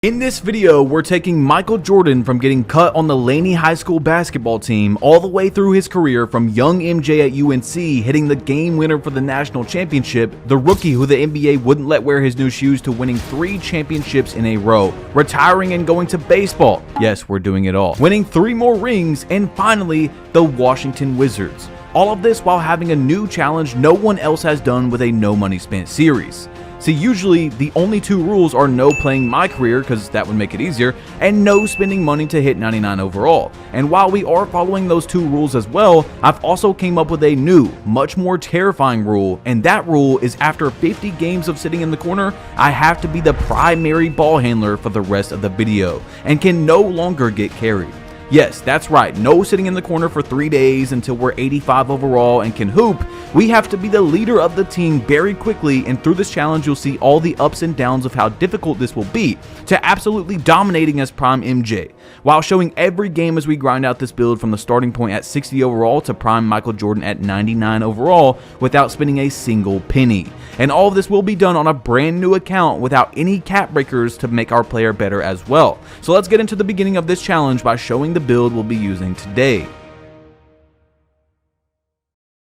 In this video, we're taking Michael Jordan from getting cut on the Laney High School basketball team all the way through his career from young MJ at UNC hitting the game winner for the national championship, the rookie who the NBA wouldn't let wear his new shoes, to winning 3 championships in a row, retiring and going to baseball. Yes, we're doing it all. Winning 3 more rings, and finally, the Washington Wizards. All of this while having a new challenge no one else has done with a no money spent series. See, usually the only 2 rules are no playing MyCareer, because that would make it easier, and no spending money to hit 99 overall. And while we are following those 2 rules as well, I've also came up with a new, much more terrifying rule, and that rule is after 50 games of sitting in the corner, I have to be the primary ball handler for the rest of the video, and can no longer get carried. Yes, that's right, no sitting in the corner for 3 days until we're 85 overall and can hoop. We have to be the leader of the team very quickly, and through this challenge you'll see all the ups and downs of how difficult this will be, to absolutely dominating as prime MJ, while showing every game as we grind out this build from the starting point at 60 overall to prime Michael Jordan at 99 overall without spending a single penny. And all of this will be done on a brand new account without any cap breakers to make our player better as well. So let's get into the beginning of this challenge by showing the build we'll be using today.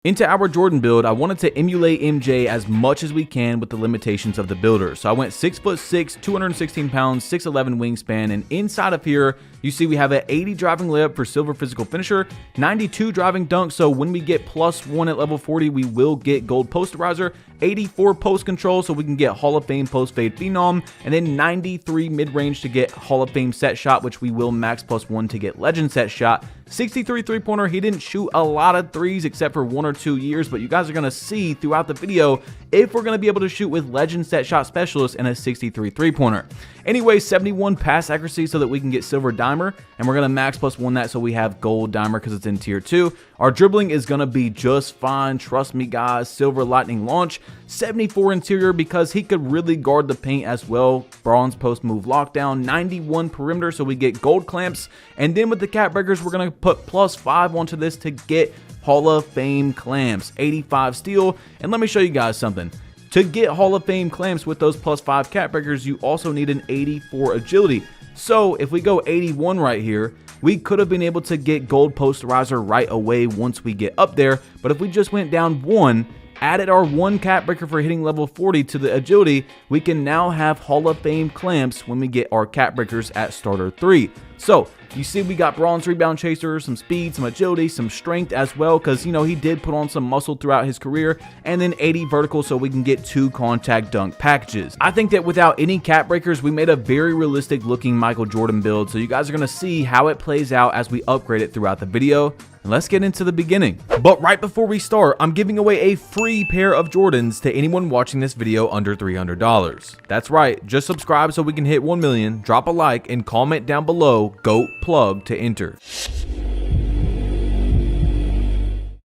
Into our Jordan build, I wanted to emulate MJ as much as we can with the limitations of the builder. So I went 6'6", 216 pounds, 6'11 wingspan, and inside of here, you see we have an 80 driving layup for silver physical finisher, 92 driving dunk, so when we get +1 at level 40, we will get gold posterizer, 84 post control, so we can get Hall of Fame post fade phenom, and then 93 mid-range to get Hall of Fame set shot, which we will max +1 to get legend set shot, 63 three-pointer. He didn't shoot a lot of threes except for 1 or 2 years, but you guys are going to see throughout the video if we're going to be able to shoot with legend set shot specialist and a 63 three-pointer. Anyway, 71 pass accuracy so that we can get silver dimer, and we're going to max +1 that so we have gold dimer because it's in tier 2. Our dribbling is going to be just fine, trust me guys. Silver lightning launch, 74 interior because he could really guard the paint as well. Bronze post move lockdown, 91 perimeter so we get gold clamps, and then with the cap breakers we're going to put +5 onto this to get Hall of Fame clamps, 85 steel. And let me show you guys something. To get Hall of Fame clamps with those +5 cap breakers, you also need an 84 agility. So if we go 81 right here, we could have been able to get gold posterizer right away once we get up there. But if we just went down 1, added our 1 cap breaker for hitting level 40 to the agility, we can now have Hall of Fame clamps when we get our cap breakers at starter 3. So you see we got bronze rebound chaser, some speed, some agility, some strength as well, because, you know, he did put on some muscle throughout his career, and then 80 vertical so we can get 2 contact dunk packages. I think that without any cap breakers, we made a very realistic looking Michael Jordan build, so you guys are going to see how it plays out as we upgrade it throughout the video. And let's get into the beginning. But right before we start, I'm giving away a free pair of Jordans to anyone watching this video under $300. That's right, just subscribe so we can hit 1 million, drop a like, and comment down below GOATPLUG to enter.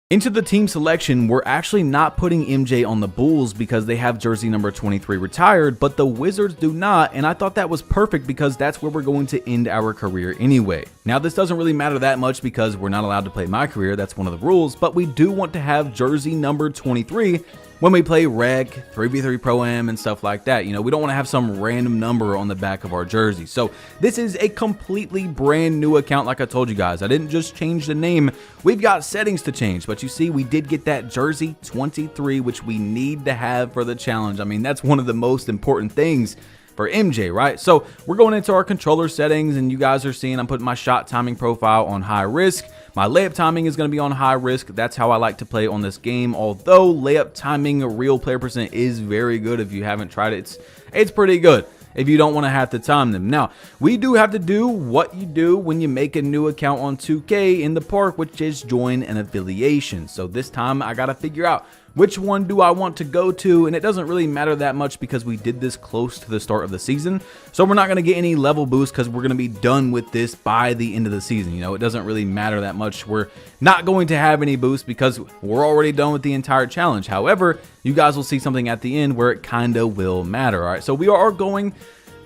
Into the team selection, we're actually not putting MJ on the Bulls because they have jersey number 23 retired, but the Wizards do not, and I thought that was perfect because that's where we're going to end our career anyway. Now, this doesn't really matter that much because we're not allowed to play MyCareer, that's one of the rules, but we do want to have jersey number 23 when we play rec, 3v3 pro-am, and stuff like that. You know, we don't want to have some random number on the back of our jersey. So this is a completely brand new account, like I told you guys. I didn't just change the name. We've got settings to change, but you see we did get that jersey 23, which we need to have for the challenge. I mean, that's one of the most important things for MJ, right? So we're going into our controller settings, and you guys are seeing I'm putting my shot timing profile on high risk. My layup timing is going to be on high risk. That's how I like to play on this game, although layup timing, a real player percent, is very good. If you haven't tried it, it's pretty good if you don't want to have to time them. Now, we do have to do what you do when you make a new account on 2K in the park, which is join an affiliation. So this time I got to figure out which one do I want to go to, and it doesn't really matter that much because we did this close to the start of the season, so we're not going to get any level boost because we're going to be done with this by the end of the season. You know, it doesn't really matter that much. We're not going to have any boost because we're already done with the entire challenge. However, you guys will see something at the end where it kind of will matter. All right, so we are going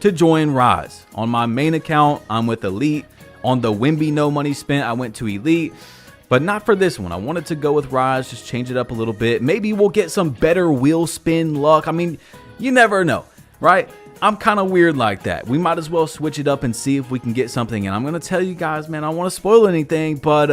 to join Rise. On my main account, I'm with Elite. On the Wimby no money spent, I went to Elite. But not for this one. I wanted to go with Rise, just change it up a little bit. Maybe we'll get some better wheel spin luck. I mean, you never know. right? I'm kind of weird like that. We might as well switch it up and see if we can get something. And I'm going to tell you guys, man, I don't want to spoil anything, but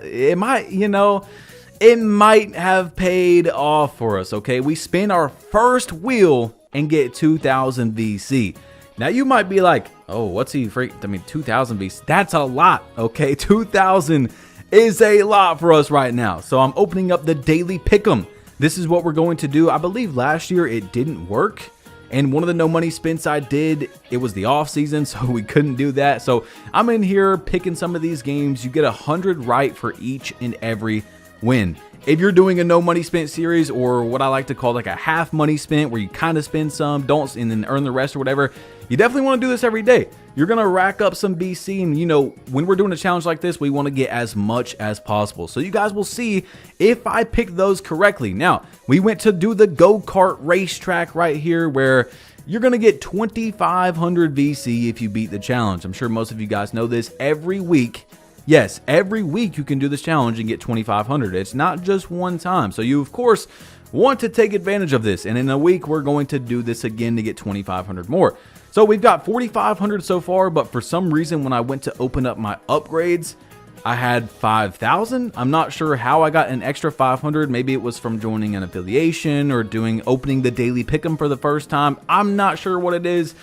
it might, it might have paid off for us, okay? We spin our first wheel and get 2,000 VC. Now you might be like, oh, what's he I mean, 2,000 VC, that's a lot, okay? 2,000 is a lot for us right now. So I'm opening up the daily pick'em. This is what we're going to do. I believe last year it didn't work. And one of the no money spins I did, it was the off season, so we couldn't do that. So I'm in here picking some of these games. You get 100 right for each and every win. If you're doing a no money spent series, or what I like to call like a half money spent, where you kind of spend some, don't, and then earn the rest or whatever, you definitely want to do this every day. You're going to rack up some BC, and when we're doing a challenge like this, we want to get as much as possible. So you guys will see if I pick those correctly. Now, we went to do the go-kart racetrack right here, where you're going to get 2,500 VC if you beat the challenge. I'm sure most of you guys know this. Every week, yes, every week you can do this challenge and get 2,500. It's not just one time. So you, of course, want to take advantage of this. And in a week, we're going to do this again to get 2,500 more. So we've got 4,500 so far, but for some reason, when I went to open up my upgrades, I had 5,000. I'm not sure how I got an extra 500. Maybe it was from joining an affiliation or opening the daily pick'em for the first time. I'm not sure what it is,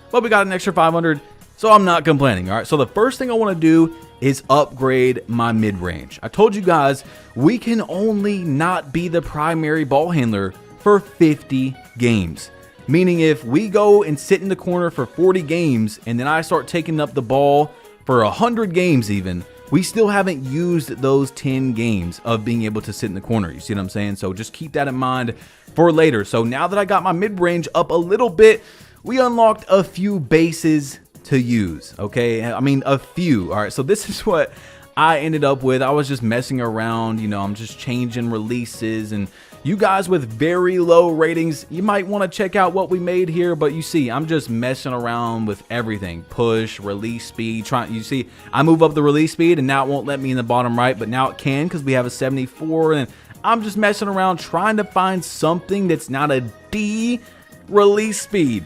but we got an extra 500. So I'm not complaining. All right. So the first thing I want to do is upgrade my mid-range. I told you guys we can only not be the primary ball handler for 50 games. Meaning if we go and sit in the corner for 40 games and then I start taking up the ball for 100 games even, we still haven't used those 10 games of being able to sit in the corner. You see what I'm saying? So just keep that in mind for later. So now that I got my mid-range up a little bit, we unlocked a few bases to use, okay? I mean, a few. All right, so this is what I ended up with. I was just messing around, I'm just changing releases, and you guys with very low ratings, you might want to check out what we made here, but you see, I'm just messing around with everything. Push, release speed, you see, I move up the release speed and now it won't let me in the bottom right, but now it can because we have a 74, and I'm just messing around trying to find something that's not a D release speed.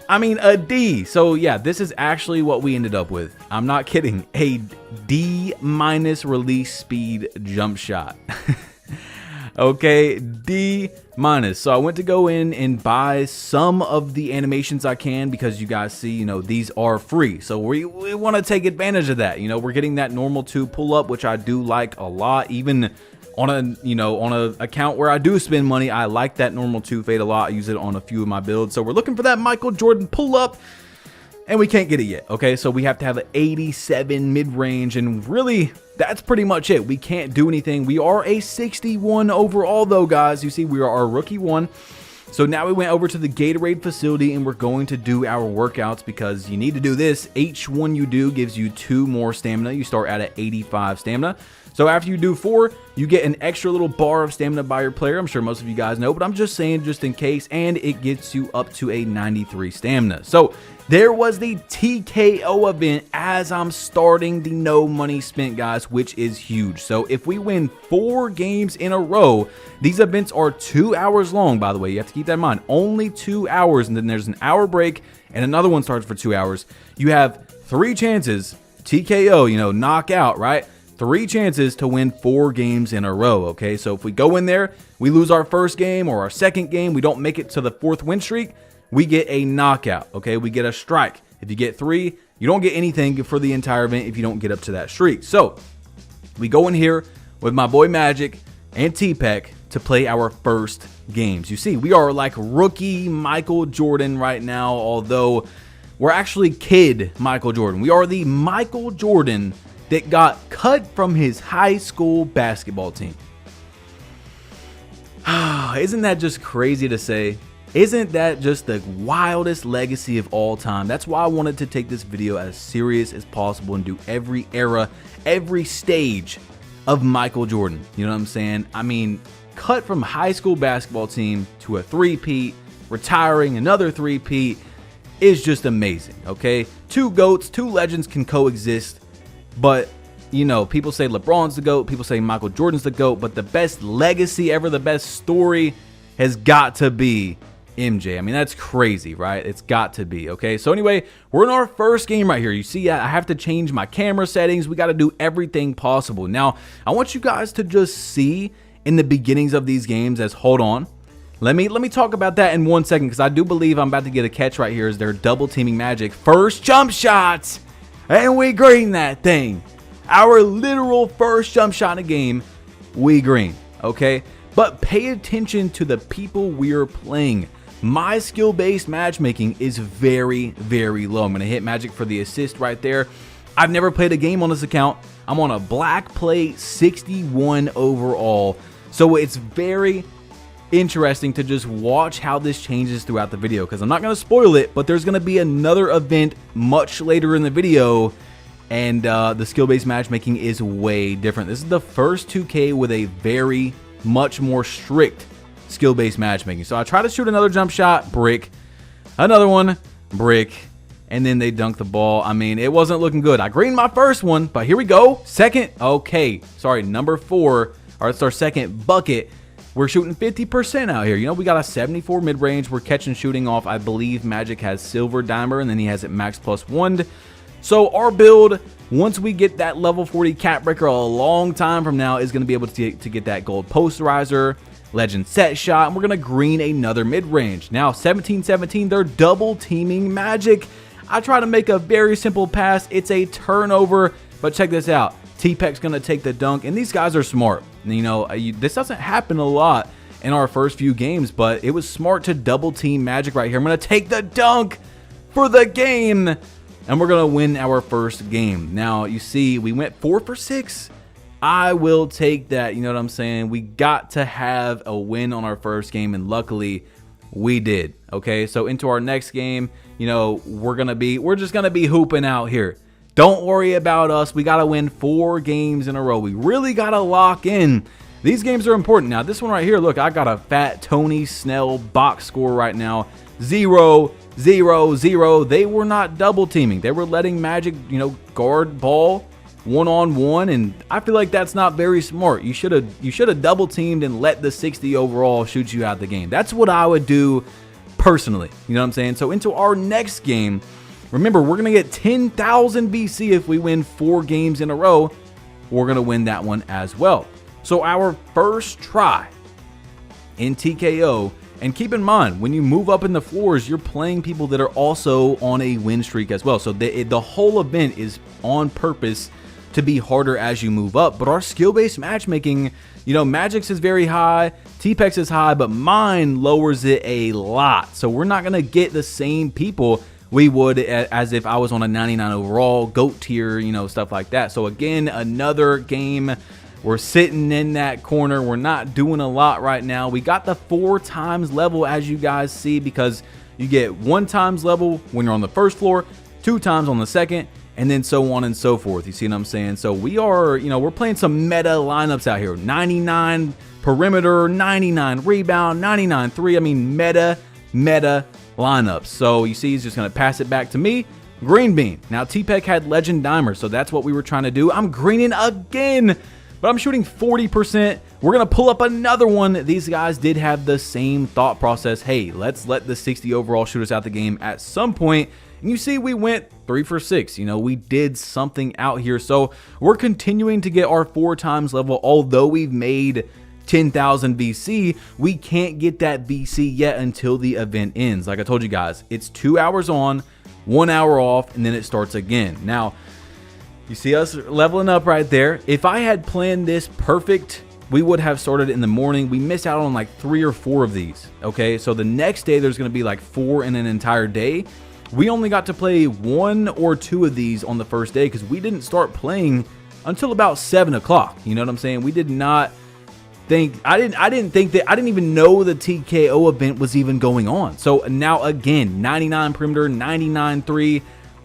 I mean, a D. So yeah, this is actually what we ended up with. I'm not kidding. A D- release speed jump shot. Okay, D-. So I went to go in and buy some of the animations I can, because you guys see, these are free. So we want to take advantage of that. We're getting that normal 2 pull up, which I do like a lot. Even on a account where I do spend money, I like that normal 2 fade a lot. I use it on a few of my builds. So we're looking for that Michael Jordan pull up, and we can't get it yet. Okay, so we have to have an 87 mid-range, and really that's pretty much it. We can't do anything. We are a 61 overall though, guys. You see, we are our rookie 1. So now we went over to the Gatorade facility and we're going to do our workouts, because you need to do this. Each one you do gives you 2 more stamina. You start at an 85 stamina. So after you do 4, you get an extra little bar of stamina by your player. I'm sure most of you guys know, but I'm just saying just in case, and it gets you up to a 93 stamina. So there was the TKO event as I'm starting the no money spent, guys, which is huge. So if we win 4 games in a row, these events are 2 hours long, by the way. You have to keep that in mind. Only 2 hours, and then there's an hour break, and another one starts for 2 hours. You have 3 chances, TKO, knockout, right? 3 chances to win 4 games in a row, okay? So if we go in there, we lose our first game or our second game, we don't make it to the 4th win streak, we get a knockout, okay? We get a strike. If you get 3, you don't get anything for the entire event if you don't get up to that streak. So we go in here with my boy Magic and T-Peck to play our first games. You see, we are like rookie Michael Jordan right now, although we're actually kid Michael Jordan. We are the Michael Jordan that got cut from his high school basketball team. Isn't that just crazy to say? Isn't that just the wildest legacy of all time? That's why I wanted to take this video as serious as possible and do every era, every stage of Michael Jordan. You know what I'm saying? I mean, cut from high school basketball team to a 3-peat, retiring another 3-peat is just amazing, okay? 2 GOATs, 2 legends can coexist. But, people say LeBron's the GOAT, people say Michael Jordan's the GOAT, but the best legacy ever, the best story has got to be MJ. I mean, that's crazy, right? It's got to be, okay? So anyway, we're in our first game right here. You see, I have to change my camera settings. We got to do everything possible. Now, I want you guys to just see in the beginnings of these games as, hold on. Let me talk about that in 1 second, because I do believe I'm about to get a catch right here as they're double teaming Magic. First jump shots, and we green that thing. Our literal first jump shot in a game, we green, okay? But pay attention to the people we're playing. My skill-based matchmaking is very, very low. I'm going to hit Magic for the assist right there. I've never played a game on this account. I'm on a black plate, 61 overall. So it's very interesting to just watch how this changes throughout the video, because I'm not going to spoil it, but there's going to be another event much later in the video, and the skill-based matchmaking is way different. This is the first 2K with a very much more strict skill-based matchmaking. So I try to shoot another jump shot, brick, another one, brick, and then they dunk the ball. I mean, it wasn't looking good. I greened my first one, but here we go. Second, okay, sorry, number 4, or it's our second bucket. We're shooting 50% out here. You know, we got a 74 mid-range. We're catching shooting off, I believe Magic has Silver Dimer, and then he has it max +1. So our build, once we get that level 40 cap breaker a long time from now, is going to be able to get that gold posterizer, legend set shot, and we're going to green another mid-range. Now, 17-17, they're double teaming Magic. I try to make a very simple pass. It's a turnover, but check this out. T-Pek's going to take the dunk, and these guys are smart. You know, this doesn't happen a lot in our first few games, but it was smart to double team Magic right here. I'm going to take the dunk for the game, and we're going to win our first game. Now, you see, we went 4 for 6. I will take that, you know what I'm saying? We got to have a win on our first game, and luckily we did. Okay, so into our next game, you know, we're just gonna be hooping out here. Don't worry about us. We gotta win 4 games in a row. We really gotta lock in. These games are important. Now, this one right here, look, I got a fat Tony Snell box score right now. 0-0-0. They were not double teaming. They were letting Magic, you know, guard ball one-on-one, and I feel like that's not very smart. You should have double teamed and let the 60 overall shoot you out the game. That's what I would do personally. You know what I'm saying? So into our next game, remember, we're gonna get 10,000 BC if we win 4 games in a row. We're gonna win that one as well. So our first try in TKO, and keep in mind, when you move up in the floors, you're playing people that are also on a win streak as well. So the whole event is on purpose to be harder as you move up. But our skill-based matchmaking, you know, Magic's is very high, T-Pek's is high, but mine lowers it a lot. So we're not going to get the same people we would as if I was on a 99 overall, GOAT tier, you know, stuff like that. So again, another game. We're sitting in that corner. We're not doing a lot right now. We got the 4 times level, as you guys see, because you get 1 times level when you're on the first floor, 2 times on the second, and then so on and so forth. You see what I'm saying? So we are, you know, we're playing some meta lineups out here. 99 perimeter, 99 rebound, 99 3. I mean, meta lineups. So you see, he's just going to pass it back to me. Green bean. Now, T-Pek had legend dimer, so that's what we were trying to do. I'm greening again, but I'm shooting 40%. We're going to pull up another one. These guys did have the same thought process. Hey, let's let the 60 overall shoot us out the game at some point. And you see, we went 3 for 6. You know, we did something out here. So we're continuing to get our 4 times level. Although we've made 10,000 BC, we can't get that BC yet until the event ends. Like I told you guys, it's 2 hours on, 1 hour off, and then it starts again. Now, you see us leveling up right there. If I had planned this perfect, we would have started in the morning. We missed out on like 3 or 4 of these. Okay, so the next day there's going to be like 4 in an entire day. We only got to play 1 or 2 of these on the first day because we didn't start playing until about 7 o'clock. You know what I'm saying? We did not think, I didn't even know the TKO event was even going on. So now again, 99 perimeter, 99 3,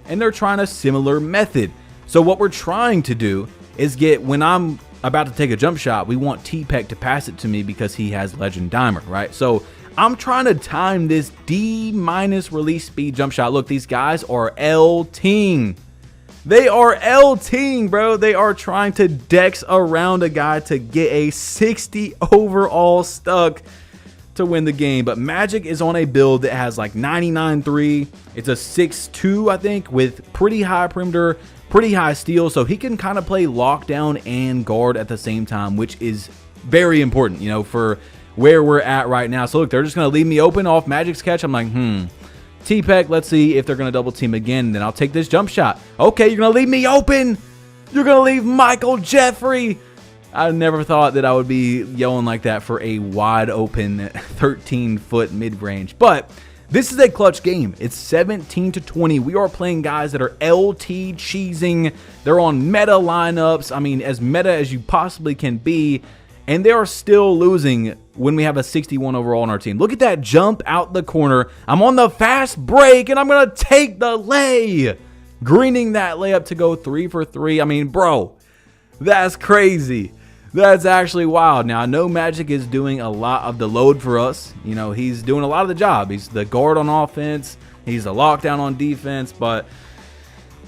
and they're trying a similar method. So what we're trying to do is get, when I'm about to take a jump shot, we want T-Pek to pass it to me because he has legend dimer, right? So I'm trying to time this D- release speed jump shot. Look, these guys are L-ting. They are L-ting, bro. They are trying to dex around a guy to get a 60 overall stuck to win the game. But Magic is on a build that has like 99-3. It's a 6-2, I think, with pretty high perimeter, pretty high steal. So he can kind of play lockdown and guard at the same time, which is very important, you know, for where we're at right now. So look, they're just going to leave me open off Magic's catch. I'm like, T-Peck, let's see if they're going to double team again. Then I'll take this jump shot. Okay, you're going to leave me open. You're going to leave Michael Jeffrey. I never thought that I would be yelling like that for a wide open 13-foot mid-range. But this is a clutch game. It's 17-20. We are playing guys that are LT cheesing. They're on meta lineups. I mean, as meta as you possibly can be. And they are still losing when we have a 61 overall on our team. Look at that jump out the corner. I'm on the fast break, and I'm going to take the lay. Greening that layup to go 3 for 3. I mean, bro, that's crazy. That's actually wild. Now, I know Magic is doing a lot of the load for us. You know, he's doing a lot of the job. He's the guard on offense. He's the lockdown on defense. But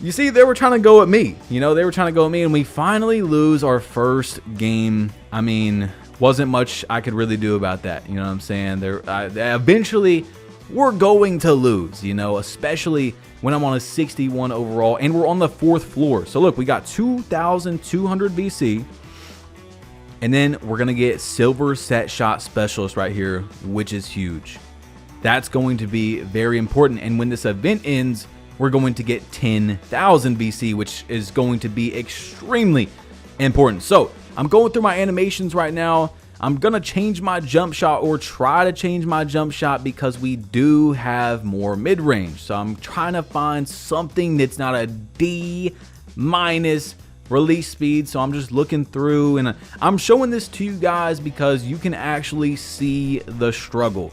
you see, they were trying to go at me. You know, they were trying to go at me, and we finally lose our first game. I mean, wasn't much I could really do about that. You know what I'm saying? Eventually, we're going to lose, you know, especially when I'm on a 61 overall, and we're on the 4th floor. So, look, we got 2,200 VC. And then we're going to get Silver Set Shot Specialist right here, which is huge. That's going to be very important. And when this event ends, we're going to get 10,000 VC, which is going to be extremely important. So I'm going through my animations right now. I'm going to change my jump shot, or try to change my jump shot, because we do have more mid-range. So I'm trying to find something that's not a D- release speed. So I'm just looking through, and I'm showing this to you guys because you can actually see the struggle.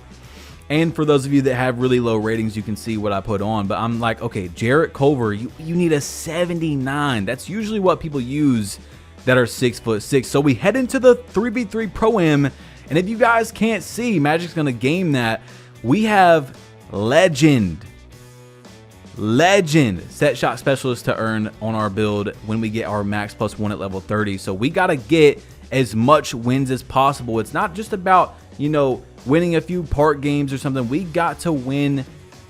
And for those of you that have really low ratings, you can see what I put on. But I'm like, okay, Jarrett Culver, you need a 79. That's usually what people use that are 6'6". So we head into the 3v3 Pro-Am, and if you guys can't see, Magic's gonna game that. We have Legend set shot specialist to earn on our build when we get our max +1 at level 30. So we got to get as much wins as possible. It's not just about, you know, winning a few park games or something. We got to win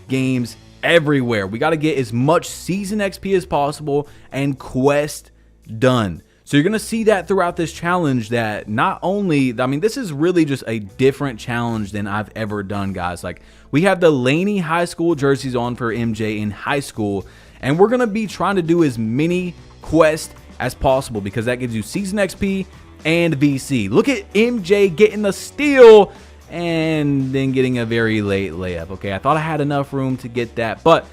games everywhere. We got to get as much season XP as possible and quest done. So you're going to see that throughout this challenge, that not only, I mean, this is really just a different challenge than I've ever done, guys. Like, we have the Laney High School jerseys on for MJ in high school, and we're going to be trying to do as many quests as possible, because that gives you season XP and VC. Look at MJ getting the steal and then getting a very late layup. Okay, I thought I had enough room to get that, but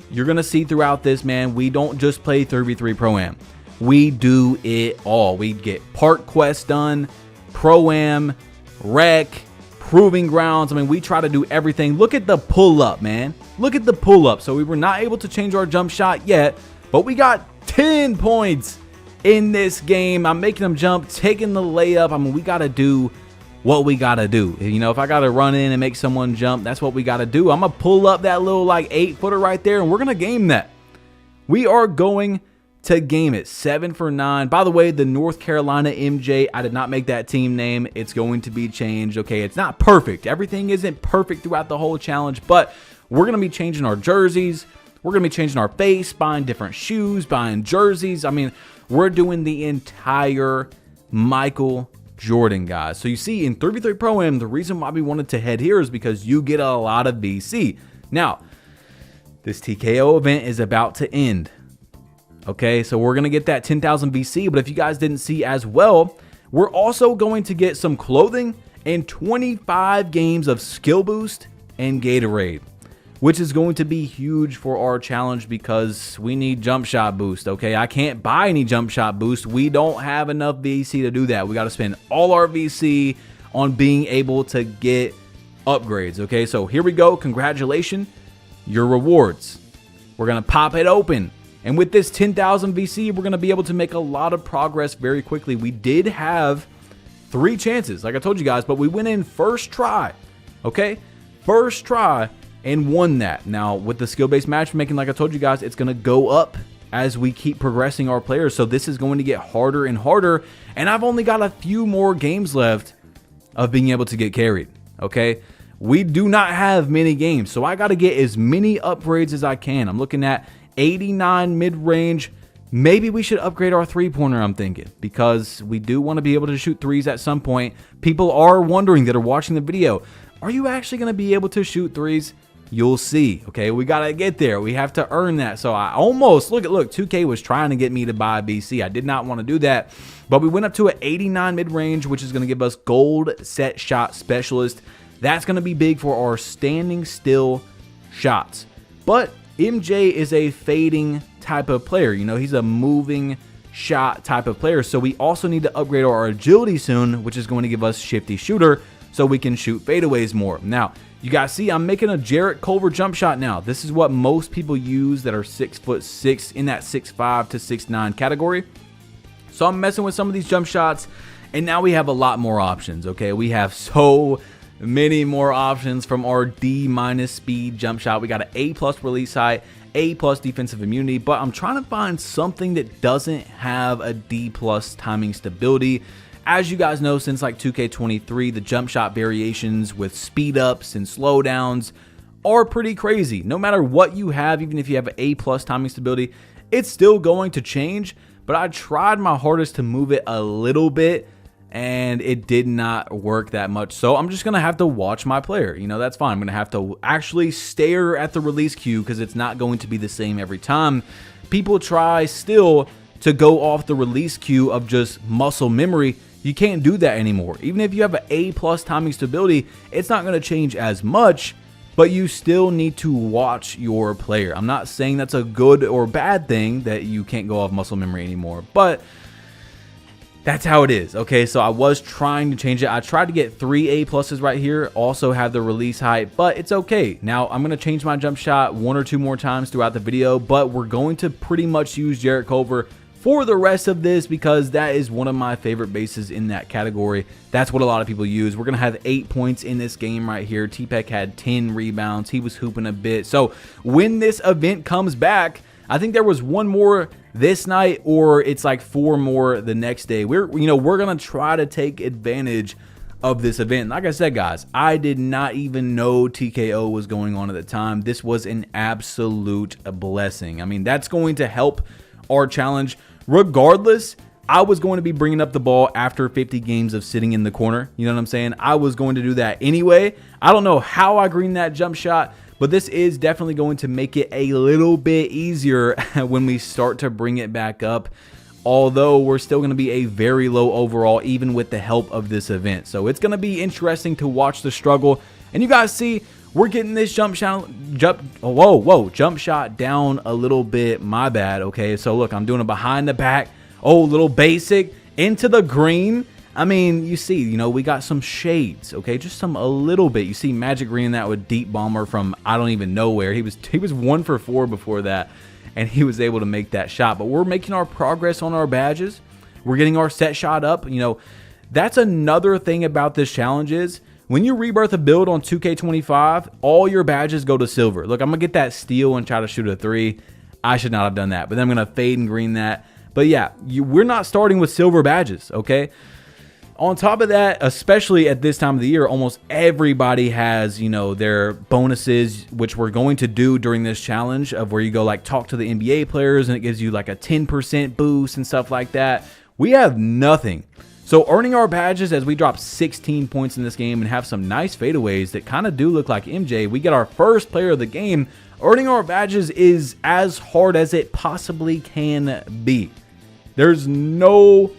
you're going to see throughout this, man, we don't just play 3v3 Pro-Am. We do it all. We get park quests done, Pro-Am, rec, proving grounds. I mean, we try to do everything. Look at the pull-up, man. Look at the pull-up. So we were not able to change our jump shot yet, but we got 10 points in this game. I'm making them jump, taking the layup. I mean, we got to do what we got to do. You know, if I got to run in and make someone jump, that's what we got to do. I'm going to pull up that little like 8-footer right there, and we're going to game that. We are going to game it. 7 for 9. By the way, the North Carolina MJ, I did not make that team name. It's going to be changed. Okay, it's not perfect. Everything isn't perfect throughout the whole challenge, but we're going to be changing our jerseys. We're going to be changing our face, buying different shoes, buying jerseys. I mean, we're doing the entire Michael Jordan, guys. So you see, in 3v3 Pro-Am, the reason why we wanted to head here is because you get a lot of VC. Now, this TKO event is about to end. Okay, so we're going to get that 10,000 VC, but if you guys didn't see as well, we're also going to get some clothing and 25 games of skill boost and Gatorade, which is going to be huge for our challenge because we need jump shot boost. Okay, I can't buy any jump shot boost. We don't have enough VC to do that. We got to spend all our VC on being able to get upgrades. Okay, so here we go. Congratulations, your rewards. We're going to pop it open. And with this 10,000 VC, we're going to be able to make a lot of progress very quickly. We did have 3 chances, like I told you guys, but we went in first try, okay? First try and won that. Now, with the skill-based matchmaking, like I told you guys, it's going to go up as we keep progressing our players. So this is going to get harder and harder. And I've only got a few more games left of being able to get carried. okay? We do not have many games, so I got to get as many upgrades as I can. I'm looking at 89 mid-range. Maybe we should upgrade our three-pointer, I'm thinking, because we do want to be able to shoot threes at some point. People are wondering that are watching the video, are you actually going to be able to shoot threes? You'll see, okay? We got to get there. We have to earn that. So I almost, look, 2K was trying to get me to buy BC. I did not want to do that, but we went up to an 89 mid-range, which is going to give us gold set shot specialist. That's going to be big for our standing still shots. But MJ is a fading type of player. You know, he's a moving shot type of player. So we also need to upgrade our agility soon, which is going to give us shifty shooter so we can shoot fadeaways more. Now, you guys see I'm making a Jarrett Culver jump shot now. This is what most people use that are 6'6", in that 6'5" to 6'9" category. So I'm messing with some of these jump shots, and now we have a lot more options, okay? We have so many more options from our D- speed jump shot. We got an A+ release height, A+ defensive immunity, but I'm trying to find something that doesn't have a D+ timing stability. As you guys know, since like 2K23, the jump shot variations with speed ups and slowdowns are pretty crazy. No matter what you have, even if you have an A+ timing stability, it's still going to change. But I tried my hardest to move it a little bit, and it did not work that much. So I'm just going to have to watch my player. You know, that's fine. I'm going to have to actually stare at the release queue because it's not going to be the same every time. People try still to go off the release queue of just muscle memory. You can't do that anymore. Even if you have an A+ timing stability, it's not going to change as much, but you still need to watch your player. I'm not saying that's a good or bad thing that you can't go off muscle memory anymore, but that's how it is, okay? So I was trying to change it. I tried to get 3 A+ right here, also have the release height, but it's okay. Now I'm going to change my jump shot 1 or 2 more times throughout the video, but we're going to pretty much use Jarrett Culver for the rest of this because that is one of my favorite bases in that category. That's what a lot of people use. We're going to have 8 points in this game right here. T-Peck had 10 rebounds. He was hooping a bit. So when this event comes back, I think there was 1 more this night, or it's like 4 more the next day. We're going to try to take advantage of this event. Like I said, guys, I did not even know TKO was going on at the time. This was an absolute blessing. I mean, that's going to help our challenge. Regardless, I was going to be bringing up the ball after 50 games of sitting in the corner. You know what I'm saying? I was going to do that anyway. I don't know how I greened that jump shot, but this is definitely going to make it a little bit easier when we start to bring it back up. Although we're still going to be a very low overall, even with the help of this event. So it's going to be interesting to watch the struggle. And you guys see, we're getting this jump shot down a little bit. My bad. Okay, so look, I'm doing it behind the back. Oh, little basic into the green. I mean, you see, you know, we got some shades. Okay, just a little bit. You see Magic greening that with Deep Bomber from I don't even know where. He was 1 for 4 before that, and he was able to make that shot. But we're making our progress on our badges. We're getting our set shot up. You know, that's another thing about this challenge is, when you rebirth a build on 2K25, all your badges go to silver. Look, I'm going to get that steal and try to shoot a 3. I should not have done that, but then I'm going to fade and green that. But yeah, we're not starting with silver badges, okay? On top of that, especially at this time of the year, almost everybody has, you know, their bonuses, which we're going to do during this challenge, of where you go like talk to the NBA players and it gives you like a 10% boost and stuff like that. We have nothing. So earning our badges as we drop 16 points in this game and have some nice fadeaways that kind of do look like MJ. We get our first player of the game. Earning our badges is as hard as it possibly can be. There's no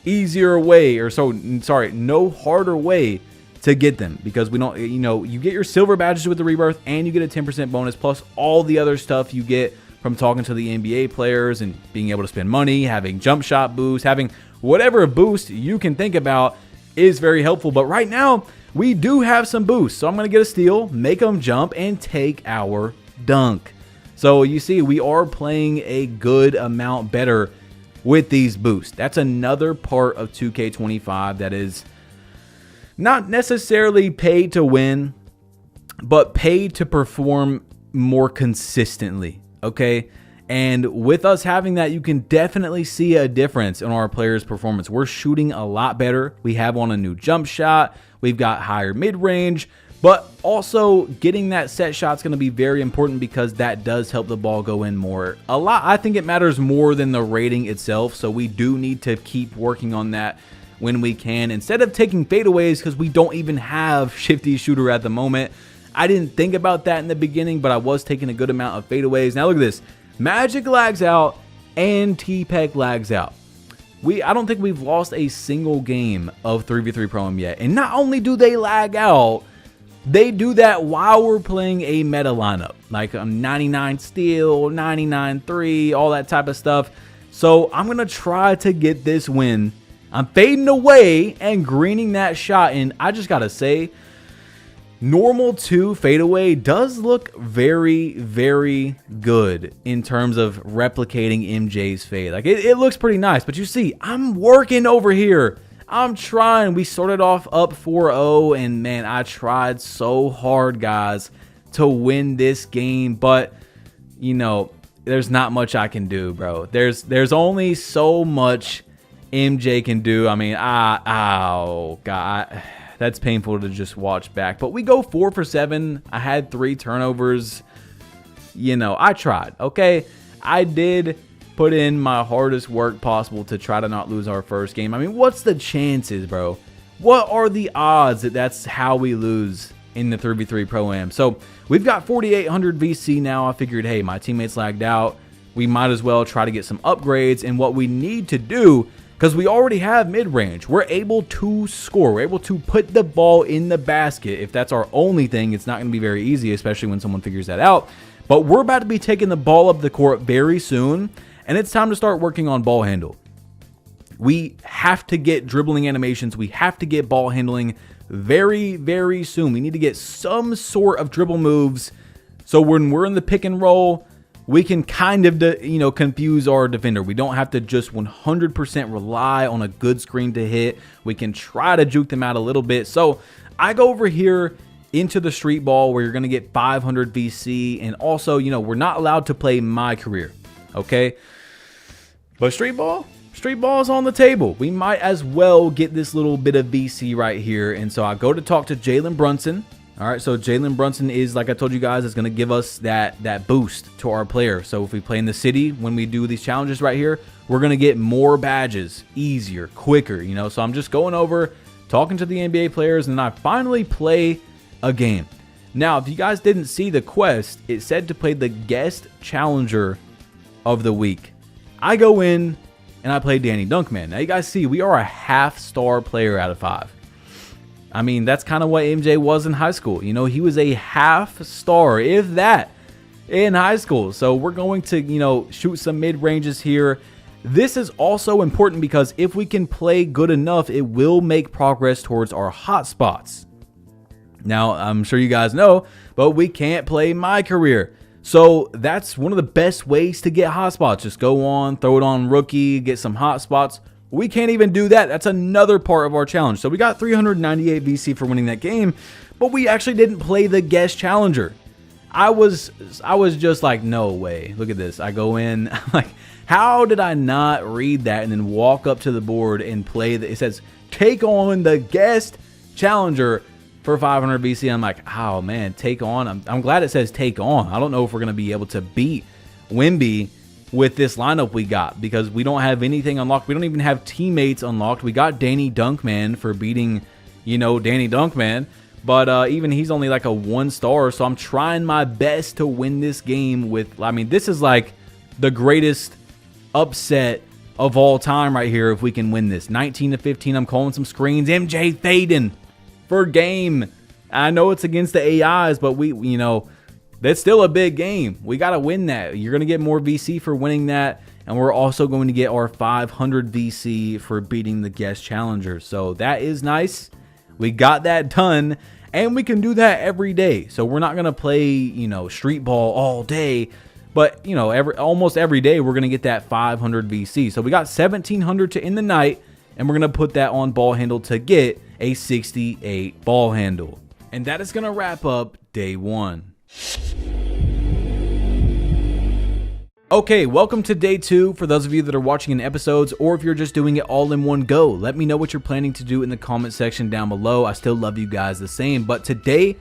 easier way, no harder way to get them, because we don't, you know, you get your silver badges with the rebirth and you get a 10% bonus plus all the other stuff you get from talking to the NBA players and being able to spend money, having jump shot boost, having whatever boost you can think about is very helpful. But right now, we do have some boosts. So I'm going to get a steal, make them jump, and take our dunk. So you see, we are playing a good amount better with these boosts. That's another part of 2K25 that is not necessarily paid to win, but paid to perform more consistently. Okay? And with us having that, you can definitely see a difference in our players' performance. We're shooting a lot better. We have on a new jump shot. We've got higher mid-range. But also getting that set shot is going to be very important because that does help the ball go in more. I think it matters more than the rating itself. So we do need to keep working on that when we can. Instead of taking fadeaways, because we don't even have shifty shooter at the moment. I didn't think about that in the beginning, but I was taking a good amount of fadeaways. Now look at this. Magic lags out and T-Peck lags out. I don't think we've lost a single game of 3v3 Pro-Am yet. And not only do they lag out, they do that while we're playing a meta lineup, like 99 steal, 99-3, all that type of stuff. So I'm going to try to get this win. I'm fading away and greening that shot. And I just got to say, normal 2 fadeaway does look very, very good in terms of replicating MJ's fade. Like it looks pretty nice, but you see, I'm working over here. I'm trying. We started off up 4-0, and man, I tried so hard, guys, to win this game, but you know, there's not much I can do, bro. There's only so much MJ can do. I mean, oh god, that's painful to just watch back. But we go 4 for 7. I had 3 turnovers. You know, I tried. Okay, I did put in my hardest work possible to try to not lose our first game. I mean, what's the chances, bro? What are the odds that that's how we lose in the 3v3 Pro-Am? So we've got 4,800 VC now. I figured, hey, my teammates lagged out. We might as well try to get some upgrades. And what we need to do, because we already have mid-range, we're able to score. We're able to put the ball in the basket. If that's our only thing, it's not going to be very easy, especially when someone figures that out. But we're about to be taking the ball up the court very soon. And it's time to start working on ball handle. We have to get dribbling animations. We have to get ball handling very, very soon. We need to get some sort of dribble moves. So when we're in the pick and roll, we can kind of, confuse our defender. We don't have to just 100% rely on a good screen to hit. We can try to juke them out a little bit. So I go over here into the street ball where you're going to get 500 VC. And also, we're not allowed to play MyCareer. Okay, but street ball is on the table. We might as well get this little bit of VC right here. And so I go to talk to Jalen Brunson. All right, so Jalen Brunson is, like I told you guys, is going to give us that boost to our player. So if we play in the city, when we do these challenges right here, we're going to get more badges, easier, quicker, So I'm just going over, talking to the NBA players, and I finally play a game. Now, if you guys didn't see the quest, it said to play the guest challenger of the week. I go in and I play Danny Dunkman. Now you guys see we are a half-star player out of 5. I mean, that's kind of what MJ was in high school. He was a half-star, if that, in high school. So we're going to, shoot some mid-ranges here. This is also important because if we can play good enough, it will make progress towards our hot spots. Now, I'm sure you guys know, but we can't play MyCareer. So that's one of the best ways to get hot spots. Just go on, throw it on rookie, get some hot spots. We can't even do that. That's another part of our challenge. So we got 398 VC for winning that game, but we actually didn't play the guest challenger. I was just like, no way. Look at this. I go in, I'm like, how did I not read that and then walk up to the board and play it says take on the guest challenger for 500 VC. I'm like, oh man, take on. I'm glad it says take on. I don't know if we're going to be able to beat Wimby with this lineup we got because we don't have anything unlocked. We don't even have teammates unlocked. We got Danny Dunkman for beating, Danny Dunkman. But even he's only like a 1-star. So I'm trying my best to win this game with, this is like the greatest upset of all time right here if we can win this. 19-15, I'm calling some screens. MJ fading for game. I know it's against the AIs, but that's still a big game. We got to win that. You're going to get more VC for winning that. And we're also going to get our 500 VC for beating the guest challenger. So that is nice. We got that done. And we can do that every day. So we're not going to play, street ball all day. But, almost every day we're going to get that 500 VC. So we got 1,700 to end the night. And we're going to put that on ball handle to get a 68 ball handle. And that is going to wrap up day 1. Okay, welcome to day 2 for those of you that are watching in episodes, or if you're just doing it all in one go. Let me know what you're planning to do in the comment section down below. I still love you guys the same, but today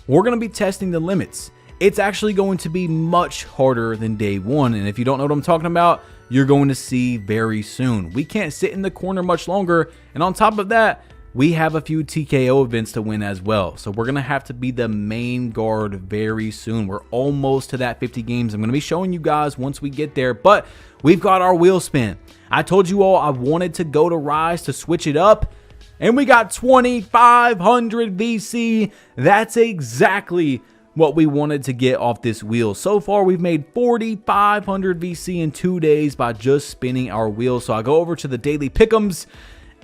we're going to be testing the limits. It's actually going to be much harder than day 1, and if you don't know what I'm talking about, you're going to see very soon. We can't sit in the corner much longer, and on top of that, we have a few TKO events to win as well. So we're going to have to be the main guard very soon. We're almost to that 50 games. I'm going to be showing you guys once we get there, but we've got our wheel spin. I told you all I wanted to go to Rise to switch it up, and we got 2,500 VC. That's exactly what we wanted to get off this wheel. So far, we've made 4,500 VC in 2 days by just spinning our wheel. So I go over to the daily pick'ems,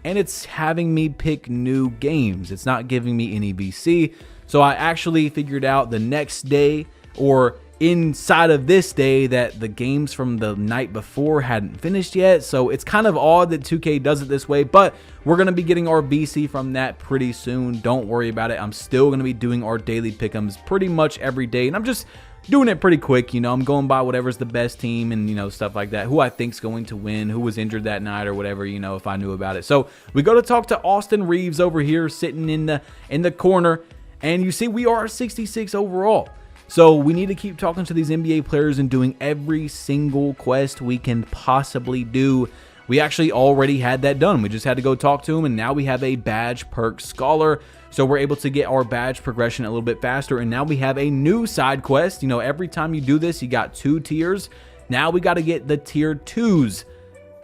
and it's having me pick new games. It's not giving me any VC. So I actually figured out the next day, or inside of this day, that the games from the night before hadn't finished yet. So it's kind of odd that 2K does it this way, but we're going to be getting our VC from that pretty soon. Don't worry about it. I'm still going to be doing our daily pick'ems pretty much every day, and I'm just doing it pretty quick. You know, I'm going by whatever's the best team and, you know, stuff like that. Who I think's going to win, who was injured that night or whatever, you know, if I knew about it. So we go to talk to Austin Reeves over here sitting in the corner, and you see we are 66 overall. So we need to keep talking to these NBA players and doing every single quest we can possibly do. We actually already had that done. We just had to go talk to him, and now we have a badge perk scholar. So we're able to get our badge progression a little bit faster, and now we have a new side quest. You know, every time you do this, you got 2 tiers. Now we got to get the tier 2s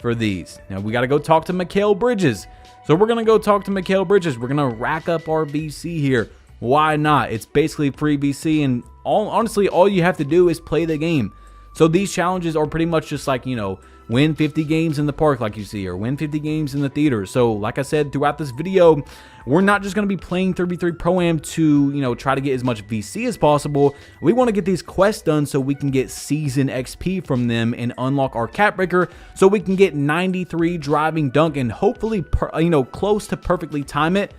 for these. Now we got to go talk to Mikal Bridges. So we're going to go talk to Mikal Bridges. We're going to rack up our VC here. Why not? It's basically free VC, and honestly, all you have to do is play the game. So these challenges are pretty much just like, you know, win 50 games in the park like you see, or win 50 games in the theater. So like I said throughout this video, we're not just going to be playing 33 Pro-Am to, you know, try to get as much VC as possible. We want to get these quests done so we can get season XP from them and unlock our cap breaker, so we can get 93 driving dunk and hopefully, you know, close to perfectly time it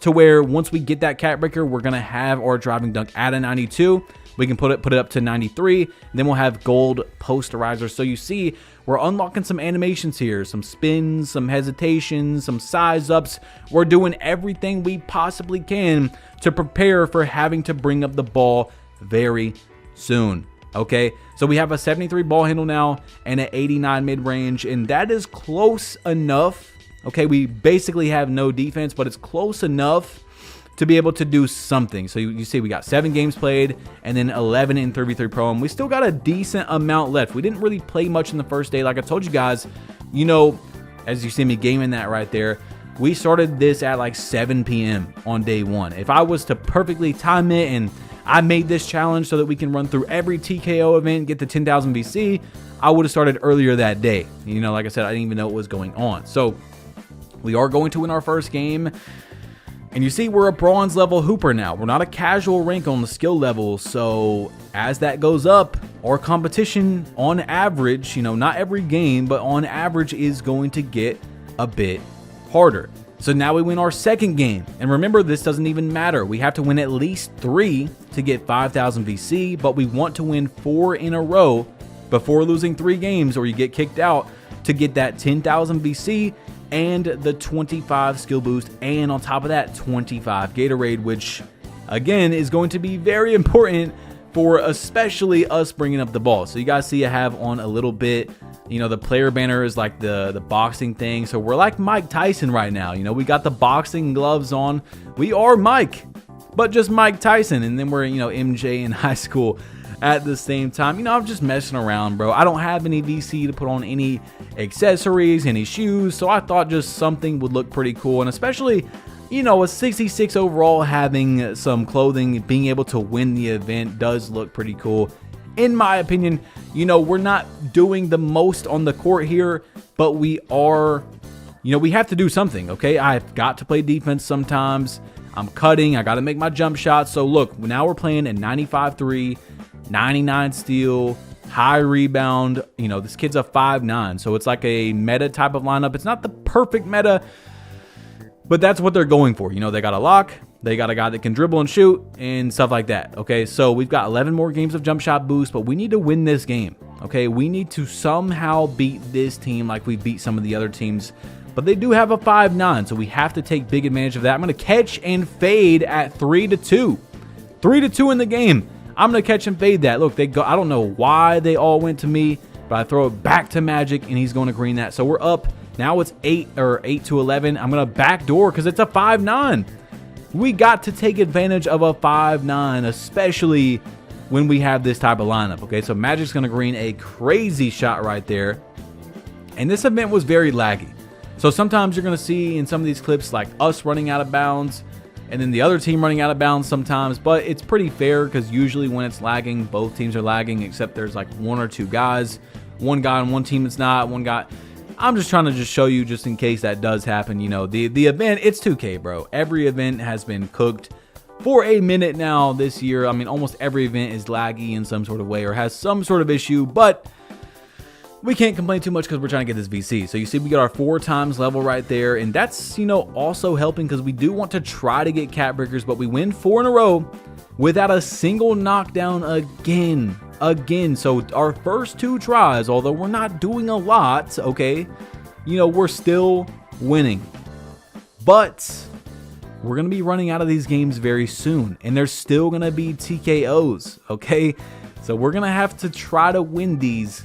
to where once we get that cap breaker, we're going to have our driving dunk at a 92. We can put it up to 93, and then we'll have gold posterizer. So you see, we're unlocking some animations here, some spins, some hesitations, some size ups. We're doing everything we possibly can to prepare for having to bring up the ball very soon. Okay, so we have a 73 ball handle now and an 89 mid-range, and that is close enough. Okay, we basically have no defense, but it's close enough to be able to do something. So you see we got 7 games played and then 11 in 33 Pro, and we still got a decent amount left. We didn't really play much in the first day. Like I told you guys, you know, as you see me gaming that right there, we started this at like 7 p.m. on day 1. If I was to perfectly time it and I made this challenge so that we can run through every TKO event, get the 10,000 VC, I would have started earlier that day. You know, like I said, I didn't even know what was going on. So we are going to win our first game. And you see, we're a bronze level hooper now. We're not a casual rank on the skill level. So as that goes up, our competition on average, you know, not every game, but on average is going to get a bit harder. So now we win our second game. And remember, this doesn't even matter. We have to win at least 3 to get 5,000 VC, but we want to win 4 in a row before losing 3 games or you get kicked out to get that 10,000 VC and the 25 skill boost, and on top of that 25 Gatorade, which again is going to be very important for especially us bringing up the ball. So you guys see I have on a little bit, you know, the player banner is like the boxing thing. So we're like Mike Tyson right now. You know, we got the boxing gloves on. We are Mike, but just Mike Tyson. And then we're, you know, MJ in high school at the same time. You know, I'm just messing around, bro. I don't have any VC to put on any accessories, any shoes, so I thought just something would look pretty cool. And especially, you know, a 66 overall, having some clothing, being able to win the event does look pretty cool. In my opinion, you know, we're not doing the most on the court here, but we are, you know, we have to do something, okay? I've got to play defense sometimes. I'm cutting. I got to make my jump shots. So look, now we're playing a 95-3, 99 steal, high rebound. You know, this kid's a 5'9", so it's like a meta type of lineup. It's not the perfect meta, but that's what they're going for. You know, they got a lock, they got a guy that can dribble and shoot and stuff like that. Okay, so we've got 11 more games of jump shot boost, but we need to win this game. Okay, we need to somehow beat this team like we beat some of the other teams. But they do have a 5-9, so we have to take big advantage of that. I'm going to catch and fade at 3-2. 3-2 in the game. I'm going to catch and fade that. Look, they go. I don't know why they all went to me, but I throw it back to Magic, and he's going to green that. So we're up. Now it's 8-11. I'm going to backdoor because it's a 5-9. We got to take advantage of a 5-9, especially when we have this type of lineup. Okay, so Magic's going to green a crazy shot right there. And this event was very laggy. So sometimes you're going to see in some of these clips like us running out of bounds and then the other team running out of bounds sometimes. But it's pretty fair because usually when it's lagging, both teams are lagging except there's like one or two guys. One guy on one team that's not, one guy. I'm just trying to just show you just in case that does happen. You know, the event, it's 2K, bro. Every event has been cooked for a minute now this year. I mean, almost every event is laggy in some sort of way or has some sort of issue, but we can't complain too much because we're trying to get this VC. So you see we got our 4 times level right there, and that's, you know, also helping because we do want to try to get cat breakers, but we win 4 in a row without a single knockdown again. So our first 2 tries, although we're not doing a lot, okay, you know, we're still winning. But we're going to be running out of these games very soon, and there's still going to be TKOs, okay? So we're going to have to try to win these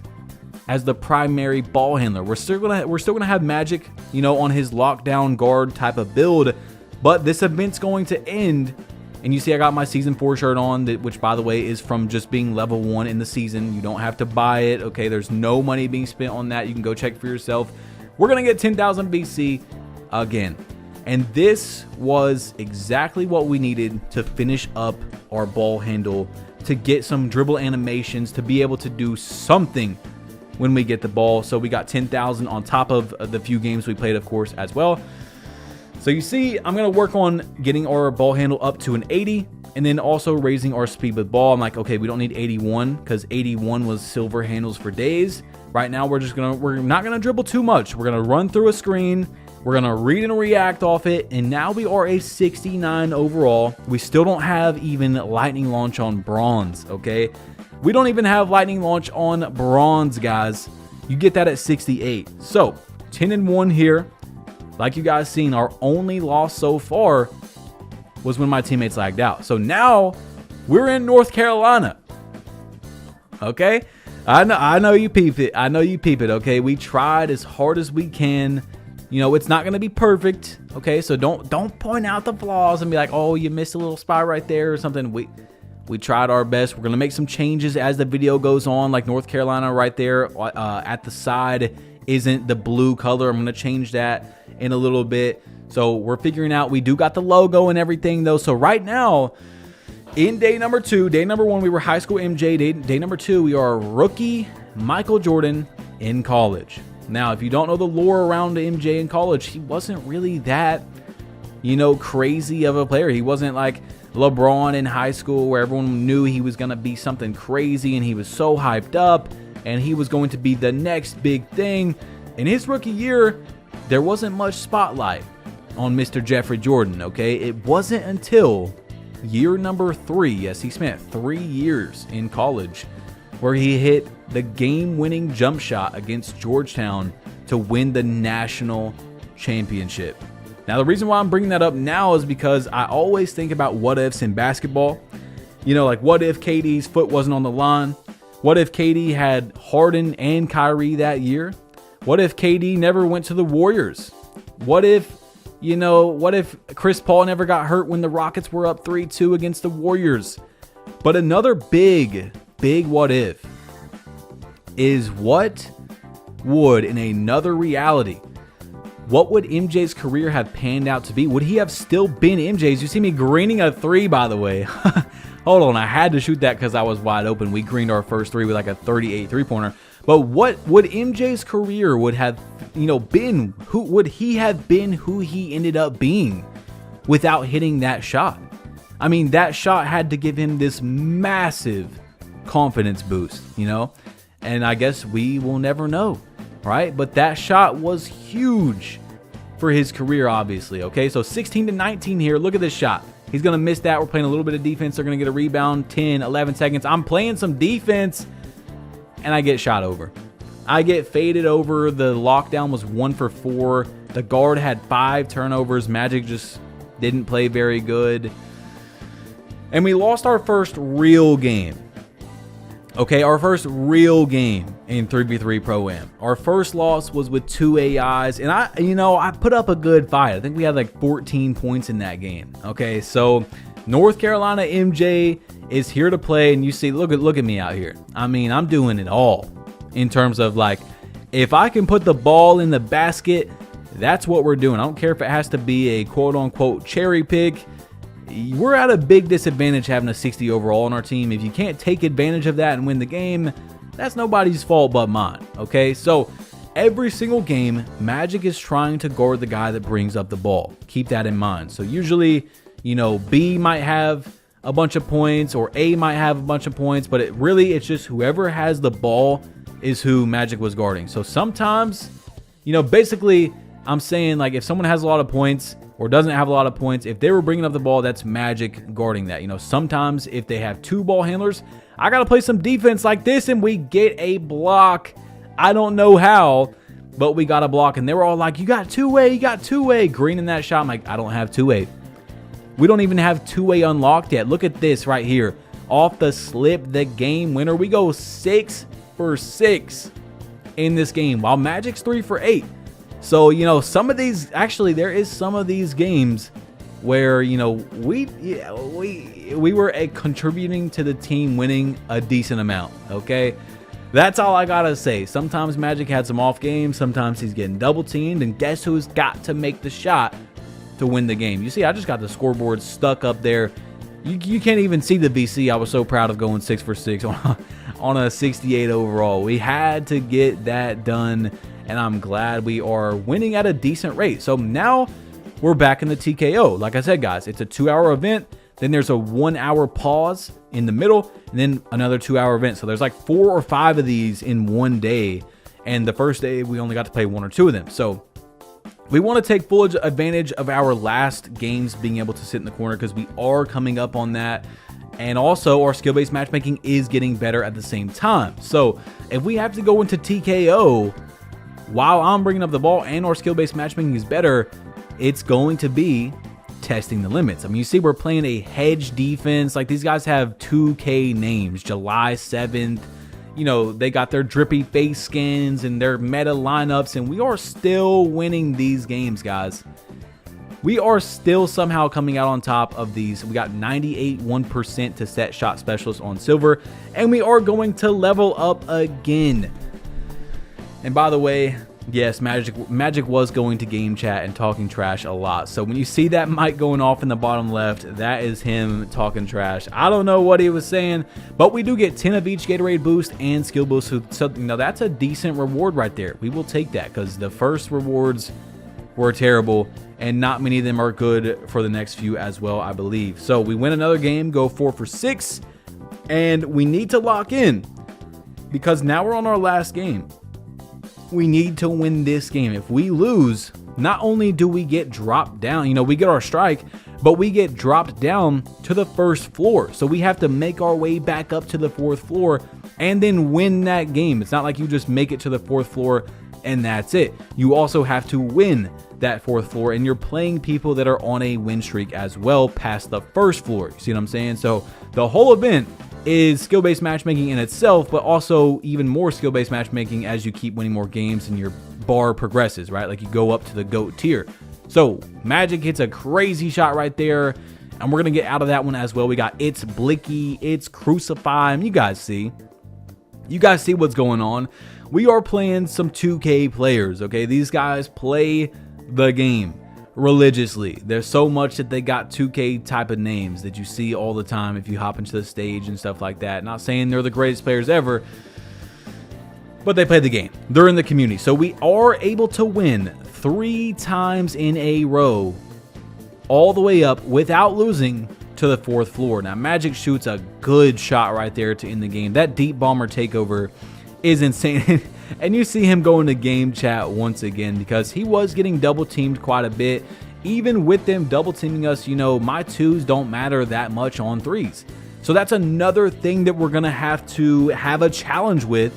as the primary ball handler. We're still gonna have Magic, you know, on his lockdown guard type of build, but this event's going to end. And you see I got my season 4 shirt on, which by the way is from just being level 1 in the season. You don't have to buy it, okay? There's no money being spent on that. You can go check for yourself. We're gonna get 10,000 BC again. And this was exactly what we needed to finish up our ball handle, to get some dribble animations, to be able to do something when we get the ball. So we got 10,000 on top of the few games we played, of course, as well. So you see, I'm going to work on getting our ball handle up to an 80 and then also raising our speed with ball. I'm like, okay, we don't need 81 because 81 was silver handles for days. Right now, we're not going to dribble too much. We're going to run through a screen. We're going to read and react off it. And now we are a 69 overall. We still don't have even lightning launch on bronze, okay? We don't even have lightning launch on bronze, guys. You get that at 68. So 10-1 here. Like you guys seen, our only loss so far was when my teammates lagged out. So now we're in North Carolina. Okay? I know you peep it. Okay? We tried as hard as we can. You know, it's not going to be perfect. Okay? So don't point out the flaws and be like, "Oh, you missed a little spot right there," or something. We tried our best. We're going to make some changes as the video goes on, like North Carolina right there at the side isn't the blue color. I'm going to change that in a little bit. So we're figuring out. We do got the logo and everything, though. So right now, in day number 2, day number 1, we were high school MJ. Day number 2, we are rookie Michael Jordan in college. Now, if you don't know the lore around MJ in college, he wasn't really that, you know, crazy of a player. He wasn't like LeBron in high school where everyone knew he was going to be something crazy and he was so hyped up and he was going to be the next big thing. In his rookie year, there wasn't much spotlight on Mr. Jeffrey Jordan, okay? It wasn't until year number 3, yes, he spent 3 years in college, where he hit the game-winning jump shot against Georgetown to win the national championship. Now, the reason why I'm bringing that up now is because I always think about what ifs in basketball. You know, like what if KD's foot wasn't on the line? What if KD had Harden and Kyrie that year? What if KD never went to the Warriors? What if Chris Paul never got hurt when the Rockets were up 3-2 against the Warriors? But another big what if is what would, in another reality, what would MJ's career have panned out to be? Would he have still been MJ's? You see me greening a 3, by the way. Hold on, I had to shoot that because I was wide open. We greened our first 3 with like a 38 3-pointer. But what would MJ's career would have, you know, been? Who would he have been? Who he ended up being without hitting that shot? I mean, that shot had to give him this massive confidence boost, you know. And I guess we will never know, right? But that shot was huge for his career, obviously. Okay, so 16-19 here. Look at this shot. He's going to miss that. We're playing a little bit of defense. They're going to get a rebound. 10, 11 seconds. I'm playing some defense. and I get shot over. I get faded over. The lockdown was 1 for 4. The guard had 5 turnovers. Magic just didn't play very good. And we lost our first real game. Okay, our first real game in 3v3 Pro-Am. Our first loss was with 2 AIs, and I put up a good fight. I think we had like 14 points in that game. Okay, so North Carolina MJ is here to play, and you see, look at me out here. I mean, I'm doing it all in terms of like, if I can put the ball in the basket, that's what we're doing. I don't care if it has to be a quote-unquote cherry pick. We're at a big disadvantage having a 60 overall on our team. If you can't take advantage of that and win the game, that's nobody's fault but mine, okay? So every single game, Magic is trying to guard the guy that brings up the ball. Keep that in mind. So usually, B might have a bunch of points or A might have a bunch of points, but it's just whoever has the ball is who Magic was guarding. So sometimes, basically I'm saying like if someone has a lot of points or doesn't have a lot of points, if they were bringing up the ball, that's Magic guarding that. Sometimes if they have 2 ball handlers, I got to play some defense like this and we get a block. I don't know how, but we got a block. And they were all like, you got 2-way, you got 2-way. Green in that shot. I'm like, I don't have 2-way. We don't even have 2-way unlocked yet. Look at this right here. Off the slip, the game winner. We go 6 for 6 in this game, while Magic's 3 for 8. So, some of these, actually, there is some of these games where, we were contributing to the team winning a decent amount, okay? That's all I gotta say. Sometimes Magic had some off games. Sometimes he's getting double teamed. And guess who's got to make the shot to win the game? You see, I just got the scoreboard stuck up there. You can't even see the VC. I was so proud of going 6 for 6 on a 68 overall. We had to get that done, and I'm glad we are winning at a decent rate. So now we're back in the TKO. Like I said, guys, it's a 2-hour event. Then there's a 1-hour pause in the middle, and then another 2-hour event. So there's like 4 or 5 of these in one day. And the first day, we only got to play 1 or 2 of them. So we want to take full advantage of our last games being able to sit in the corner, because we are coming up on that. And also our skill-based matchmaking is getting better at the same time. So if we have to go into TKO while I'm bringing up the ball and our skill-based matchmaking is better, it's going to be testing the limits. I mean, you see we're playing a hedge defense. Like, these guys have 2K names. July 7th. They got their drippy face skins and their meta lineups, and we are still winning these games, guys. We are still somehow coming out on top of these. We got 98.1% to set shot specialist on silver, and we are going to level up again. And by the way, yes, Magic was going to game chat and talking trash a lot. So when you see that mic going off in the bottom left, that is him talking trash. I don't know what he was saying, but we do get 10 of each Gatorade boost and skill boost. So that's a decent reward right there. We will take that, because the first rewards were terrible, and not many of them are good for the next few as well, I believe. So we win another game, go 4 for 6, and we need to lock in, because now we're on our last game. We need to win this game. If we lose, not only do we get dropped down, we get our strike, but we get dropped down to the first floor. So we have to make our way back up to the 4th floor and then win that game. It's not like you just make it to the 4th floor and that's it. You also have to win that 4th floor, and you're playing people that are on a win streak as well past the 1st floor. You see what I'm saying? So the whole event is skill-based matchmaking in itself, but also even more skill-based matchmaking as you keep winning more games and your bar progresses, right? Like, you go up to the GOAT tier. So Magic hits a crazy shot right there, and we're going to get out of that one as well. We got It's Blicky, It's Crucify. You guys see what's going on. We are playing some 2K players, okay? These guys play the game religiously. There's so much that they got 2K type of names that you see all the time if you hop into the stage and stuff like that. Not saying they're the greatest players ever, but they play the game. They're in the community. So we are able to win 3 times in a row, all the way up without losing to the 4th floor. Now, Magic shoots a good shot right there to end the game. That deep bomber takeover is insane. And you see him go into game chat once again, because he was getting double teamed quite a bit. Even with them double teaming us, my 2s don't matter that much on 3s. So that's another thing that we're going to have a challenge with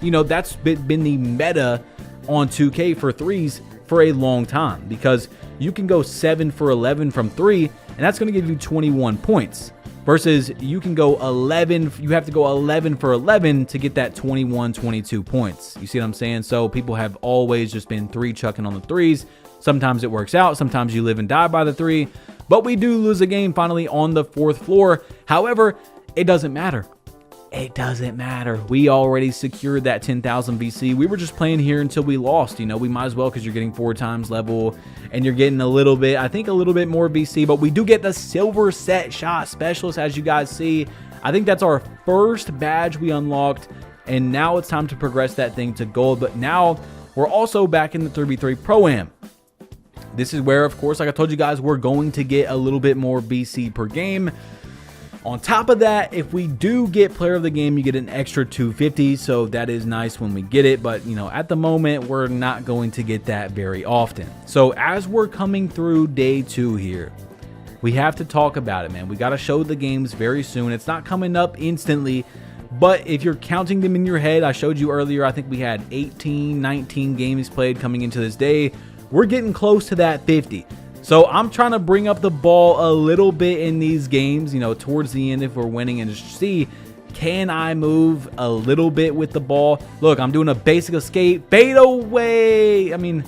you know, that's been the meta on 2K for threes for a long time, because you can go 7 for 11 from 3, and that's going to give you 21 points. Versus you can go 11, you have to go 11 for 11 to get that 21, 22 points. You see what I'm saying? So people have always just been three chucking on the threes. Sometimes it works out. Sometimes you live and die by the three. But we do lose a game finally on the 4th floor. However, it doesn't matter. It doesn't matter. We already secured that 10,000 VC. We were just playing here until we lost. You know, we might as well, because you're getting 4 times level and you're getting a little bit, I think a little bit more VC, but we do get the silver set shot specialist, as you guys see. I think that's our first badge we unlocked, and now it's time to progress that thing to gold. But now we're also back in the 3v3 Pro-Am. This is where, of course, like I told you guys, we're going to get a little bit more VC per game. On top of that, if we do get player of the game, you get an extra 250, so that is nice when we get it. But, you know, at the moment, we're not going to get that very often. So as we're coming through day 2 here, we have to talk about it, man. We got to show the games very soon. It's not coming up instantly, but if you're counting them in your head, I showed you earlier, I think we had 18, 19 games played coming into this day. We're getting close to that 50. So I'm trying to bring up the ball a little bit in these games, you know, towards the end if we're winning, and just see, can I move a little bit with the ball? Look, I'm doing a basic escape, fade away. I mean,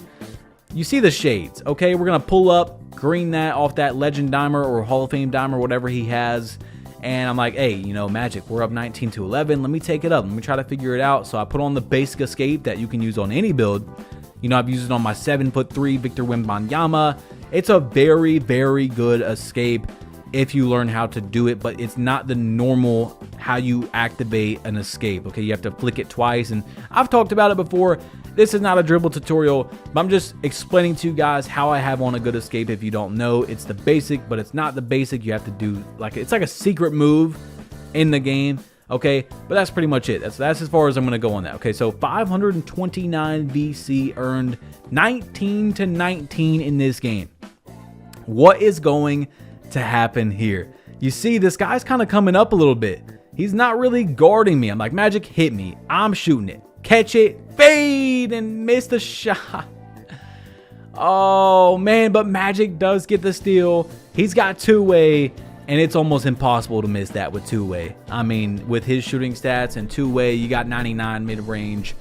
you see the shades, okay? We're going to pull up, green that off that legend dimer or Hall of Fame dimer, whatever he has. And I'm like, hey, you know, Magic, we're up 19 to 11. Let me take it up. Let me try to figure it out. So I put on the basic escape that you can use on any build. You know, I've used it on my 7'3" Victor Wembanyama. It's a very, very good escape if you learn how to do it, but it's not the normal how you activate an escape. Okay, you have to flick it twice, and I've talked about it before. This is not a dribble tutorial, but I'm just explaining to you guys how I have on a good escape. If you don't know, it's the basic, but it's not the basic. You have to do like, it's like a secret move in the game. Okay, but that's pretty much it. That's as far as I'm going to go on that. Okay, so 529 VC earned, 19 to 19 in this game. What is going to happen here? You see, this guy's kind of coming up a little bit. He's not really guarding me. I'm like, Magic, hit me. I'm shooting it. Catch it, fade, and miss the shot. Oh, man, but Magic does get the steal. He's got two-way, and it's almost impossible to miss that with two-way. I mean, with his shooting stats and two-way, you got 99 mid-range.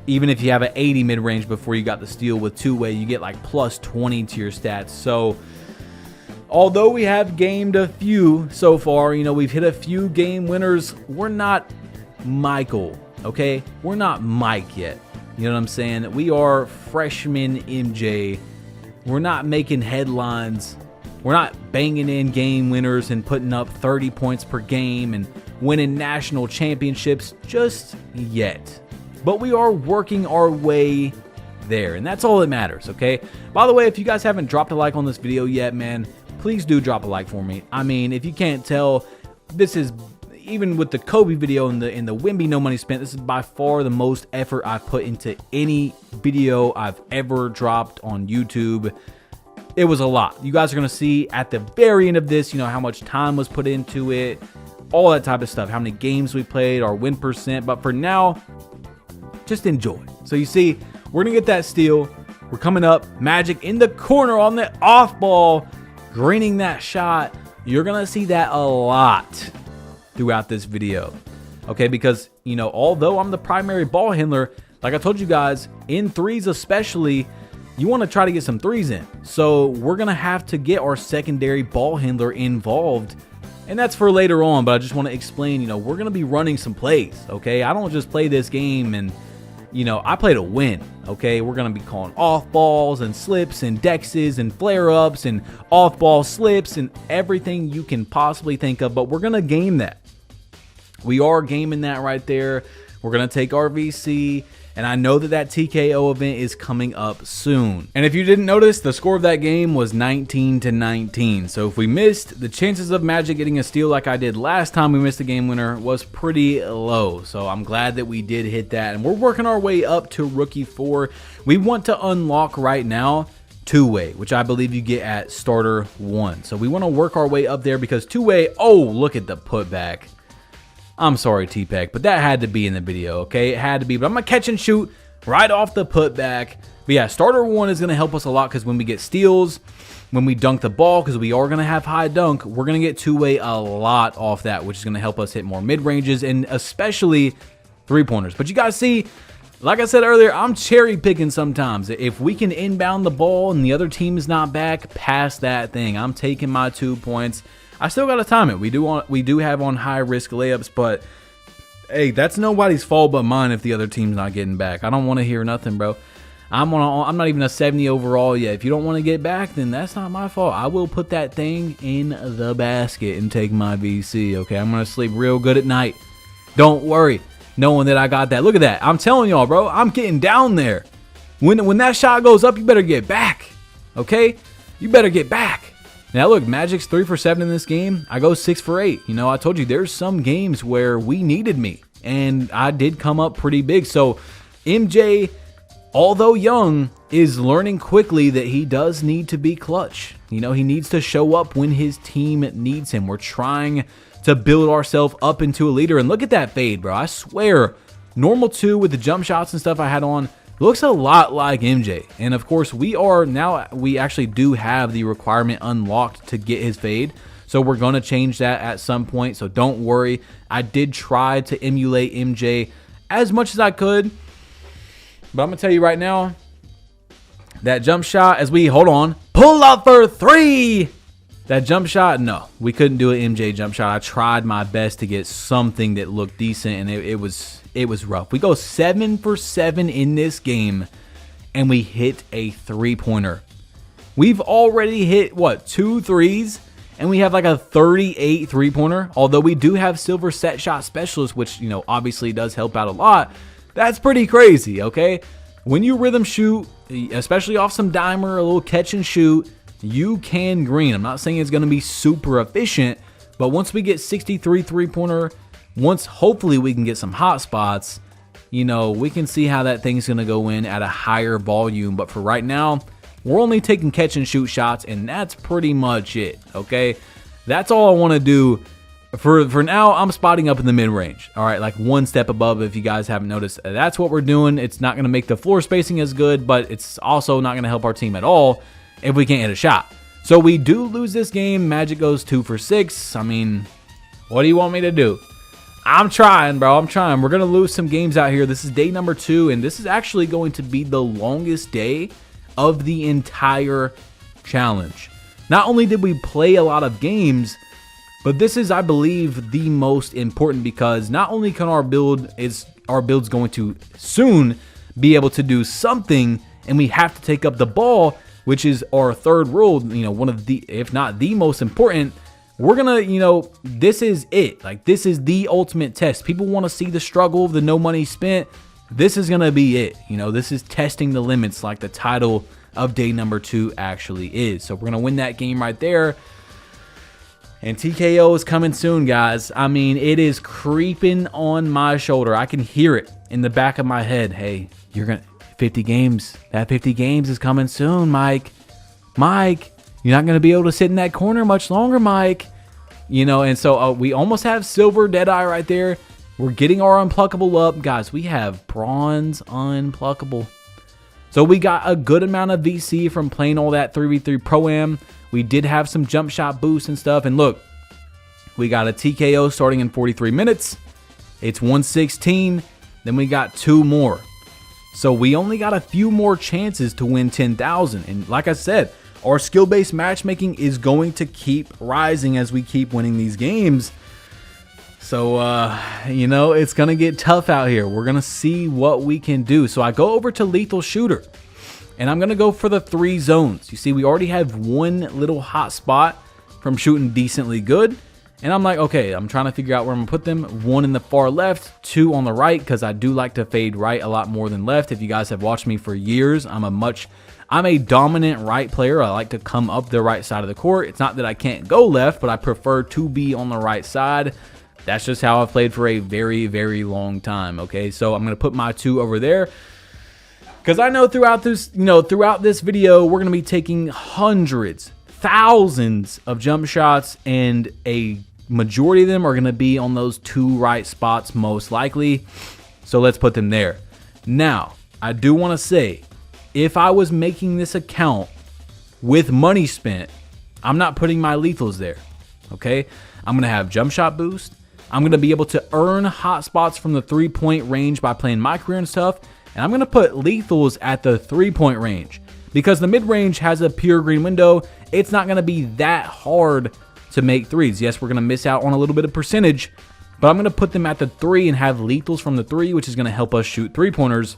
Even if you have an 80 mid-range before you got the steal, with two-way, you get like plus 20 to your stats. So, although we have gamed a few so far, you know, we've hit a few game winners, we're not Michael, okay? We're not Mike yet. You know what I'm saying? We are freshman MJ. We're not making headlines. We're not banging in game winners and putting up 30 points per game and winning national championships just yet. But we are working our way there, and that's all that matters, okay? By the way, if you guys haven't dropped a like on this video yet, man, please do drop a like for me. I mean, if you can't tell, this is, even with the Kobe video and the Wemby no money spent, this is by far the most effort I've put into any video I've ever dropped on YouTube. It was a lot. You guys are going to see at the very end of this, you know, how much time was put into it, all that type of stuff, how many games we played, our win percent. But for now, just enjoy. So you see, we're going to get that steal. We're coming up. Magic in the corner on the off ball, greening that shot. You're going to see that a lot throughout this video. Okay, because, you know, although I'm the primary ball handler, like I told you guys, in threes especially, you want to try to get some threes in. So we're going to have to get our secondary ball handler involved. And that's for later on, but I just want to explain, you know, we're going to be running some plays, okay? I don't just play this game and, you know, I play to win, okay? We're going to be calling off balls and slips and dexes and flare-ups and off-ball slips and everything you can possibly think of, but we're going to game that. We are gaming that right there. We're going to take our VC, and I know that that TKO event is coming up soon. And if you didn't notice, the score of that game was 19 to 19. So if we missed, the chances of Magic getting a steal like I did last time we missed a game winner was pretty low. So I'm glad that we did hit that. And we're working our way up to Rookie 4. We want to unlock right now two-way, which I believe you get at Starter 1. So we want to work our way up there because two-way, oh, look at the putback. I'm sorry, T-Peck, but that had to be in the video, okay? It had to be, but I'm going to catch and shoot right off the putback. But yeah, starter 1 is going to help us a lot because when we get steals, when we dunk the ball, because we are going to have high dunk, we're going to get two-way a lot off that, which is going to help us hit more mid-ranges and especially three-pointers. But you guys see, like I said earlier, I'm cherry-picking sometimes. If we can inbound the ball and the other team is not back, pass that thing. I'm taking my 2 points. I still got to time it. We do have on high-risk layups, but hey, that's nobody's fault but mine if the other team's not getting back. I don't want to hear nothing, bro. I'm not even a 70 overall yet. If you don't want to get back, then that's not my fault. I will put that thing in the basket and take my VC, okay? I'm going to sleep real good at night. Don't worry, knowing that I got that. Look at that. I'm telling y'all, bro, I'm getting down there. When that shot goes up, you better get back, okay? You better get back. Now, look, Magic's 3 for 7 in this game. I go 6 for 8. You know, I told you there's some games where we needed me, and I did come up pretty big. So, MJ, although young, is learning quickly that he does need to be clutch. You know, he needs to show up when his team needs him. We're trying to build ourselves up into a leader. And look at that fade, bro. I swear, normal 2 with the jump shots and stuff I had on looks a lot like MJ. And of course, we actually do have the requirement unlocked to get his fade. So we're going to change that at some point. So don't worry. I did try to emulate MJ as much as I could. But I'm going to tell you right now, that jump shot as we, hold on, pull up for 3. That jump shot, no, we couldn't do an MJ jump shot. I tried my best to get something that looked decent, and it was rough. We go 7 for 7 in this game, and we hit a 3-pointer. We've already hit, what, 2 threes, and we have like a 38 3-pointer. Although we do have silver set shot specialist, which, you know, obviously does help out a lot. That's pretty crazy, okay? When you rhythm shoot, especially off some dimer, a little catch and shoot, you can green. I'm not saying it's going to be super efficient, but once we get 63 3-pointer, once hopefully we can get some hot spots, you know, we can see how that thing's going to go in at a higher volume. But for right now, we're only taking catch and shoot shots, and that's pretty much it, okay? That's all I want to do. For now, I'm spotting up in the mid-range. All right, like 1 step above if you guys haven't noticed. That's what we're doing. It's not going to make the floor spacing as good, but it's also not going to help our team at all if we can't hit a shot. So we do lose this game. Magic goes 2 for 6. I mean, what do you want me to do? I'm trying, bro. I'm trying. We're going to lose some games out here. This is day number 2, and this is actually going to be the longest day of the entire challenge. Not only did we play a lot of games, but this is, I believe, the most important because not only can our build's going to soon be able to do something, and we have to take up the ball, which is our third rule, you know, one of the, if not the most important. We're gonna, you know, this is it. Like, this is the ultimate test. People want to see the struggle, the no money spent. This is gonna be it. You know, this is testing the limits, like the title of day number 2 actually is. So we're gonna win that game right there. And TKO is coming soon, guys. I mean, it is creeping on my shoulder. I can hear it in the back of my head. Hey, you're gonna 50 games. That 50 games is coming soon, Mike. Mike, you're not gonna be able to sit in that corner much longer, Mike. You know, and so we almost have silver Deadeye right there. We're getting our unpluckable up, guys. We have bronze unpluckable. So we got a good amount of VC from playing all that 3v3 Pro-Am. We did have some jump shot boosts and stuff. And look, we got a TKO starting in 43 minutes. It's 116. Then we got 2 more. So we only got a few more chances to win 10,000. And like I said, our skill-based matchmaking is going to keep rising as we keep winning these games. So, you know, it's going to get tough out here. We're going to see what we can do. So I go over to Lethal Shooter. And I'm going to go for the 3 zones. You see, we already have 1 little hot spot from shooting decently good. And I'm like, okay, I'm trying to figure out where I'm going to put them. 1 in the far left, 2 on the right, because I do like to fade right a lot more than left. If you guys have watched me for years, I'm a dominant right player. I like to come up the right side of the court. It's not that I can't go left, but I prefer to be on the right side. That's just how I've played for a very, very long time, okay? So I'm going to put my 2 over there. Because I know throughout this, throughout this video, we're going to be taking hundreds, thousands of jump shots and a majority of them are going to be on those 2 right spots most likely. So let's put them there. Now, I do want to say, if I was making this account with money spent, I'm not putting my lethals there, okay? I'm going to have jump shot boost. I'm going to be able to earn hot spots from the 3-point range by playing MyCareer and stuff. And I'm going to put lethals at the 3-point range because the mid-range has a pure green window. It's not going to be that hard to make threes. Yes, we're going to miss out on a little bit of percentage, but I'm going to put them at the 3 and have lethals from the 3, which is going to help us shoot 3-pointers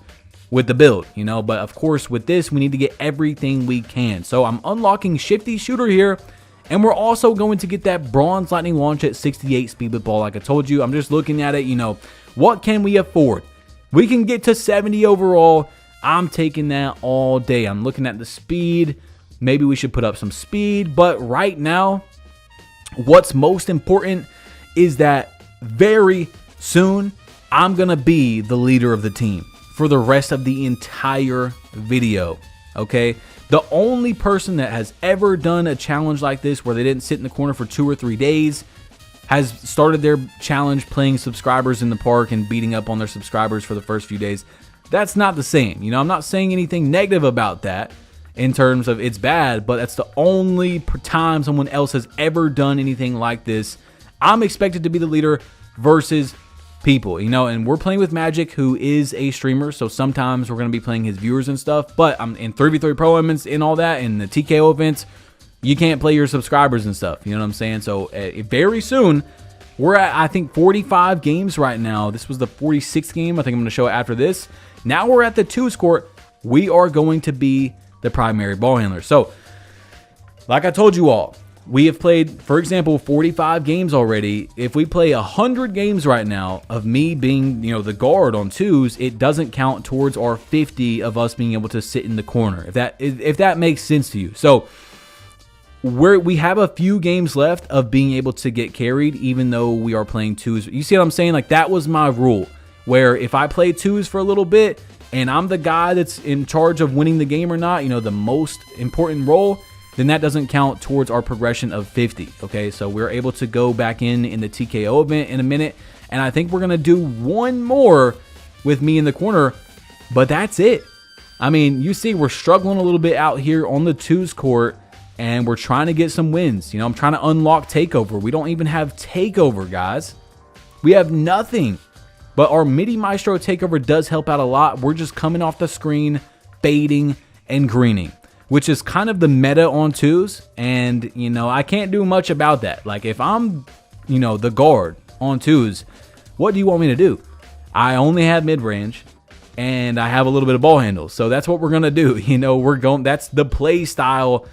with the build, you know. But of course, with this, we need to get everything we can. So I'm unlocking Shifty Shooter here, and we're also going to get that Bronze Lightning Launch at 68 speed with ball. Like I told you, I'm just looking at it, you know, what can we afford? We can get to 70 overall. I'm taking that all day. I'm looking at the speed. Maybe we should put up some speed, but right now, what's most important is that very soon, I'm going to be the leader of the team for the rest of the entire video, okay? The only person that has ever done a challenge like this where they didn't sit in the corner for 2 or 3 days has started their challenge playing subscribers in the park and beating up on their subscribers for the first few days. That's not the same. You know, I'm not saying anything negative about that in terms of it's bad, but that's the only time someone else has ever done anything like this. I'm expected to be the leader versus people, you know, and we're playing with Magic, who is a streamer, so sometimes we're going to be playing his viewers and stuff, but I'm in 3v3 pro events and all that, and the TKO events, you can't play your subscribers and stuff, you know what I'm saying? So very soon, we're at, I think, 45 games right now. This was the 46th game. I think I'm going to show it after this. Now we're at the 2s court. We are going to be the primary ball handler. So, like I told you all, we have played, for example, 45 games already. If we play 100 games right now of me being, you know, the guard on 2s, it doesn't count towards our 50 of us being able to sit in the corner. If that makes sense to you. So we have a few games left of being able to get carried, even though we are playing 2s. You see what I'm saying? Like, that was my rule, where if I play 2s for a little bit and I'm the guy that's in charge of winning the game or not, you know, the most important role, then that doesn't count towards our progression of 50, okay? So we're able to go back in the TKO event in a minute, and I think we're going to do one more with me in the corner, but that's it. I mean, you see we're struggling a little bit out here on the 2s court, and we're trying to get some wins. You know, I'm trying to unlock Takeover. We don't even have Takeover, guys. We have nothing, but our Midi Maestro Takeover does help out a lot. We're just coming off the screen, fading, and greening, which is kind of the meta on 2s, and, you know, I can't do much about that. Like, if I'm, you know, the guard on 2s, what do you want me to do? I only have mid-range, and I have a little bit of ball handle, so that's what we're going to do. You know, that's the play style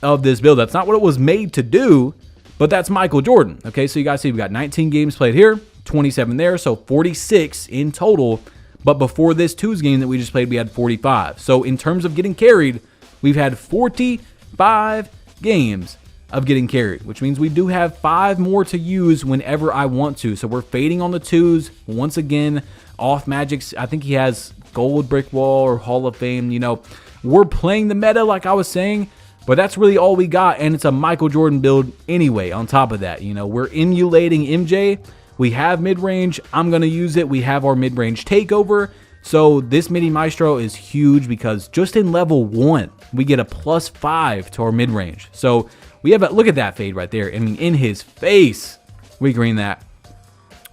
of this build. That's not what it was made to do, but that's Michael Jordan, okay? So you guys see we got 19 games played here, 27 there, so 46 in total, but before this 2s game that we just played, we had 45. So in terms of getting carried, we've had 45 games of getting carried, which means we do have 5 more to use whenever I want to. So we're fading on the 2s once again off Magic's. I think he has gold brick wall or Hall of Fame. You know, we're playing the meta like I was saying, but that's really all we got, and it's a Michael Jordan build anyway. On top of that, you know, we're emulating MJ. We have mid-range. I'm going to use it. We have our mid-range takeover. So this Midi Maestro is huge because just in level 1, we get a +5 to our mid-range. So we have a, look at that fade right there. I mean, in his face, we green that.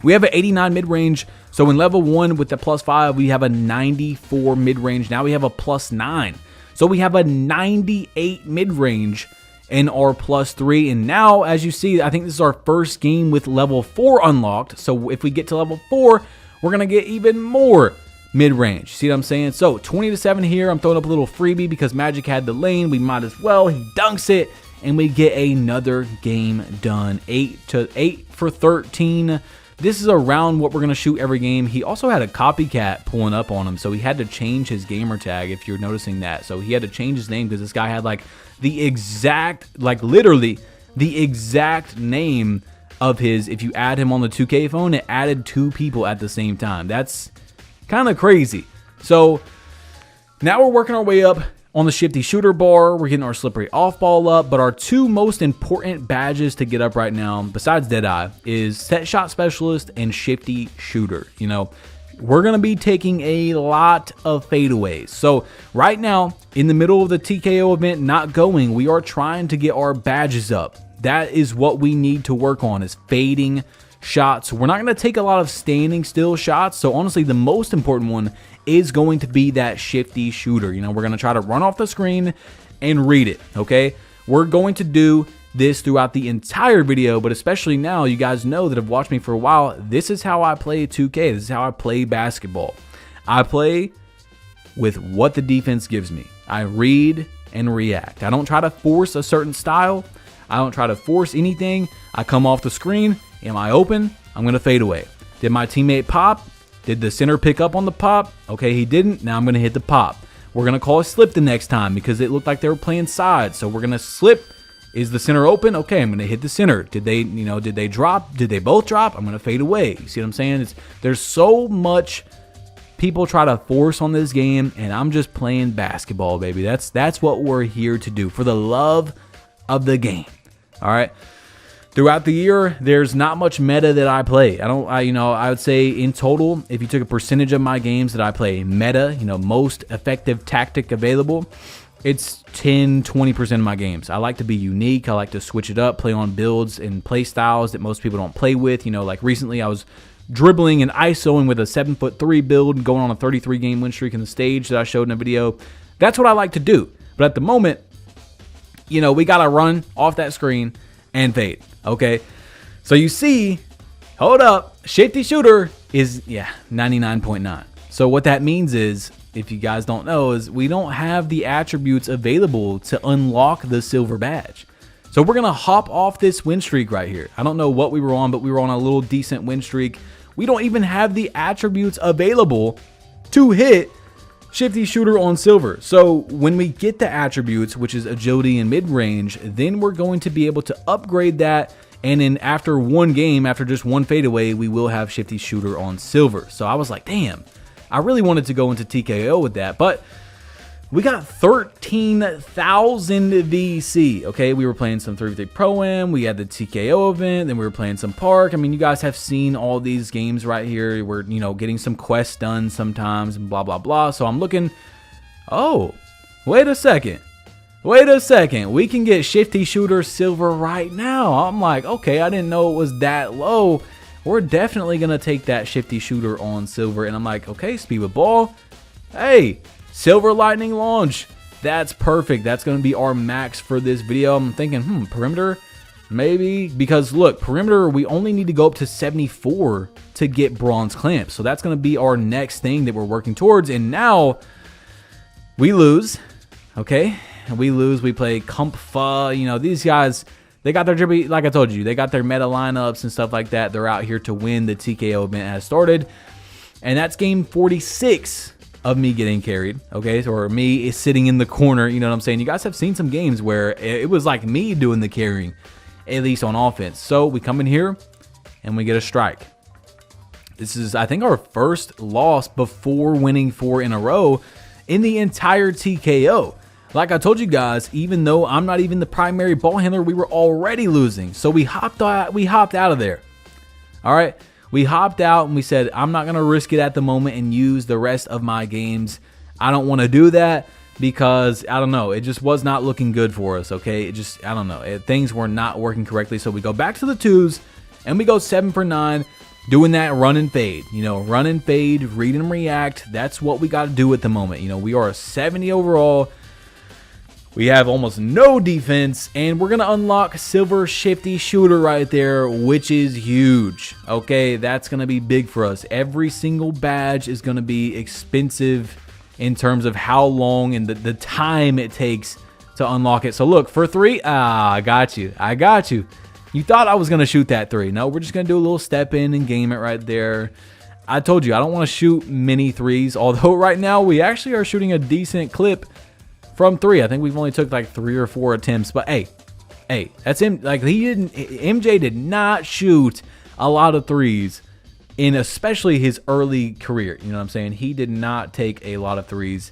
We have an 89 mid-range. So in level 1 with the +5, we have a 94 mid-range. Now we have a +9. So we have a 98 mid-range in our +3. And now, as you see, I think this is our first game with level 4 unlocked. So if we get to level 4, we're going to get even more mid-range. See what I'm saying? So 20-7 here. I'm throwing up a little freebie because Magic had the lane. We might as well. He dunks it, and we get another game done. 8 for 13. This is around what we're going to shoot every game. He also had a copycat pulling up on him, so he had to change his gamer tag, if you're noticing that. So he had to change his name because this guy had like the exact, like literally the exact name of his. If you add him on the 2K phone, it added 2 people at the same time. That's kind of crazy. So now we're working our way up On the shifty shooter bar, we're getting our slippery off ball up, but our two most important badges to get up right now, besides Deadeye, is set shot specialist and shifty shooter. You know, we're going to be taking a lot of fadeaways. So right now, in the middle of the TKO event not going, we are trying to get our badges up. That is what we need to work on, is fading shots. We're not going to take a lot of standing still shots. So honestly, the most important one is going to be that shifty shooter. You know, we're going to try to run off the screen and read it, okay? We're going to do this throughout the entire video, but especially now, you guys know that have watched me for a while, this is how I play 2K. This is how I play basketball. I play with what the defense gives me. I read and react. I don't try to force a certain style. I don't try to force anything. I come off the screen. Am I open? I'm going to fade away. Did my teammate pop? Did the center pick up on the pop? Okay, he didn't. Now I'm going to hit the pop. We're going to call a slip the next time because it looked like they were playing sides. So we're going to slip. Is the center open? Okay, I'm going to hit the center. Did they drop? Did they both drop? I'm going to fade away. You see what I'm saying? There's so much people try to force on this game, and I'm just playing basketball, baby. That's what we're here to do, for the love of the game. All right. Throughout the year, there's not much meta that I play. I would say in total, if you took a percentage of my games that I play meta, most effective tactic available, it's 10-20% of my games. I like to be unique. I like to switch it up, play on builds and play styles that most people don't play with. Like recently I was dribbling and ISOing with a 7'3" build, going on a 33 game win streak in the stage that I showed in a video. That's what I like to do. But at the moment, we got to run off that screen and fade. Okay, so you see, hold up, shifty shooter is 99.9. So what that means is, if you guys don't know, is we don't have the attributes available to unlock the silver badge. So we're gonna hop off this win streak right here. I don't know what we were on, but we were on a little decent win streak. We don't even have the attributes available to hit shifty shooter on silver. So when we get the attributes, which is agility and mid-range, then we're going to be able to upgrade that. And then after one game, after just one fadeaway, we will have shifty shooter on silver. So I was like, damn, I really wanted to go into TKO with that, but we got 13,000 VC. Okay, we were playing some 3v3 Pro-Am, we had the TKO event, then we were playing some Park. I mean, you guys have seen all these games right here. We're, getting some quests done sometimes and blah, blah, blah. So I'm looking, oh, wait a second. We can get shifty shooter silver right now. I'm like, okay, I didn't know it was that low. We're definitely going to take that shifty shooter on silver. And I'm like, okay, speed with ball. Hey, silver lightning launch. That's perfect. That's going to be our max for this video. I'm thinking, perimeter, maybe. Because look, perimeter, we only need to go up to 74 to get bronze clamps. So that's going to be our next thing that we're working towards. And now we lose. Okay, we lose. We play Kumpfa. These guys, they got their dribble, like I told you, they got their meta lineups and stuff like that. They're out here to win. The TKO event has started. And that's game 46 of me getting carried, okay? Or me is sitting in the corner, you know what I'm saying? You guys have seen some games where it was like me doing the carrying, at least on offense. So we come in here and we get a strike. This is, I think, our first loss before winning 4 in a row in the entire TKO. Like I told you guys, even though I'm not even the primary ball handler, we were already losing. So we hopped out of there. All right, we hopped out and we said, I'm not going to risk it at the moment and use the rest of my games. I don't want to do that because, I don't know, it just was not looking good for us, okay? I don't know, things were not working correctly. So we go back to the 2s and we go 7 for 9. Doing that run and fade, run and fade, read and react. That's what we got to do at the moment. We are a 70 overall. We have almost no defense, and we're going to unlock silver shifty shooter right there, which is huge. Okay, that's going to be big for us. Every single badge is going to be expensive in terms of how long and the time it takes to unlock it. So look, for 3, I got you. You thought I was going to shoot that 3. No, we're just going to do a little step in and game it right there. I told you, I don't want to shoot many 3s, although right now we actually are shooting a decent clip from 3. I think we've only took like 3 or 4 attempts, but hey, that's him. Like, MJ did not shoot a lot of 3s in especially his early career. You know what I'm saying? He did not take a lot of 3s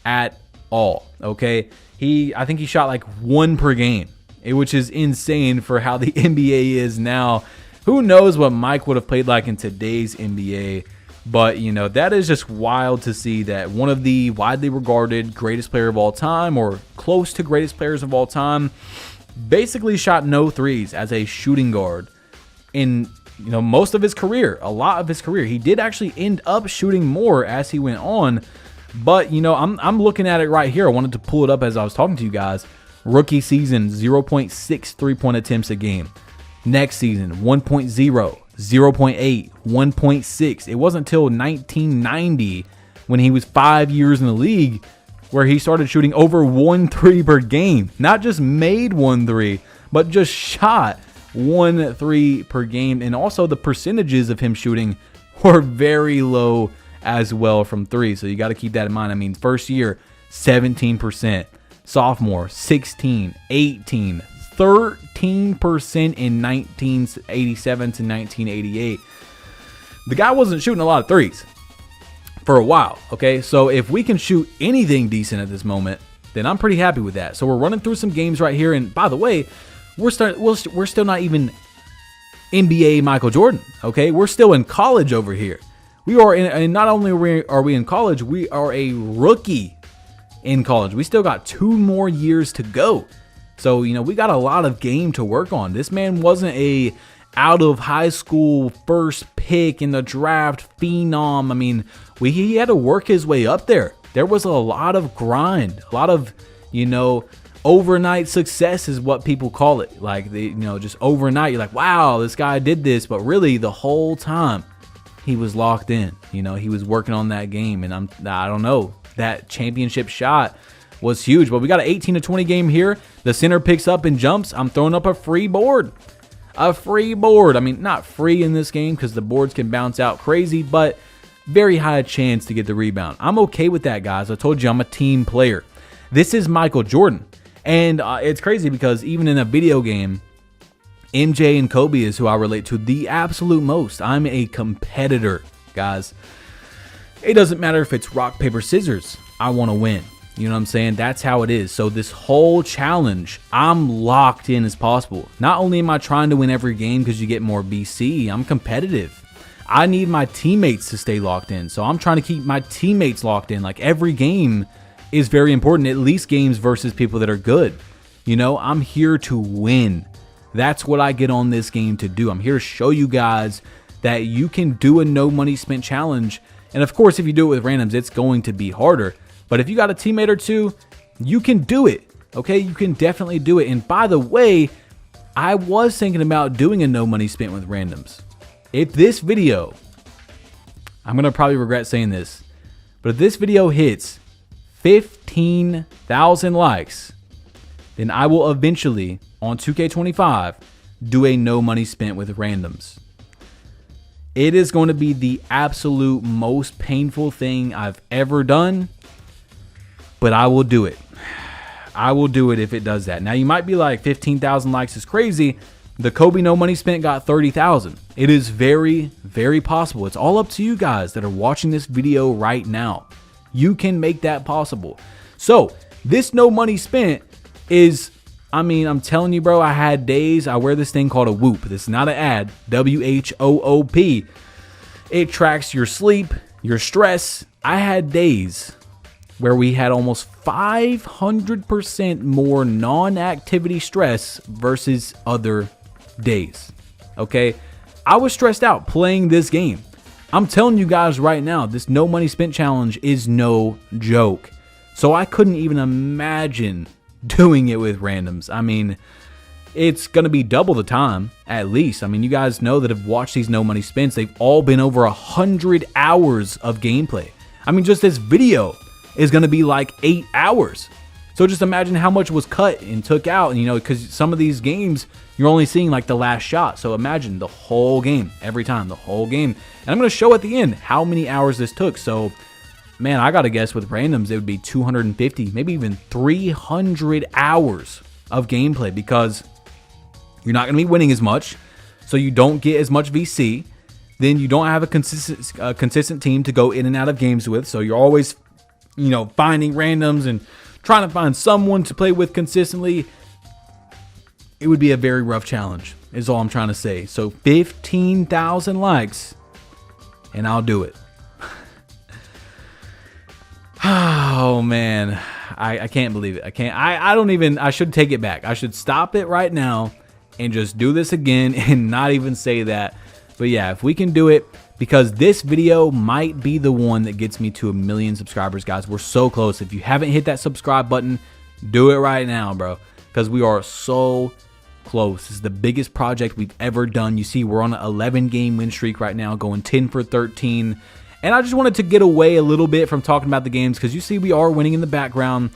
at all. Okay, I think he shot like 1 per game, which is insane for how the NBA is now. Who knows what Mike would have played like in today's NBA? But, you know, that is just wild to see that one of the widely regarded greatest player of all time, or close to greatest players of all time, basically shot no threes as a shooting guard in, you know, most of his career, a lot of his career. He did actually end up shooting more as he went on. But, you know, I'm looking at it right here. I wanted to pull it up as I was talking to you guys. Rookie season, 0.6 3-point attempts a game. Next season, 1.0, 0.8, 1.6. It wasn't until 1990, when he was 5 years in the league, where he started shooting over 1 3 per game. Not just made 1 3, but just shot 1 3 per game. And also the percentages of him shooting were very low as well from 3. So you got to keep that in mind. I mean, first year, 17%. Sophomore, 16, 18, 13% in 1987 to 1988. The guy wasn't shooting a lot of threes for a while, okay? So if we can shoot anything decent at this moment, then I'm pretty happy with that. So we're running through some games right here. And by the way, we're still not even NBA Michael Jordan, okay? We're still in college over here. We are in, and not only are we in college, we are a rookie in college. We still got 2 more years to go. So, you know, we got a lot of game to work on. This man wasn't a out of high school first pick in the draft phenom. I mean, he had to work his way up there. There was a lot of grind, a lot of, you know, overnight success is what people call it. Like, you know, just overnight, you're like, wow, this guy did this. But really, the whole time, he was locked in. You know, he was working on that game. And I don't know, that championship shot was huge. But we got an 18-20 game here. The center picks up and jumps. I'm throwing up a free board. A free board. I mean, not free in this game because the boards can bounce out crazy, but very high chance to get the rebound. I'm okay with that, guys. I told you I'm a team player. This is Michael Jordan. And it's crazy because even in a video game, MJ and Kobe is who I relate to the absolute most. I'm a competitor, guys. It doesn't matter if it's rock, paper, scissors. I want to win. You know what I'm saying? That's how it is. So this whole challenge, I'm locked in as possible. Not only am I trying to win every game because you get more BC, I'm competitive. I need my teammates to stay locked in. So I'm trying to keep my teammates locked in. Like, every game is very important, at least games versus people that are good. You know, I'm here to win. That's what I get on this game to do. I'm here to show you guys that you can do a no money spent challenge. And of course, if you do it with randoms, it's going to be harder. But if you got a teammate or two, you can do it. Okay, you can definitely do it. And by the way, I was thinking about doing a no money spent with randoms. If this video, I'm going to probably regret saying this, but if this video hits 15,000 likes, then I will eventually, on 2K25, do a no money spent with randoms. It is going to be the absolute most painful thing I've ever done, but I will do it. I will do it if it does that. Now, you might be like, 15,000 likes is crazy. The Kobe no money spent got 30,000. It is very, very possible. It's all up to you guys that are watching this video right now. You can make that possible. So this no money spent is, I mean, I'm telling you, bro, I had days. I wear this thing called a Whoop. This is not an ad. WHOOP. It tracks your sleep, your stress. I had days where we had almost 500% more non-activity stress versus other days. Okay, I was stressed out playing this game. I'm telling you guys right now, this no money spent challenge is no joke. So I couldn't even imagine doing it with randoms. I mean, it's going to be double the time at least. I mean, you guys know that have watched these no money spins. They've all been over 100 hours of gameplay. I mean, just this video is going to be like 8 hours. So just imagine how much was cut and took out. And, you know, because some of these games, you're only seeing like the last shot. So imagine the whole game, every time, the whole game. And I'm going to show at the end how many hours this took. So, man, I got to guess with randoms, it would be 250, maybe even 300 hours of gameplay, because you're not going to be winning as much. So you don't get as much VC. Then you don't have a consistent team to go in and out of games with. So you're always, you know, finding randoms and trying to find someone to play with consistently, it would be a very rough challenge, is all I'm trying to say. So 15,000 likes, and I'll do it. Oh, man. I can't believe it. I don't even, I should take it back. I should stop it right now and just do this again and not even say that. But yeah, if we can do it, because this video might be the one that gets me to 1 million subscribers, guys. We're so close. If you haven't hit that subscribe button, do it right now, bro, because we are so close. This is the biggest project we've ever done. You see, we're on an 11-game win streak right now, going 10 for 13. And I just wanted to get away a little bit from talking about the games, because you see we are winning in the background.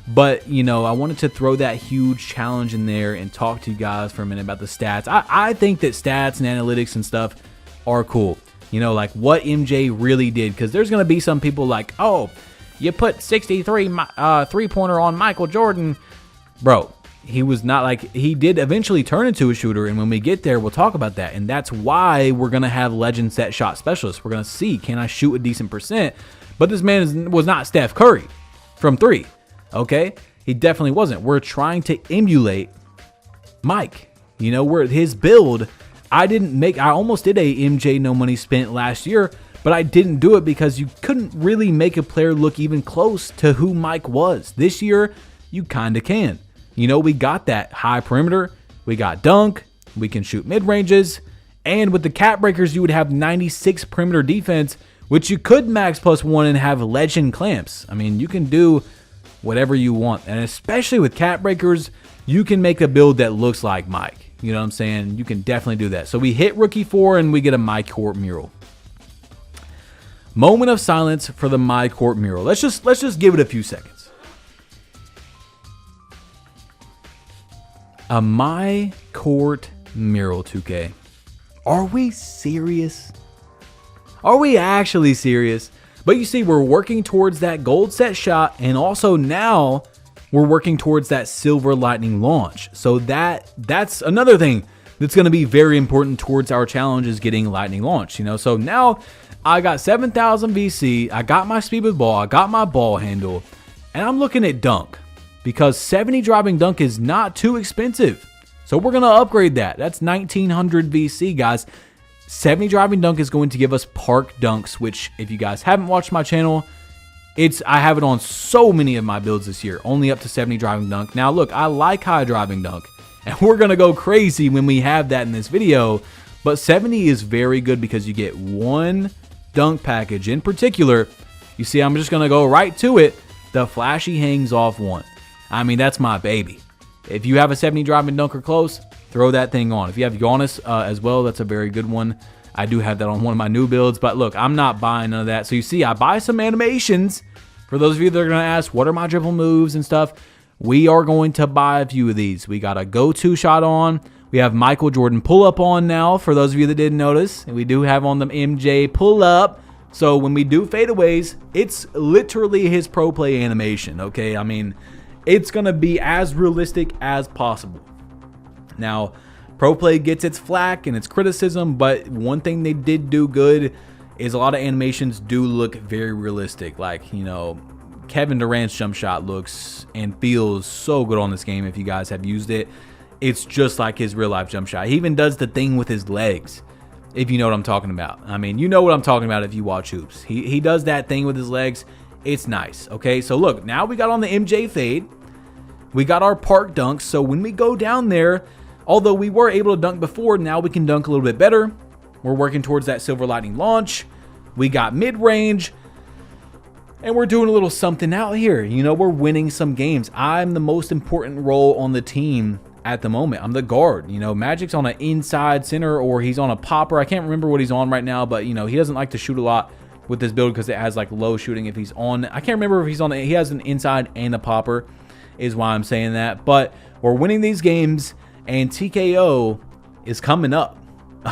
But, you know, I wanted to throw that huge challenge in there and talk to you guys for a minute about the stats. I think that stats and analytics and stuff are cool. You know, like what MJ really did, because there's going to be some people like, oh, you put 63 three-pointer on Michael Jordan. Bro, he was not like, he did eventually turn into a shooter, and when we get there, we'll talk about that. And that's why we're going to have legend set shot specialists. We're going to see, can I shoot a decent percent? But this man was not Steph Curry from 3, okay? He definitely wasn't. We're trying to emulate Mike. You know, where his build, I almost did a MJ no money spent last year, but I didn't do it because you couldn't really make a player look even close to who Mike was. This year, you kind of can. You know, we got that high perimeter, we got dunk, we can shoot mid-ranges, and with the cap breakers, you would have 96 perimeter defense, which you could max +1 and have legend clamps. I mean, you can do whatever you want, and especially with cap breakers, you can make a build that looks like Mike. You know what I'm saying? You can definitely do that. So we hit rookie 4 and we get a MyCareer mural. Moment of silence for the MyCareer mural. Let's just give it a few seconds. A MyCareer mural, 2K. Are we serious? Are we actually serious? But you see, we're working towards that gold set shot, and also now we're working towards that silver lightning launch. So that's another thing that's going to be very important towards our challenge, is getting lightning launch. You know, so now I got 7,000 VC, I got my speed with ball, I got my ball handle, and I'm looking at dunk, because 70 driving dunk is not too expensive. So we're going to upgrade that. That's 1,900 VC, guys. 70 driving dunk is going to give us park dunks, which if you guys haven't watched my channel, I have it on so many of my builds this year, only up to 70 driving dunk. Now look, I like high driving dunk, and we're going to go crazy when we have that in this video, but 70 is very good because you get one dunk package. In particular, you see, I'm just going to go right to it. The flashy hangs off 1. I mean, that's my baby. If you have a 70 driving dunk or close, throw that thing on. If you have Giannis as well, that's a very good one. I do have that on one of my new builds, but look, I'm not buying none of that. So you see, I buy some animations. For those of you that are going to ask, what are my dribble moves and stuff? We are going to buy a few of these. We got a go-to shot on. We have Michael Jordan pull-up on now, for those of you that didn't notice. And we do have on the MJ pull-up. So when we do fadeaways, it's literally his pro play animation, okay? I mean, it's going to be as realistic as possible. Now, pro play gets its flack and its criticism, but one thing they did do good is a lot of animations do look very realistic. Like, you know, Kevin Durant's jump shot looks and feels so good on this game. If you guys have used it, it's just like his real life jump shot. He even does the thing with his legs, if you know what I'm talking about. I mean, you know what I'm talking about if you watch hoops. He does that thing with his legs. It's nice. Okay, so look, now we got on the MJ fade. We got our park dunks. So when we go down there, although we were able to dunk before, now we can dunk a little bit better. We're working towards that silver lightning launch. We got mid-range. And we're doing a little something out here. You know, we're winning some games. I'm the most important role on the team at the moment. I'm the guard. You know, Magic's on an inside center, or he's on a popper. I can't remember what he's on right now, but, you know, he doesn't like to shoot a lot with this build because it has, like, low shooting if he's on. I can't remember if he's on. He has an inside and a popper is why I'm saying that. But we're winning these games, and TKO is coming up.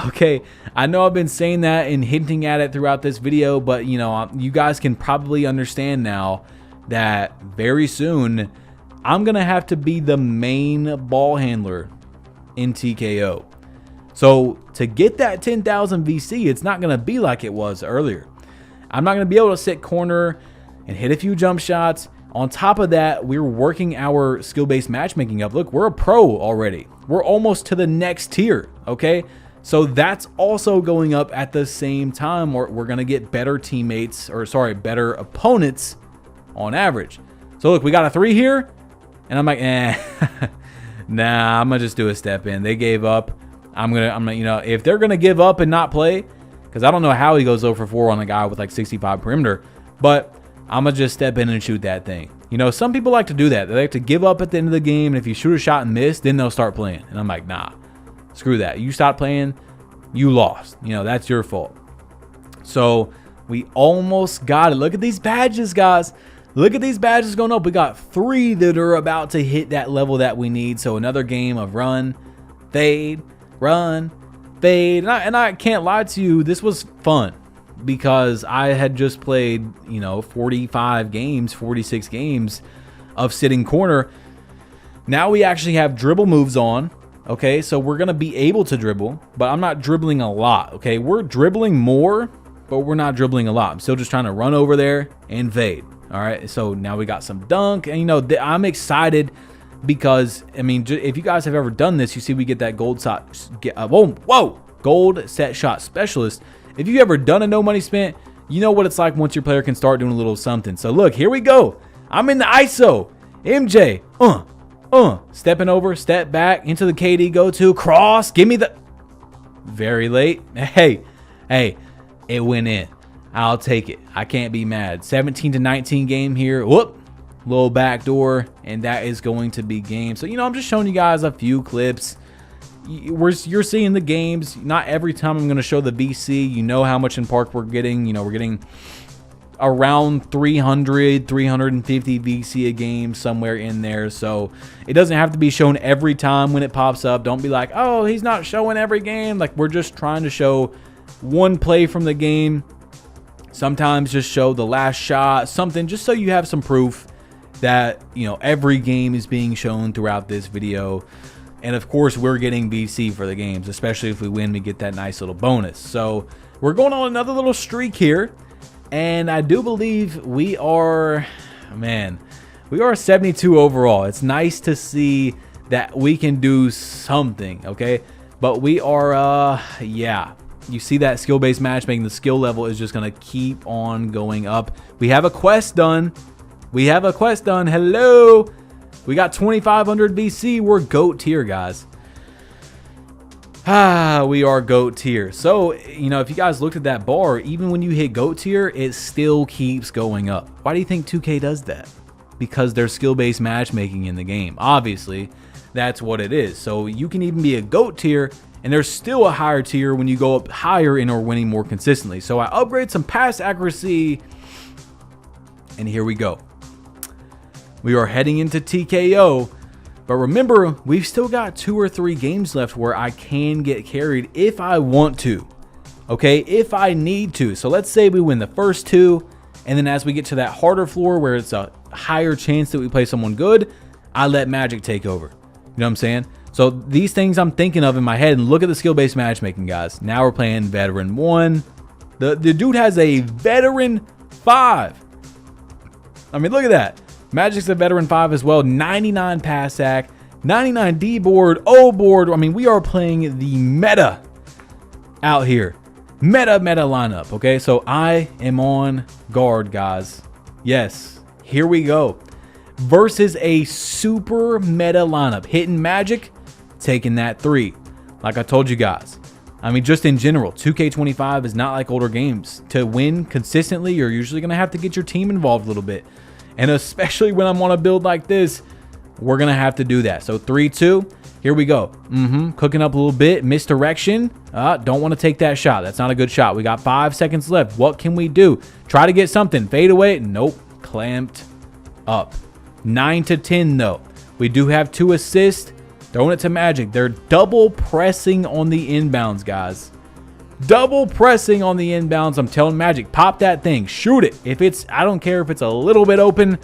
Okay, I know I've been saying that and hinting at it throughout this video, but you know, you guys can probably understand now that very soon I'm gonna have to be the main ball handler in TKO. So to get that 10,000 VC, it's not gonna be like it was earlier. I'm not gonna be able to sit corner and hit a few jump shots, On top of that, we're working our skill-based matchmaking up. Look, we're a pro already. We're almost to the next tier, okay? So that's also going up at the same time. We're going to get better teammates, or sorry, better opponents on average. So look, we got a 3 here, and I'm like, nah, I'm going to just do a step in. They gave up. I'm gonna, you know, if they're going to give up and not play, because I don't know how he goes 0 for 4 on a guy with like 65 perimeter, but I'm going to just step in and shoot that thing. You know, some people like to do that. They like to give up at the end of the game, and if you shoot a shot and miss, then they'll start playing. And I'm like, nah, screw that. You stop playing, you lost. You know, that's your fault. So we almost got it. Look at these badges, guys. Look at these badges going up. We got 3 that are about to hit that level that we need. So another game of run, fade, run, fade. And I can't lie to you, this was fun. Because I had just played, you know, 45 games, 46 games of sitting corner. Now we actually have dribble moves on. Okay, so we're going to be able to dribble, but I'm not dribbling a lot. Okay, we're dribbling more, but we're not dribbling a lot. I'm still just trying to run over there and fade. All right, so now we got some dunk. And, you know, I'm excited because, I mean, if you guys have ever done this, you see we get that gold gold set shot specialist. If you ever done a no money spent, you know what it's like once your player can start doing a little something. So look, here we go. I'm in the ISO. MJ, stepping over, step back into the KD go-to, cross, give me the... Very late. Hey, it went in. I'll take it. I can't be mad. 17-19 game here. Whoop, little backdoor, and that is going to be game. So, you know, I'm just showing you guys a few clips. You're seeing the games. Not every time I'm going to show the VC. You know how much in park we're getting. You know, we're getting around 300, 350 VC a game, somewhere in there. So it doesn't have to be shown every time when it pops up. Don't be like, oh, he's not showing every game. Like, we're just trying to show one play from the game. Sometimes just show the last shot, something, just so you have some proof that, you know, every game is being shown throughout this video. And of course, we're getting VC for the games, especially if we win, we get that nice little bonus. So we're going on another little streak here. And I do believe we are, man, we are 72 overall. It's nice to see that we can do something, okay? But we are, yeah. You see that skill-based matchmaking, the skill level is just going to keep on going up. We have a quest done. We have a quest done. Hello. We got 2,500 VC. We're GOAT tier, guys. We are GOAT tier. So, you know, if you guys looked at that bar, even when you hit GOAT tier, it still keeps going up. Why do you think 2K does that? Because there's skill-based matchmaking in the game. Obviously, that's what it is. So you can even be a GOAT tier, and there's still a higher tier when you go up higher and are winning more consistently. So I upgrade some pass accuracy, and here we go. We are heading into TKO, but remember, we've still got 2 or 3 games left where I can get carried if I want to, okay, if I need to. So let's say we win the first 2, and then as we get to that harder floor where it's a higher chance that we play someone good, I let Magic take over. You know what I'm saying? So these things I'm thinking of in my head, and look at the skill-based matchmaking, guys. Now we're playing Veteran 1. The dude has a Veteran 5. I mean, look at that. Magic's a Veteran 5 as well. 99 pass sack, 99 D board, O board. I mean, we are playing the meta out here. Meta lineup, okay? So I am on guard, guys. Yes, here we go. Versus a super meta lineup. Hitting Magic, taking that 3. Like I told you guys. I mean, just in general, 2K25 is not like older games. To win consistently, you're usually going to have to get your team involved a little bit. And especially when I'm on a build like this, we're going to have to do that. So 3-2, here we go. Cooking up a little bit. Misdirection. Don't want to take that shot. That's not a good shot. We got 5 seconds left. What can we do? Try to get something. Fade away. Nope. Clamped up. 9-10 though. We do have 2 assists. Throwing it to Magic. They're double pressing on the inbounds, guys. Double pressing on the inbounds. I'm telling Magic, pop that thing. Shoot it. If it's, I don't care if it's a little bit open,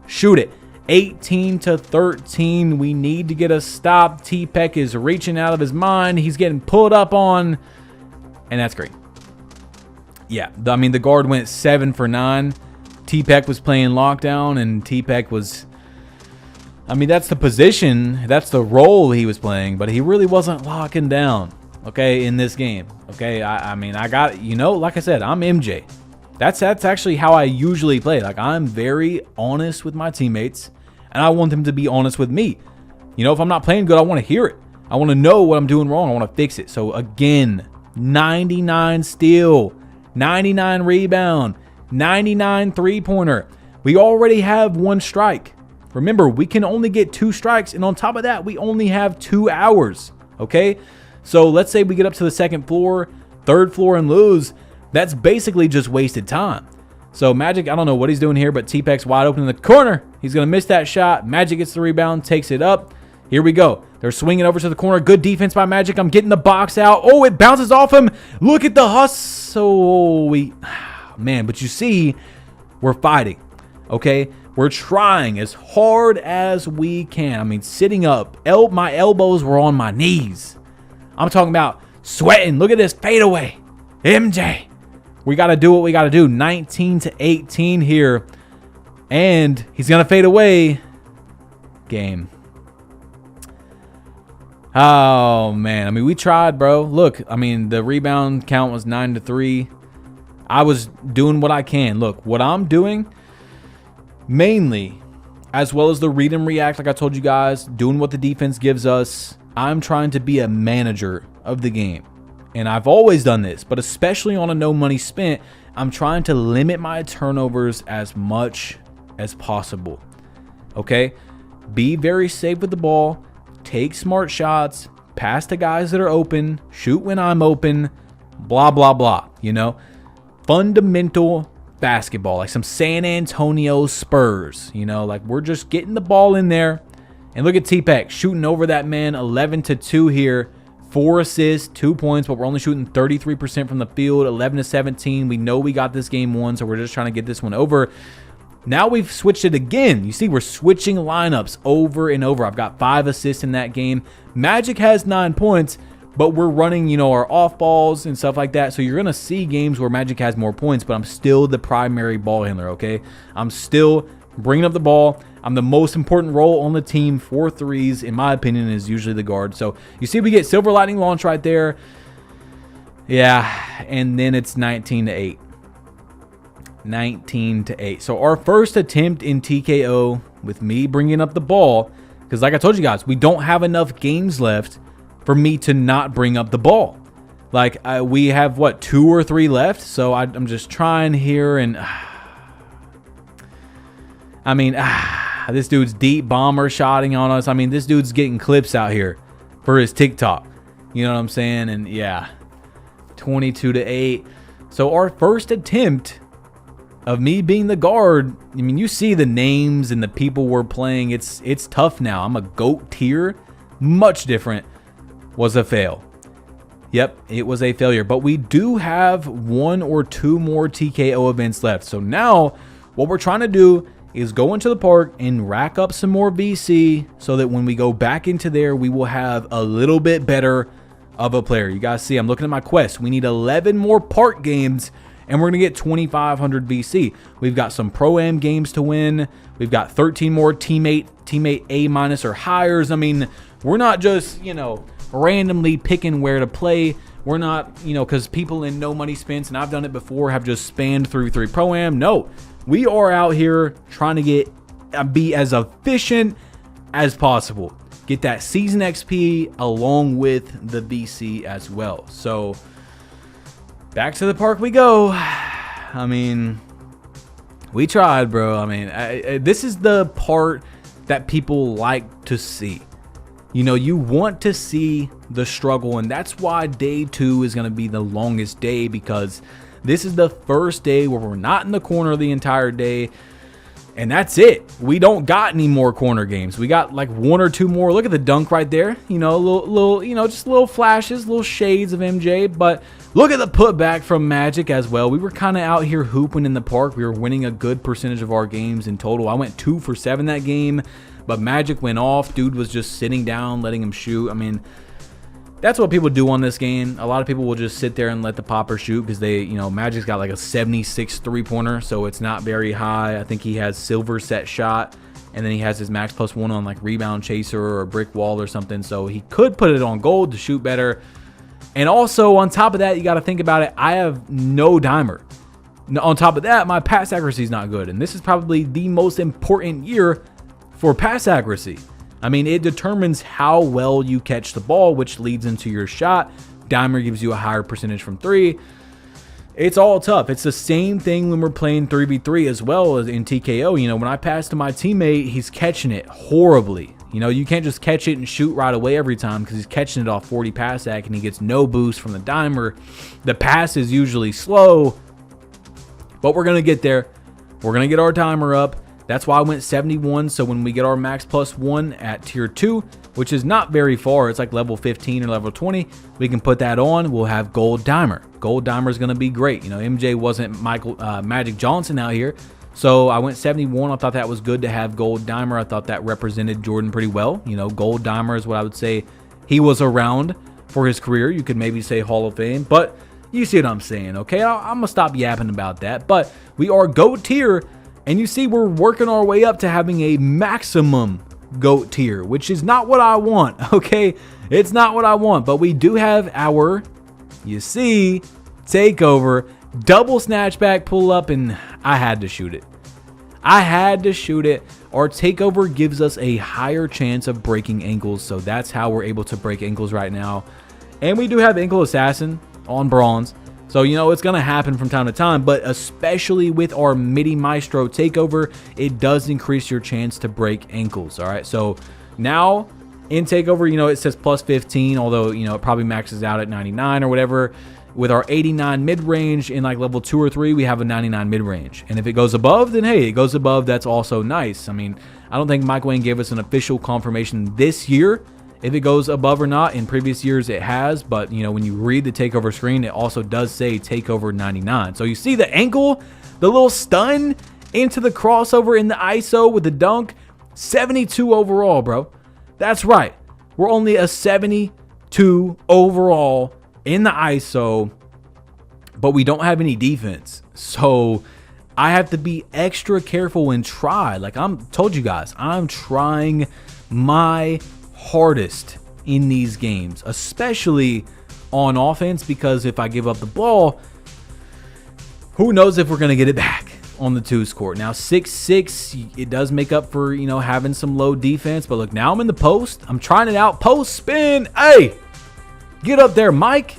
shoot it. 18-13. We need to get a stop. T-Peck is reaching out of his mind. He's getting pulled up on, and that's great. Yeah, I mean, the guard went 7 for 9. T-Peck was playing lockdown, and T-Peck was, I mean, that's the position, that's the role he was playing, but he really wasn't locking down, okay, in this game, okay? I mean, I got, you know, like I said, I'm MJ. That's actually how I usually play. Like, I'm very honest with my teammates, and I want them to be honest with me. You know, if I'm not playing good, I want to hear it. I want to know what I'm doing wrong. I want to fix it. So, again, 99 steal, 99 rebound, 99 three-pointer. We already have 1 strike. Remember, we can only get 2 strikes, and on top of that, we only have 2 hours, okay? So, let's say we get up to the 2nd floor, 3rd floor, and lose. That's basically just wasted time. So Magic, I don't know what he's doing here, but T-Peck's wide open in the corner. He's going to miss that shot. Magic gets the rebound, takes it up. Here we go. They're swinging over to the corner. Good defense by Magic. I'm getting the box out. Oh, it bounces off him. Look at the hustle. Man, but you see, we're fighting, okay? We're trying as hard as we can. I mean, sitting up. My elbows were on my knees. I'm talking about sweating. Look at this fadeaway. MJ. We got to do what we got to do. 19-18 here. And he's going to fade away. Game. Oh, man. I mean, we tried, bro. Look, I mean, the rebound count was 9-3. I was doing what I can. Look, what I'm doing, mainly, as well as the read and react, like I told you guys, doing what the defense gives us, I'm trying to be a manager of the game. And I've always done this, but especially on a no money spent, I'm trying to limit my turnovers as much as possible. Okay? Be very safe with the ball. Take smart shots. Pass to guys that are open. Shoot when I'm open. Blah, blah, blah. You know? Fundamental basketball. Like some San Antonio Spurs. You know? Like we're just getting the ball in there. And look at T-Peck shooting over that man. 11-2 here. 4 assists, 2 points, but we're only shooting 33% from the field, 11-17. We know we got this game won, so we're just trying to get this one over. Now we've switched it again. You see, we're switching lineups over and over. I've got 5 assists in that game. Magic has 9 points, but we're running, you know, our off balls and stuff like that. So you're going to see games where Magic has more points, but I'm still the primary ball handler, okay? I'm still bringing up the ball. I'm the most important role on the team for threes, in my opinion, is usually the guard. So you see we get Silver Lightning launch right there. Yeah, and then it's 19-8. 19-8. So our first attempt in TKO with me bringing up the ball, because like I told you guys, we don't have enough games left for me to not bring up the ball. Like we have, what, 2 or 3 left? So I'm just trying here, and I mean, this dude's deep bomber shotting on us. I mean, this dude's getting clips out here for his TikTok. You know what I'm saying? And yeah, 22-8. So our first attempt of me being the guard, I mean, you see the names and the people we're playing. It's tough now. I'm a GOAT tier. Much different. Was a fail. Yep, it was a failure. But we do have 1 or 2 more TKO events left. So now what we're trying to do is go into the park and rack up some more VC so that when we go back into there, we will have a little bit better of a player. You guys see, I'm looking at my quest. We need 11 more park games, and we're going to get 2,500 VC. We've got some Pro-Am games to win. We've got 13 more teammate A- or hires. I mean, we're not just, you know, randomly picking where to play. We're not, you know, because people in no money spends, and I've done it before, have just spanned through 3 Pro-Am. No. We are out here trying to be as efficient as possible. Get that season XP along with the VC as well. So back to the park we go. I mean, we tried, bro. I mean, this is the part that people like to see. You know, you want to see the struggle, and that's why day 2 is going to be the longest day, because this is the first day where we're not in the corner the entire day, and that's it. We don't got any more corner games. We got like 1 or 2 more. Look at the dunk right there. You know, little, you know, just little flashes, little shades of MJ. But look at the putback from Magic as well. We were kind of out here hooping in the park. We were winning a good percentage of our games in total. I went 2 for 7 that game, but Magic went off. Dude was just sitting down, letting him shoot. I mean, that's what people do on this game. A lot of people will just sit there and let the popper shoot because they, you know, Magic's got like a 76 3-pointer, so it's not very high. I think he has silver set shot, and then he has his max +1 on like rebound chaser or brick wall or something, so he could put it on gold to shoot better. And also on top of that, you got to think about it, I have no dimer. On top of that, my pass accuracy is not good, and this is probably the most important year for pass accuracy. I mean, it determines how well you catch the ball, which leads into your shot. Dimer gives you a higher percentage from 3. It's all tough. It's the same thing when we're playing 3v3 as well as in TKO. You know, when I pass to my teammate, he's catching it horribly. You know, you can't just catch it and shoot right away every time because he's catching it off 40 pass ac and he gets no boost from the dimer. The pass is usually slow, but we're going to get there. We're going to get our timer up. That's why I went 71. So when we get our max +1 at tier 2, which is not very far, it's like level 15 or level 20, we can put that on. We'll have gold dimer. Gold dimer is going to be great. You know, MJ wasn't Magic Johnson out here. So I went 71. I thought that was good to have gold dimer. I thought that represented Jordan pretty well. You know, gold dimer is what I would say he was around for his career. You could maybe say Hall of Fame, but you see what I'm saying, okay? I'm going to stop yapping about that. But we are GOAT tier. And you see, we're working our way up to having a maximum GOAT tier, which is not what I want, okay? It's not what I want, but we do have our, you see, takeover, double snatchback pull up, and I had to shoot it. I had to shoot it. Our takeover gives us a higher chance of breaking ankles, so that's how we're able to break ankles right now. And we do have ankle assassin on bronze. So, you know, it's going to happen from time to time, but especially with our MIDI Maestro takeover, it does increase your chance to break ankles, all right? So now in takeover, you know, it says +15, although, you know, it probably maxes out at 99 or whatever. With our 89 mid-range in like level 2 or 3, we have a 99 mid-range. And if it goes above, then hey, it goes above. That's also nice. I mean, I don't think Mike Wayne gave us an official confirmation this year if it goes above or not. In previous years it has, but you know, when you read the takeover screen, it also does say takeover 99. So you see the ankle, the little stun into the crossover in the ISO with the dunk. 72 overall, bro. That's right, we're only a 72 overall in the ISO, but we don't have any defense, so I have to be extra careful and try. Like told you guys, I'm trying my hardest in these games, especially on offense, because if I give up the ball, who knows if we're going to get it back on the 2's court. Now 6'6", it does make up for, you know, having some low defense, but look, now I'm in the post. I'm trying it out. Post spin. Hey, get up there, Mike.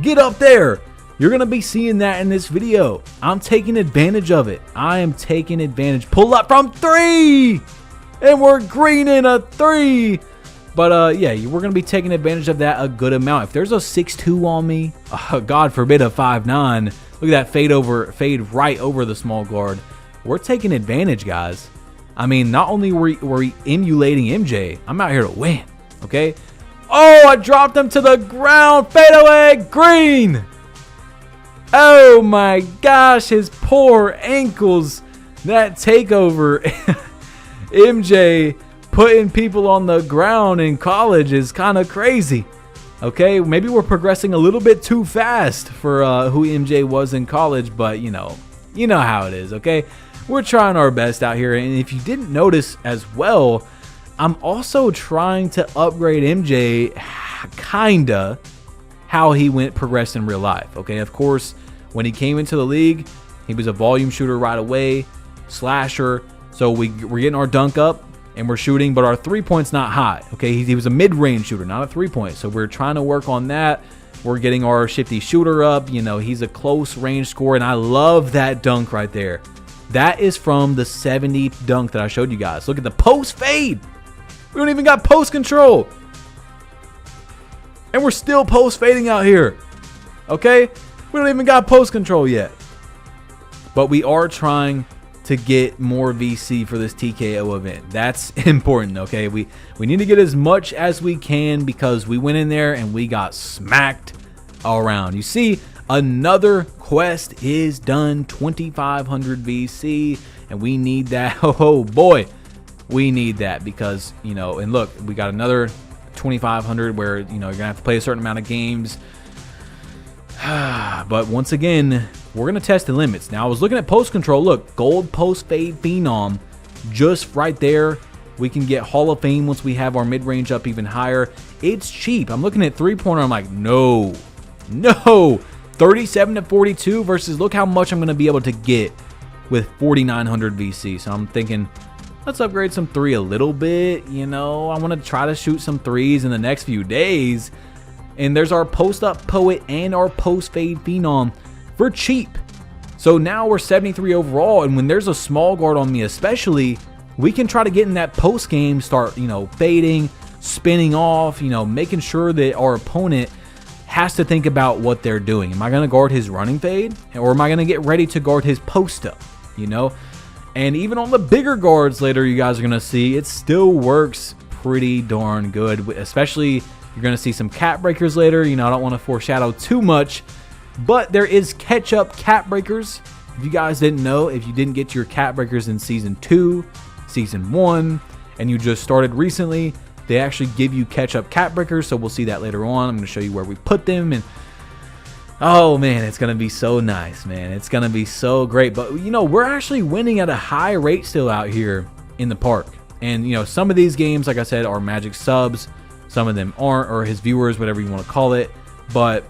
Get up there. You're going to be seeing that in this video. I'm taking advantage of it. I am taking advantage. Pull up from 3. And we're greening a 3. But yeah, we're going to be taking advantage of that a good amount. If there's a 6'2" on me, God forbid a 5'9", look at that fade right over the small guard. We're taking advantage, guys. I mean, not only were we emulating MJ, I'm out here to win, okay? Oh, I dropped him to the ground. Fadeaway, green. Oh my gosh, his poor ankles. That takeover. MJ putting people on the ground in college is kind of crazy. Okay, maybe we're progressing a little bit too fast for who MJ was in college, but you know how it is, okay? We're trying our best out here, and if you didn't notice as well, I'm also trying to upgrade MJ kinda how he progressed in real life, okay? Of course, when he came into the league, he was a volume shooter right away, slasher, so we're getting our dunk up, and we're shooting, but our 3-point's not high, okay? He was a mid-range shooter, not a 3-point, so we're trying to work on that. We're getting our shifty shooter up. You know, he's a close range scorer, and I love that dunk right there. That is from the 70 dunk that I showed you guys. Look at the post fade. We don't even got post control. And we're still post fading out here, okay? We don't even got post control yet. But we are trying to get more VC for this TKO event. That's important, okay? We need to get as much as we can because we went in there and we got smacked all around. You see, another quest is done, 2,500 VC, and we need that. Oh boy, we need that because, you know, and look, we got another 2,500 where, you know, you're gonna have to play a certain amount of games. But once again, we're gonna test the limits. Now I was looking at post control. Look, gold post fade phenom, just right there. We can get Hall of Fame once we have our mid range up even higher. It's cheap. I'm looking at 3-pointer. I'm like, no, 37 to 42 versus look how much I'm gonna be able to get with 4,900 VC. So I'm thinking, let's upgrade some 3 a little bit. You know, I want to try to shoot some 3s in the next few days. And there's our post up poet and our post fade phenom for cheap. So now we're 73 overall, and when there's a small guard on me especially, we can try to get in that post game, start, you know, fading, spinning off, you know, making sure that our opponent has to think about what they're doing. Am I going to guard his running fade, or am I going to get ready to guard his post up, you know? And even on the bigger guards later, you guys are going to see it still works pretty darn good, especially you're going to see some cap breakers later. You know, I don't want to foreshadow too much, but there is catch-up cap breakers. If you guys didn't know, if you didn't get your cap breakers in Season 2, Season 1, and you just started recently, they actually give you catch-up cap breakers, so we'll see that later on. I'm going to show you where we put them, and oh, man, it's going to be so nice, man. It's going to be so great. But, you know, we're actually winning at a high rate still out here in the park. And, you know, some of these games, like I said, are Magic subs. Some of them aren't, or his viewers, whatever you want to call it. But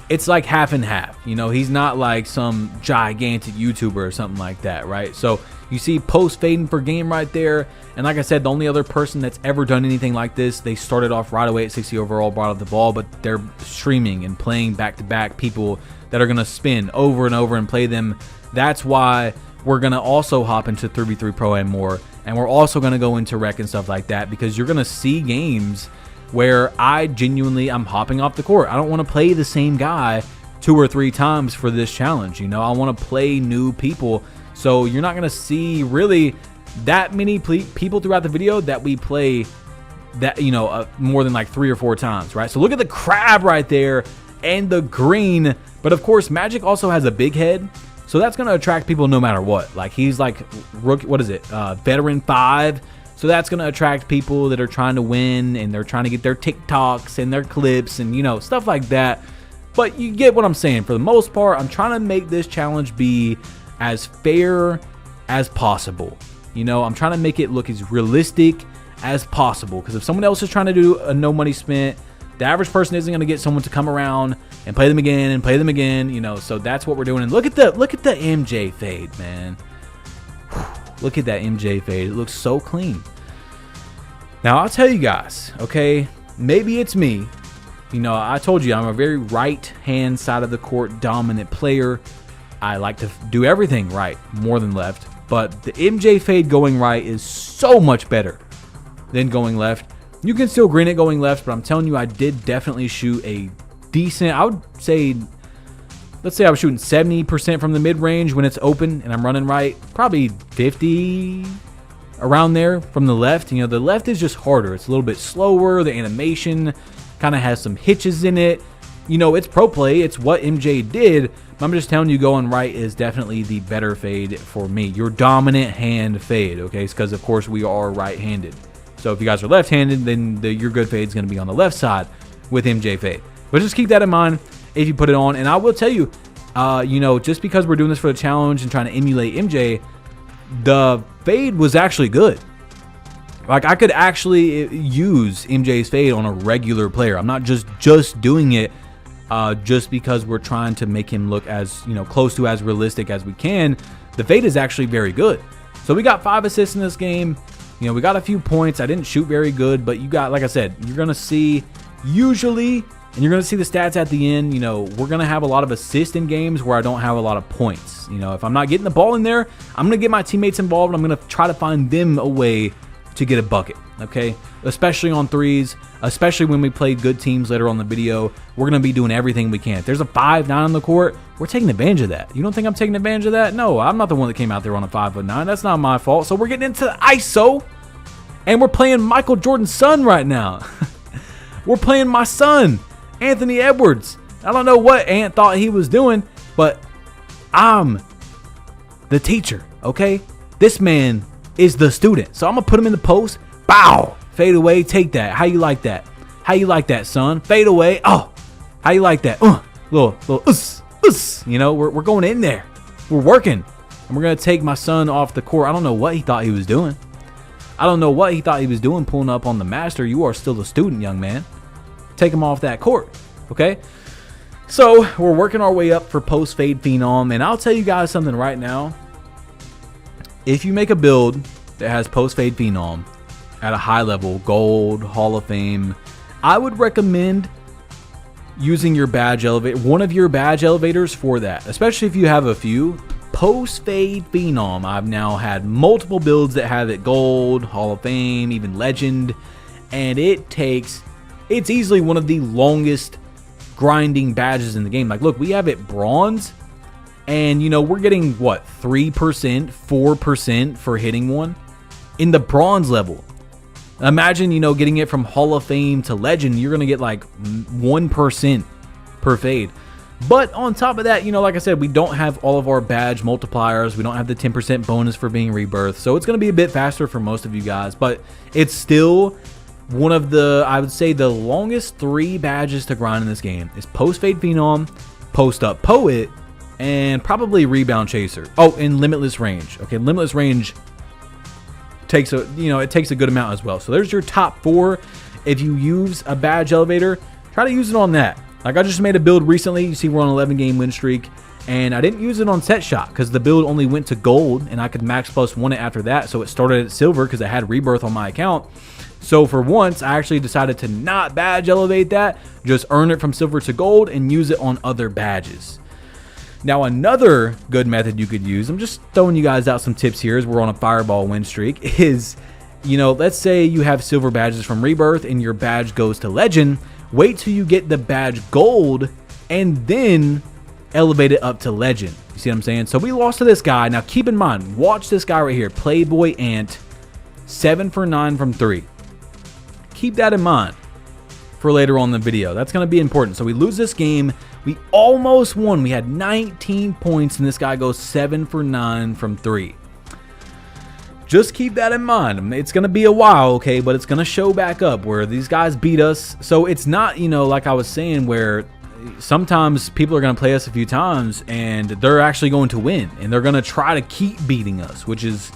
it's like half and half. You know, he's not like some gigantic YouTuber or something like that, right? So you see post fading per game right there. And like I said, the only other person that's ever done anything like this, they started off right away at 60 overall, brought up the ball, but they're streaming and playing back-to-back people that are going to spin over and over and play them. That's why we're going to also hop into 3v3 Pro and more. And we're also going to go into rec and stuff like that, because you're going to see games where I'm hopping off the court. I don't want to play the same guy 2 or 3 times for this challenge. You know, I want to play new people. So you're not going to see really that many people throughout the video that we play that, you know, more than like 3 or 4 times, right? So look at the crab right there and the green. But of course, Magic also has a big head, so that's going to attract people no matter what. Like, he's like rookie, what is it, veteran 5. So that's going to attract people that are trying to win, and they're trying to get their TikToks and their clips and, you know, stuff like that. But you get what I'm saying. For the most part, I'm trying to make this challenge be as fair as possible. You know, I'm trying to make it look as realistic as possible, because if someone else is trying to do a no money spent, the average person isn't going to get someone to come around and play them again and play them again, you know. So that's what we're doing. And look at the MJ fade, man. Look at that MJ fade. It looks so clean. Now, I'll tell you guys, okay, maybe it's me. You know, I told you I'm a very right-hand side of the court dominant player. I like to do everything right more than left. But the MJ fade going right is so much better than going left. You can still green it going left, but I'm telling you, I did definitely shoot a decent, I would say, let's say I was shooting 70% from the mid-range when it's open and I'm running right. Probably 50 around there from the left. You know, the left is just harder. It's a little bit slower. The animation kind of has some hitches in it. You know, it's pro play. It's what MJ did. But I'm just telling you, going right is definitely the better fade for me. Your dominant hand fade, okay? It's because, of course, we are right-handed. So if you guys are left-handed, then your good fade is going to be on the left side with MJ fade. But just keep that in mind if you put it on. And I will tell you, you know, just because we're doing this for the challenge and trying to emulate MJ, the fade was actually good. Like, I could actually use MJ's fade on a regular player. I'm not just doing it just because we're trying to make him look as, you know, close to as realistic as we can. The fade is actually very good. So we got 5 assists in this game. You know, we got a few points. I didn't shoot very good, but you got, like I said, you're going to see usually, and you're going to see the stats at the end. You know, we're going to have a lot of assists in games where I don't have a lot of points. You know, if I'm not getting the ball in there, I'm going to get my teammates involved. I'm going to try to find them a way to get a bucket, okay? Especially on threes, especially when we play good teams later on the video. We're going to be doing everything we can. If there's a 5'9" on the court, we're taking advantage of that. You don't think I'm taking advantage of that? No, I'm not the one that came out there on a 5'9". That's not my fault. So we're getting into the ISO, and we're playing Michael Jordan's son right now. We're playing my son, Anthony Edwards. I don't know what Ant thought he was doing, but I'm the teacher, okay? This man is the student. So I'm going to put him in the post. Bow! Fade away. Take that. How you like that? How you like that, son? Fade away. Oh, how you like that? Little you know, we're going in there. We're working. And we're going to take my son off the court. I don't know what he thought he was doing. I don't know what he thought he was doing pulling up on the master. You are still a student, young man. Take him off that court, okay? So we're working our way up for post-fade phenom. And I'll tell you guys something right now. If you make a build that has post-fade phenom at a high level, gold, Hall of Fame, I would recommend using your badge elevator, one of your badge elevators for that, especially if you have a few. Post-fade phenom, I've now had multiple builds that have it gold, Hall of Fame, even legend, and it's easily one of the longest grinding badges in the game. Like, look, we have it bronze, and you know, we're getting what, 3%, 4% for hitting one in the bronze level. Imagine, you know, getting it from Hall of Fame to legend, you're going to get like 1% per fade. But on top of that, you know, like I said, we don't have all of our badge multipliers. We don't have the 10% bonus for being rebirth. So it's going to be a bit faster for most of you guys. But it's still one of the, I would say, the longest 3 badges to grind in this game is post-fade phenom, post-up poet, and probably rebound chaser. Oh, and limitless range. Okay, limitless range takes a, you know, it takes a good amount as well. So there's your top 4. If you use a badge elevator, try to use it on that. Like, I just made a build recently. You see we're on an 11 game win streak, and I didn't use it on set shot because the build only went to gold and I could max +1 it after that. So it started at silver because I had rebirth on my account. So for once, I actually decided to not badge elevate that, just earn it from silver to gold and use it on other badges. Now, another good method you could use, I'm just throwing you guys out some tips here as we're on a fireball win streak, is, you know, let's say you have silver badges from rebirth and your badge goes to legend. Wait till you get the badge gold and then elevate it up to legend. You see what I'm saying? So we lost to this guy. Now keep in mind, watch this guy right here, Playboy Ant, 7 for 9 from 3. Keep that in mind for later on in the video. That's going to be important. So we lose this game. We almost won. We had 19 points, and this guy goes 7 for 9 from 3. Just keep that in mind. It's going to be a while, okay, but it's going to show back up where these guys beat us. So it's not, you know, like I was saying, where sometimes people are going to play us a few times and they're actually going to win, and they're going to try to keep beating us, which is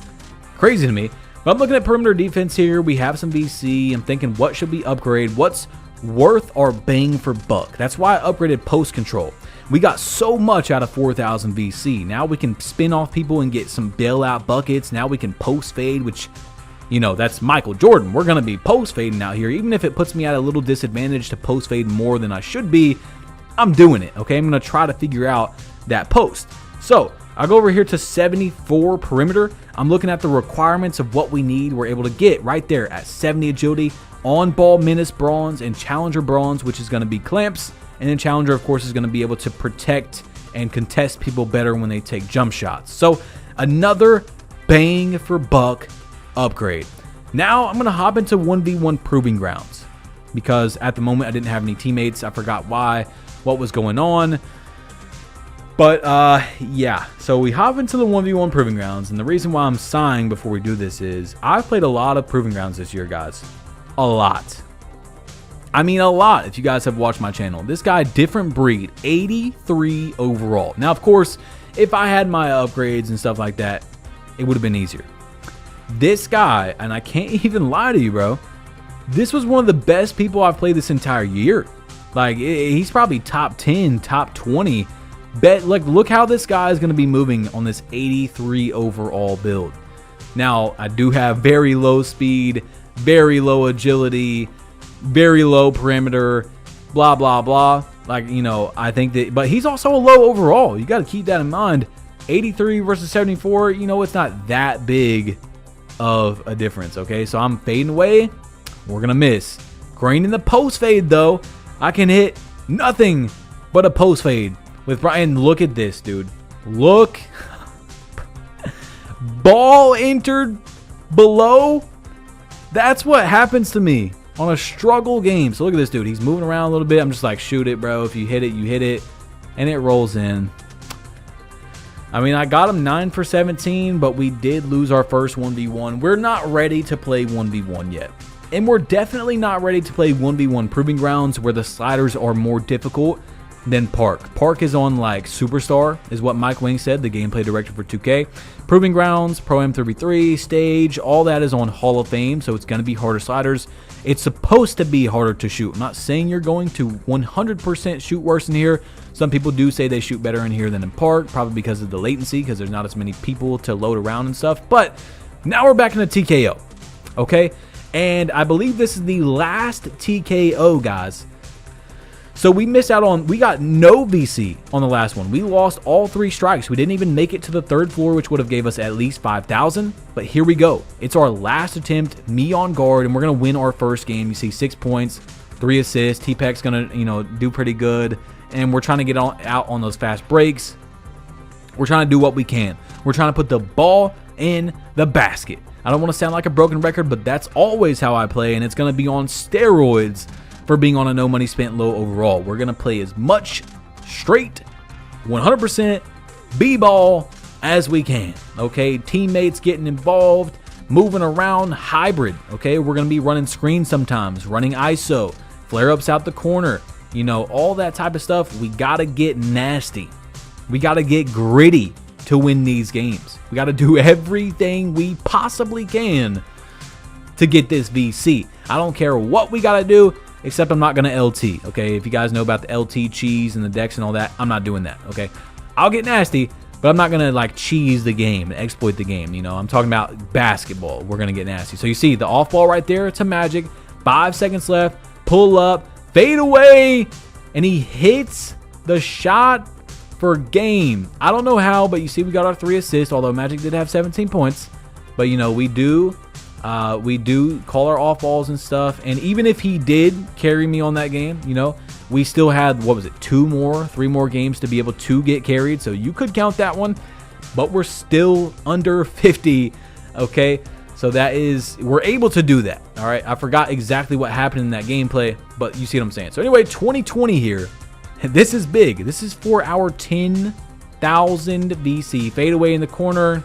crazy to me. But I'm looking at perimeter defense here. We have some VC. I'm thinking, what should we upgrade? What's worth our bang for buck? That's why I upgraded post control. We got so much out of 4,000 VC. Now we can spin off people and get some bailout buckets. Now we can post fade, which, you know, that's Michael Jordan. We're going to be post fading out here. Even if it puts me at a little disadvantage to post fade more than I should be, I'm doing it, okay? I'm going to try to figure out that post. So I go over here to 74 perimeter. I'm looking at the requirements of what we need. We're able to get right there at 70 agility, on ball menace bronze, and challenger bronze, which is going to be clamps. And then challenger, of course, is going to be able to protect and contest people better when they take jump shots. So another bang for buck upgrade. Now I'm going to hop into 1v1 proving grounds because at the moment I didn't have any teammates. I forgot why, what was going on. But yeah, so we hop into the 1v1 proving grounds. And the reason why I'm sighing before we do this is I've played a lot of proving grounds this year, guys. A lot. I mean, a lot. If you guys have watched my channel, this guy, different breed, 83 overall. Now, of course, if I had my upgrades and stuff like that, it would have been easier. This guy, and I can't even lie to you, bro, this was one of the best people I've played this entire year. Like, he's probably top 10, top 20. Look how this guy is going to be moving on this 83 overall build. Now, I do have very low speed, very low agility, very low perimeter, blah, blah, blah. Like, you know, I think that, but he's also a low overall. You got to keep that in mind. 83 versus 74, you know, it's not that big of a difference, okay? So I'm fading away. We're going to miss. Green in the post fade, though. I can hit nothing but a post fade with Brian. Look at this, dude. Look. Ball entered below. That's what happens to me on a struggle game. So look at this dude. He's moving around a little bit. I'm just like, shoot it, bro. If you hit it, you hit it. And it rolls in. I mean, I got him 9 for 17, but we did lose our first 1v1. We're not ready to play 1v1 yet. And we're definitely not ready to play 1v1 Proving Grounds where the sliders are more difficult than Park. Park is on like Superstar, is what Mike Wing said, the gameplay director for 2K. Proving Grounds, Pro Am 3v3, Stage, all that is on Hall of Fame, so it's going to be harder sliders. It's supposed to be harder to shoot. I'm not saying you're going to 100% shoot worse in here. Some people do say they shoot better in here than in Park, probably because of the latency, because there's not as many people to load around and stuff. But now we're back in the TKO, okay? And I believe this is the last TKO, guys. So we missed out on, we got no VC on the last one. We lost all 3 strikes. We didn't even make it to the 3rd floor, which would have gave us at least 5,000. But here we go. It's our last attempt, me on guard, and we're going to win our first game. You see 6 points, 3 assists. T-Pac's going to, do pretty good. And we're trying to get out on those fast breaks. We're trying to do what we can. We're trying to put the ball in the basket. I don't want to sound like a broken record, but that's always how I play, and it's going to be on steroids for being on a no money spent low overall. We're going to play as much straight 100% B-ball as we can, okay? Teammates getting involved, moving around, hybrid, okay? We're going to be running screens sometimes, running ISO, flare-ups out the corner, all that type of stuff. We got to get nasty. We got to get gritty to win these games. We got to do everything we possibly can to get this VC. I don't care what we got to do, except I'm not going to LT, okay? If you guys know about the LT cheese and the decks and all that, I'm not doing that, okay? I'll get nasty, but I'm not going to, like, cheese the game, exploit the game, I'm talking about basketball. We're going to get nasty. So you see the off ball right there to Magic. 5 seconds left. Pull up. Fade away. And he hits the shot for game. I don't know how, but you see we got our 3 assists, although Magic did have 17 points. But, we do call our off balls and stuff. And even if he did carry me on that game, we still had, 3 more games to be able to get carried. So you could count that one, but we're still under 50. Okay. So that is, we're able to do that. All right. I forgot exactly what happened in that gameplay, but you see what I'm saying. So anyway, 2020 here. This is big. This is for our 10,000 VC. Fade away in the corner.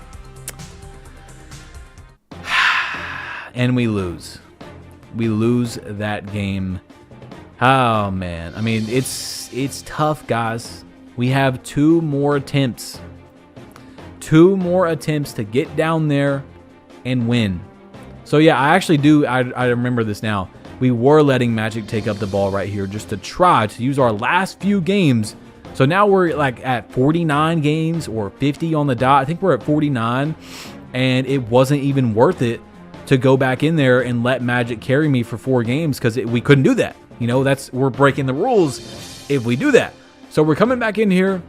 And we lose. We lose that game. Oh, man. I mean, it's tough, guys. We have 2 more attempts. 2 more attempts to get down there and win. So, yeah, I actually do. I remember this now. We were letting Magic take up the ball right here just to try to use our last few games. So now we're like at 49 games or 50 on the dot. I think we're at 49. And it wasn't even worth it to go back in there and let Magic carry me for 4 games because we couldn't do that. We're breaking the rules if we do that. So we're coming back in here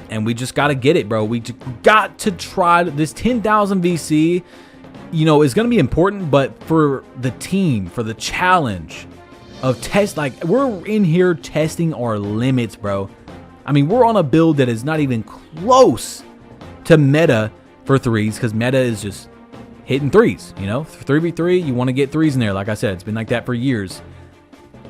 and we just got to get it, bro. We got to try this 10,000 VC, is going to be important, but for the team, for the challenge of we're in here testing our limits, bro. I mean, we're on a build that is not even close to meta for 3s because meta is just hitting 3s, 3v3, you want to get 3s in there. Like I said, it's been like that for years.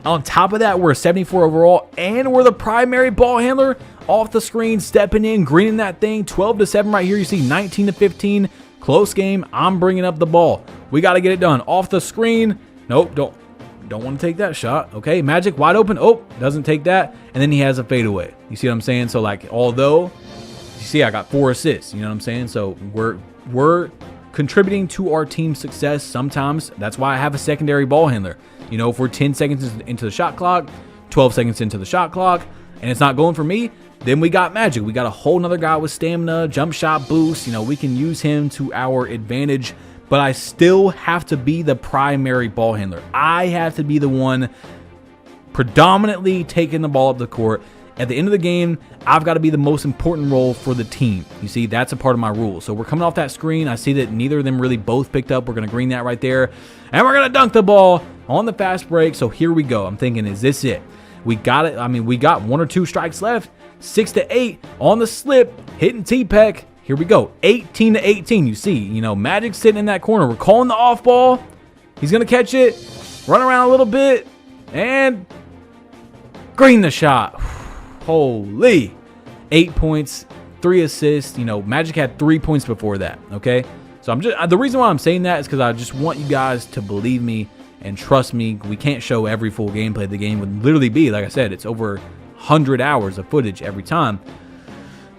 On top of that, we're a 74 overall, and we're the primary ball handler off the screen, stepping in, greening that thing. 12-7 right here. You see 19-15, close game. I'm bringing up the ball. We got to get it done. Off the screen. Nope, don't want to take that shot. Okay, Magic wide open. Oh, doesn't take that, and then he has a fadeaway. You see what I'm saying? So, like, although, you see I got 4 assists. You know what I'm saying? So we're contributing to our team's success sometimes. That's why I have a secondary ball handler. If we're 10 seconds into the shot clock, 12 seconds into the shot clock, and it's not going for me, then we got Magic. We got a whole nother guy with stamina, jump shot boost. We can use him to our advantage, but I still have to be the primary ball handler. I have to be the one predominantly taking the ball up the court. At the end of the game, I've got to be the most important role for the team. You see, that's a part of my rule. So we're coming off that screen. I see that neither of them really both picked up. We're going to green that right there. And we're going to dunk the ball on the fast break. So here we go. I'm thinking, is this it? We got it. I mean, we got 1 or 2 strikes left. 6-8 on the slip. Hitting T-Peck. Here we go. 18-18. You see, Magic sitting in that corner. We're calling the off ball. He's going to catch it. Run around a little bit. And green the shot. Holy. 8 points, 3 assists. Magic had 3 points before that, okay? So the reason why I'm saying that is because I just want you guys to believe me And trust me, we can't show every full gameplay. The game would literally be, like I said, it's over 100 hours of footage every time.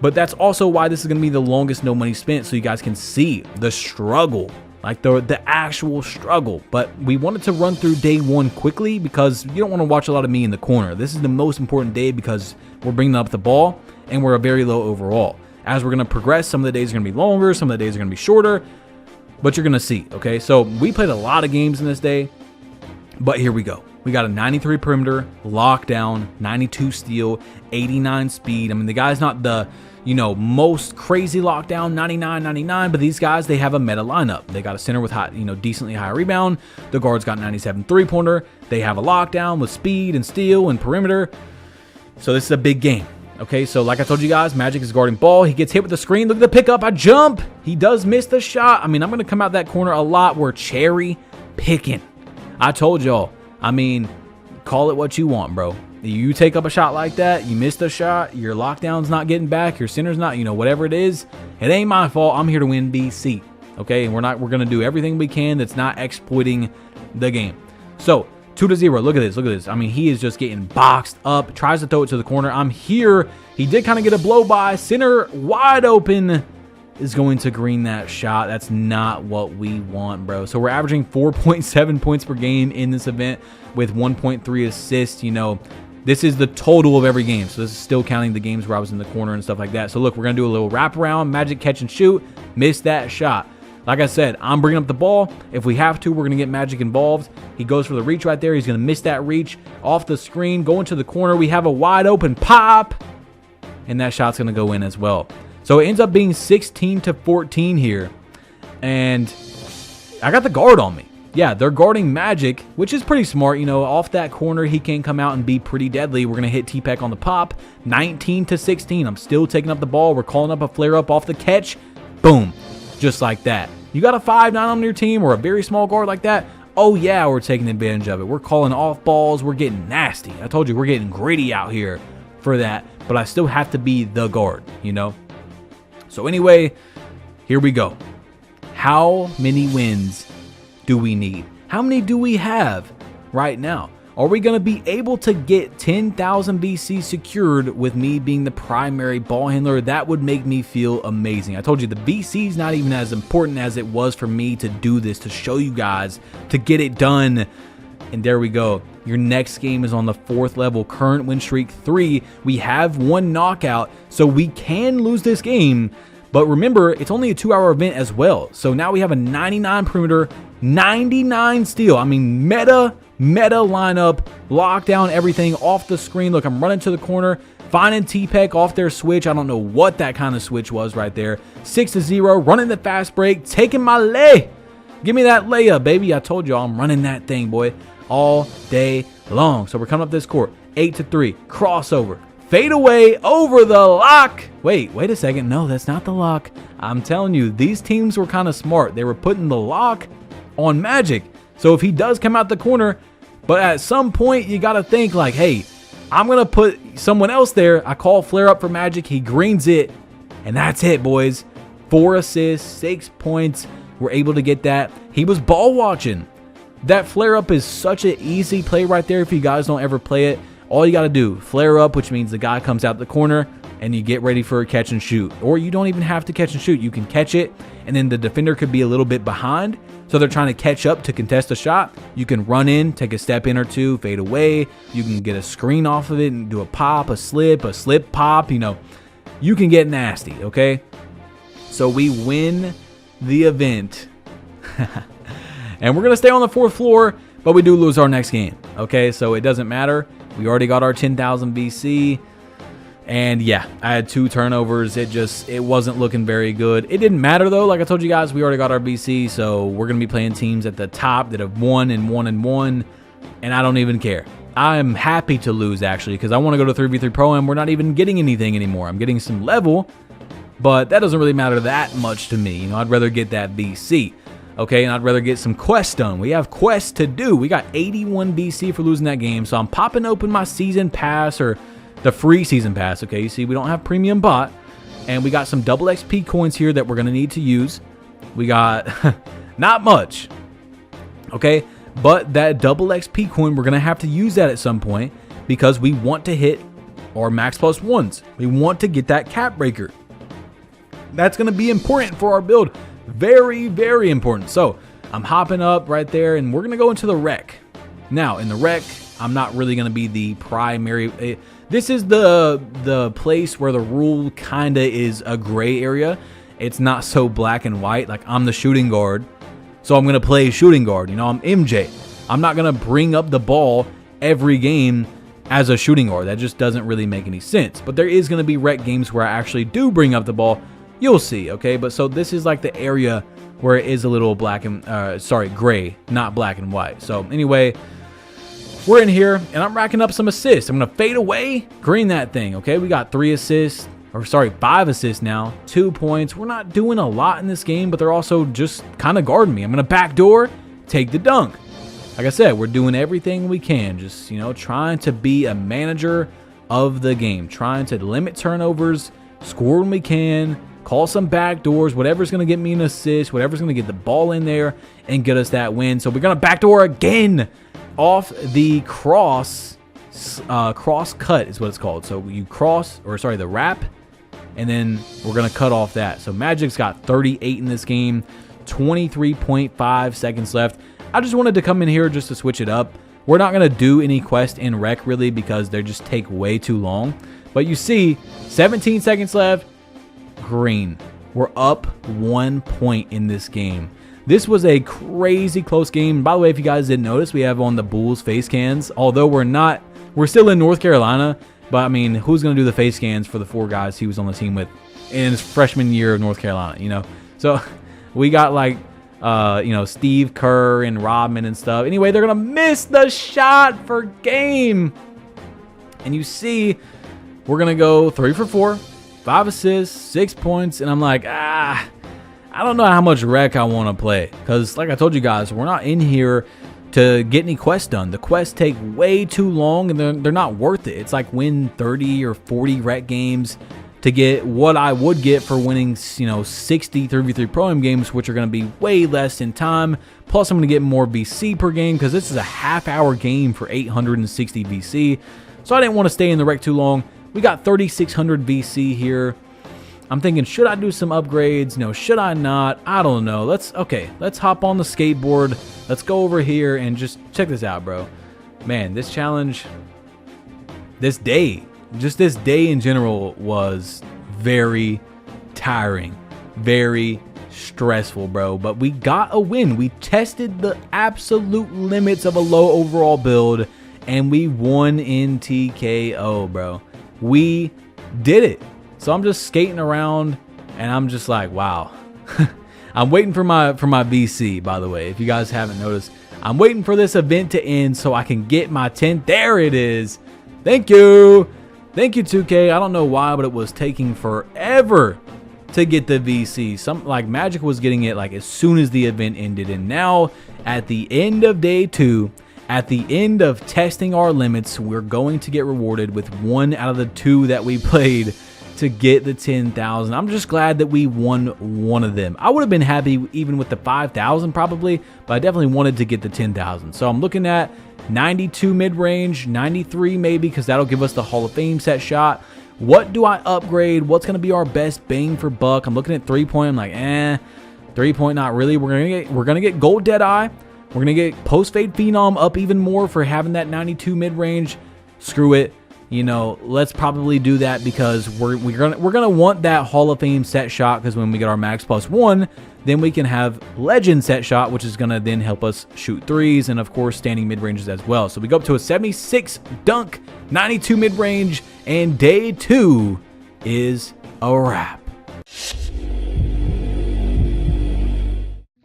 But that's also why this is going to be the longest no money spent, so you guys can see the struggle, like the actual struggle. But we wanted to run through day one quickly because you don't want to watch a lot of me in the corner. This is the most important day because we're bringing up the ball and we're a very low overall. As we're going to progress, some of the days are going to be longer, some of the days are going to be shorter, but you're going to see, okay? So we played a lot of games in this day, but here we go. We got a 93 perimeter, lockdown, 92 steal, 89 speed. I mean, the guy's not the, you know, most crazy lockdown, 99, 99, but these guys, they have a meta lineup. They got a center with high, you know, decently high rebound. The guard's got 97 three-pointer. They have a lockdown with speed and steal and perimeter. So this is a big game. Okay, so like I told you guys, Magic is guarding ball. He gets hit with the screen. Look at the pickup. I jump. He does miss the shot. I mean, I'm going to come out that corner a lot. We're cherry picking. I told y'all. I mean, call it what you want, bro. You take up a shot like that, you miss the shot, your lockdown's not getting back, your center's not, you know, whatever it is, it ain't my fault. I'm here to win BC. Okay, and we're going to do everything we can that's not exploiting the game. So 2-0. Look at this. Look at this. I mean, he is just getting boxed up. Tries to throw it to the corner. I'm here. He did kind of get a blow by. Center wide open is going to green that shot. That's not what we want, bro. So we're averaging 4.7 points per game in this event with 1.3 assists. You know, this is the total of every game. So this is still counting the games where I was in the corner and stuff like that. So look, we're going to do a little wraparound, Magic catch and shoot. Missed that shot. Like I said, I'm bringing up the ball. If we have to, we're going to get Magic involved. He goes for the reach right there. He's going to miss that reach off the screen, going to the corner. We have a wide open pop, and that shot's going to go in as well. So it ends up being 16-14 here, and I got the guard on me. Yeah, they're guarding Magic, which is pretty smart. You know, off that corner, he can come out and be pretty deadly. We're going to hit T-Peck on the pop, 19-16. I'm still taking up the ball. We're calling up a flare-up off the catch. Boom. Just like that. You got a 5'9" on your team or a very small guard like that, oh yeah, we're taking advantage of it. We're calling off balls. We're getting nasty. I told you, we're getting gritty out here for that, but I still have to be the guard, you know? So anyway, here we go. How many wins do we need? How many do we have right now? Are we going to be able to get 10,000 BC secured with me being the primary ball handler? That would make me feel amazing. I told you the BC is not even as important as it was for me to do this, to show you guys, to get it done. And there we go. Your next game is on the 4th level, current win streak 3. We have 1 knockout, so we can lose this game. But remember, it's only a 2-hour event as well. So now we have a 99 perimeter, 99 steal. I mean, meta lineup, lockdown, everything off the screen. Look, I'm running to the corner, finding T-Peck off their switch. I don't know what that kind of switch was right there. 6-0, running the fast break, taking my lay. Give me that layup, baby. I told y'all I'm running that thing, boy, all day long. So we're coming up this court, 8-3, crossover, fade away over the lock. Wait a second. No, that's not the lock. I'm telling you, these teams were kind of smart. They were putting the lock on Magic. So if he does come out the corner, but at some point you got to think like, hey, I'm going to put someone else there. I call flare up for Magic. He greens it, and that's it, boys. 4 assists, 6 points. We're able to get that. He was ball watching. That flare up is such an easy play right there if you guys don't ever play it. All you got to do, flare up, which means the guy comes out the corner and you get ready for a catch and shoot. Or you don't even have to catch and shoot. You can catch it, and then the defender could be a little bit behind. So they're trying to catch up to contest a shot. You can run in, take a step in or two, fade away. You can get a screen off of it and do a pop, a slip pop. You know, you can get nasty, okay? So we win the event. And we're going to stay on the 4th floor, but we do lose our next game, okay? So it doesn't matter. We already got our 10,000 BC. And yeah, I had 2 turnovers. It wasn't looking very good. It didn't matter though. Like I told you guys, we already got our BC, so we're going to be playing teams at the top that have won and won and won, and I don't even care. I'm happy to lose actually, because I want to go to 3v3 Pro and we're not even getting anything anymore. I'm getting some level, but that doesn't really matter that much to me. You know, I'd rather get that BC. Okay, and I'd rather get some quests done. We have quests to do. We got 81 BC for losing that game, so I'm popping open my season pass, or the free season pass. Okay, you see we don't have premium bot, and we got some double XP coins here that we're going to need to use. We got not much. Okay, But that double XP coin, we're going to have to use that at some point because we want to hit our max plus ones. We want to get that cap breaker. That's going to be important for our build. Very, very important. So I'm hopping up right there and we're going to go into the wreck. Now in the wreck, I'm not really going to be the primary. This is the place where the rule kind of is a gray area. It's not so black and white. Like I'm the shooting guard. So I'm going to play shooting guard. You know, I'm MJ. I'm not going to bring up the ball every game as a shooting guard. That just doesn't really make any sense. But there is going to be rec games where I actually do bring up the ball. You'll see, okay? But so this is like the area where it is a little black and, gray, not black and white. So anyway, we're in here and I'm racking up some assists. I'm going to fade away, green that thing, okay? We got 5 assists now, 2 points. We're not doing a lot in this game, but they're also just kind of guarding me. I'm going to backdoor, take the dunk. Like I said, we're doing everything we can. Just, you know, trying to be a manager of the game. Trying to limit turnovers, score when we can, call some backdoors, whatever's going to get me an assist, whatever's going to get the ball in there and get us that win. So we're going to backdoor again off the cross cut is what it's called. So you the wrap, and then we're going to cut off that. So Magic's got 38 in this game, 23.5 seconds left. I just wanted to come in here just to switch it up. We're not going to do any quest in rec really because they just take way too long. But you see, 17 seconds left, green. We're up 1 point in this game. This was a crazy close game. By the way, if you guys didn't notice, we have on the Bulls face cans. Although we're still in North Carolina. But, I mean, who's going to do the face scans for the 4 guys he was on the team with in his freshman year of North Carolina, you know? So, we got, like, Steve Kerr and Rodman and stuff. Anyway, they're going to miss the shot for game. And you see, we're going to go 3 for 4, 5 assists, 6 points. And I'm like, I don't know how much rec I want to play. Because, like I told you guys, we're not in here to get any quests done. The quests take way too long and they're not worth it. It's like win 30 or 40 rec games to get what I would get for winning, 60 3v3 pro-am games, which are going to be way less in time. Plus, I'm going to get more VC per game because this is a half-hour game for 860 VC. So I didn't want to stay in the rec too long. We got 3,600 VC here. I'm thinking, should I do some upgrades? No, should I not? I don't know. Let's hop on the skateboard. Let's go over here and just check this out, bro. Man, this challenge, this day in general was very tiring, very stressful, bro. But we got a win. We tested the absolute limits of a low overall build, and we won in TKO, bro. We did it. So I'm just skating around, and I'm just like, wow. I'm waiting for my VC, by the way, if you guys haven't noticed. I'm waiting for this event to end so I can get my 10. There it is. Thank you. Thank you, 2K. I don't know why, but it was taking forever to get the VC. Like Magic was getting it like as soon as the event ended. And now at the end of day 2, at the end of testing our limits, we're going to get rewarded with 1 out of the 2 that we played to get the 10,000. I'm just glad that we won one of them. I would have been happy even with the 5,000 probably, but I definitely wanted to get the 10,000. So I'm looking at 92 mid-range, 93 maybe, because that'll give us the Hall of Fame set shot. What do I upgrade? What's going to be our best bang for buck? I'm looking at 3-point. I'm like, 3-point, not really. We're gonna get Gold Deadeye. We're gonna get Post Fade Phenom up even more for having that 92 mid-range. Screw it. Let's probably do that because we're gonna want that Hall of Fame set shot, because when we get our max plus 1, then we can have Legend set shot, which is gonna then help us shoot 3s and of course standing mid ranges as well. So we go up to a 76 dunk, 92 mid range, and day 2 is a wrap.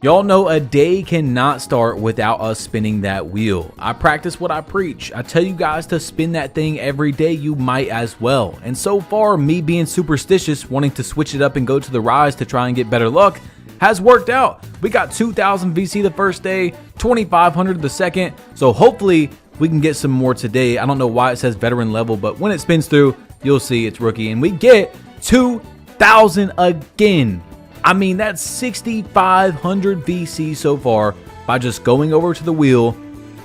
Y'all know a day cannot start without us spinning that wheel. I practice what I preach. I tell you guys to spin that thing every day, you might as well. And so far, me being superstitious, wanting to switch it up and go to the rise to try and get better luck, has worked out. We got 2,000 VC the first day, 2,500 the second, so hopefully we can get some more today. I don't know why it says veteran level, but when it spins through, you'll see it's rookie. And we get 2,000 again. I mean, that's 6,500 VC so far by just going over to the wheel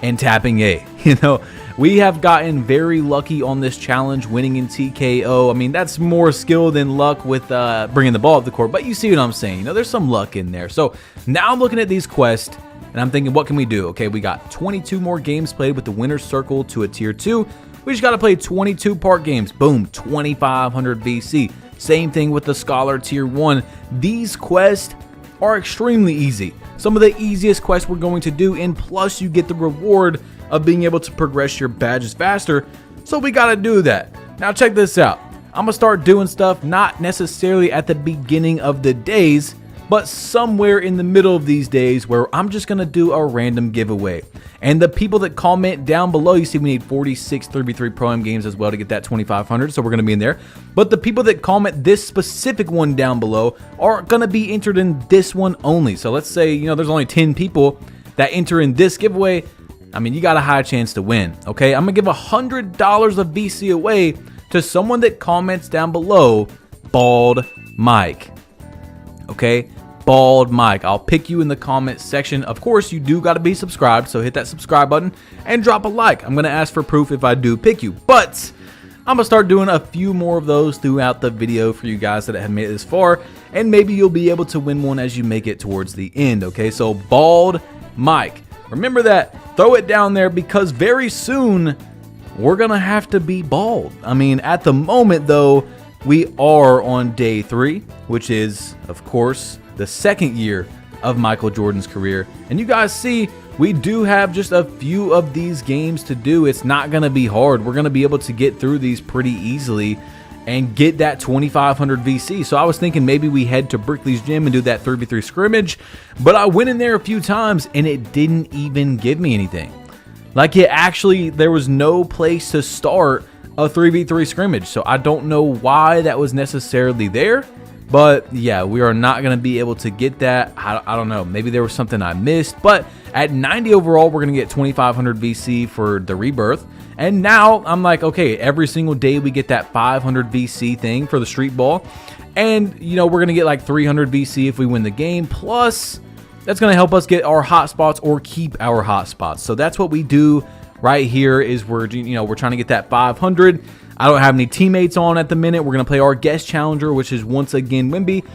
and tapping A. You know, we have gotten very lucky on this challenge, winning in TKO. I mean, that's more skill than luck with bringing the ball up the court, but you see what I'm saying. You know, there's some luck in there. So now I'm looking at these quests, and I'm thinking, what can we do? Okay, we got 22 more games played with the winner's circle to a tier 2. We just got to play 22 park games. Boom, 2,500 VC. Same thing with the Scholar tier 1. These quests are extremely easy. Some of the easiest quests we're going to do, and plus you get the reward of being able to progress your badges faster. So we got to do that. Now check this out. I'm going to start doing stuff not necessarily at the beginning of the days, but somewhere in the middle of these days where I'm just going to do a random giveaway. And the people that comment down below, you see we need 46 3v3 Pro-Am games as well to get that 2,500, so we're going to be in there. But the people that comment this specific one down below are going to be entered in this one only. So let's say, you know, there's only 10 people that enter in this giveaway. I mean, you got a high chance to win, okay? I'm going to give $100 of VC away to someone that comments down below, Bald Mike, okay? Bald Mike. I'll pick you in the comment section. Of course, you do got to be subscribed, so hit that subscribe button and drop a like. I'm going to ask for proof if I do pick you, but I'm going to start doing a few more of those throughout the video for you guys that have made it this far, and maybe you'll be able to win one as you make it towards the end, okay? So, Bald Mike. Remember that. Throw it down there because very soon we're going to have to be bald. I mean, at the moment, though, we are on day 3, which is, of course, the second year of Michael Jordan's career. And you guys see, we do have just a few of these games to do. It's not going to be hard. We're going to be able to get through these pretty easily and get that 2,500 VC. So I was thinking maybe we head to Brickley's gym and do that 3v3 scrimmage, but I went in there a few times and it didn't even give me anything. Like, it actually, there was no place to start a 3v3 scrimmage. So I don't know why that was necessarily there. But yeah, we are not going to be able to get that. I don't know. Maybe there was something I missed. But at 90 overall, we're going to get 2,500 VC for the rebirth. And now I'm like, okay, every single day we get that 500 VC thing for the street ball. And, you know, we're going to get like 300 VC if we win the game. Plus, that's going to help us get our hot spots or keep our hot spots. So that's what we do right here is we're trying to get that 500. I don't have any teammates on at the minute. We're going to play our guest challenger, which is once again Wimby.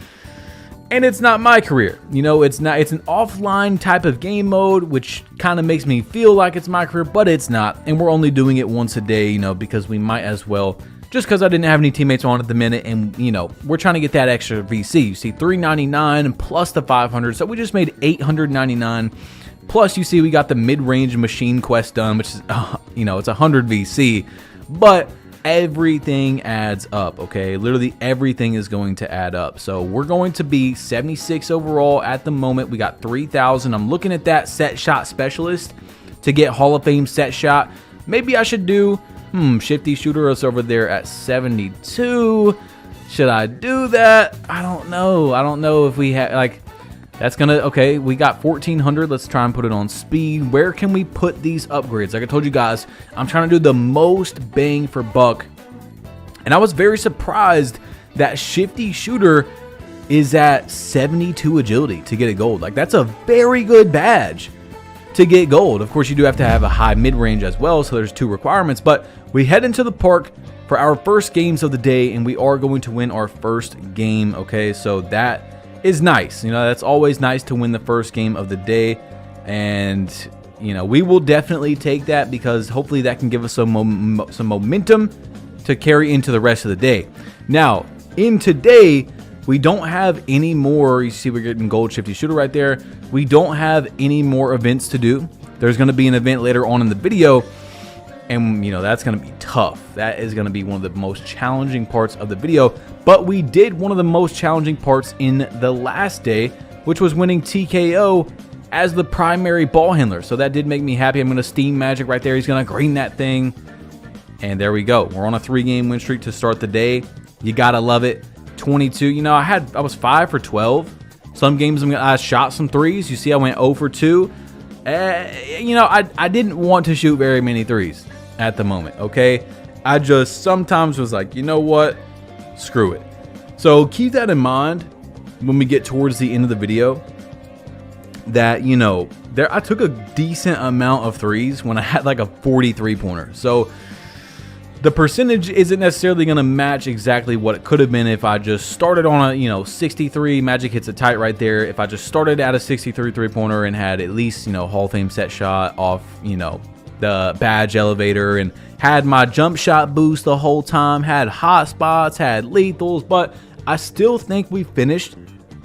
And it's not MyCareer. You know, it's not. It's an offline type of game mode, which kind of makes me feel like it's MyCareer, but it's not. And we're only doing it once a day, you know, because we might as well. Just because I didn't have any teammates on at the minute, and, you know, we're trying to get that extra VC. You see, 399 plus the 500. So we just made 899. Plus, you see, we got the mid-range machine quest done, which is, you know, it's 100 VC. But everything adds up, okay? Literally everything is going to add up. So we're going to be 76 overall at the moment. We got 3,000. I'm looking at that set shot specialist to get Hall of Fame set shot. Maybe I should do, Shifty Shooter is over there at 72. Should I do that? I don't know. I don't know if we have, like, that's gonna, okay, we got 1,400. Let's try and put it on speed. Where can we put these upgrades? Like I told you guys, I'm trying to do the most bang for buck. And I was very surprised that Shifty Shooter is at 72 agility to get a gold. Like, that's a very good badge to get gold. Of course, you do have to have a high mid-range as well, so there's 2 requirements. But we head into the park for our first games of the day, and we are going to win our first game, okay? So that is nice. You know, that's always nice to win the first game of the day, and, you know, we will definitely take that because hopefully that can give us some momentum to carry into the rest of the day. Now, in today, we don't have any more. You see, we're getting gold Shifty Shooter right there. We don't have any more events to do. There's going to be an event later on in the video, and, you know, that's going to be tough. That is going to be one of the most challenging parts of the video. But we did one of the most challenging parts in the last day, which was winning TKO as the primary ball handler. So that did make me happy. I'm going to Steam Magic right there. He's going to green that thing. And there we go. We're on a 3-game win streak to start the day. You got to love it. 22. You know, I was 5 for 12. Some games I shot some threes. You see, I went 0 for 2. You know, I didn't want to shoot very many threes at the moment, okay? I just sometimes was like, you know what? Screw it. So keep that in mind when we get towards the end of the video, that, you know, there I took a decent amount of threes when I had like a 43-pointer. So the percentage isn't necessarily going to match exactly what it could have been if I just started on a 63. Magic hits it tight right there. If I just started at a 63 3-pointer and had at least Hall of Fame set shot off the badge elevator and had my jump shot boost the whole time, had hot spots, had lethals, but I still think we finished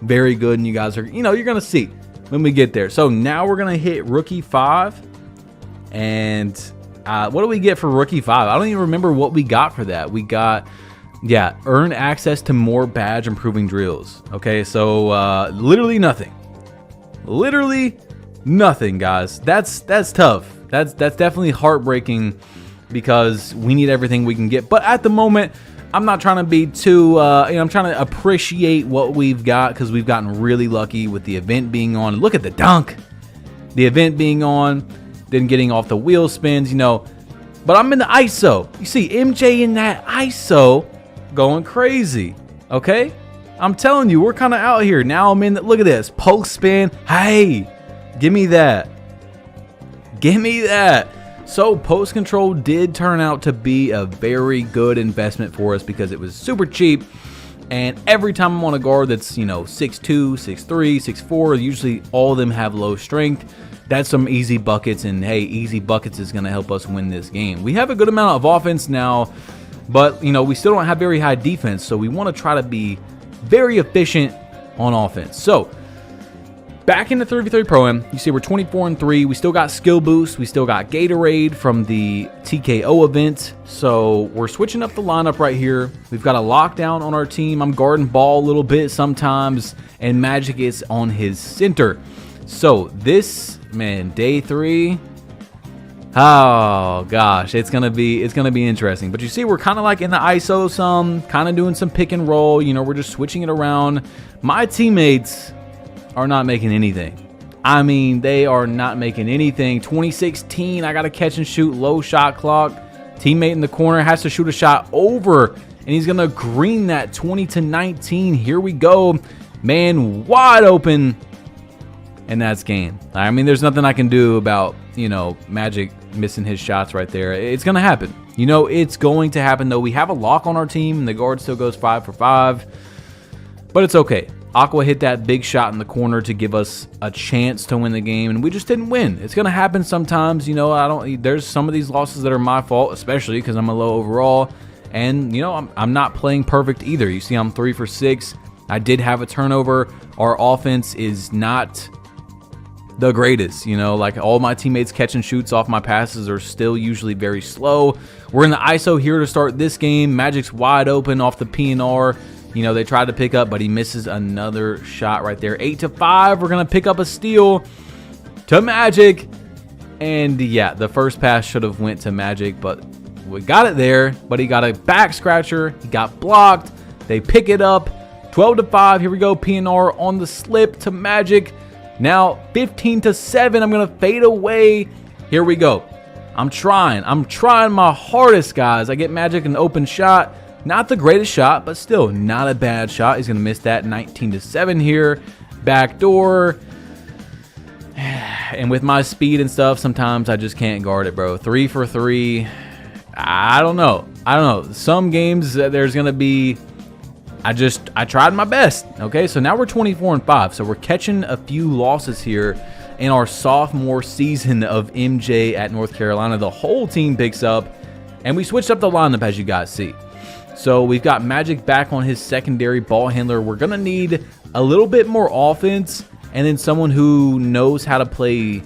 very good, and you guys are you're gonna see when we get there. So now we're gonna hit rookie 5, and what do we get for rookie 5? I don't even remember what we got for that. We got, earn access to more badge improving drills. Okay, so literally nothing. Literally nothing, guys. That's tough. That's definitely heartbreaking because we need everything we can get. But at the moment, I'm not trying to be too, I'm trying to appreciate what we've got because we've gotten really lucky with the event being on. Look at the dunk. The event being on. Then getting off the wheel spins, but I'm in the ISO. You see MJ in that ISO going crazy, okay? I'm telling you, we're kind of out here. Now I'm in the, look at this, post spin. Hey, give me that. Give me that. So post control did turn out to be a very good investment for us because it was super cheap. And every time I'm on a guard that's, 6'2", 6'3", 6'4", usually all of them have low strength. That's some easy buckets, and hey, easy buckets is going to help us win this game. We have a good amount of offense now, but we still don't have very high defense, so we want to try to be very efficient on offense. So back into 3v3 Pro-Am, you see we're 24-3. We still got skill boost. We still got Gatorade from the TKO event. So we're switching up the lineup right here. We've got a lockdown on our team. I'm guarding ball a little bit sometimes, and Magic is on his center. So this, man, day 3. Oh gosh, it's gonna be interesting. But you see, we're kind of like in the ISO some, kind of doing some pick and roll. We're just switching it around. My teammates are not making anything. I mean, they are not making anything. 2016, I got to catch and shoot, low shot clock. Teammate in the corner has to shoot a shot over, and he's gonna green that 20-19. Here we go, man, wide open. And that's game. I mean, there's nothing I can do about, Magic missing his shots right there. It's going to happen. It's going to happen, though. We have a lock on our team, and the guard still goes 5 for 5. But it's okay. Aqua hit that big shot in the corner to give us a chance to win the game, and we just didn't win. It's going to happen sometimes. There's some of these losses that are my fault, especially because I'm a low overall. And, I'm not playing perfect either. You see, I'm 3 for 6. I did have a turnover. Our offense is not the greatest, like all my teammates catch and shoots off my passes are still usually very slow. We're in the ISO here to start this game. Magic's wide open off the PNR. They tried to pick up, but he misses another shot right there. 8-5. We're gonna pick up a steal to Magic, and the first pass should have went to Magic, but we got it there. But he got a back scratcher. He got blocked. They pick it up. 12-5. Here we go. PNR on the slip to Magic. Now 15-7. I'm gonna fade away. Here we go. I'm trying my hardest, guys. I get Magic an open shot. Not the greatest shot, but still not a bad shot. He's gonna miss that. 19-7 here. Back door. And with my speed and stuff, sometimes I just can't guard it, bro. 3 for 3. I don't know. Some games there's gonna be, I tried my best. Okay, so now we're 24-5. So we're catching a few losses here in our sophomore season of MJ at North Carolina. The whole team picks up, and we switched up the lineup, as you guys see. So we've got Magic back on his secondary ball handler. We're gonna need a little bit more offense, and then someone who knows how to play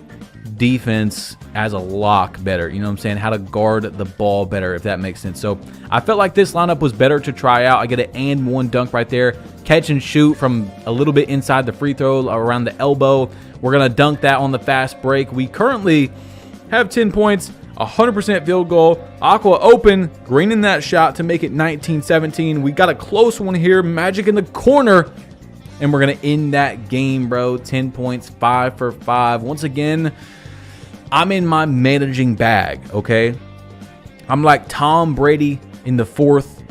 defense as a lock better. You know what I'm saying? How to guard the ball better, if that makes sense. So I felt like this lineup was better to try out. I get an and one dunk right there. Catch and shoot from a little bit inside the free throw around the elbow. We're going to dunk that on the fast break. We currently have 10 points, 100% field goal. Aqua open, greening that shot to make it 19-17. We got a close one here. Magic in the corner. And we're going to end that game, bro. 10 points, 5 for 5. Once again, I'm in my managing bag, okay? I'm like Tom Brady in the fourth.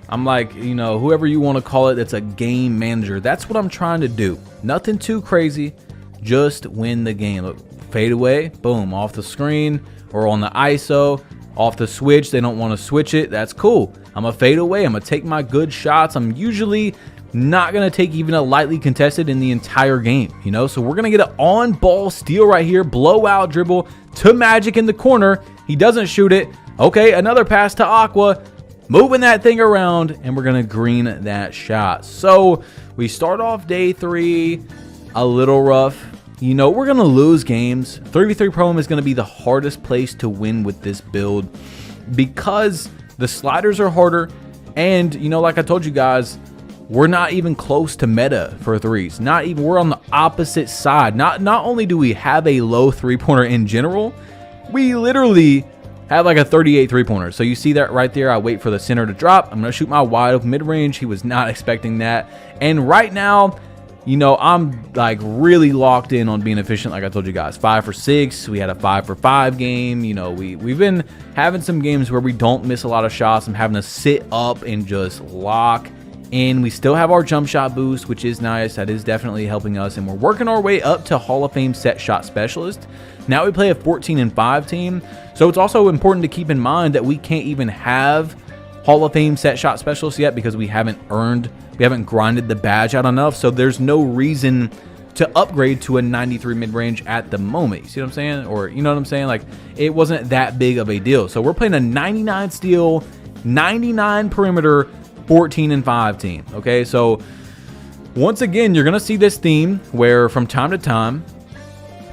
I'm like, whoever you want to call it, that's a game manager. That's what I'm trying to do. Nothing too crazy. Just win the game. Look, fade away, boom, off the screen or on the ISO, off the switch. They don't want to switch it. That's cool. I'm going to fade away. I'm going to take my good shots. I'm usually not going to take even a lightly contested in the entire game, you know? So we're going to get an on-ball steal right here, blowout dribble to Magic in the corner. He doesn't shoot it. Okay, another pass to Aqua, moving that thing around, and we're going to green that shot. So we start off day 3 a little rough. You know, we're going to lose games. 3v3 Pro-Am is going to be the hardest place to win with this build because the sliders are harder. And, you know, like I told you guys, we're not even close to meta for threes. Not even, we're on the opposite side. Not only do we have a low three-pointer in general, we literally have like a 38 three-pointer. So you see that right there. I wait for the center to drop. I'm going to shoot my wide open mid-range. He was not expecting that. And right now, you know, I'm like really locked in on being efficient. Like I told you guys, 5 for 6. We had a 5 for 5 game. You know, we've been having some games where we don't miss a lot of shots. I'm having to sit up and just lock in. We still have our jump shot boost, which is nice. That is definitely helping us. And we're working our way up to Hall of Fame set shot specialist. Now we play a 14-5 team. So it's also important to keep in mind that we can't even have Hall of Fame set shot specialist yet because we haven't grinded the badge out enough. So there's no reason to upgrade to a 93 mid-range at the moment. You see what I'm saying? Or you know what I'm saying? Like, it wasn't that big of a deal. So we're playing a 99 steal, 99 perimeter, 14-5 team. Okay, so once again, you're gonna see this theme where from time to time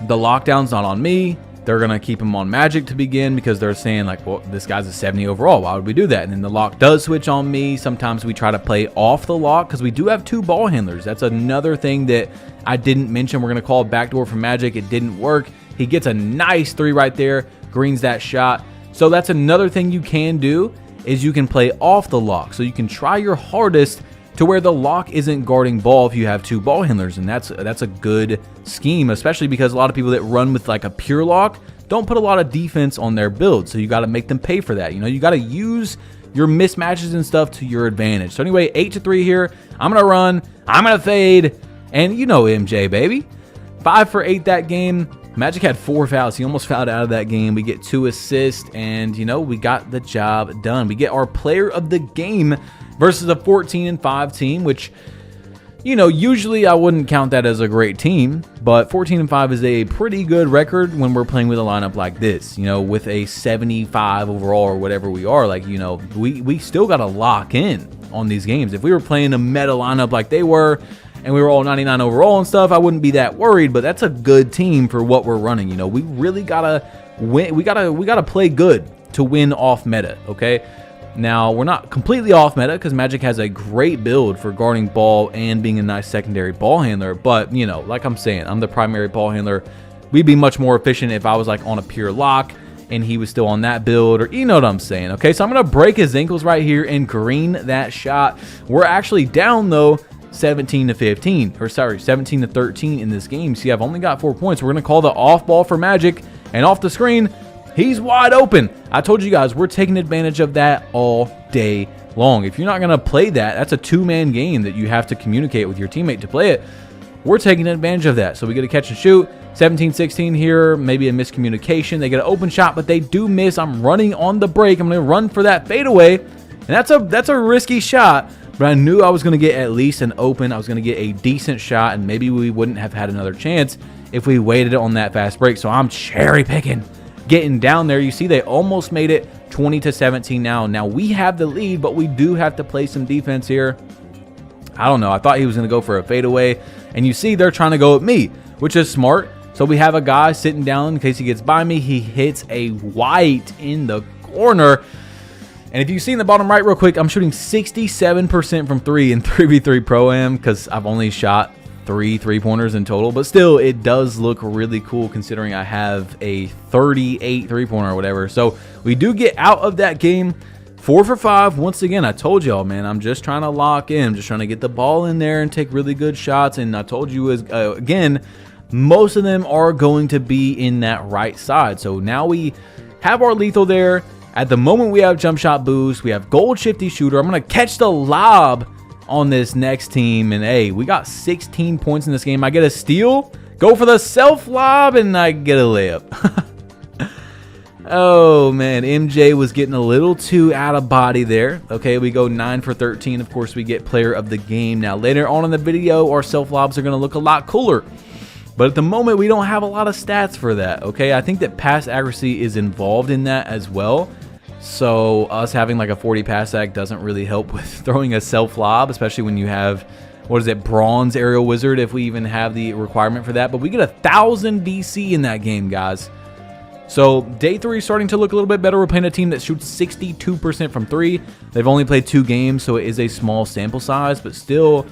the lockdown's not on me. They're gonna keep him on Magic to begin because they're saying like, well, this guy's a 70 overall, why would we do that? And then the lock does switch on me. Sometimes we try to play off the lock because we do have 2 ball handlers. That's another thing that I didn't mention. We're gonna call it backdoor from Magic. It didn't work. He gets a nice 3 right there, greens that shot. So that's another thing you can do, is you can play off the lock. So you can try your hardest to where the lock isn't guarding ball if you have 2 ball handlers. And that's a good scheme, especially because a lot of people that run with like a pure lock don't put a lot of defense on their build. So you got to make them pay for that. You know, you got to use your mismatches and stuff to your advantage. So anyway, 8-3 here. I'm going to run. I'm going to fade. And you know MJ, baby. 5 for 8 that game. Magic had 4 fouls. He almost fouled out of that game. We get 2 assists, and, you know, we got the job done. We get our player of the game versus a 14-5 team, which, you know, usually I wouldn't count that as a great team, but 14-5 is a pretty good record when we're playing with a lineup like this, you know, with a 75 overall or whatever we are. Like, you know, we still got to lock in on these games. If we were playing a meta lineup like they were, and we were all 99 overall and stuff, I wouldn't be that worried, but that's a good team for what we're running. You know, we really gotta win. We gotta play good to win off meta, okay? Now, we're not completely off meta because Magic has a great build for guarding ball and being a nice secondary ball handler, but, you know, like I'm saying, I'm the primary ball handler. We'd be much more efficient if I was like on a pure lock and he was still on that build, or you know what I'm saying, okay? So I'm gonna break his ankles right here and green that shot. We're actually down though, 17-15, or sorry, 17-13 in this game. See, I've only got 4 points. We're going to call the off ball for Magic, and off the screen, he's wide open. I told you guys, we're taking advantage of that all day long. If you're not going to play that, that's a 2-man game that you have to communicate with your teammate to play it. We're taking advantage of that. So we get a catch and shoot. 17-16 here, maybe a miscommunication. They get an open shot, but they do miss. I'm running on the break. I'm going to run for that fadeaway, and that's a risky shot. But I knew I was going to get at least an open. I was going to get a decent shot, and maybe we wouldn't have had another chance if we waited on that fast break. So I'm cherry picking, getting down there. You see, they almost made it 20-17 now. Now we have the lead, but we do have to play some defense here. I don't know. I thought he was going to go for a fadeaway, and you see they're trying to go at me, which is smart. So we have a guy sitting down in case he gets by me. He hits a white in the corner. And if you see in the bottom right real quick, I'm shooting 67% from 3 in 3v3 Pro-Am because I've only shot 3 3-pointers in total. But still, it does look really cool considering I have a 38 3-pointer or whatever. So we do get out of that game 4 for 5. Once again, I told y'all, man, I'm just trying to lock in. I'm just trying to get the ball in there and take really good shots. And I told you, again, most of them are going to be in that right side. So now we have our lethal there. At the moment, we have jump shot boost. We have gold shifty shooter. I'm going to catch the lob on this next team. And, hey, we got 16 points in this game. I get a steal Go for the self lob, and I get a layup. Oh, man. MJ was getting a little too out of body there. Okay, we go 9 for 13. Of course, we get player of the game. Now, later on in the video, our self lobs are going to look a lot cooler. But at the moment, we don't have a lot of stats for that, okay? I think that pass accuracy is involved in that as well. So us having like a 40 pass ac doesn't really help with throwing a self lob, especially when you have, what is it, bronze aerial wizard, if we even have the requirement for that. But we get 1,000 BC in that game, guys. So day 3 is starting to look a little bit better. We're playing a team that shoots 62% from 3. They've only played 2 games, so it is a small sample size, but still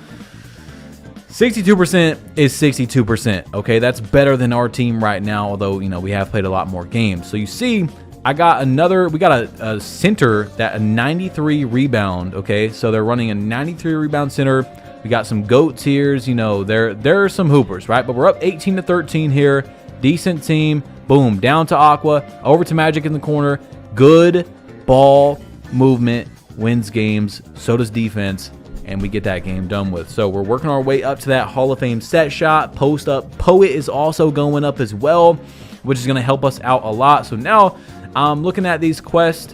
62% is 62%, okay? That's better than our team right now, although, you know, we have played a lot more games. So you see, we got a center that a 93 rebound, okay? So they're running a 93 rebound center. We got some GOAT tiers, you know, there are some hoopers, right? But we're up 18 to 13 here. Decent team. Boom, down to Aqua, over to Magic in the corner. Good ball movement wins games. So does defense. And we get that game done with. So we're working our way up to that Hall of Fame set shot. Post up. Poet is also going up as well, which is going to help us out a lot. So now I'm looking at these quests,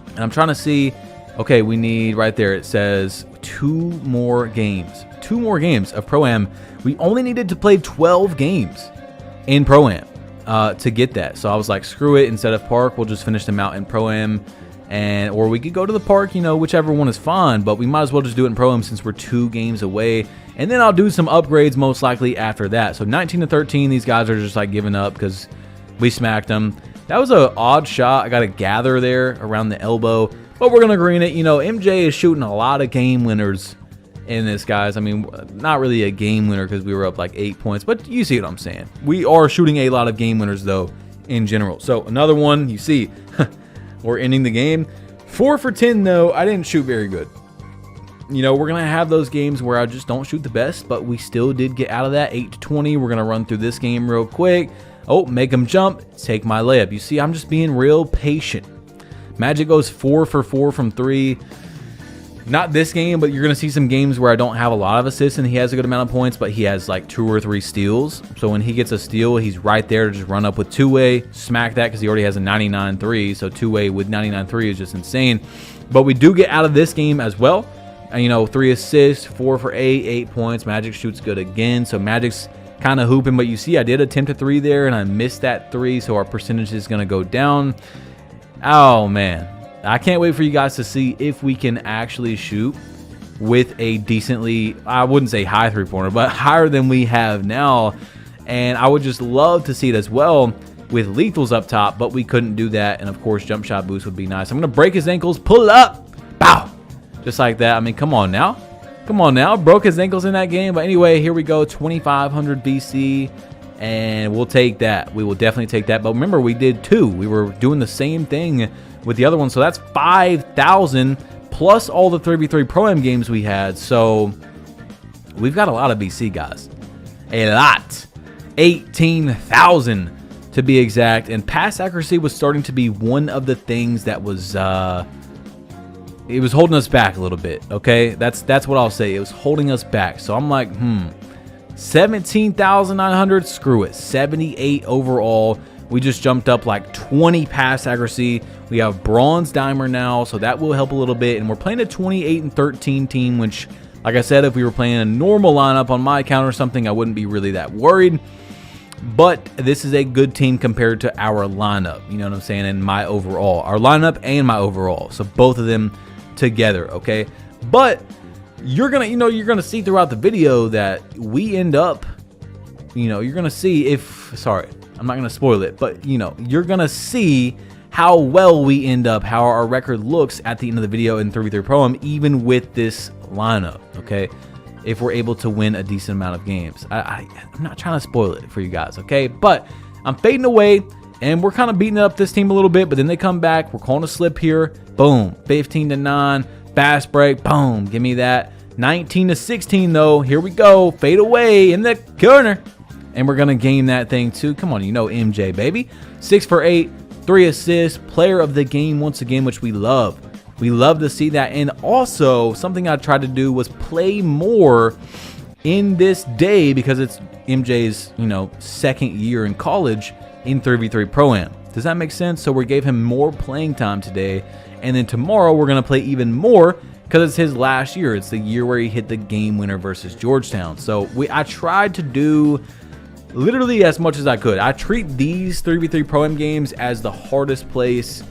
and I'm trying to see, okay, we need right there, it says 2 more games. 2 more games of Pro-Am. We only needed to play 12 games in Pro-Am to get that. So I was like, screw it. Instead of Park, we'll just finish them out in Pro-Am. Or we could go to the Park, you know, whichever one is fine, but we might as well just do it in Pro-Am since we're 2 games away. And then I'll do some upgrades most likely after that. So 19 to 13, these guys are just like giving up because we smacked them. That was an odd shot. I got to gather there around the elbow, but we're going to green it. You know, MJ is shooting a lot of game winners in this, guys. I mean, not really a game winner because we were up like 8 points, but you see what I'm saying. We are shooting a lot of game winners though in general. So another one, you see, we're ending the game. 4 for 10 though. I didn't shoot very good. You know, we're going to have those games where I just don't shoot the best, but we still did get out of that. 8 to 20. We're going to run through this game real quick. Oh, make them jump. Take my layup. You see, I'm just being real patient. Magic goes 4 for 4 from 3. Not this game, but you're going to see some games where I don't have a lot of assists and he has a good amount of points, but he has like 2 or 3 steals. So when he gets a steal, he's right there to just run up with 2-way, smack that because he already has a 99-3. So 2-way with 99-3 is just insane. But we do get out of this game as well. You know, 3 assists, 4 for 8, 8 points. Magic shoots good again. So Magic's kind of hooping, but you see I did attempt a 3 there and I missed that 3. So our percentage is going to go down. Oh, man. I can't wait for you guys to see if we can actually shoot with a decently, I wouldn't say high 3-pointer, but higher than we have now. And I would just love to see it as well with lethals up top, but we couldn't do that. And of course, jump shot boost would be nice. I'm going to break his ankles, pull up, bow, just like that. I mean, come on now. Come on now. Broke his ankles in that game. But anyway, here we go. 2,500 BC. And we'll take that. We will definitely take that. But remember, we did 2. We were doing the same thing with the other one. So that's 5,000 plus all the 3v3 Pro-Am games we had. So we've got a lot of BC, guys. A lot. 18,000 to be exact. And pass accuracy was starting to be one of the things that was it was holding us back a little bit. Okay, that's what I'll say. It was holding us back. So I'm like, 17,900. Screw it. 78 overall. We just jumped up like 20 pass accuracy. We have bronze dimer now, so that will help a little bit. And we're playing a 28 and 13 team, which, like I said, if we were playing a normal lineup on my account or something, I wouldn't be really that worried. But this is a good team compared to our lineup. You know what I'm saying? And my overall, our lineup and my overall. So both of them together. Okay. But you're gonna see throughout the video that we end up, you're gonna see if, sorry, I'm not gonna spoil it, but you're gonna see how well we end up, how our record looks at the end of the video in 3v3 Pro-Am, even with this lineup. Okay, if we're able to win a decent amount of games. I'm not trying to spoil it for you guys, okay? But I'm fading away, and we're kind of beating up this team a little bit, but then they come back. We're calling a slip here. Boom, 15-9, fast break. Boom, give me that. 19-16 though. Here we go. Fade away in the corner. And we're going to game that thing too. Come on, MJ, baby. 6 for 8, 3 assists, player of the game once again, which we love. We love to see that. And also, something I tried to do was play more in this day because it's MJ's, you know, second year in college in 3v3 Pro-Am. Does that make sense? So we gave him more playing time today, and then tomorrow we're going to play even more because it's his last year. It's the year where he hit the game winner versus Georgetown. So I tried to do literally as much as I could. I treat these 3v3 Pro-Am games as the hardest place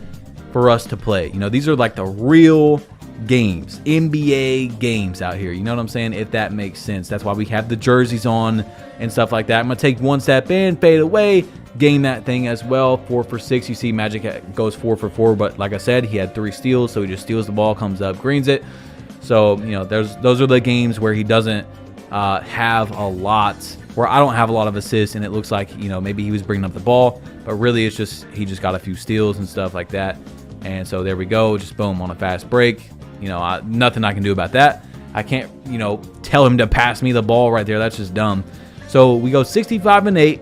for us to play. You know, these are like the real games, NBA games out here. You know what I'm saying? If that makes sense. That's why we have the jerseys on and stuff like that. I'm going to take one step in, fade away, gain that thing as well. 4 for 6. You see Magic goes 4 for 4, but like I said, he had 3 steals, so he just steals the ball, comes up, greens it. So, you know, those are the games where he doesn't have a lot, where I don't have a lot of assists, and it looks like, you know, maybe he was bringing up the ball, but really it's just he just got a few steals and stuff like that. And so there we go, just boom, on a fast break. You know, nothing I can do about that. I can't, you know, tell him to pass me the ball right there. That's just dumb. So we go 65-8.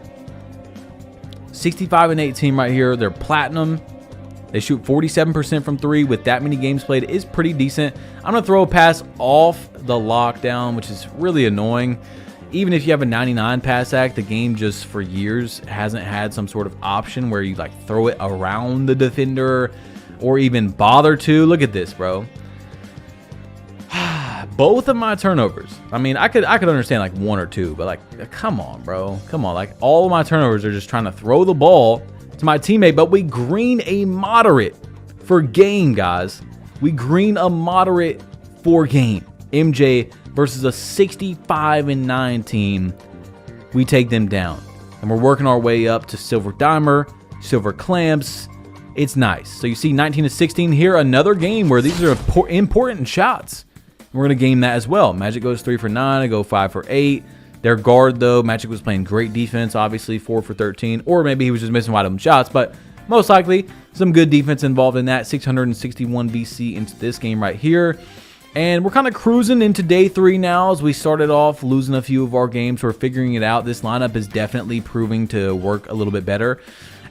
65-8 team right here. They're platinum. They shoot 47% from 3 with that many games played. Is pretty decent. I'm going to throw a pass off the lockdown, which is really annoying. Even if you have a 99 pass act, the game just for years hasn't had some sort of option where you like throw it around the defender or even bother to. Look at this, bro. Both of my turnovers. I mean, I could understand like 1 or 2, but like, come on, bro. Come on. Like, all of my turnovers are just trying to throw the ball to my teammate, but we green a moderate for game, guys. We green a moderate for game. MJ versus a 65-9 team. We take them down. And we're working our way up to silver dimer, silver clamps. It's nice. So you see 19-16 here, another game where these are important shots. We're going to game that as well. Magic goes 3 for 9. I go 5 for 8. Their guard, though, Magic was playing great defense, obviously 4 for 13. Or maybe he was just missing wide open shots, but most likely some good defense involved in that. 661 VC into this game right here. And we're kind of cruising into day 3 now as we started off losing a few of our games. We're figuring it out. This lineup is definitely proving to work a little bit better.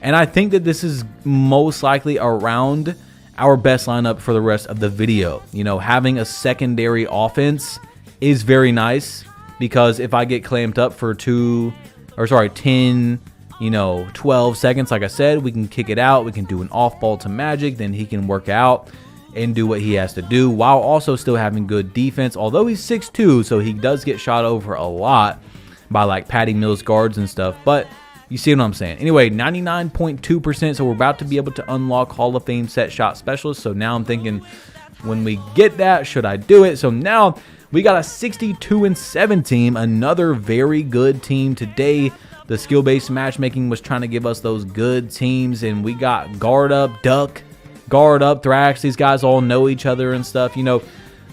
And I think that this is most likely around our best lineup for the rest of the video. You know, having a secondary offense is very nice because if I get clamped up for 10, 12 seconds, like I said, we can kick it out. We can do an off ball to Magic. Then he can work out and do what he has to do while also still having good defense. Although he's 6'2", so he does get shot over a lot by like Patty Mills guards and stuff. But you see what I'm saying? Anyway, 99.2%. So we're about to be able to unlock Hall of Fame set shot specialist. So now I'm thinking, when we get that, should I do it? So now we got a 62-7 team. Another very good team today. The skill-based matchmaking was trying to give us those good teams. And we got guard up, duck, guard up, thrash. These guys all know each other and stuff. You know,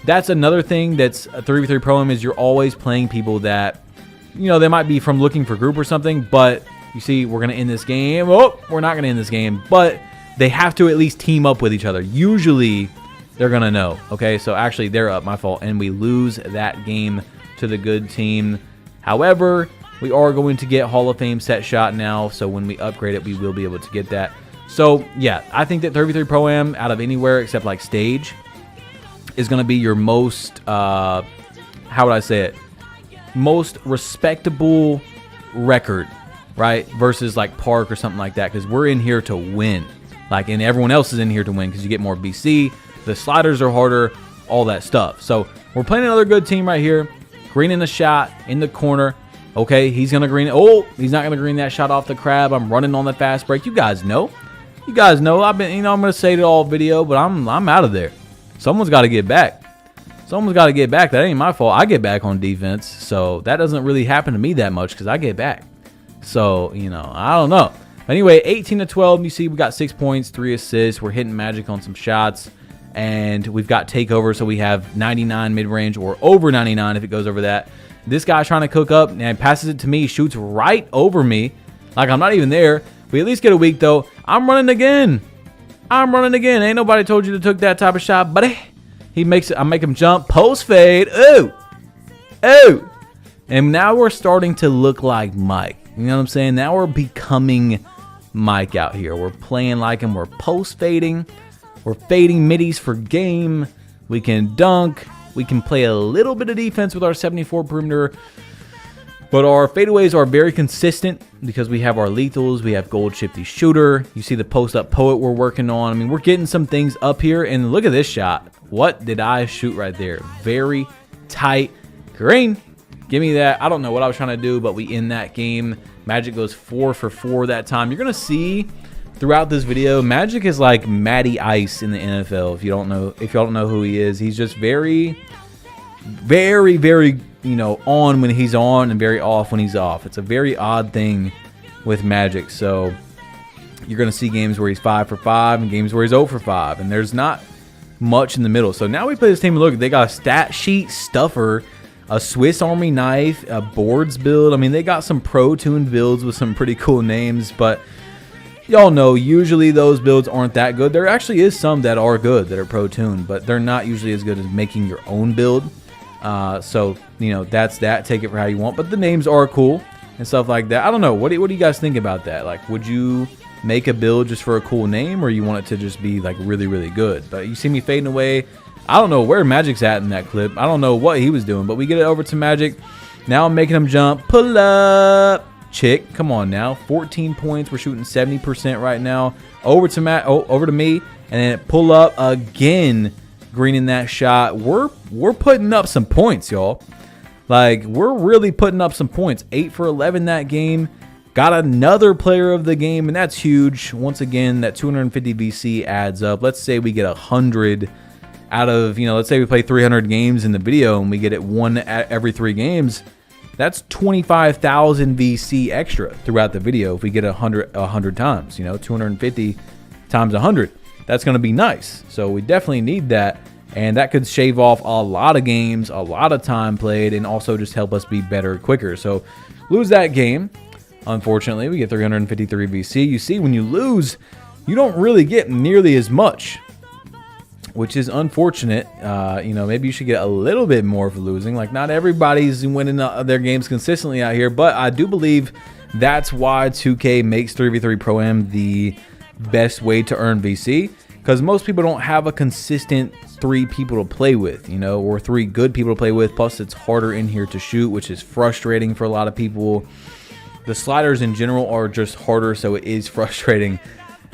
that's another thing that's a 3v3 Pro-Am is you're always playing people that, you know, they might be from looking for group or something, but you see, we're going to end this game. Oh, we're not going to end this game, but they have to at least team up with each other. Usually, they're going to know. Okay, so actually, they're up. My fault. And we lose that game to the good team. However, we are going to get Hall of Fame set shot now, so when we upgrade it, we will be able to get that. So, yeah, I think that 3v3 Pro-Am, out of anywhere except like Stage, is going to be your most, how would I say it? Most respectable record, right? Versus like Park or something like that, because we're in here to win. Like, and everyone else is in here to win because you get more BC. The sliders are harder, all that stuff. So we're playing another good team right here. Greening a shot in the corner. Okay, he's going to green. Oh, he's not going to green that shot off the crab. I'm running on the fast break. You guys know. You guys know. I've been, you know, I'm going to say it all video, but I'm out of there. Someone's got to get back. Someone's got to get back. That ain't my fault. I get back on defense. So that doesn't really happen to me that much because I get back. So, you know, I don't know. Anyway, 18-12. You see we got 6 points, 3 assists. We're hitting Magic on some shots. And we've got takeover. So we have 99 mid-range or over 99 if it goes over that. This guy's trying to cook up and passes it to me. Shoots right over me. Like I'm not even there. We at least get a week though. I'm running again. I'm running again. Ain't nobody told you to took that type of shot, buddy. He makes it. I make him jump. Post fade. Ooh. Ooh. And now we're starting to look like Mike. You know what I'm saying? Now we're becoming Mike out here. We're playing like him. We're post fading. We're fading middies for game. We can dunk. We can play a little bit of defense with our 74 perimeter. But our fadeaways are very consistent because we have our lethals. We have gold shifty shooter. You see the post-up poet we're working on. I mean, we're getting some things up here. And look at this shot. What did I shoot right there? Very tight. Green. Give me that. I don't know what I was trying to do, but we end that game. Magic goes 4 for 4 that time. You're going to see throughout this video, Magic is like Matty Ice in the NFL. If y'all don't know who he is, he's just very, you know, on when he's on and very off when he's off. It's a very odd thing with Magic. So you're going to see games where he's 5 for 5 and games where he's 0 for 5. And there's not much in the middle. So now we play this team. Look, they got a stat sheet stuffer, a Swiss Army knife, a boards build. I mean, they got some pro-tuned builds with some pretty cool names. But y'all know usually those builds aren't that good. There actually is some that are good that are pro-tuned, but they're not usually as good as making your own build. So, you know, that's that. Take it for how you want. But the names are cool and stuff like that. I don't know. What do you guys think about that? Like, would you make a build just for a cool name, or you want it to just be, like, really, really good? But you see me fading away. I don't know where Magic's at in that clip. I don't know what he was doing, but we get it over to Magic. Now I'm making him jump. Pull up. Chick. Come on now. 14 points. We're shooting 70% right now. Over to over to me. And then pull up again. Greening that shot. We're putting up some points, y'all. Like, we're really putting up some points. 8 for 11 that game. Got another player of the game, and that's huge. Once again, that 250 VC adds up. Let's say we get 100 out of, you know, let's say we play 300 games in the video and we get it 1 every 3 games. That's 25,000 VC extra throughout the video if we get 100 times, you know, 250 times 100. That's going to be nice. So we definitely need that. And that could shave off a lot of games, a lot of time played, and also just help us be better quicker. So lose that game. Unfortunately, we get 353 VC. You see, when you lose, you don't really get nearly as much, which is unfortunate. You know, maybe you should get a little bit more for losing. Like, not everybody's winning their games consistently out here, but I do believe that's why 2K makes 3v3 Pro-Am the best way to earn VC, because most people don't have a consistent 3 people to play with, you know, or 3 good people to play with. Plus, it's harder in here to shoot, which is frustrating for a lot of people. The sliders in general are just harder, so it is frustrating.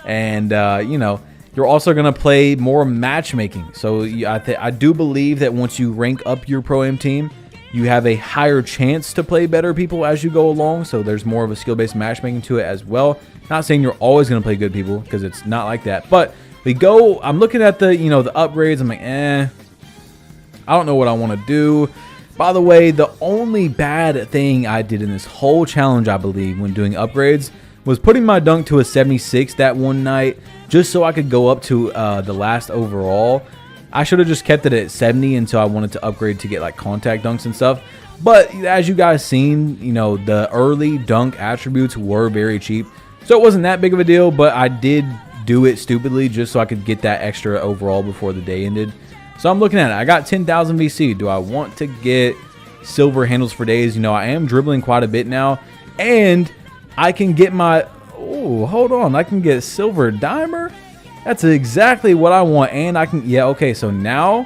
And, you know, you're also going to play more matchmaking. So I do believe that once you rank up your Pro-Am team, you have a higher chance to play better people as you go along. So there's more of a skill-based matchmaking to it as well. Not saying you're always going to play good people, because it's not like that. But we go, I'm looking at the, you know, the upgrades. I'm like, I don't know what I want to do. By the way, the only bad thing I did in this whole challenge, I believe, when doing upgrades, was putting my dunk to a 76 that one night, just so I could go up to the last overall. I should have just kept it at 70 until I wanted to upgrade to get like contact dunks and stuff. But as you guys seen, you know, the early dunk attributes were very cheap. So it wasn't that big of a deal, but I did do it stupidly just so I could get that extra overall before the day ended. So I'm looking at it. I got 10,000 VC. Do I want to get silver handles for days? You know, I am dribbling quite a bit now. And I can get my... Oh, hold on. I can get silver dimer? That's exactly what I want. And I can... Yeah, okay. So now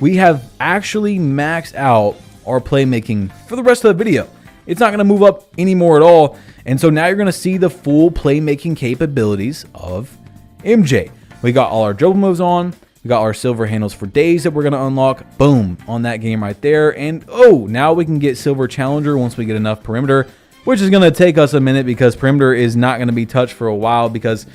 we have actually maxed out our playmaking for the rest of the video. It's not going to move up anymore at all. And so now you're going to see the full playmaking capabilities of MJ. We got all our dribble moves on. We got our silver handles for days that we're going to unlock. Boom, on that game right there. And, oh, now we can get silver challenger once we get enough perimeter, which is going to take us a minute because perimeter is not going to be touched for a while because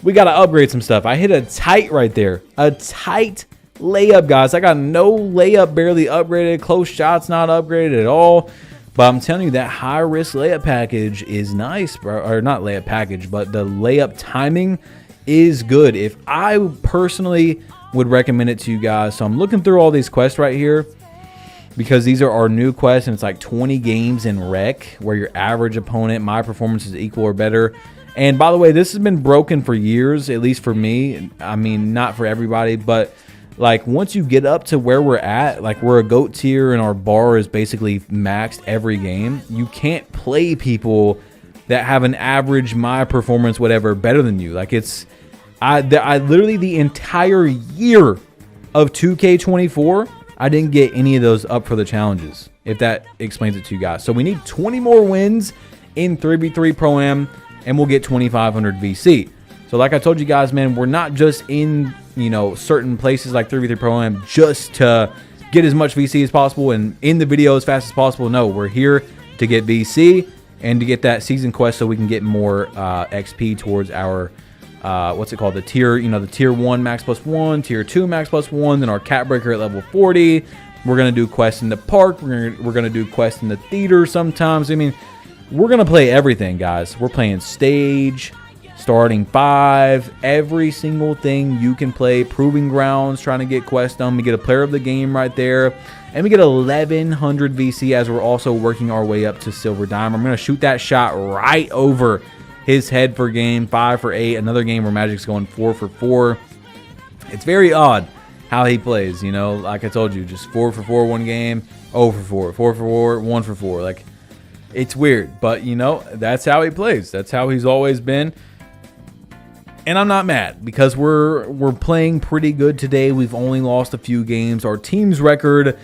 we got to upgrade some stuff. I hit a tight right there. A tight layup, guys. I got no layup barely upgraded. Close shots not upgraded at all. But I'm telling you, that high-risk layup package is nice, bro. Or not layup package, but the layup timing is good. If I personally would recommend it to you guys. So I'm looking through all these quests right here because these are our new quests, and it's like 20 games in rec where your average opponent, my performance is equal or better. And by the way, this has been broken for years, at least for me. I mean, not for everybody, but like once you get up to where we're at, like we're a GOAT tier and our bar is basically maxed every game, you can't play people that have an average my performance whatever better than you. Like it's I literally the entire year of 2K24 I didn't get any of those up for the challenges, if that explains it to you guys. So we need 20 more wins in 3v3 Pro-Am, and we'll get 2,500 VC. So like I told you guys, man, we're not just in, you know, certain places like 3v3 Pro-Am just to get as much VC as possible and in the video as fast as possible. No, we're here to get VC and to get that season quest so we can get more XP towards our what's it called, the tier, you know, the tier 1 max plus 1, tier 2 max plus 1, then our cat breaker at level 40. We're gonna do quests in the park, we're gonna do quests in the theater sometimes. I mean, we're gonna play everything, guys. We're playing stage, starting 5, every single thing you can play. Proving grounds, trying to get quests done. We get a player of the game right there, and we get 1,100 VC as we're also working our way up to silver dime. I'm gonna shoot that shot right over his head for game 5 for 8. Another game where Magic's going 4 for 4. It's very odd how he plays, you know, like I told you, just 4 for 4 one game, 0 for 4, 4 for 4, 1 for 4. Like, it's weird, but you know, that's how he plays. That's how he's always been. And I'm not mad because we're playing pretty good today. We've only lost a few games. Our team's record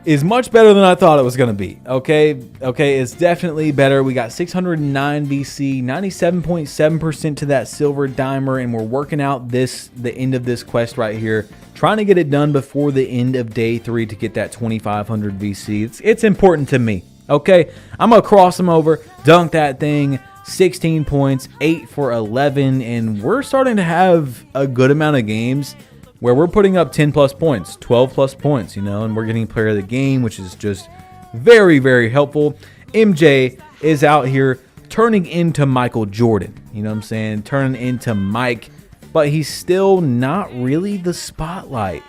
is much better than I thought it was going to be. Okay, it's definitely better. We got 609 VC, 97.7% to that silver dimer, and we're working out the end of this quest right here, trying to get it done before the end of day 3 to get that 2,500 VC. It's important to me. Okay, I'm gonna cross them over, dunk that thing. 16 points, 8 for 11, and we're starting to have a good amount of games where we're putting up 10 plus points, 12 plus points, you know, and we're getting player of the game, which is just very, very helpful. MJ is out here turning into Michael Jordan, you know what I'm saying? Turning into Mike, but he's still not really the spotlight.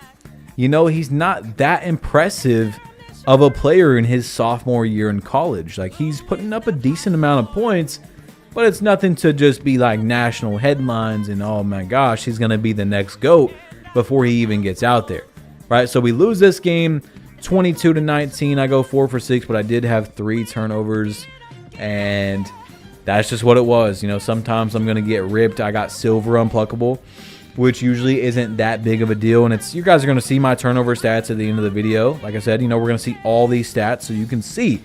You know, he's not that impressive of a player in his sophomore year in college. Like, he's putting up a decent amount of points, but it's nothing to just be like national headlines and, oh my gosh, he's going to be the next GOAT before he even gets out there, right? So we lose this game 22-19. I go 4 for 6, but I did have 3 turnovers, and that's just what it was. You know, sometimes I'm going to get ripped. I got silver unpluckable, which usually isn't that big of a deal, and it's, you guys are going to see my turnover stats at the end of the video. Like I said, you know, we're going to see all these stats so you can see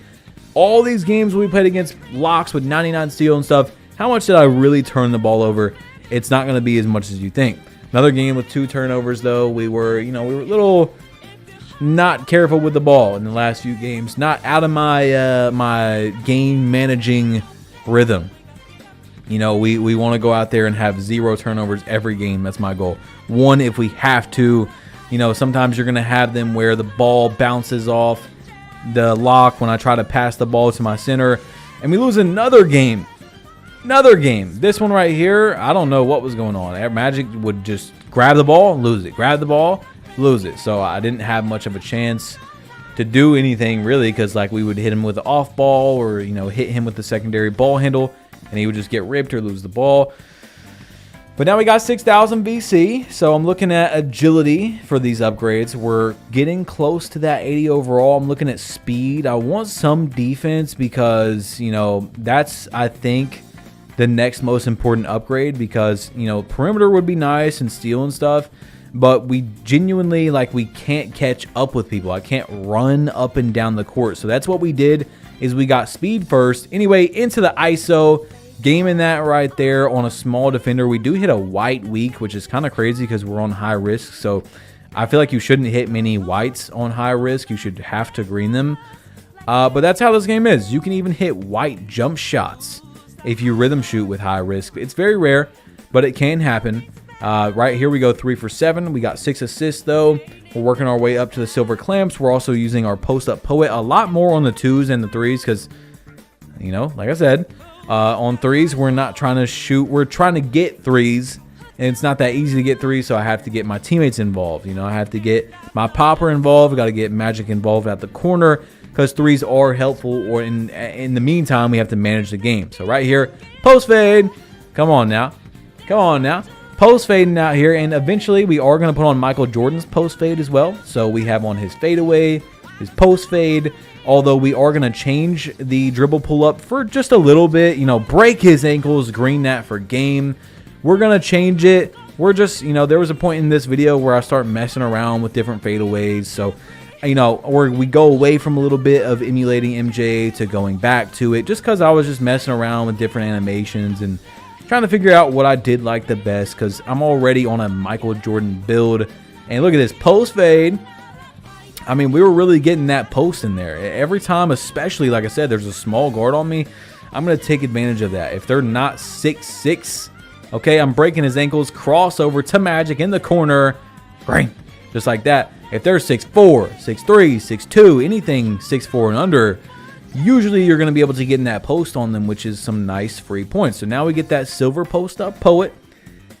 all these games we played against locks with 99 steal and stuff. How much did I really turn the ball over? It's not going to be as much as you think. Another game with 2 turnovers, though. We were a little not careful with the ball in the last few games. Not out of my my game managing rhythm. You know, we want to go out there and have 0 turnovers every game. That's my goal. 1 if we have to. You know, sometimes you're going to have them where the ball bounces off the lock when I try to pass the ball to my center, and we lose another game. This one right here, I don't know what was going on. Magic would just grab the ball, lose it. Grab the ball, lose it. So I didn't have much of a chance to do anything really, because like we would hit him with the off ball, or you know, hit him with the secondary ball handle, and he would just get ripped or lose the ball. But now we got 6,000 VC, so I'm looking at agility for these upgrades. We're getting close to that 80 overall. I'm looking at speed. I want some defense because, you know, that's, I think, the next most important upgrade, because, you know, perimeter would be nice and steal and stuff, but we genuinely, like, we can't catch up with people. I can't run up and down the court. So that's what we did, is we got speed first. Anyway, into the ISO. Gaming that right there on a small defender. We do hit a white weak, which is kind of crazy because we're on high risk. So I feel like you shouldn't hit many whites on high risk. You should have to green them. But that's how this game is. You can even hit white jump shots if you rhythm shoot with high risk. It's very rare, but it can happen. Right here we go 3 for 7. We got 6 assists though. We're working our way up to the silver clamps. We're also using our post-up poet a lot more on the 2s and the 3s because, you know, like I said, on 3s, we're not trying to shoot. We're trying to get 3s, and it's not that easy to get 3s, so I have to get my teammates involved. You know, I have to get my popper involved. I got to get Magic involved at the corner because 3s are helpful, or in the meantime, we have to manage the game. So right here, post fade. Come on now. Post fading out here, and eventually we are going to put on Michael Jordan's post fade as well. So we have on his fadeaway, his post fade. Although we are going to change the dribble pull-up for just a little bit. You know, break his ankles, green that for game. We're going to change it. we're just, you know, there was a point in this video where I start messing around with different fadeaways. So, you know, or we go away from a little bit of emulating MJ to going back to it, just because I was just messing around with different animations and trying to figure out what I did like the best, because I'm already on a Michael Jordan build. And look at this post fade. I mean, we were really getting that post in there every time, especially like I said, there's a small guard on me. I'm going to take advantage of that. If they're not 6'6", okay, I'm breaking his ankles, crossover to Magic in the corner, green, just like that. If they're 6'4", 6'3", 6'2", anything 6'4" and under, usually you're going to be able to get in that post on them, which is some nice free points. So now we get that silver post up Poet,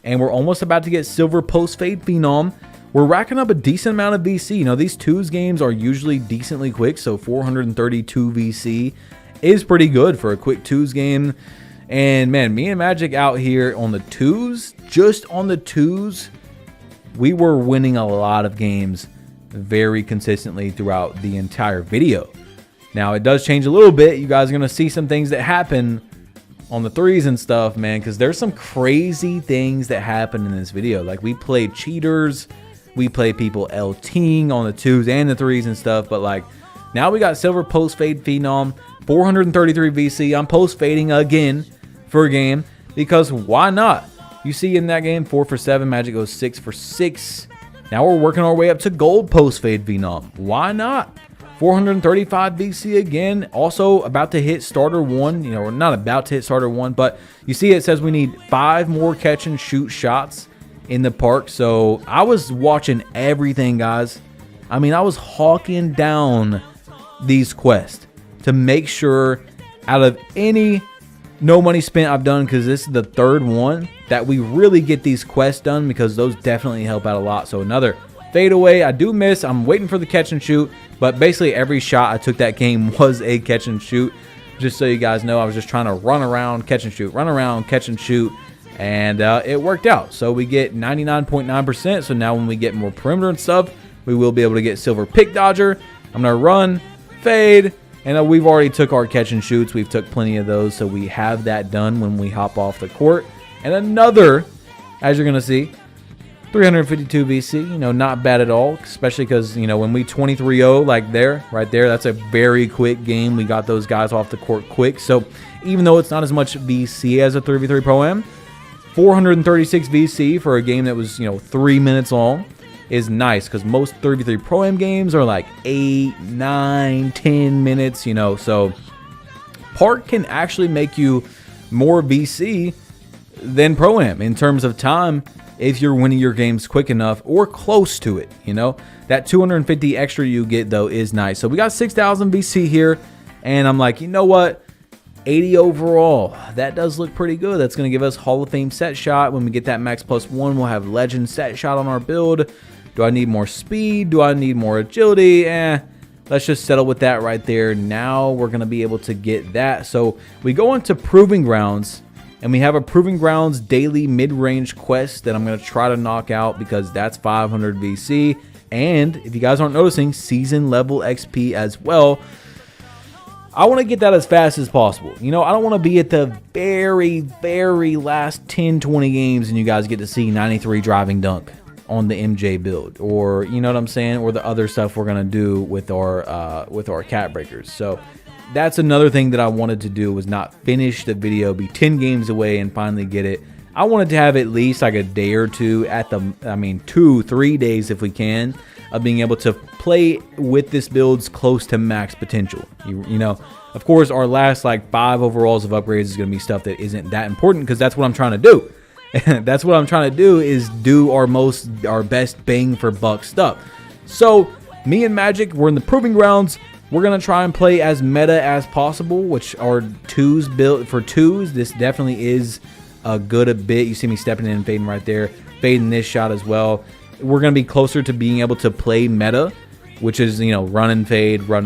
and we're almost about to get silver post fade Phenom. We're racking up a decent amount of VC. You know, these twos games are usually decently quick, so 432 VC is pretty good for a quick twos game. And man, me and Magic out here on the twos, just on the twos, we were winning a lot of games very consistently throughout the entire video. Now, it does change a little bit. You guys are going to see some things that happen on the threes and stuff, man, because there's some crazy things that happen in this video. Like, we played cheaters. We play people LTing on the twos and the threes and stuff. But, like, now we got silver post fade Phenom, 433 VC. I'm post fading again for a game because why not? You see in that game, 4 for 7. Magic goes 6 for 6. Now we're working our way up to gold post fade Phenom. Why not? 435 VC again. Also about to hit starter 1. You know, we're not about to hit starter 1, but you see it says we need 5 more catch and shoot shots in the park. So I was watching everything, guys. I mean, I was hawking down these quests to make sure out of any no money spent I've done, because this is the third one, that we really get these quests done, because those definitely help out a lot. So another fadeaway. I do miss. I'm waiting for the catch and shoot, but basically every shot I took that game was a catch and shoot. Just so you guys know, I was just trying to run around, catch and shoot, run around, catch and shoot, and it worked out. So we get 99.9%. So now when we get more perimeter and stuff, we will be able to get silver pick dodger. I'm gonna run, fade, and we've already took our catch and shoots. We've took plenty of those, so we have that done when we hop off the court. And another, as you're gonna see, 352 VC, you know, not bad at all, especially because, you know, when we 23-0 like there, right there, that's a very quick game. We got those guys off the court quick. So even though it's not as much VC as a 3v3 Pro-Am, 436 VC for a game that was, you know, 3 minutes long is nice, because most 3v3 Pro-Am games are like 8, 9, 10 minutes, you know. So Park can actually make you more VC than Pro-Am in terms of time, if you're winning your games quick enough or close to it. You know, that 250 extra you get though is nice. So we got 6,000 VC here, and I'm like, you know what, 80 overall, that does look pretty good. That's going to give us Hall of Fame set shot. When we get that max +1, we'll have legend set shot on our build. Do I need more speed? Do I need more agility? Let's just settle with that right there. Now we're going to be able to get that. So we go into Proving Grounds, and we have a Proving Grounds daily mid-range quest that I'm going to try to knock out, because that's 500 VC. And if you guys aren't noticing, season level XP as well. I want to get that as fast as possible. You know, I don't want to be at the very, very last 10, 20 games and you guys get to see 93 driving dunk on the MJ build, or, you know what I'm saying, or the other stuff we're going to do with our cat breakers. So that's another thing that I wanted to do, was not finish the video, be 10 games away and finally get it. I wanted to have at least like a day or two at the, 2-3 days if we can, of being able to play with this build's close to max potential. You know, of course, our last like 5 overalls of upgrades is going to be stuff that isn't that important, because that's what I'm trying to do. That's what I'm trying to do, is do our best bang for buck stuff. So me and Magic, we're in the Proving Grounds. We're going to try and play as meta as possible, which are twos built for twos. This definitely is a good bit. You see me stepping in and fading right there, fading this shot as well. We're going to be closer to being able to play meta, which is, you know, run and fade, blah,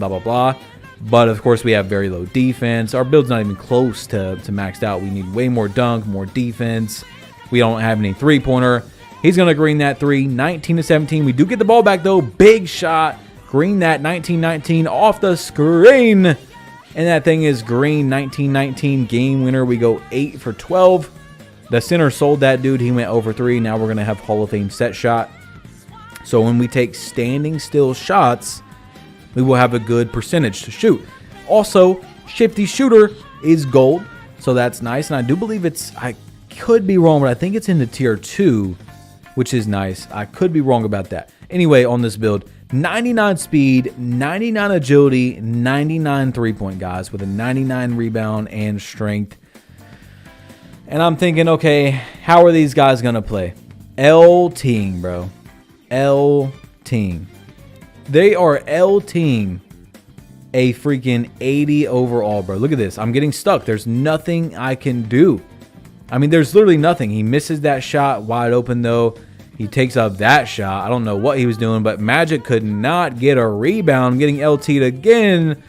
blah, blah. But of course, we have very low defense. Our build's not even close to maxed out. We need way more dunk, more defense. We don't have any three-pointer. He's going to green that 3, 19-17. We do get the ball back, though. Big shot. Green that 19-19 off the screen. And that thing is green, 19-19 game winner. We go 8 for 12. The center sold that dude. He went over 3. Now we're going to have Hall of Fame set shot. So when we take standing still shots, we will have a good percentage to shoot. Also, shifty shooter is gold, so that's nice. And I do believe it's, I could be wrong, but I think it's in the tier 2, which is nice. I could be wrong about that. Anyway, on this build, 99 speed, 99 agility, 99 3-point, guys, with a 99 rebound and strength. And I'm thinking, okay, how are these guys going to play? L-team, bro. L-team. They are L-team a freaking 80 overall, bro. Look at this. I'm getting stuck. There's nothing I can do. I mean, there's literally nothing. He misses that shot wide open, though. He takes up that shot. I don't know what he was doing, but Magic could not get a rebound. Getting LT'd again.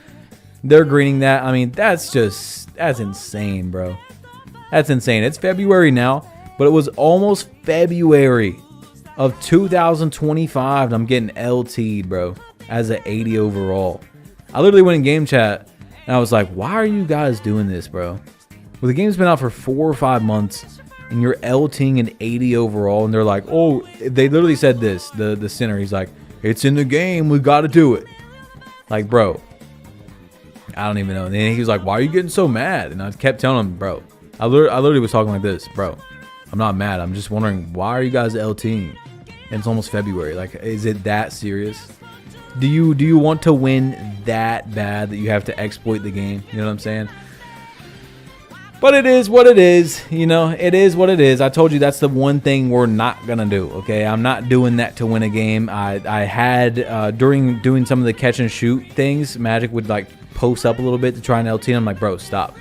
They're greening that. I mean, that's insane, bro. That's insane. It's February now, but it was almost February of 2025. And I'm getting LT'd, bro, as an 80 overall. I literally went in game chat, and I was like, why are you guys doing this, bro? Well, the game's been out for 4 or 5 months, and you're LTing an 80 overall, and they're like, oh, they literally said this, the center. He's like, it's in the game. We got to do it. Like, bro, I don't even know. And then he was like, why are you getting so mad? And I kept telling him, bro, I literally was talking like this, bro. I'm not mad. I'm just wondering, why are you guys LTing? And it's almost February. Like, is it that serious? Do you want to win that bad that you have to exploit the game? You know what I'm saying? But it is what it is. You know, it is what it is. I told you that's the one thing we're not going to do, okay? I'm not doing that to win a game. I had, during doing some of the catch and shoot things, Magic would, like, post up a little bit to try and LT. And I'm like, bro, stop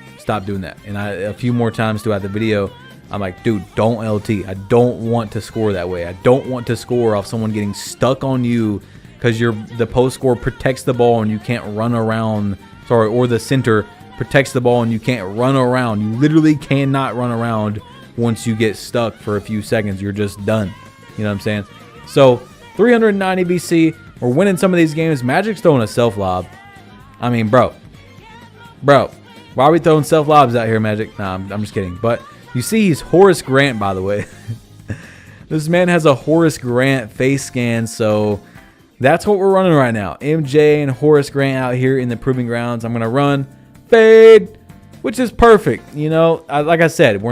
doing that. And a few more times throughout the video, I'm like, dude, don't LT. I don't want to score that way. I don't want to score off someone getting stuck on you because the post score protects the ball and you can't run around. Sorry, or the center protects the ball and you can't run around. You literally cannot run around once you get stuck for a few seconds. You're just done. You know what I'm saying? So 390 BC. We're winning some of these games. Magic's throwing a self lob. I mean, bro, why are we throwing self lobs out here, Magic? Nah, I'm just kidding. But you see, he's Horace Grant, by the way. This man has a Horace Grant face scan, so that's what we're running right now. MJ and Horace Grant out here in the proving grounds. I'm gonna run fade, which is perfect. You know, like I said,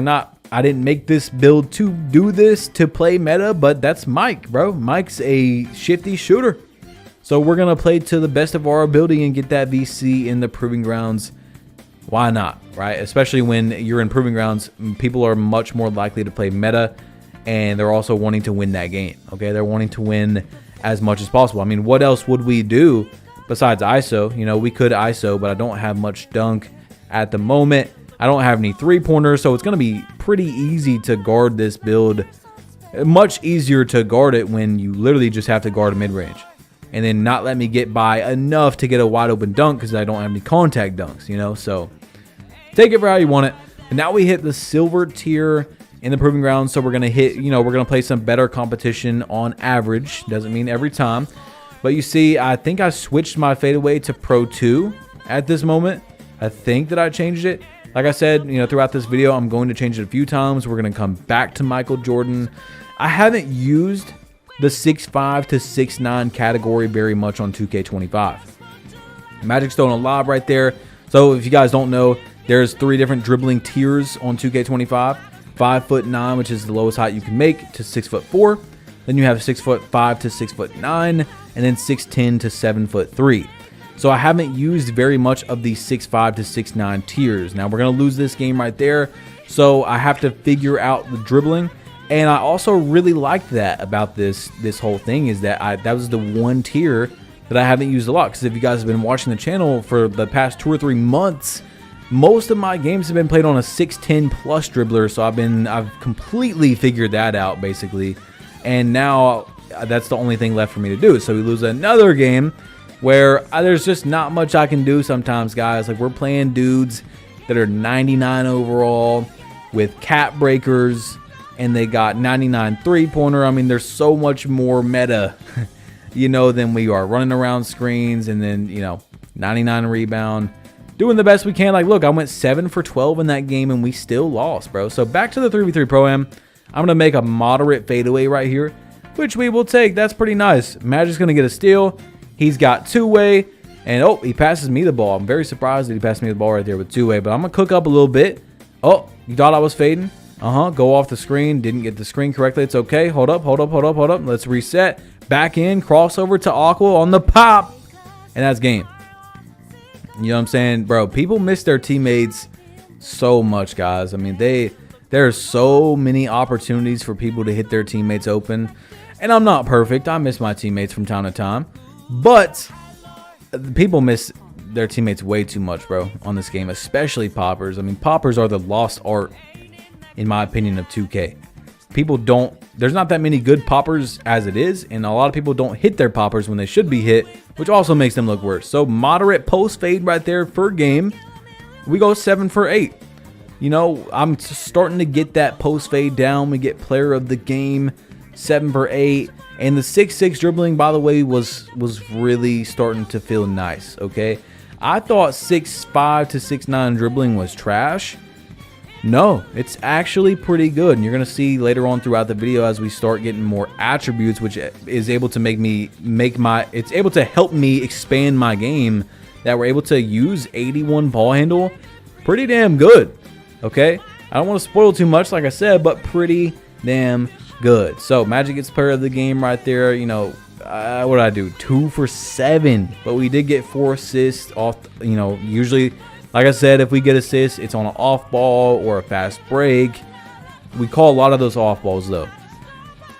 I didn't make this build to do this to play meta, but that's Mike, bro. Mike's a shifty shooter, so we're gonna play to the best of our ability and get that VC in the proving grounds. Why not, right? Especially when you're in proving grounds, people are much more likely to play meta, and they're also wanting to win that game. Okay, they're wanting to win as much as possible. I mean, what else would we do besides ISO? You know, we could ISO, but I don't have much dunk at the moment. I don't have any 3-pointers, so it's going to be pretty easy to guard this build. Much easier to guard it when you literally just have to guard a mid-range and then not let me get by enough to get a wide open dunk because I don't have any contact dunks, you know? So take it for how you want it. And now we hit the silver tier in the proving grounds, so we're going to hit, you know, we're going to play some better competition on average. Doesn't mean every time. But you see, I think I switched my fadeaway to Pro 2 at this moment. I think that I changed it. Like I said, you know, throughout this video, I'm going to change it a few times. We're going to come back to Michael Jordan. I haven't used the 6'5 to 6'9 category very much on 2K25. Magic's throwing a lob right there. So if you guys don't know, there's 3 different dribbling tiers on 2K25. 5'9", which is the lowest height you can make, to 6'4". Then you have 6'5" to 6'9", and then 6'10" to 7'3". So I haven't used very much of the 6'5 to 6'9 tiers. Now we're gonna lose this game right there, so I have to figure out the dribbling. And I also really liked that about this whole thing, is that that was the one tier that I haven't used a lot. Because if you guys have been watching the channel for the past 2 or 3 months, most of my games have been played on a 6'10 plus dribbler, so I've completely figured that out basically, and now that's the only thing left for me to do. So we lose another game where there's just not much I can do sometimes, guys. Like, we're playing dudes that are 99 overall with cap breakers, and they got 99 3-pointer. I mean, there's so much more meta, you know, than we are running around screens, and then, you know, 99 rebound. doing the best we can. Like, look, I went 7 for 12 in that game, and we still lost, bro. So back to the 3v3 Pro-Am. I'm going to make a moderate fadeaway right here, which we will take. That's pretty nice. Magic's going to get a steal. He's got two-way, and oh, he passes me the ball. I'm very surprised that he passed me the ball right there with two-way, but I'm going to cook up a little bit. Oh, you thought I was fading? Go off the screen. Didn't get the screen correctly. It's okay. Hold up. Let's reset. Back in. Crossover to Aqua on the pop. And that's game. You know what I'm saying? Bro, people miss their teammates so much, guys. I mean, there are so many opportunities for people to hit their teammates open. And I'm not perfect. I miss my teammates from time to time. But people miss their teammates way too much, bro, on this game, especially poppers. I mean, poppers are the lost art, in my opinion, of 2K. People don't, there's not that many good poppers as it is, and a lot of people don't hit their poppers when they should be hit, which also makes them look worse. So moderate post fade right there per game. We go 7 for 8. You know, I'm starting to get that post fade down. We get player of the game, 7 for 8. And the 6'6" dribbling, by the way, was really starting to feel nice, okay? I thought 6'5" to 6'9" dribbling was trash. No, it's actually pretty good. And you're going to see later on throughout the video as we start getting more attributes, which is able to it's able to help me expand my game, that we're able to use 81 ball handle. Pretty damn good, okay? I don't want to spoil too much, like I said, but pretty damn good. So Magic gets player of the game right there. You know, what did I do? 2 for 7, but we did get 4 assists off. You know, usually, like I said, if we get assists, it's on an off ball or a fast break. We call a lot of those off balls though.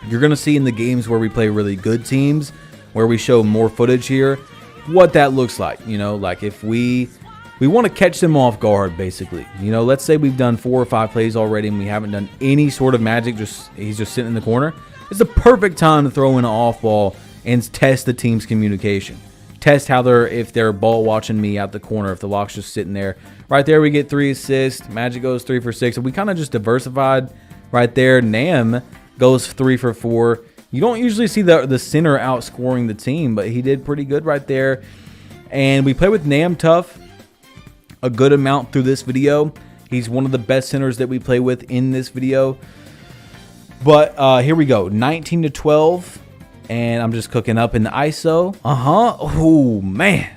You're gonna see in the games where we play really good teams, where we show more footage here, what that looks like. You know, like if we want to catch them off guard, basically. You know, let's say we've done 4 or 5 plays already and we haven't done any sort of magic, he's just sitting in the corner. It's the perfect time to throw in an off ball and test the team's communication. Test how if they're ball watching me out the corner, if the lock's just sitting there. Right there, we get 3 assists. Magic goes 3 for 6. And we kind of just diversified right there. Nam goes 3 for 4. You don't usually see the center outscoring the team, but he did pretty good right there. And we play with Nam tough a good amount through this video. He's one of the best centers that we play with in this video. But here we go, 19 to 12. And I'm just cooking up in the ISO. Oh, man.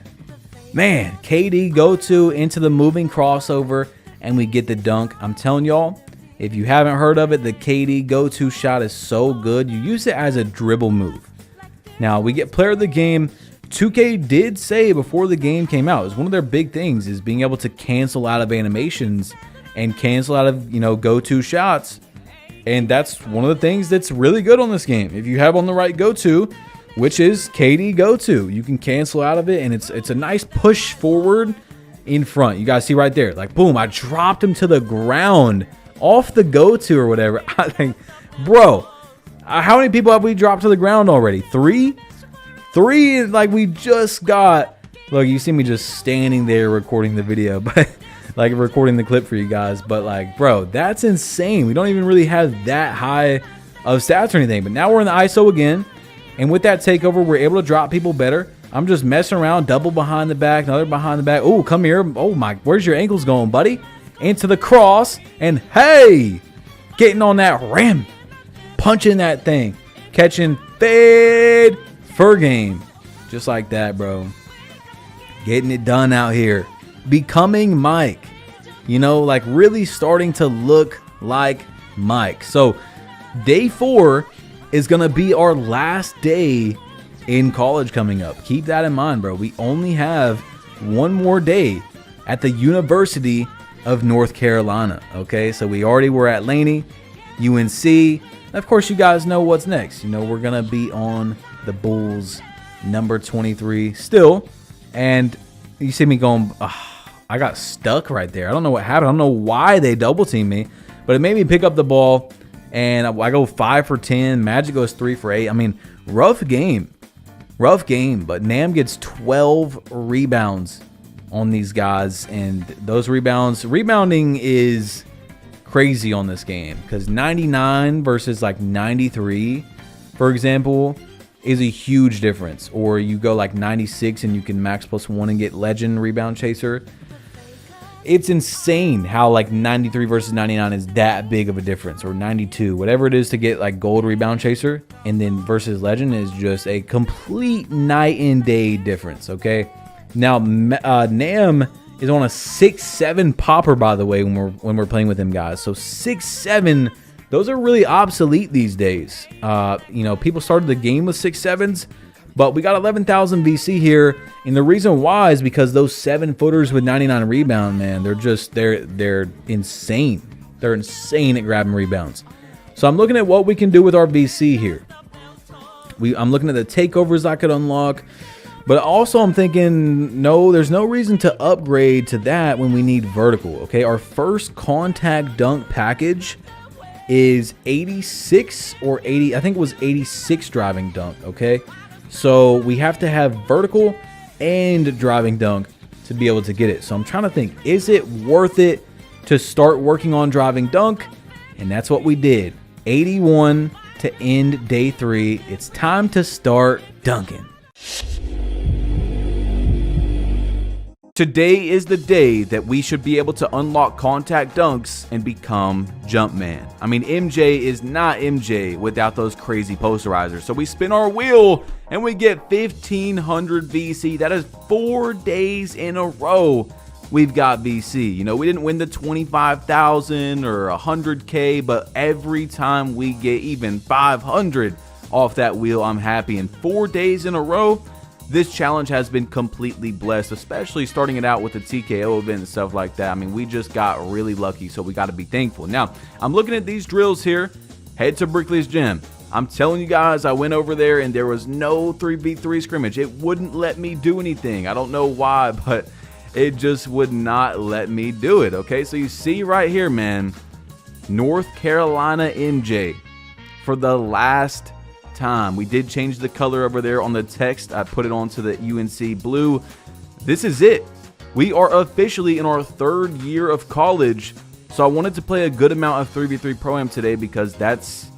KD go-to into the moving crossover, and we get the dunk. I'm telling y'all, if you haven't heard of it, the KD go-to shot is so good. You use it as a dribble move. Now, we get player of the game. 2K did say before the game came out, it's one of their big things is being able to cancel out of animations and cancel out of, you know, go-to shots. And that's one of the things that's really good on this game. If you have on the right go-to, which is KD go-to, you can cancel out of it, and it's a nice push forward in front. You guys see right there, like boom, I dropped him to the ground off the go-to or whatever. I think, bro, how many people have we dropped to the ground already? 3? 3, like we just got. Look, you see me just standing there recording the video, but like recording the clip for you guys. But like, bro, that's insane. We don't even really have that high of stats or anything. But now we're in the ISO again, and with that takeover, we're able to drop people better. I'm just messing around, double behind the back, another behind the back. Oh, come here. Oh my, where's your ankles going, buddy? Into the cross, and hey, getting on that rim, punching that thing, catching fade for game, just like that, bro. Getting it done out here, becoming Mike. You know, like really starting to look like Mike. So day 4 is gonna be our last day in college coming up. Keep that in mind, bro. We only have one more day at the University of North Carolina. Okay, so we already were at Laney, UNC. Of course, you guys know what's next. You know, we're gonna be on the Bulls, number 23 still. And you see me going, I got stuck right there. I don't know what happened. I don't know why they double teamed me, but it made me pick up the ball, and I go 5 for 10. Magic goes 3 for 8. I mean, rough game, but Nam gets 12 rebounds on these guys, and those rebounding is crazy on this game, because 99 versus like 93, for example, is a huge difference. Or you go like 96 and you can max +1 and get legend rebound chaser. it's insane how like 93 versus 99 is that big of a difference, or 92, whatever it is to get like gold rebound chaser, and then versus legend is just a complete night and day difference. Okay, now Nam is on a 6-7 popper, by the way, when we're playing with him, guys. So 6-7, those are really obsolete these days. You know, people started the game with 6-7s. But we got 11,000 VC here, and the reason why is because those 7-footers with 99 rebound, man, they're insane. They're insane at grabbing rebounds. So I'm looking at what we can do with our VC here. I'm looking at the takeovers I could unlock, but also I'm thinking, no, there's no reason to upgrade to that when we need vertical. Okay, our first contact dunk package is 86 or 80. I think it was 86 driving dunk. Okay. So we have to have vertical and driving dunk to be able to get it. So I'm trying to think, is it worth it to start working on driving dunk? And that's what we did. 81 to end day 3. It's time to start dunking. Today is the day that we should be able to unlock contact dunks and become Jumpman. I mean, MJ is not MJ without those crazy posterizers. So we spin our wheel and we get 1,500 VC. That is 4 days in a row we've got VC. You know, we didn't win the 25,000 or 100K, but every time we get even 500 off that wheel, I'm happy. And 4 days in a row, this challenge has been completely blessed, especially starting it out with the TKO event and stuff like that. I mean, we just got really lucky, so we got to be thankful. Now, I'm looking at these drills here. Head to Brickley's Gym. I'm telling you guys, I went over there and there was no 3v3 scrimmage. It wouldn't let me do anything. I don't know why, but it just would not let me do it. Okay, so you see right here, man, North Carolina MJ for the last time. We did change the color over there on the text. I put it onto the UNC blue. This is it. We are officially in our 3rd year of college. So I wanted to play a good amount of 3v3 Pro-Am today because that's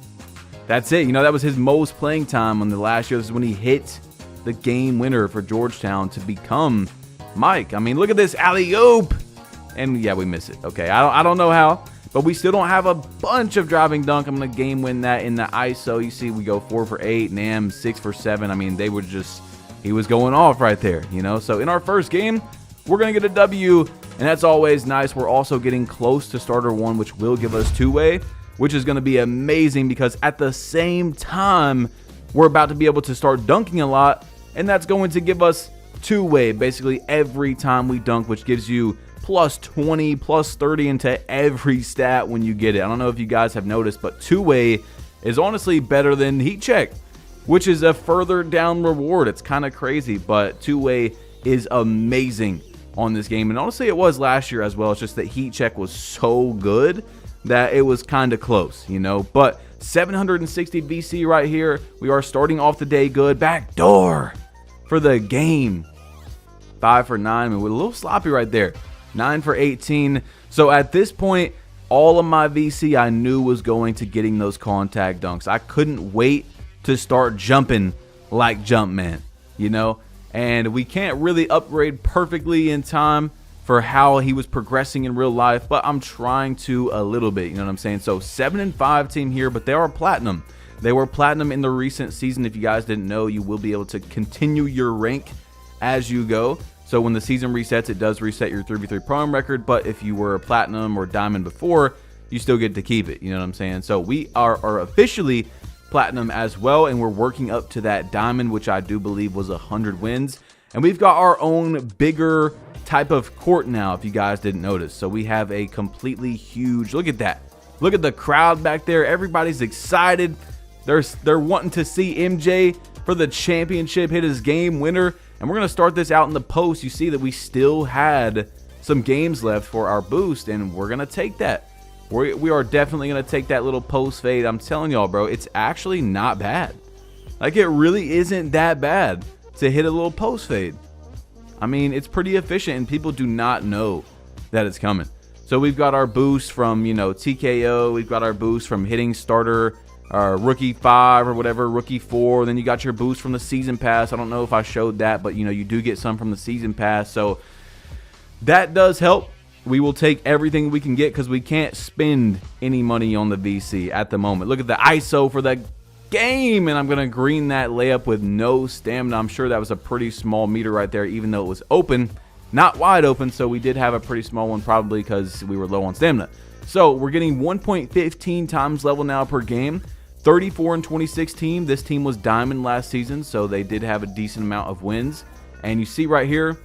it. You know, that was his most playing time on the last year. This is when he hit the game winner for Georgetown to become Mike. I mean, look at this alley-oop. And yeah, we miss it. Okay, I don't know how, but we still don't have a bunch of driving dunk. I'm going to game win that in the ISO. You see, we go 4 for 8, Nam 6 for 7. I mean, they were just, he was going off right there, you know. So in our first game, we're going to get a W, and that's always nice. We're also getting close to starter 1, which will give us 2-way, which is going to be amazing because at the same time, we're about to be able to start dunking a lot, and that's going to give us 2-way basically every time we dunk, which gives you plus 20, plus 30 into every stat when you get it. I don't know if you guys have noticed, but 2-way is honestly better than heat check, which is a further down reward. It's kind of crazy, but 2-way is amazing on this game. And honestly, it was last year as well. It's just that heat check was so good that it was kind of close, you know. But 760 VC right here. We are starting off the day good. Back door for the game. 5 for 9. I mean, we're a little sloppy right there. 9 for 18. So at this point, all of my VC I knew was going to getting those contact dunks. I couldn't wait to start jumping like Jumpman, you know. And we can't really upgrade perfectly in time for how he was progressing in real life, but I'm trying to a little bit, you know what I'm saying? So 7-5 team here, but they are platinum. They were platinum in the recent season. If you guys didn't know, you will be able to continue your rank as you go. So when the season resets, it does reset your 3v3 Pro-Am record, but if you were a platinum or diamond before, you still get to keep it, you know what I'm saying? So we are officially platinum as well, and we're working up to that diamond, which I do believe was 100 wins. And we've got our own bigger type of court now, if you guys didn't notice. So we have a completely huge, look at that. Look at the crowd back there. Everybody's excited. They're wanting to see MJ for the championship, hit his game winner. And we're going to start this out in the post. You see that we still had some games left for our boost, and we're going to take that. We are definitely going to take that little post fade. I'm telling y'all, bro, it's actually not bad. Like, it really isn't that bad to hit a little post fade. I mean, it's pretty efficient, and people do not know that it's coming. So we've got our boost from, you know, TKO. We've got our boost from hitting starter, rookie 5 or whatever, rookie 4. Then you got your boost from the season pass. I don't know if I showed that, but, you know, you do get some from the season pass. So that does help we will take everything we can get because we can't spend any money on the VC at the moment. Look at the ISO for the game, and I'm going to green that layup with no stamina. I'm sure that was a pretty small meter right there, even though it was open. Not wide open, so we did have a pretty small one probably because we were low on stamina. So we're getting 1.15 times level now per game. 34 and 26 team. This team was diamond last season, so they did have a decent amount of wins. And you see right here,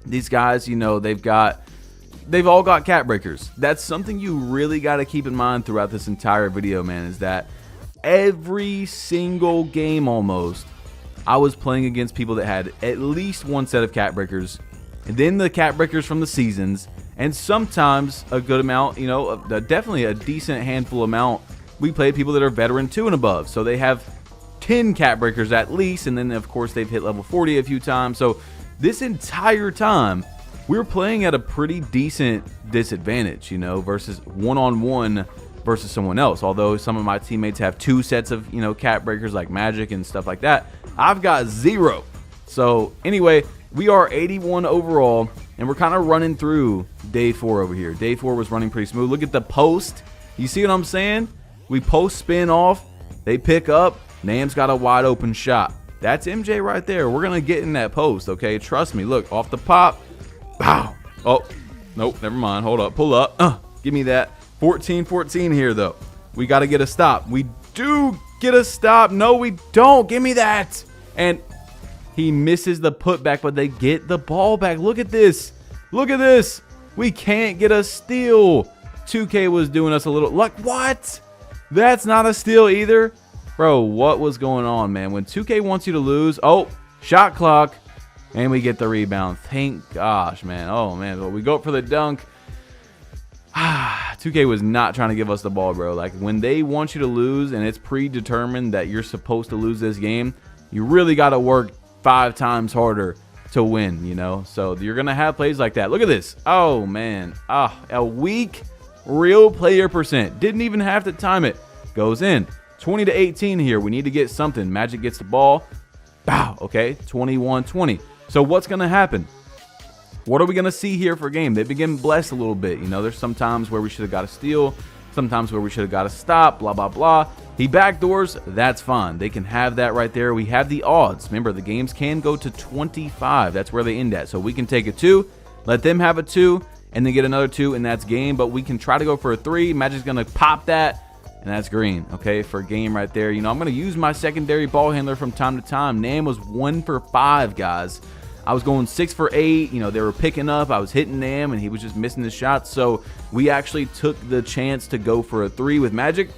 these guys, you know, they've all got cat breakers. That's something you really got to keep in mind throughout this entire video, man, is that every single game almost, I was playing against people that had at least one set of cat breakers, and then the cat breakers from the seasons, and sometimes a good amount, you know, definitely a decent handful amount. We played people that are veteran 2 and above, so they have 10 cat breakers at least, and then of course they've hit level 40 a few times. So this entire time we're playing at a pretty decent disadvantage, you know, versus one-on-one versus someone else. Although some of my teammates have 2 sets of, you know, cat breakers like Magic and stuff like that, I've got 0. So anyway, we are 81 overall, and we're kind of running through day 4 over here. Day 4 was running pretty smooth. Look at the post. You see what I'm saying? We post spin off, they pick up, Nam's got a wide open shot. That's MJ right there. We're going to get in that post, okay? Trust me. Look, off the pop. Wow. Oh, nope, never mind. Hold up. Pull up. Give me that. 14-14 here, though. We got to get a stop. We do get a stop. No, we don't. Give me that. And he misses the putback, but they get the ball back. Look at this. Look at this. We can't get a steal. 2K was doing us a little... Like, what? That's not a steal either. Bro, what was going on, man? When 2K wants you to lose, oh, shot clock, and we get the rebound. Thank gosh, man. Oh, man, but we go for the dunk. 2K was not trying to give us the ball, bro. Like, when they want you to lose and it's predetermined that you're supposed to lose this game, you really got to work 5 times harder to win, you know? So you're going to have plays like that. Look at this. Oh, man. A weak real player percent. Didn't even have to time it. Goes in. 20-18 here. We need to get something. Magic gets the ball. Bow. Okay. 21-20. So what's going to happen? What are we going to see here for a game? They begin blessed a little bit. You know, there's some times where we should have got a steal. Sometimes where we should have got a stop. Blah, blah, blah. He backdoors. That's fine. They can have that right there. We have the odds. Remember, the games can go to 25. That's where they end at. So we can take a 2. Let them have a 2. And then get another 2, and that's game. But we can try to go for a 3. Magic's going to pop that, and that's green, okay, for a game right there. You know, I'm going to use my secondary ball handler from time to time. Nam was 1 for 5, guys. I was going 6 for 8. You know, they were picking up. I was hitting Nam, and he was just missing the shots. So we actually took the chance to go for a 3 with Magic,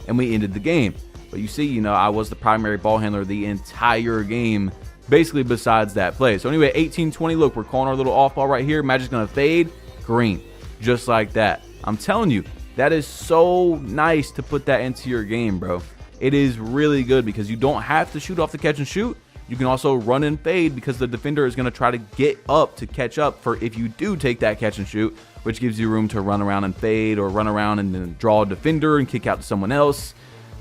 and we ended the game. But you see, you know, I was the primary ball handler the entire game, basically besides that play. So anyway, 18-20. Look, we're calling our little off ball right here. Magic's going to fade. Green, just like that. I'm telling you, that is so nice to put that into your game, bro. It is really good because you don't have to shoot off the catch and shoot. You can also run and fade because the defender is going to try to get up to catch up for if you do take that catch and shoot, which gives you room to run around and fade or run around and then draw a defender and kick out to someone else.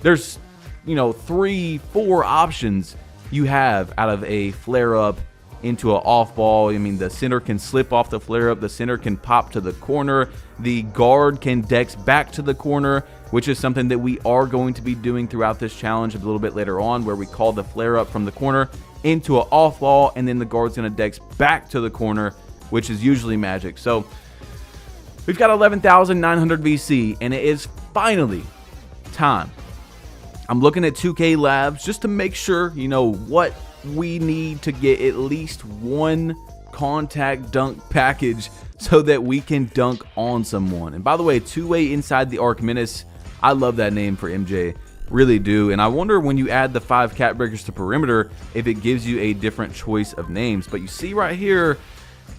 There's, you know, 3-4 options you have out of a flare up into an off ball. I mean, the center can slip off the flare up, the center can pop to the corner, the guard can dex back to the corner, which is something that we are going to be doing throughout this challenge a little bit later on, where we call the flare up from the corner into an off ball, and then the guard's going to dex back to the corner, which is usually Magic. So we've got 11,900 VC, and it is finally time. I'm looking at 2K Labs just to make sure, you know, what we need to get at least 1 contact dunk package so that we can dunk on someone. And by the way, 2-way inside the arc menace. I love that name for MJ. Really do. And I wonder when you add the 5 cat breakers to perimeter if it gives you a different choice of names. But you see right here,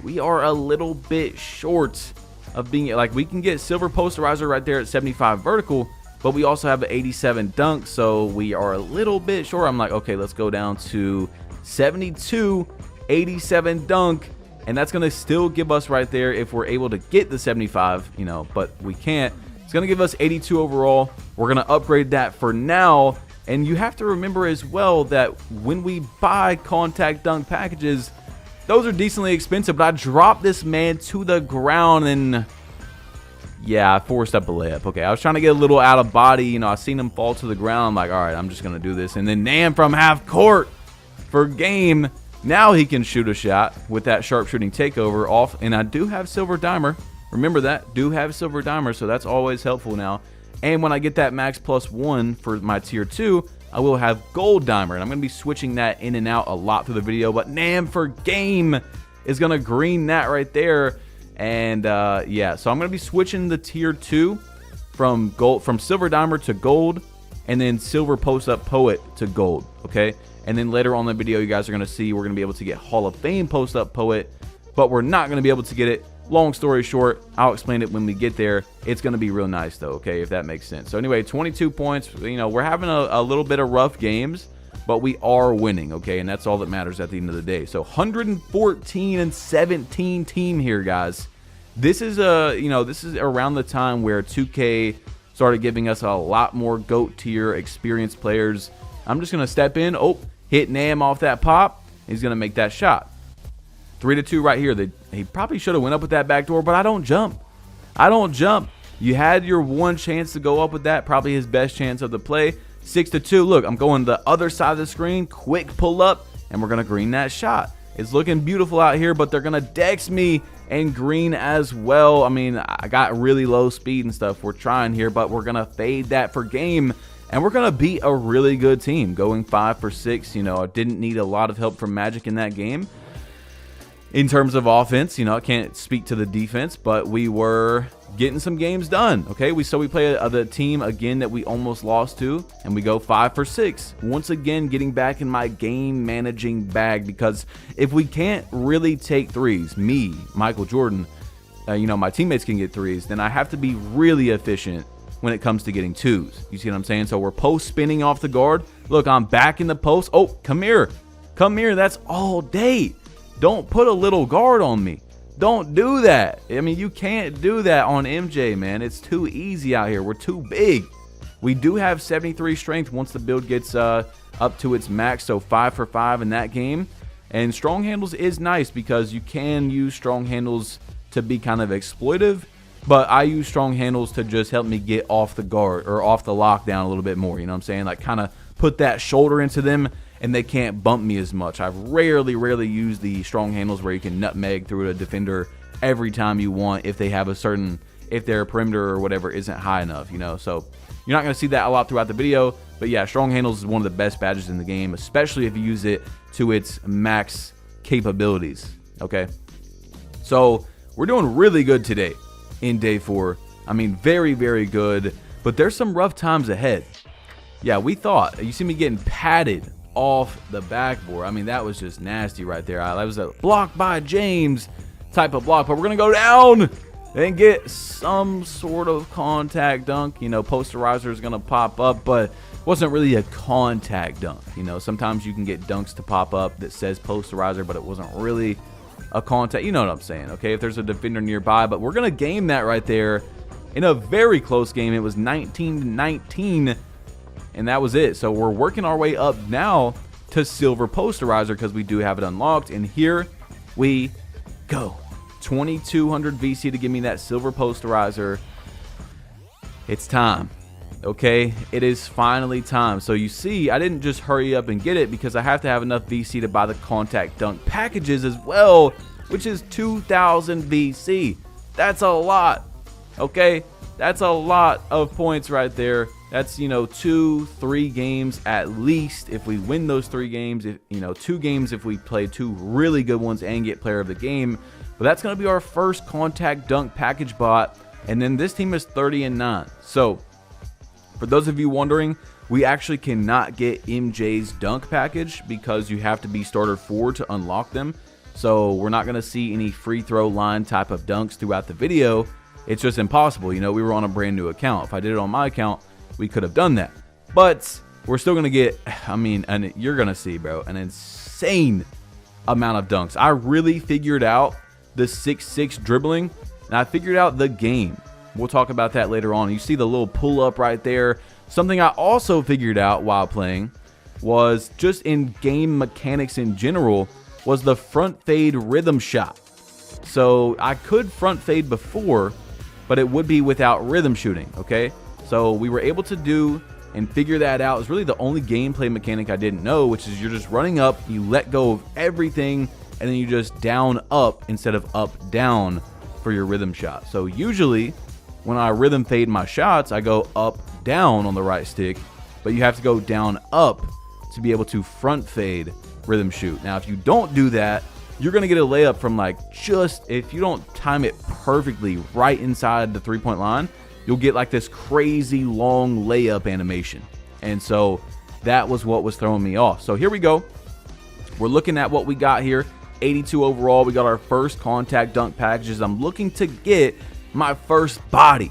we are a little bit short of being, like, we can get silver posterizer right there at 75 vertical, but we also have an 87 dunk, so we are a little bit short. I'm like, okay, let's go down to 72, 87 dunk, and that's going to still give us right there if we're able to get the 75, you know, but we can't. It's going to give us 82 overall. We're going to upgrade that for now, and you have to remember as well that when we buy contact dunk packages, those are decently expensive, but I dropped this man to the ground and yeah, I forced up a layup. Okay, I was trying to get a little out of body. You know, I seen him fall to the ground. I'm like, all right, I'm just going to do this. And then Nam from half court for game. Now he can shoot a shot with that sharpshooting takeover off. And I do have silver dimer. Remember that. Do have silver dimer, so that's always helpful now. And when I get that max +1 for my tier 2, I will have gold dimer. And I'm going to be switching that in and out a lot through the video. But Nam for game is going to green that right there. And yeah, so I'm going to be switching the tier 2 from silver dimer to gold, and then silver post-up poet to gold, okay? And then later on in the video, you guys are going to see we're going to be able to get Hall of Fame post-up poet, but we're not going to be able to get it. Long story short, I'll explain it when we get there. It's going to be real nice though, okay, if that makes sense. So anyway, 22 points. You know, we're having a little bit of rough games, but we are winning, okay? And that's all that matters at the end of the day. So 114-17 team here, guys. This is this is around the time where 2K started giving us a lot more GOAT tier experienced players. I'm just going to step in. Oh, hit Nam off that pop. He's going to make that shot. 3-2 right here. He probably should have went up with that back door, but I don't jump. I don't jump. You had your one chance to go up with that. Probably his best chance of the play. 6-2. Look, I'm going the other side of the screen. Quick pull up, and we're going to green that shot. It's looking beautiful out here, but they're going to dex me and green as well. I mean, I got really low speed and stuff. We're trying here, but we're going to fade that for game, and we're going to beat a really good team going 5 for 6. You know, I didn't need a lot of help from Magic in that game. In terms of offense, you know, I can't speak to the defense, but we were getting some games done, okay? So we play the team again that we almost lost to, and we go 5 for 6. Once again, getting back in my game managing bag, because if we can't really take threes, me, Michael Jordan, you know, my teammates can get threes, then I have to be really efficient when it comes to getting twos. You see what I'm saying? So we're post spinning off the guard. Look, I'm back in the post. Oh, come here. Come here. That's all day. Don't put a little guard on me. Don't do that. I mean, you can't do that on MJ, man. It's too easy out here. We're too big. We do have 73 strength once the build gets up to its max, so 5 for 5 in that game. And strong handles is nice because you can use strong handles to be kind of exploitive, but I use strong handles to just help me get off the guard or off the lockdown a little bit more. You know what I'm saying? Like kind of put that shoulder into them, and they can't bump me as much. I've rarely used the strong handles where you can nutmeg through a defender every time you want if they have a certain, if their perimeter or whatever isn't high enough, you know. So you're not going to see that a lot throughout the video, but yeah, strong handles is one of the best badges in the game, especially if you use it to its max capabilities, okay? So we're doing really good today in day 4. I mean, very good, but there's some rough times ahead. Yeah, we thought, you see me getting padded off the backboard. I mean, that was just nasty right there. That was a block by James type of block, but we're gonna go down and get some sort of contact dunk. You know, posterizer is gonna pop up, but it wasn't really a contact dunk. You know, sometimes you can get dunks to pop up that says posterizer, but it wasn't really a contact. You know what I'm saying, okay? If there's a defender nearby, but we're gonna game that right there in a very close game. It was 19-19. And that was it. So we're working our way up now to silver posterizer because we do have it unlocked. And here we go. 2200 VC to give me that silver posterizer. It's time. Okay, it is finally time. So you see, I didn't just hurry up and get it because I have to have enough VC to buy the contact dunk packages as well, which is 2000 VC. That's a lot. Okay, that's a lot of points right there. That's, you know, 2-3 games at least if we win those 3 games. If, you know, 2 games if we play 2 really good ones and get player of the game. But that's going to be our first contact dunk package bot. And then this team is 30-9. So for those of you wondering, we actually cannot get MJ's dunk package because you have to be starter 4 to unlock them. So we're not going to see any free throw line type of dunks throughout the video. It's just impossible. You know, we were on a brand new account. If I did it on my account, we could have done that, but we're still gonna get, I mean, and you're gonna see, bro, an insane amount of dunks. I really figured out the 6'6" dribbling, and I figured out the game. We'll talk about that later on. You see the little pull up right there. Something I also figured out while playing was just in game mechanics in general. was the front fade rhythm shot. So I could front fade before, but it would be without rhythm shooting, okay? So we were able to do and figure that out. It's really the only gameplay mechanic I didn't know, which is you're just running up, you let go of everything, and then you just down up instead of up down for your rhythm shot. So usually when I rhythm fade my shots, I go up down on the right stick, but you have to go down up to be able to front fade rhythm shoot. Now if you don't do that, you're gonna get a layup from like, just if you don't time it perfectly right inside the 3-point line, you'll get like this crazy long layup animation. And so that was what was throwing me off. So here we go. We're looking at what we got here. 82 overall. We got our first contact dunk packages. I'm looking to get my first body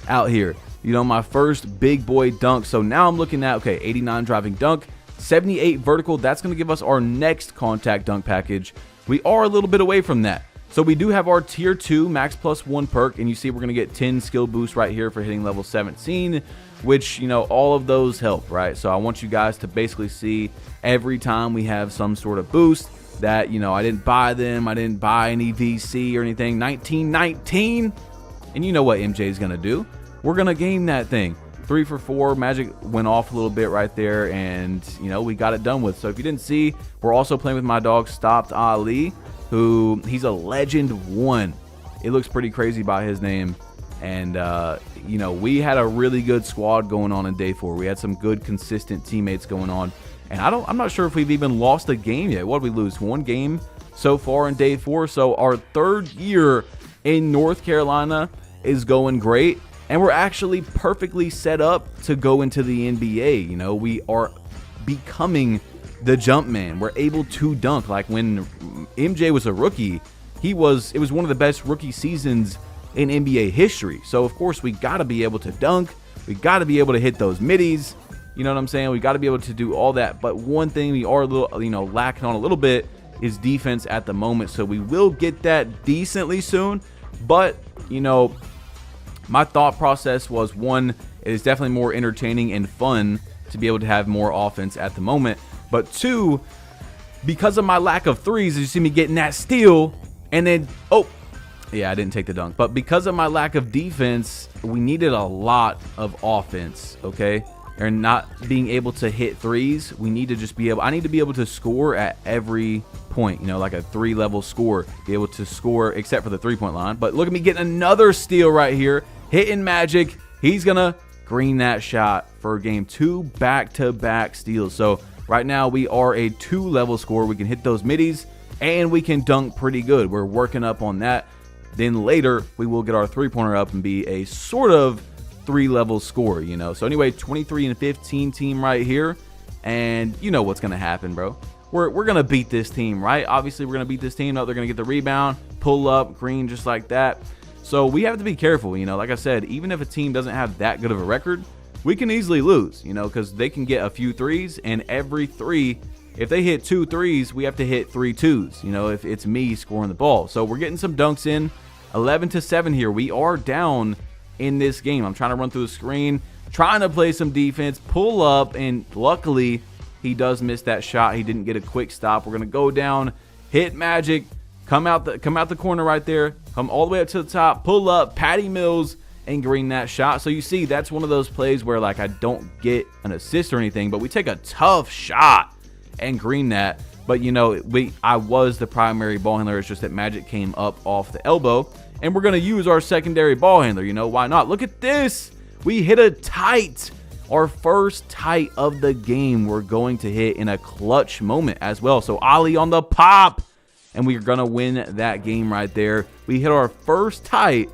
out here. You know, my first big boy dunk. So now I'm looking at, okay, 89 driving dunk, 78 vertical. That's going to give us our next contact dunk package. We are a little bit away from that. So we do have our tier 2 max plus 1 perk, and you see we're going to get 10 skill boosts right here for hitting level 17, which, you know, all of those help, right? So I want you guys to basically see every time we have some sort of boost that, you know, I didn't buy them, I didn't buy any VC or anything. 1919, and you know what MJ is going to do. We're going to game that thing. 3 for 4. Magic went off a little bit right there, and, you know, we got it done with. So if you didn't see, we're also playing with my dog Stopped Ali, who he's a legend 1. It looks pretty crazy by his name. And, you know, we had a really good squad going on in day 4. We had some good, consistent teammates going on. And I'm not sure if we've even lost a game yet. What did we lose? 1 game so far in day 4. So our 3rd year in North Carolina is going great. And we're actually perfectly set up to go into the NBA. You know, we are becoming the jump man. We're able to dunk. Like when MJ was a rookie, it was one of the best rookie seasons in NBA history. So of course we got to be able to dunk. We got to be able to hit those middies. You know what I'm saying? We got to be able to do all that. But one thing we are a little, you know, lacking on a little bit is defense at the moment. So we will get that decently soon. But, you know, my thought process was, one, it is definitely more entertaining and fun to be able to have more offense at the moment. But 2, because of my lack of threes, you see me getting that steal, and then, oh, yeah, I didn't take the dunk. But because of my lack of defense, we needed a lot of offense, okay? And not being able to hit threes, we need to just be able, I need to be able to score at every point, you know, like a 3-level score, be able to score except for the 3-point line. But look at me getting another steal right here, hitting Magic. He's going to green that shot for game 2 back-to-back steals. So right now we are a 2-level score. We can hit those middies and we can dunk pretty good. We're working up on that. Then later we will get our 3-pointer up and be a sort of 3-level score, you know. So anyway, 23-15 team right here, and you know what's gonna happen, bro. We're gonna beat this team, right? Obviously we're gonna beat this team. No, they're gonna get the rebound, pull up, green just like that. So we have to be careful, you know. Like I said, even if a team doesn't have that good of a record, we can easily lose, you know, because they can get a few threes, and every 3, if they hit 2 threes, we have to hit 3 2s, you know, if it's me scoring the ball. So we're getting some dunks in. 11-7 here. We are down in this game. I'm trying to run through the screen, trying to play some defense, pull up, and luckily he does miss that shot. He didn't get a quick stop. We're gonna go down, hit Magic, come out the corner right there, come all the way up to the top, pull up, Patty Mills, and green that shot. So you see, that's one of those plays where like I don't get an assist or anything, but we take a tough shot and green that. But you know, I was the primary ball handler. It's just that Magic came up off the elbow, and we're gonna use our secondary ball handler. You know, why not? Look at this. We hit a tight, our first tight of the game. We're going to hit in a clutch moment as well. So Ali on the pop, and we're gonna win that game right there. We hit our first tight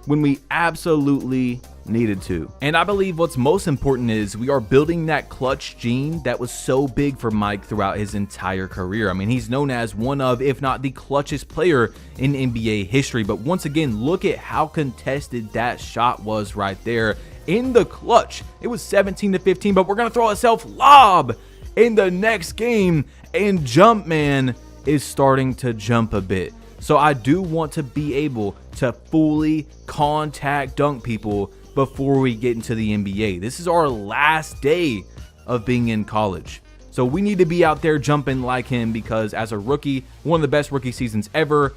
when we absolutely needed to. And I believe what's most important is we are building that clutch gene that was so big for Mike throughout his entire career. I mean, he's known as one of, if not the clutchest player in NBA history. But once again, look at how contested that shot was right there in the clutch. It was 17-15, but we're gonna throw a self lob in the next game, and Jumpman is starting to jump a bit. So I do want to be able to fully contact dunk people before we get into the NBA. This is our last day of being in college. So we need to be out there jumping like him, because as a rookie, one of the best rookie seasons ever,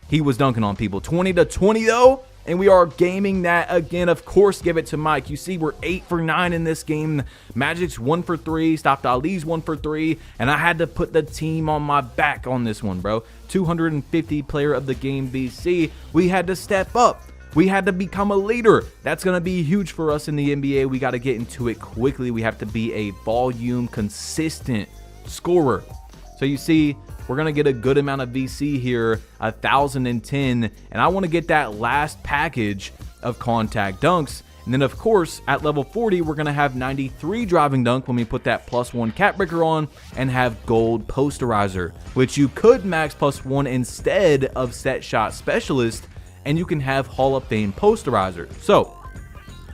he was dunking on people. 20-20 though, and we are gaming that again. Of course, give it to Mike. You see, we're 8 for 9 in this game. Magic's 1 for 3. Stopped Ali's 1 for 3. And I had to put the team on my back on this one, bro. 250 player of the game VC. We had to step up. We had to become a leader. That's going to be huge for us in the NBA. We got to get into it quickly. We have to be a volume, consistent scorer. So you see, we're going to get a good amount of VC here, 1,010. And I want to get that last package of contact dunks. And then, of course, at level 40, we're going to have 93 driving dunk when we put that +1 cap breaker on and have gold posterizer, which you could max +1 instead of set shot specialist, and you can have Hall of Fame posterizer. So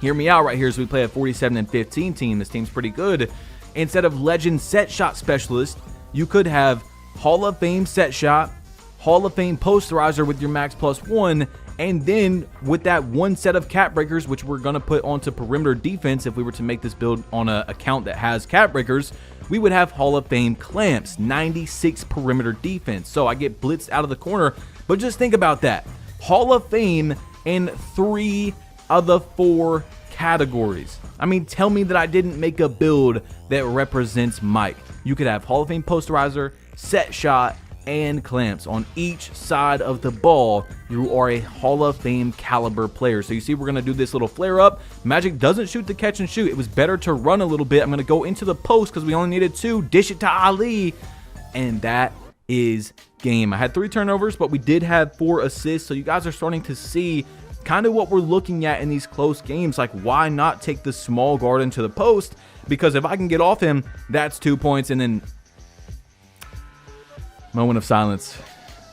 hear me out right here as we play a 47-15 team. This team's pretty good. Instead of legend set shot specialist, you could have Hall of Fame set shot, Hall of Fame posterizer with your max +1, and then with that one set of cap breakers, which we're going to put onto perimeter defense if we were to make this build on an account that has cap breakers, we would have Hall of Fame clamps, 96 perimeter defense. So I get blitzed out of the corner, but just think about that. Hall of Fame in 3 of the 4 categories. I mean, tell me that I didn't make a build that represents Mike. You could have Hall of Fame posterizer, set shot, and clamps on each side of the ball. You are a Hall of Fame caliber player. So you see, we're going to do this little flare up. Magic doesn't shoot the catch and shoot. It was better to run a little bit. I'm going to go into the post because we only needed 2. Dish it to Ali. And that is game. I had 3 turnovers, but we did have 4 assists. So you guys are starting to see kind of what we're looking at in these close games. Like, why not take the small guard into the post? Because if I can get off him, that's 2 points. And then moment of silence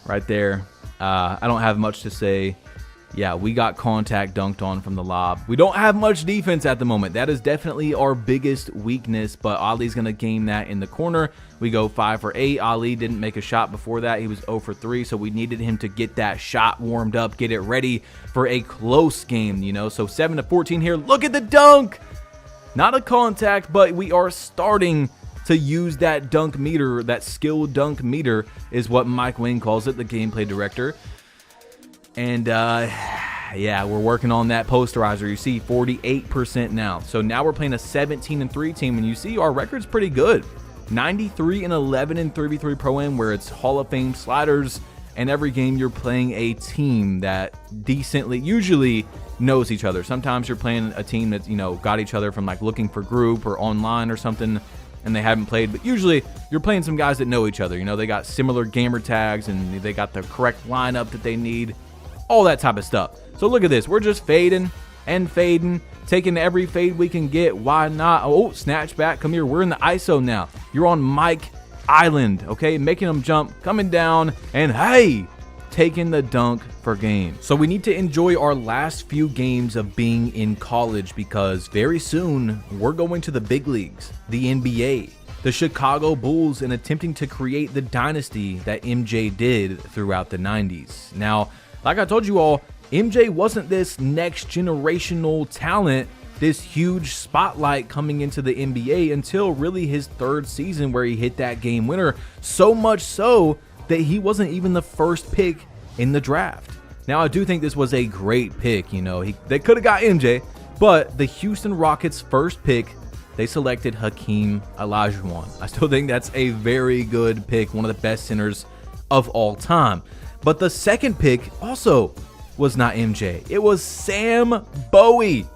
right there. I don't have much to say. Yeah, we got contact dunked on from the lob. We don't have much defense at the moment. That is definitely our biggest weakness, but Ali's going to game that in the corner. We go 5 for 8. Ali didn't make a shot before that. He was 0 for 3, so we needed him to get that shot warmed up, get it ready for a close game, you know. So 7-14 here. Look at the dunk! Not a contact, but we are starting to use that dunk meter. That skill dunk meter is what Mike Wing calls it, the gameplay director. And yeah, we're working on that posterizer. You see 48% now. So now we're playing a 17-3 team, and you see our record's pretty good. 93-11 in 3v3 Pro-Am, where it's Hall of Fame sliders, and every game you're playing a team that decently, usually knows each other. Sometimes you're playing a team that's, you know, got each other from like looking for group or online or something, and they haven't played, but usually you're playing some guys that know each other. You know, they got similar gamer tags, and they got the correct lineup that they need. All that type of stuff. So look at this. We're just fading and fading, taking every fade we can get. Why not? Oh, snatch back. Come here. We're in the ISO now. You're on Mike Island, okay? Making them jump, coming down, and hey, taking the dunk for game. So we need to enjoy our last few games of being in college, because very soon we're going to the big leagues, the NBA, the Chicago Bulls, and attempting to create the dynasty that MJ did throughout the 90s. Now, like I told you all, MJ wasn't this next generational talent, this huge spotlight coming into the NBA until really his 3rd season, where he hit that game winner. So much so that he wasn't even the first pick in the draft. Now, I do think this was a great pick. You know, they could have got MJ, but the Houston Rockets' first pick, they selected Hakeem Olajuwon. I still think that's a very good pick, one of the best centers of all time. But the second pick also was not MJ. It was Sam Bowie.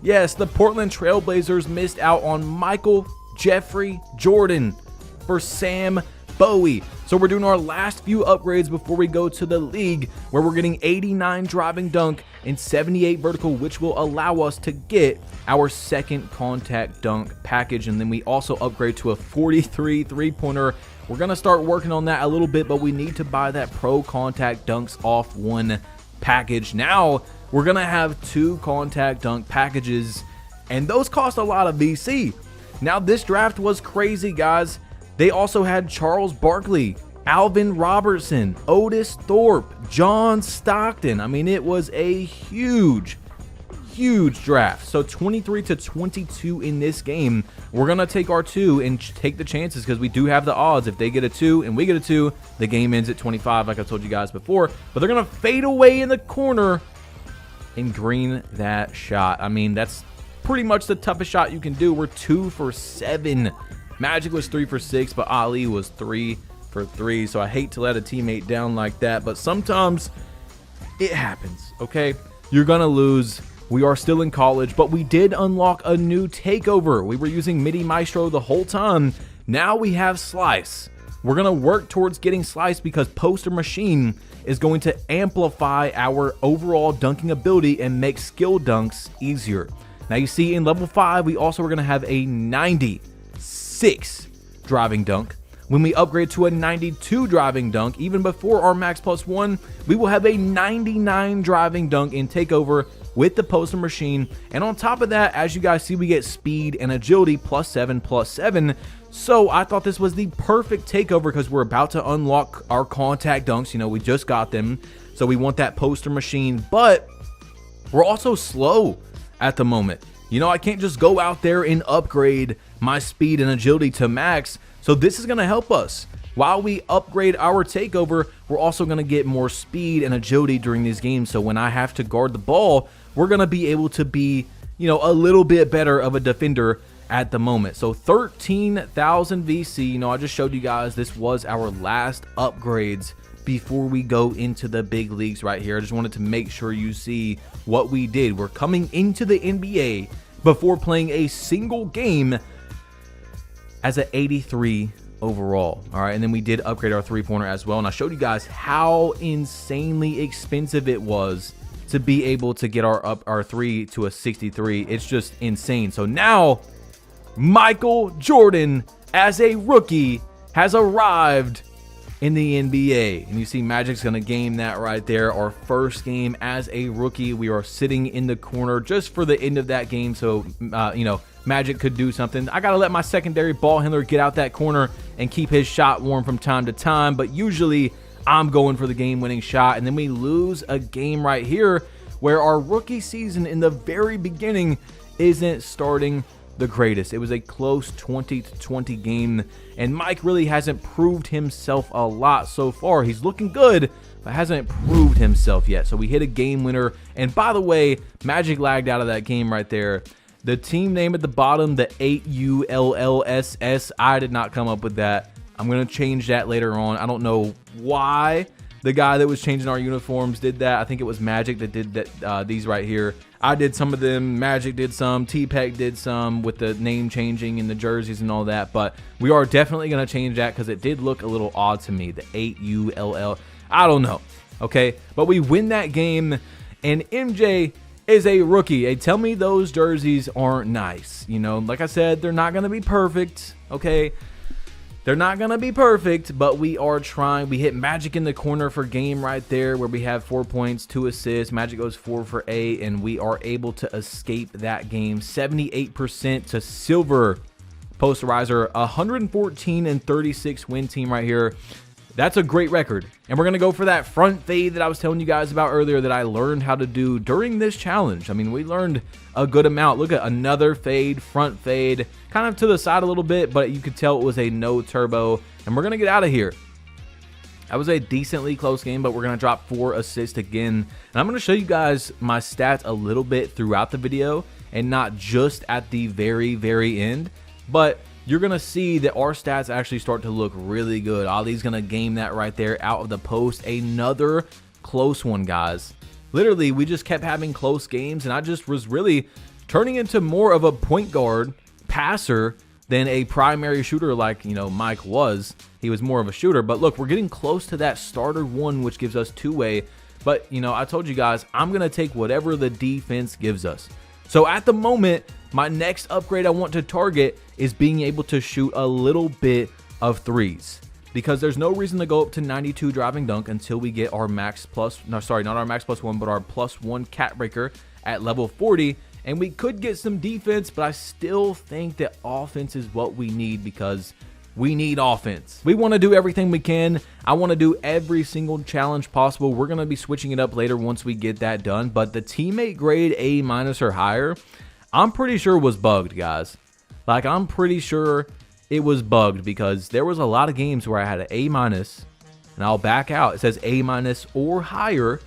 Yes, the Portland Trailblazers missed out on Michael Jeffrey Jordan for Sam Bowie. So we're doing our last few upgrades before we go to the league, where we're getting 89 driving dunk and 78 vertical, which will allow us to get our second contact dunk package. And then we also upgrade to a 43 3-pointer. We're going to start working on that a little bit, but we need to buy that pro contact dunks off one package. Now we're going to have 2 contact dunk packages, and those cost a lot of VC. Now this draft was crazy, guys. They also had Charles Barkley, Alvin Robertson, Otis Thorpe, John Stockton. I mean, it was a huge huge draft. So 23 to 22 in this game. We're going to take our 2 and take the chances because we do have the odds. If they get a 2 and we get a 2, the game ends at 25 like I told you guys before. But they're going to fade away in the corner and green that shot. I mean, that's pretty much the toughest shot you can do. We're 2 for 7. Magic was 3 for 6, but Ali was 3 for 3. So I hate to let a teammate down like that, but sometimes it happens, okay? You're gonna lose. We are still in college, but we did unlock a new takeover. We were using Midi Maestro the whole time. Now we have Slice. We're gonna work towards getting Slice because Poster Machine is going to amplify our overall dunking ability and make skill dunks easier. Now you see in level 5, we also are gonna have a 96 driving dunk. When we upgrade to a 92 driving dunk, even before our max +1, we will have a 99 driving dunk in takeover with the Poster Machine. And on top of that, as you guys see, we get speed and agility +7/+7. So I thought this was the perfect takeover because we're about to unlock our contact dunks. You know, we just got them. So we want that Poster Machine, but we're also slow at the moment. You know, I can't just go out there and upgrade my speed and agility to max. So this is going to help us. While we upgrade our takeover, we're also going to get more speed and agility during these games. So when I have to guard the ball, we're going to be able to be, you know, a little bit better of a defender at the moment. So 13,000 VC. You know, I just showed you guys this was our last upgrades before we go into the big leagues right here. I just wanted to make sure you see what we did. We're coming into the NBA before playing a single game as an 83 overall. All right, and then we did upgrade our 3-pointer as well, and I showed you guys how insanely expensive it was to be able to get our 3 to a 63. It's just insane. So now Michael Jordan as a rookie has arrived in the NBA, and you see Magic's gonna game that right there. Our first game as a rookie. We are sitting in the corner just for the end of that game, so you know, Magic could do something. I gotta let my secondary ball handler get out that corner and keep his shot warm from time to time, but usually I'm going for the game-winning shot. And then we lose a game right here where our rookie season in the very beginning isn't starting the greatest. It was a close 20-20 game, and Mike really hasn't proved himself a lot so far. He's looking good, but hasn't proved himself yet. So we hit a game winner, and by the way, Magic lagged out of that game right there. The team name at the bottom, the 8ULLSS, I did not come up with that. I'm going to change that later on. I don't know why the guy that was changing our uniforms did that. I think it was Magic that did that. These right here. I did some of them. Magic did some. T-Peck did some with the name changing and the jerseys and all that. But we are definitely going to change that because it did look a little odd to me. The 8ULL. I don't know. Okay. But we win that game, and MJ is a rookie. Hey, tell me those jerseys aren't nice. You know, like I said, they're not going to be perfect. Okay. They're not going to be perfect, but we are trying. We hit Magic in the corner for game right there where we have 4 points, 2 assists. Magic goes 4 for 8, and we are able to escape that game. 78% to silver posterizer, 114 and 36 win team right here. That's a great record. And we're going to go for that front fade that I was telling you guys about earlier that I learned how to do during this challenge. I mean, we learned a good amount. Look at another fade, front fade, kind of to the side a little bit, but you could tell it was a no turbo. And we're going to get out of here. That was a decently close game, but we're going to drop 4 assists again. And I'm going to show you guys my stats a little bit throughout the video and not just at the very, very end. But you're going to see that our stats actually start to look really good. Ali's going to game that right there out of the post. Another close one, guys. Literally, we just kept having close games, and I just was really turning into more of a point guard passer than a primary shooter like, you know, Mike was. He was more of a shooter. But look, we're getting close to that starter 1, which gives us 2-way. But, you know, I told you guys, I'm going to take whatever the defense gives us. So at the moment, my next upgrade I want to target is being able to shoot a little bit of threes, because there's no reason to go up to 92 driving dunk until we get our max plus, no, sorry, not our max +1, but our +1 cat breaker at level 40. And we could get some defense, but I still think that offense is what we need, because We need offense. We want to do everything we can. I want to do every single challenge possible. We're going to be switching it up later once we get that done. But the teammate grade A- or higher, I'm pretty sure was bugged, guys. Like, I'm pretty sure it was bugged because there was a lot of games where I had an A-, and I'll back out. It says A- or higher,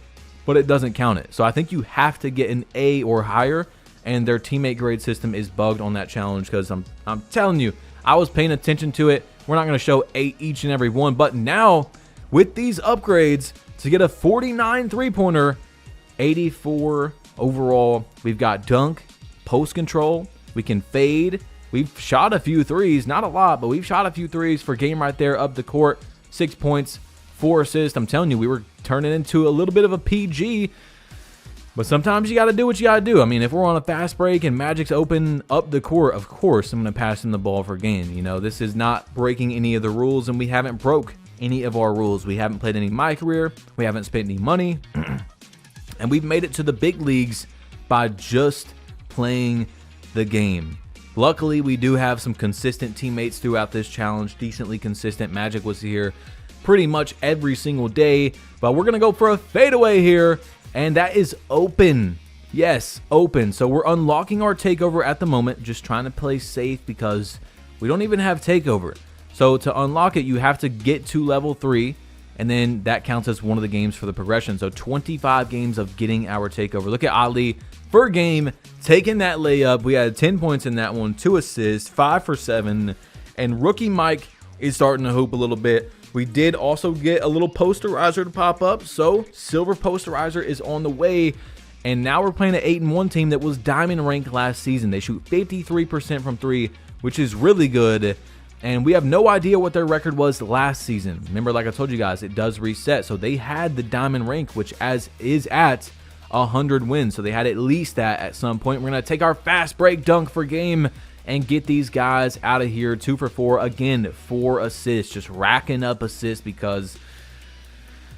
but it doesn't count it. So I think you have to get an A or higher, and their teammate grade system is bugged on that challenge because I'm telling you, I was paying attention to it. We're not going to show 8 each and every one, but now with these upgrades to get a 49 3-pointer, 84 overall, we've got dunk, post control, we can fade. We've shot a few threes, not a lot, but we've shot a few threes for game right there up the court. 6 points, 4 assists. I'm telling you, we were turning into a little bit of a PG. But sometimes you got to do what you got to do. I mean, if we're on a fast break and Magic's open up the court, of course I'm going to pass him the ball for game. You know, this is not breaking any of the rules, and we haven't broke any of our rules. We haven't played any MyCareer. We haven't spent any money. And we've made it to the big leagues by just playing the game. Luckily, we do have some consistent teammates throughout this challenge. Decently consistent. Magic was here pretty much every single day. But we're going to go for a fadeaway here. And that is open. Yes, open. So we're unlocking our takeover at the moment. Just trying to play safe because we don't even have takeover. So to unlock it, you have to get to level 3. And then that counts as one of the games for the progression. So 25 games of getting our takeover. Look at Ali per game taking that layup. We had 10 points in that one. 2 assists. 5 for 7. And rookie Mike is starting to hoop a little bit. We did also get a little posterizer to pop up, so silver posterizer is on the way. And now we're playing an 8-1 team that was diamond ranked last season. They shoot 53% from 3, which is really good. And we have no idea what their record was last season. Remember, like I told you guys, it does reset. So they had the diamond rank, which is at 100 wins. So they had at least that at some point. We're going to take our fast break dunk for game and get these guys out of here. 2 for 4. Again, 4 assists. Just racking up assists because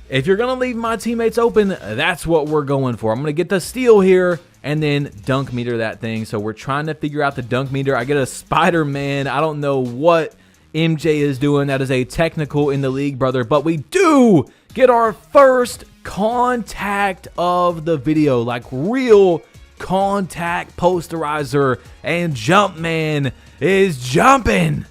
if you're going to leave my teammates open, that's what we're going for. I'm going to get the steal here and then dunk meter that thing. So we're trying to figure out the dunk meter. I get a Spider-Man. I don't know what MJ is doing. That is a technical in the league, brother. But we do get our first contact of the video. Like real contact posterizer, and Jumpman is jumping.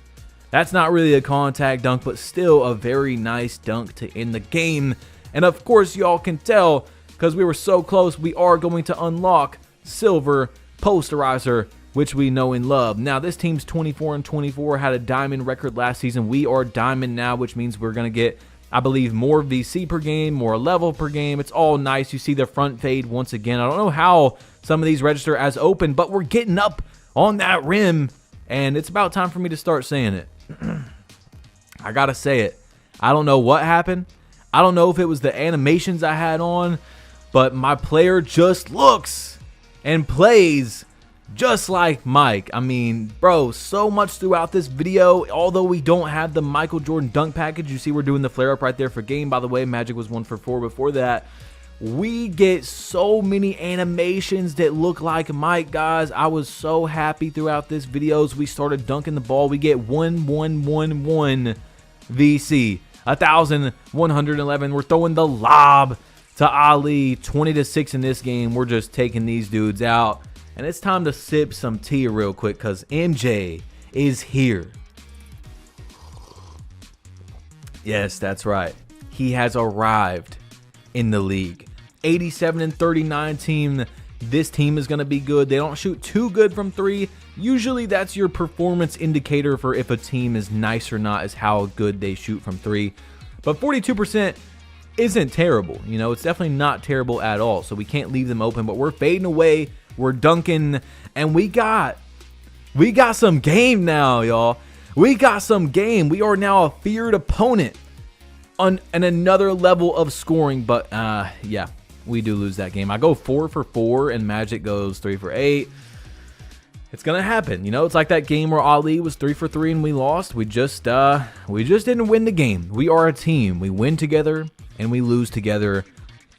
That's not really a contact dunk, but still a very nice dunk to end the game. And of course, y'all can tell because we were so close, we are going to unlock silver posterizer, which we know and love. Now, this team's 24-24, had a diamond record last season. We are diamond now, which means we're going to get, I believe, more VC per game, more level per game. It's all nice. You see the front fade once again. I don't know how some of these register as open, but we're getting up on that rim, and it's about time for me to start saying it. I gotta say it. I don't know what happened. I don't know if it was the animations I had on, but my player just looks and plays just like Mike. I mean, bro, so much throughout this video. Although we don't have the Michael Jordan dunk package, you see we're doing the flare up right there for game. By the way, Magic was 1 for 4 before that. We get so many animations that look like Mike, guys. I was so happy throughout this videos. We started dunking the ball. We get 1111 VC, 1111. We're throwing the lob to Ali, 20-6 in this game. We're just taking these dudes out. And it's time to sip some tea real quick because MJ is here. Yes, that's right. He has arrived in the league. 87-39 team. This team is going to be good. They don't shoot too good from 3. Usually that's your performance indicator for if a team is nice or not, is how good they shoot from 3. But 42% isn't terrible. You know, it's definitely not terrible at all. So we can't leave them open, but we're fading away. We're dunking, and we got some game now, y'all. We got some game. We are now a feared opponent on another level of scoring, but yeah, we do lose that game. I go 4 for 4, and Magic goes 3 for 8. It's gonna happen, you know. It's like that game where Ali was 3 for 3 and we lost. We just didn't win the game. We are a team. We win together and we lose together.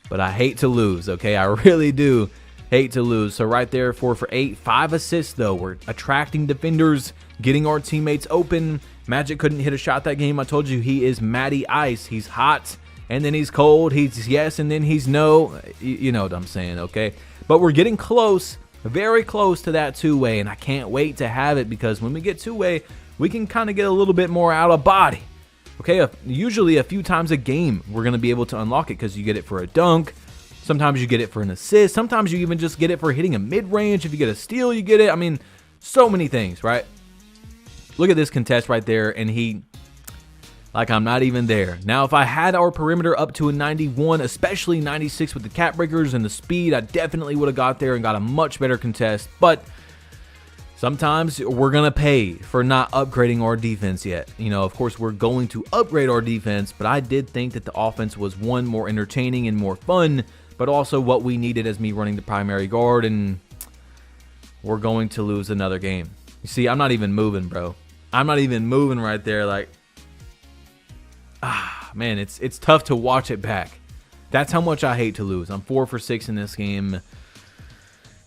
But I hate to lose. Okay, I really do hate to lose. So right there, 4 for 8, 5 assists though. We're attracting defenders, getting our teammates open, Magic couldn't hit a shot that game. I told you he is Matty Ice. He's hot, and then he's cold. He's yes, and then he's no. You know what I'm saying, okay? But we're getting close, very close to that two-way, and I can't wait to have it because when we get two-way, we can kind of get a little bit more out of body. Okay, usually a few times a game, we're going to be able to unlock it because you get it for a dunk. Sometimes you get it for an assist. Sometimes you even just get it for hitting a mid-range. If you get a steal, you get it. I mean, so many things, right? Look at this contest right there, and he, like I'm not even there. Now, if I had our perimeter up to a 91, especially 96 with the cap breakers and the speed, I definitely would have got there and got a much better contest. But sometimes we're going to pay for not upgrading our defense yet. You know, of course, we're going to upgrade our defense, but I did think that the offense was, one, more entertaining and more fun, but also what we needed as me running the primary guard, and we're going to lose another game. You see, I'm not even moving, bro. I'm not even moving right there. Like, man, it's tough to watch it back. That's how much I hate to lose. I'm 4 for 6 in this game.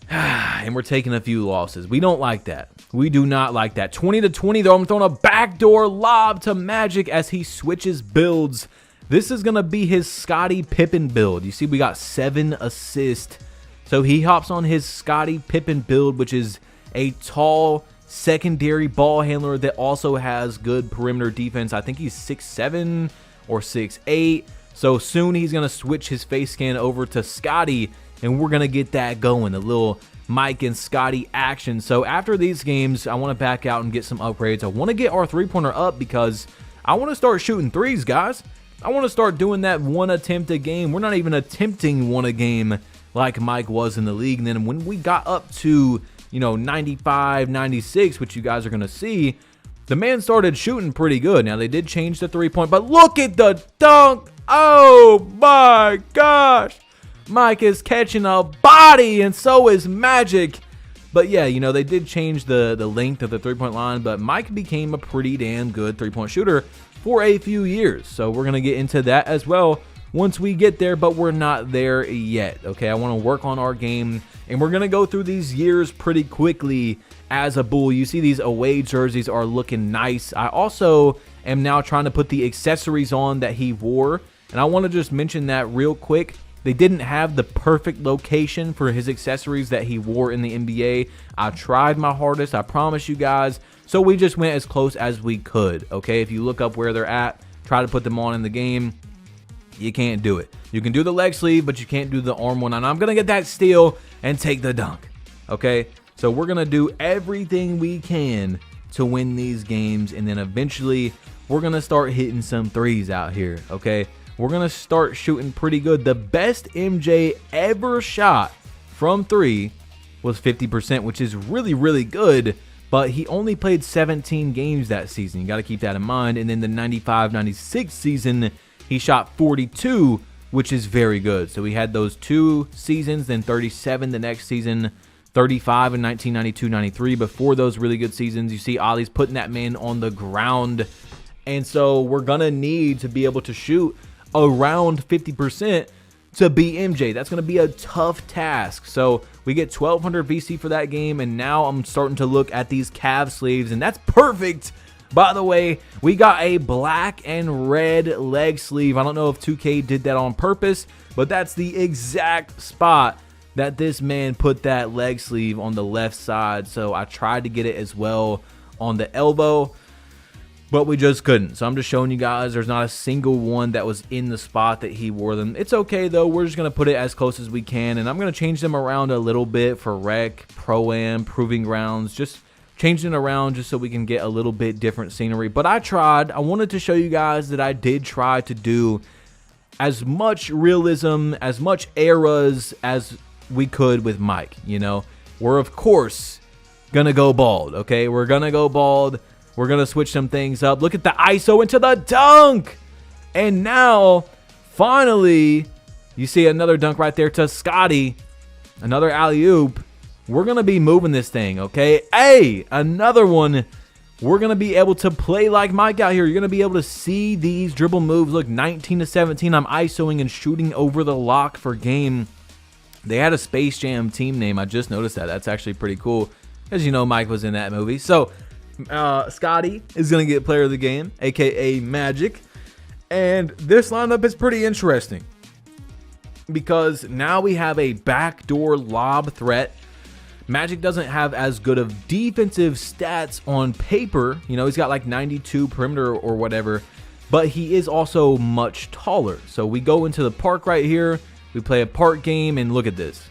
And we're taking a few losses. We don't like that. We do not like that. 20-20, though. I'm throwing a backdoor lob to Magic as he switches builds. This is going to be his Scottie Pippen build. You see, we got 7 assists. So he hops on his Scottie Pippen build, which is a tall secondary ball handler that also has good perimeter defense. I think he's 6'7" or 6'8". So soon he's going to switch his face scan over to Scottie, and we're going to get that going, a little Mike and Scottie action. So after these games, I want to back out and get some upgrades. I want to get our three-pointer up because I want to start shooting threes, guys. I want to start doing that one attempt a game. We're not even attempting one a game like Mike was in the league. And then when we got up to, you know, 95, 96, which you guys are going to see, the man started shooting pretty good. Now, they did change the three-point, but look at the dunk. Oh, my gosh. Mike is catching a body, and so is Magic. But, yeah, you know, they did change the length of the three-point line, but Mike became a pretty damn good three-point shooter for a few years. So we're going to get into that as well once we get there, but we're not there yet, okay? I want to work on our game, and we're going to go through these years pretty quickly as a Bull. You see these away jerseys are looking nice. I also am now trying to put the accessories on that he wore, and I want to just mention that real quick. They didn't have the perfect location for his accessories that he wore in the NBA. I tried my hardest, I promise you guys, so we just went as close as we could, okay? If you look up where they're at, try to put them on in the game, you can't do it. You can do the leg sleeve, but you can't do the arm one. And I'm going to get that steal and take the dunk. Okay? So we're going to do everything we can to win these games. And then eventually we're going to start hitting some threes out here. Okay? We're going to start shooting pretty good. The best MJ ever shot from three was 50%, which is really, really good. But he only played 17 games that season. You got to keep that in mind. And then the 95-96 season, he shot 42, which is very good. So we had those 2 seasons, then 37 the next season, 35 in 1992-93 before those really good seasons. You see Ollie's putting that man on the ground. And so we're going to need to be able to shoot around 50% to beat MJ. That's going to be a tough task. So we get 1200 VC for that game. And now I'm starting to look at these calf sleeves, and that's perfect. By the way, we got a black and red leg sleeve. I don't know if 2K did that on purpose, but that's the exact spot that this man put that leg sleeve on the left side. So I tried to get it as well on the elbow, but we just couldn't. So I'm just showing you guys there's not a single one that was in the spot that he wore them. It's okay, though. We're just going to put it as close as we can, and I'm going to change them around a little bit for rec, pro-am, proving grounds, just changing it around just so we can get a little bit different scenery. But I tried. I wanted to show you guys that I did try to do as much realism, as much eras as we could with Mike. You know, we're of course gonna go bald. Okay, we're gonna go bald. We're gonna switch some things up. Look at the ISO into the dunk, and now finally you see another dunk right there to Scottie, another alley-oop. We're going to be moving this thing, okay? Hey, another one. We're going to be able to play like Mike out here. You're going to be able to see these dribble moves. Look, 19-17. I'm ISOing and shooting over the lock for game. They had a Space Jam team name. I just noticed that. That's actually pretty cool. As you know, Mike was in that movie. So Scotty is going to get player of the game, aka Magic. And this lineup is pretty interesting because now we have a backdoor lob threat. Magic doesn't have as good of defensive stats on paper. You know, he's got like 92 perimeter or whatever, but he is also much taller. So we go into the park right here. We play a park game, and look at this.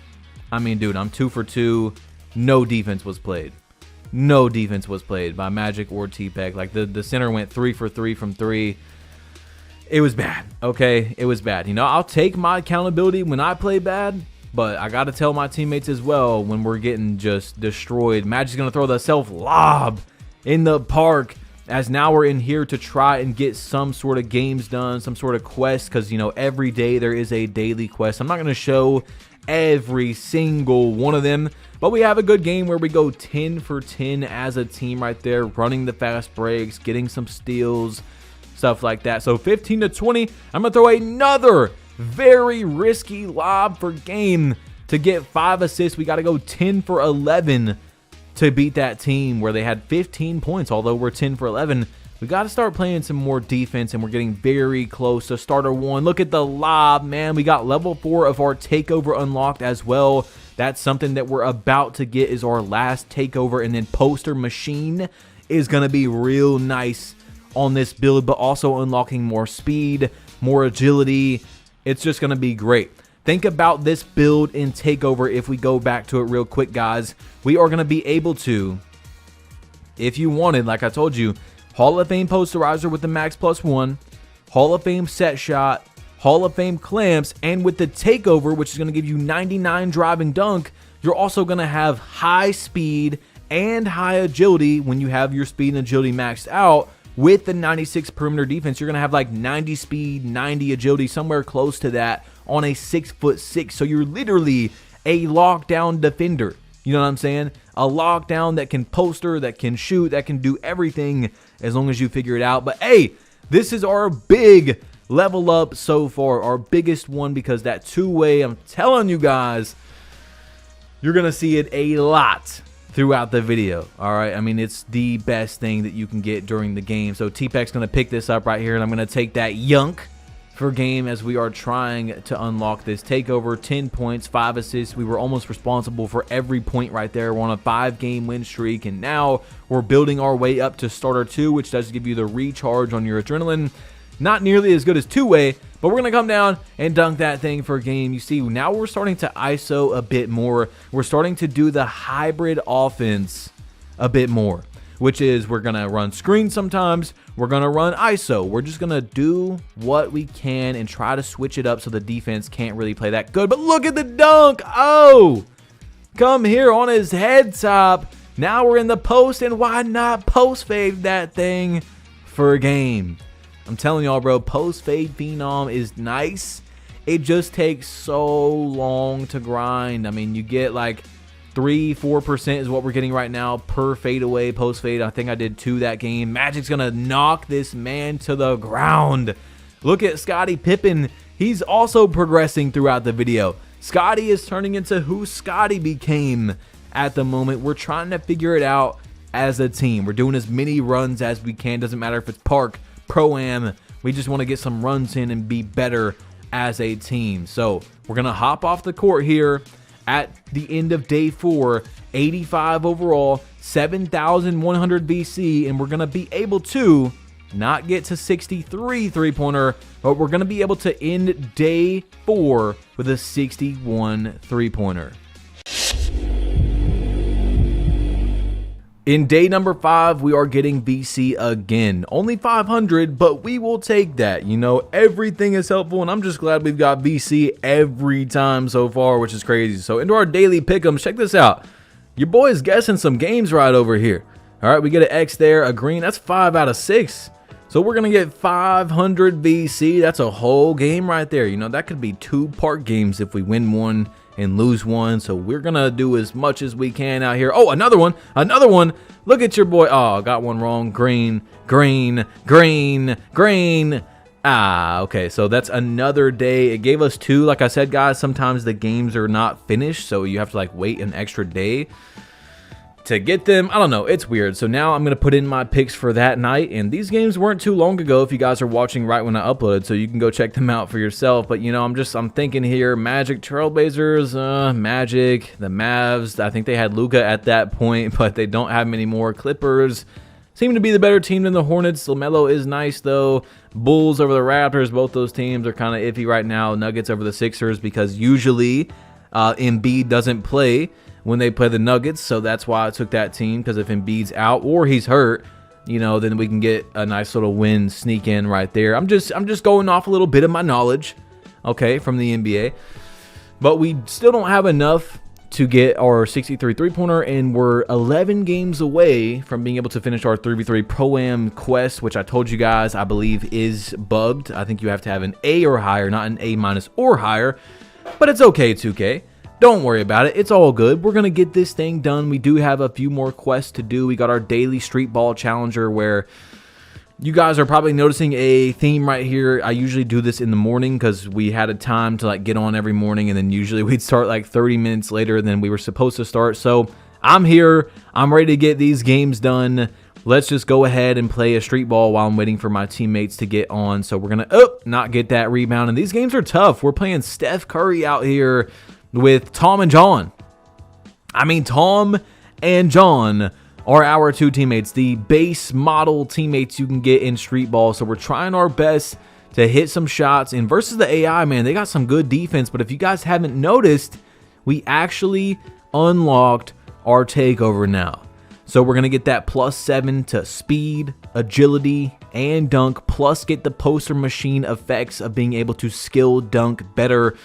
I mean, dude, I'm 2 for 2. No defense was played. No defense was played by Magic or T-Peck. Like, the center went 3 for 3 from 3. It was bad, okay? It was bad. You know, I'll take my accountability when I play bad, but I got to tell my teammates as well when we're getting just destroyed. Magic's going to throw the self lob in the park, as now we're in here to try and get some sort of games done, some sort of quest, because, you know, every day there is a daily quest. I'm not going to show every single one of them, but we have a good game where we go 10 for 10 as a team right there, running the fast breaks, getting some steals, stuff like that. So 15 to 20, I'm going to throw another very risky lob for game to get 5 assists. We got to go 10 for 11 to beat that team where they had 15 points, although we're 10 for 11. We got to start playing some more defense, and we're getting very close to starter 1. Look at the lob, man. We got level 4 of our takeover unlocked as well. That's something that we're about to get, is our last takeover, and then poster machine is going to be real nice on this build, but also unlocking more speed, more agility. It's just going to be great. Think about this build in takeover. If we go back to it real quick, guys, we are going to be able to, if you wanted, like I told you, Hall of Fame posterizer with the max +1, Hall of Fame set shot, Hall of Fame clamps, and with the takeover, which is going to give you 99 driving dunk, you're also going to have high speed and high agility. When you have your speed and agility maxed out with the 96 perimeter defense, you're going to have like 90 speed, 90 agility, somewhere close to that on a 6'6". So you're literally a lockdown defender. You know what I'm saying? A lockdown that can poster, that can shoot, that can do everything as long as you figure it out. But hey, this is our big level up so far, our biggest one, because that two-way, I'm telling you guys, you're going to see it a lot throughout the video. All right, I mean, it's the best thing that you can get during the game. So T-Peck's going to pick this up right here, and I'm going to take that yunk for game as we are trying to unlock this takeover. 10 points, 5 assists. We were almost responsible for every point right there. We're on a 5-game win streak, and now we're building our way up to starter 2, which does give you the recharge on your adrenaline. Not nearly as good as two-way, but we're going to come down and dunk that thing for a game. You see, now we're starting to ISO a bit more. We're starting to do the hybrid offense a bit more, which is we're going to run screen sometimes. We're going to run ISO. We're just going to do what we can and try to switch it up so the defense can't really play that good. But look at the dunk. Oh, come here on his head top. Now we're in the post, and why not post fade that thing for a game? I'm telling y'all, bro, post fade phenom is nice. It just takes so long to grind. I mean, you get like 3-4% is what we're getting right now per fadeaway post fade. I think I did 2 that game. Magic's gonna knock this man to the ground. Look at Scottie Pippen. He's also progressing throughout the video. Scottie is turning into who Scottie became at the moment. We're trying to figure it out as a team. We're doing as many runs as we can. Doesn't matter if it's park, pro-am. We just want to get some runs in and be better as a team. So we're gonna hop off the court here at the end of day 4, 85 overall, 7,100 VC, and we're going to be able to not get to 63 three-pointer, but we're going to be able to end day 4 with a 61 three-pointer. In day number 5, we are getting VC again. Only 500, but we will take that. You know, everything is helpful, and I'm just glad we've got VC every time so far, which is crazy. So into our daily pick'ems, check this out. Your boy's guessing some games right over here. All right, we get an X there, a green. That's 5 out of 6. So we're going to get 500 VC. That's a whole game right there. You know, that could be 2 park games if we win one and lose one. So we're gonna do as much as we can out here. Oh, another one. Look at your boy. Oh, got one wrong. Green. Okay, so that's another day. It gave us 2. Like I said, guys, sometimes the games are not finished, so you have to like wait an extra day. to get them. I don't know. It's weird. So now I'm going to put in my picks for that night. And these games weren't too long ago if you guys are watching right when I uploaded. So you can go check them out for yourself. But, you know, I'm thinking here, Magic, Trailblazers, Magic, the Mavs. I think they had Luka at that point, but they don't have many more. Clippers seem to be the better team than the Hornets. LaMelo is nice, though. Bulls over the Raptors. Both those teams are kind of iffy right now. Nuggets over the Sixers because usually Embiid doesn't play when they play the Nuggets, so that's why I took that team, because if Embiid's out or he's hurt, you know, then we can get a nice little win sneak in right there. I'm just going off a little bit of my knowledge, okay, from the NBA. But we still don't have enough to get our 63 three-pointer, and we're 11 games away from being able to finish our 3v3 Pro-Am quest, which I told you guys I believe is bugged. I think you have to have an A or higher, not an A- or higher, but it's okay, 2K. Don't worry about it. It's all good. We're going to get this thing done. We do have a few more quests to do. We got our daily street ball challenger where you guys are probably noticing a theme right here. I usually do this in the morning because we had a time to like get on every morning, and then usually we'd start like 30 minutes later than we were supposed to start. So I'm here. I'm ready to get these games done. Let's just go ahead and play a street ball while I'm waiting for my teammates to get on. So we're going to not get that rebound. And these games are tough. We're playing Steph Curry out here with Tom and John. I mean, Tom and John are our two teammates, the base model teammates you can get in street ball. So we're trying our best to hit some shots. And versus the AI, man, they got some good defense. But if you guys haven't noticed, we actually unlocked our takeover now. So we're going to get that +7 to speed, agility, and dunk, plus get the poster machine effects of being able to skill dunk better,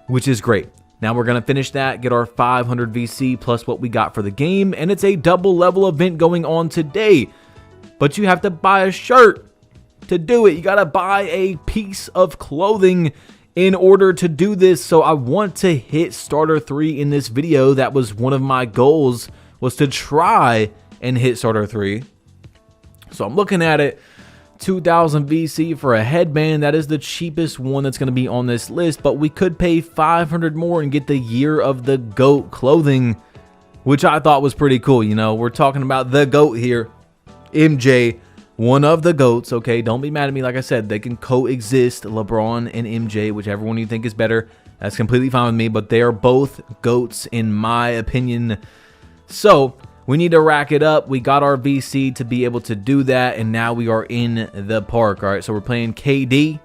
which is great. Now we're going to finish that, get our 500 VC plus what we got for the game, and it's a double level event going on today. But you have to buy a shirt to do it. You got to buy a piece of clothing in order to do this. So I want to hit starter 3 in this video. That was one of my goals, was to try and hit starter 3. So I'm looking at it. 2,000 VC for a headband. That is the cheapest one that's going to be on this list, but we could pay 500 more and get the Year of the GOAT clothing, which I thought was pretty cool. You know, we're talking about the GOAT here. MJ, one of the GOATs, okay? Don't be mad at me. Like I said, they can coexist, LeBron and MJ, whichever one you think is better. That's completely fine with me, but they are both GOATs in my opinion. So we need to rack it up. We got our VC to be able to do that, and now we are in the park. All right, so we're playing KD,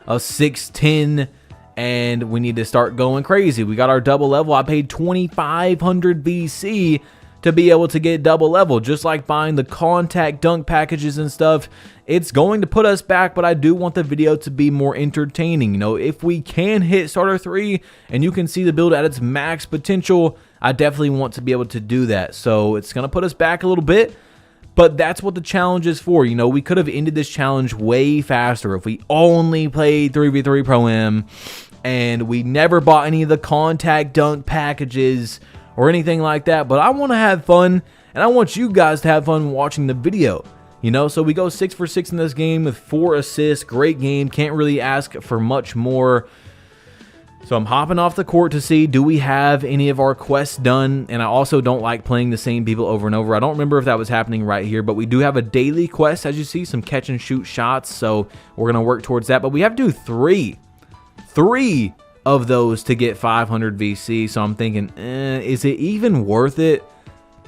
a 6'10", and we need to start going crazy. We got our double level. I paid 2,500 VC to be able to get double level, just like buying the contact dunk packages and stuff. It's going to put us back, but I do want the video to be more entertaining. You know, if we can hit starter 3 and you can see the build at its max potential, I definitely want to be able to do that. So it's going to put us back a little bit, but that's what the challenge is for. You know, we could have ended this challenge way faster if we only played 3v3 Pro-Am and we never bought any of the contact dunk packages or anything like that. But I want to have fun, and I want you guys to have fun watching the video. You know, so we go 6 for 6 in this game with 4 assists. Great game. Can't really ask for much more. So I'm hopping off the court to see, do we have any of our quests done? And I also don't like playing the same people over and over. I don't remember if that was happening right here, but we do have a daily quest, as you see, some catch and shoot shots. So we're going to work towards that. But we have to do three of those to get 500 VC. So I'm thinking, is it even worth it?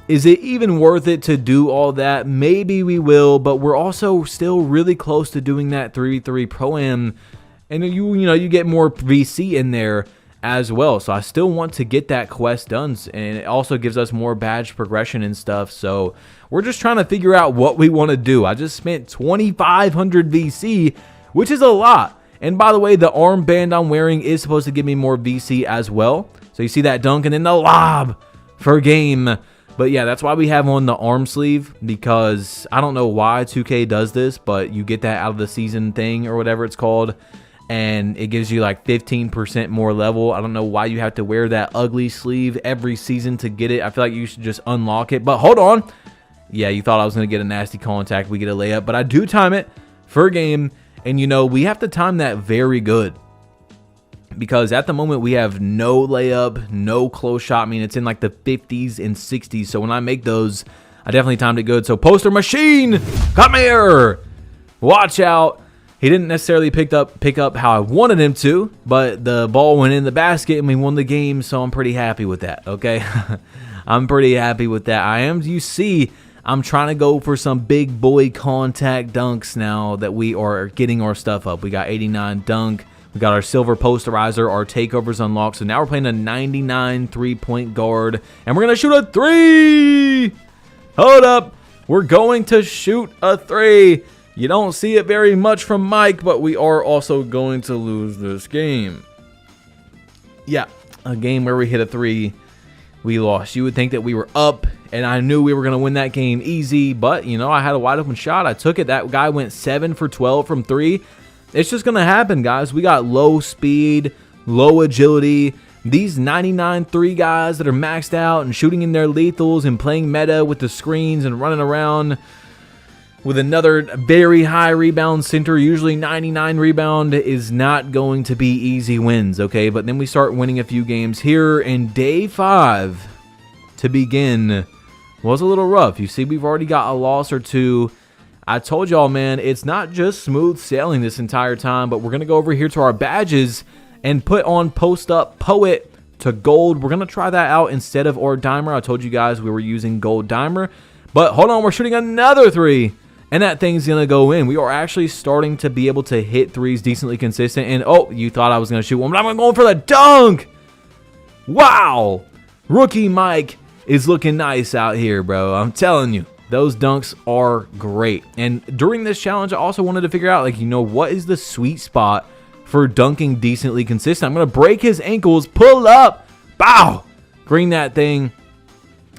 Is it even worth it to do all that? Maybe we will, but we're also still really close to doing that 3v3 Pro-Am. And you get more VC in there as well. So I still want to get that quest done. And it also gives us more badge progression and stuff. So we're just trying to figure out what we want to do. I just spent 2,500 VC, which is a lot. And by the way, the armband I'm wearing is supposed to give me more VC as well. So you see that dunk and then the lob for game. But yeah, that's why we have on the arm sleeve, because I don't know why 2K does this, but you get that out of the season thing or whatever it's called. And it gives you like 15% more level. I don't know why you have to wear that ugly sleeve every season to get it. I feel like you should just unlock it. But hold on. Yeah, you thought I was going to get a nasty contact. We get a layup. But I do time it for game. And, you know, we have to time that very good. because at the moment we have no layup, no close shot. I mean, it's in like the 50s and 60s. So when I make those, I definitely timed it good. So poster machine, come here. Watch out. He didn't necessarily pick up how I wanted him to, but the ball went in the basket and we won the game. So I'm pretty happy with that. Okay. I'm pretty happy with that. You see, I'm trying to go for some big boy contact dunks now that we are getting our stuff up. We got 89 dunk. We got our silver posterizer, our takeovers unlocked. So now we're playing a 99 3-point guard. And we're going to shoot a 3. Hold up. We're going to shoot a 3. You don't see it very much from Mike, but we are also going to lose this game. Yeah, a game where we hit a 3, we lost. You would think that we were up, and I knew we were going to win that game easy. But, you know, I had a wide open shot. I took it. That guy went 7 for 12 from 3. It's just going to happen, guys. We got low speed, low agility. These 99 3 guys that are maxed out and shooting in their lethals and playing meta with the screens and running around with another very high rebound center, usually 99 rebound, is not going to be easy wins, okay? But then we start winning a few games here, and day 5 to begin was a little rough. You see, we've already got a loss or 2. I told y'all, man, it's not just smooth sailing this entire time, but we're going to go over here to our badges and put on Post Up Poet to gold. We're going to try that out instead of our dimer. I told you guys we were using gold dimer, but hold on, we're shooting another 3, and that thing's going to go in. We are actually starting to be able to hit 3s decently consistent, and oh, you thought I was going to shoot one, but I'm going for the dunk. Wow. Rookie Mike is looking nice out here, bro. I'm telling you. Those dunks are great. And during this challenge, I also wanted to figure out, like, you know, what is the sweet spot for dunking decently consistent? I'm going to break his ankles, pull up, bow, green that thing.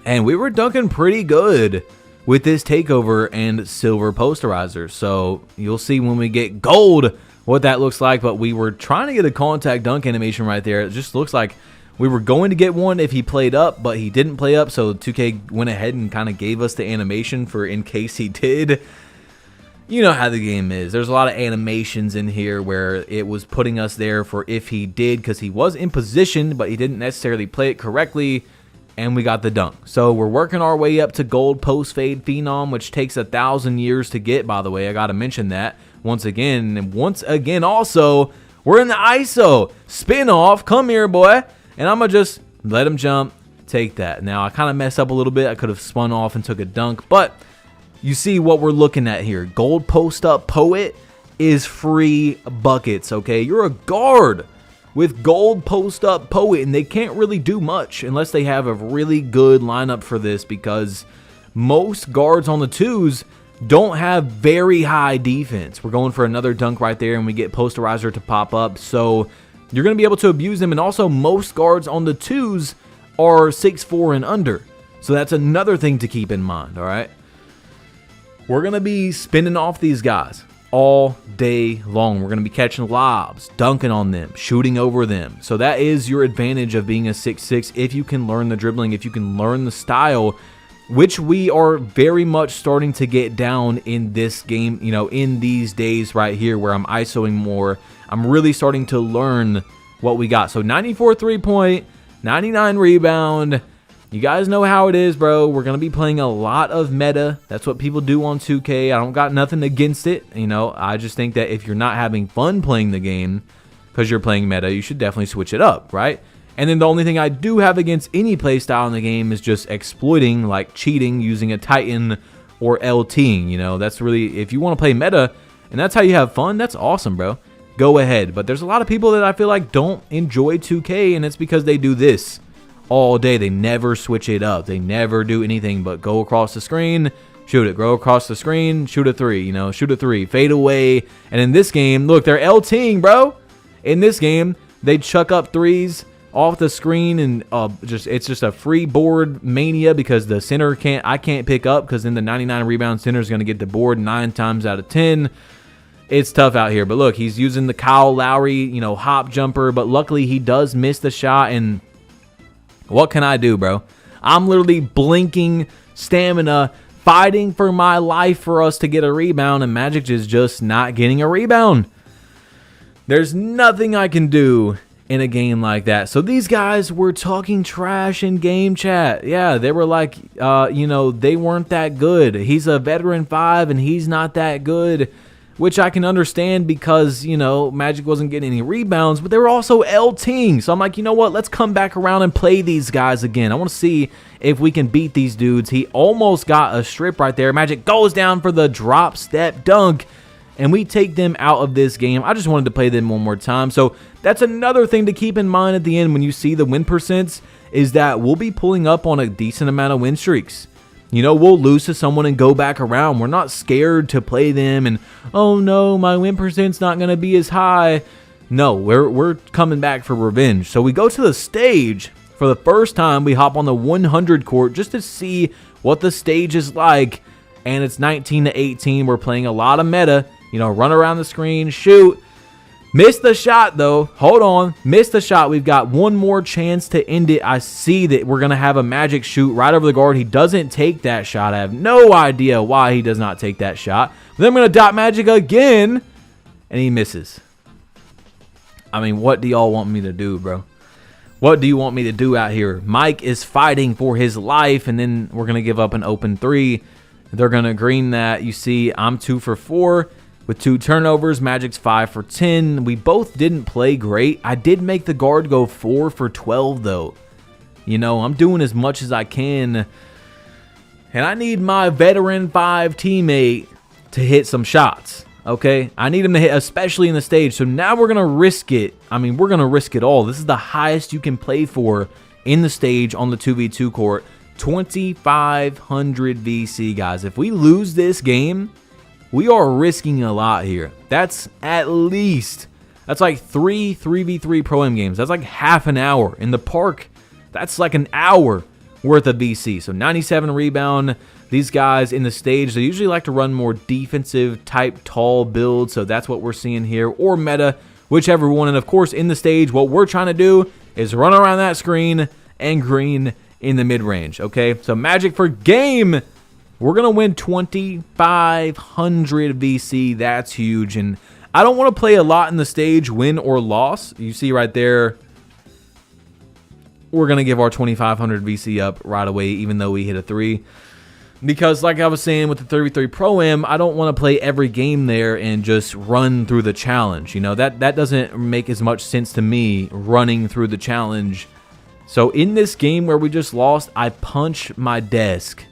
And we were dunking pretty good with this takeover and silver posterizer. So you'll see when we get gold what that looks like. But we were trying to get a contact dunk animation right there. It just looks like we were going to get one if he played up, but he didn't play up, so 2K went ahead and kind of gave us the animation for in case he did. You know how the game is. There's a lot of animations in here where it was putting us there for if he did, because he was in position, but he didn't necessarily play it correctly, and we got the dunk. So we're working our way up to gold post fade phenom, which takes 1,000 years to get, by the way. I got to mention that once again. And once again, also, we're in the ISO. Spin off. Come here, boy. And I'm going to just let him jump, take that. Now, I kind of messed up a little bit. I could have spun off and took a dunk. But you see what we're looking at here. Gold Post Up Poet is free buckets, okay? You're a guard with Gold Post Up Poet, and they can't really do much unless they have a really good lineup for this, because most guards on the 2s don't have very high defense. We're going for another dunk right there, and we get posterizer to pop up. So you're going to be able to abuse them, and also most guards on the 2s are 6'4" and under. So that's another thing to keep in mind, all right? We're going to be spinning off these guys all day long. We're going to be catching lobs, dunking on them, shooting over them. So that is your advantage of being a 6'6", if you can learn the dribbling, if you can learn the style, which we are very much starting to get down in this game, you know, in these days right here where I'm ISOing more. I'm really starting to learn what we got. So 94 3-point, 99 rebound. You guys know how it is, bro. We're going to be playing a lot of meta. That's what people do on 2K. I don't got nothing against it. You know, I just think that if you're not having fun playing the game because you're playing meta, you should definitely switch it up, right? And then the only thing I do have against any play style in the game is just exploiting, like cheating, using a Titan or LTing. You know, that's really, if you want to play meta and that's how you have fun, that's awesome, bro. Go ahead. But there's a lot of people that I feel like don't enjoy 2K, and it's because they do this all day. They never switch it up. They never do anything but go across the screen, shoot it, go across the screen, shoot a 3, you know, shoot a 3, fade away. And in this game, look, they're LTing, bro. In this game, they chuck up 3s off the screen, and it's just a free board mania because the center I can't pick up, because then the 99 rebound center is going to get the board 9 times out of 10. It's tough out here. But look, he's using the Kyle Lowry, you know, hop jumper, but luckily he does miss the shot. And what can I do, bro? I'm literally blinking stamina, fighting for my life for us to get a rebound, and Magic is just not getting a rebound. There's nothing I can do in a game like that. So these guys were talking trash in game chat. Yeah, they were like, they weren't that good. He's a veteran 5 and he's not that good, which I can understand because, Magic wasn't getting any rebounds, but they were also LTing. So I'm like, you know what? Let's come back around and play these guys again. I want to see if we can beat these dudes. He almost got a strip right there. Magic goes down for the drop step dunk, and we take them out of this game. I just wanted to play them one more time. So that's another thing to keep in mind at the end when you see the win percents, is that we'll be pulling up on a decent amount of win streaks. We'll lose to someone and go back around. We're not scared to play them and, oh no, my win percent's not going to be as high. No, we're coming back for revenge. So we go to the stage. For the first time, we hop on the 100 court just to see what the stage is like. And it's 19-18. We're playing a lot of meta. Run around the screen, shoot. Missed the shot, though. Hold on. Missed the shot. We've got one more chance to end it. I see that we're going to have a Magic shoot right over the guard. He doesn't take that shot. I have no idea why he does not take that shot. But then I'm going to dot Magic again, and he misses. I mean, what do y'all want me to do, bro? What do you want me to do out here? Mike is fighting for his life, and then we're going to give up an open 3. They're going to green that. You see, I'm 2 for 4. With 2 turnovers, Magic's 5 for 10. We both didn't play great. I did make the guard go 4 for 12, though. I'm doing as much as I can. And I need my veteran 5 teammate to hit some shots, okay? I need him to hit, especially in the stage. So now we're going to risk it. I mean, we're going to risk it all. This is the highest you can play for in the stage on the 2v2 court. 2,500 VC, guys. If we lose this game, we are risking a lot here. That's at least, that's like 3v3 Pro-Am games. That's like half an hour. In the park, that's like an hour worth of VC. So 97 rebound. These guys in the stage, they usually like to run more defensive type tall builds. So that's what we're seeing here. Or meta, whichever one. And of course, in the stage, what we're trying to do is run around that screen and green in the mid-range. Okay, so Magic for game. We're going to win 2,500 VC. That's huge. And I don't want to play a lot in the stage, win or loss. You see right there, we're going to give our 2,500 VC up right away, even though we hit a 3. Because like I was saying with the 33 Pro-Am, I don't want to play every game there and just run through the challenge. That doesn't make as much sense to me, running through the challenge. So in this game where we just lost, I punched my desk.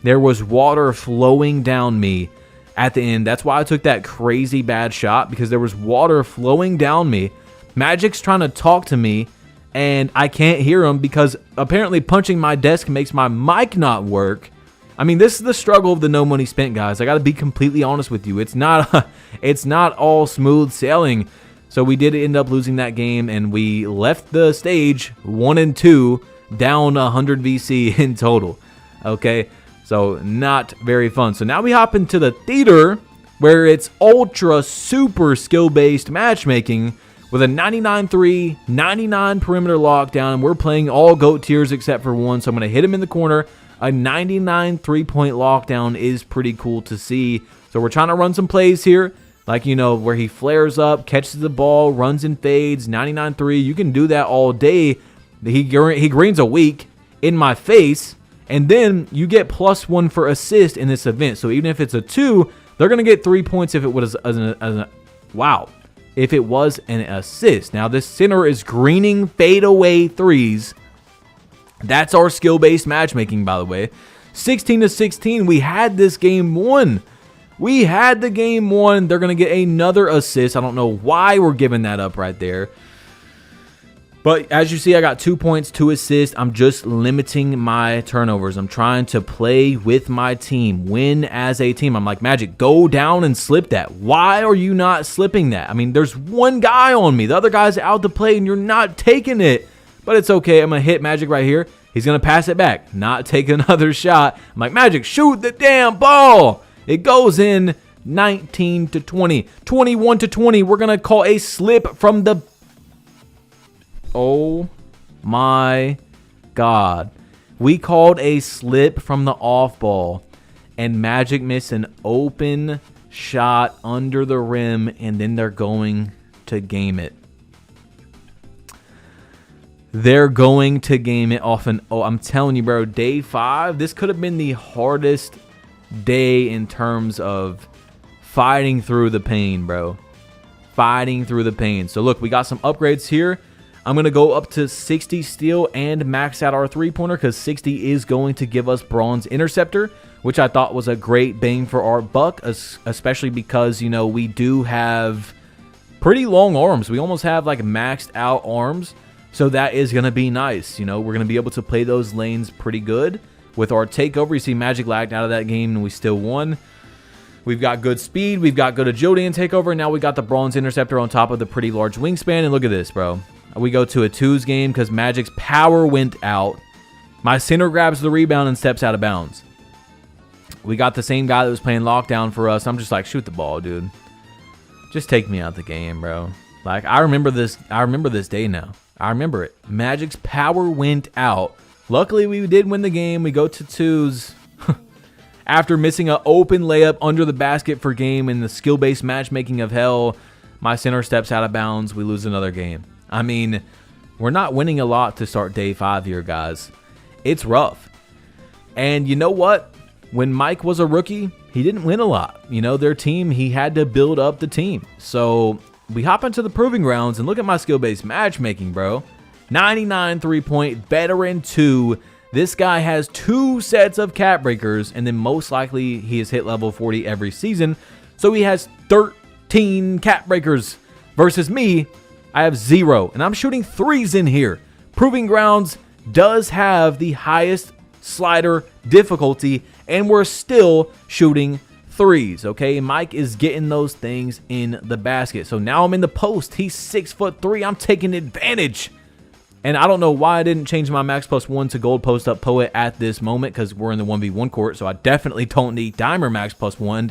There was water flowing down me at the end. That's why I took that crazy bad shot, because there was water flowing down me. Magic's trying to talk to me, and I can't hear him because apparently punching my desk makes my mic not work. I mean, this is the struggle of the no money spent, guys. I got to be completely honest with you. It's not all smooth sailing. So we did end up losing that game, and we left the stage 1-2, down 100 VC in total. Okay. So not very fun. So now we hop into the theater where it's ultra super skill-based matchmaking with a 99-3, 99 perimeter lockdown. And we're playing all GOAT tiers except for one. So I'm going to hit him in the corner. A 99 3-point lockdown is pretty cool to see. So we're trying to run some plays here. Like, where he flares up, catches the ball, runs and fades, 99-3. You can do that all day. He greens a week in my face. And then you get +1 for assist in this event. So even if it's a 2, they're going to get 3 points if it was if it was an assist. Now this center is greening fadeaway 3s. That's our skill-based matchmaking, by the way. 16-16, we had this game won. We had the game won. They're going to get another assist. I don't know why we're giving that up right there. But as you see, I got 2 points, 2 assists. I'm just limiting my turnovers. I'm trying to play with my team, win as a team. I'm like, Magic, go down and slip that. Why are you not slipping that? I mean, there's one guy on me. The other guy's out to play, and you're not taking it. But it's okay. I'm going to hit Magic right here. He's going to pass it back, not take another shot. I'm like, Magic, shoot the damn ball. It goes in 19-20, 21-20. We're going to call a slip from the... Oh my God. We called a slip from the off ball, and Magic missed an open shot under the rim, and then they're going to game it. they're going to game it off. And oh, I'm telling you, bro, day 5, this could have been the hardest day in terms of fighting through the pain, bro. Fighting through the pain. So look, we got some upgrades here. I'm going to go up to 60 steel and max out our 3-pointer because 60 is going to give us bronze interceptor, which I thought was a great bang for our buck, especially because, you know, we do have pretty long arms. We almost have like maxed out arms. So that is going to be nice. You know, we're going to be able to play those lanes pretty good. With our takeover, you see Magic lagged out of that game and we still won. We've got good speed. We've got good agility in takeover. And now we got the bronze interceptor on top of the pretty large wingspan. And look at this, bro. We go to a 2s game because Magic's power went out. My center grabs the rebound and steps out of bounds. We got the same guy that was playing lockdown for us. I'm just like, shoot the ball, dude. Just take me out the game, bro. Like, I remember this. I remember this day now. I remember it. Magic's power went out. Luckily, we did win the game. We go to 2s. After missing an open layup under the basket for game in the skill-based matchmaking of hell, my center steps out of bounds. We lose another game. I mean, we're not winning a lot to start day 5 here, guys. It's rough. And you know what? When Mike was a rookie, he didn't win a lot. You know, their team, he had to build up the team. So we hop into the proving grounds and look at my skill-based matchmaking, bro. 99 3-point, veteran 2. This guy has 2 sets of cap breakers, and then most likely he has hit level 40 every season. So he has 13 cap breakers versus me. I have 0, and I'm shooting 3s in here. Proving grounds does have the highest slider difficulty, and we're still shooting 3s, okay? Mike is getting those things in the basket. So now I'm in the post. He's 6'3". I'm taking advantage. And I don't know why I didn't change my max +1 to gold post up poet at this moment because we're in the 1v1 court, so I definitely don't need dimer max +1.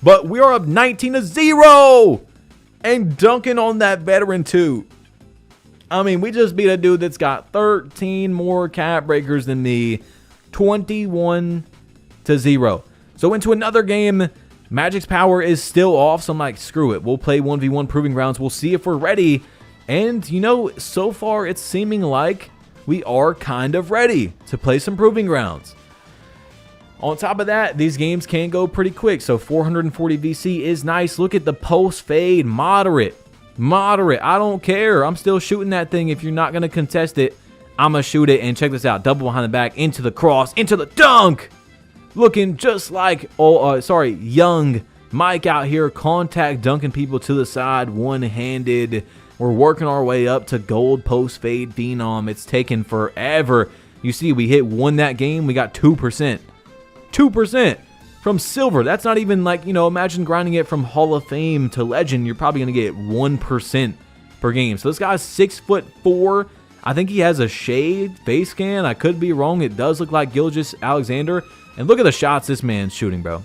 But we are up 19-0 and dunking on that veteran 2. I mean, we just beat a dude that's got 13 more cap breakers than me, 21-0. So into another game, Magic's power is still off, so I'm like, screw it. We'll play 1v1 proving grounds. We'll see if we're ready. And, you know, so far it's seeming like we are kind of ready to play some proving grounds. On top of that, these games can go pretty quick. So 440 VC is nice. Look at the post fade. Moderate. I don't care. I'm still shooting that thing. If you're not going to contest it, I'm going to shoot it. And check this out. Double behind the back, into the cross, into the dunk. Looking just like, young Mike out here. Contact dunking people to the side, one-handed. We're working our way up to gold post fade phenom. It's taken forever. You see, we hit 1 that game. We got 2%. 2% from silver. That's not even like, you know, imagine grinding it from Hall of Fame to legend. You're probably going to get 1% per game. So this guy's 6'4". I think he has a shade face scan. I could be wrong. It does look like Gilgeous Alexander. And look at the shots this man's shooting, bro.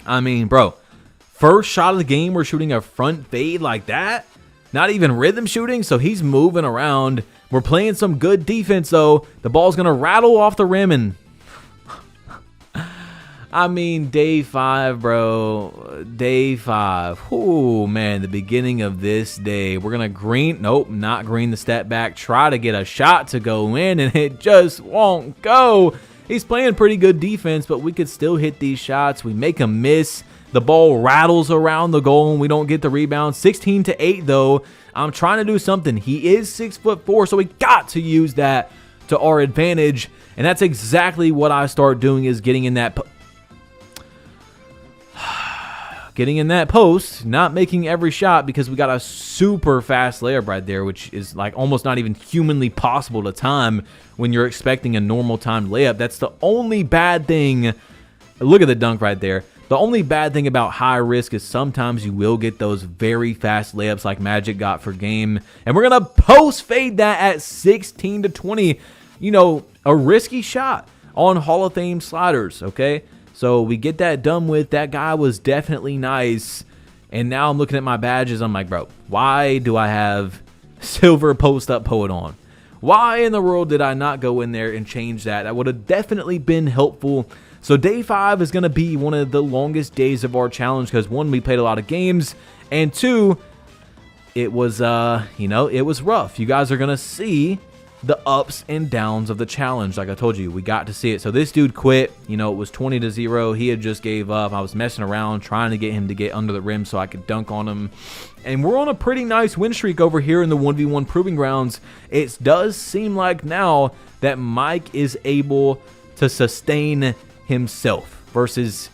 I mean, bro, first shot of the game, we're shooting a front fade like that. Not even rhythm shooting, so he's moving around. We're playing some good defense, though. The ball's going to rattle off the rim, and I mean, day 5, bro. Day 5. Oh, man, the beginning of this day. We're going to green. Nope, not green the step back. Try to get a shot to go in, and it just won't go. He's playing pretty good defense, but we could still hit these shots. We make him miss. The ball rattles around the goal and we don't get the rebound. 16-8 though. I'm trying to do something. He is 6'4", so we got to use that to our advantage. And that's exactly what I start doing, is getting in that post, not making every shot because we got a super fast layup right there, which is like almost not even humanly possible to time when you're expecting a normal timed layup. That's the only bad thing. Look at the dunk right there. The only bad thing about high risk is sometimes you will get those very fast layups like Magic got for game. And we're going to post fade that at 16-20. You know, a risky shot on Hall of Fame sliders, okay? So we get that done with. That guy was definitely nice. And now I'm looking at my badges. I'm like, bro, why do I have silver post-up poet on? Why in the world did I not go in there and change that? That would have definitely been helpful. So day 5 is going to be one of the longest days of our challenge because 1, we played a lot of games, and 2, it was, you know, it was rough. You guys are going to see the ups and downs of the challenge. Like I told you, we got to see it. So this dude quit. You know, it was 20-0. He had just gave up. I was messing around trying to get him to get under the rim so I could dunk on him. And we're on a pretty nice win streak over here in the 1v1 Proving Grounds. It does seem like now that Mike is able to sustain himself versus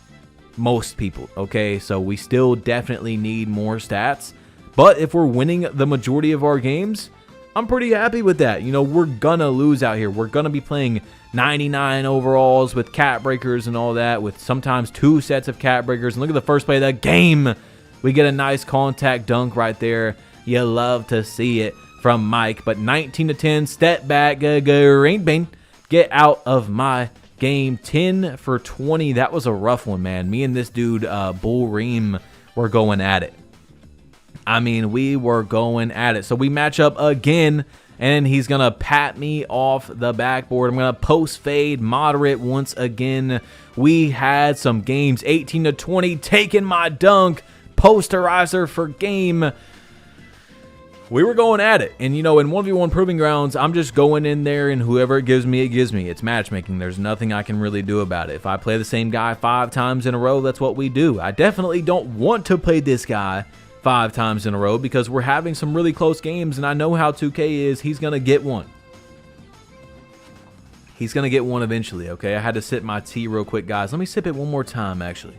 most people, okay? So we still definitely need more stats. But if we're winning the majority of our games, I'm pretty happy with that. You know, we're gonna lose out here. We're gonna be playing 99 overalls with cat breakers and all that, with sometimes 2 sets of cat breakers. And look at the first play of that game. We get a nice contact dunk right there. You love to see it from Mike. But 19-10, step back, get out of my game. 10 for 20. That was a rough one, man. Me and this dude, Bull Ream, were going at it. I mean, we were going at it. So we match up again, and he's going to pat me off the backboard. I'm going to post fade moderate once again. We had some games, 18-20, taking my dunk, posterizer for game. We were going at it. And, you know, in 1v1 Proving Grounds, I'm just going in there, and whoever it gives me, it gives me. It's matchmaking. There's nothing I can really do about it. If I play the same guy 5 times in a row, that's what we do. I definitely don't want to play this guy 5 times in a row because we're having some really close games, and I know how 2K is. He's going to get one. He's going to get one eventually, okay? I had to sip my tea real quick, guys. Let me sip it one more time, actually.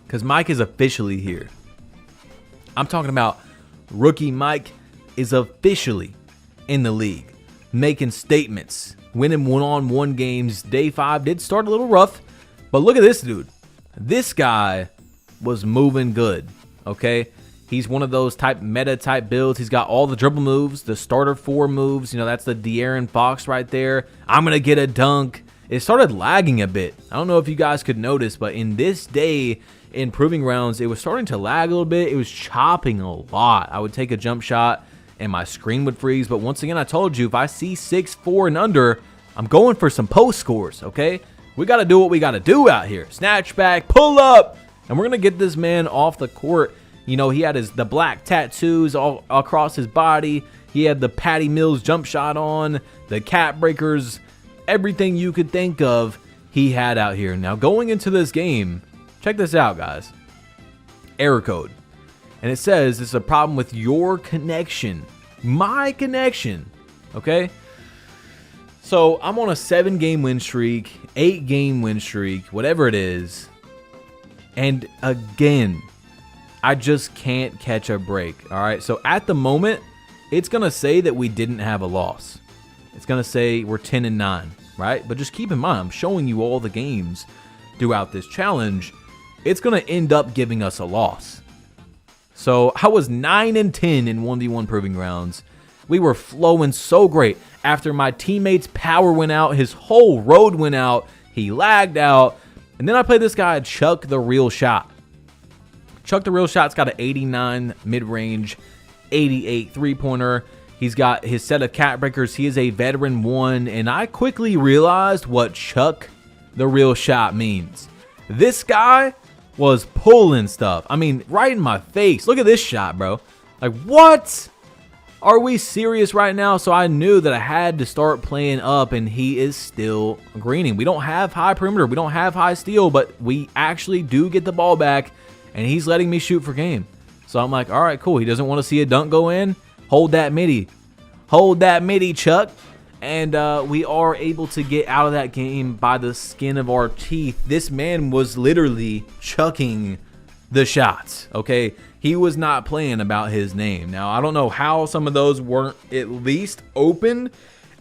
Because Mike is officially here. I'm talking about rookie Mike is officially in the league, making statements, winning one-on-one games. Day 5 did start a little rough, but look at this dude. This guy was moving good, okay? He's one of those meta type builds. He's got all the dribble moves, the starter 4 moves. You know, that's the De'Aaron Fox right there. I'm going to get a dunk. It started lagging a bit. I don't know if you guys could notice, but in this day in Proving Grounds, it was starting to lag a little bit. It was chopping a lot. I would take a jump shot and my screen would freeze. But once again, I told you, if I see 6'4" and under, I'm going for some post scores, okay? We got to do what we got to do out here. Snatch back, pull up. And we're going to get this man off the court. You know, he had the black tattoos all across his body. He had the Patty Mills jump shot on, the cat breakers, everything you could think of he had out here. Now, going into this game, check this out, guys. Error code. And it says it's a problem with your connection. My connection. Okay? So, I'm on a 7-game win streak, 8-game win streak, whatever it is. And again, I just can't catch a break. All right. So at the moment, it's going to say that we didn't have a loss. It's going to say we're 10-9, right? But just keep in mind, I'm showing you all the games throughout this challenge. It's going to end up giving us a loss. So I was 9-10 in 1v1 Proving Grounds. We were flowing so great. After my teammate's power went out, his whole road went out. He lagged out. And then I played this guy, Chuck the Real Shot. Chuck the Real Shot's got an 89 mid-range, 88 three-pointer. He's got his set of cat breakers. He is a veteran 1. And I quickly realized what Chuck the Real Shot means. This guy was pulling stuff. I mean, right in my face. Look at this shot, bro. Like, what? Are we serious right now? So I knew that I had to start playing up, and he is still greening. We don't have high perimeter. We don't have high steal, but we actually do get the ball back, and he's letting me shoot for game. So I'm like, all right, cool. He doesn't want to see a dunk go in. Hold that midi. Hold that midi, Chuck. And we are able to get out of that game by the skin of our teeth. This man was literally chucking the shots, okay? He was not playing about his name. Now, I don't know how some of those weren't at least open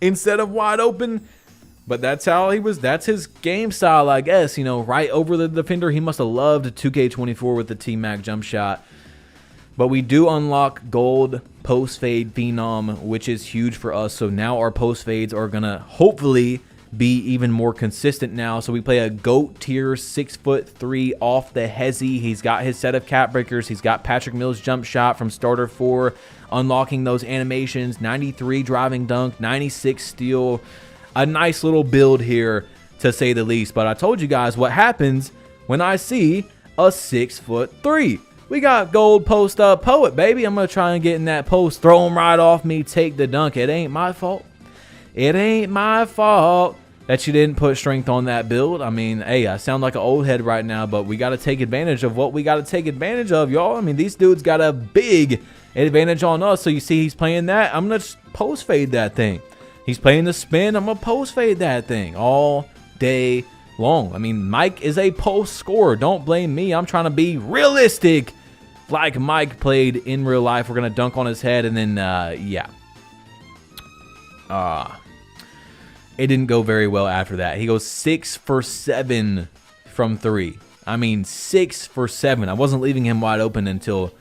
instead of wide open, but that's how he was. That's his game style, I guess. You know, right over the defender. He must have loved 2K24 with the T-Mac jump shot. But we do unlock gold post-fade phenom, which is huge for us. So now our post-fades are going to hopefully be even more consistent now. So we play a GOAT tier 6'3" off the hezzy. He's got his set of cat breakers. He's got Patrick Mills jump shot from starter 4, unlocking those animations. 93 driving dunk, 96 steal. A nice little build here, to say the least. But I told you guys what happens when I see a 6'3". We got gold post up poet, baby. I'm going to try and get in that post. Throw him right off me. Take the dunk. It ain't my fault. It ain't my fault that you didn't put strength on that build. I mean, hey, I sound like an old head right now, but we got to take advantage of what we got to take advantage of, y'all. I mean, these dudes got a big advantage on us. So you see he's playing that. I'm going to post fade that thing. He's playing the spin. I'm going to post fade that thing all day long. I mean, Mike is a post scorer. Don't blame me. I'm trying to be realistic like Mike played in real life. We're going to dunk on his head, and then, yeah. It didn't go very well after that. He goes 6 for 7 from 3. I mean, 6 for 7. I wasn't leaving him wide open until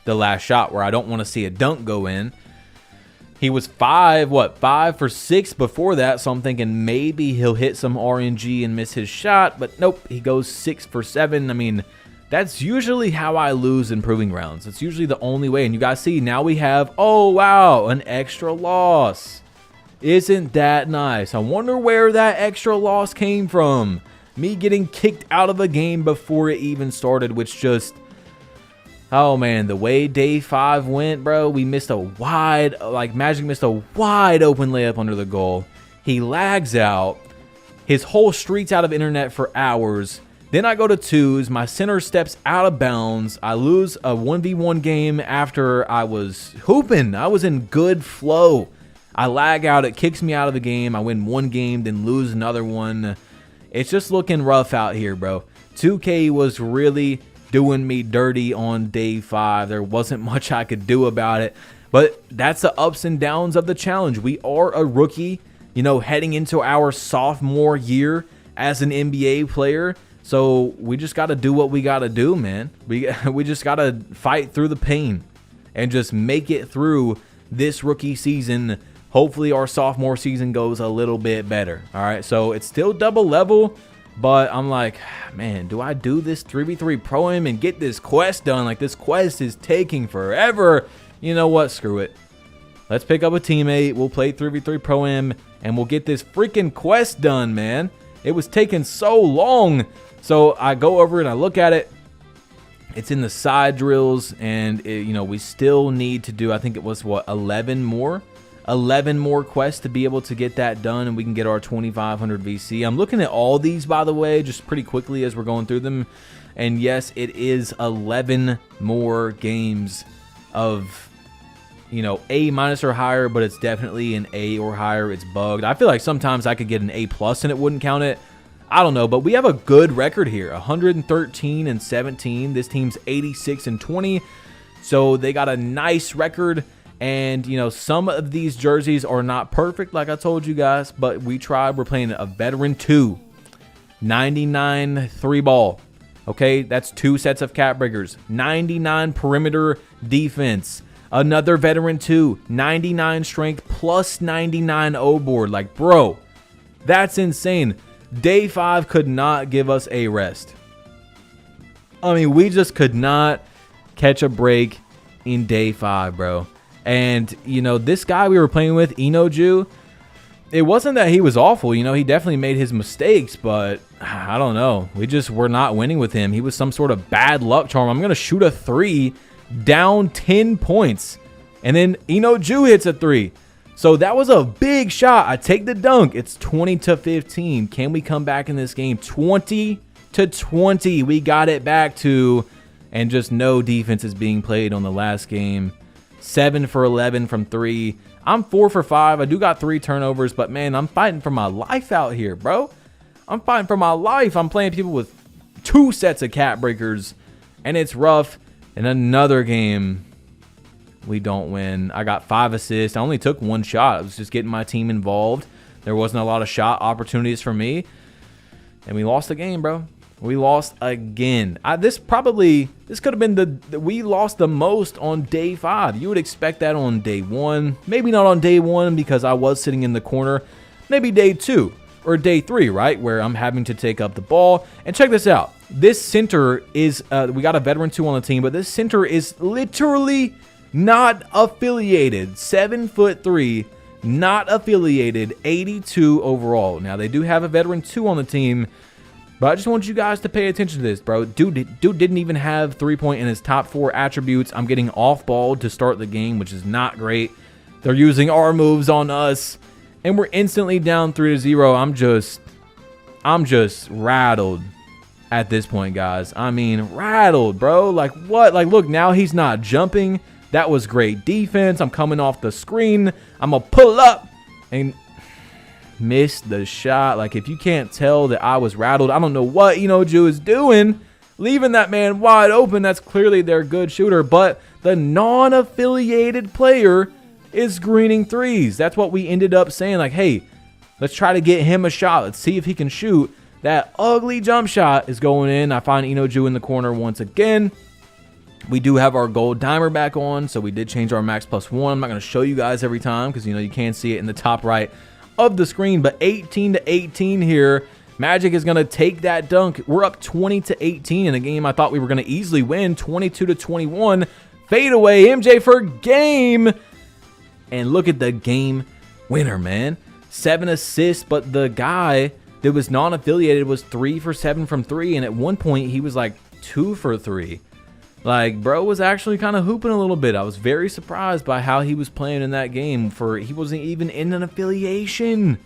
the last shot where I don't want to see a dunk go in. He was 5 for 6 before that, so I'm thinking maybe he'll hit some RNG and miss his shot, but nope, he goes 6 for 7. I mean, that's usually how I lose in proving rounds. It's usually the only way, and you guys see, now we have, oh wow, an extra loss. Isn't that nice? I wonder where that extra loss came from. Me getting kicked out of a game before it even started, which just... Oh, man, the way day 5 went, bro, we missed a wide... Like, Magic missed a wide open layup under the goal. He lags out. His whole streak's out of internet for hours. Then I go to 2s. My center steps out of bounds. I lose a 1v1 game after I was hooping. I was in good flow. I lag out. It kicks me out of the game. I win one game, then lose another one. It's just looking rough out here, bro. 2K was really doing me dirty on day 5. There wasn't much I could do about it. But that's the ups and downs of the challenge. We are a rookie, you know, heading into our sophomore year as an NBA player. So we just got to do what we got to do, man. We just got to fight through the pain and just make it through this rookie season. Hopefully our sophomore season goes a little bit better. All right, so it's still double level, but I'm like, man, do I do this 3v3 Pro-Am and get this quest done? Like, this quest is taking forever. You know what? Screw it. Let's pick up a teammate. We'll play 3v3 Pro-Am, and we'll get this freaking quest done, man. It was taking so long. So I go over and I look at it. It's in the side drills, and, you know, we still need to do, I think it was, what, 11 more? 11 more quests to be able to get that done, and we can get our 2500 VC. I'm looking at all these, by the way, just pretty quickly as we're going through them. And yes, it is 11 more games of, you know, A- or higher, but it's definitely an A or higher. It's bugged. I feel like sometimes I could get an A+ and it wouldn't count it. I don't know, but we have a good record here. 113 and 17. This team's 86 and 20. So they got a nice record. And, you know, some of these jerseys are not perfect, like I told you guys, but we tried. We're playing a veteran 2, 99 3 ball. Okay, that's 2 sets of cap breakers, 99 perimeter defense. Another veteran 2, 99 strength plus 99 O board. Like, bro, that's insane. Day 5 could not give us a rest. I mean, we just could not catch a break in day 5, bro. And, you know, this guy we were playing with, Inoju, it wasn't that he was awful. You know, he definitely made his mistakes, but I don't know. We just were not winning with him. He was some sort of bad luck charm. I'm going to shoot a 3 down 10 points. And then Inoju hits a 3. So that was a big shot. I take the dunk. It's 20-15. Can we come back in this game? 20-20. We got it back to, and just no defense is being played on the last game. 7 for 11 from 3. I'm 4 for 5. I do got 3 turnovers, but man, I'm fighting for my life out here, bro. I'm fighting for my life. I'm playing people with 2 sets of cap breakers, and it's rough. In another game, we don't win. I got 5 assists. I only took 1 shot. I was just getting my team involved. There wasn't a lot of shot opportunities for me, and we lost the game, bro. We lost again. This could have been we lost the most on day 5. You would expect that on day 1. Maybe not on day 1 because I was sitting in the corner. Maybe day 2 or day 3, right? Where I'm having to take up the ball. And check this out. This center is, we got a veteran 2 on the team, but this center is literally not affiliated. 7'3", not affiliated, 82 overall. Now, they do have a veteran 2 on the team, But I just want you guys to pay attention to this, bro. Dude didn't even have 3-point in his top 4 attributes. I'm getting off-ball to start the game, which is not great. They're using our moves on us, and we're instantly down 3-0. I'm just rattled at this point, guys. I mean, rattled, bro. Like, what? Like, look, now he's not jumping. That was great defense. I'm coming off the screen. I'm going to pull up and missed the shot. Like, if you can't tell that I was rattled, I don't know what Inoju is doing, leaving that man wide open. That's clearly their good shooter, but the non-affiliated player is greening threes. That's what we ended up saying. Like, hey, let's try to get him a shot. Let's see if he can shoot. That ugly jump shot is going in. I find Inoju in the corner once again. We do have our gold dimer back on, so we did change our max +1. I'm not going to show you guys every time because, you can't see it in the top right of the screen, but 18-18 here. Magic is going to take that dunk. We're up 20-18 in a game I thought we were going to easily win, 22-21. Fade away, MJ for game. And look at the game winner, man. 7 assists, but the guy that was non-affiliated was 3 for 7 from 3, and at one point he was like 2 for 3. Like, bro was actually kind of hooping a little bit. I was very surprised by how he was playing in that game. He wasn't even in an affiliation.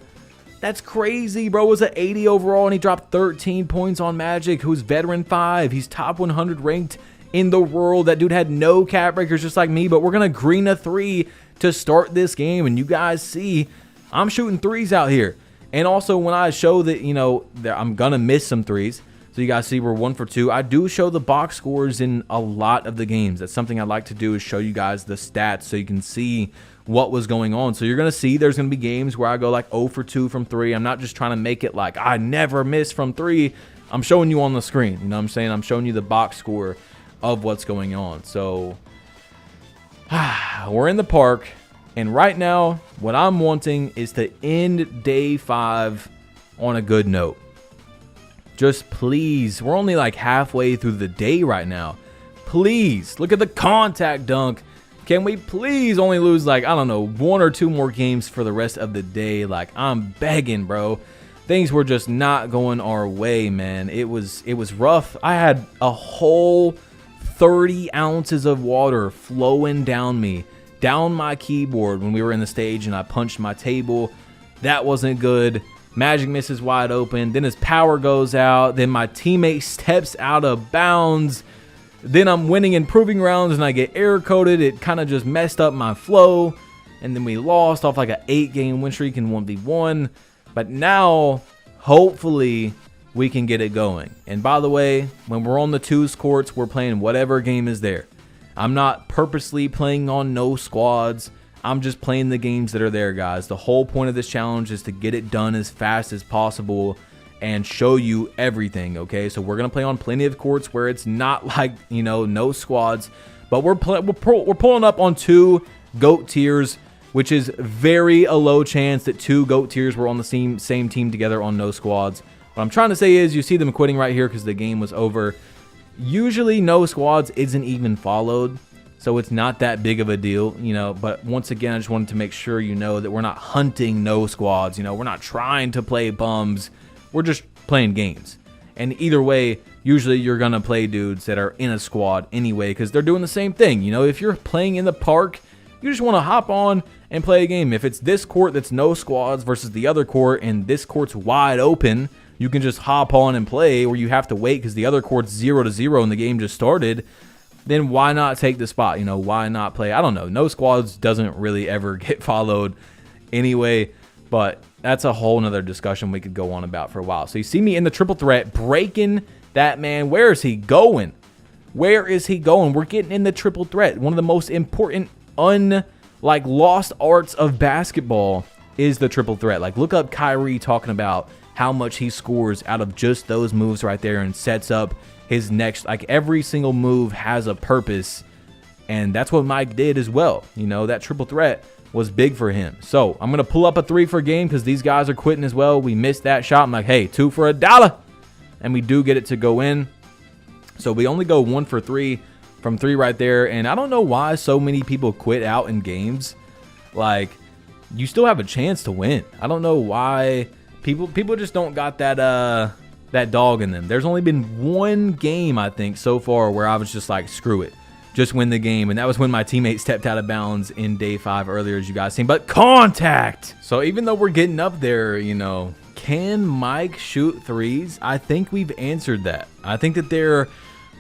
That's crazy. Bro was at 80 overall, and he dropped 13 points on Magic, who's veteran 5. He's top 100 ranked in the world. That dude had no cap breakers just like me, but we're going to green a 3 to start this game. And you guys see, I'm shooting 3s out here. And also when I show that, that I'm going to miss some 3s, so you guys see we're 1 for 2. I do show the box scores in a lot of the games. That's something I like to do, is show you guys the stats so you can see what was going on. So you're going to see there's going to be games where I go like 0 for 2 from 3. I'm not just trying to make it like I never miss from 3. I'm showing you on the screen. You know what I'm saying? I'm showing you the box score of what's going on. So we're in the park. And right now, what I'm wanting is to end day 5 on a good note. Just please, we're only like halfway through the day right now. Please, look at the contact dunk. Can we please only lose like, I don't know, 1 or 2 more games for the rest of the day? Like, I'm begging, bro. Things were just not going our way, man. It was rough. I had a whole 30 ounces of water flowing down my keyboard when we were in the stage, and I punched my table. That wasn't good. Magic misses wide open. Then his power goes out. Then my teammate steps out of bounds. Then I'm winning improving rounds and I get error coded. It kind of just messed up my flow. And then we lost off like an 8-game win streak in 1v1. But now, hopefully, we can get it going. And by the way, when we're on the 2s courts, we're playing whatever game is there. I'm not purposely playing on no squads. I'm just playing the games that are there, guys. The whole point of this challenge is to get it done as fast as possible and show you everything, okay? So we're going to play on plenty of courts where it's not like, no squads. But we're pulling up on 2 GOAT tiers, which is very a low chance that 2 GOAT tiers were on the same team together on no squads. What I'm trying to say is you see them quitting right here because the game was over. Usually no squads isn't even followed, so it's not that big of a deal, but once again, I just wanted to make sure that we're not hunting no squads. We're not trying to play bums. We're just playing games. And either way, usually you're going to play dudes that are in a squad anyway because they're doing the same thing. If you're playing in the park, you just want to hop on and play a game. If it's this court that's no squads versus the other court and this court's wide open, you can just hop on and play, or you have to wait because the other court's 0-0 and the game just started. Then why not take the spot? Why not play? I don't know. No squads doesn't really ever get followed anyway, but that's a whole nother discussion we could go on about for a while. So you see me in the triple threat, breaking that man. Where is he going? Where is he going? We're getting in the triple threat. One of the most important, lost arts of basketball is the triple threat. Like, look up Kyrie talking about how much he scores out of just those moves right there and sets up his next, every single move has a purpose, and that's what Mike did as well. That triple threat was big for him. So I'm going to pull up a 3 for game because these guys are quitting as well. We missed that shot. I'm like, hey, 2 for $1. And we do get it to go in. So we only go 1 for 3 from 3 right there. And I don't know why so many people quit out in games. Like, you still have a chance to win. I don't know why people just don't got that that dog in them. There's only been one game, I think, so far where I was just like, screw it, just win the game. And that was when my teammate stepped out of bounds in day 5 earlier, as you guys seen. But contact! So even though we're getting up there, you know, can Mike shoot threes? I think we've answered that. I think that there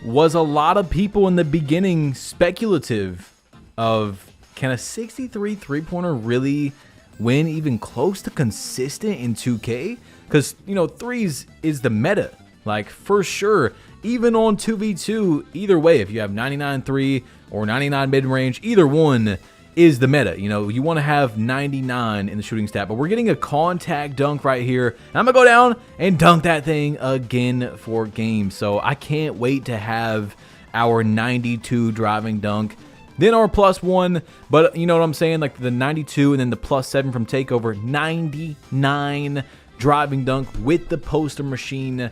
was a lot of people in the beginning speculative of, can a 63 three-pointer really win even close to consistent in 2K? Because, you know, threes is the meta. Like, for sure, even on 2v2, either way, if you have 99 3 or 99 mid-range, either one is the meta. You know, you want to have 99 in the shooting stat. But we're getting a contact dunk right here. And I'm going to go down and dunk that thing again for game. So I can't wait to have our 92 driving dunk. Then our +1, but you know what I'm saying? Like the 92 and then the +7 from takeover. 99 driving dunk with the poster machine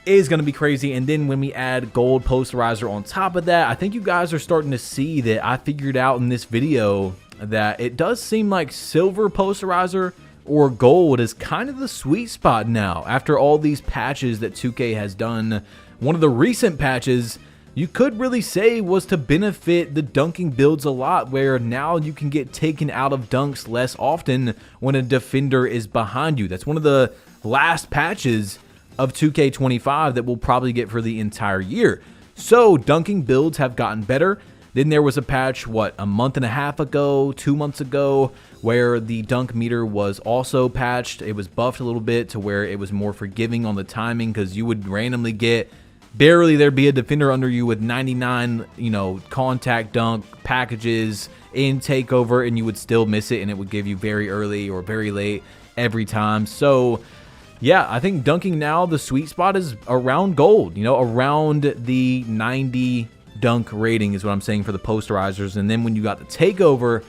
is going to be crazy. And then when we add gold posterizer on top of that, I think you guys are starting to see that I figured out in this video that it does seem like silver posterizer or gold is kind of the sweet spot now after all these patches that 2K has done. One of the recent patches you could really say was to benefit the dunking builds a lot, where now you can get taken out of dunks less often when a defender is behind you. That's one of the last patches of 2K25 that we'll probably get for the entire year. So dunking builds have gotten better. Then there was a patch, what, a month and a half ago, 2 months ago, where the dunk meter was also patched. It was buffed a little bit to where it was more forgiving on the timing, because you would randomly get, barely there'd be a defender under you with 99, you know, contact dunk packages in takeover, and you would still miss it, and it would give you very early or very late every time. So yeah, I think dunking now, the sweet spot is around gold, you know, around the 90 dunk rating is what I'm saying for the posterizers. And then when you got the takeover,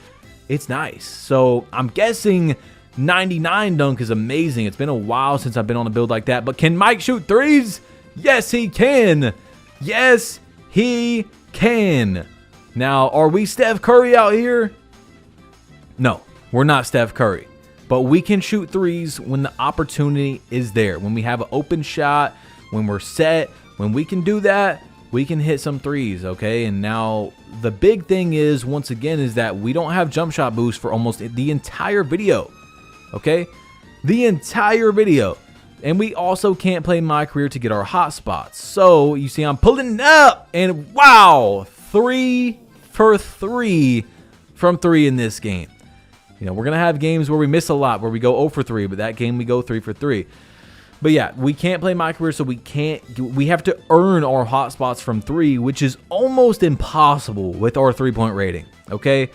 it's nice. So I'm guessing 99 dunk is amazing. It's been a while since I've been on a build like that. But can Mike shoot threes? Yes, he can. Yes, he can. Now, are we Steph Curry out here? No, we're not Steph Curry. But we can shoot threes when the opportunity is there. When we have an open shot, when we're set, when we can do that, we can hit some threes, okay? And now the big thing is, once again, is that we don't have jump shot boost for almost the entire video, okay? The entire video. And we also can't play MyCareer to get our hot spots. So you see I'm pulling up, and wow, 3 for 3 from 3 in this game. You know, we're going to have games where we miss a lot, where we go 0 for 3, but that game we go 3 for 3. But yeah, we can't play MyCareer, so we have to earn our hot spots from 3, which is almost impossible with our 3-point rating, okay?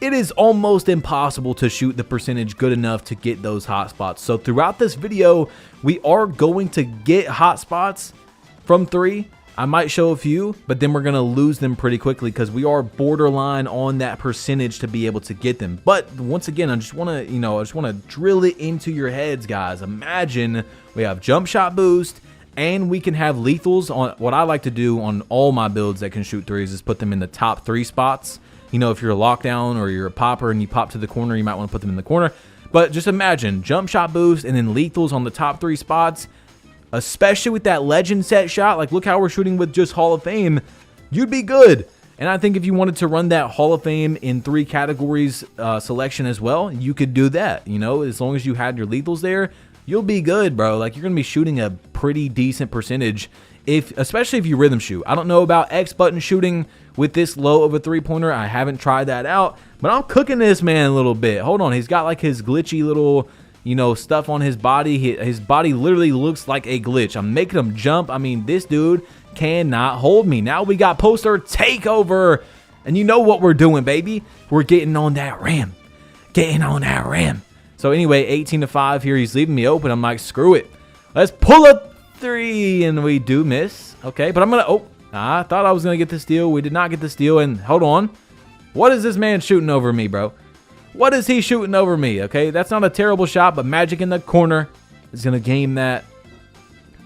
It is almost impossible to shoot the percentage good enough to get those hot spots. So throughout this video, we are going to get hot spots from 3. I might show a few, but then we're going to lose them pretty quickly because we are borderline on that percentage to be able to get them. But once again, I just want to, you know, I just want to drill it into your heads, guys. Imagine we have jump shot boost and we can have lethals on. What I like to do on all my builds that can shoot threes is put them in the top 3 spots. You know, if you're a lockdown or you're a popper and you pop to the corner, you might want to put them in the corner. But just imagine jump shot boost and then lethals on the top 3 spots. Especially with that legend set shot, like look how we're shooting with just Hall of Fame, you'd be good. And I think if you wanted to run that Hall of Fame in 3 categories selection as well, you could do that. You know, as long as you had your lethals there, you'll be good, bro. Like you're gonna be shooting a pretty decent percentage, especially if you rhythm shoot. I don't know about X button shooting with this low of a 3-pointer. I haven't tried that out, but I'm cooking this man a little bit. Hold on, he's got like his glitchy little, you know, stuff on his body. His body literally looks like a glitch. I'm making him jump. I mean, this dude cannot hold me. Now we got poster takeover. And you know what we're doing, baby. We're getting on that rim. Getting on that rim. So anyway, 18-5 here. He's leaving me open. I'm like, screw it. Let's pull a 3. And we do miss. Okay, but I'm going to... Oh, I thought I was going to get the steal. We did not get the steal. And hold on. What is this man shooting over me, bro? What is he shooting over me? Okay, that's not a terrible shot, but Magic in the corner is going to game that.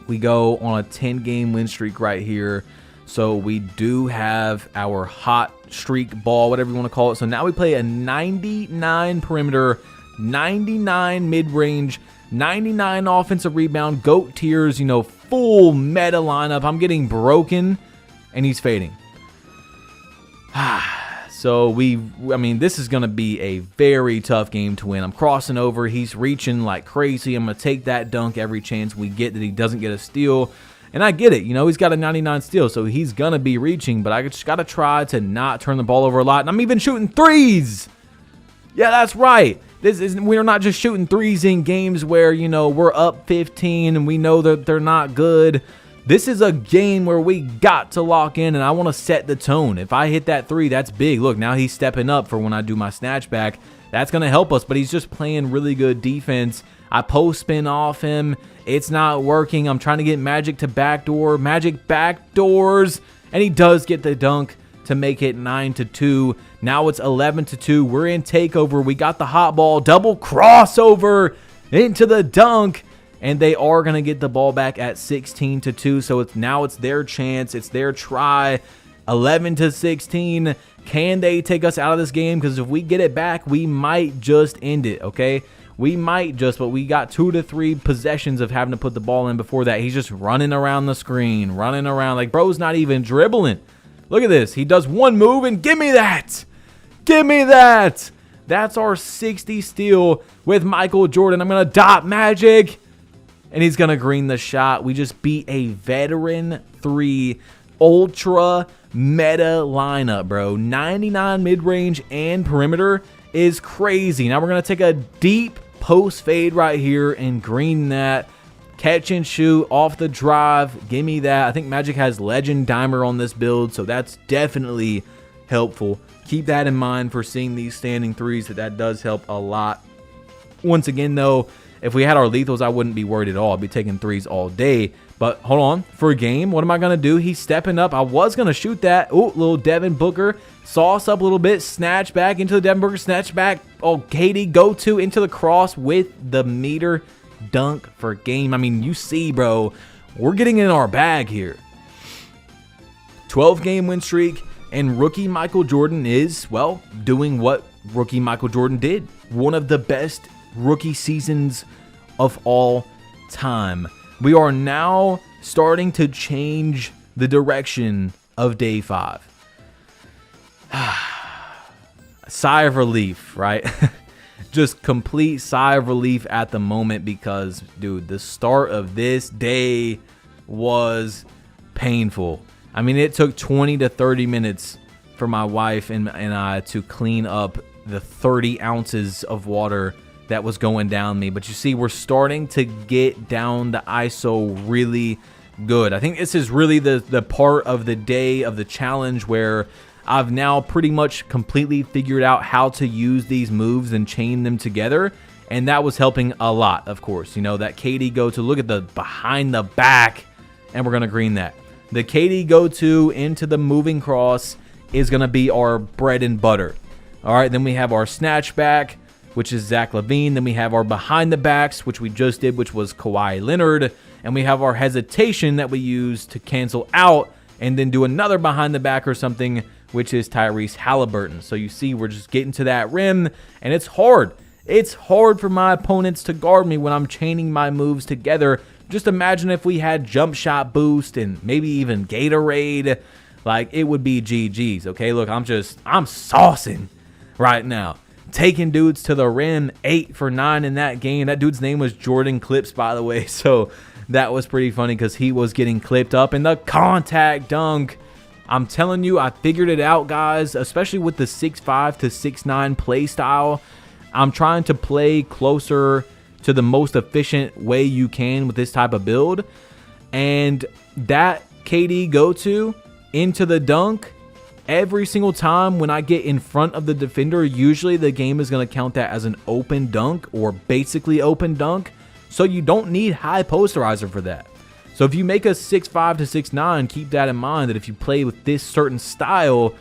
We go on a 10-game win streak right here. So we do have our hot streak ball, whatever you want to call it. So now we play a 99 perimeter, 99 mid-range, 99 offensive rebound, GOAT tiers, you know, full meta lineup. I'm getting broken, and he's fading. So I mean, this is going to be a very tough game to win. I'm crossing over. He's reaching like crazy. I'm going to take that dunk every chance we get that he doesn't get a steal. And I get it. You know, he's got a 99 steal, so he's going to be reaching. But I just got to try to not turn the ball over a lot. And I'm even shooting threes. Yeah, that's right. We're not just shooting threes in games where, you know, we're up 15 and we know that they're not good. This is a game where we got to lock in, and I want to set the tone. If I hit that three, that's big. Look, now he's stepping up for when I do my snatch back. That's going to help us, but he's just playing really good defense. I post spin off him. It's not working. I'm trying to get Magic to backdoor. Magic backdoors, and he does get the dunk to make it 9-2. Now it's 11-2. We're in takeover. We got the hot ball. Double crossover into the dunk. And they are going to get the ball back at 16-2. So now it's their chance. It's their try. 11-16. Can they take us out of this game? Because if we get it back, we might just end it, okay? We might just, but we got 2 to 3 possessions of having to put the ball in before that. He's just running around the screen, running around. Like, bro's not even dribbling. Look at this. He does one move, and give me that. Give me that. That's our 60 steal with Michael Jordan. I'm going to dot Magic. And he's going to green the shot. We just beat a veteran 3 ultra meta lineup, bro. 99 mid-range and perimeter is crazy. Now we're going to take a deep post fade right here and green that. Catch and shoot off the drive. Give me that. I think Magic has Legend Dimer on this build, so that's definitely helpful. Keep that in mind for seeing these standing threes. That does help a lot. Once again, though, if we had our lethals, I wouldn't be worried at all. I'd be taking threes all day. But hold on. For a game, what am I going to do? He's stepping up. I was going to shoot that. Oh, little Devin Booker. Sauce up a little bit. Snatch back into the Devin Booker. Snatch back. Oh, KD go to into the cross with the meter dunk for game. I mean, you see, bro. We're getting in our bag here. 12-game win streak. And rookie Michael Jordan is, well, doing what rookie Michael Jordan did. One of the best rookie seasons of all time. We are now starting to change the direction of day 5. Sigh of relief, right? Just complete sigh of relief at the moment because, dude, the start of this day was painful. I mean, it took 20 to 30 minutes for my wife and I to clean up the 30 ounces of water that was going down me. But you see, we're starting to get down the ISO really good. I think this is really the part of the day of the challenge where I've now pretty much completely figured out how to use these moves and chain them together. And that was helping a lot, of course. You know, that KD go to, look at the behind the back, and we're going to green that. The KD go to into the moving cross is going to be our bread and butter. All right, then we have our snatch back, which is Zach LaVine. Then we have our behind the backs, which we just did, which was Kawhi Leonard. And we have our hesitation that we use to cancel out and then do another behind the back or something, which is Tyrese Halliburton. So you see, we're just getting to that rim, and it's hard. It's hard for my opponents to guard me when I'm chaining my moves together. Just imagine if we had jump shot boost and maybe even Gatorade. Like, it would be GG's, okay? Look, I'm saucing right now. Taking dudes to the rim, 8 for 9 in that game. That dude's name was Jordan Clips, by the way. So that was pretty funny because he was getting clipped up in the contact dunk. I'm telling you, I figured it out, guys, especially with the 6'5 to 6'9 play style. I'm trying to play closer to the most efficient way you can with this type of build. And that KD go-to into the dunk, every single time when I get in front of the defender, usually the game is going to count that as an open dunk or basically open dunk. So you don't need high posterizer for that. So if you make a 6'5 to 6'9, keep that in mind that if you play with this certain style,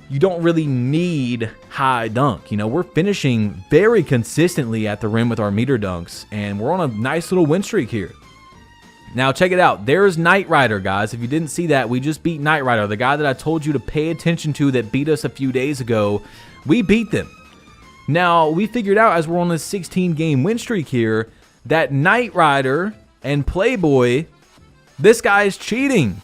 you don't really need high dunk. You know, we're finishing very consistently at the rim with our meter dunks, and we're on a nice little win streak here. Now, check it out. There's Knight Rider, guys. If you didn't see that, we just beat Knight Rider, the guy that I told you to pay attention to that beat us a few days ago. We beat them. Now, we figured out as we're on a 16-game win streak here that Knight Rider and Playboy, this guy is cheating.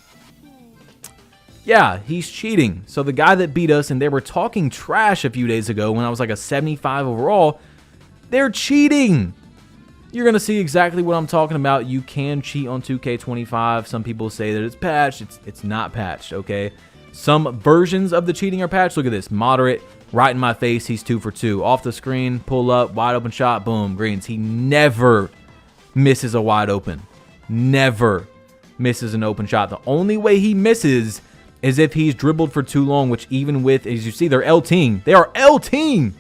Yeah, he's cheating. So the guy that beat us, and they were talking trash a few days ago when I was like a 75 overall, they're cheating. You're going to see exactly what I'm talking about. You can cheat on 2K25. Some people say that it's patched. It's not patched, okay? Some versions of the cheating are patched. Look at this. Moderate, right in my face. He's 2 for 2. Off the screen, pull up, wide open shot, boom, greens. He never misses a wide open. Never misses an open shot. The only way he misses is if he's dribbled for too long, which even with, as you see, they're LTing. They are LTing.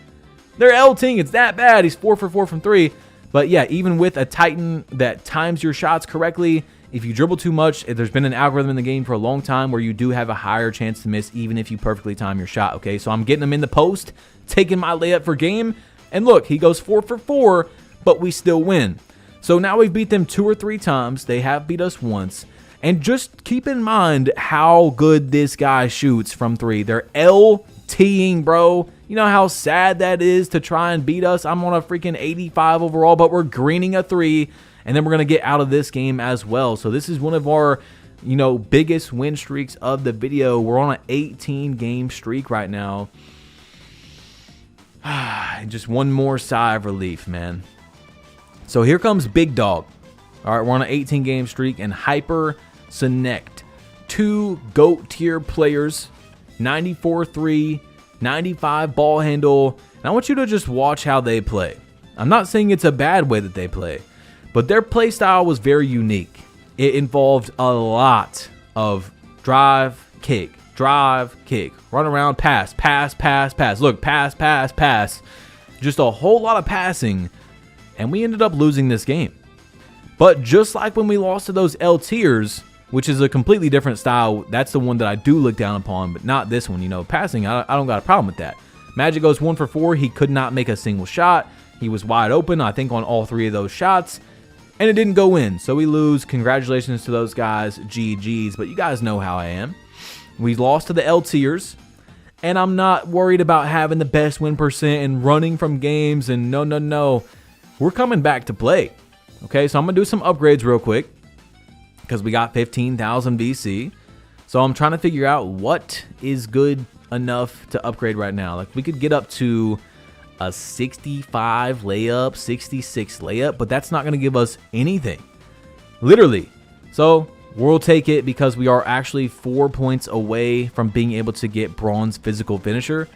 They're LTing. It's that bad. He's 4 for 4 from 3. But yeah, even with a Titan that times your shots correctly, if you dribble too much, there's been an algorithm in the game for a long time where you do have a higher chance to miss even if you perfectly time your shot, okay? So I'm getting him in the post, taking my layup for game, and look, he goes 4 for 4, but we still win. So now we've beat them 2 or 3 times. They have beat us once. And just keep in mind how good this guy shoots from 3. They're LTing, bro. You know how sad that is to try and beat us? I'm on a freaking 85 overall, but we're greening a 3. And then we're going to get out of this game as well. So this is one of our, biggest win streaks of the video. We're on an 18-game streak right now. Just one more sigh of relief, man. So here comes Big Dog. All right, we're on an 18-game streak. And Hyper Select. 2 GOAT tier players. 94-3, 95 ball handle. And I want you to just watch how they play. I'm not saying it's a bad way that they play. But their play style was very unique. It involved a lot of drive, kick, run around, pass, pass, pass, pass. Look, pass, pass, pass. Just a whole lot of passing. And we ended up losing this game. But just like when we lost to those L tiers, which is a completely different style, that's the one that I do look down upon, but not this one. Passing, I don't got a problem with that. Magic goes 1 for 4. He could not make a single shot. He was wide open, I think, on all 3 of those shots. And it didn't go in, so we lose. Congratulations to those guys, GG's, but you guys know how I am. We lost to the L tiers, and I'm not worried about having the best win percent and running from games, and no. We're coming back to play. Okay, so I'm going to do some upgrades real quick, because we got 15,000 VC. So I'm trying to figure out what is good enough to upgrade right now. Like, we could get up to a 65 layup, 66 layup, but that's not going to give us anything. Literally. So we'll take it because we are actually 4 points away from being able to get bronze physical finisher.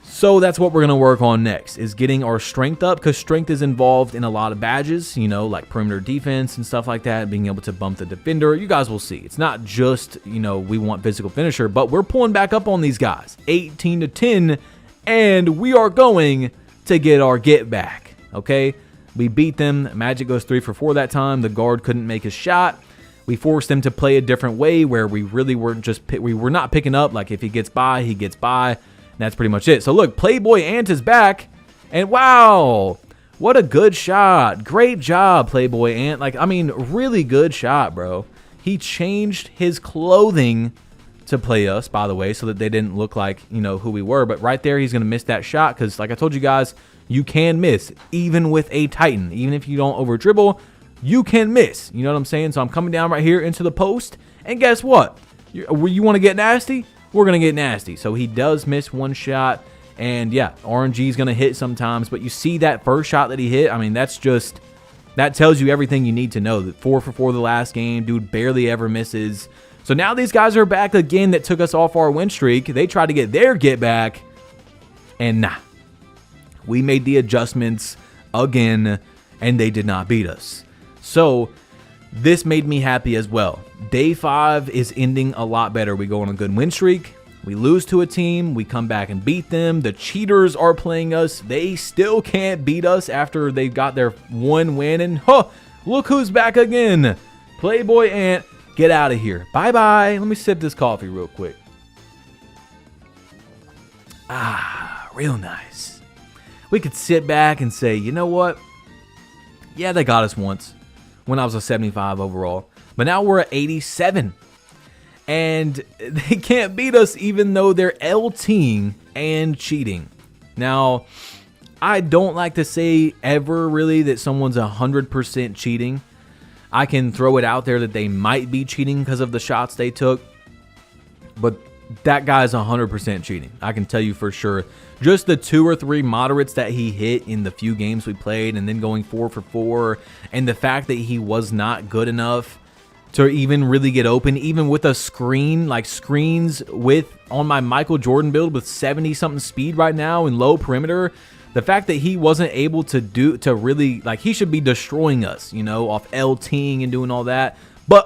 So that's what we're going to work on next, is getting our strength up, because strength is involved in a lot of badges, like perimeter defense and stuff like that, being able to bump the defender. You guys will see. It's not just, we want physical finisher, but we're pulling back up on these guys. 18-10. And we are going to get our get back, okay? We beat them. Magic goes 3 for 4 that time. The guard couldn't make his shot. We forced them to play a different way where we really weren't we were not picking up. Like, if he gets by, he gets by. And that's pretty much it. So, look, Playboy Ant is back. And, wow, what a good shot. Great job, Playboy Ant. Really good shot, bro. He changed his clothing to play us, by the way, so that they didn't look like, who we were. But right there, he's going to miss that shot because, like I told you guys, you can miss even with a Titan. Even if you don't over dribble, you can miss. You know what I'm saying? So I'm coming down right here into the post, and guess what? You want to get nasty? We're going to get nasty. So he does miss one shot, and yeah, RNG is going to hit sometimes, but you see that first shot that he hit? That tells you everything you need to know. That 4 for 4 the last game, dude barely ever misses. So now these guys are back again that took us off our win streak. They tried to get their get back, and nah. We made the adjustments again, and they did not beat us. So this made me happy as well. Day 5 is ending a lot better. We go on a good win streak. We lose to a team. We come back and beat them. The cheaters are playing us. They still can't beat us after they got their one win. And look who's back again. Playboy Ant. Get out of here. Bye-bye. Let me sip this coffee real quick. Real nice. We could sit back and say, you know what? Yeah, they got us once when I was a 75 overall. But now we're at 87. And they can't beat us even though they're LTing and cheating. Now, I don't like to say ever really that someone's 100% cheating. I can throw it out there that they might be cheating because of the shots they took, but that guy's 100% cheating. I can tell you for sure. Just the 2 or 3 moderates that he hit in the few games we played, and then going 4 for 4, and the fact that he was not good enough to even really get open, even with a screen, like screens with on my Michael Jordan build with 70 something speed right now and low perimeter. The fact that he wasn't able to really, like, he should be destroying us, you know, off LTing and doing all that. But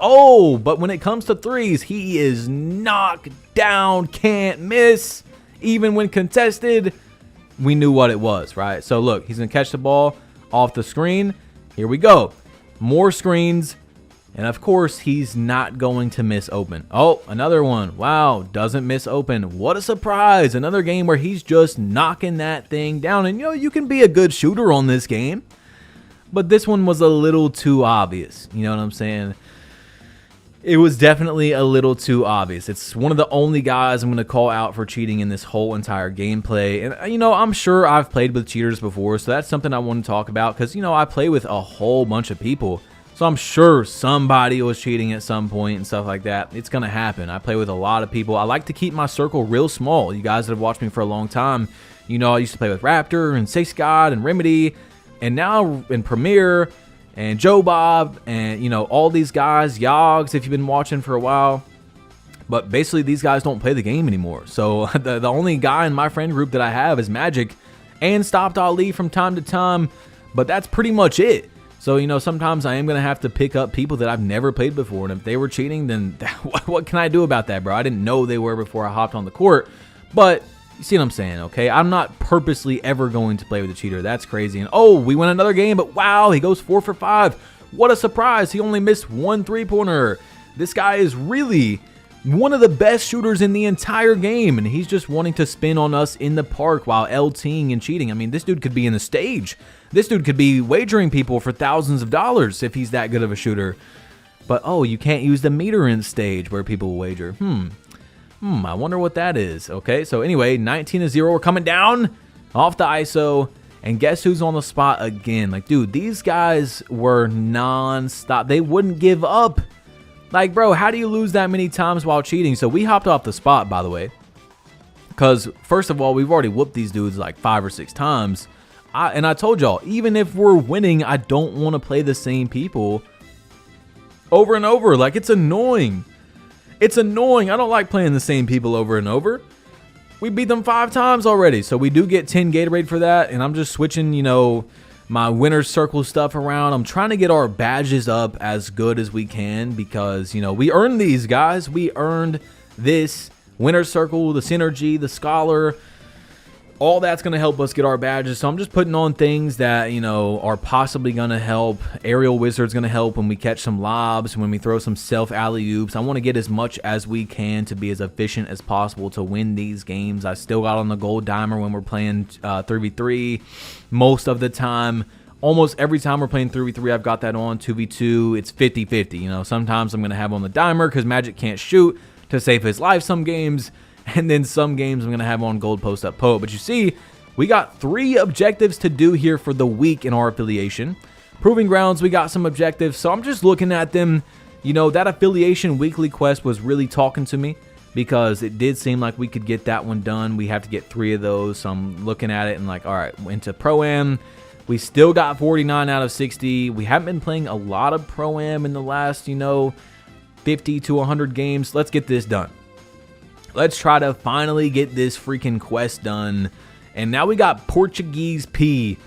when it comes to threes, he is knocked down, can't miss. Even when contested, we knew what it was, right? So look, he's gonna catch the ball off the screen. Here we go. More screens. And of course, he's not going to miss open. Oh, another one. Wow, doesn't miss open. What a surprise. Another game where he's just knocking that thing down. And, you know, you can be a good shooter on this game. But this one was a little too obvious. You know what I'm saying? It was definitely a little too obvious. It's one of the only guys I'm going to call out for cheating in this whole entire gameplay. And, you know, I'm sure I've played with cheaters before. So that's something I want to talk about. Because, you know, I play with a whole bunch of people. So I'm sure somebody was cheating at some point and stuff like that. It's going to happen. I play with a lot of people. I like to keep my circle real small. You guys that have watched me for a long time, you know I used to play with Raptor and Six God and Remedy. And now in Premiere and Joe Bob and, you know, all these guys, Yogs, if you've been watching for a while. But basically these guys don't play the game anymore. So the only guy in my friend group that I have is Magic and Stopped Ali from time to time. But that's pretty much it. So, you know, sometimes I am going to have to pick up people that I've never played before. And if they were cheating, then what can I do about that, bro? I didn't know they were before I hopped on the court. But you see what I'm saying, okay? I'm not purposely ever going to play with a cheater. That's crazy. And, oh, we win another game, but wow, he goes 4 for 5. What a surprise. He only missed 1 3-pointer. This guy is really one of the best shooters in the entire game, and he's just wanting to spin on us in the park while LTing and cheating. I mean, this dude could be in the stage. This dude could be wagering people for thousands of dollars if he's that good of a shooter. But, oh, you can't use the meter in stage where people wager. I wonder what that is. Okay, so anyway, 19-0. We're coming down off the ISO. And guess who's on the spot again? Like, dude, these guys were non-stop. They wouldn't give up. Like, bro, how do you lose that many times while cheating? So we hopped off the spot, by the way. Because, first of all, we've already whooped these dudes like 5 or 6 times. And I told y'all, even if we're winning, I don't want to play the same people over and over. Like, it's annoying. It's annoying. I don't like playing the same people over and over. We beat them 5 times already. So we do get 10 Gatorade for that. And I'm just switching, you know, my winner's circle stuff around. I'm trying to get our badges up as good as we can because, you know, we earned these, guys. We earned this winner's circle, the synergy, the scholar. All that's going to help us get our badges. So I'm just putting on things that, you know, are possibly going to help. Aerial Wizard's going to help when we catch some lobs, when we throw some self alley-oops. I want to get as much as we can to be as efficient as possible to win these games. I still got on the gold dimer when we're playing 3v3 most of the time. Almost every time we're playing 3v3, I've got that on. 2v2, it's 50-50. You know, sometimes I'm going to have on the dimer because Magic can't shoot to save his life some games. And then some games I'm going to have on gold post up poet. But you see, we got 3 objectives to do here for the week in our affiliation. Proving Grounds, we got some objectives. So I'm just looking at them. You know, that affiliation weekly quest was really talking to me because it did seem like we could get that one done. We have to get 3 of those. So I'm looking at it and like, all right, into Pro-Am. We still got 49 out of 60. We haven't been playing a lot of Pro-Am in the last, you know, 50 to 100 games. Let's get this done. Let's try to finally get this freaking quest done. And now we got Portuguese P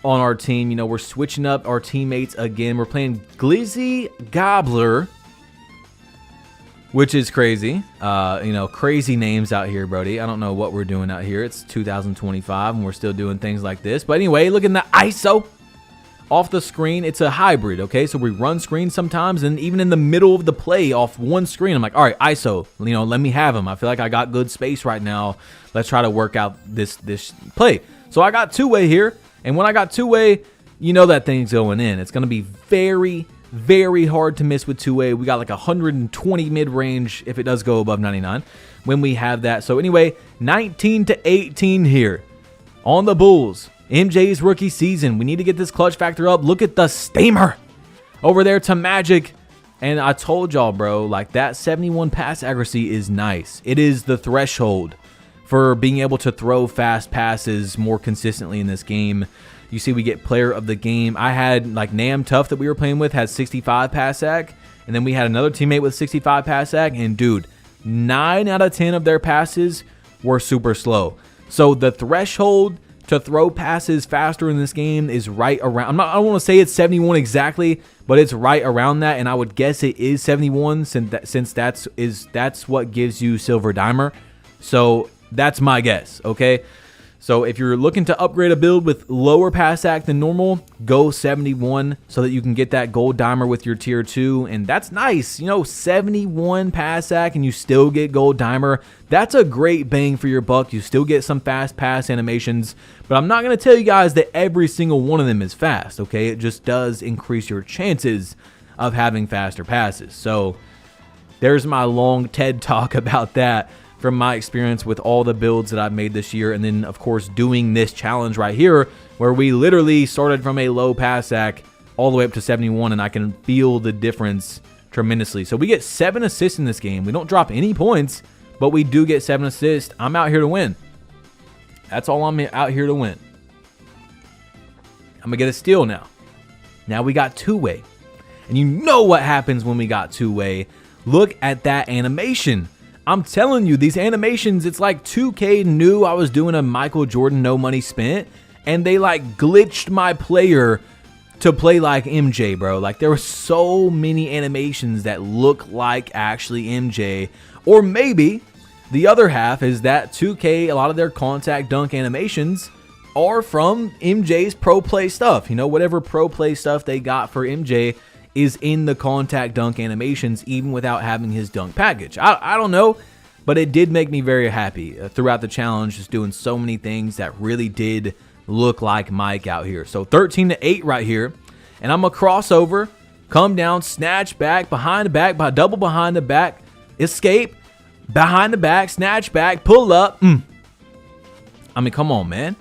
on our team. You know, we're switching up our teammates again. We're playing Glizzy Gobbler, which is crazy. You know, crazy names out here, Brody. I don't know what we're doing out here. It's 2025 and we're still doing things like this. But anyway, look at the ISO. Off the screen, it's a hybrid, okay? So we run screens sometimes, and even in the middle of the play off one screen, I'm like, all right, ISO, you know, let me have him. I feel like I got good space right now. Let's try to work out this play. So I got 2-way here, and when I got 2-way, you know that thing's going in. It's going to be very, very hard to miss with 2-way. We got like 120 mid-range if it does go above 99 when we have that. So anyway, 19-18 here on the Bulls. MJ's rookie season. We need to get this clutch factor up. Look at the steamer over there to Magic. And I told y'all, bro, like that 71 pass accuracy is nice. It is the threshold for being able to throw fast passes more consistently in this game. You see we get player of the game. I had like Nam Tuff that we were playing with had 65 pass ac. And then we had another teammate with 65 pass ac. And dude, 9 out of 10 of their passes were super slow. So the threshold to throw passes faster in this game is right around, I don't want to say it's 71 exactly, but it's right around that, and I would guess it is 71 since that's what gives you Silver Dimer. So that's my guess, okay? So if you're looking to upgrade a build with lower pass ac than normal, go 71 so that you can get that gold dimer with your tier 2. And that's nice. You know, 71 pass ac and you still get gold dimer. That's a great bang for your buck. You still get some fast pass animations. But I'm not going to tell you guys that every single one of them is fast, okay? It just does increase your chances of having faster passes. So there's my long TED talk about that, from my experience with all the builds that I've made this year. And then of course doing this challenge right here where we literally started from a low pass ac all the way up to 71, and I can feel the difference tremendously. So we get 7 assists in this game. We don't drop any points, but we do get 7 assists. I'm out here to win. That's all I'm out here to win. I'm gonna get a steal now. Now we got two-way. And you know what happens when we got two-way. Look at that animation. I'm telling you, these animations, it's like 2K knew I was doing a Michael Jordan no money spent, and they like glitched my player to play like MJ, bro. Like there were so many animations that look like actually MJ. Or maybe the other half is that 2K, a lot of their contact dunk animations are from MJ's pro play stuff. You know, whatever pro play stuff they got for MJ is in the contact dunk animations, even without having his dunk package. I don't know, but it did make me very happy throughout the challenge, just doing so many things that really did look like Mike out here. So 13-8 right here, and I'm a crossover, come down, snatch back, behind the back, double behind the back, escape, behind the back, snatch back, pull up. I mean, come on, man.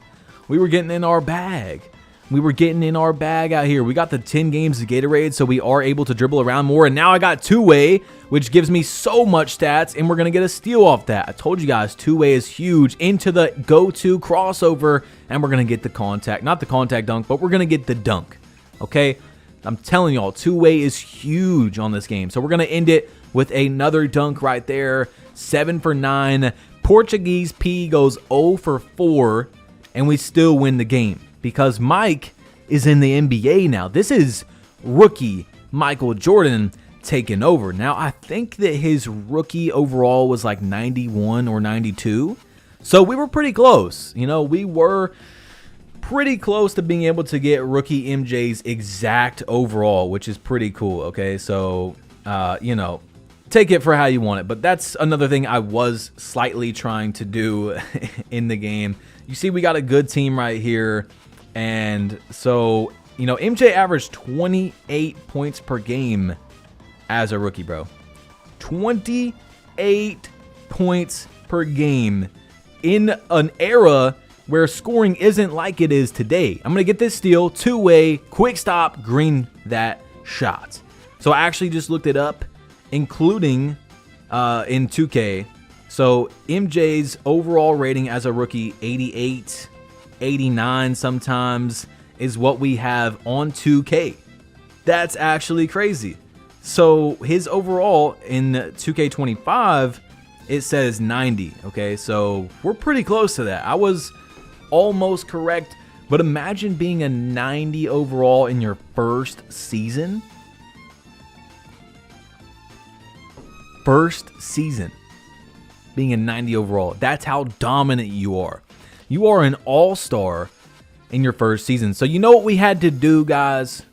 We were getting in our bag. We were getting in our bag out here. We got the 10 games of Gatorade, so we are able to dribble around more. And now I got two-way, which gives me so much stats, and we're going to get a steal off that. I told you guys, two-way is huge. Into the go-to crossover, and we're going to get the contact. Not the contact dunk, but we're going to get the dunk. Okay? I'm telling y'all, two-way is huge on this game. So we're going to end it with another dunk right there. 7 for 9. Portuguese P goes 0 for 4, and we still win the game, because Mike is in the NBA now. This is rookie Michael Jordan taking over. Now, I think that his rookie overall was like 91 or 92. So we were pretty close. You know, we were pretty close to being able to get rookie MJ's exact overall, which is pretty cool. Okay, so, you know, take it for how you want it. But that's another thing I was slightly trying to do in the game. You see, we got a good team right here. And so, you know, MJ averaged 28 points per game as a rookie, bro. 28 points per game in an era where scoring isn't like it is today. I'm going to get this steal, two-way, quick stop, green that shot. So I actually just looked it up, including in 2K. So MJ's overall rating as a rookie, 88, 89 sometimes, is what we have on 2K. That's actually crazy. So his overall in 2K25, it says 90. Okay, so we're pretty close to that. I was almost correct, but imagine being a 90 overall in your first season. First season, being a 90 overall. That's how dominant you are. You are an all-star in your first season. So you know what we had to do, guys?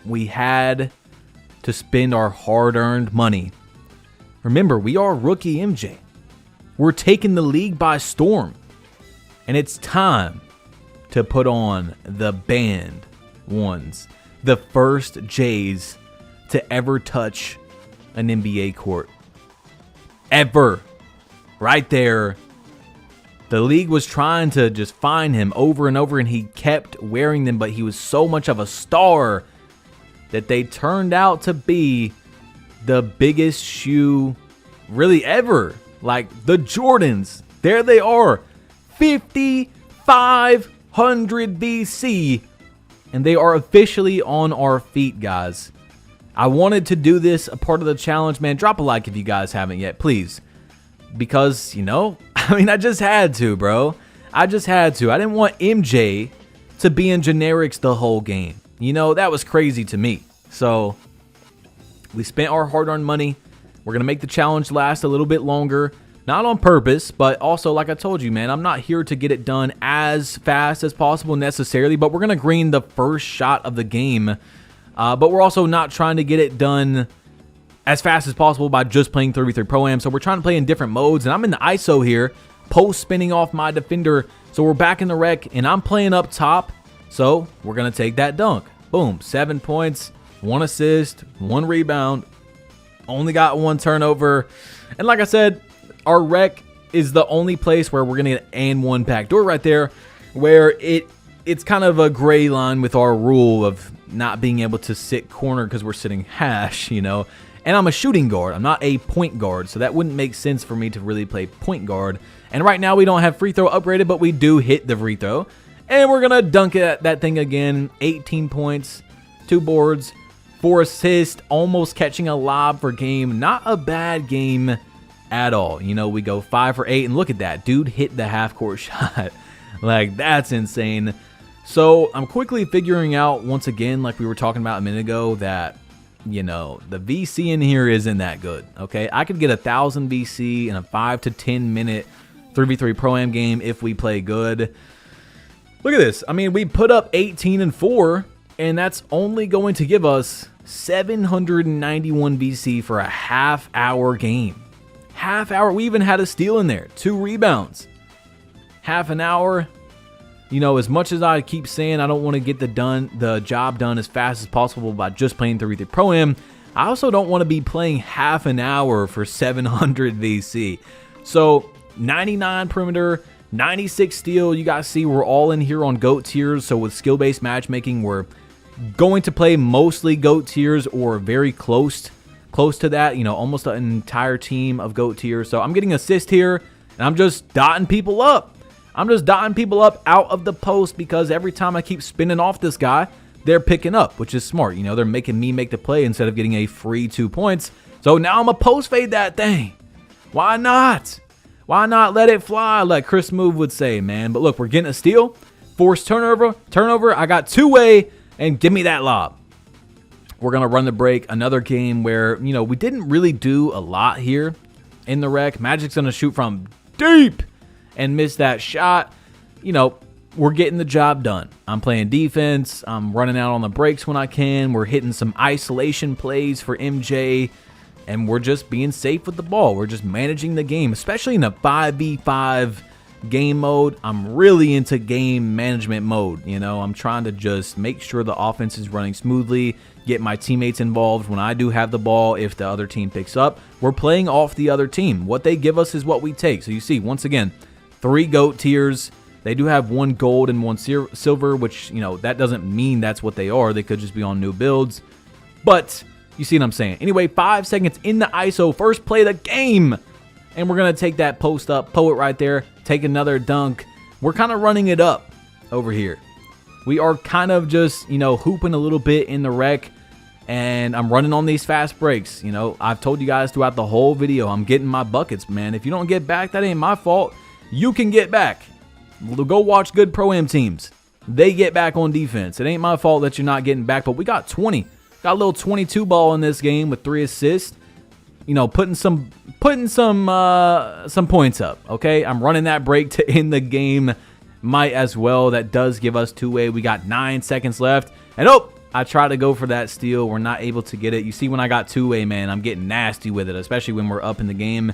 We had to spend our hard-earned money. Remember, we are rookie MJ. We're taking the league by storm. And it's time to put on the band ones. The first J's to ever touch an NBA court. Ever. Right there. The league was trying to just find him over and over, and he kept wearing them, but he was so much of a star that they turned out to be the biggest shoe really ever. Like the Jordans, there they are, 5,500 VC, and they are officially on our feet, guys. I wanted to do this a part of the challenge, man. Drop a like if you guys haven't yet, please. Because, you know, I mean, I just had to, bro. I just had to. I didn't want MJ to be in generics the whole game. You know, that was crazy to me. So, we spent our hard-earned money. We're going to make the challenge last a little bit longer. Not on purpose, but also, like I told you, man, I'm not here to get it done as fast as possible necessarily, but we're going to green the first shot of the game. But we're also not trying to get it done as fast as possible by just playing 3v3 Pro-Am. So we're trying to play in different modes, and I'm in the ISO here, post spinning off my defender. So we're back in the rec, and I'm playing up top. So we're going to take that dunk. Boom, 7 points, 1 assist, 1 rebound. Only got 1 turnover. And like I said, our rec is the only place where we're going to get and 1 backdoor right there, where it's kind of a gray line with our rule of not being able to sit corner because we're sitting hash, you know. And I'm a shooting guard. I'm not a point guard, so that wouldn't make sense for me to really play point guard. And right now we don't have free throw upgraded, but we do hit the free throw. And we're going to dunk it at that thing again. 18 points, 2 boards, 4 assists, almost catching a lob for game. Not a bad game at all. You know, we go 5 for 8, and look at that. Dude hit the half-court shot. Like, that's insane. So I'm quickly figuring out, once again, like we were talking about a minute ago, that, you know, the VC in here isn't that good, okay? I could get 1,000 VC in a 5 to 10 minute 3v3 Pro-Am game if we play good. Look at this. I mean, we put up 18 and 4, and that's only going to give us 791 VC for a half-hour game. Half hour. We even had a steal in there. 2 rebounds. Half an hour. You know, as much as I keep saying I don't want to get the job done as fast as possible by just playing 3v3 Pro-Am, I also don't want to be playing half an hour for 700 VC. So 99 perimeter, 96 steal. You guys see we're all in here on GOAT tiers. So with skill-based matchmaking, we're going to play mostly GOAT tiers or very close to that. You know, almost an entire team of GOAT tiers. So I'm getting assist here, and I'm just dotting people up. I'm just dotting people up out of the post because every time I keep spinning off this guy, they're picking up, which is smart. You know, they're making me make the play instead of getting a free 2 points. So now I'm going to post fade that thing. Why not? Why not let it fly like Chris Move would say, man? But look, we're getting a steal. Forced turnover. I got 2-way, and give me that lob. We're going to run the break. Another game where, you know, we didn't really do a lot here in the rec. Magic's going to shoot from deep and miss that shot. You know, we're getting the job done. I'm playing defense. I'm running out on the breaks when I can. We're hitting some isolation plays for MJ, and we're just being safe with the ball. We're just managing the game, especially in a 5v5 game mode. I'm really into game management mode. You know, I'm trying to just make sure the offense is running smoothly, get my teammates involved when I do have the ball. If the other team picks up, we're playing off the other team. What they give us is what we take. So you see, once again, 3 GOAT tiers. They do have 1 gold and 1 silver, which, you know, that doesn't mean that's what they are. They could just be on new builds. But you see what I'm saying. Anyway, 5 seconds in the ISO. First play of the game. And we're going to take that post up, poet right there, take another dunk. We're kind of running it up over here. We are kind of just, you know, hooping a little bit in the rec. And I'm running on these fast breaks. You know, I've told you guys throughout the whole video, I'm getting my buckets, man. If you don't get back, that ain't my fault. You can get back. Go watch good Pro-Am teams. They get back on defense. It ain't my fault that you're not getting back, but we got 20. Got a little 22 ball in this game with 3 assists. You know, putting some points up, okay? I'm running that break to end the game. Might as well. That does give us 2-way. We got 9 seconds left. And oh, I tried to go for that steal. We're not able to get it. You see when I got 2-way, man, I'm getting nasty with it, especially when we're up in the game.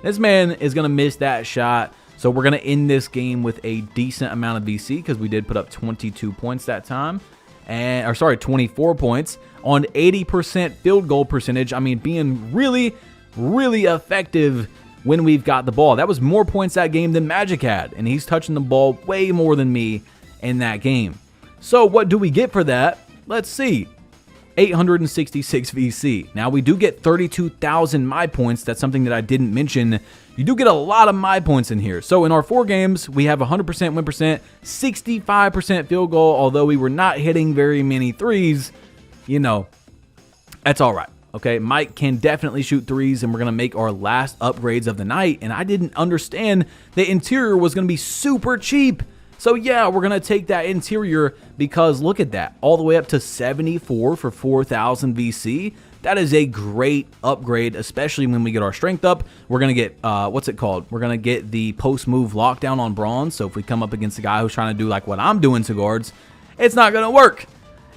This man is going to miss that shot. So we're going to end this game with a decent amount of VC because we did put up 22 points that time. Or sorry, 24 points on 80% field goal percentage. I mean, being really, really effective when we've got the ball. That was more points that game than Magic had, and he's touching the ball way more than me in that game. So what do we get for that? Let's see. 866 VC. Now we do get 32,000 my points. That's something that I didn't mention. You do get a lot of my points in here. So in our 4 games, we have 100% win percent, 65% field goal. Although we were not hitting very many threes, you know, that's all right. Okay, Mike can definitely shoot threes, and we're going to make our last upgrades of the night. And I didn't understand the interior was going to be super cheap. So yeah, we're going to take that interior because look at that. All the way up to 74 for 4,000 VC. That is a great upgrade, especially when we get our strength up. We're going to get, what's it called? We're going to get the post-move lockdown on bronze. So if we come up against a guy who's trying to do like what I'm doing to guards, it's not going to work.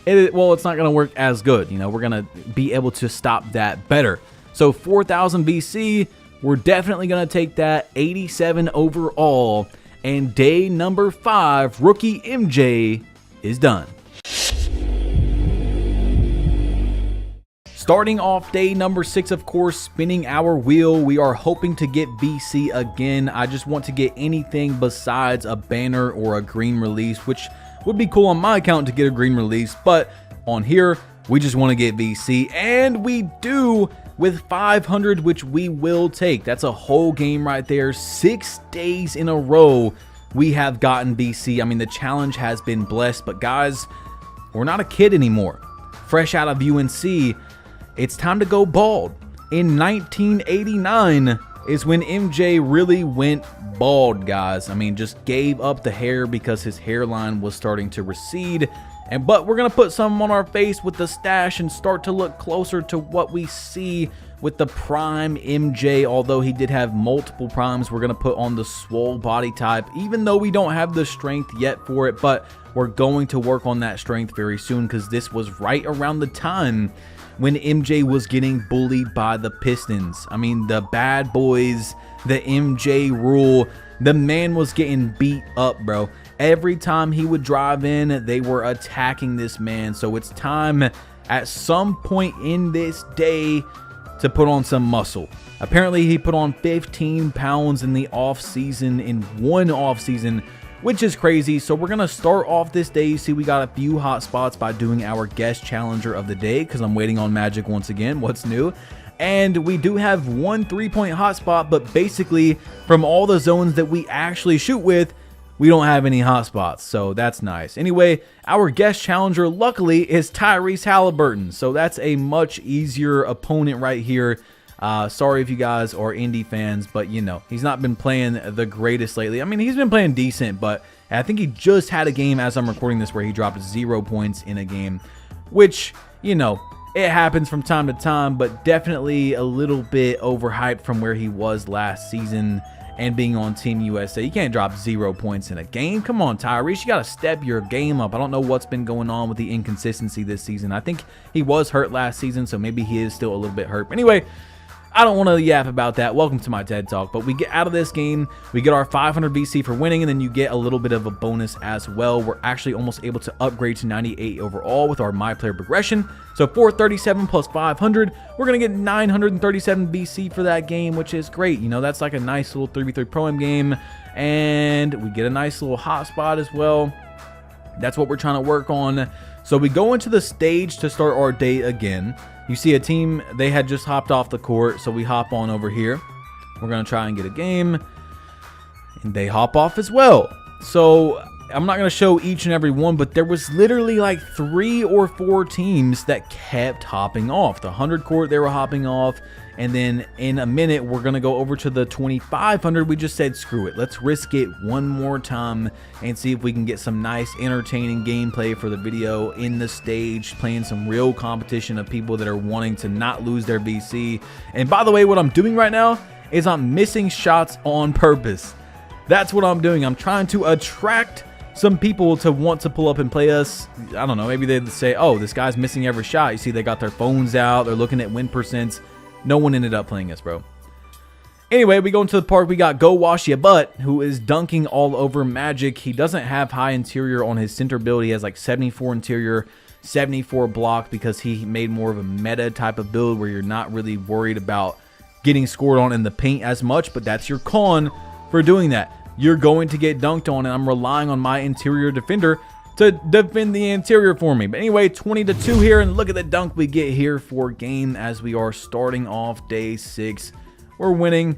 Well, it's not going to work as good. You know, we're going to be able to stop that better. So 4,000 VC, we're definitely going to take that. 87 overall. And day number 5, rookie MJ is done. Starting off day number 6, of course, spinning our wheel. We are hoping to get VC again. I just want to get anything besides a banner or a green release, which would be cool on my account to get a green release. But on here, we just want to get VC. And we do with 500, which we will take. That's a whole game right there. 6 days in a row we have gotten VC. I mean, the challenge has been blessed, but guys, we're not a kid anymore. Fresh out of UNC, it's time to go bald. In 1989 is when MJ really went bald, guys. I mean, just gave up the hair because his hairline was starting to recede. But we're going to put some on our face with the stash and start to look closer to what we see with the prime MJ. Although he did have multiple primes, we're going to put on the swole body type, even though we don't have the strength yet for it. But we're going to work on that strength very soon because this was right around the time when MJ was getting bullied by the Pistons. I mean, the bad boys, the MJ rule. The man was getting beat up, bro. Every time he would drive in, they were attacking this man. So it's time at some point in this day to put on some muscle. Apparently, he put on 15 pounds in the off season, in one off season, which is crazy. So we're going to start off this day. You see, we got a few hot spots by doing our guest challenger of the day because I'm waiting on Magic once again. What's new? And we do have one 3-point hotspot, but basically from all the zones that we actually shoot with, we don't have any hotspots, so that's nice. Anyway, our guest challenger, luckily, is Tyrese Halliburton, so that's a much easier opponent right here. Sorry if you guys are Indy fans, but you know, he's not been playing the greatest lately. I mean, he's been playing decent, but I think he just had a game as I'm recording this where he dropped 0 points in a game, which, you know, it happens from time to time, but definitely a little bit overhyped from where he was last season and being on Team USA. You can't drop 0 points in a game. Come on, Tyrese, you got to step your game up. I don't know what's been going on with the inconsistency this season. I think he was hurt last season, so maybe he is still a little bit hurt. Anyway, I don't want to yap about that. Welcome to my TED Talk. But we get out of this game, we get our 500 VC for winning, and then you get a little bit of a bonus as well. We're actually almost able to upgrade to 98 overall with our MyPlayer progression. So 437 plus 500, we're going to get 937 VC for that game, which is great. You know, that's like a nice little 3v3 Pro-Am game, and we get a nice little hotspot as well. That's what we're trying to work on. So we go into the stage to start our day again. You see a team, they had just hopped off the court, so we hop on over here. We're going to try and get a game, and they hop off as well. So I'm not going to show each and every one, but there was literally like 3 or 4 teams that kept hopping off. The 100 court, they were hopping off, and then in a minute, we're going to go over to the 2500. We just said, screw it. Let's risk it one more time and see if we can get some nice, entertaining gameplay for the video in the stage, playing some real competition of people that are wanting to not lose their VC. And by the way, what I'm doing right now is I'm missing shots on purpose. That's what I'm doing. I'm trying to attract some people to want to pull up and play us. I don't know, maybe they'd say, oh, this guy's missing every shot. You see, they got their phones out. They're looking at win percents. No one ended up playing us, bro. Anyway, we go into the park. We got Go Wash Ya Butt, who is dunking all over Magic. He doesn't have high interior on his center build. He has like 74 interior, 74 block because he made more of a meta type of build where you're not really worried about getting scored on in the paint as much, but that's your con for doing that. You're going to get dunked on, and I'm relying on my interior defender to defend the interior for me. But anyway, 20-2 here, and look at the dunk we get here for game as we are starting off day 6. We're winning,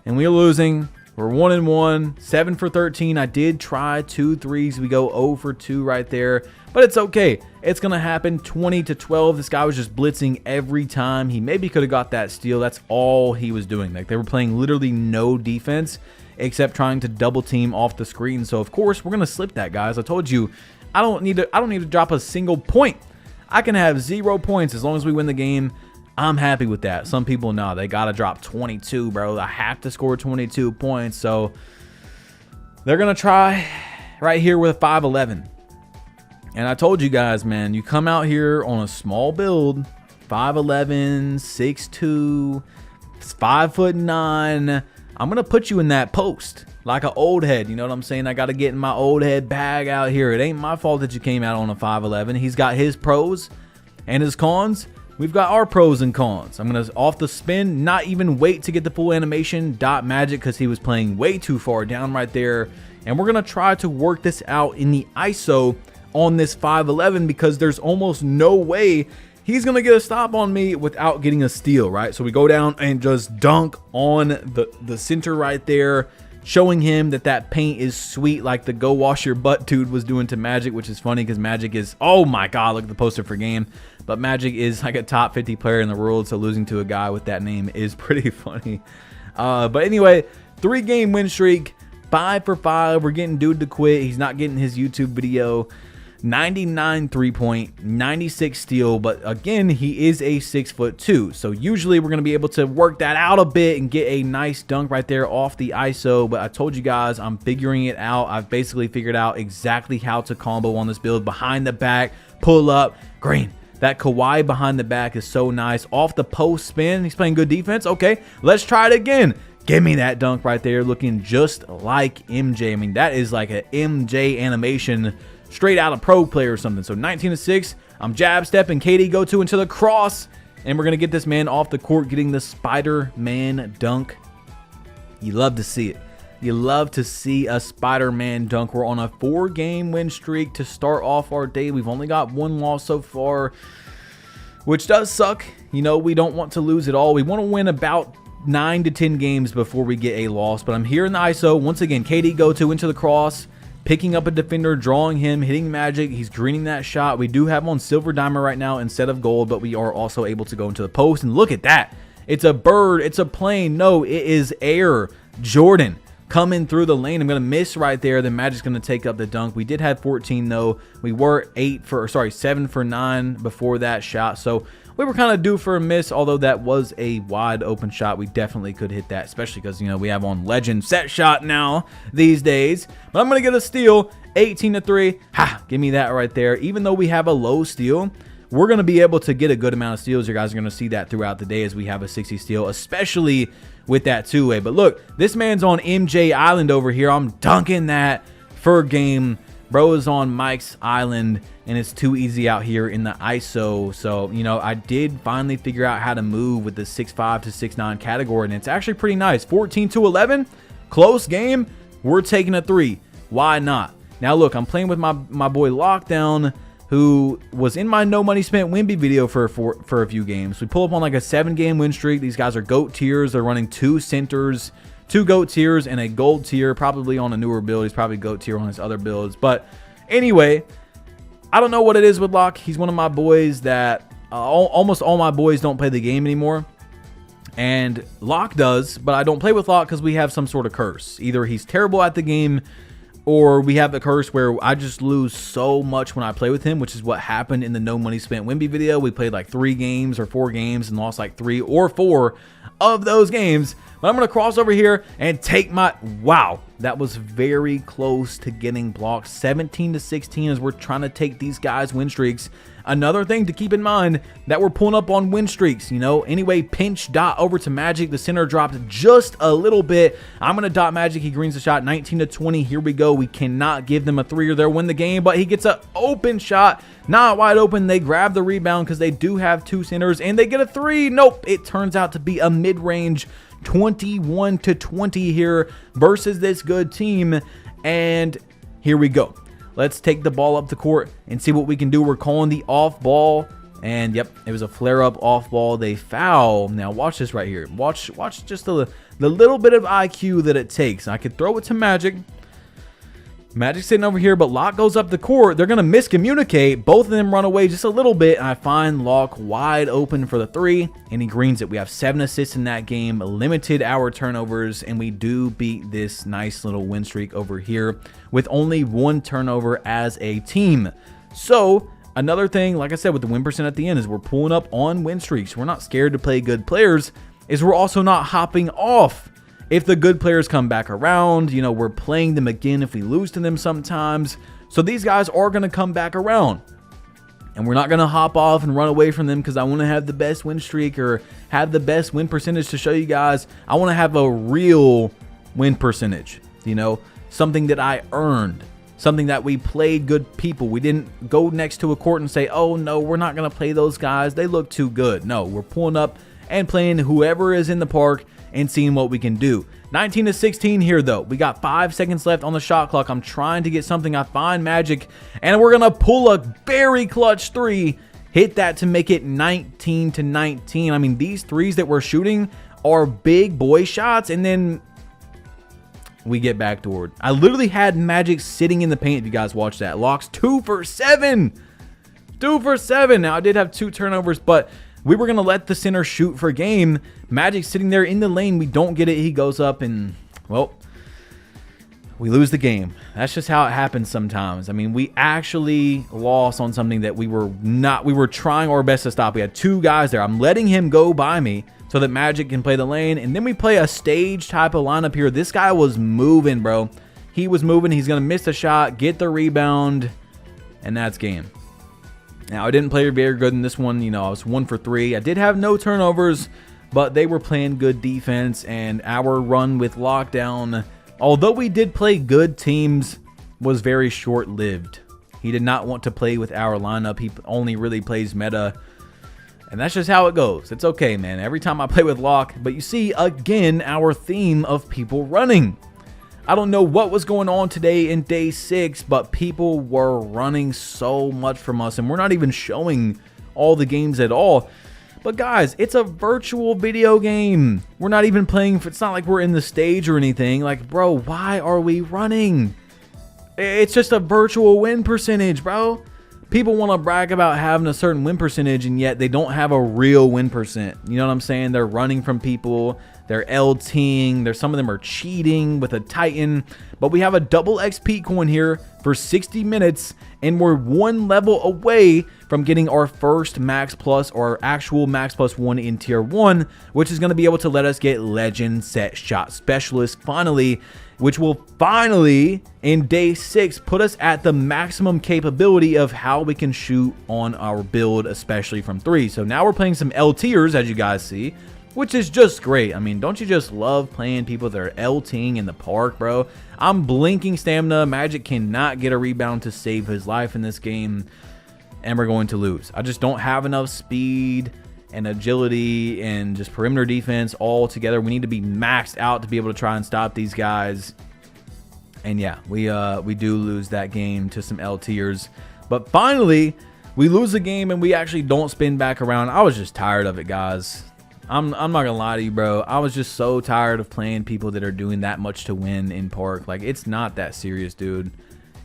and we're losing. We're 1-1, 7 for 13. I did try 2 threes. We go 0 for 2 right there, but it's okay. It's going to happen. 20-12. This guy was just blitzing every time. He maybe could have got that steal. That's all he was doing. Like, they were playing literally no defense except trying to double team off the screen. So of course we're going to slip that, guys. I told you, I don't need to drop a single point. I can have 0 points as long as we win the game. I'm happy with that. Some people, no, they got to drop 22, bro. I have to score 22 points. So they're going to try right here with 5'11". And I told you guys, man, you come out here on a small build, 5'11", 6'2", 5'9". I'm going to put you in that post like an old head. You know what I'm saying? I got to get in my old head bag out here. It ain't my fault that you came out on a 5'11". He's got his pros and his cons. We've got our pros and cons. I'm going to, off the spin, not even wait to get the full animation, dot magic, because he was playing way too far down right there. And we're going to try to work this out in the ISO on this 5'11", because there's almost no way he's going to get a stop on me without getting a steal, right? So we go down and just dunk on the center right there, showing him that that paint is sweet, like the go wash your butt dude was doing to Magic, which is funny because Magic is, oh my God, look at the poster for game. But Magic is like a top 50 player in the world, so losing to a guy with that name is pretty funny. But anyway, 3-game win streak, 5 for 5. We're getting dude to quit. He's not getting his YouTube video. 99 3-point, 96 steal, but again, he is a 6'2", so usually we're going to be able to work that out a bit and get a nice dunk right there off the ISO. But I told you guys, I'm figuring it out. I've basically figured out exactly how to combo on this build. Behind the back, pull up, green. That Kawhi behind the back is so nice. Off the post spin, he's playing good defense. Okay, let's try it again. Give me that dunk right there, looking just like MJ. I mean, that is like an MJ animation straight out of Pro Player or something. So 19-6, I'm jab stepping, KD go to into the cross, and we're going to get this man off the court getting the Spider-Man dunk. You love to see it. You love to see a Spider-Man dunk. We're on a 4-game win streak to start off our day. We've only got 1 loss so far, which does suck. You know, we don't want to lose it all. We want to win about 9 to 10 games before we get a loss. But I'm here in the ISO. Once again, KD go to into the cross, picking up a defender, drawing him, hitting Magic. He's greening that shot. We do have him on silver diamond right now instead of gold, but we are also able to go into the post. And look at that. It's a bird. It's a plane. No, it is air. Jordan coming through the lane. I'm going to miss right there. Then Magic's going to take up the dunk. We did have 14 though. We were 7 for 9 before that shot. So we were kind of due for a miss, although that was a wide open shot. We definitely could hit that, especially because, you know, we have on legend set shot now these days. But I'm going to get a steal, 18-3. Ha, give me that right there. Even though we have a low steal, we're going to be able to get a good amount of steals. You guys are going to see that throughout the day as we have a 60 steal, especially with that 2-way. But look, this man's on MJ Island over here. I'm dunking that for game. Bro is on Mike's Island, and it's too easy out here in the ISO. So, you know, I did finally figure out how to move with the 6'5" to 6'9" category, and it's actually pretty nice. 14-11, close game. We're taking a 3. Why not? Now, look, I'm playing with my boy Lockdown, who was in my no money spent Wimby video for a few games. We pull up on like a 7-game win streak. These guys are GOAT tiers. They're running 2 centers, 2 GOAT tiers, and a gold tier, probably on a newer build. He's probably GOAT tier on his other builds. But anyway, I don't know what it is with Lock. He's one of my boys that almost all my boys don't play the game anymore. And Lock does, but I don't play with Lock because we have some sort of curse. Either he's terrible at the game, or we have the curse where I just lose so much when I play with him, which is what happened in the no money spent Wimby video. We played like 3 games or 4 games and lost like 3 or 4 of those games. But I'm going to cross over here and take my, wow, that was very close to getting blocked. 17-16 as we're trying to take these guys' win streaks. Another thing to keep in mind that we're pulling up on win streaks, you know. Anyway, pinch dot over to Magic. The center dropped just a little bit. I'm going to dot Magic. He greens the shot. 19-20. Here we go. We cannot give them a 3 or they'll win the game, but he gets an open shot. Not wide open. They grab the rebound because they do have 2 centers, and they get a 3. Nope. It turns out to be a mid-range 21-20 here versus this good team. And here we go. Let's take the ball up the court and see what we can do. We're calling the off ball. And yep, it was a flare up off ball. They foul. Now watch this right here. Watch just the little bit of IQ that it takes. I could throw it to Magic. Magic's sitting over here, but Locke goes up the court. They're going to miscommunicate. Both of them run away just a little bit. And I find Locke wide open for the 3, and he greens it. We have 7 assists in that game, limited our turnovers, and we do beat this nice little win streak over here with only 1 turnover as a team. So another thing, like I said, with the win percent at the end is we're pulling up on win streaks. We're not scared to play good players, is we're also not hopping off. If the good players come back around, you know, we're playing them again if we lose to them sometimes. So these guys are going to come back around. And we're not going to hop off and run away from them because I want to have the best win streak or have the best win percentage to show you guys. I want to have a real win percentage, you know, something that I earned, something that we played good people. We didn't go next to a court and say, oh, no, we're not going to play those guys. They look too good. No, we're pulling up and playing whoever is in the park and seeing what we can do. 19-16 here, though. We got 5 seconds left on the shot clock. I'm trying to get something. I find Magic, and we're going to pull a very clutch 3. Hit that to make it 19-19. I mean, these 3s that we're shooting are big boy shots, and then we get backdoored. I literally had Magic sitting in the paint, if you guys watch that. Locks 2 for 7. 2 for 7. Now, I did have 2 turnovers, but we were going to let the center shoot for game. Magic sitting there in the lane. We don't get it. He goes up and, well, we lose the game. That's just how it happens sometimes. I mean, we actually lost on something that we were trying our best to stop. We had 2 guys there. I'm letting him go by me so that Magic can play the lane. And then we play a stage type of lineup here. This guy was moving, bro. He was moving. He's going to miss the shot, get the rebound, and that's game. Now, I didn't play very good in this one. You know, I was 1 for 3. I did have no turnovers, but they were playing good defense, and our run with lockdown, although we did play good teams, was very short-lived. He did not want to play with our lineup. He only really plays meta, and that's just how it goes. It's okay, man. Every time I play with Locke, but you see, again, our theme of people running. I don't know what was going on today in day 6, but people were running so much from us, and we're not even showing all the games at all. But guys, it's a virtual video game. We're not even playing. It's not like we're in the stage or anything. Like, bro, why are we running? It's just a virtual win percentage, bro. People want to brag about having a certain win percentage, and yet they don't have a real win percent. You know what I'm saying? They're running from people. They're LTing. Some of them are cheating with a Titan. But we have a double XP coin here for 60 minutes, and we're 1 level away from getting our first Max Plus or actual Max Plus 1 in Tier 1, which is going to be able to let us get Legend Set Shot Specialist finally, which will finally, in day 6, put us at the maximum capability of how we can shoot on our build, especially from 3. So now we're playing some LTers, as you guys see, which is just great. I mean, don't you just love playing people that are LTing in the park, bro? I'm blinking stamina. Magic cannot get a rebound to save his life in this game, and we're going to lose. I just don't have enough speed and agility and just perimeter defense all together. We need to be maxed out to be able to try and stop these guys. And yeah, we do lose that game to some LTers. But finally, we lose the game and we actually don't spin back around. I was just tired of it, guys. I'm not gonna lie to you, bro. I was just so tired of playing people that are doing that much to win in park. Like, it's not that serious, dude.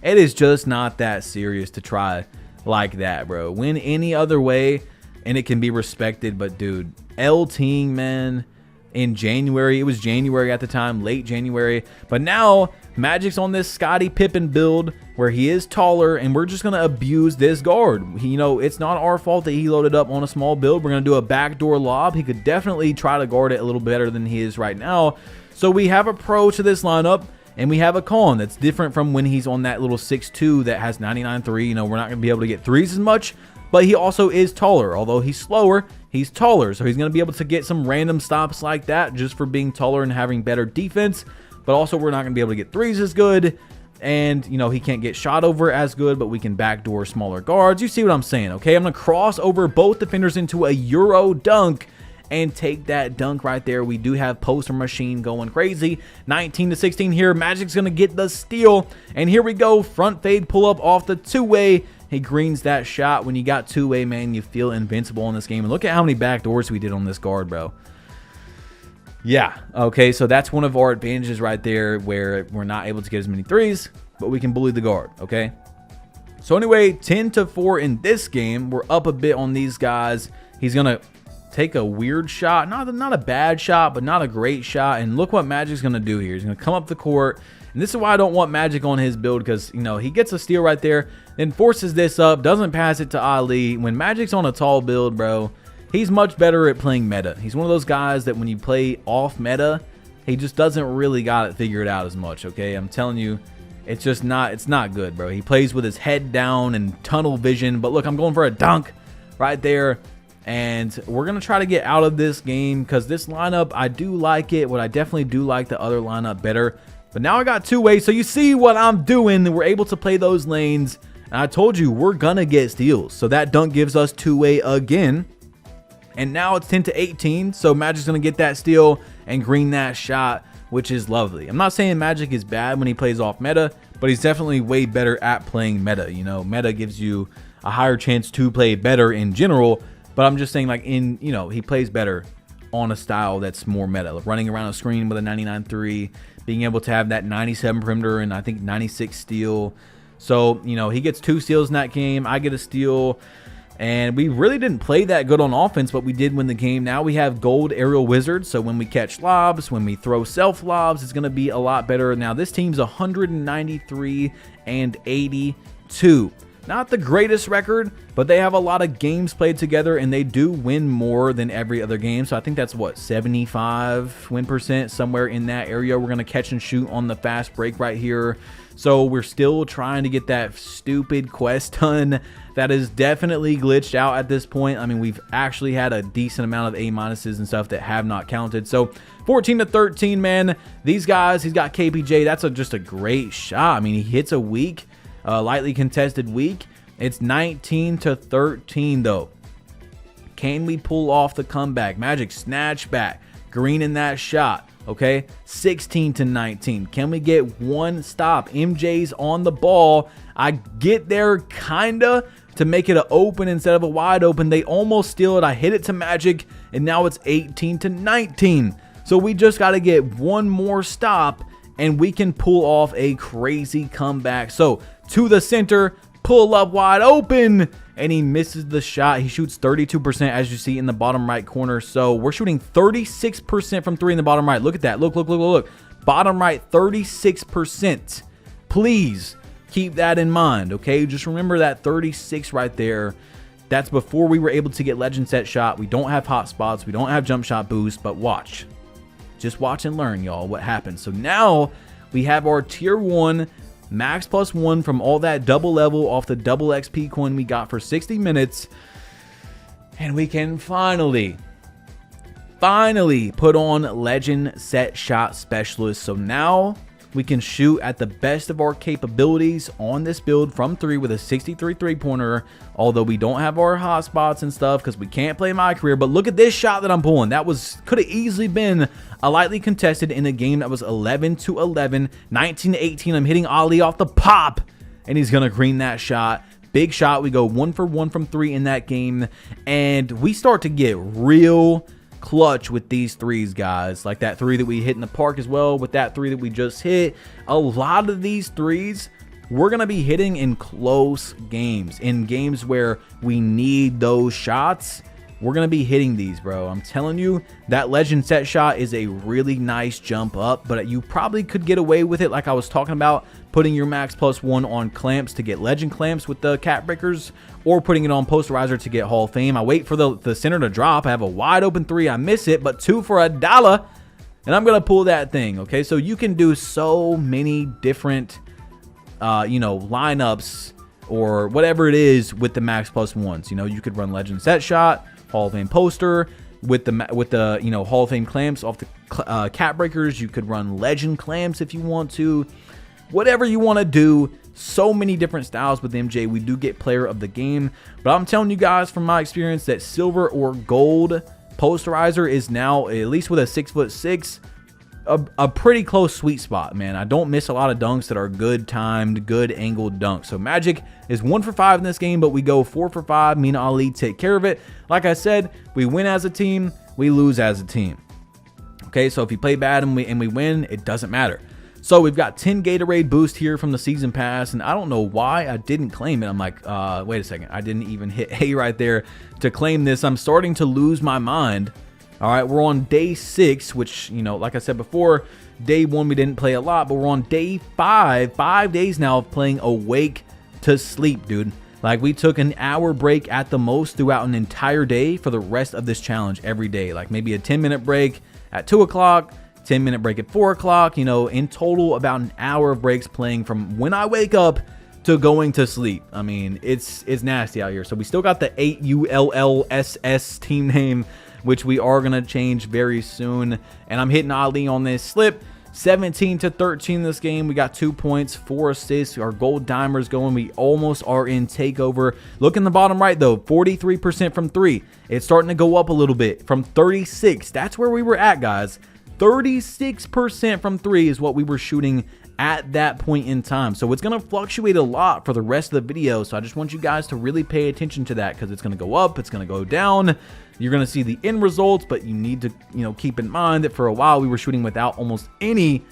It is just not that serious to try like that, bro. Win any other way and it can be respected, but dude, LTing, man, in January, it was January at the time, late January, but now Magic's on this Scottie Pippen build where he is taller, and we're just going to abuse this guard. You know, it's not our fault that he loaded up on a small build. We're going to do a backdoor lob. He could definitely try to guard it a little better than he is right now. So we have a pro to this lineup, And we have a Colin that's different from when he's on that little 6'2" that has 99.3. You know, we're not going to be able to get threes as much, but he also is taller. Although he's slower, he's taller. So he's going to be able to get some random stops like that just for being taller and having better defense. But also we're not going to be able to get threes as good. And, you know, he can't get shot over as good, but we can backdoor smaller guards. You see what I'm saying, okay? I'm going to cross over both defenders into a Euro dunk and take that dunk right there. We do have Poster Machine going crazy. 19-16 here. Magic's going to get the steal. And here we go. Front fade pull up off the two-way. He greens that shot. When you got two-way, man, you feel invincible in this game. And look at how many backdoors we did on this guard, bro. Yeah, okay, so that's one of our advantages right there where we're not able to get as many threes, but we can bully the guard, okay? So anyway, 10-4 in this game. We're up a bit on these guys. He's going to take a weird shot. Not a bad shot, but not a great shot. And look what Magic's going to do here. He's going to come up the court. And this is why I don't want Magic on his build because, you know, he gets a steal right there, then forces this up, doesn't pass it to Ali. When Magic's on a tall build, bro, he's much better at playing meta. He's one of those guys that when you play off meta, he just doesn't really got it figured out as much, okay? I'm telling you, it's not good, bro. He plays with his head down and tunnel vision. But look, I'm going for a dunk right there. And we're going to try to get out of this game because this lineup, I do like it. What I definitely do like the other lineup better. But now I got two-way, so you see what I'm doing. We're able to play those lanes. And I told you, we're going to get steals. So that dunk gives us two-way again. And now it's 10-18, so Magic's going to get that steal and green that shot, which is lovely. I'm not saying Magic is bad when he plays off meta, but he's definitely way better at playing meta. You know, meta gives you a higher chance to play better in general, but I'm just saying, like, you know, he plays better on a style that's more meta. Like running around a screen with a 99.3, being able to have that 97 perimeter and I think 96 steal. So, you know, he gets 2 steals in that game. I get a steal. And we really didn't play that good on offense, but we did win the game. Now we have gold aerial wizards, so when we catch lobs, when we throw self lobs, it's going to be a lot better. Now this team's 193 and 82. Not the greatest record, but they have a lot of games played together, and they do win more than every other game. So I think that's, what, 75 win percent, somewhere in that area. We're going to catch and shoot on the fast break right here. So we're still trying to get that stupid quest done. That is definitely glitched out at this point. I mean, we've actually had a decent amount of A-minuses and stuff that have not counted. So 14-13, man. These guys, he's got KPJ. That's just a great shot. I mean, he hits a weak, lightly contested weak. It's 19-13, though. Can we pull off the comeback? Magic snatch back. Green in that shot. Okay, 16-19. Can we get one stop? MJ's on the ball. I get there kinda to make it an open instead of a wide open. They almost steal it. I hit it to Magic, and now it's 18-19. So we just got to get one more stop, and we can pull off a crazy comeback. So to the center, pull up wide open, and he misses the shot. He shoots 32%, as you see in the bottom right corner. So we're shooting 36% from 3 in the bottom right. Look at that. Look. Bottom right, 36%. Please keep that in mind, okay? Just remember that 36 right there. That's before we were able to get legend set shot. We don't have hot spots. We don't have jump shot boost, but watch. Just watch and learn, y'all, what happens. So now we have our tier 1 max +1 from all that double level off the double XP coin we got for 60 minutes. And we can finally put on legend set shot specialist. So now we can shoot at the best of our capabilities on this build from 3 with a 63 3-pointer. Although we don't have our hot spots and stuff because we can't play MyCareer. But look at this shot that I'm pulling. That could have easily been a lightly contested in a game that was 11-11, 19-18. I'm hitting Ali off the pop, and he's gonna green that shot. Big shot. We go 1 for 1 from 3 in that game, and we start to get real clutch with these threes, guys. Like that 3 that we hit in the park as well, with that 3 that we just hit. A lot of these threes we're going to be hitting in close games, in games where we need those shots. We're going to be hitting these, bro. I'm telling you, that legend set shot is a really nice jump up, but you probably could get away with it, like I was talking about, putting your max +1 on clamps to get legend clamps with the cat breakers, or putting it on posterizer to get Hall of Fame. I wait for the center to drop. I have a wide open 3. I miss it, but 2 for $1. and I'm going to pull that thing, okay? So you can do so many different, lineups or whatever it is with the max plus ones. You know, you could run legend set shot, Hall of Fame poster, with the Hall of Fame clamps off the cap breakers. You could run legend clamps if you want to. Whatever you want to do. So many different styles with MJ. We do get player of the game, but I'm telling you guys from my experience that silver or gold posterizer is now, at least with a 6'6", a pretty close sweet spot, man. I don't miss a lot of dunks that are good timed, good angled dunks. So Magic is 1 for 5 in this game, but we go 4 for 5. Me and Ali take care of it. Like I said, we win as a team, we lose as a team. Okay, so if you play bad and we win, it doesn't matter. So we've got 10 Gatorade boost here from the season pass, and I don't know why I didn't claim it. I'm like, wait a second. I didn't even hit A right there to claim this. I'm starting to lose my mind. All right, we're on day 6, which, like I said before, day 1 we didn't play a lot, but we're on day 5. 5 days now of playing awake to sleep, dude. Like, we took an hour break at the most throughout an entire day for the rest of this challenge every day. Like maybe a 10-minute break at 2 o'clock. 10-minute break at 4 o'clock, in total about an hour of breaks playing from when I wake up to going to sleep. I mean, it's nasty out here. So we still got the 8ULLSS team name, which we are going to change very soon. And I'm hitting Ali on this slip. 17-13 this game. We got 2 points, 4 assists. Our gold dimer's going. We almost are in takeover. Look in the bottom right, though. 43% from 3. It's starting to go up a little bit from 36. That's where we were at, guys. 36% from 3 is what we were shooting at that point in time. So it's going to fluctuate a lot for the rest of the video. So I just want you guys to really pay attention to that, because it's going to go up, it's going to go down. You're going to see the end results, but you need to, keep in mind that for a while we were shooting without almost any,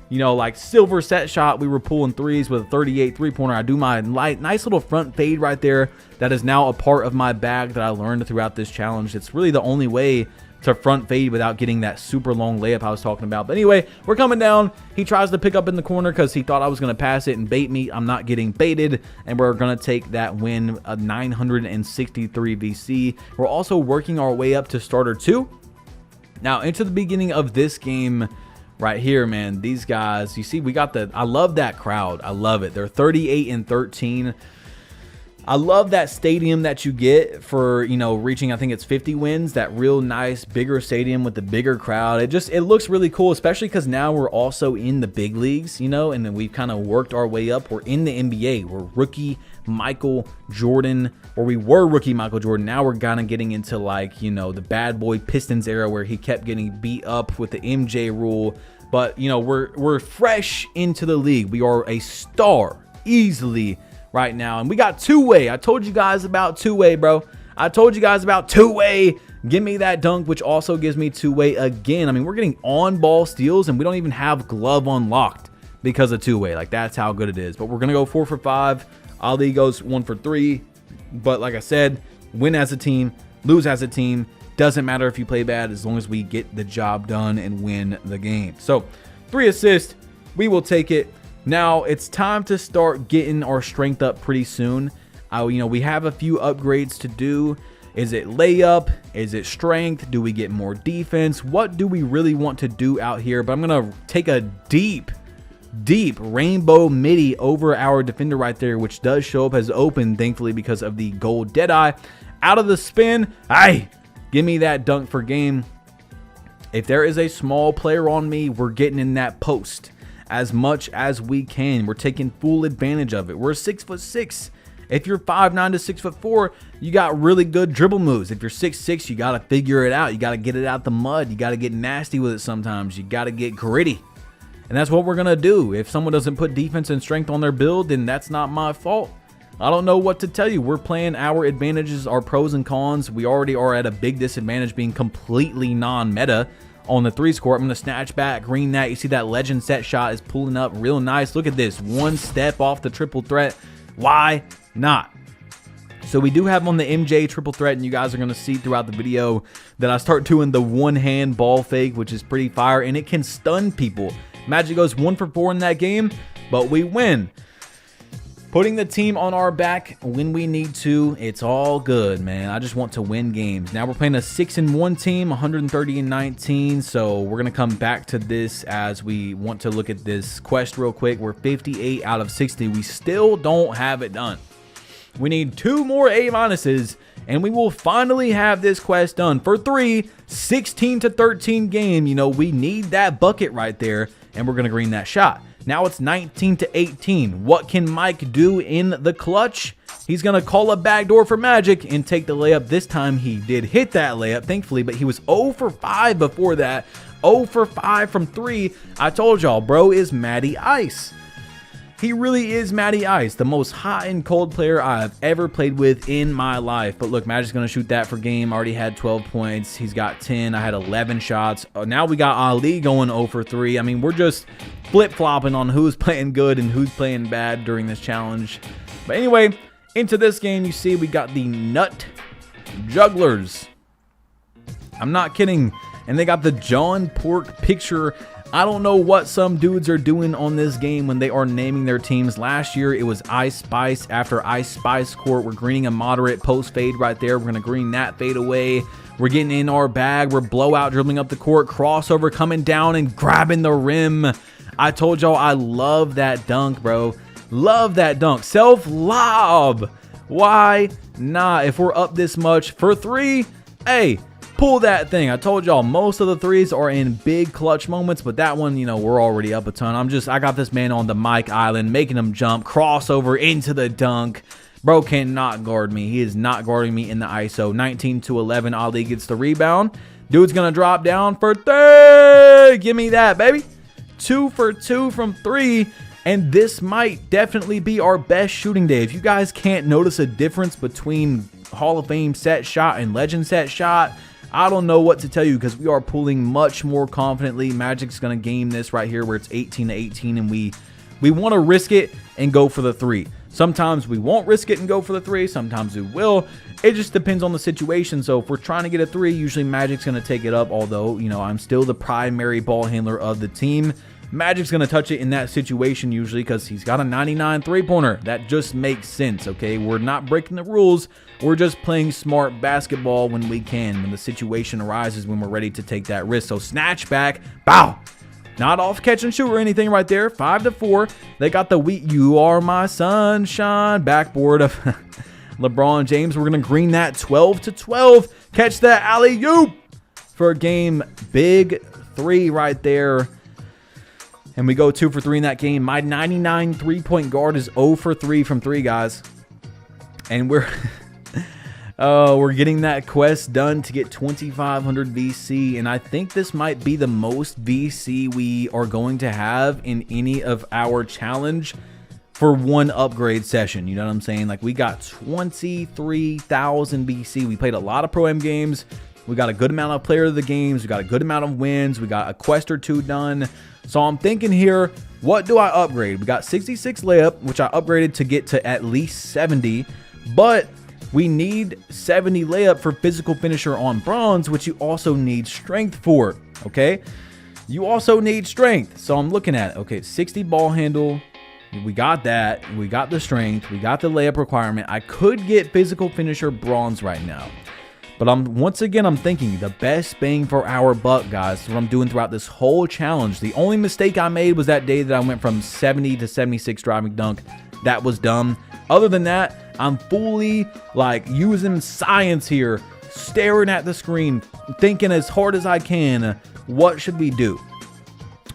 like silver set shot. We were pulling threes with a 38 3-pointer. I do my nice little front fade right there. That is now a part of my bag that I learned throughout this challenge. It's really the only way to front fade without getting that super long layup I was talking about. But anyway, we're coming down. He tries to pick up in the corner because he thought I was going to pass it and bait me. I'm not getting baited, and we're going to take that win, a 963 VC. We're also working our way up to starter 2. Now, into the beginning of this game right here, man, these guys, you see, we got I love that crowd. I love it. They're 38-13. I love that stadium that you get for, reaching, I think it's 50 wins, that real nice, bigger stadium with the bigger crowd. It looks really cool, especially because now we're also in the big leagues, and then we've kind of worked our way up. We're in the NBA. We're rookie Michael Jordan, or we were rookie Michael Jordan. Now we're kind of getting into the bad boy Pistons era where he kept getting beat up with the MJ rule. But, we're fresh into the league. We are a star easily right now, and we got two-way. I told you guys about two-way, bro. I told you guys about two-way. Give me that dunk, which also gives me two-way again. I mean, we're getting on-ball steals, and we don't even have glove unlocked because of two-way. Like, that's how good it is. But we're gonna go 4 for 5. Ali goes 1 for 3. But like I said, win as a team, lose as a team. Doesn't matter if you play bad, as long as we get the job done and win the game. So 3 assists, we will take it. Now it's time to start getting our strength up pretty soon. We have a few upgrades to do. Is it layup? Is it strength? Do we get more defense? What do we really want to do out here? But I'm going to take a deep rainbow midi over our defender right there, which does show up as open, thankfully, because of the gold Deadeye. Out of the spin. Give me that dunk for game. If there is a small player on me, we're getting in that post as much as we can. We're taking full advantage of it. We're 6'6". If you're 5'9" to 6'4", you got really good dribble moves. If you're 6'6", you got to figure it out. You got to get it out the mud. You got to get nasty with it sometimes. You got to get gritty. And that's what we're going to do. If someone doesn't put defense and strength on their build, then that's not my fault. I don't know what to tell you. We're playing our advantages, our pros and cons. We already are at a big disadvantage being completely non-meta on the 3 score. I'm going to snatch back, green that. You see that legend set shot is pulling up real nice. Look at this. 1 step off the triple threat. Why not? So we do have on the MJ triple threat, and you guys are going to see throughout the video that I start doing the one-hand ball fake, which is pretty fire, and it can stun people. Magic goes 1 for 4 in that game, but we win. Putting the team on our back when we need to, it's all good, man. I just want to win games. Now we're playing a 6-1 team, 130-19. So we're going to come back to this as we want to look at this quest real quick. We're 58 out of 60. We still don't have it done. We need 2 more A-minuses, and we will finally have this quest done. For 3, 16-13 game. You know, we need that bucket right there, and we're going to green that shot. Now it's 19-18. What can Mike do in the clutch? He's going to call a backdoor for Magic and take the layup. This time he did hit that layup, thankfully, but he was 0 for 5 before that. 0 for 5 from 3. I told y'all, bro is Matty Ice. He really is Matty Ice, the most hot and cold player I've ever played with in my life. But look, Magic's going to shoot that for game. Already had 12 points. He's got 10. I had 11 shots. Now we got Ali going 0 for 3. I mean, we're just flip-flopping on who's playing good and who's playing bad during this challenge. But anyway, into this game, you see we got the Nut Jugglers. I'm not kidding. And they got the John Pork picture. I don't know what some dudes are doing on this game when they are naming their teams. Last year, it was Ice Spice. After Ice Spice Court, we're greening a moderate post fade right there. We're going to green that fade away. We're getting in our bag. We're blowout dribbling up the court. Crossover coming down and grabbing the rim. I told y'all I love that dunk, bro. Love that dunk. Self-lob. Why not? If we're up this much for 3, hey, pull that thing. I told y'all most of the 3s are in big clutch moments, but that one, you know, we're already up a ton. I got this man on the Mike Island, making him jump, crossover into the dunk. Bro cannot guard me. He is not guarding me in the ISO. 19-11. Ali gets the rebound. Dude's gonna drop down for 3. Give me that, baby. 2 for 2 from 3. And this might definitely be our best shooting day. If you guys can't notice a difference between Hall of Fame set shot and Legend set shot, I don't know what to tell you, because we are pulling much more confidently. Magic's going to game this right here where it's 18-18, and we want to risk it and go for the 3. Sometimes we won't risk it and go for the 3. Sometimes we will. It just depends on the situation. So if we're trying to get a 3, usually Magic's going to take it up, although, you know, I'm still the primary ball handler of the team. Magic's going to touch it in that situation usually because he's got a 99 three-pointer. That just makes sense, okay? We're not breaking the rules. We're just playing smart basketball when we can, when the situation arises, when we're ready to take that risk. So snatch back, bow. Not off catch and shoot or anything right there. 5-4. They got the "You Are My Sunshine" backboard of LeBron James. We're going to green that 12-12. Catch that alley-oop for a game. Big 3 right there. And we go 2 for 3 in that game. My 99 three-point guard is 0 for 3 from 3, guys. And we're getting that quest done to get 2,500 VC. And I think this might be the most VC we are going to have in any of our challenge for one upgrade session. You know what I'm saying? Like, we got 23,000 VC. We played a lot of Pro-Am games. We got a good amount of player of the games. We got a good amount of wins. We got a quest or 2 done. So I'm thinking here, what do I upgrade? We got 66 layup, which I upgraded to get to at least 70. But we need 70 layup for physical finisher on bronze, which you also need strength for, okay? You also need strength. So I'm looking at, okay, 60 ball handle. We got that. We got the strength. We got the layup requirement. I could get physical finisher bronze right now. But once again, I'm thinking the best bang for our buck, guys. What I'm doing throughout this whole challenge. The only mistake I made was that day that I went from 70 to 76 driving dunk. That was dumb. Other than that, I'm fully like using science here, staring at the screen, thinking as hard as I can, what should we do?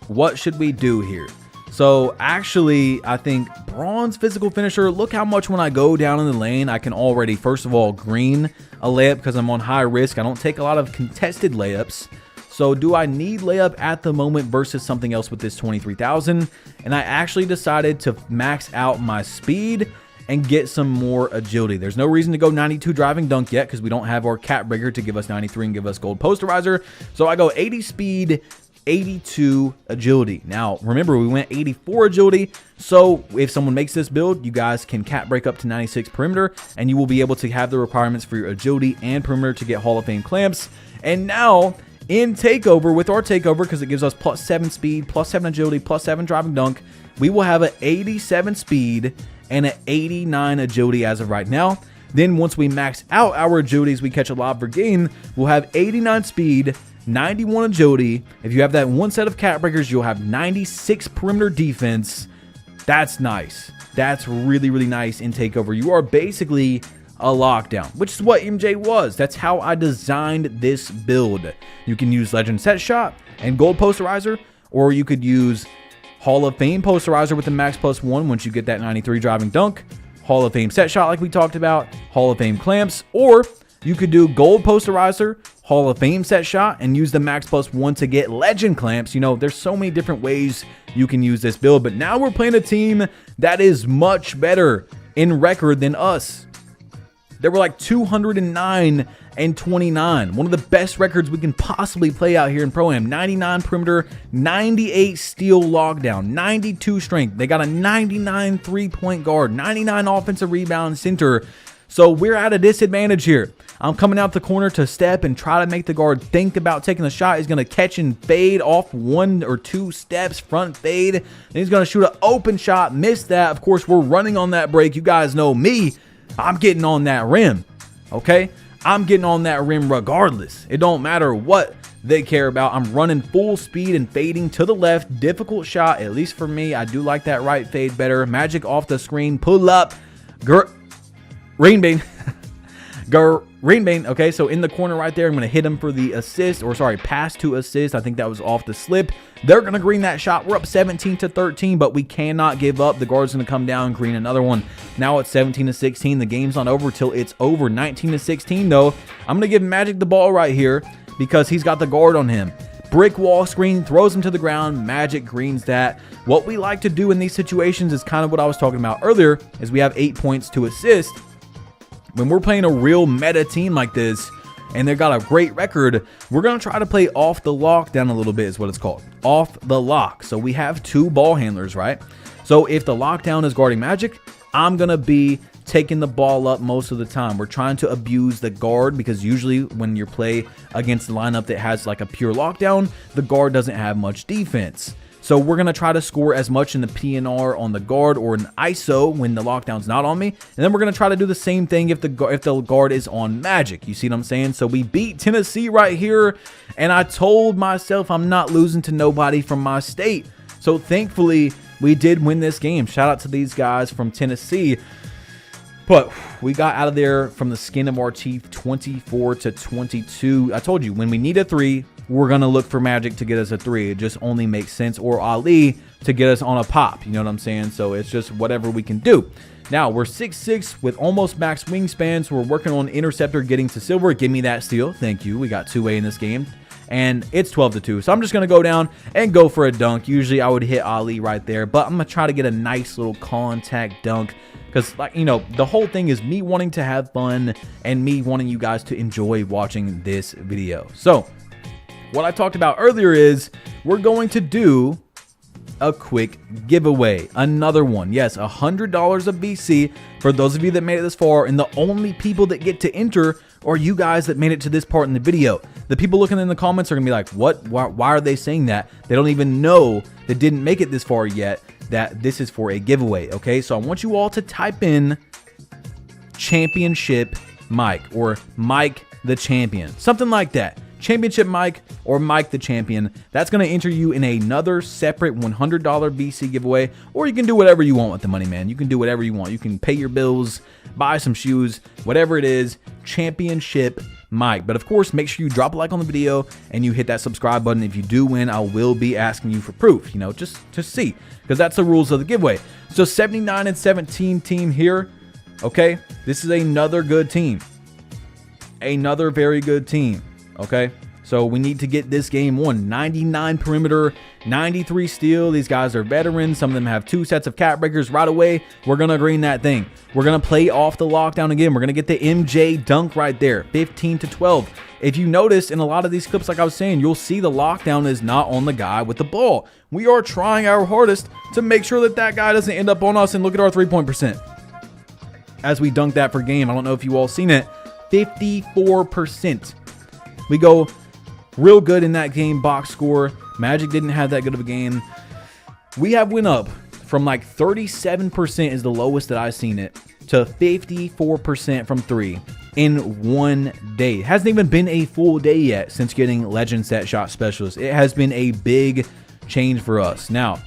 What should we do here? So actually, I think bronze physical finisher, look how much when I go down in the lane, I can already, first of all, green a layup because I'm on high risk. I don't take a lot of contested layups. So do I need layup at the moment versus something else with this 23,000? And I actually decided to max out my speed and get some more agility. There's no reason to go 92 driving dunk yet because we don't have our cat breaker to give us 93 and give us gold posterizer. So I go 80 speed, 82 agility. Now, remember, we went 84 agility. So if someone makes this build, you guys can cat break up to 96 perimeter, and you will be able to have the requirements for your agility and perimeter to get Hall of Fame clamps. And now in takeover, with our takeover, because it gives us +7 speed, +7 agility, +7 driving dunk, we will have an 87 speed and an 89 agility as of right now. Then once we max out our agilities, we catch a lot per game, we'll have 89 speed, 91 agility. If you have that one set of cat breakers, you'll have 96 perimeter defense. That's nice. That's really, really nice in Takeover. You are basically a lockdown, which is what MJ was. That's how I designed this build. You can use Legend Set Shot and Gold Posterizer, or you could use Hall of Fame Posterizer with the max +1 once you get that 93 driving dunk, Hall of Fame Set Shot like we talked about, Hall of Fame Clamps, or you could do Gold Posterizer, Hall of Fame Set Shot, and use the max +1 to get Legend Clamps. You know, there's so many different ways you can use this build, but now we're playing a team that is much better in record than us. They were like 209 and 29. One of the best records we can possibly play out here in Pro-Am. 99 perimeter, 98 steal lockdown, 92 strength. They got a 99 3-point guard, 99 offensive rebound center. So we're at a disadvantage here. I'm coming out the corner to step and try to make the guard think about taking the shot. He's going to catch and fade off 1 or 2 steps, front fade. Then he's going to shoot an open shot, miss that. Of course, we're running on that break. You guys know me. I'm getting on that rim, okay? I'm getting on that rim regardless. It don't matter what they care about. I'm running full speed and fading to the left. Difficult shot, at least for me. I do like that right fade better. Magic off the screen, pull up. Rainbane. Rainbane. Okay, so in the corner right there, I'm going to hit him for the assist, or sorry, pass to assist. I think that was off the slip. They're going to green that shot. We're up 17-13, but we cannot give up. The guard's going to come down and green another one. Now it's 17-16. The game's not over till it's over. 19-16, though. I'm going to give Magic the ball right here because he's got the guard on him. Brick wall screen, throws him to the ground. Magic greens that. What we like to do in these situations is kind of what I was talking about earlier, is we have 8 points to assist. When we're playing a real meta team like this, and they've got a great record, we're going to try to play off the lockdown a little bit is what it's called. Off the lock. So we have 2 ball handlers, right? So if the lockdown is guarding Magic, I'm going to be taking the ball up most of the time. We're trying to abuse the guard because usually when you play against the lineup that has like a pure lockdown, the guard doesn't have much defense. So we're going to try to score as much in the PNR on the guard or an ISO when the lockdown's not on me. And then we're going to try to do the same thing if the guard is on Magic. You see what I'm saying? So we beat Tennessee right here. And I told myself I'm not losing to nobody from my state. So thankfully, we did win this game. Shout out to these guys from Tennessee. But we got out of there from the skin of our teeth, 24-22. I told you, when we need a 3, we're going to look for Magic to get us a 3. It just only makes sense. Or Ali to get us on a pop. You know what I'm saying? So it's just whatever we can do. Now, we're 6'6" with almost max wingspan. So we're working on Interceptor getting to silver. Give me that steal. Thank you. We got 2A in this game. And it's 12-2. So I'm just going to go down and go for a dunk. Usually I would hit Ali right there. But I'm going to try to get a nice little contact dunk. Because, like, you know, the whole thing is me wanting to have fun and me wanting you guys to enjoy watching this video. So what I talked about earlier is we're going to do a quick giveaway. Another one. Yes, $100 of BC for those of you that made it this far. And the only people that get to enter are you guys that made it to this part in the video. The people looking in the comments are going to be like, what? Why are they saying that? They don't even know that didn't make it this far yet that this is for a giveaway. Okay, so I want you all to type in Championship Mike or Mike the Champion. Something like that. Championship Mike or Mike the Champion. That's going to enter you in another separate $100 BC giveaway, or you can do whatever you want with the money, man. You can do whatever you want. You can pay your bills, buy some shoes, whatever it is. Championship Mike. But of course, make sure you drop a like on the video and you hit that subscribe button. If you do win, I will be asking you for proof, you know, just to see, because that's the rules of the giveaway. So 79-17 team here. Okay, this is another good team. Another very good team. Okay, so we need to get this game won. 99 perimeter, 93 steal. These guys are veterans. Some of them have 2 sets of cat breakers. Right away, we're going to green that thing. We're going to play off the lockdown again. We're going to get the MJ dunk right there, 15-12. If you notice in a lot of these clips, like I was saying, you'll see the lockdown is not on the guy with the ball. We are trying our hardest to make sure that that guy doesn't end up on us. And look at our 3-point percent as we dunk that per game. I don't know if you all seen it. 54%. We go real good in that game box score. Magic didn't have that good of a game. We have went up from like 37% is the lowest that I've seen it to 54% from 3 in 1 day. It hasn't even been a full day yet since getting Legend Set Shot Specialist. It has been a big change for us. Now,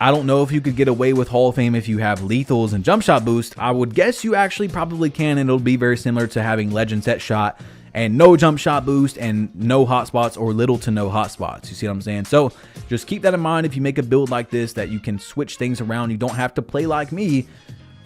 I don't know if you could get away with Hall of Fame if you have lethals and jump shot boost. I would guess you actually probably can, and it'll be very similar to having Legend Set Shot and no jump shot boost and no hotspots or little to no hotspots. You see what I'm saying? So just keep that in mind if you make a build like this, that you can switch things around. You don't have to play like me.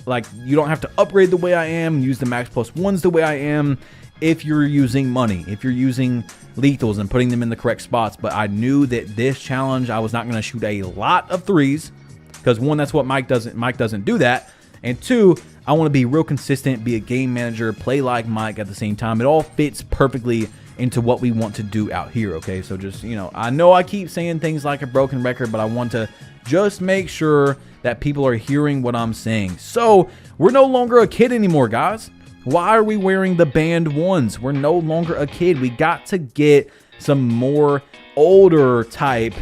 Like, you don't have to upgrade the way I am, use the max plus ones the way I am if you're using money, if you're using lethals and putting them in the correct spots. But I knew that this challenge, I was not going to shoot a lot of threes because, one, that's what Mike doesn't do that. And two, I want to be real consistent, be a game manager, play like Mike at the same time. It all fits perfectly into what we want to do out here, okay? So just, you know I keep saying things like a broken record, but I want to just make sure that people are hearing what I'm saying. So we're no longer a kid anymore, guys. Why are we wearing the band ones? We're no longer a kid. We got to get some more older type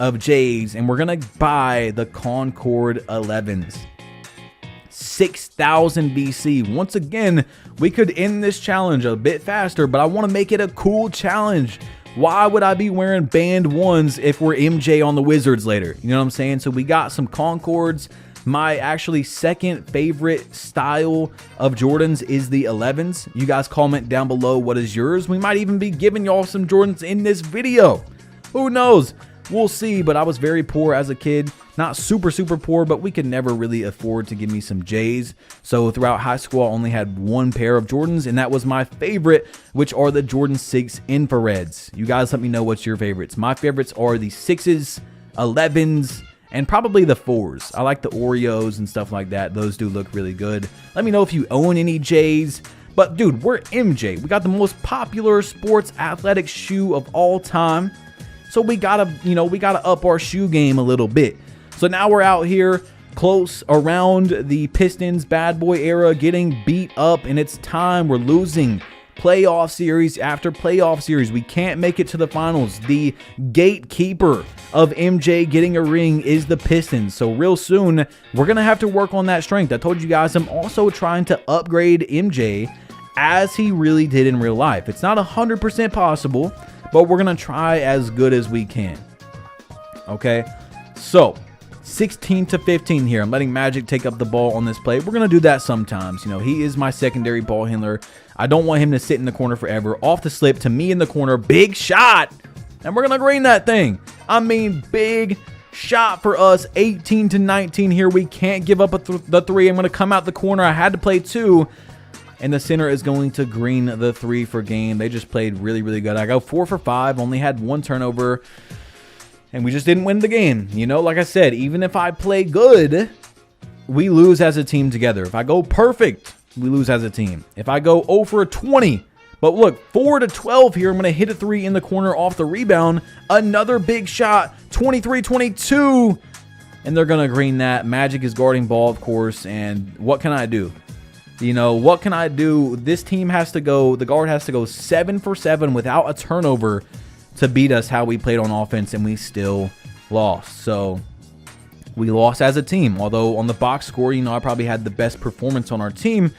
of J's, and we're gonna buy the Concord 11s. 6,000 BC. Once again, we could end this challenge a bit faster, but I want to make it a cool challenge. Why would I be wearing band ones if we're MJ on the Wizards later? You know what I'm saying? So we got some Concords. My actually second favorite style of Jordans is the 11s. You guys comment down below what is yours. We might even be giving y'all some Jordans in this video. Who knows? We'll see, but I was very poor as a kid. Not super poor, but we could never really afford to give me some J's. So throughout high school, I only had one pair of Jordans, and that was my favorite, which are the Jordan 6 Infrareds. You guys let me know what's your favorites. My favorites are the 6s, 11s, and probably the 4s. I like the Oreos and stuff like that. Those do look really good. Let me know if you own any J's. But dude, we're MJ. We got the most popular sports athletic shoe of all time. So we gotta up our shoe game a little bit. So now we're out here close around the Pistons bad boy era, getting beat up, and it's time. We're losing playoff series after playoff series. We can't make it to the finals. The gatekeeper of MJ getting a ring is the Pistons. So real soon, we're gonna have to work on that strength. I told you guys I'm also trying to upgrade MJ as he really did in real life. It's not 100% possible, but we're going to try as good as we can. Okay, so 16 to 15 here. I'm letting Magic take up the ball on this play. We're going to do that sometimes. You know, he is my secondary ball handler. I don't want him to sit in the corner forever. Off the slip to me in the corner. Big shot. And we're going to green that thing. I mean, big shot for us. 18 to 19 here. We can't give up the three. I'm going to come out the corner. I had to play two. And the center is going to green the 3 for game. They just played really good. I go 4 for 5, only had 1 turnover, and we just didn't win the game. You know, like I said, even if I play good, we lose as a team together. If I go perfect, we lose as a team. If I go 0 for 20, but look, 4 to 12 here. I'm going to hit a 3 in the corner off the rebound. Another big shot, 23-22, and they're going to green that. Magic is guarding ball, of course, and what can I do? You know, what can I do? This team has to go, the guard has to go 7 for 7 without a turnover to beat us how we played on offense, and we still lost. So we lost as a team. Although on the box score, you know, I probably had the best performance on our team.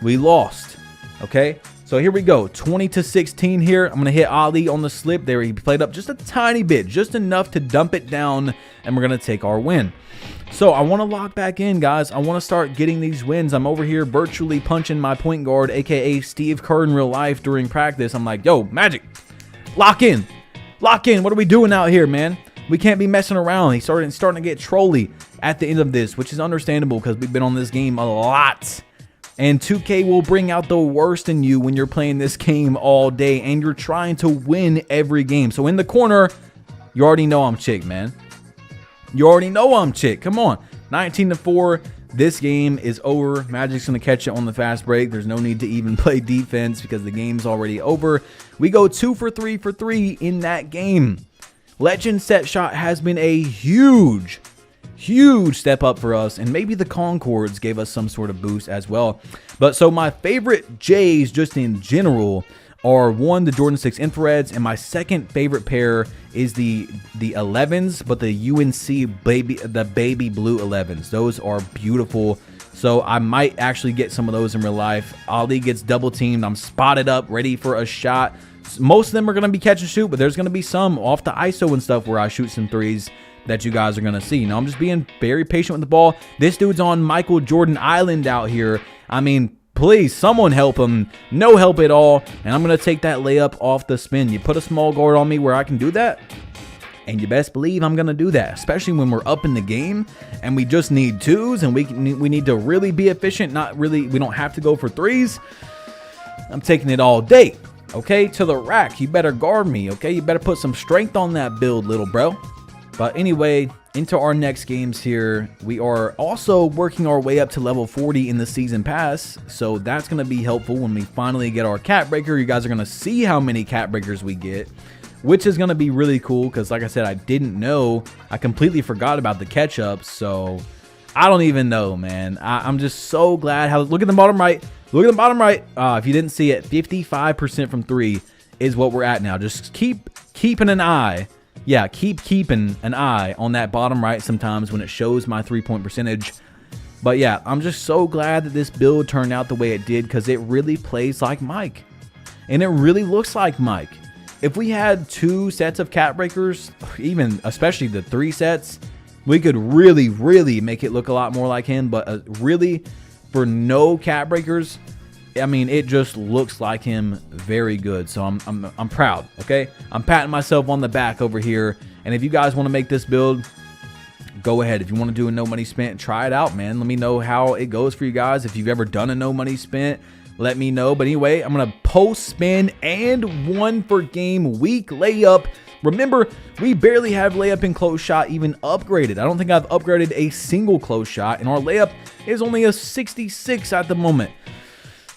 We lost. Okay, so here we go. 20 to 16 here. I'm going to hit Ali on the slip there. He played up just a tiny bit, just enough to dump it down, and we're going to take our win. So I want to lock back in, guys. I want to start getting these wins. I'm over here virtually punching my point guard, aka Steve Kerr in real life during practice. I'm like, yo, Magic, lock in. Lock in. What are we doing out here, man? We can't be messing around. He's starting to get trolly at the end of this, which is understandable because we've been on this game a lot. And 2K will bring out the worst in you when you're playing this game all day and you're trying to win every game. So in the corner, you already know I'm chick, man. You already know I'm chick. Come on. 19 to 4. This game is over. Magic's going to catch it on the fast break. There's no need to even play defense because the game's already over. We go 2 for 3 in that game. Legend Set Shot has been a huge step up for us, and maybe the Concords gave us some sort of boost as well. But so my favorite J's just in general are one, the Jordan 6 infrareds, and my second favorite pair is the 11s, but the UNC baby blue 11s. Those are beautiful. So I might actually get some of those in real life. Ali gets double teamed. I'm spotted up, ready for a shot. Most of them are going to be catch and shoot, but there's going to be some off the ISO and stuff where I shoot some threes that you guys are going to see. Now, I'm just being very patient with the ball. This dude's on Michael Jordan Island out here. I mean, please, someone help him. No help at all. And I'm going to take that layup off the spin. You put a small guard on me where I can do that, and you best believe I'm going to do that, especially when we're up in the game and we just need twos and we need to really be efficient. We don't have to go for threes. I'm taking it all day. Okay, to the rack. You better guard me. Okay, you better put some strength on that build, little bro. But anyway, into our next games here. We are also working our way up to level 40 in the season pass. So that's going to be helpful when we finally get our cat breaker. You guys are going to see how many cat breakers we get, which is going to be really cool because, like I said, I didn't know. I completely forgot about the catch-ups. So I don't even know, man. I'm just so glad. Look at the bottom right. Look at the bottom right. If you didn't see it, 55% from 3 is what we're at now. Just keep keeping an eye. Yeah, keeping an eye on that bottom right sometimes when it shows my 3-point percentage. But yeah, I'm just so glad that this build turned out the way it did because it really plays like Mike. And it really looks like Mike. If we had 2 sets of cat breakers, even especially the 3 sets, we could really, really make it look a lot more like him. But really, for no cat breakers, I mean, it just looks like him very good. So I'm proud, okay? I'm patting myself on the back over here. And if you guys want to make this build, go ahead. If you want to do a no money spent, try it out, man. Let me know how it goes for you guys. If you've ever done a no money spent, let me know. But anyway, I'm going to post spin and 1 for game week layup. Remember, we barely have layup and close shot even upgraded. I don't think I've upgraded a single close shot, and our layup is only a 66 at the moment.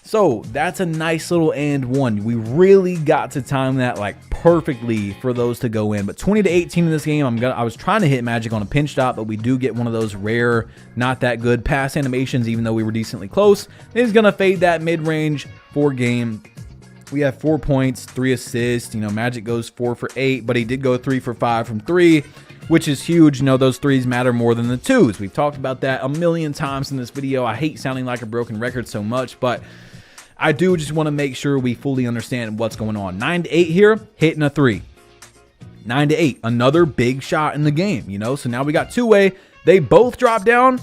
So that's a nice little and 1. We really got to time that like perfectly for those to go in. But 20 to 18 in this game, I was trying to hit Magic on a pinch shot, but we do get one of those rare, not that good pass animations, even though we were decently close. He's gonna fade that mid-range for game. We have 4 points, 3 assists. You know, Magic goes 4 for 8, but he did go 3 for 5 from 3, which is huge. You know, those 3s matter more than the 2s. We've talked about that a million times in this video. I hate sounding like a broken record so much, but I do just want to make sure we fully understand what's going on. 9 to 8 here, hitting a 3. 9 to 8, another big shot in the game, you know? So now we got two-way. They both drop down.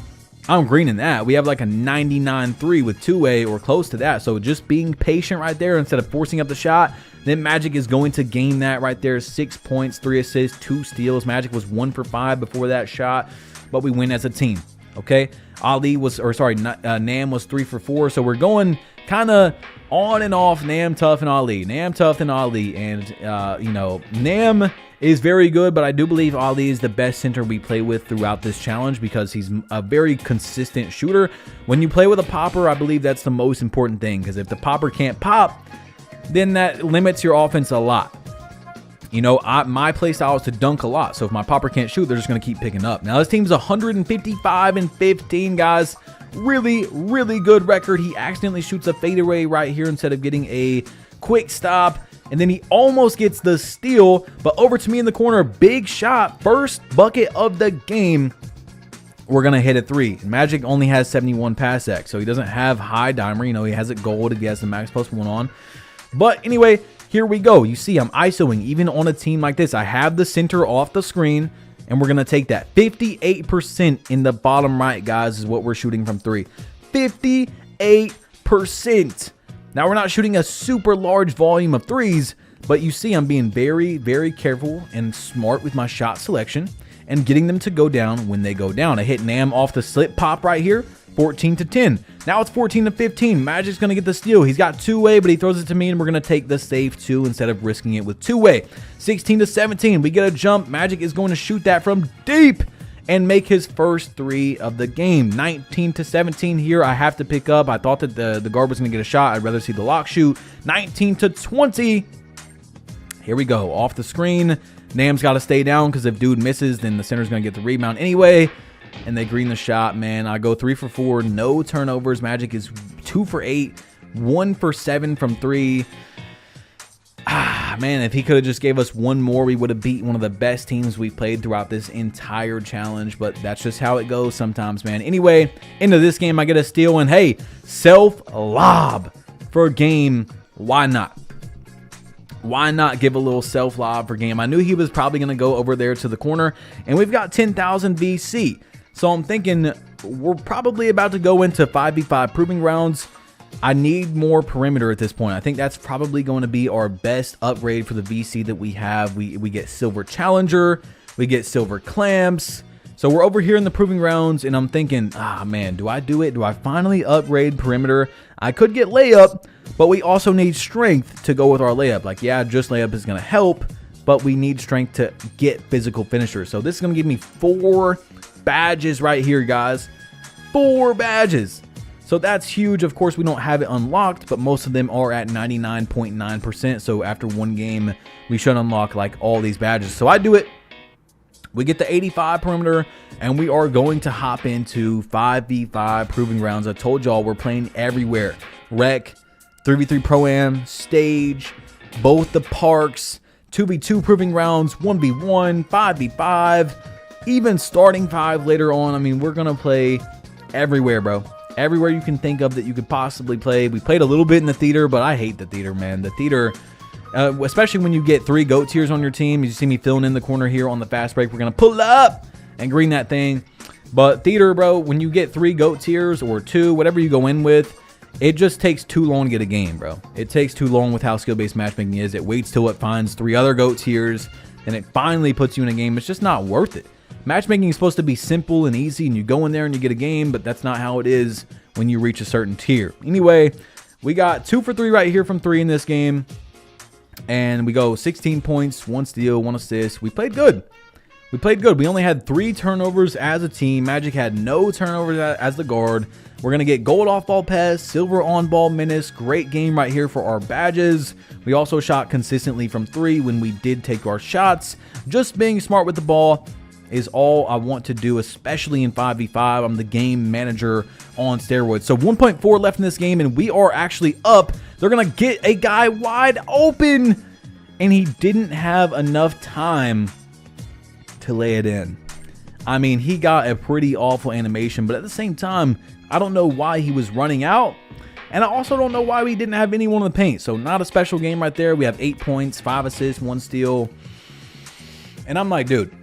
I'm greening that. We have like a 99-3 with two-way or close to that. So just being patient right there instead of forcing up the shot. Then Magic is going to gain that right there. 6 points, 3 assists, 2 steals. Magic was 1 for 5 before that shot, but we win as a team, okay? Nam was 3 for 4. So we're going kind of on and off Nam, Tough, and Ali. Nam, Tough, and Ali. And, you know, Nam is very good, but I do believe Ali is the best center we play with throughout this challenge because he's a very consistent shooter. When you play with a popper, I believe that's the most important thing because if the popper can't pop, then that limits your offense a lot. You know, my play style is to dunk a lot. So if my popper can't shoot, they're just going to keep picking up. Now, this team's 155-15, guys. Really, really good record. He accidentally shoots a fadeaway right here instead of getting a quick stop. And then he almost gets the steal. But over to me in the corner, big shot. First bucket of the game. We're going to hit a 3. Magic only has 71 pass X. So he doesn't have high dimer. You know, he has it gold. He has the max plus 1 on. But anyway, here we go. You see, I'm ISOing even on a team like this. I have the center off the screen. And we're going to take that. 58% in the bottom right, guys, is what we're shooting from 3. 58%. Now, we're not shooting a super large volume of 3s, but you see I'm being very, very careful and smart with my shot selection and getting them to go down when they go down. I hit Nam off the slip pop right here, 14 to 10. Now it's 14 to 15. Magic's going to get the steal. He's got two-way, but he throws it to me, and we're going to take the safe 2 instead of risking it with two-way. 16 to 17. We get a jump. Magic is going to shoot that from deep and make his first 3 of the game. 19 to 17 here. I have to pick up. I thought that the guard was going to get a shot. I'd rather see the lock shoot. 19 to 20. Here we go. Off the screen. Nam's got to stay down because if dude misses, then the center's going to get the rebound anyway. And they green the shot, man. I go 3 for 4. No turnovers. Magic is 2 for 8. 1 for 7 from 3. man, if he could have just gave us one more, we would have beat one of the best teams we've played throughout this entire challenge. But that's just how it goes sometimes, man. Anyway, into this game, I get a steal. And hey, self-lob for game. Why not? Why not give a little self-lob for game? I knew he was probably going to go over there to the corner. And we've got 10,000 VC. So I'm thinking we're probably about to go into 5v5 proving rounds. I need more perimeter at this point. I think that's probably going to be our best upgrade for the VC that we have. We get silver challenger, we get silver clamps. So we're over here in the proving rounds, and I'm thinking, man, do I do it? Do I finally upgrade perimeter? I could get layup, but we also need strength to go with our layup. Like, yeah, just layup is going to help, but we need strength to get physical finishers. So this is going to give me 4 badges right here, guys. 4 badges. So that's huge. Of course, we don't have it unlocked, but most of them are at 99.9%. So after one game, we should unlock like all these badges. So I do it. We get the 85 perimeter, and we are going to hop into 5v5 proving rounds. I told y'all we're playing everywhere. Rec, 3v3 Pro-Am, stage, both the parks, 2v2 proving rounds, 1v1, 5v5, even starting 5 later on. I mean, we're going to play everywhere, bro. Everywhere you can think of that you could possibly play. We played a little bit in the theater, but I hate the theater, man. The theater, especially when you get 3 GOAT tiers on your team. You see me filling in the corner here on the fast break. We're going to pull up and green that thing. But theater, bro, when you get 3 GOAT tiers or 2, whatever you go in with, it just takes too long to get a game, bro. It takes too long with how skill-based matchmaking is. It waits till it finds 3 other GOAT tiers, and it finally puts you in a game. It's just not worth it. Matchmaking is supposed to be simple and easy, and you go in there and you get a game, but that's not how it is when you reach a certain tier. Anyway, we got 2 for 3 right here from 3 in this game, and we go 16 points, 1 steal, 1 assist. We played good. We played good. We only had 3 turnovers as a team. Magic had no turnovers as the guard. We're going to get gold off-ball pass, silver on-ball menace. Great game right here for our badges. We also shot consistently from 3 when we did take our shots. Just being smart with the ball is all I want to do, especially in 5v5. I'm the game manager on steroids. So 1.4 left in this game, and we are actually up. They're going to get a guy wide open, and he didn't have enough time to lay it in. I mean, he got a pretty awful animation, but at the same time, I don't know why he was running out, and I also don't know why we didn't have anyone in the paint. So not a special game right there. We have 8 points, 5 assists, 1 steal, and I'm like, dude,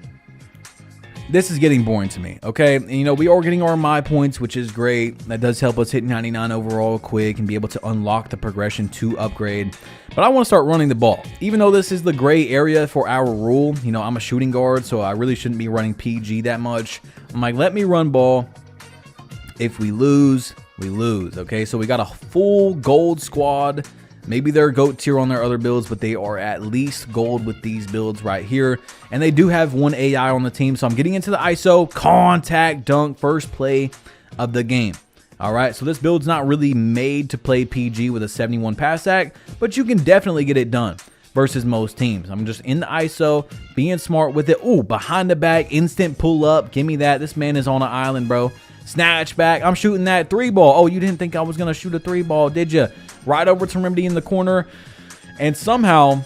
this is getting boring to me, okay? And, you know, we are getting our My points, which is great. That does help us hit 99 overall quick and be able to unlock the progression to upgrade. But I want to start running the ball. Even though this is the gray area for our rule, you know, I'm a shooting guard, so I really shouldn't be running PG that much. I'm like, let me run ball. If we lose, we lose, okay? So we got a full gold squad. Maybe they're GOAT tier on their other builds, but they are at least gold with these builds right here. And they do have 1 AI on the team. So I'm getting into the ISO, contact dunk, first play of the game. All right, so this build's not really made to play PG with a 71 pass act, but you can definitely get it done versus most teams. I'm just in the ISO, being smart with it. Ooh, behind the back, instant pull up. Give me that. This man is on an island, bro. Snatch back. I'm shooting that 3 ball. Oh, you didn't think I was going to shoot a 3 ball, did you? Right over to Remedy in the corner. And somehow,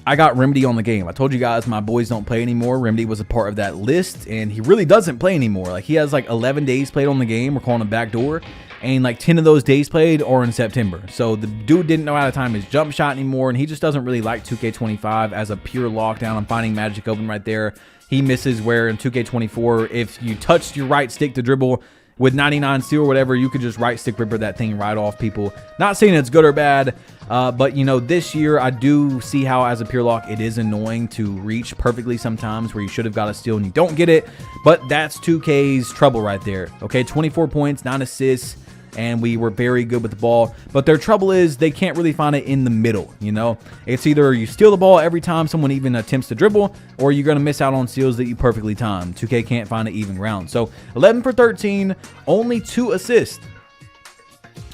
I got Remedy on the game. I told you guys my boys don't play anymore. Remedy was a part of that list, and he really doesn't play anymore. Like, he has like 11 days played on the game. We're calling him backdoor. And like 10 of those days played are in September. So the dude didn't know how to time his jump shot anymore, and he just doesn't really like 2K25 as a pure lockdown. I'm finding Magic open right there. He misses where in 2K24, if you touched your right stick to dribble with 99 steal or whatever, you could just right stick ripper that thing right off people. Not saying it's good or bad, but you know, this year I do see how as a pure lock it is annoying to reach perfectly sometimes where you should have got a steal and you don't get it. But that's 2K's trouble right there. Okay, 24 points, 9 assists. And we were very good with the ball. But their trouble is they can't really find it in the middle, you know? It's either you steal the ball every time someone even attempts to dribble, or you're going to miss out on steals that you perfectly time. 2K can't find an even round. So 11 for 13, only 2 assists.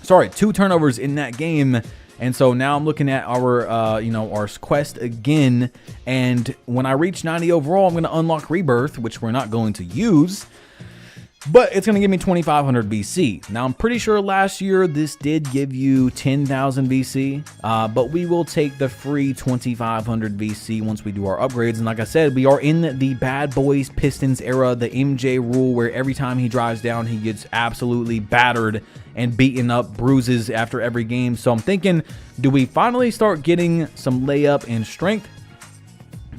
Sorry, 2 turnovers in that game. And so now I'm looking at our, you know, our quest again. And when I reach 90 overall, I'm going to unlock Rebirth, which we're not going to use. but it's going to give me 2,500 BC. Now, I'm pretty sure last year this did give you 10,000 BC, but we will take the free 2,500 BC once we do our upgrades. And like I said, we are in the Bad Boys Pistons era, the MJ rule, where every time he drives down, he gets absolutely battered and beaten up, bruises after every game. So I'm thinking, do we finally start getting some layup and strength?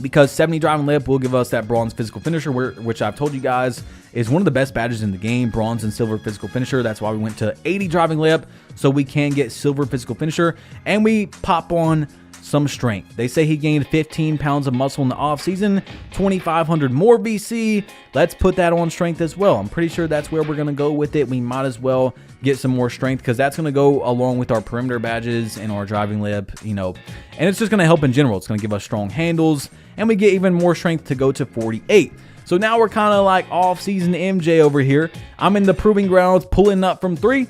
Because 70 driving layup will give us that bronze physical finisher, which I've told you guys is one of the best badges in the game, bronze and silver physical finisher. That's why we went to 80 driving layup, so we can get silver physical finisher, and we pop on some strength. They say he gained 15 pounds of muscle in the offseason, 2,500 more BC. Let's put that on strength as well. I'm pretty sure that's where we're going to go with it. We might as well get some more strength because that's going to go along with our perimeter badges and our driving layup, you know, and it's just going to help in general. It's going to give us strong handles, and we get even more strength to go to 48. So now we're kind of like off-season MJ over here. I'm in the proving grounds, pulling up from 3.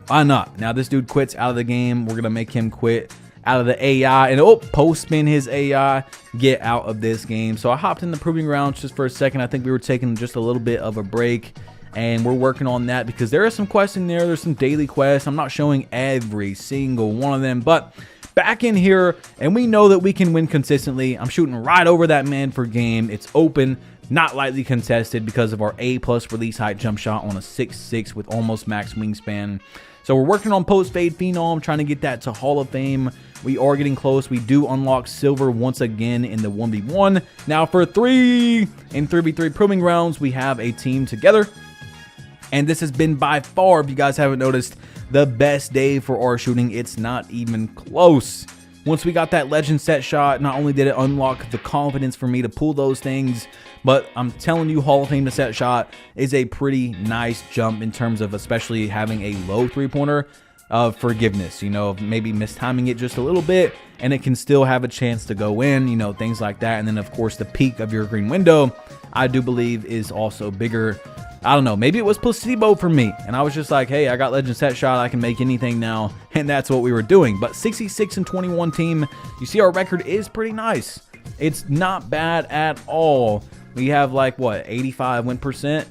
Why not? Now this dude quits out of the game. We're going to make him quit out of the AI, and post spin his AI, get out of this game. So I hopped in the proving grounds just for a second. I think we were taking just a little bit of a break, and we're working on that because there are some quests in there. There's some daily quests. I'm not showing every single one of them, but back in here, and we know that we can win consistently. I'm shooting right over that man per game. It's open, not lightly contested because of our A+ release height jump shot on a 6'6" with almost max wingspan. So we're working on post fade phenom, trying to get that to Hall of Fame. We are getting close. We do unlock silver once again in the 1v1. Now for 3 in 3v3 proving rounds, we have a team together. And this has been by far, if you guys haven't noticed, the best day for our shooting. It's not even close. Once we got that legend set shot, not only did it unlock the confidence for me to pull those things, but I'm telling you, Hall of Fame to set shot is a pretty nice jump in terms of especially having a low three-pointer of forgiveness, you know, maybe mistiming it just a little bit, and it can still have a chance to go in, you know, things like that. And then, of course, the peak of your green window, I do believe, is also bigger. I don't know, maybe it was placebo for me, and I was just like, hey, I got legend set shot, I can make anything now, and that's what we were doing. But 66 and 21 team, you see our record is pretty nice. It's not bad at all. We have like, what, 85 win percent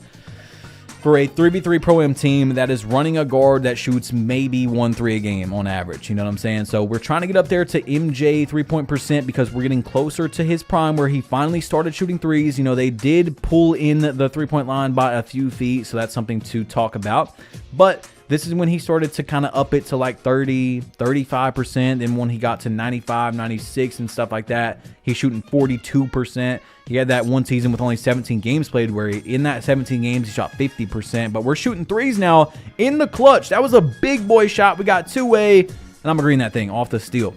for a 3v3 Pro-Am team that is running a guard that shoots maybe 1-3 a game on average. You know what I'm saying? So we're trying to get up there to MJ 3-point percent because we're getting closer to his prime where he finally started shooting threes. You know, they did pull in the 3-point line by a few feet, so that's something to talk about. But this is when he started to kind of up it to like 30, 35%. And when he got to 95, 96 and stuff like that, he's shooting 42%. He had that one season with only 17 games played where in that 17 games, he shot 50%. But we're shooting threes now in the clutch. That was a big boy shot. We got two-way, and I'm agreeing that thing off the steal.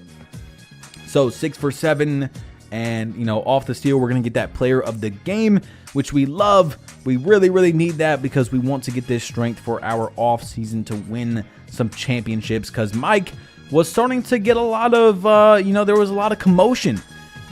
So 6 for 7. And, you know, off the steal, we're going to get that player of the game, which we love. We really, really need that because we want to get this strength for our off season to win some championships. Because Mike was starting to get a lot of, you know, there was a lot of commotion.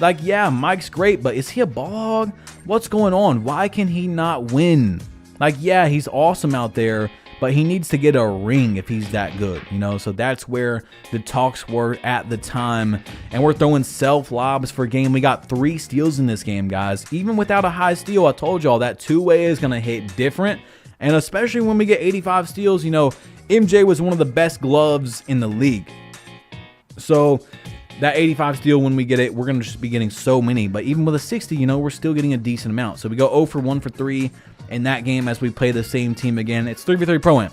Like, yeah, Mike's great, but is he a ball hog? What's going on? Why can he not win? Like, yeah, he's awesome out there, but he needs to get a ring if he's that good, you know? So that's where the talks were at the time. And we're throwing self lobs for game. We got 3 steals in this game, guys. Even without a high steal, I told y'all that two-way is going to hit different. And especially when we get 85 steals, you know, MJ was one of the best gloves in the league. So that 85 steal, when we get it, we're going to just be getting so many. But even with a 60, you know, we're still getting a decent amount. So we go 0 for 1 for 3 in that game as we play the same team again. It's 3v3 Pro-Am.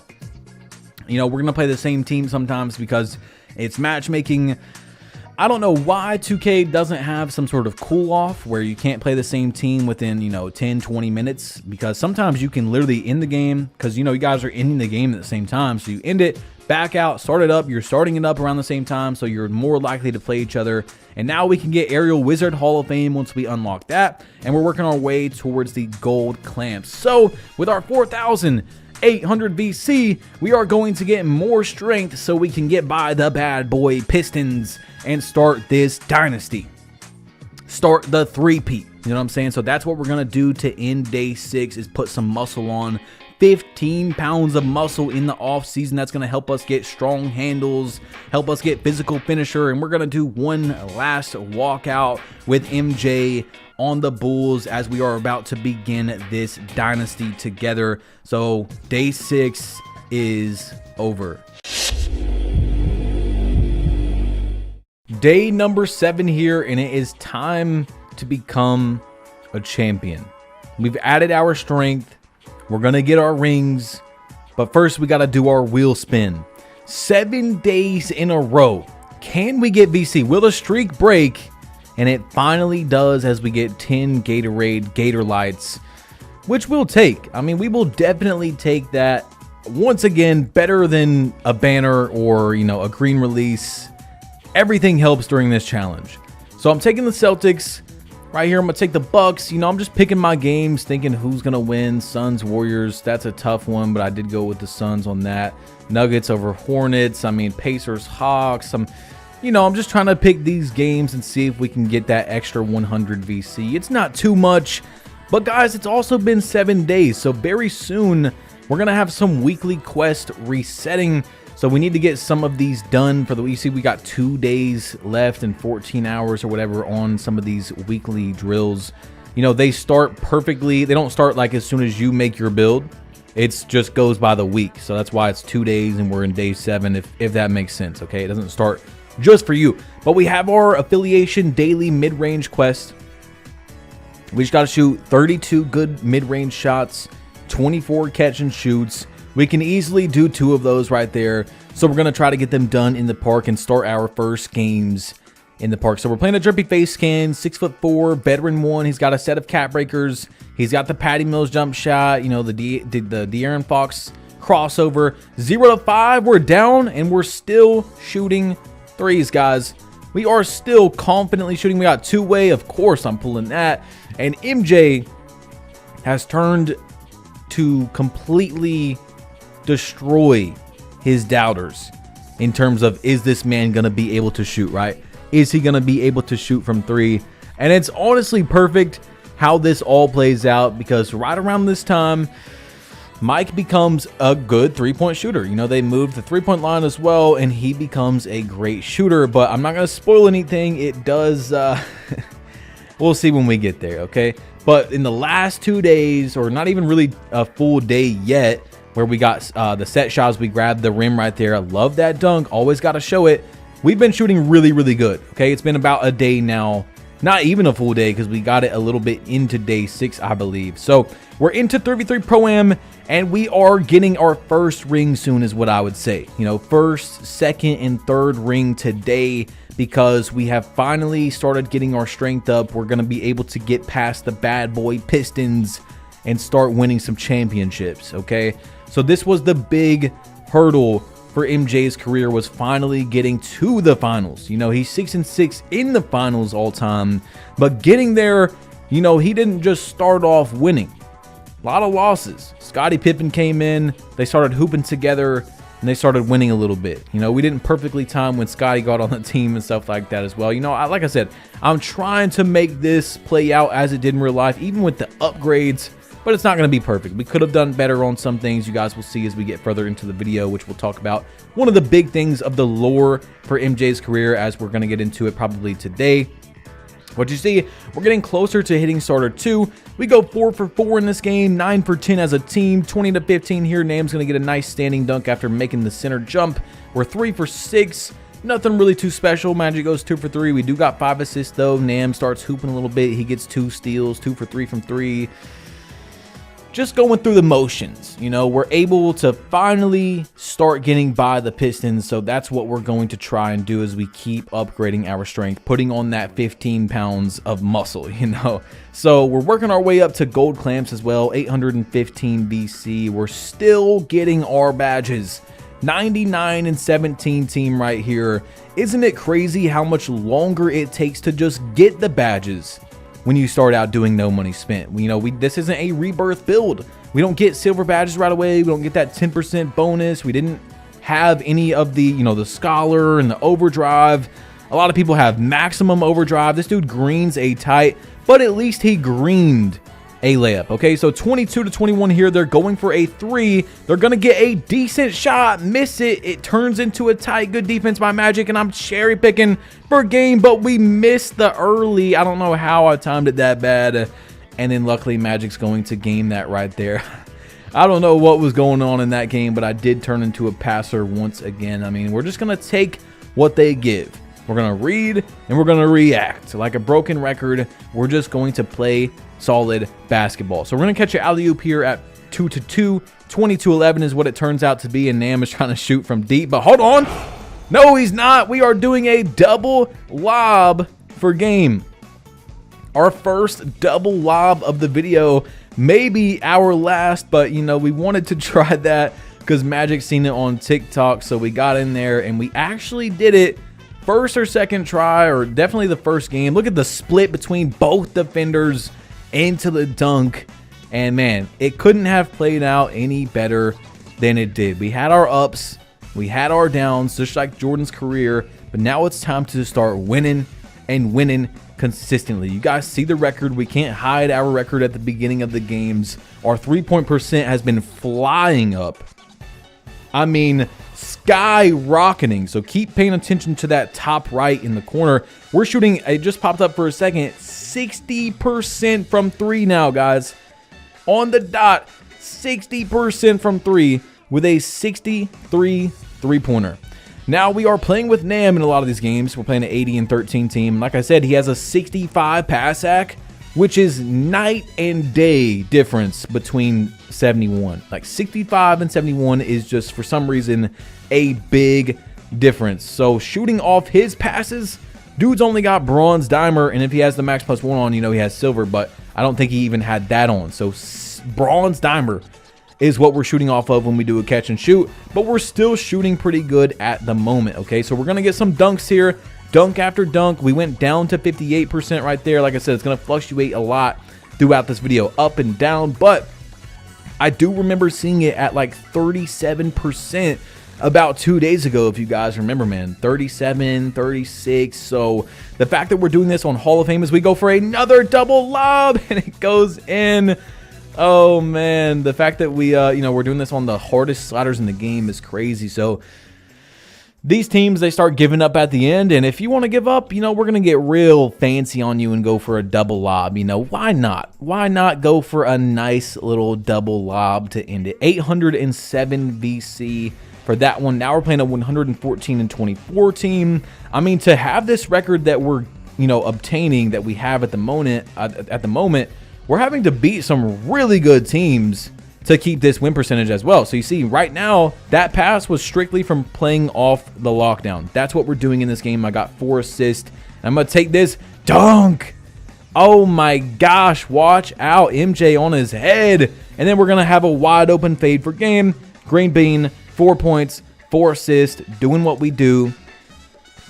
You know, we're going to play the same team sometimes because it's matchmaking. I don't know why 2K doesn't have some sort of cool off where you can't play the same team within, you know, 10, 20 minutes. Because sometimes you can literally end the game because, you know, you guys are ending the game at the same time. So you end it, back out, start it up. You're starting it up around the same time, so you're more likely to play each other. And now we can get Aerial Wizard Hall of Fame once we unlock that. And we're working our way towards the gold clamps. So with our 4,800 VC, we are going to get more strength so we can get by the bad boy Pistons and start this dynasty. Start the three-peat. You know what I'm saying? So that's what we're going to do to end day 6 is put some muscle on. 15 pounds of muscle in the off season. That's going to help us get strong handles, help us get physical finisher, and we're going to do one last walkout with MJ on the Bulls as we are about to begin this dynasty together. So day 6 is over. Day number 7 here, and it is time to become a champion. We've added our strength. We're gonna get our rings, but first we gotta do our wheel spin. 7 days in a row. Can we get VC? Will the streak break? And it finally does, as we get 10 Gatorade Gator Lights, which we'll take. I mean, we will definitely take that. Once again, better than a banner or, you know, a green release. Everything helps during this challenge. So I'm taking the Celtics. Right here, I'm going to take the Bucks. You know, I'm just picking my games, thinking who's going to win. Suns, Warriors, that's a tough one, but I did go with the Suns on that. Nuggets over Hornets. I mean, Pacers, Hawks. I'm just trying to pick these games and see if we can get that extra 100 VC. It's not too much, but guys, it's also been 7 days. So very soon, we're going to have some weekly quest resetting. So we need to get some of these done for the week. You see, we got 2 days left and 14 hours or whatever on some of these weekly drills. You know, they start perfectly. They don't start like as soon as you make your build. It just goes by the week. So that's why it's 2 days and we're in day 7, if that makes sense. Okay, it doesn't start just for you. But we have our affiliation daily mid-range quest. We just got to shoot 32 good mid-range shots, 24 catch and shoots. We can easily do 2 of those right there. So we're going to try to get them done in the park and start our first games in the park. So we're playing a Drippy Face Scan, 6'4", veteran 1. He's got a set of cat breakers. He's got the Patty Mills jump shot, you know, the De'Aaron Fox crossover. 0 to 5, we're down and we're still shooting threes, guys. We are still confidently shooting. We got 2-way, of course I'm pulling that. And MJ has turned to completely destroy his doubters in terms of, is this man gonna be able to shoot, right? Is he gonna be able to shoot from 3? And it's honestly perfect how this all plays out, because right around this time, Mike becomes a good 3-point shooter. You know, they moved the 3-point line as well, and he becomes a great shooter. But I'm not gonna spoil anything. It does we'll see when we get there, okay? But in the last 2 days, or not even really a full day yet, where we got the set shots, we grabbed the rim right there. I love that dunk. Always got to show it. We've been shooting really, really good. Okay, it's been about a day now. Not even a full day, because we got it a little bit into day 6, I believe. So we're into 33 Pro-Am, and we are getting our first ring soon, is what I would say. You know, first, second, and third ring today, because we have finally started getting our strength up. We're going to be able to get past the bad boy Pistons and start winning some championships, okay? So this was the big hurdle for MJ's career, was finally getting to the finals. You know, he's 6-6 in the finals all time, but getting there, you know, he didn't just start off winning. A lot of losses. Scottie Pippen came in, they started hooping together, and they started winning a little bit. You know, we didn't perfectly time when Scottie got on the team and stuff like that as well. You know, like I said, I'm trying to make this play out as it did in real life, even with the upgrades. But it's not going to be perfect. We could have done better on some things. You guys will see as we get further into the video, which we'll talk about. One of the big things of the lore for MJ's career, as we're going to get into it probably today. What you see, we're getting closer to hitting starter 2. We go 4 for 4 in this game, 9 for 10 as a team, 20 to 15 here. Nam's going to get a nice standing dunk after making the center jump. We're 3 for 6. Nothing really too special. Magic goes 2 for 3. We do got 5 assists though. Nam starts hooping a little bit. He gets 2 steals, 2 for 3 from 3. Just going through the motions. You know, we're able to finally start getting by the Pistons. So that's what we're going to try and do as we keep upgrading our strength, putting on that 15 pounds of muscle, you know. So we're working our way up to gold clamps as well, 815 BC. We're still getting our badges. 99 and 17 team right here. Isn't it crazy how much longer it takes to just get the badges when you start out doing no money spent? You know, this isn't a rebirth build. We don't get silver badges right away. We don't get that 10% bonus. We didn't have any of the, you know, the scholar and the overdrive. A lot of people have maximum overdrive. This dude greens a tight, but at least he greened a layup. Okay, so 22-21 here. They're going for a 3. They're going to get a decent shot, miss it. It turns into a tight, good defense by Magic, and I'm cherry picking for game, but we missed the early. I don't know how I timed it that bad, and then luckily Magic's going to game that right there. I don't know what was going on in that game, but I did turn into a passer once again. I mean, we're just going to take what they give. We're going to read and we're going to react. Like a broken record, we're just going to play solid basketball. So we're going to catch an alley-oop here at 2-2. 20-11 is what it turns out to be, and Nam is trying to shoot from deep, but hold on. No, he's not. We are doing a double lob for game. Our first double lob of the video, maybe our last, but you know, we wanted to try that because Magic seen it on TikTok, so we got in there and we actually did it first or second try, or definitely the first game. Look at the split between both defenders into the dunk, and man, it couldn't have played out any better than it did. We had our ups, we had our downs, just like Jordan's career, but now it's time to start winning and winning consistently. You guys see the record. We can't hide our record at the beginning of the games. Our 3-point percent has been flying up. I mean, skyrocketing. So keep paying attention to that top right in the corner. We're shooting, it just popped up for a second, 60% from 3 now, guys. On the dot, 60% from 3 with a 63 3-pointer. Now we are playing with Nam in a lot of these games. We're playing an 80-13 team. Like I said, he has a 65 pass ac, which is night and day difference between 71. Like 65 and 71 is just, for some reason, a big difference. So shooting off his passes, dude's only got bronze, dimer, and if he has the max +1 on, you know he has silver, but I don't think he even had that on. So bronze, dimer is what we're shooting off of when we do a catch and shoot, but we're still shooting pretty good at the moment. Okay, so we're gonna get some dunks here, dunk after dunk. We went down to 58% right there. Like I said, it's gonna fluctuate a lot throughout this video, up and down, but I do remember seeing it at like 37% about 2 days ago, if you guys remember, man. 37, 36. So the fact that we're doing this on Hall of Fame is we go for another double lob and it goes in. Oh man, the fact that we we're doing this on the hardest sliders in the game is crazy. So these teams, they start giving up at the end, and if you want to give up, you know, we're going to get real fancy on you and go for a double lob. You know, why not? Why not go for a nice little double lob to end it? 807 VC for that one. Now we're playing a 114-24 team. I mean, to have this record that we're, you know, obtaining, that we have at the moment, we're having to beat some really good teams to keep this win percentage as well. So you see right now, that pass was strictly from playing off the lockdown. That's what we're doing in this game. I got 4 assists. I'm going to take this dunk. Oh my gosh, watch out. MJ on his head. And then we're going to have a wide open fade for game. Green bean, 4 points, 4 assists, doing what we do.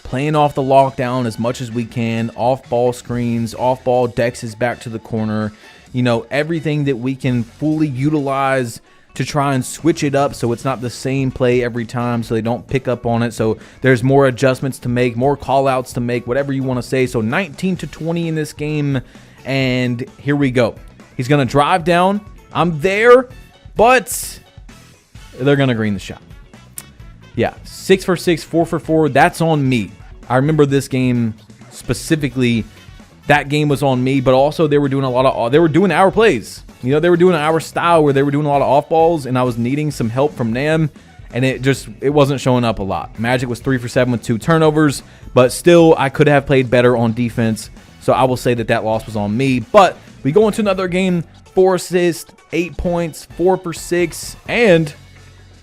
Playing off the lockdown as much as we can, off ball screens, off ball dexes back to the corner, you know, everything that we can fully utilize to try and switch it up so it's not the same play every time, so they don't pick up on it. So there's more adjustments to make, more call outs to make, whatever you want to say. So 19-20 in this game, and here we go. He's going to drive down. I'm there, but they're going to green the shot. Yeah, 6 for 6, 4 for 4. That's on me. I remember this game specifically. That game was on me, but also they were doing our plays. You know, they were doing our style where they were doing a lot of off balls, and I was needing some help from Nam, and it wasn't showing up a lot. Magic was 3 for 7 with 2 turnovers, but still I could have played better on defense. So I will say that loss was on me. But we go into another game, 4 assists, 8 points, 4 for 6, and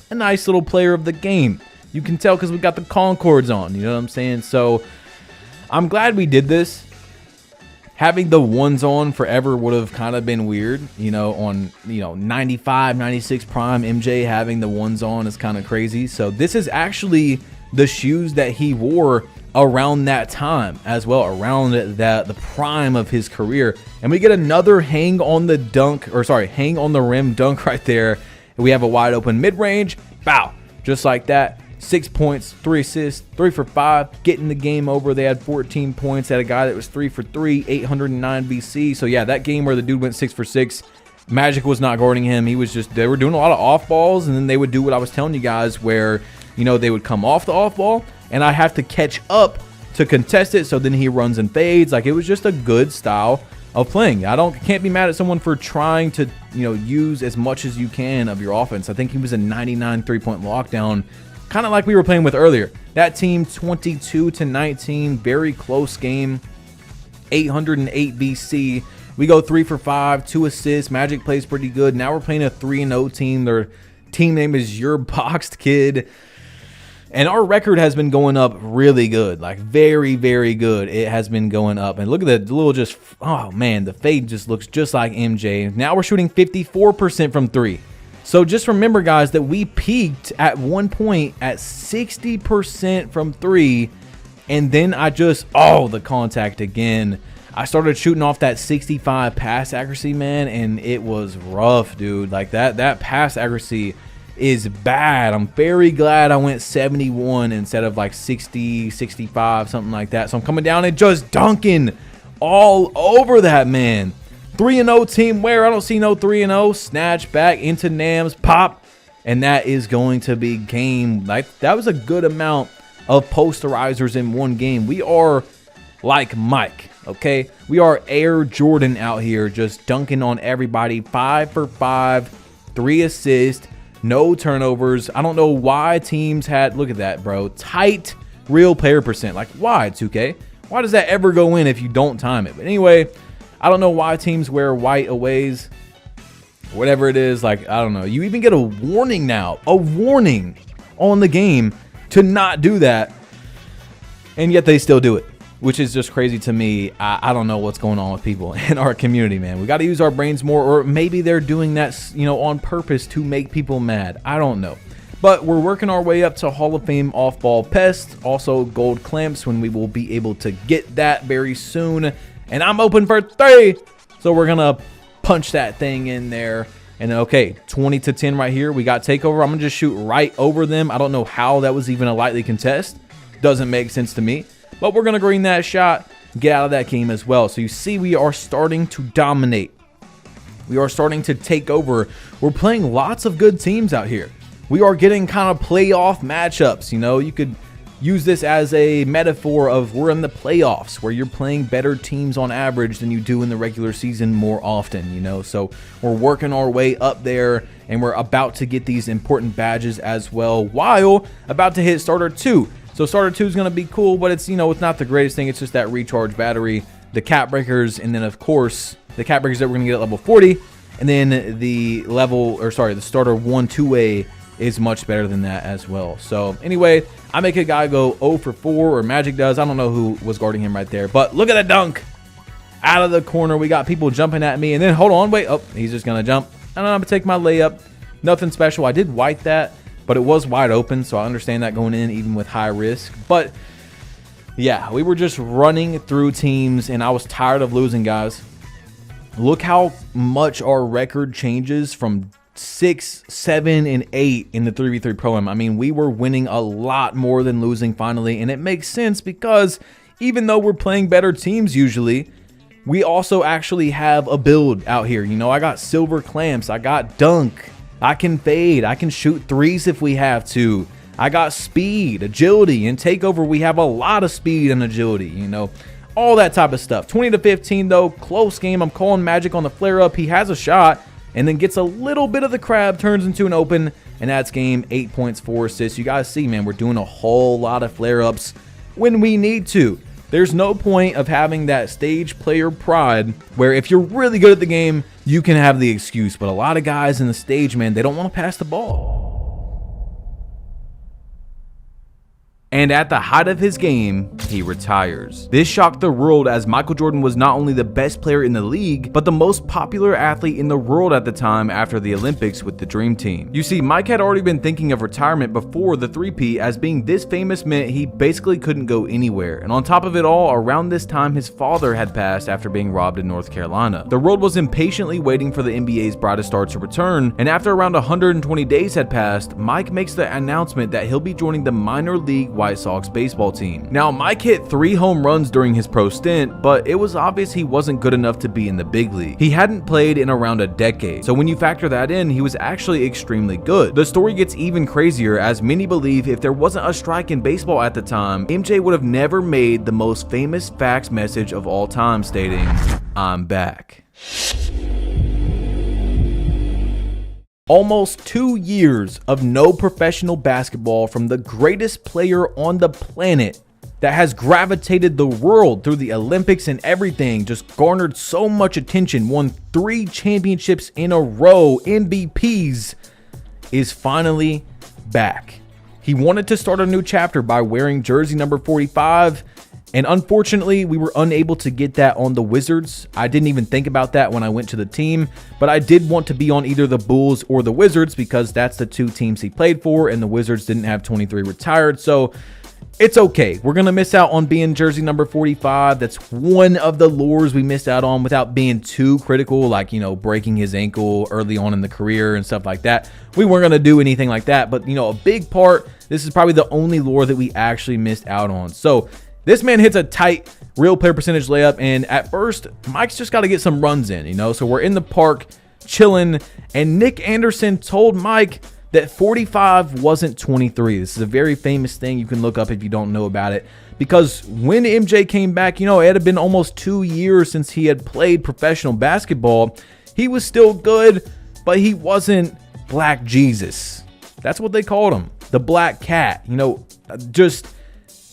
a nice little player of the game. You can tell because we got the Concords on, you know what I'm saying? So I'm glad we did this. Having the ones on forever would have kind of been weird, you know, on, you know, 95, 96 prime MJ having the ones on is kind of crazy. So this is actually the shoes that he wore around that time as well, around the prime of his career. And we get another hang on the rim dunk right there. We have a wide open mid-range, bow, just like that. 6 points, 3 assists, 3 for 5, getting the game over. They had 14 points. They had a guy that was 3 for 3, 809 VC. So yeah, that game where the dude went 6 for 6, Magic was not guarding him. He was just, they were doing a lot of off balls, and then they would do what I was telling you guys where, you know, they would come off the off ball and I have to catch up to contest it. So then he runs and fades. Like, it was just a good style of playing. Can't be mad at someone for trying to, you know, use as much as you can of your offense. I think he was a 99 3-point lockdown, kind of like we were playing with earlier. That team 22-19, very close game, 808 BC. We go 3 for 5, 2 assists. Magic plays pretty good. Now we're playing a 3-0 team. Their team name is Your Boxed Kid. And our record has been going up really good, like very, very good. It has been going up. And look at the little just, oh man, the fade just looks just like MJ. Now we're shooting 54% from 3. So just remember, guys, that we peaked at one point at 60% from 3. And then the contact again. I started shooting off that 65 pass accuracy, man, and it was rough, dude. Like that pass accuracy is bad. I'm very glad I went 71 instead of like 60, 65, something like that. So I'm coming down and just dunking all over that, man. 3-0 team where I don't see no 3-0. Snatch back into Nams, pop, and that is going to be game. Like, that was a good amount of posterizers in one game. We are like Mike, okay? We are Air Jordan out here, just dunking on everybody. 5 for 5, 3 assists, no turnovers. I don't know why teams had, look at that, bro, tight real player percent. Like, why, 2K? Why does that ever go in if you don't time it? But anyway, I don't know why teams wear white aways, whatever it is. Like, I don't know. You even get a warning now, a warning on the game to not do that, and yet they still do it, which is just crazy to me. I don't know what's going on with people in our community, man. We got to use our brains more, or maybe they're doing that, you know, on purpose to make people mad. I don't know. But we're working our way up to Hall of Fame off-ball pest, also gold clamps, when we will be able to get that very soon. And I'm open for 3, so we're going to punch that thing in there. And okay, 20-10 right here. We got takeover. I'm going to just shoot right over them. I don't know how that was even a lightly contest. Doesn't make sense to me. But we're going to green that shot, get out of that game as well. So you see, we are starting to dominate. We are starting to take over. We're playing lots of good teams out here. We are getting kind of playoff matchups. You know, you could use this as a metaphor of we're in the playoffs where you're playing better teams on average than you do in the regular season more often, you know. So we're working our way up there, and we're about to get these important badges as well, while about to hit starter 2. So starter 2 is going to be cool, but it's, you know, it's not the greatest thing. It's just that recharge battery, the cap breakers, and then of course the cap breakers that we're going to get at level 40, and then the starter 1-2A is much better than that as well. So anyway, I make a guy go 0 for 4, or Magic does. I don't know who was guarding him right there, but look at that dunk out of the corner. We got people jumping at me, and then hold on, wait, oh, he's just gonna jump, and I'm gonna take my layup. Nothing special. I did white that, but it was wide open, so I understand that going in even with high risk. But yeah, we were just running through teams, and I was tired of losing, guys. Look how much our record changes from 6, 7, and 8 in the 3v3 Pro-Am. I mean, we were winning a lot more than losing finally, and it makes sense because even though we're playing better teams usually, we also actually have a build out here. You know, I got silver clamps, I got dunk, I can fade, I can shoot threes if we have to. I got speed, agility, and takeover. We have a lot of speed and agility, you know, all that type of stuff. 20-15 though, close game. I'm calling Magic on the flare up. He has a shot, and then gets a little bit of the crab, turns into an open, and that's game. 8 points, 4 assists. You guys see, man, we're doing a whole lot of flare-ups when we need to. There's no point of having that stage player pride where if you're really good at the game, you can have the excuse. But a lot of guys in the stage, man, they don't want to pass the ball. and at the height of his game, he retires. This shocked the world as Michael Jordan was not only the best player in the league, but the most popular athlete in the world at the time after the Olympics with the Dream Team. You see, Mike had already been thinking of retirement before the three-peat, as being this famous meant he basically couldn't go anywhere. And on top of it all, around this time his father had passed after being robbed in North Carolina. The world was impatiently waiting for the NBA's brightest star to return, and after around 120 days had passed, Mike makes the announcement that he'll be joining the minor league White Sox baseball team. Now, Mike hit 3 home runs during his pro stint, but it was obvious he wasn't good enough to be in the big league. He hadn't played in around a decade, so when you factor that in, he was actually extremely good. The story gets even crazier, as many believe if there wasn't a strike in baseball at the time, MJ would have never made the most famous fax message of all time stating, "I'm back." Almost 2 years of no professional basketball from the greatest player on the planet that has gravitated the world through the Olympics and everything, just garnered so much attention, won 3 championships in a row, MVPs, is finally back. He wanted to start a new chapter by wearing jersey number 45, and unfortunately, we were unable to get that on the Wizards. I didn't even think about that when I went to the team, but I did want to be on either the Bulls or the Wizards because that's the 2 teams he played for, and the Wizards didn't have 23 retired, so it's okay. We're going to miss out on being jersey number 45. That's one of the lures we missed out on without being too critical, like, you know, breaking his ankle early on in the career and stuff like that. We weren't going to do anything like that, but, you know, a big part, this is probably the only lure that we actually missed out on. So this man hits a tight real player percentage layup, and at first, Mike's just got to get some runs in, you know? So we're in the park chilling, and Nick Anderson told Mike that 45 wasn't 23. This is a very famous thing you can look up if you don't know about it, because when MJ came back, you know, it had been almost 2 years since he had played professional basketball. He was still good, but he wasn't Black Jesus. That's what they called him, the Black Cat. You know, just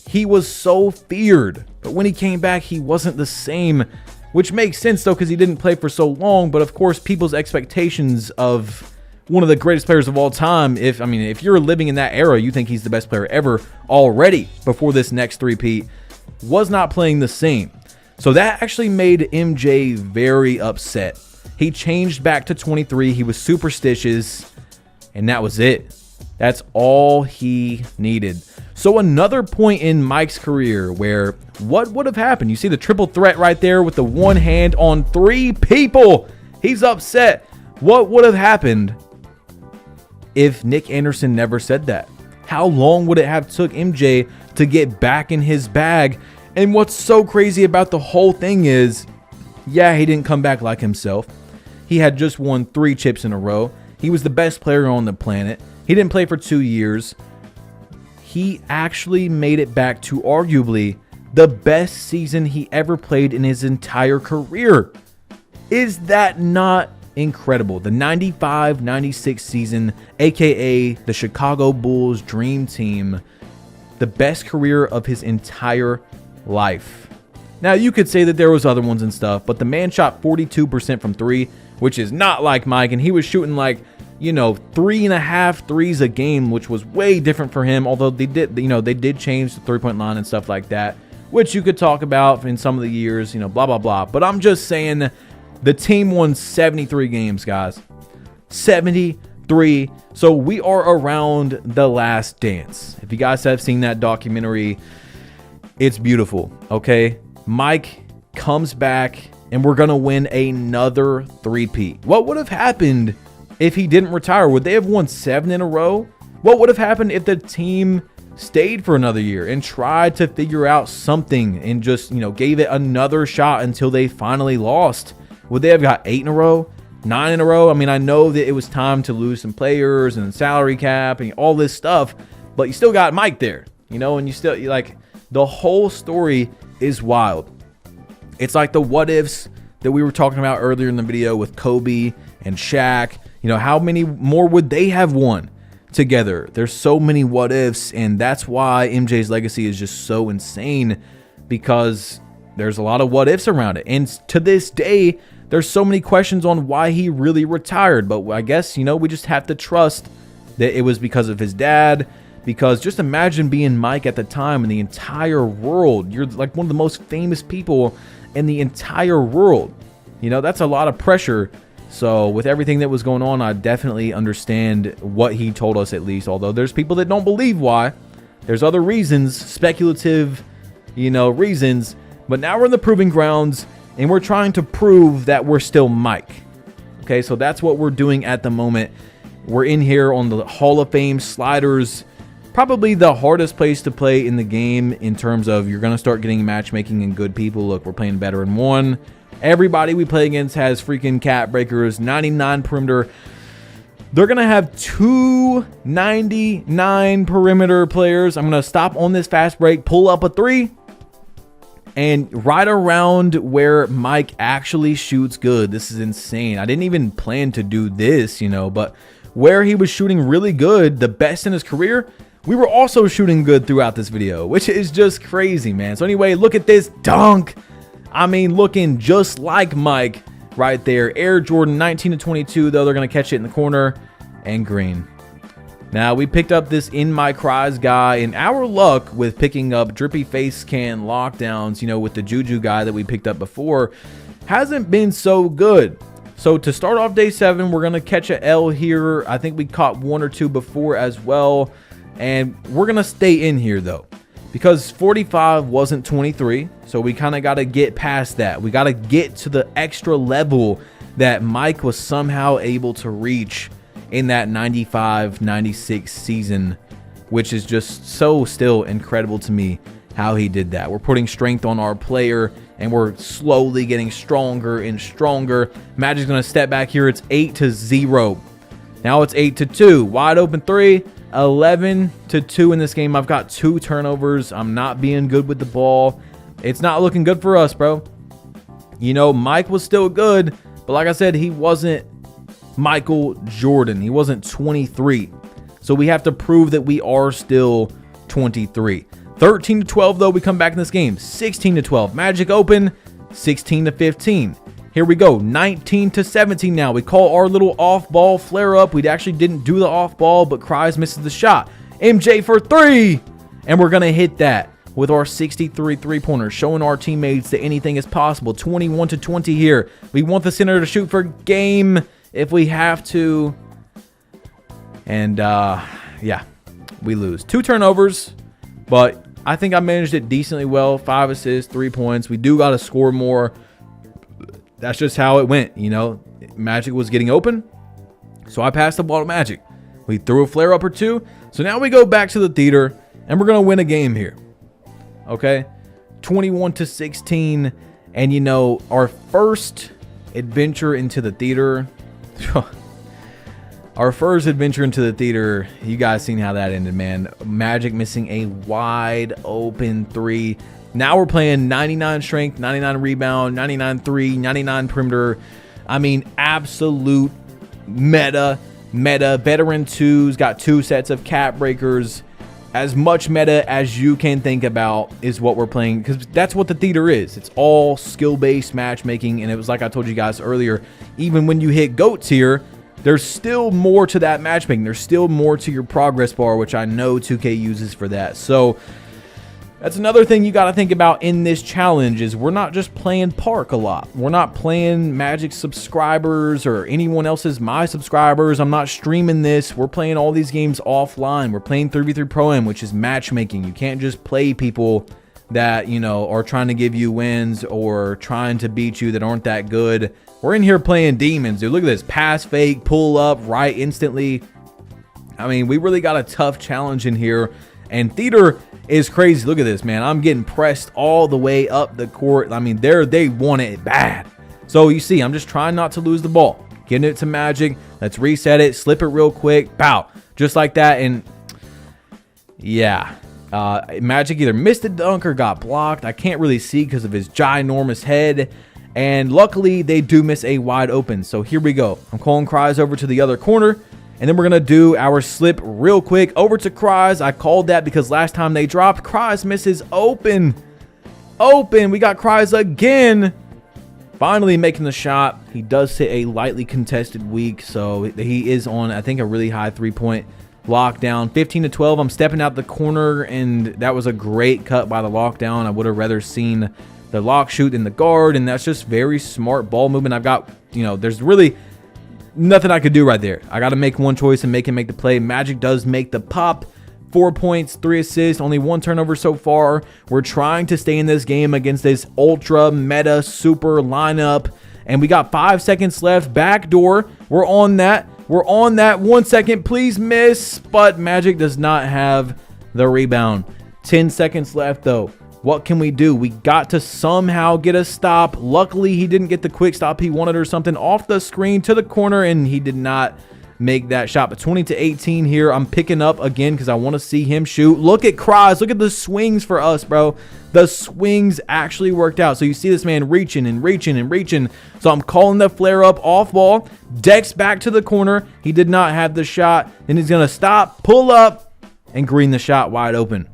he was so feared, but when he came back, he wasn't the same, which makes sense though, because he didn't play for so long. But of course, people's expectations of one of the greatest players of all time, if you're living in that era, you think he's the best player ever already before this next three-peat, was not playing the same. So that actually made MJ very upset. He changed back to 23. He was superstitious, and that was it. That's all he needed. So another point in Mike's career where what would have happened? You see the triple threat right there with the one hand on 3 people. He's upset. What would have happened if Nick Anderson never said that? How long would it have took MJ to get back in his bag? And what's so crazy about the whole thing is, yeah, he didn't come back like himself. He had just won 3 chips in a row. He was the best player on the planet. He didn't play for 2 years. He actually made it back to arguably the best season he ever played in his entire career. Is that not incredible? The 95-96 season, aka the Chicago Bulls Dream Team, the best career of his entire life. Now, you could say that there was other ones and stuff, but the man shot 42% from 3, which is not like Mike, and he was shooting like, you know, 3.5 threes a game, which was way different for him, although they did change the three-point line and stuff like that, which you could talk about in some of the years, you know, blah, blah, blah. But I'm just saying the team won 73 games, guys. 73. So we are around The Last Dance. If you guys have seen that documentary, it's beautiful, okay? Mike comes back, and we're going to win another three-peat. What would have happened if he didn't retire? Would they have won 7 in a row? What would have happened if the team stayed for another year and tried to figure out something and just, you know, gave it another shot until they finally lost? Would they have got 8 in a row? 9 in a row? I mean, I know that it was time to lose some players and salary cap and all this stuff, but you still got Mike there, you know, and the whole story is wild. It's like the what ifs that we were talking about earlier in the video with Kobe and Shaq. You know, how many more would they have won together? There's so many what ifs, and that's why MJ's legacy is just so insane, because there's a lot of what ifs around it. And to this day, there's so many questions on why he really retired. But I guess, you know, we just have to trust that it was because of his dad, because just imagine being Mike at the time in the entire world. You're like one of the most famous people in the entire world. You know, that's a lot of pressure. So with everything that was going on, I definitely understand what he told us, at least. Although there's people that don't believe why. There's other reasons, speculative, you know, reasons. But now we're in the proving grounds, and we're trying to prove that we're still Mike. Okay, so that's what we're doing at the moment. We're in here on the Hall of Fame sliders. Probably the hardest place to play in the game in terms of you're going to start getting matchmaking and good people. Look, we're playing veteran 1. Everybody we play against has freaking cat breakers, 99 perimeter. They're going to have 299 perimeter players. I'm going to stop on this fast break, pull up a 3. And right around where Mike actually shoots good. This is insane. I didn't even plan to do this, you know, but where he was shooting really good, the best in his career, we were also shooting good throughout this video, which is just crazy, man. So anyway, look at this dunk. I mean, looking just like Mike right there. Air Jordan 19-22, though. They're going to catch it in the corner and green. Now, we picked up this In My Cries guy, and our luck with picking up drippy face can lockdowns, you know, with the Juju guy that we picked up before, hasn't been so good. So to start off day 7, we're going to catch a L here. I think we caught 1 or 2 before as well. And we're going to stay in here, though, because 45 wasn't 23. So we kind of got to get past that. We got to get to the extra level that Mike was somehow able to reach in that 95-96 season, which is just so still incredible to me how he did that. We're putting strength on our player, and we're slowly getting stronger and stronger. Magic's going to step back here. It's 8-0. Now it's 8-2. Wide open 3. 11-2 in this game. I've got 2 turnovers. I'm not being good with the ball. It's not looking good for us, bro. You know, Mike was still good, but like I said, he wasn't Michael Jordan. He wasn't 23. So we have to prove that we are still 23. 13-12, though, we come back in this game. 16-12. Magic open. 16-15. Here we go, 19-17 now. We call our little off-ball flare-up. We actually didn't do the off-ball, but Cries misses the shot. MJ for 3! And we're going to hit that with our 63 three-pointer, showing our teammates that anything is possible. 21-20 here. We want the center to shoot for game if we have to. And, yeah, we lose. 2 turnovers, but I think I managed it decently well. 5 assists, 3 points. We do got to score more. That's just how it went, you know. Magic was getting open, so I passed the ball to Magic. We threw a flare up or 2. So now we go back to the theater, and we're going to win a game here. Okay? 21-16. And, you know, our first adventure into the theater. Our first adventure into the theater, you guys seen how that ended, man. Magic missing a wide open 3. Now we're playing 99 strength, 99 rebound, 99 3, 99 perimeter. I mean, absolute meta. Veteran 2's got 2 sets of cat breakers. As much meta as you can think about is what we're playing, because that's what the theater is. It's all skill-based matchmaking, and it was like I told you guys earlier, even when you hit GOAT tier, there's still more to that matchmaking. There's still more to your progress bar, which I know 2K uses for that. So that's another thing you got to think about in this challenge is we're not just playing Park a lot. We're not playing Magic subscribers or anyone else's My subscribers. I'm not streaming this. We're playing all these games offline. We're playing 3v3 Pro-Am, which is matchmaking. You can't just play people that, you know, are trying to give you wins or trying to beat you that aren't that good. We're in here playing demons, dude. Look at this. Pass fake, pull up, right instantly. I mean, we really got a tough challenge in here. And theater is crazy. Look at this, man. I'm getting pressed all the way up the court. I mean, they want it bad. So you see, I'm just trying not to lose the ball. Getting it to Magic. Let's reset it. Slip it real quick. Pow. Just like that. And yeah. Magic either missed a dunk or got blocked. I can't really see because of his ginormous head. And luckily, they do miss a wide open. So here we go. I'm calling Cries over to the other corner. And then we're going to do our slip real quick over to Cries. I called that because last time they dropped, Cries misses open. We got Cries again. Finally making the shot. He does hit a lightly contested weak. So he is on, I think, a really high 3-point lockdown. 15-12. I'm stepping out the corner, and that was a great cut by the lockdown. I would have rather seen the lock shoot than the guard, and that's just very smart ball movement. I've got, there's really nothing I could do right there. I got to make one choice and make him make the play. Magic does make the pop. 4 points, 3 assists, only 1 turnover so far. We're trying to stay in this game against this ultra meta super lineup, and we got 5 seconds left. Backdoor, we're on that. We're on that. 1 second, please miss, but Magic does not have the rebound. 10 seconds left though. What can we do? We got to somehow get a stop. Luckily, he didn't get the quick stop he wanted or something. Off the screen to the corner, and he did not make that shot. But 20-18 here. I'm picking up again because I want to see him shoot. Look at Kroz. Look at the swings for us, bro. The swings actually worked out. So you see this man reaching and reaching and reaching. So I'm calling the flare up off ball. Dex back to the corner. He did not have the shot. Then he's going to stop, pull up, and green the shot wide open.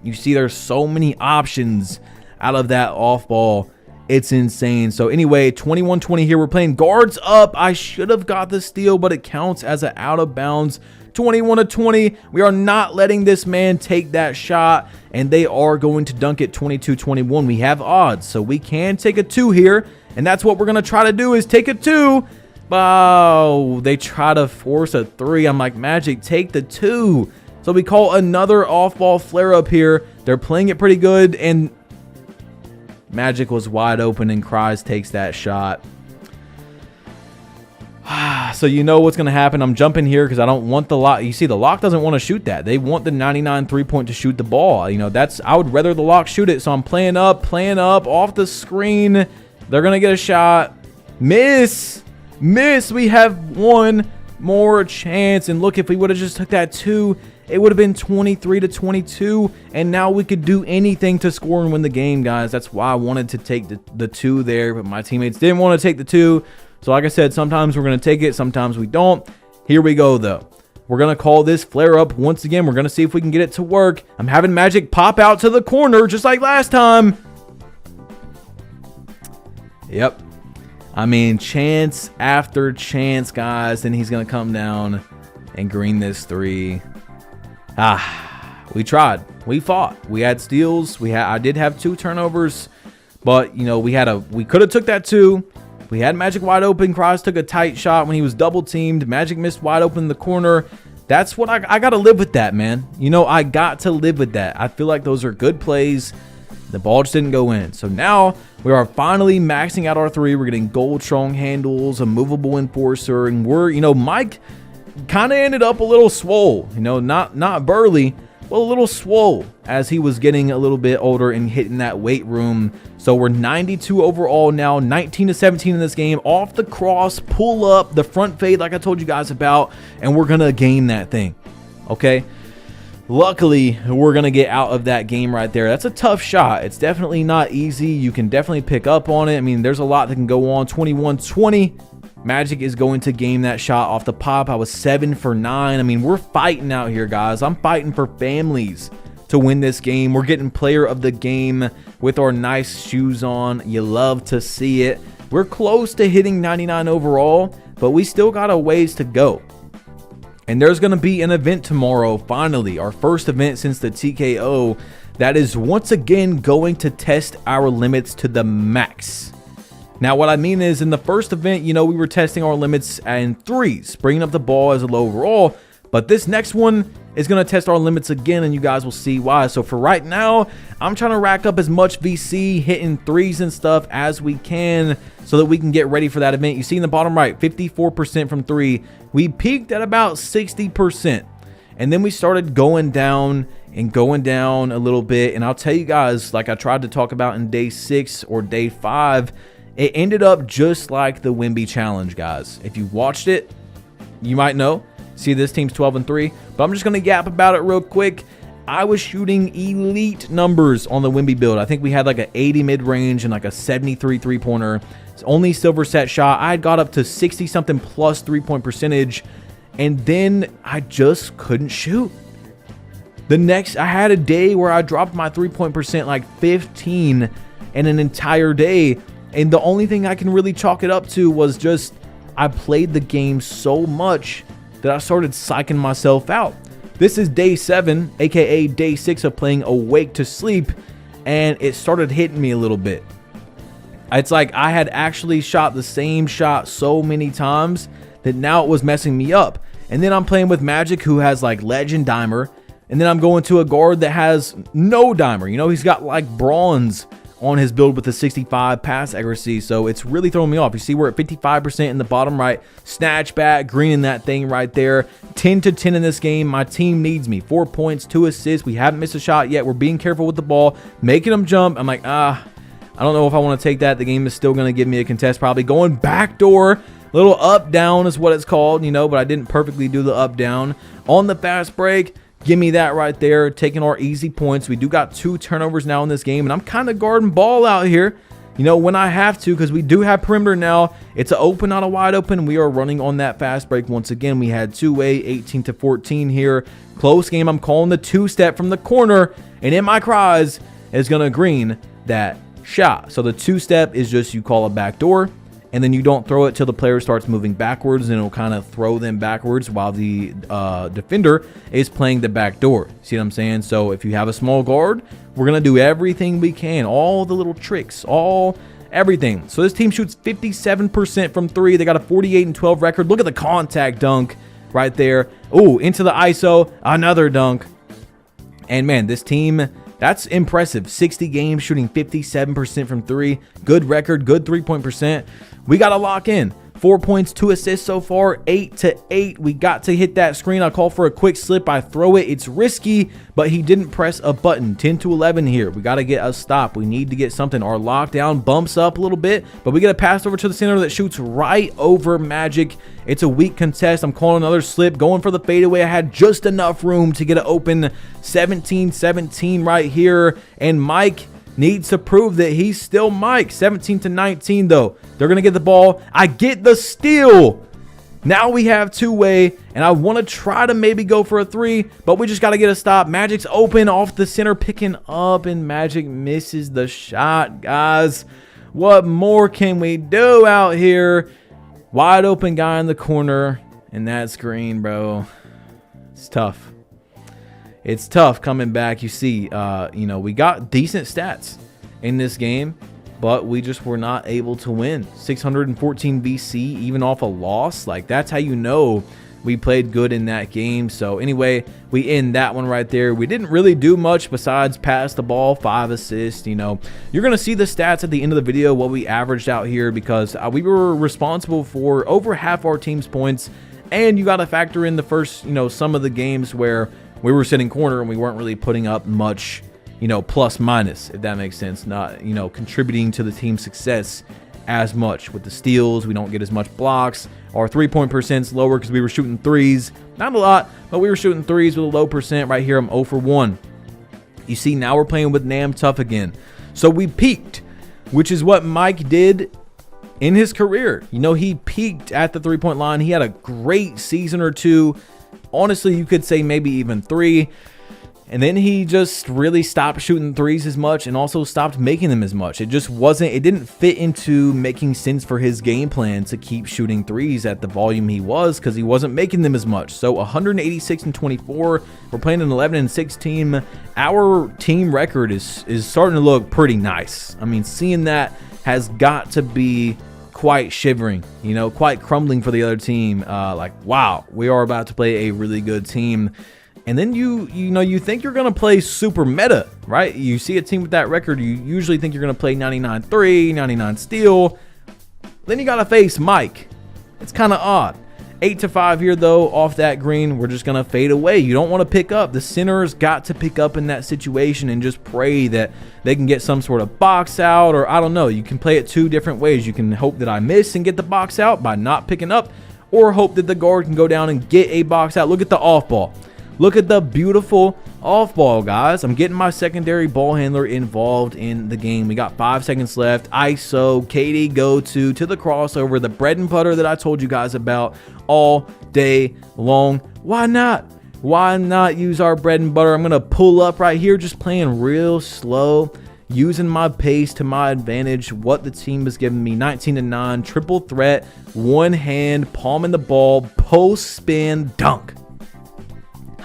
You see there's so many options out of that off ball. It's insane. So anyway, 21-20 here. We're playing guards up. I should have got the steal, but it counts as an out of bounds. 21-20. We are not letting this man take that shot, and they are going to dunk it 22-21. We have odds, so we can take a 2 here, and that's what we're going to try to do is take a 2. Oh, they try to force a 3. I'm like, Magic, take the 2. So we call another off-ball flare-up here. They're playing it pretty good, and Magic was wide open, and Kroz takes that shot. So you know what's going to happen. I'm jumping here because I don't want the lock. You see, the lock doesn't want to shoot that. They want the 99 three-point to shoot the ball. I would rather the lock shoot it. So I'm playing up off the screen. They're going to get a shot. Miss. We have one more chance. And look, if we would have just took that 2, it would have been 23-22, and now we could do anything to score and win the game, guys. That's why I wanted to take the 2 there, but my teammates didn't want to take the 2. So like I said, sometimes we're going to take it, sometimes we don't. Here we go, though. We're going to call this flare up once again. We're going to see if we can get it to work. I'm having Magic pop out to the corner just like last time. Yep. I mean, chance after chance, guys. Then he's going to come down and green this 3. We tried. We fought. We had steals. I did have 2 turnovers, but we could have took that 2. We had Magic wide open. Kroz took a tight shot when he was double teamed. Magic missed wide open in the corner. That's what I got to live with that, man. I got to live with that. I feel like those are good plays. The ball just didn't go in. So now we are finally maxing out our 3. We're getting gold strong handles, a movable enforcer, and Mike kind of ended up a little swole, not burly, but a little swole as he was getting a little bit older and hitting that weight room. So we're 92 overall now, 19-17 in this game. Off the cross, pull up, the front fade like I told you guys about, and we're going to game that thing, okay? Luckily, we're going to get out of that game right there. That's a tough shot. It's definitely not easy. You can definitely pick up on it. I mean, there's a lot that can go on. 21-20. Magic is going to game that shot off the pop. I was 7 for 9. I mean, we're fighting out here, guys. I'm fighting for families to win this game. We're getting player of the game with our nice shoes on. You love to see it. We're close to hitting 99 overall, but we still got a ways to go. And there's going to be an event tomorrow, finally, our first event since the TKO, that is once again going to test our limits to the max. Now, what I mean is, in the first event, we were testing our limits in 3s, bringing up the ball as a low overall. But this next one is going to test our limits again, and you guys will see why. So for right now, I'm trying to rack up as much VC, hitting 3s and stuff as we can so that we can get ready for that event. You see in the bottom right, 54% from 3. We peaked at about 60%. And then we started going down a little bit. And I'll tell you guys, like I tried to talk about in day 6 or day 5, it ended up just like the Wemby challenge, guys. If you watched it, you might know. See, this team's 12-3, but I'm just going to gap about it real quick. I was shooting elite numbers on the Wemby build. I think we had like an 80 mid-range and like a 73 three-pointer. It's only silver set shot. I had got up to 60-something plus three-point percentage, and then I just couldn't shoot. I had a day where I dropped my three-point percent like 15 in an entire day. And the only thing I can really chalk it up to was just I played the game so much that I started psyching myself out. This is day 7, aka day 6 of playing Awake to Sleep, and it started hitting me a little bit. It's like I had actually shot the same shot so many times that now it was messing me up. And then I'm playing with Magic, who has like Legend Dimer, and then I'm going to a guard that has no Dimer. You know, he's got like bronze on his build with the 65 pass accuracy, so it's really throwing me off. You see we're at 55% in the bottom right, snatch back, greening that thing right there. 10 to 10 in this game. My team needs me. 4 points, 2 assists. We haven't missed a shot yet. We're being careful with the ball, making them jump. I'm like, I don't know if I want to take that. The game is still going to give me a contest, probably going backdoor. Little up down is what it's called, you know, but I didn't perfectly do the up down on the fast break. Give me that right there, taking our easy points. We do got 2 turnovers now in this game, and I'm kind of guarding ball out here, you know, when I have to, because we do have perimeter now. It's an open, not a wide open. We are running on that fast break once again. We had 2-way, 18 to 14 here. Close game. I'm calling the 2-step from the corner, and in my cries is going to green that shot. So the 2-step is just you call a backdoor, and then you don't throw it till the player starts moving backwards, and it'll kind of throw them backwards while the defender is playing the back door. See what I'm saying? So if you have a small guard, we're going to do everything we can, all the little tricks, everything. So this team shoots 57% from 3. They got a 48-12 record. Look at the contact dunk right there. Ooh, into the ISO, another dunk. And man, this team, that's impressive. 60 games, shooting 57% from 3. Good record, good 3-point percent. We got to lock in. 4 points, 2 assists so far, 8 to 8. We got to hit that screen. I call for a quick slip. I throw it. It's risky, but he didn't press a button. 10 to 11 here. We got to get a stop. We need to get something. Our lockdown bumps up a little bit, but we get a pass over to the center that shoots right over Magic. It's a weak contest. I'm calling another slip, going for the fadeaway. I had just enough room to get it open. 17-17 right here, and Mike needs to prove that he's still Mike. 17 to 19 though. They're going to get the ball. I get the steal. Now we have 2-way, and I want to try to maybe go for a 3, but we just got to get a stop. Magic's open off the center, picking up, and Magic misses the shot, guys. What more can we do out here? Wide open guy in the corner, and that's green, bro. It's tough. It's tough coming back. You see, you know, we got decent stats in this game, but we just were not able to win. 614 VC, even off a loss. Like, that's how you know we played good in that game. So anyway, we end that one right there. We didn't really do much besides pass the ball, 5 assists. You know, you're going to see the stats at the end of the video, what we averaged out here, because we were responsible for over half our team's points. And you got to factor in the first, you know, some of the games where we were sitting corner and we weren't really putting up much, you know, plus minus, if that makes sense. Not, you know, contributing to the team's success as much. With the steals, we don't get as much blocks. Our 3-point percent's lower because we were shooting threes. Not a lot, but we were shooting threes with a low percent. Right here, I'm 0 for 1. You see, now we're playing with Nam Tough again. So we peaked, which is what Mike did in his career. You know, he peaked at the 3-point line. He had a great season or two. Honestly, you could say maybe even 3. And then he just really stopped shooting threes as much and also stopped making them as much. It just wasn't, it didn't fit into making sense for his game plan to keep shooting threes at the volume he was, because he wasn't making them as much. So 186-24. We're playing an 11-6 team. Our team record is starting to look pretty nice. I mean, seeing that has got to be quite shivering, you know, quite crumbling for the other team. Like, wow, we are about to play a really good team. And then you know, you think you're going to play super meta, right? You see a team with that record, you usually think you're going to play 99-3, 99 steal. Then you got to face Mike. It's kind of odd. 8 to 5 here, though, off that green. We're just going to fade away. You don't want to pick up. The center's got to pick up in that situation and just pray that they can get some sort of box out, or I don't know. You can play it 2 different ways. You can hope that I miss and get the box out by not picking up, or hope that the guard can go down and get a box out. Look at the off ball. Look at the beautiful off ball, guys. I'm getting my secondary ball handler involved in the game. We got 5 seconds left. ISO, KD go to the crossover, the bread and butter that I told you guys about all day long. Why not? Why not use our bread and butter? I'm going to pull up right here, just playing real slow. using my pace to my advantage, what the team has given me. 19-9, triple threat, one hand, palming the ball, post spin, dunk.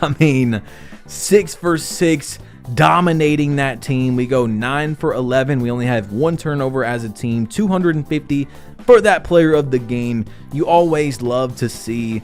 I mean, 6 for 6, dominating that team. We go 9 for 11. We only have one turnover as a team, 250 for that player of the game. You always love to see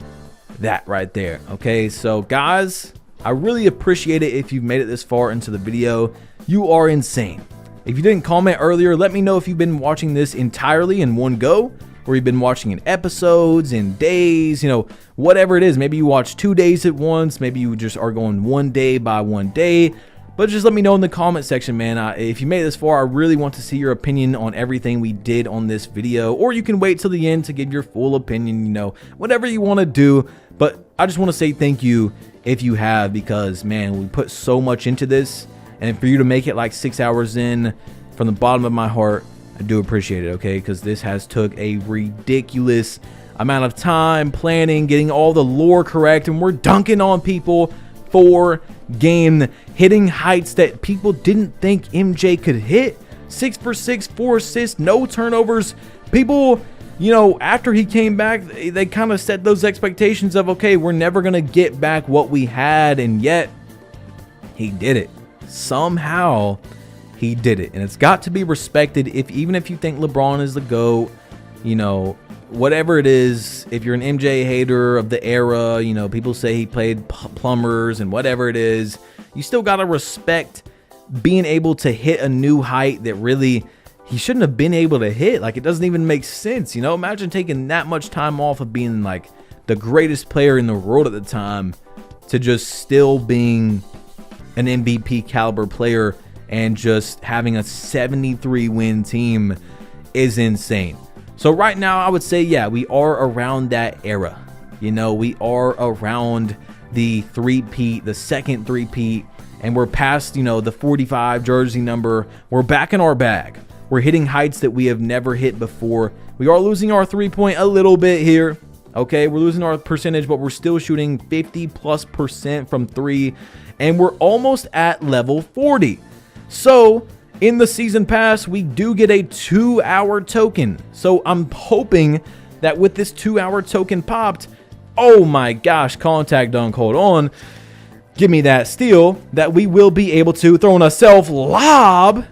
that right there. Okay, so guys, I really appreciate it if you've made it this far into the video. You are insane. If you didn't comment earlier, let me know if you've been watching this entirely in one go, or you've been watching in episodes, in days, you know, whatever it is. Maybe you watch 2 days at once. Maybe you just are going one day by one day. But just let me know in the comment section, man. If you made it this far, I really want to see your opinion on everything we did on this video. Or you can wait till the end to give your full opinion, you know, whatever you want to do. But I just want to say thank you if you have, because, man, we put so much into this. And for you to make it like 6 hours in, from the bottom of my heart, I do appreciate it, okay? Because this has took a ridiculous amount of time planning, getting all the lore correct, and we're dunking on people for game, hitting heights that people didn't think MJ could hit. 6 for 6, 4 assists, no turnovers. People, you know, after he came back, they kind of set those expectations of, okay, we're never going to get back what we had, and yet he did it. Somehow he did it, and it's got to be respected. Even if you think LeBron is the GOAT, you know, whatever it is, if you're an MJ hater of the era, you know, people say he played plumbers and whatever it is, you still got to respect being able to hit a new height that really he shouldn't have been able to hit. Like, it doesn't even make sense, you know? Imagine taking that much time off of being like the greatest player in the world at the time to just still being an MVP caliber player and just having a 73 win team is insane. So right now, I would say, yeah, we are around that era. You know, we are around the three-peat, the second three-peat, and we're past, you know, the 45 jersey number. We're back in our bag. We're hitting heights that we have never hit before. We are losing our three-point a little bit here. Okay, we're losing our percentage, but we're still shooting 50+% from three, and we're almost at level 40. So in the season pass, we do get a 2-hour token. So I'm hoping that with this 2-hour token popped, oh my gosh, contact dunk, hold on, give me that steal, that we will be able to throw in a self lob.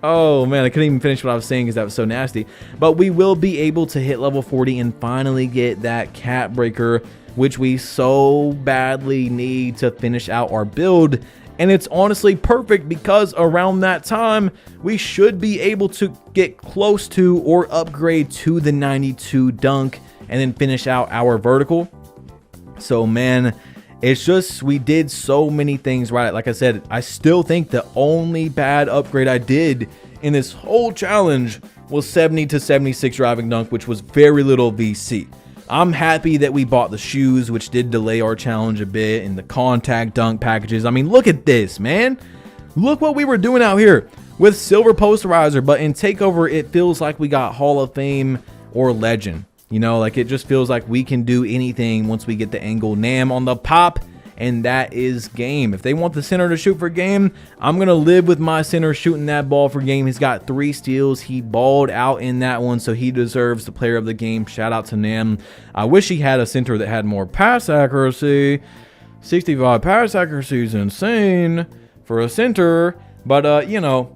Oh man, I couldn't even finish what I was saying because that was so nasty. But we will be able to hit level 40 and finally get that cap breaker, which we so badly need to finish out our build. And it's honestly perfect because around that time, we should be able to get close to or upgrade to the 92 dunk and then finish out our vertical. So man, it's just, we did so many things right. Like I said, I still think the only bad upgrade I did in this whole challenge was 70 to 76 driving dunk, which was very little VC. I'm happy that we bought the shoes, which did delay our challenge a bit, and the contact dunk packages. I mean, look at this, man. Look what we were doing out here with silver posterizer, but in takeover, it feels like we got Hall of Fame or legend. You know, like it just feels like we can do anything once we get the angle Nam on the pop, and that is game. If they want the center to shoot for game, I'm going to live with my center shooting that ball for game. He's got 3 steals. He balled out in that one, so he deserves the player of the game. Shout out to Nam. I wish he had a center that had more pass accuracy. 65 pass accuracy is insane for a center, but, you know,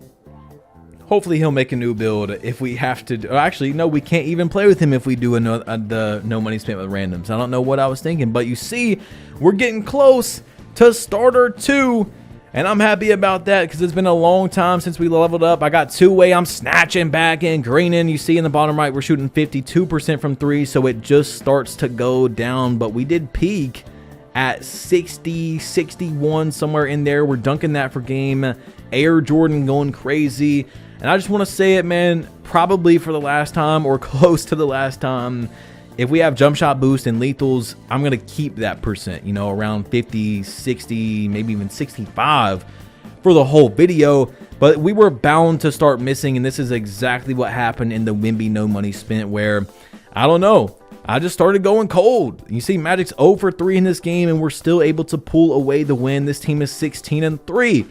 hopefully he'll make a new build if we have to. Actually, no, we can't even play with him if we do the no money spent with randoms. I don't know what I was thinking, but you see, we're getting close to starter 2, and I'm happy about that because it's been a long time since we leveled up. I got 2-way. I'm snatching back in, greening. You see in the bottom right, we're shooting 52% from 3, so it just starts to go down, but we did peak at 60, 61, somewhere in there. We're dunking that for game. Air Jordan going crazy. And I just want to say it, man, probably for the last time or close to the last time, if we have jump shot boost and lethals, I'm going to keep that percent, you know, around 50, 60, maybe even 65 for the whole video. But we were bound to start missing, and this is exactly what happened in the Wimby no money spent, where, I don't know, I just started going cold. You see, Magic's 0 for 3 in this game, and we're still able to pull away the win. This team is 16-3.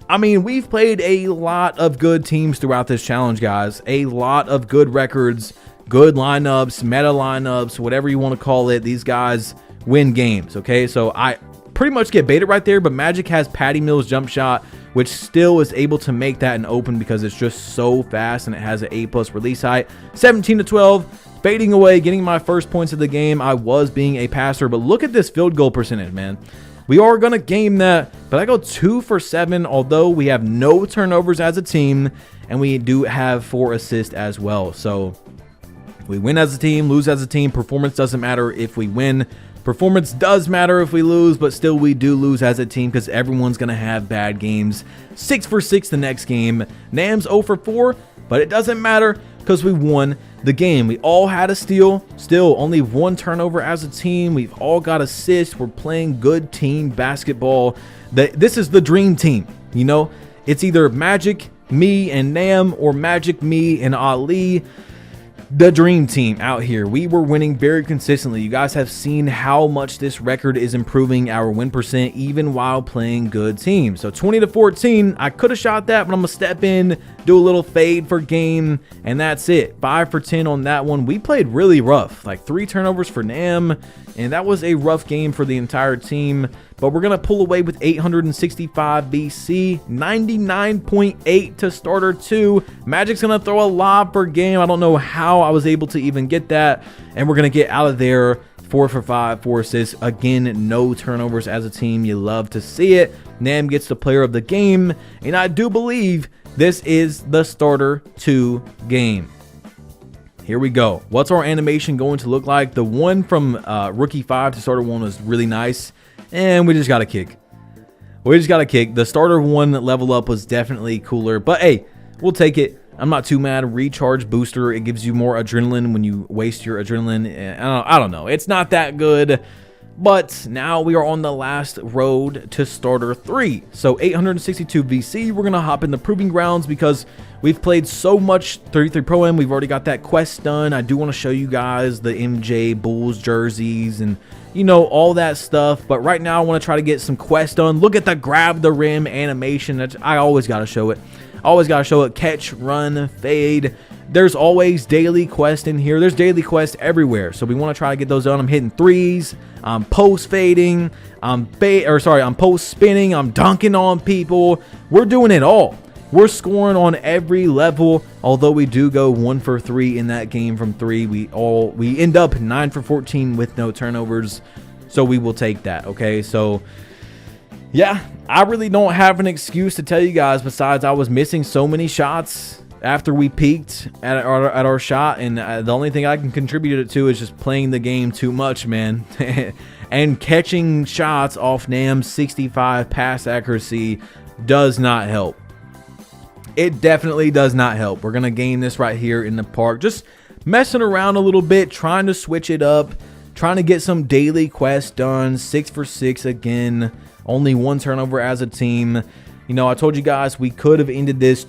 I mean, we've played a lot of good teams throughout this challenge, guys. A lot of good records, good lineups, meta lineups, whatever you want to call it. These guys win games, okay? So I pretty much get baited right there, but Magic has Patty Mills jump shot, which still is able to make that an open because it's just so fast and it has an A+ release height. 17-12, fading away, getting my first points of the game. I was being a passer, but look at this field goal percentage, man. We are going to game that, but I go 2 for 7, although we have no turnovers as a team, and we do have 4 assists as well. So we win as a team, lose as a team. Performance doesn't matter if we win. Performance does matter if we lose, but still we do lose as a team because everyone's going to have bad games. 6 for 6 the next game. Nam's 0 for 4, but it doesn't matter because we won the game. We all had a steal, still only 1 turnover as a team. We've all got assists. We're playing good team basketball. This is the dream team, you know? It's either Magic, me, and Nam, or Magic, me, and Ali. The dream team out here. We were winning very consistently. You guys have seen how much this record is improving our win percent even while playing good teams. So 20-14, I could have shot that, but I'm gonna step in, do a little fade for game, and that's it. 5 for 10 on that one. We played really rough, like 3 turnovers for Nam, and that was a rough game for the entire team. But we're gonna pull away with 865 BC, 99.8 to starter 2. Magic's gonna throw a lob per game. I don't know how I was able to even get that, and we're gonna get out of there. 4 for 5, 4 assists. Again, no turnovers as a team. You love to see it. Nam gets the player of the game, and I do believe this is the starter 2 game. Here we go. What's our animation going to look like? The one from rookie 5 to starter 1 was really nice. And we just got a kick. The starter 1 level up was definitely cooler. But hey, we'll take it. I'm not too mad. Recharge booster. It gives you more adrenaline when you waste your adrenaline. I don't know. It's not that good. But now we are on the last road to starter 3. So 862 VC. We're going to hop in the proving grounds because we've played so much 33 Pro-Am. We've already got that quest done. I do want to show you guys the MJ Bulls jerseys and, you know, all that stuff. But right now I want to try to get some quests done. Look at the grab the rim animation. I always got to show it. Catch, run, fade. There's always daily quest in here. There's daily quest everywhere. So we want to try to get those done. I'm hitting threes. I'm post fading. I'm post spinning. I'm dunking on people. We're doing it all. We're scoring on every level. Although we do go 1 for 3 in that game from 3. We end up 9 for 14 with no turnovers. So we will take that. Okay. So yeah, I really don't have an excuse to tell you guys besides I was missing so many shots after we peaked at our shot, and the only thing I can contribute it to is just playing the game too much, man. And catching shots off Nam's 65 pass accuracy does not help. It definitely does not help. We're gonna game this right here in the park, just messing around a little bit, trying to switch it up, trying to get some daily quests done. 6 for 6 again, only 1 turnover as a team. You know, I told you guys we could have ended this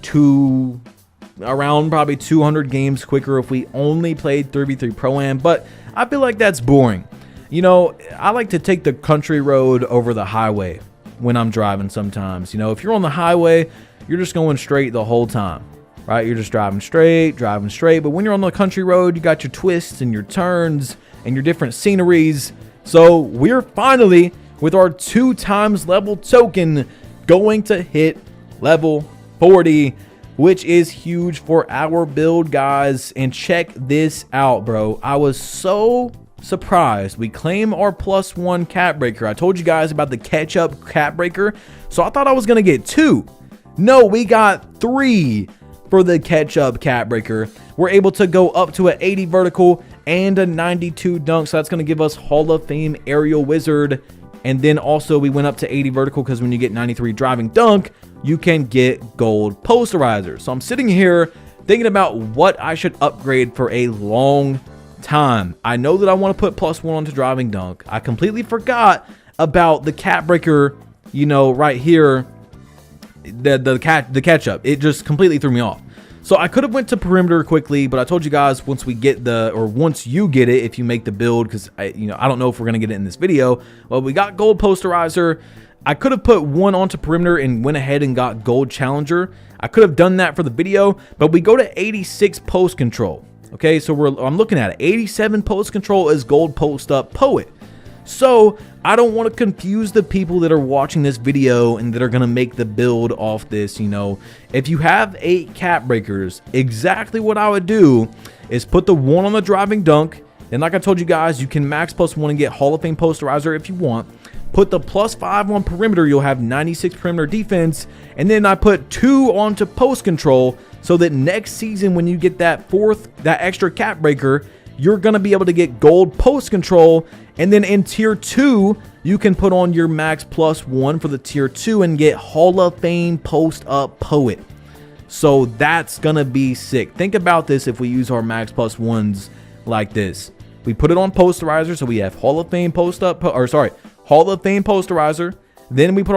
around probably 200 games quicker if we only played 3v3 Pro-Am, but I feel like that's boring. You know, I like to take the country road over the highway when I'm driving sometimes. You know, if you're on the highway, you're just going straight the whole time, right? You're just driving straight. But when you're on the country road, you got your twists and your turns and your different sceneries. So we're finally, with our 2 times level token, going to hit level 40, which is huge for our build, guys. And check this out, bro. I was so surprised. We claim our +1 cap breaker. I told you guys about the catch-up cap breaker, so I thought I was going to get 2. No, we got 3 for the catch-up cap breaker. We're able to go up to an 80 vertical and a 92 dunk, so that's going to give us Hall of Fame aerial wizard. And then also we went up to 80 vertical because when you get 93 driving dunk, you can get gold posterizer. So I'm sitting here thinking about what I should upgrade for a long time. I know that I want to put +1 onto driving dunk. I completely forgot about the cap breaker, you know, right here, the catch up. It just completely threw me off. So I could have went to perimeter quickly, but I told you guys once you get it, if you make the build, because I don't know if we're gonna get it in this video. Well, we got gold posterizer. I could have put one onto perimeter and went ahead and got gold challenger. I could have done that for the video, but we go to 86 post control. Okay, so I'm looking at it. 87 post control is gold post up poet. So I don't want to confuse the people that are watching this video and that are going to make the build off this. You know, if you have 8 cap breakers, exactly what I would do is put the 1 on the driving dunk. And like I told you guys, you can max +1 and get Hall of Fame posterizer if you want. Put the +5 on perimeter, you'll have 96 perimeter defense. And then I put 2 onto post control so that next season when you get that extra cap breaker, you're going to be able to get gold post control. And then in tier 2, you can put on your max +1 for the tier 2 and get Hall of Fame post up poet. So that's going to be sick. Think about this if we use our max +1s like this. We put it on posterizer, so we have Hall of Fame post up, Hall of Fame posterizer. Then we put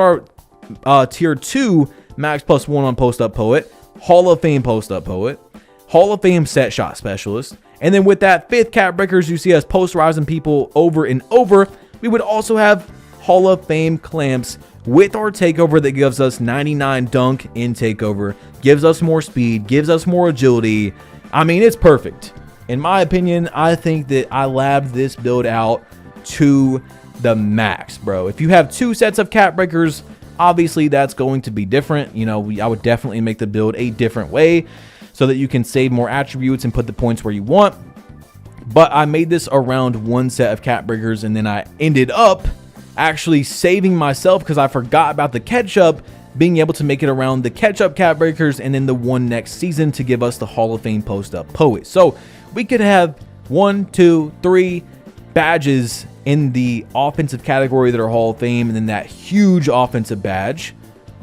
our tier 2 max +1 on post up poet, Hall of Fame post up poet, Hall of Fame set shot specialist. And then with that 5th cap breakers, you see us posterizing people over and over. We would also have Hall of Fame clamps with our takeover that gives us 99 dunk in takeover, gives us more speed, gives us more agility. I mean, it's perfect. In my opinion, I think that I labbed this build out to the max, bro. If you have 2 sets of cap breakers, obviously that's going to be different. You know, I would definitely make the build a different way so that you can save more attributes and put the points where you want. But I made this around 1 set of cap breakers, and then I ended up actually saving myself because I forgot about the catch-up, being able to make it around the catch-up cap breakers and then the 1 next season to give us the Hall of Fame post-up poet. So we could have 1, 2, 3 badges in the offensive category that are Hall of Fame, and then that huge offensive badge,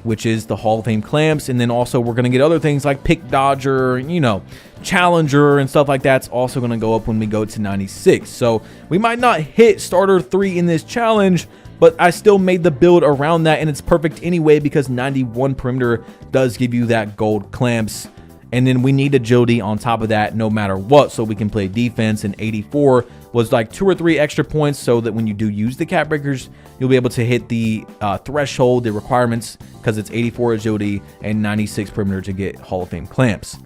which is the Hall of Fame clamps. And then also we're going to get other things like pick dodger, you know, challenger and stuff like that's also going to go up when we go to 96. So we might not hit starter 3 in this challenge, but I still made the build around that, and it's perfect anyway because 91 perimeter does give you that gold clamps. And then we need agility on top of that no matter what, so we can play defense. And 84 was like 2 or 3 extra points so that when you do use the cap breakers, you'll be able to hit the threshold, the requirements, because it's 84 agility and 96 perimeter to get Hall of Fame clamps.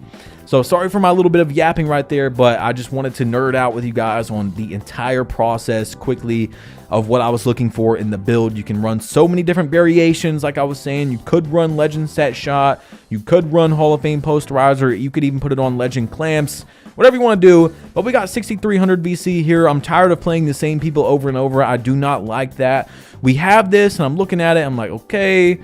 So sorry for my little bit of yapping right there, but I just wanted to nerd out with you guys on the entire process quickly of what I was looking for in the build. You can run so many different variations. Like I was saying, you could run legend set shot, you could run Hall of Fame posterizer, you could even put it on legend clamps, whatever you want to do. But we got 6,300 VC here. I'm tired of playing the same people over and over. I do not like that. We have this, and I'm looking at it, I'm like, okay,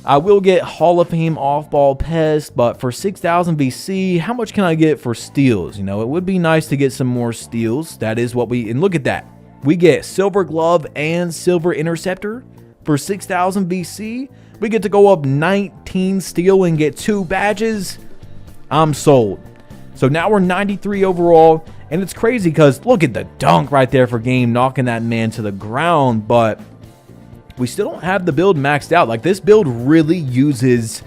I will get Hall of Fame off-ball pest, but for 6,000 VC, how much can I get for steals? You know, it would be nice to get some more steals. That is what and look at that. We get silver glove and silver interceptor for 6,000 VC. We get to go up 19 steal and get 2 badges. I'm sold. So now we're 93 overall, and it's crazy because look at the dunk right there for game, knocking that man to the ground, but we still don't have the build maxed out. Like, this build really uses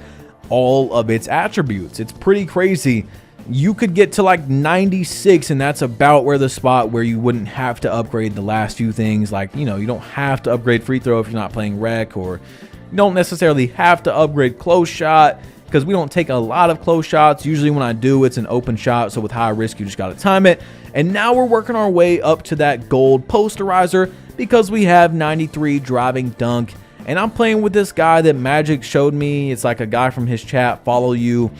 all of its attributes. It's pretty crazy. You could get to like 96, and that's about where the spot where you wouldn't have to upgrade the last few things. Like, you know, you don't have to upgrade free throw if you're not playing rec, or you don't necessarily have to upgrade close shot because we don't take a lot of close shots. Usually when I do, it's an open shot, so with high risk, you just got to time it. And now we're working our way up to that gold posterizer because we have 93 driving dunk. And I'm playing with this guy that Magic showed me. It's like a guy from his chat, Follow You.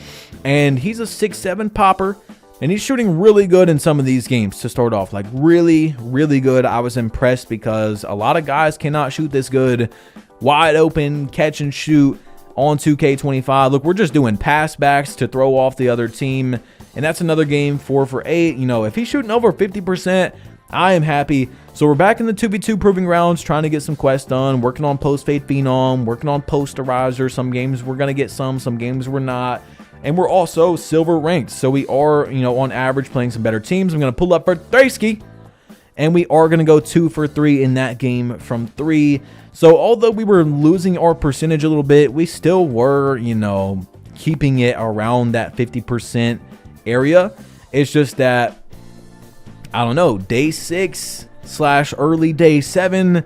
And he's a 6'7" popper. And he's shooting really good in some of these games to start off. Like, really, really good. I was impressed because a lot of guys cannot shoot this good. Wide open, catch and shoot on 2K25. Look, we're just doing pass backs to throw off the other team. And that's another game, 4 for 8. You know, if he's shooting over 50%, I am happy. So we're back in the 2v2 proving grounds, trying to get some quests done, working on post-fade phenom, working on posterizer. Some games we're going to get some games we're not. And we're also silver ranked. So we are, you know, on average playing some better teams. I'm going to pull up for Threski. And we are going to go 2 for 3 in that game from 3. So although we were losing our percentage a little bit, we still were, you know, keeping it around that 50% area. It's just that, I don't know, day 6 / early day 7,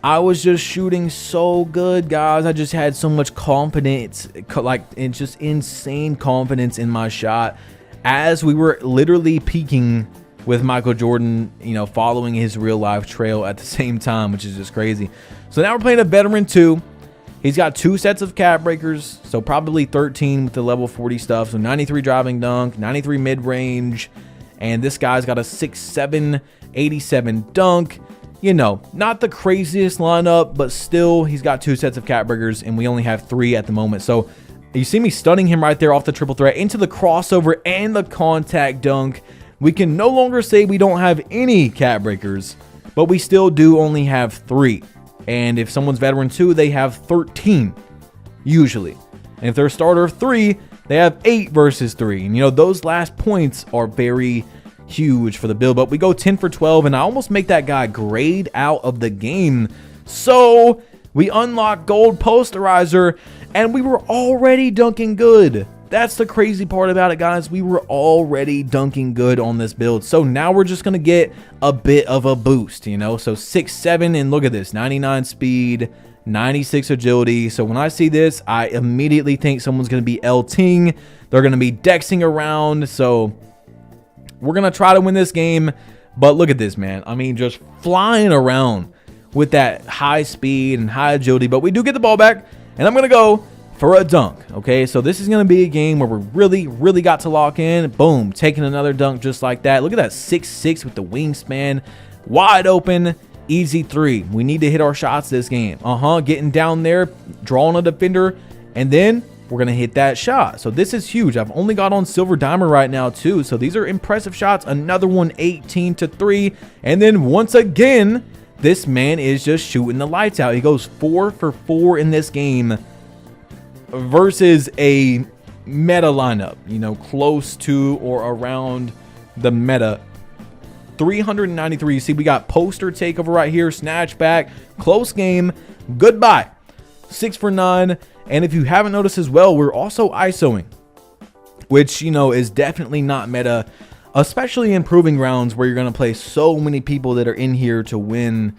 I was just shooting so good, guys. I just had so much confidence, it's just insane confidence in my shot as we were literally peaking with Michael Jordan, you know, following his real life trail at the same time, which is just crazy. So now we're playing a veteran 2. He's got 2 sets of cap breakers, so probably 13 with the level 40 stuff. So 93 driving dunk, 93 mid-range, and this guy's got a 6'7", 87 dunk. You know, not the craziest lineup, but still, he's got 2 sets of cap breakers, and we only have 3 at the moment. So you see me stunning him right there off the triple threat into the crossover and the contact dunk. We can no longer say we don't have any cap breakers, but we still do only have 3. And if someone's veteran 2, they have 13 usually. And if they're starter 3, they have 8 versus 3. And you know, those last points are very huge for the build. But we go 10 for 12, and I almost make that guy grade out of the game. So we unlock gold posterizer, and we were already dunking good. That's the crazy part about it, guys. We were already dunking good on this build. So now we're just going to get a bit of a boost, you know. So 6'7", and look at this, 99 speed, 96 agility. So when I see this, I immediately think someone's going to be LTing. They're going to be dexing around. So we're going to try to win this game. But look at this, man. I mean, just flying around with that high speed and high agility. But we do get the ball back, and I'm going to go for a dunk. Okay, so this is going to be a game where we really got to lock in. Boom, taking another dunk just like that. Look at that 6'6" with the wingspan, wide open, easy 3. We need to hit our shots this game. Getting down there, drawing a defender, and then we're going to hit that shot. So this is huge. I've only got on silver diamond right now too, so these are impressive shots. Another one, 18-3, and then once again, this man is just shooting the lights out. He goes 4 for 4 in this game versus a meta lineup, you know, close to or around the meta. 393. You see, we got poster takeover right here, snatch back, close game, goodbye. 6 for 9. And if you haven't noticed as well, we're also ISOing, which, you know, is definitely not meta, especially in proving rounds where you're going to play so many people that are in here to win.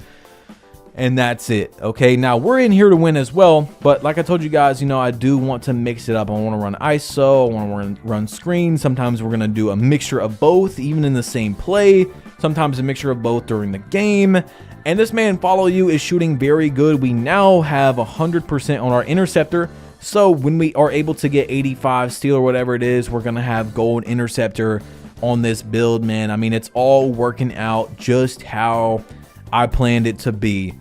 And that's it. Okay, now we're in here to win as well, but like I told you guys, you know, I do want to mix it up. I want to run ISO, I want to run screen. Sometimes we're going to do a mixture of both, even in the same play. Sometimes a mixture of both during the game. And this man follow you is shooting very good. We now have 100% on our interceptor. So when we are able to get 85 steal or whatever it is, we're going to have gold interceptor on this build, man. I mean, it's all working out just how I planned it to be.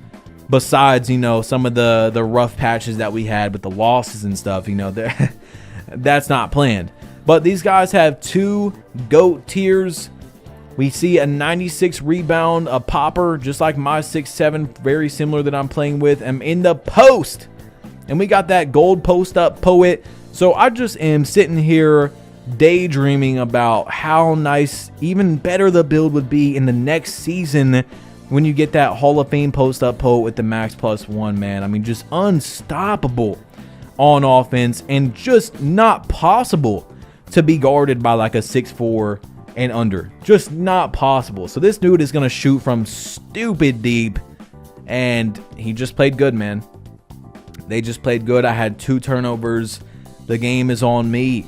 Besides, you know, some of the rough patches that we had with the losses and stuff, you know, that's not planned. But these guys have 2 GOAT tiers. We see a 96 rebound, a popper, just like my 6'7", very similar that I'm playing with. I'm in the post, and we got that gold post up poet. So I just am sitting here daydreaming about how nice, even better the build would be in the next season when you get that Hall of Fame post-up poet with the max +1, man. I mean, just unstoppable on offense and just not possible to be guarded by like a 6'4" and under. Just not possible. So this dude is going to shoot from stupid deep, and he just played good, man. They just played good. I had 2 turnovers. The game is on me.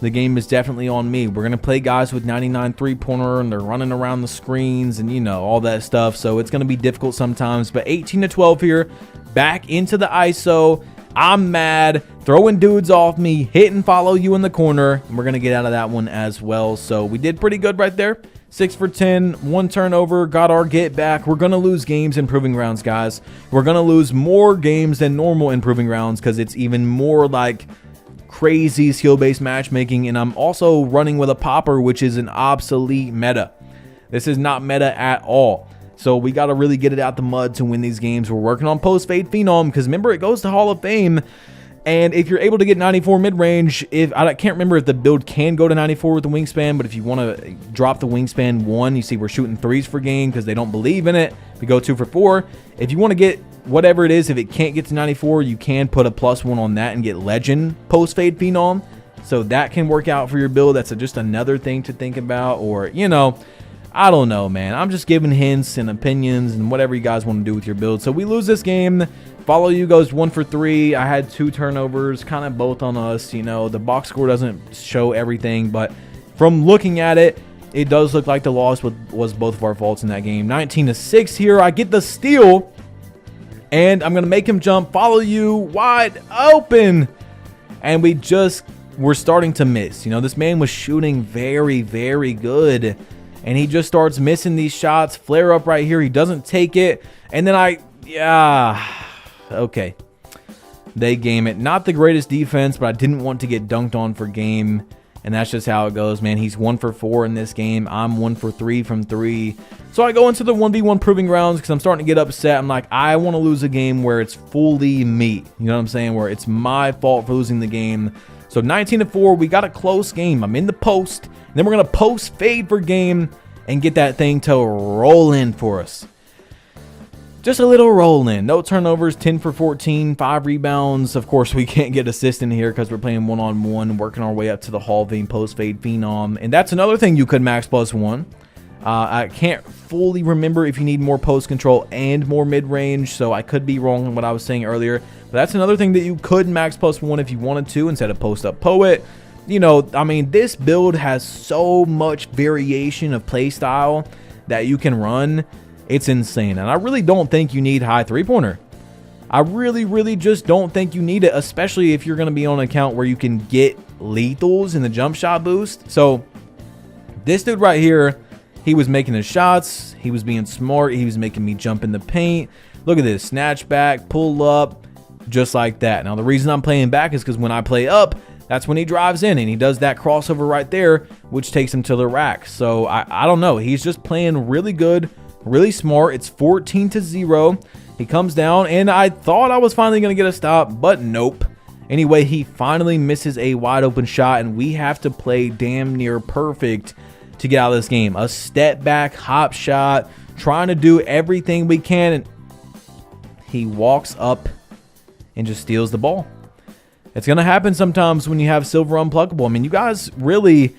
The game is definitely on me. We're going to play guys with 99 three-pointer, and they're running around the screens and, you know, all that stuff. So it's going to be difficult sometimes. But 18-12 here. Back into the ISO. I'm mad. Throwing dudes off me. Hit and follow you in the corner. And we're going to get out of that one as well. So we did pretty good right there. 6 for 10. 1 turnover. Got our get back. We're going to lose games in proving rounds, guys. We're going to lose more games than normal in proving rounds because it's even more like crazy skill-based matchmaking, and I'm also running with a popper, which is an obsolete meta. This is not meta at all. So we got to really get it out the mud to win these games. We're working on post-fade phenom because remember, it goes to Hall of Fame. And if you're able to get 94 mid-range, I can't remember if the build can go to 94 with the wingspan, but if you want to drop the wingspan 1, you see we're shooting 3s for game because they don't believe in it. We go 2 for 4. If you want to get whatever it is, if it can't get to 94, you can put a +1 on that and get legend post-fade phenom. So that can work out for your build. That's just another thing to think about. Or, you know, I don't know, man. I'm just giving hints and opinions and whatever you guys want to do with your build. So we lose this game. Follow You goes 1 for 3. I had 2 turnovers, kind of both on us. You know, the box score doesn't show everything, but from looking at it, it does look like the loss was both of our faults in that game. 19-6 here. I get the steal, and I'm going to make him jump. Follow You wide open. And we're starting to miss. You know, this man was shooting very, very good. And he just starts missing these shots. Flare up right here. He doesn't take it. And then okay. They game it. Not the greatest defense, but I didn't want to get dunked on for game. And that's just how it goes, man. He's 1 for 4 in this game. I'm 1 for 3 from 3. So I go into the 1v1 proving grounds because I'm starting to get upset. I'm like, I want to lose a game where it's fully me. You know what I'm saying? Where it's my fault for losing the game. So 19-4, we got a close game. I'm in the post. And then we're going to post fade for game and get that thing to roll in for us. Just a little roll in. No turnovers, 10 for 14, 5 rebounds. Of course, we can't get assist in here because we're playing one-on-one, working our way up to the Hall of Fame post-fade phenom. And that's another thing you could max +1. I can't fully remember if you need more post control and more mid-range, so I could be wrong in what I was saying earlier. But that's another thing that you could max +1 if you wanted to instead of post-up poet. You know, I mean, this build has so much variation of play style that you can run. It's insane, and I really don't think you need high three-pointer. I really just don't think you need it, especially if you're going to be on an account where you can get lethals in the jump shot boost. So this dude right here, he was making his shots. He was being smart. He was making me jump in the paint. Look at this, snatch back, pull up, just like that. Now, the reason I'm playing back is because when I play up, that's when he drives in and he does that crossover right there, which takes him to the rack. So I don't know. He's just playing really good, really smart. It's 14-0. He comes down, and I thought I was finally going to get a stop, but nope. Anyway, he finally misses a wide open shot, and we have to play damn near perfect to get out of this game. A step back, hop shot, trying to do everything we can, and he walks up and just steals the ball. It's going to happen sometimes when you have silver unpluckable. I mean, you guys really,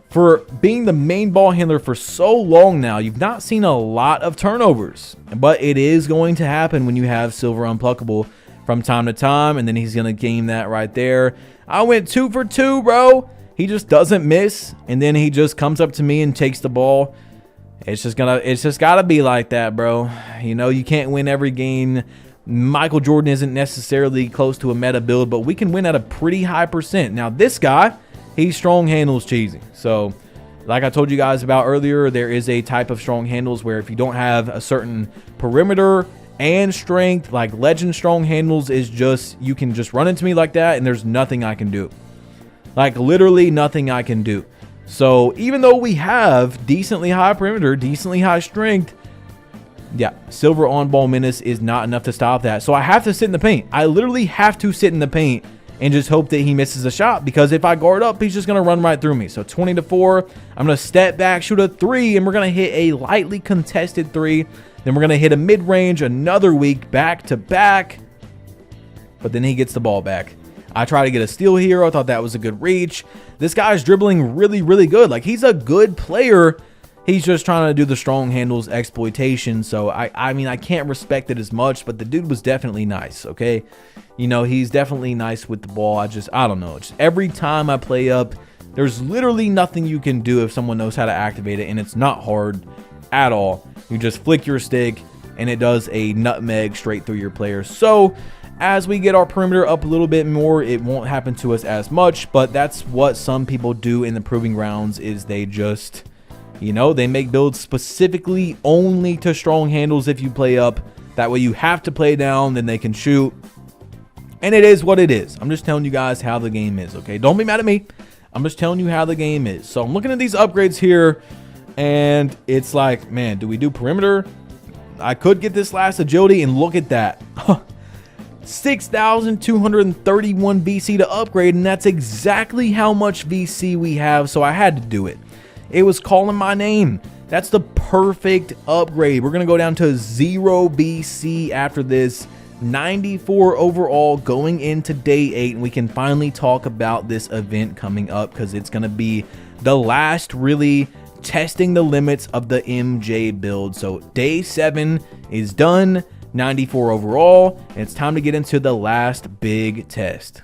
for being the main ball handler for so long now, you've not seen a lot of turnovers. But it is going to happen when you have silver unpluckable from time to time. And then he's going to game that right there. I went 2 for 2, bro. He just doesn't miss. And then he just comes up to me and takes the ball. It's just got to be like that, bro. You know, you can't win every game. Michael Jordan isn't necessarily close to a meta build, but we can win at a pretty high %. Now, this guy, he strong handles cheesy. So, like I told you guys about earlier, there is a type of strong handles where if you don't have a certain perimeter and strength, like legend strong handles is just, you can just run into me like that and there's nothing I can do. Like literally nothing I can do. So, even though we have decently high perimeter, decently high strength, yeah, silver on-ball menace is not enough to stop that. So I have to sit in the paint. I literally have to sit in the paint and just hope that he misses a shot, because if I guard up, he's just going to run right through me. So 20-4, I'm going to step back, shoot a 3, and we're going to hit a lightly contested 3. Then we're going to hit a mid-range, another week, back-to-back. But then he gets the ball back. I try to get a steal here. I thought that was a good reach. This guy's dribbling really good. Like, he's a good player. He's just trying to do the strong handles exploitation. So, I mean, I can't respect it as much, but the dude was definitely nice, okay? You know, he's definitely nice with the ball. I don't know. Just every time I play up, there's literally nothing you can do if someone knows how to activate it, and it's not hard at all. You just flick your stick, and it does a nutmeg straight through your player. So, as we get our perimeter up a little bit more, it won't happen to us as much, but that's what some people do in the proving grounds, is they just... You know, they make builds specifically only to strong handles if you play up. That way you have to play down, then they can shoot. And it is what it is. I'm just telling you guys how the game is, okay? Don't be mad at me. I'm just telling you how the game is. So I'm looking at these upgrades here, and it's like, man, do we do perimeter? I could get this last agility, and look at that. 6,231 VC to upgrade, and that's exactly how much VC we have, so I had to do it. It was calling my name. That's the perfect upgrade. We're going to go down to 0 BC after this. 94 overall going into day 8. And we can finally talk about this event coming up, because it's going to be the last really testing the limits of the MJ build. So day 7 is done, 94 overall, and it's time to get into the last big test.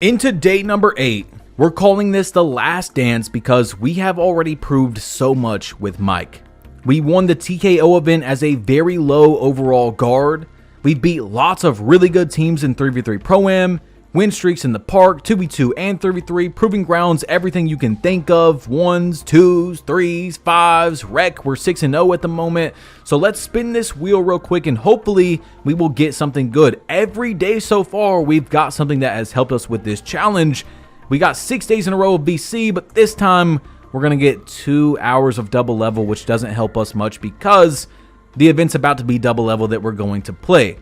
Into day number 8. We're calling this the last dance because we have already proved so much with Mike. We won the TKO event as a very low overall guard. We beat lots of really good teams in 3v3 Pro-Am, win streaks in the park, 2v2 and 3v3, proving grounds, everything you can think of, 1s, 2s, 3s, 5s, rec, we're 6-0 at the moment. So let's spin this wheel real quick and hopefully we will get something good. Every day so far, we've got something that has helped us with this challenge. We got 6 days in a row of VC, but this time we're going to get 2 hours of double level, which doesn't help us much because the event's about to be double level that we're going to play.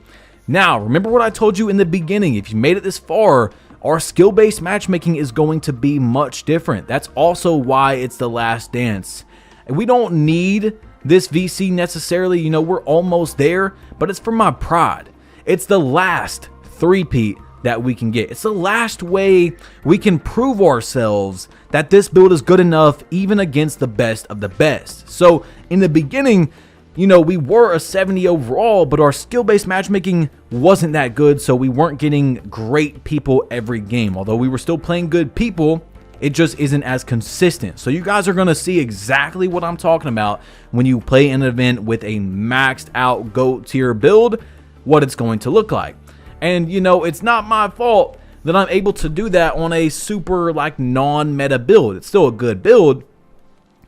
Now, remember what I told you in the beginning. If you made it this far, our skill-based matchmaking is going to be much different. That's also why it's the last dance. And we don't need this VC necessarily. You know, we're almost there, but it's for my pride. It's the last three-peat that we can get. It's the last way we can prove ourselves that this build is good enough even against the best of the best. So in the beginning, you know, we were a 70 overall, but our skill-based matchmaking wasn't that good, so we weren't getting great people every game. Although we were still playing good people, it just isn't as consistent. So you guys are going to see exactly what I'm talking about when you play an event with a maxed out GOAT tier build, what it's going to look like. And, you know, it's not my fault that I'm able to do that on a super, like, non-meta build. It's still a good build,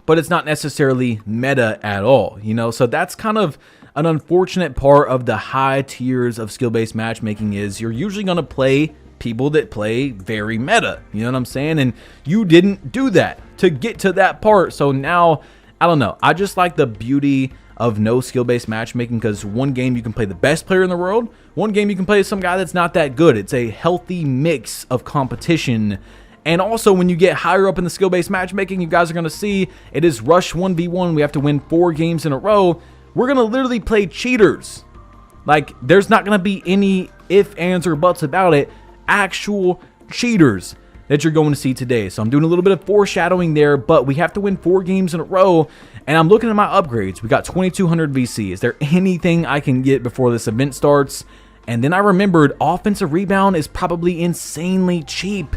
but it's not necessarily meta at all, you know? So that's kind of an unfortunate part of the high tiers of skill-based matchmaking is you're usually going to play people that play very meta, you know what I'm saying? And you didn't do that to get to that part. So now, I don't know. I just like the beauty of no skill-based matchmaking because one game you can play the best player in the world, one game you can play some guy that's not that good. It's a healthy mix of competition. And also when you get higher up in the skill-based matchmaking, you guys are going to see it is rush 1v1. We have to win 4 games in a row. We're going to literally play cheaters. Like, there's not going to be any ifs, ands, or buts about it. Actual cheaters that you're going to see today. So I'm doing a little bit of foreshadowing there, but we have to win 4 games in a row. And I'm looking at my upgrades. We got 2200 VC. Is there anything I can get before this event starts? And then I remembered offensive rebound is probably insanely cheap.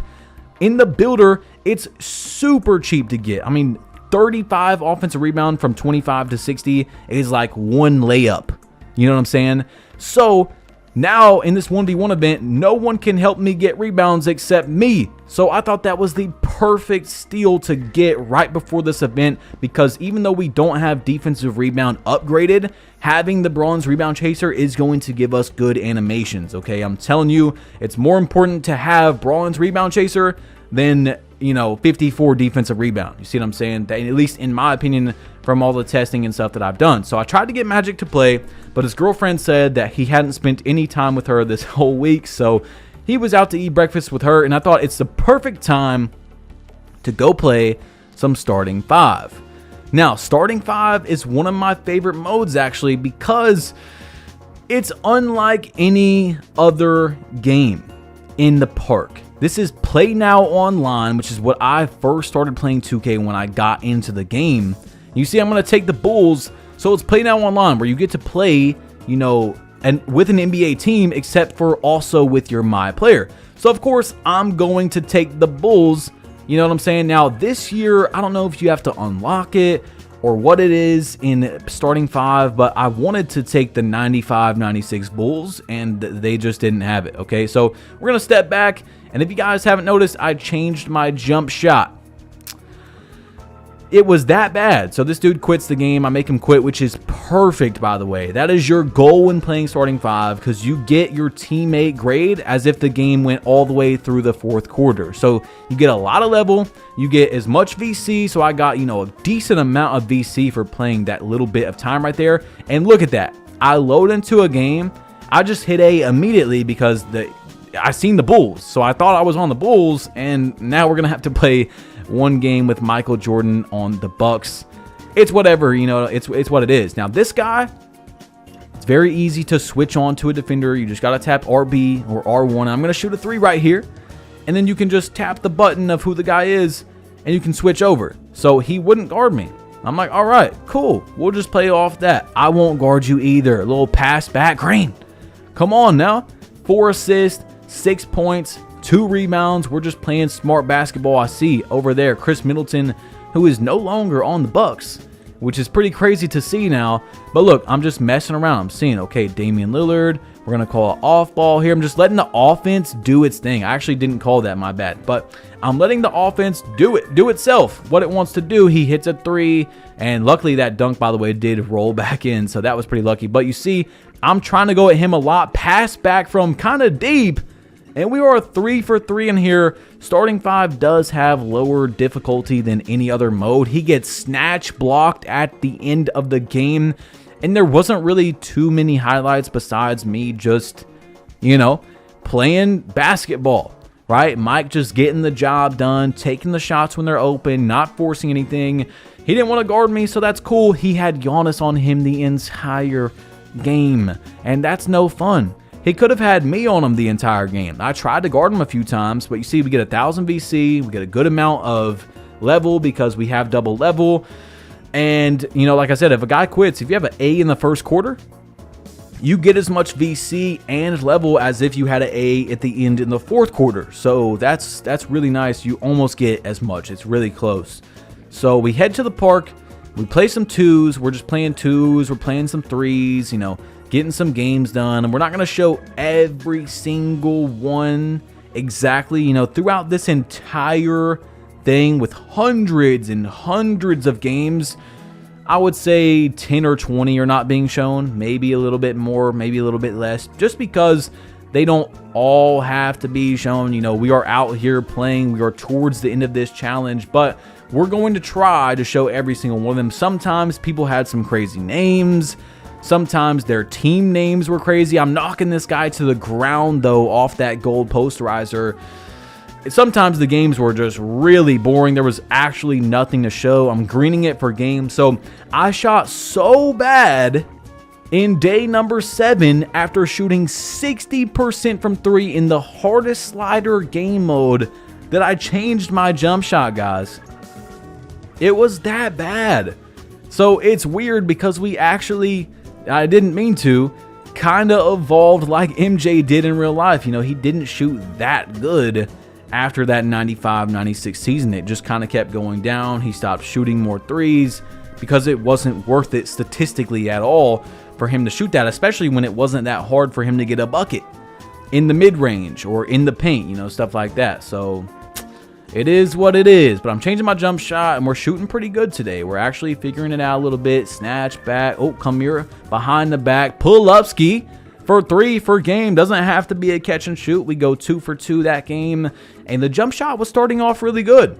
In the builder, it's super cheap to get. I mean, 35 offensive rebound from 25 to 60 is like one layup. You know what I'm saying? So now in this 1v1 event, no one can help me get rebounds except me. So I thought that was the perfect steal to get right before this event because even though we don't have defensive rebound upgraded, having the bronze rebound chaser is going to give us good animations, okay? I'm telling you, it's more important to have bronze rebound chaser than, you know, 54 defensive rebound. You see what I'm saying? That, at least in my opinion, from all the testing and stuff that I've done. So I tried to get Magic to play, but his girlfriend said that he hadn't spent any time with her this whole week, so he was out to eat breakfast with her, and I thought it's the perfect time to go play some starting 5. Now, starting 5 is one of my favorite modes actually because it's unlike any other game in the park. This is Play Now Online, which is what I first started playing 2K when I got into the game. You see, I'm going to take the Bulls, so it's Play Now Online where you get to play, you know, and with an NBA team, except for also with your MyPlayer. So of course, I'm going to take the Bulls. You know what I'm saying? Now, this year, I don't know if you have to unlock it or what it is in starting 5, but I wanted to take the 95-96 Bulls, and they just didn't have it, okay? So we're going to step back, and if you guys haven't noticed, I changed my jump shot. It was that bad. So this dude quits the game. I make him quit, which is perfect, by the way. That is your goal when playing starting 5 because you get your teammate grade as if the game went all the way through the 4th quarter. So you get a lot of level. You get as much VC. So I got, you know, a decent amount of VC for playing that little bit of time right there. And look at that. I load into a game. I just hit A immediately because I seen the Bulls. So I thought I was on the Bulls. And now we're going to have to play one game with Michael Jordan on the Bucks. It's whatever, you know, it's what it is. Now this guy, it's very easy to switch on to a defender. You just got to tap RB or R1. I'm going to shoot a 3 right here. and then you can just tap the button of who the guy is, and you can switch over. So he wouldn't guard me. I'm like, all right, cool. We'll just play off that. I won't guard you either. A little pass back. Green. Come on now. 4 assists, 6 points, 2 rebounds. We're just playing smart basketball. I see over there Chris Middleton, who is no longer on the Bucks, which is pretty crazy to see now. But look, I'm just messing around. I'm seeing, okay, Damian Lillard. We're going to call it off ball here. I'm just letting the offense do its thing. I actually didn't call that, my bad. But I'm letting the offense do itself, what it wants to do. He hits a 3, and luckily that dunk, by the way, did roll back in, so that was pretty lucky. But you see, I'm trying to go at him a lot. Pass back from kind of deep, and we are 3 for 3 in here. Starting 5 does have lower difficulty than any other mode. He gets snatch blocked at the end of the game. And there wasn't really too many highlights besides me just, playing basketball, right? Mike just getting the job done, taking the shots when they're open, not forcing anything. He didn't want to guard me, so that's cool. He had Giannis on him the entire game, and that's no fun. He could have had me on him the entire game. I tried to guard him a few times, but you see, we get 1,000 VC. We get a good amount of level because we have double level. And, like I said, if a guy quits, if you have an A in the first quarter, you get as much VC and level as if you had an A at the end in the fourth quarter. So that's really nice. You almost get as much. It's really close. So we head to the park. We play some 2s. We're just playing 2s. We're playing some 3s, getting some games done. And we're not going to show every single one exactly, throughout this entire thing with hundreds and hundreds of games. I would say 10 or 20 are not being shown, maybe a little bit more, maybe a little bit less, just because they don't all have to be shown. We are out here playing, we are towards the end of this challenge, but we're going to try to show every single one of them. Sometimes people had some crazy names, sometimes their team names were crazy. I'm knocking this guy to the ground though off that gold posterizer. Sometimes the games were just really boring. There was actually nothing to show. I'm greening it for games. So I shot so bad in day number 7 after shooting 60% from 3 in the hardest slider game mode that I changed my jump shot, guys. It was that bad. So it's weird because we actually, I didn't mean to, kind of evolved like MJ did in real life. He didn't shoot that good. After that 95-96 season, it just kind of kept going down. He stopped shooting more 3s because it wasn't worth it statistically at all for him to shoot that, especially when it wasn't that hard for him to get a bucket in the mid-range or in the paint, stuff like that. So it is what it is, but I'm changing my jump shot, and we're shooting pretty good today. We're actually figuring it out a little bit. Snatch back. Oh, come here. Behind the back. Pull-up ski. For 3 for game. Doesn't have to be a catch and shoot. We go 2 for 2 that game. And the jump shot was starting off really good.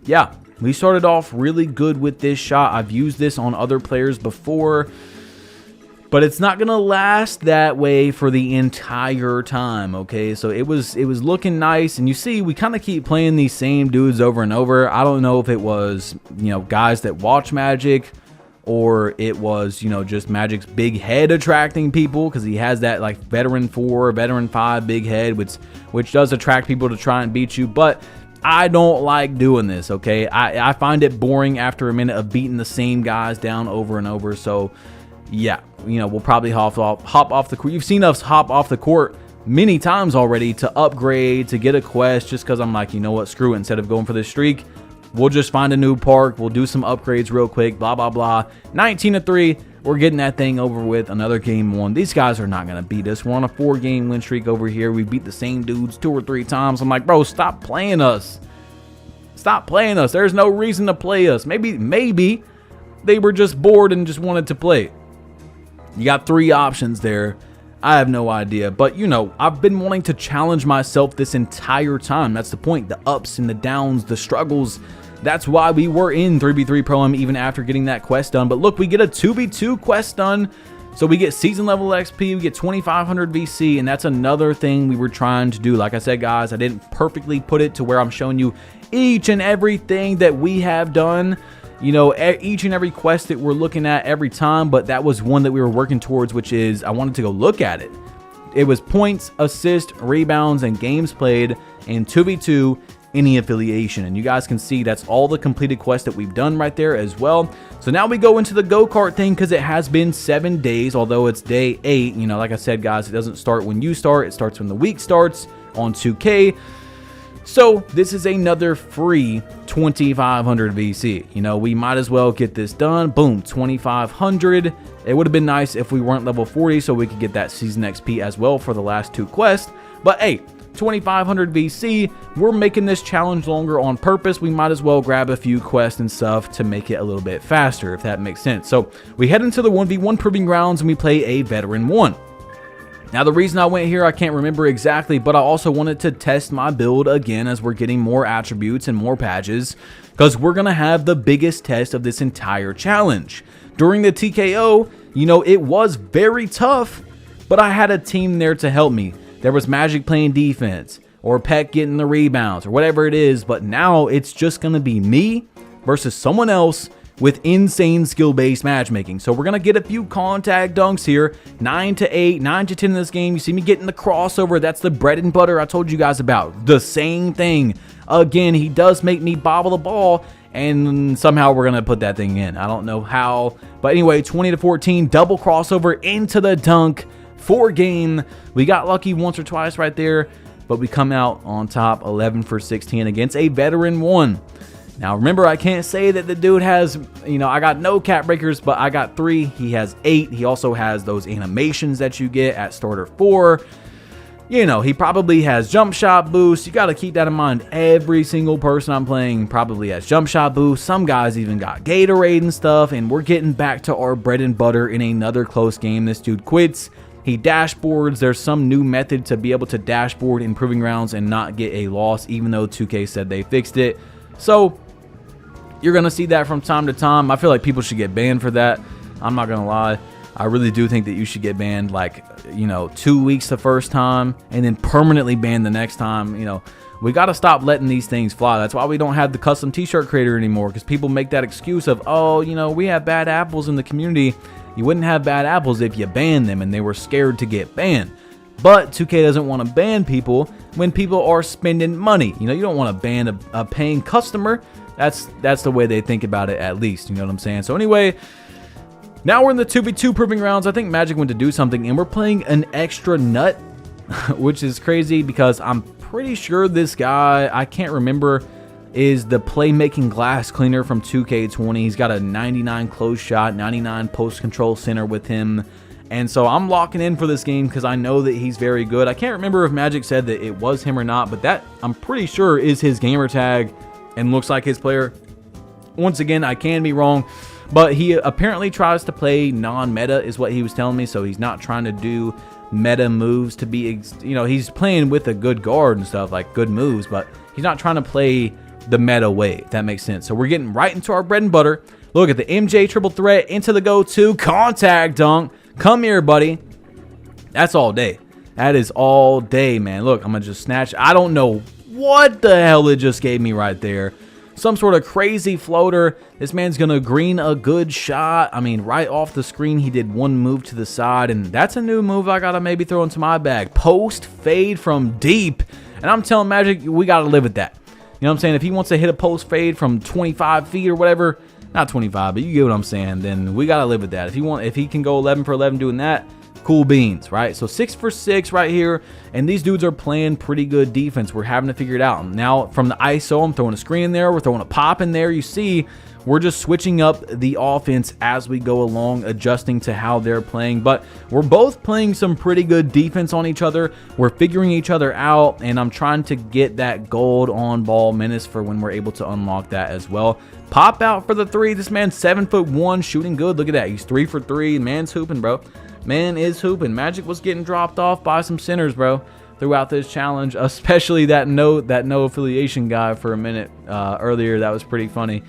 Yeah, we started off really good with this shot. I've used this on other players before, but it's not going to last that way for the entire time, okay? So it was looking nice, and you see we kind of keep playing these same dudes over and over. I don't know if it was, guys that watch Magic, or it was, just Magic's big head attracting people, because he has that like veteran 4, veteran 5 big head, which does attract people to try and beat you. But I don't like doing this, okay? I find it boring after a minute of beating the same guys down over and over. So yeah, we'll probably hop off the court. You've seen us hop off the court many times already to upgrade, to get a quest, just because I'm like, screw it. Instead of going for this streak, we'll just find a new park. We'll do some upgrades real quick, blah, blah, blah. 19-3. We're getting that thing over with. Another game won. These guys are not going to beat us. We're on a 4-game win streak over here. We beat the same dudes 2 or 3 times. I'm like, bro, stop playing us. Stop playing us. There's no reason to play us. Maybe they were just bored and just wanted to play. You got 3 options there. I have no idea. But, I've been wanting to challenge myself this entire time. That's the point. The ups and the downs, the struggles. That's why we were in 3v3 Pro-Am even after getting that quest done. But look, we get a 2v2 quest done. So we get season level XP, we get 2,500 VC, and that's another thing we were trying to do. Like I said, guys, I didn't perfectly put it to where I'm showing you each and everything that we have done. Each and every quest that we're looking at every time, but that was one that we were working towards, which is I wanted to go look at it. It was points, assists, rebounds, and games played in 2v2 any affiliation. And you guys can see that's all the completed quests that we've done right there as well. So now we go into the go-kart thing because it has been 7 days, although it's day 8. You know, like I said, guys, it doesn't start when you start. It starts when the week starts on 2K. So this is another free 2,500 VC. You know, we might as well get this done. Boom, 2,500. It would have been nice if we weren't level 40 so we could get that season XP as well for the last 2 quests. But hey, 2,500 VC. We're making this challenge longer on purpose. We might as well grab a few quests and stuff to make it a little bit faster, if that makes sense. So we head into the 1v1 proving grounds and we play a veteran 1. Now, the reason I went here, I can't remember exactly, but I also wanted to test my build again as we're getting more attributes and more badges, because we're going to have the biggest test of this entire challenge. During the TKO, you know, it was very tough, but I had a team there to help me. There was Magic playing defense, or Peck getting the rebounds, or whatever it is, but now it's just going to be me versus someone else with insane skill-based matchmaking. So we're going to get a few contact dunks here. 9 to 8, 9 to 10 in this game. You see me getting the crossover. That's the bread and butter I told you guys about. The same thing. Again, he does make me bobble the ball, and somehow we're going to put that thing in. I don't know how. But anyway, 20 to 14, double crossover into the dunk for game. We got lucky once or twice right there, but we come out on top 11 for 16 against a veteran 1. Now, remember, I can't say that the dude has, you know, I got no cap breakers, but I got 3. He has 8. He also has those animations that you get at starter 4. You know, he probably has jump shot boost. You got to keep that in mind. Every single person I'm playing probably has jump shot boost. Some guys even got Gatorade and stuff, and we're getting back to our bread and butter in another close game. This dude quits. He dashboards. There's some new method to be able to dashboard in proving grounds and not get a loss, even though 2K said they fixed it. So you're going to see that from time to time. I feel like people should get banned for that. I'm not going to lie. I really do think that you should get banned, like, you know, 2 weeks the first time and then permanently banned the next time. You know, we got to stop letting these things fly. That's why we don't have the custom t-shirt creator anymore, because people make that excuse of, oh, you know, we have bad apples in the community. You wouldn't have bad apples if you banned them and they were scared to get banned. But 2K doesn't want to ban people when people are spending money. You know, you don't want to ban a paying customer. That's the way they think about it, at least. You know what I'm saying? So anyway, now we're in the 2v2 proving grounds. I think Magic went to do something, and we're playing an extra nut, which is crazy because I'm pretty sure this guy, I can't remember, is the playmaking glass cleaner from 2K20. He's got a 99 close shot, 99 post control center with him. And so I'm locking in for this game because I know that he's very good. I can't remember if Magic said that it was him or not, but that, I'm pretty sure, is his gamer tag and looks like his player. Once again, I can be wrong, but he apparently tries to play non-meta is what he was telling me. So he's not trying to do meta moves to be, you know, he's playing with a good guard and stuff, like good moves, but he's not trying to play the meta way, if that makes sense. So we're getting right into our bread and butter. Look at the MJ triple threat into the go-to contact dunk. Come here, buddy. That's all day. That is all day, man. Look, I'm gonna just snatch. I don't know what the hell it just gave me right there. Some sort of crazy floater. This man's gonna green a good shot. I mean, right off the screen, he did one move to the side, and that's a new move I gotta maybe throw into my bag. Post fade from deep. And I'm telling Magic, we gotta live with that. You know what I'm saying? If he wants to hit a post fade from 25 feet or whatever, not 25, but you get what I'm saying, then we gotta live with that. If he can go 11 for 11 doing that, cool beans, right? So 6 for 6 right here, and these dudes are playing pretty good defense. We're having to figure it out. Now from the ISO, I'm throwing a screen in there, we're throwing a pop in there. You see, we're just switching up the offense as we go along, adjusting to how they're playing. But we're both playing some pretty good defense on each other. We're figuring each other out, and I'm trying to get that gold on ball menace for when we're able to unlock that as well. Pop out for the 3. This man's 7'1", shooting good. Look at that. He's 3 for 3. Man's hooping, bro. Man is hooping. Magic was getting dropped off by some centers, bro, throughout this challenge, especially that no affiliation guy for a minute earlier. That was pretty funny.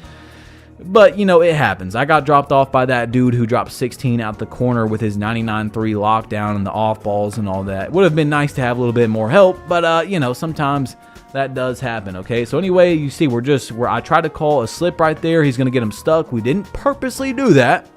But, you know, it happens. I got dropped off by that dude who dropped 16 out the corner with his 99-3 lockdown and the off balls and all that. Would have been nice to have a little bit more help, but, you know, sometimes that does happen, okay? So anyway, you see, I tried to call a slip right there. He's going to get him stuck. We didn't purposely do that.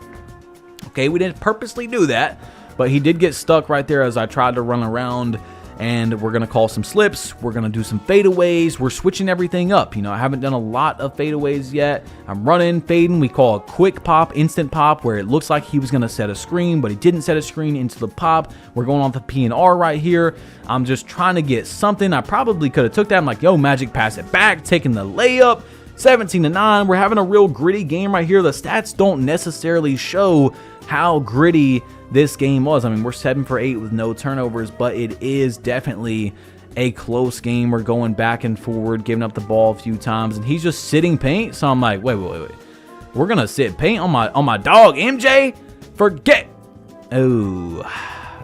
Okay, we didn't purposely do that. but he did get stuck right there as I tried to run around. And we're going to call some slips. We're going to do some fadeaways. We're switching everything up. You know, I haven't done a lot of fadeaways yet. I'm running, fading. We call a quick pop, instant pop, where it looks like he was going to set a screen, but he didn't set a screen into the pop. We're going on the P&R right here. I'm just trying to get something. I probably could have took that. I'm like, yo, Magic, pass it back, taking the layup. 17-9. We're having a real gritty game right here. The stats don't necessarily show how gritty this game was. I mean, we're 7 for 8 with no turnovers, but it is definitely a close game. We're going back and forward, giving up the ball a few times, and he's just sitting paint. So I'm like, wait. We're gonna sit paint on my dog, MJ? Forget. Oh,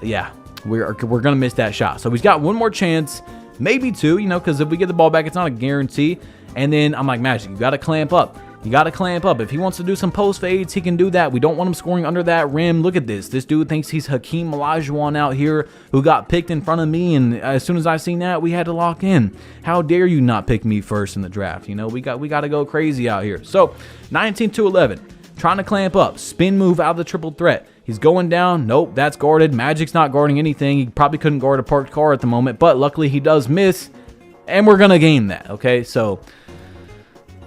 yeah. We're gonna miss that shot. So he's got one more chance, maybe two, you know, because if we get the ball back, it's not a guarantee. And then I'm like, Magic, you got to clamp up. You got to clamp up. If he wants to do some post fades, he can do that. We don't want him scoring under that rim. Look at this. This dude thinks he's Hakeem Olajuwon out here who got picked in front of me. And as soon as I seen that, we had to lock in. How dare you not pick me first in the draft? You know, we got to go crazy out here. So 19-11, trying to clamp up. Spin move out of the triple threat. He's going down. Nope, that's guarded. Magic's not guarding anything. He probably couldn't guard a parked car at the moment, but luckily he does miss. And we're going to game that, okay? So,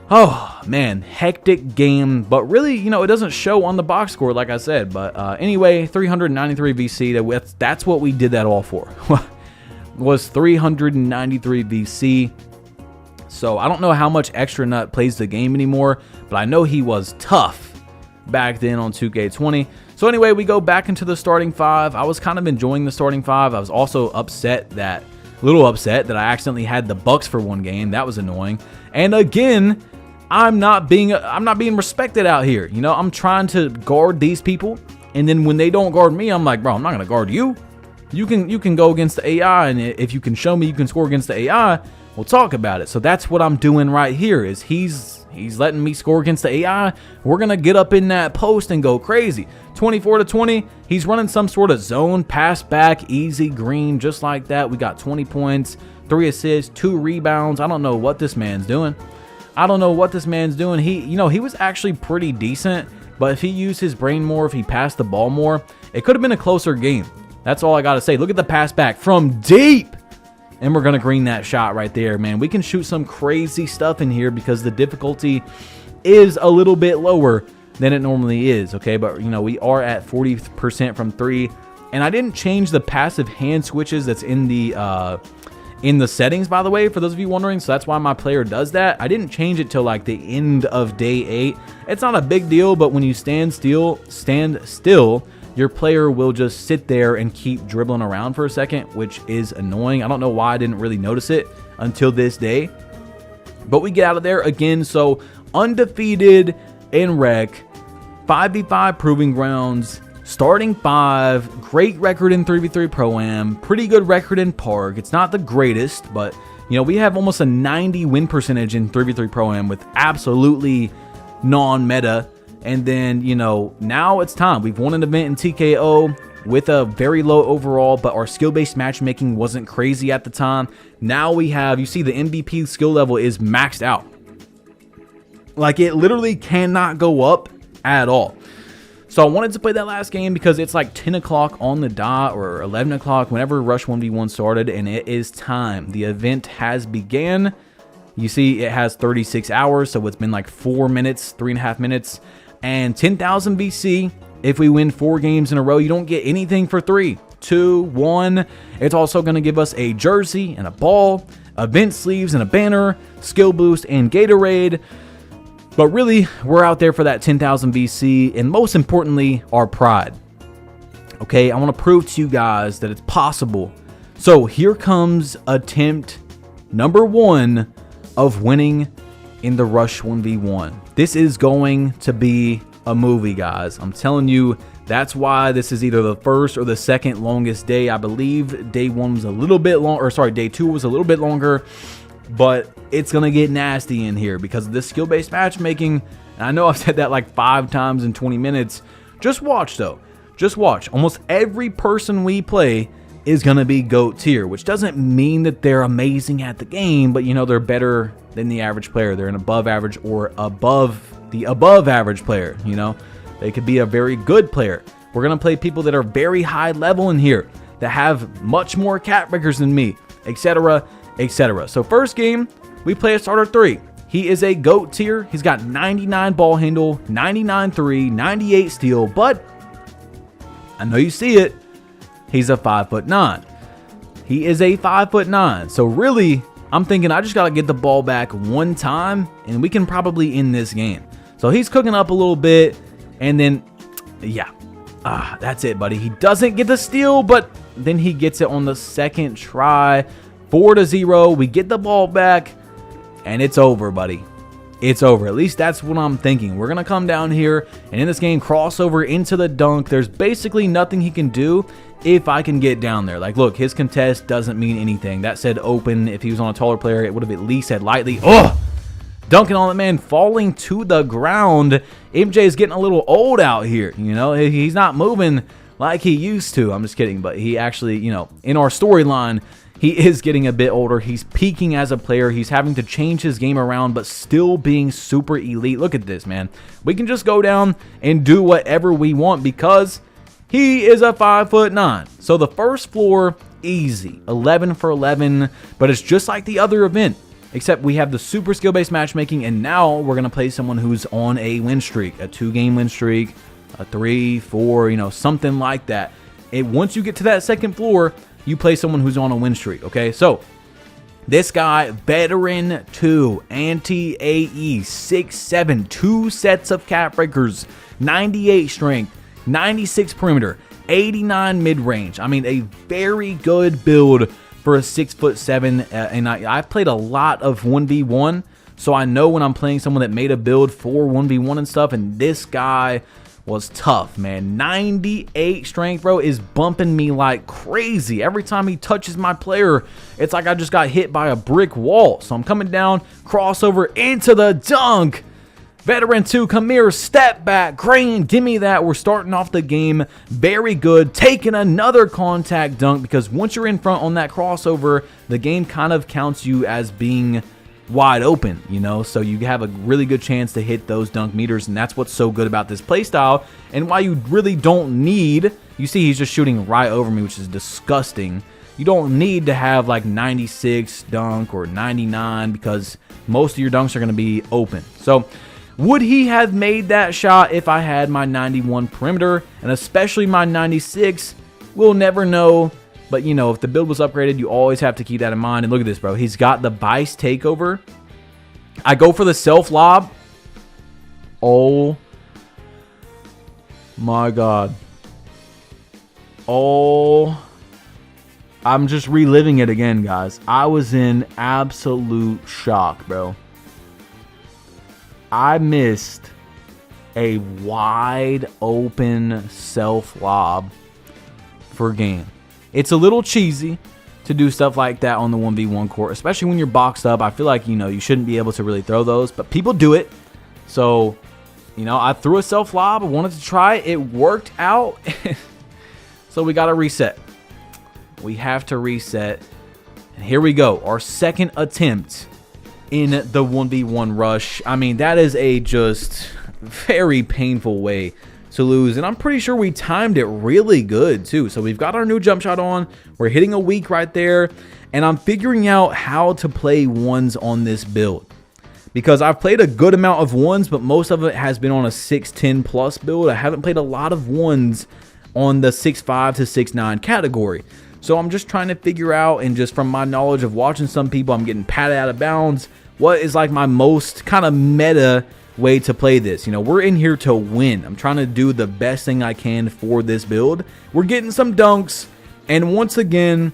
oh, man, hectic game. But really, you know, it doesn't show on the box score, like I said. But anyway, 393 VC. That's what we did that all for. Was 393 VC. So, I don't know how much Extra Nut plays the game anymore. But I know he was tough back then on 2K20. So, anyway, we go back into the starting five. I was kind of enjoying the starting five. I was also a little upset that I accidentally had the Bucks for one game. That was annoying. And again, I'm not being respected out here. You know, I'm trying to guard these people, and then when they don't guard me, I'm like, bro, I'm not gonna guard you. You can go against the AI, and if you can show me you can score against the AI, we'll talk about it. So that's what I'm doing right here. Is he's letting me score against the AI. We're gonna get up in that post and go crazy. 24-20. He's running some sort of zone pass back, easy green, just like that. We got 20 points, 3 assists, 2 rebounds. I don't know what this man's doing. He was actually pretty decent, but if he used his brain more, if he passed the ball more, it could have been a closer game. That's all I got to say. Look at the pass back from deep. And we're going to green that shot right there, man. We can shoot some crazy stuff in here because the difficulty is a little bit lower than it normally is, okay? But, you know, we are at 40% from 3. And I didn't change the passive hand switches that's in the settings, by the way, for those of you wondering. So that's why my player does that. I didn't change it till like the end of day 8. It's not a big deal, but when you stand still, your player will just sit there and keep dribbling around for a second, which is annoying. I don't know why I didn't really notice it until this day. But we get out of there again. So undefeated in rec, 5v5 proving grounds, starting 5, great record in 3v3 Pro-Am, pretty good record in Park. It's not the greatest, but you know, we have almost a 90 win percentage in 3v3 Pro-Am with absolutely non-meta. And then, you know, now it's time. We've won an event in TKO with a very low overall, but our skill-based matchmaking wasn't crazy at the time. Now we have, you see the MVP skill level is maxed out. Like, it literally cannot go up at all. So I wanted to play that last game because it's like 10 o'clock on the dot or 11 o'clock whenever Rush 1v1 started, and it is time. The event has began. You see it has 36 hours, so it's been like 4 minutes, 3.5 minutes, and 10,000 VC. If we win 4 games in a row, you don't get anything for 3, 2, 1. It's also going to give us a jersey and a ball, event sleeves and a banner, skill boost and Gatorade. But really, we're out there for that 10,000 VC, and most importantly, our pride. Okay, I want to prove to you guys that it's possible. So here comes attempt number 1 of winning in the Rush 1v1. This is going to be a movie, guys. I'm telling you, that's why this is either the first or the second longest day. I believe day 1 was a little bit long, or sorry, day 2 was a little bit longer. But it's going to get nasty in here because of this skill-based matchmaking. And I know I've said that like 5 times in 20 minutes. Just watch, though. Just watch. Almost every person we play is going to be GOAT tier, which doesn't mean that they're amazing at the game, but, you know, they're better than the average player. They're an above average or above the above average player, you know. They could be a very good player. We're going to play people that are very high level in here, that have much more cat breakers than me, etc., etc. So first game, we play a starter 3. He is a GOAT tier. He's got 99 ball handle, 99 3, 98 steal, but I know you see it. He's a 5'9". He is a 5'9". So really, I'm thinking I just got to get the ball back one time and we can probably end this game. So he's cooking up a little bit, and then, yeah, that's it, buddy. He doesn't get the steal, but then he gets it on the second try. 4-0. We get the ball back, and it's over, buddy. It's over. At least that's what I'm thinking. We're going to come down here, and in this game, crossover into the dunk. There's basically nothing he can do if I can get down there. Like, look, his contest doesn't mean anything. That said open. If he was on a taller player, it would have at least said lightly. Oh! Dunking on the man, falling to the ground. MJ is getting a little old out here. You know, he's not moving like he used to. I'm just kidding. But he actually, you know, in our storyline, he is getting a bit older. He's peaking as a player. He's having to change his game around, but still being super elite. Look at this, man. We can just go down and do whatever we want because he is a 5'9". So the first floor, easy. 11 for 11, but it's just like the other event. Except we have the super skill-based matchmaking, and now we're going to play someone who's on a win streak, a 2-game win streak, a 3, 4, you know, something like that. Once you get to that second floor, you play someone who's on a win streak, okay? So, this guy, veteran 2, anti-AE, 6'7", 2 sets of cat breakers, 98 strength, 96 perimeter, 89 mid-range. I mean, a very good build for a 6'7", and I've played a lot of 1v1, so I know when I'm playing someone that made a build for 1v1 and stuff, and this guy was tough, man. 98 strength, bro, is bumping me like crazy. Every time he touches my player, it's like I just got hit by a brick wall. So I'm coming down, crossover into the dunk. Veteran 2, come here, step back, Green, give me that. We're starting off the game very good, taking another contact dunk because once you're in front on that crossover, the game kind of counts you as being wide open, you know, so you have a really good chance to hit those dunk meters, and that's what's so good about this playstyle and why you really don't need, you see he's just shooting right over me, which is disgusting. You don't need to have like 96 dunk or 99 because most of your dunks are going to be open. So would he have made that shot if I had my 91 perimeter, and especially my 96? We'll never know. But, you know, if the build was upgraded, you always have to keep that in mind. And look at this, bro. He's got the vice takeover. I go for the self lob. Oh, my God. Oh, I'm just reliving it again, guys. I was in absolute shock, bro. I missed a wide open self lob for game. It's a little cheesy to do stuff like that on the 1v1 court, especially when you're boxed up. I feel like, you know, you shouldn't be able to really throw those, but people do it. So, you know, I threw a self lob. I wanted to try it. It worked out. So we got to reset. We have to reset. And here we go. Our second attempt in the 1v1 rush. I mean, that is a just very painful way to lose, and I'm pretty sure we timed it really good too. So we've got our new jump shot on, we're hitting a weak right there, and I'm figuring out how to play ones on this build because I've played a good amount of ones, but most of it has been on a 6'10 plus build. I haven't played a lot of ones on the 6'5 to 6'9 category. So I'm just trying to figure out, and just from my knowledge of watching some people, I'm getting patted out of bounds, what is like my most kind of meta way to play this. You know, we're in here to win. I'm trying to do the best thing I can for this build. We're getting some dunks, and once again,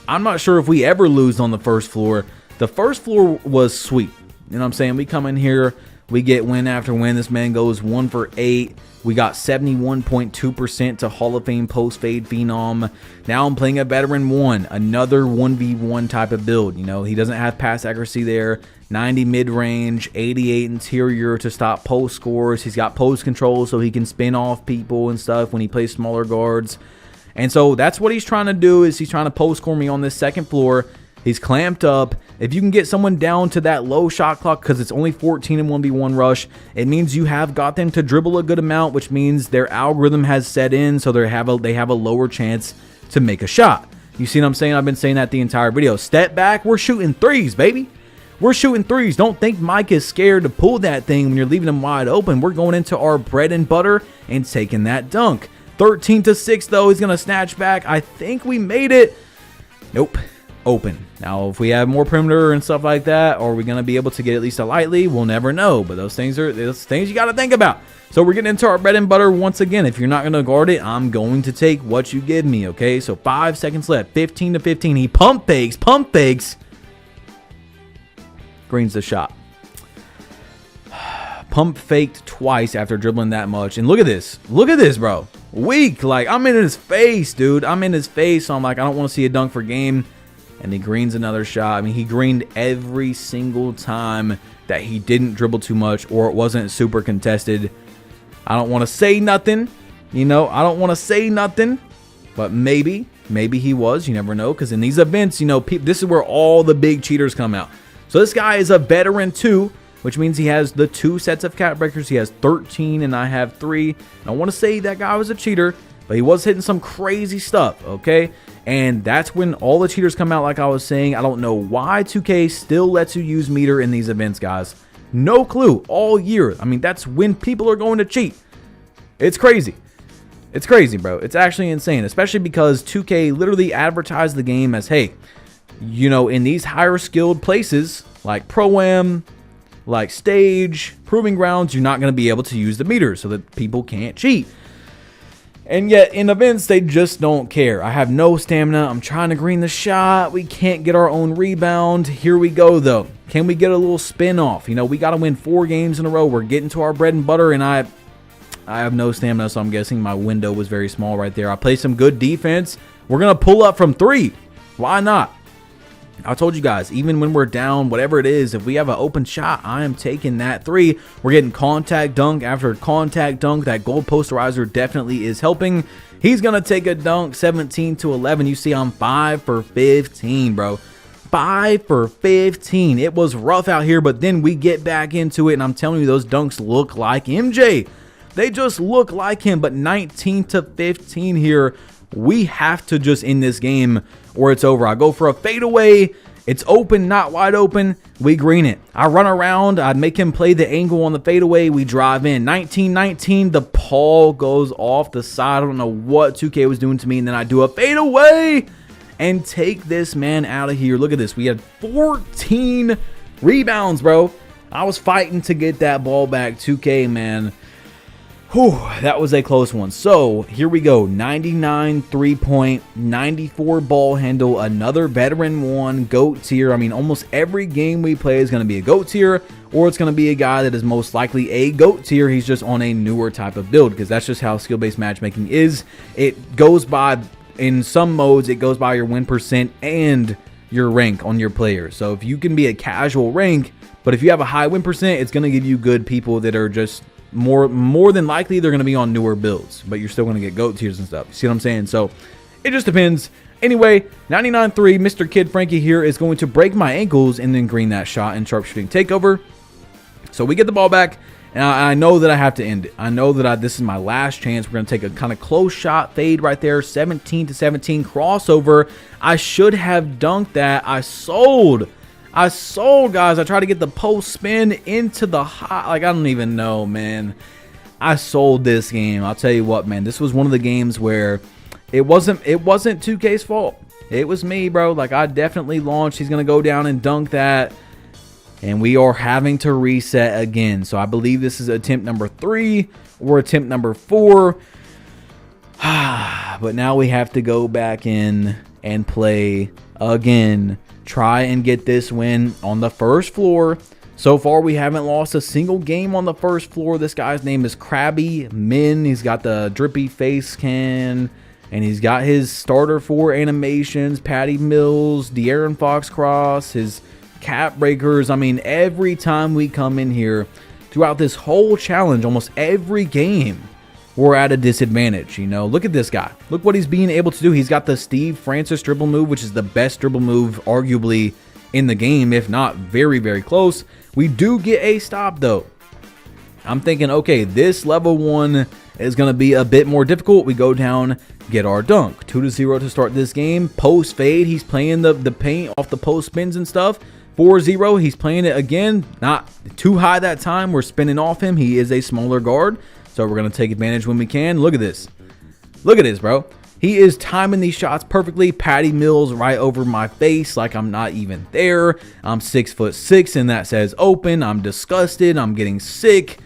I'm not sure if we ever lose on the first floor. The first floor was sweet. You know what I'm saying? We come in here, we get win after win. This man goes 1 for 8. We got 71.2% to Hall of Fame post-fade phenom. Now I'm playing a veteran 1, another 1v1 type of build. You know, he doesn't have pass accuracy there. 90 mid-range, 88 interior to stop post scores. He's got post control so he can spin off people and stuff when he plays smaller guards. And so that's what he's trying to do, is he's trying to post score me on this second floor. He's clamped up. If you can get someone down to that low shot clock, because it's only 14 in 1v1 rush, it means you have got them to dribble a good amount, which means their algorithm has set in, so they have a lower chance to make a shot. You see what I'm saying? I've been saying that the entire video. Step back, we're shooting threes, baby. We're shooting threes. Don't think Mike is scared to pull that thing when you're leaving him wide open. We're going into our bread and butter and taking that dunk. 13-6 though. He's going to snatch back. I think we made it. Nope. Open. Now, if we have more perimeter and stuff like that, are we going to be able to get at least a lightly? We'll never know. But those things you got to think about. So we're getting into our bread and butter once again. If you're not going to guard it, I'm going to take what you give me, okay? So 5 seconds left. 15-15. He pump fakes. Greens the shot. Pump faked twice after dribbling that much. And look at this. Look at this, bro. Weak. Like, I'm in his face, dude. I'm in his face. So I'm like, I don't want to see a dunk for game. And he greens another shot. I mean, he greened every single time that he didn't dribble too much or it wasn't super contested. I don't want to say nothing. You know, I don't want to say nothing. But maybe he was. You never know. Because in these events, you know, this is where all the big cheaters come out. So this guy is a veteran 2, which means he has the 2 sets of cat breakers. He has 13 and I have 3. I want to say that guy was a cheater, but he was hitting some crazy stuff, okay? And that's when all the cheaters come out, like I was saying. I don't know why 2K still lets you use meter in these events, guys. No clue all year. I mean, that's when people are going to cheat. It's crazy. It's crazy, bro. It's actually insane, especially because 2K literally advertised the game as, hey, you know, in these higher skilled places like Pro-Am, like Stage, Proving Grounds, you're not going to be able to use the meter so that people can't cheat. And yet in events, they just don't care. I have no stamina. I'm trying to green the shot. We can't get our own rebound. Here we go, though. Can we get a little spin off? You know, we got to win 4 games in a row. We're getting to our bread and butter, and I have no stamina, so I'm guessing my window was very small right there. I played some good defense. We're going to pull up from 3. Why not? I told you guys, even when we're down, whatever it is, if we have an open shot, I am taking that 3. We're getting contact dunk after contact dunk. That gold posterizer definitely is helping. He's going to take a dunk, 17-11. You see I'm 5 for 15, bro. 5 for 15. It was rough out here, but then we get back into it, and I'm telling you, those dunks look like MJ. They just look like him, but 19-15 here. We have to just end this game or it's over. I go for a fadeaway. It's open, not wide open. We green it. I run around. I make him play the angle on the fadeaway. We drive in. 19-19. The ball goes off the side. I don't know what 2K was doing to me. And then I do a fadeaway and take this man out of here. Look at this. We had 14 rebounds, bro. I was fighting to get that ball back. 2K, man. Whew, that was a close one. So here we go. 99 3-point, 94 ball handle, another veteran 1, GOAT tier. I mean, almost every game we play is going to be a GOAT tier, or it's going to be a guy that is most likely a GOAT tier. He's just on a newer type of build, because that's just how skill-based matchmaking is. It goes by, in some modes, it goes by your win percent and your rank on your players. So if you can be a casual rank, but if you have a high win percent, it's going to give you good people that are just more than likely they're going to be on newer builds, but you're still going to get GOAT tiers and stuff. You see what I'm saying? So it just depends. Anyway, 99-3, Mr. Kid Frankie here is going to break my ankles and then green that shot in sharpshooting takeover. So we get the ball back, and I know that I have to end it. I know that this is my last chance. We're going to take a kind of close shot fade right there, 17-17 crossover. I should have dunked that. I sold, guys. I tried to get the post spin into the hot. Like, I don't even know, man. I sold this game. I'll tell you what, man. This was one of the games where it wasn't 2K's fault. It was me, bro. Like, I definitely launched. He's going to go down and dunk that. And we are having to reset again. So I believe this is attempt number 3 or attempt number 4. But now we have to go back in and play again. Try and get this win on the first floor. So far, we haven't lost a single game on the first floor. This guy's name is Krabby Min. He's got the drippy face can, and he's got his starter 4 animations, Patty Mills, De'Aaron Fox-Cross, his cap breakers. I mean, every time we come in here throughout this whole challenge, almost every game, we're at a disadvantage. You know, look at this guy. Look what he's being able to do. He's got the Steve Francis dribble move, which is the best dribble move arguably in the game, if not very, very close. We do get a stop though. I'm thinking, okay, this level 1 is going to be a bit more difficult. We go down, get our dunk. 2-0 to start this game. Post fade. He's playing the paint off the post spins and stuff. 4-0. He's playing it again. Not too high that time. We're spinning off him. He is a smaller guard, so we're going to take advantage when we can. Look at this. Look at this, bro. He is timing these shots perfectly. Patty Mills right over my face like I'm not even there. I'm 6'6", and that says open. I'm disgusted. I'm getting sick.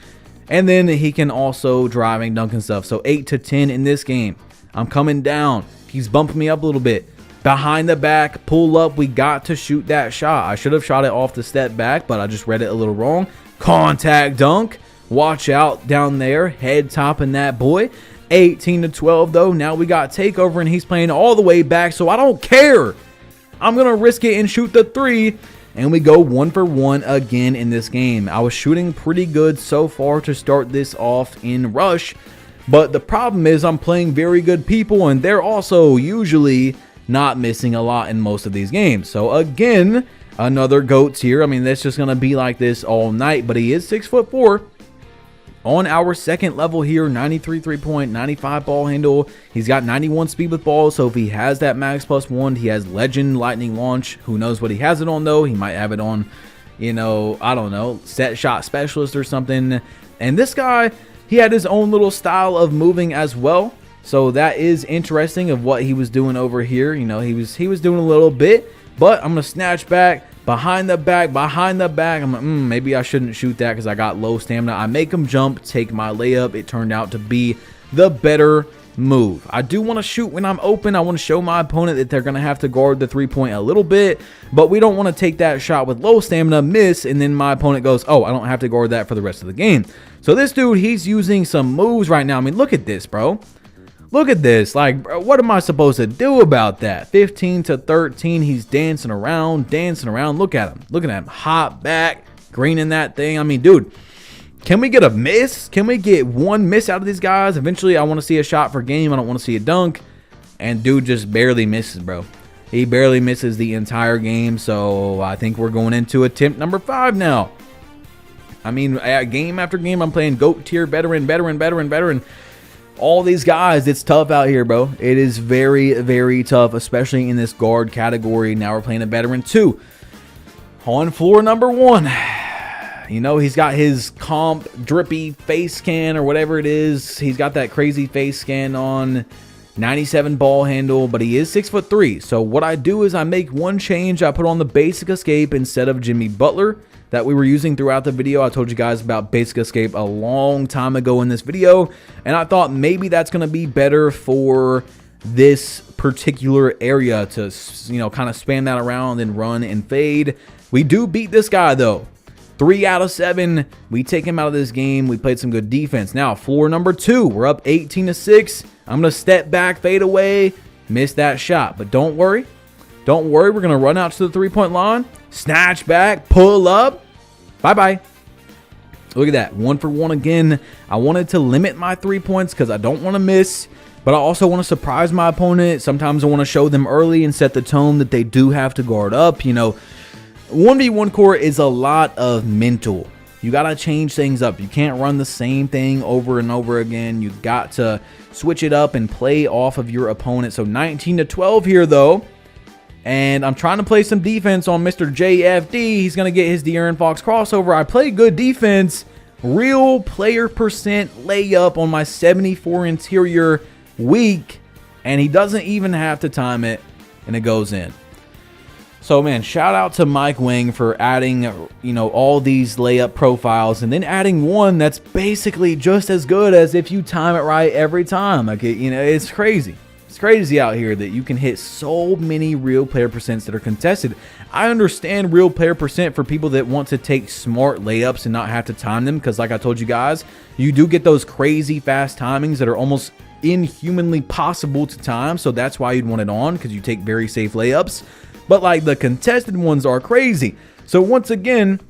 And then he can also drive and dunk and stuff. So 8-10 in this game. I'm coming down. He's bumping me up a little bit. Behind the back, pull up. We got to shoot that shot. I should have shot it off the step back, but I just read it a little wrong. Contact dunk. Watch out down there. Head topping that boy. 18-12 though. Now we got takeover and he's playing all the way back, so I don't care. I'm going to risk it and shoot the 3. And we go 1 for 1 again in this game. I was shooting pretty good so far to start this off in Rush. But the problem is I'm playing very good people, and they're also usually not missing a lot in most of these games. So again, another GOATs here. I mean, that's just going to be like this all night. But he is 6'4". On our second level here, 93 3-point, 95 ball handle. He's got 91 speed with ball, so if he has that max +1, he has legend lightning launch. Who knows what he has it on though? He might have it on, you know, I don't know, set shot specialist or something. And this guy, he had his own little style of moving as well. So that is interesting of what he was doing over here. You know, he was doing a little bit, but I'm gonna snatch back. Behind the back. I'm like, maybe I shouldn't shoot that because I got low stamina. I make him jump, take my layup. It turned out to be the better move. I do want to shoot when I'm open. I want to show my opponent that they're going to have to guard the 3-point a little bit, but we don't want to take that shot with low stamina, miss, and then my opponent goes, oh, I don't have to guard that for the rest of the game. So this dude, he's using some moves right now. I mean, look at this, bro. Look at this. Like, what am I supposed to do about that? 15-13. He's dancing around. Look at him. Look at him. Hop back, greening that thing. I mean, dude, can we get a miss? Can we get one miss out of these guys? Eventually, I want to see a shot for game. I don't want to see a dunk. And dude just barely misses, bro. He barely misses the entire game. So I think we're going into attempt number 5 now. I mean, game after game, I'm playing GOAT tier, veteran. All these guys, it's tough out here, bro. It is very, very tough, especially in this guard category. Now we're playing a veteran 2. On floor number 1. You know, he's got his comp drippy face scan or whatever it is. He's got that crazy face scan on. 97 ball handle, but he is 6'3". So what I do is I make one change. I put on the basic escape instead of Jimmy Butler that we were using throughout the video. I told you guys about basic escape a long time ago in this video, and I thought maybe that's going to be better for this particular area to, you know, kind of span that around and run and fade. We do beat this guy though. 3 out of 7. We take him out of this game. We played some good defense. Now, floor number 2. We're up 18-6. I'm going to step back, fade away, miss that shot. But don't worry. Don't worry. We're going to run out to the 3-point line. Snatch back, pull up. Bye-bye. Look at that. 1 for 1 again. I wanted to limit my 3 points because I don't want to miss. But I also want to surprise my opponent. Sometimes I want to show them early and set the tone that they do have to guard up. You know, 1v1 court is a lot of mental. You got to change things up. You can't run the same thing over and over again. You got to switch it up and play off of your opponent. So 19-12 here, though. And I'm trying to play some defense on Mr. JFD. He's going to get his De'Aaron Fox crossover. I play good defense. Real player percent layup on my 74 interior weak. And he doesn't even have to time it. And it goes in. So, man, shout out to Mike Wing for adding, you know, all these layup profiles and then adding one that's basically just as good as if you time it right every time. Like, you know, it's crazy. It's crazy out here that you can hit so many real player percents that are contested. I understand real player percent for people that want to take smart layups and not have to time them because, like I told you guys, you do get those crazy fast timings that are almost inhumanly possible to time. So that's why you'd want it on, because you take very safe layups. But like the contested ones are crazy. So once again,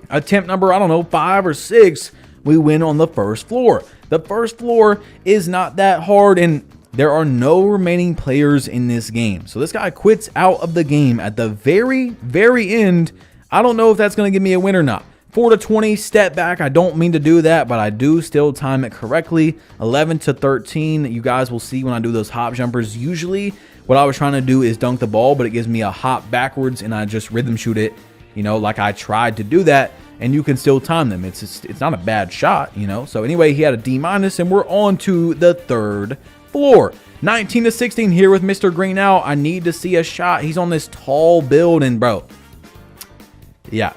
attempt number, I don't know, 5 or 6, we win on the first floor. The first floor is not that hard, and there are no remaining players in this game. So this guy quits out of the game at the very, very end. I don't know if that's going to give me a win or not. 4 to 20, step back. I don't mean to do that, but I do still time it correctly. 11 to 13. You guys will see when I do those hop jumpers. Usually what I was trying to do is dunk the ball, but it gives me a hop backwards and I just rhythm shoot it, you know, like I tried to do that, and you can still time them. It's not a bad shot, you know. So anyway, he had a D-, and we're on to the third floor. 19 to 16 here with Mr. Green out. I need to see a shot. He's on this tall building, bro. Yeah.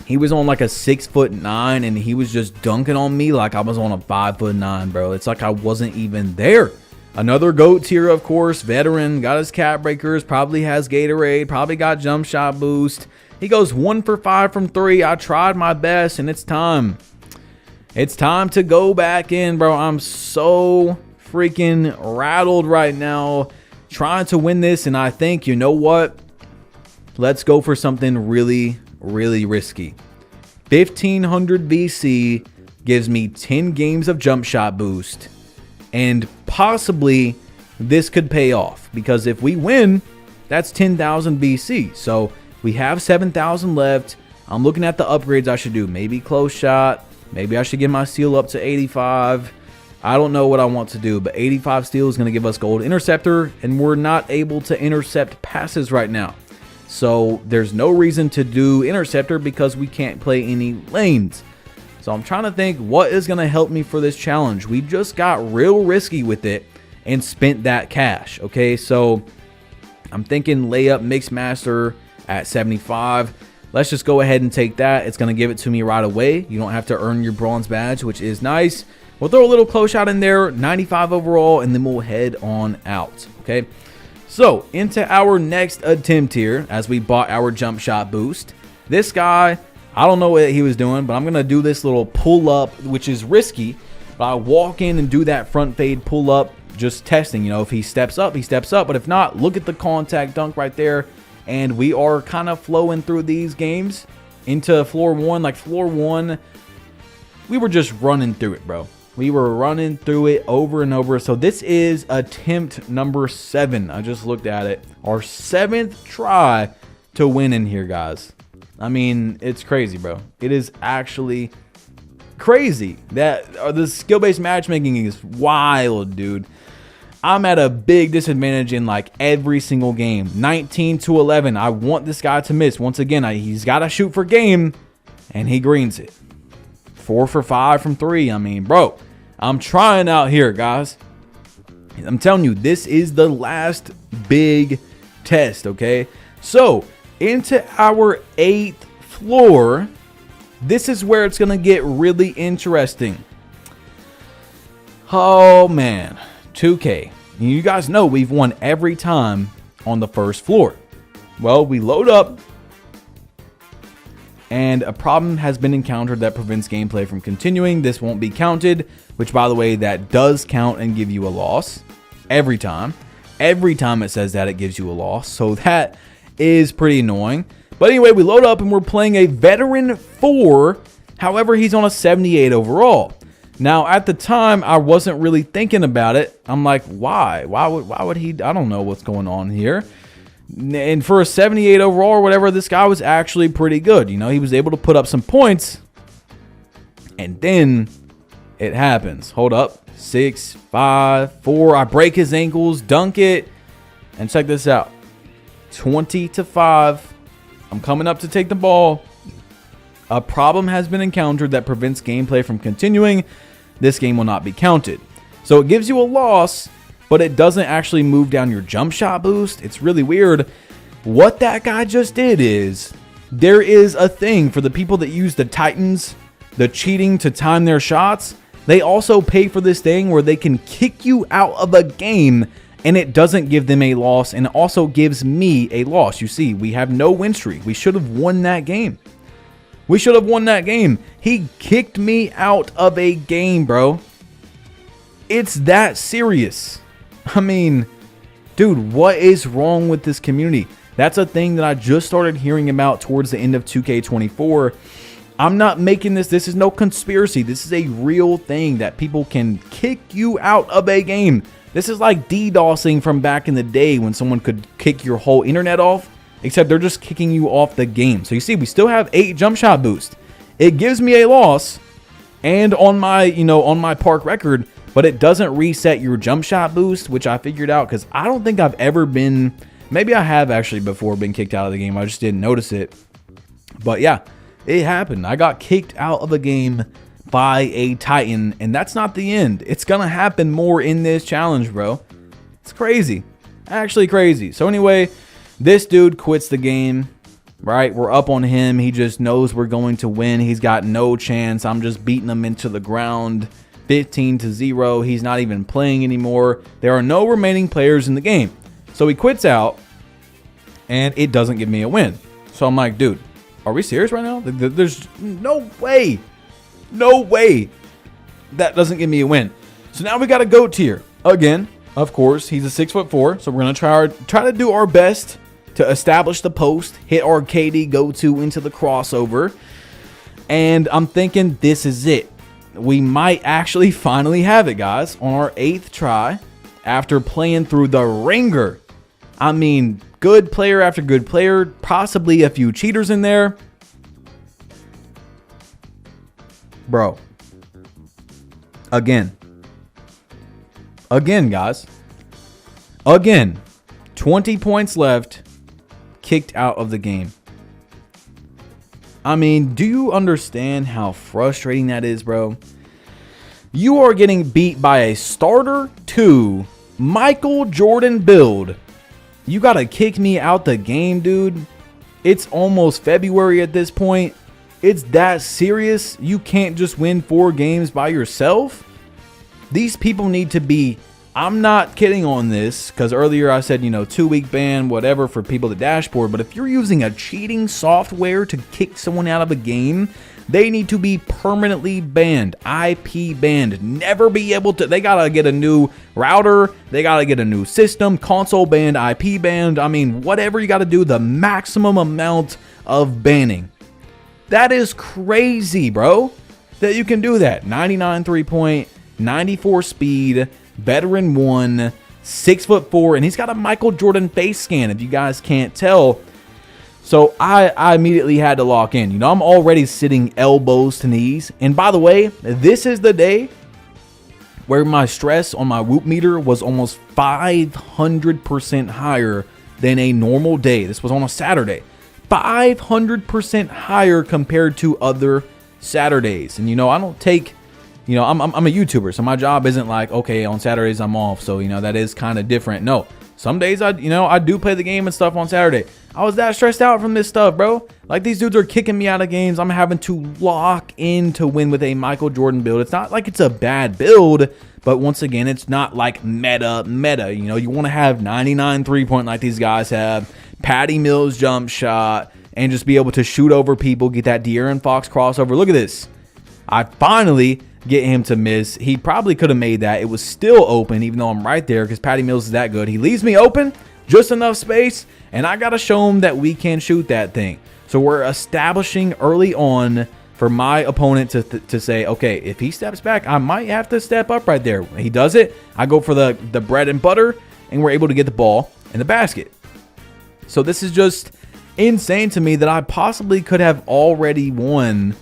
He was on like a 6'9", and he was just dunking on me like I was on a 5'9", bro. It's like I wasn't even there. Another GOAT tier, of course. Veteran, got his cap breakers, probably has Gatorade, probably got jump shot boost. He goes 1 for 5 from 3. I tried my best, and it's time. It's time to go back in, bro. I'm so freaking rattled right now trying to win this, and I think, you know what? Let's go for something really risky. 1500 VC gives me 10 games of jump shot boost, and possibly this could pay off, because if we win, that's 10,000 VC. So we have 7,000 left. I'm looking at the upgrades I should do. Maybe close shot. Maybe I should get my steal up to 85. I don't know what I want to do, but 85 steal is going to give us gold interceptor, and we're not able to intercept passes right now. So there's no reason to do interceptor because we can't play any lanes. So I'm trying to think what is going to help me for this challenge. We just got real risky with it and spent that cash. Okay, so I'm thinking layup mix master at 75. Let's just go ahead and take that. It's going to give it to me right away. You don't have to earn your bronze badge, which is nice. We'll throw a little close shot in there, 95 overall, and then we'll head on out. Okay. So, into our next attempt here, as we bought our jump shot boost. This guy, I don't know what he was doing, but I'm going to do this little pull up, which is risky. But I walk in and do that front fade pull up, just testing. You know, if he steps up, he steps up. But if not, look at the contact dunk right there. And we are kind of flowing through these games into floor one. Like floor one, we were just running through it, bro. We were running through it over and over. So this is attempt number 7. I just looked at it. Our 7th try to win in here, guys. I mean, it's crazy, bro. It is actually crazy that the skill-based matchmaking is wild, dude. I'm at a big disadvantage in like every single game. 19 to 11. I want this guy to miss. Once again, he's got to shoot for game, and he greens it. 4 for 5 from 3. I mean, bro, I'm trying out here, guys. I'm telling you, this is the last big test, okay? So, into our 8th floor, this is where it's going to get really interesting. Oh, man. 2K. You guys know we've won every time on the first floor. Well, we load up, and a problem has been encountered that prevents gameplay from continuing. This won't be counted, which, by the way, that does count and give you a loss every time. Every time it says that, it gives you a loss. So that is pretty annoying. But anyway, we load up and we're playing a veteran 4. However, he's on a 78 overall. Now, at the time, I wasn't really thinking about it. I'm like, why? Why would he? I don't know what's going on here. And for a 78 overall or whatever, this guy was actually pretty good. You know, he was able to put up some points. And then it happens. Hold up. 6, 5, 4. I break his ankles, dunk it. And check this out. 20 to 5. I'm coming up to take the ball. A problem has been encountered that prevents gameplay from continuing. This game will not be counted. So it gives you a loss, but it doesn't actually move down your jump shot boost. It's really weird. What that guy just did is, there is a thing for the people that use the Titans, the cheating to time their shots. They also pay for this thing where they can kick you out of a game and it doesn't give them a loss, and it also gives me a loss. You see, we have no win streak. We should have won that game. We should have won that game. He kicked me out of a game, bro. It's that serious. I mean, dude, what is wrong with this community? That's a thing that I just started hearing about towards the end of 2K24. I'm not making this. This is no conspiracy. This is a real thing that people can kick you out of a game. This is like DDoSing from back in the day when someone could kick your whole internet off, except they're just kicking you off the game. So you see, we still have 8 jump shot boost. It gives me a loss and on my, on my park record, but it doesn't reset your jump shot boost, which I figured out because I don't think I've ever been, maybe I have actually before been kicked out of the game. I just didn't notice it. But yeah, it happened. I got kicked out of a game by a Titan, and that's not the end. It's gonna happen more in this challenge, bro. It's crazy. Actually crazy. So anyway, this dude quits the game, right? We're up on him. He just knows we're going to win. He's got no chance. I'm just beating him into the ground, 15-0. He's not even playing anymore. There are no remaining players in the game. So he quits out, and it doesn't give me a win. So I'm like, dude, are we serious right now? There's no way. No way that doesn't give me a win. So now we got a GOAT tier. Again, of course, he's a 6'4", so we're going to try to do our best to establish the post, hit our KD go-to into the crossover. And I'm thinking this is it. We might actually finally have it, guys, on our 8th try after playing through the ringer. I mean, good player after good player, possibly a few cheaters in there. Bro, again, guys, 20 points left, kicked out of the game. I mean, do you understand how frustrating that is, bro? You are getting beat by a starter 2 Michael Jordan build. You gotta kick me out the game, dude. It's almost February at this point. It's that serious? You can't just win 4 games by yourself? These people need to be... I'm not kidding on this, because earlier I said, 2-week ban, whatever, for people to dashboard. But if you're using a cheating software to kick someone out of a game, they need to be permanently banned, IP banned, never be able to... They gotta get a new router, they gotta get a new system, console banned, IP banned. I mean, whatever you gotta do, the maximum amount of banning. That is crazy, bro, that you can do that. 99 3-point, 94 speed, veteran 1, 6'4", and he's got a Michael Jordan face scan, if you guys can't tell. So I immediately had to lock in. I'm already sitting elbows to knees. And by the way, this is the day where my stress on my whoop meter was almost 500% higher than a normal day. This was on a Saturday. 500% higher compared to other Saturdays. And I don't take, I'm a YouTuber, so my job isn't like, okay, on Saturdays I'm off, so that is kind of different. No, some days I do play the game and stuff on Saturday. I was that stressed out from this stuff, bro. Like, these dudes are kicking me out of games. I'm having to lock in to win with a Michael Jordan build. It's not like it's a bad build, but once again, it's not like meta. You want to have 99 3-point like these guys have, Patty Mills jump shot, and just be able to shoot over people, get that De'Aaron Fox crossover. Look at this. I finally get him to miss. He probably could have made that. It was still open, even though I'm right there, because Patty Mills is that good. He leaves me open, just enough space, and I got to show him that we can shoot that thing. So we're establishing early on for my opponent to say, okay, if he steps back, I might have to step up right there. When he does it, I go for the bread and butter, and we're able to get the ball in the basket. So this is just insane to me that I possibly could have already won,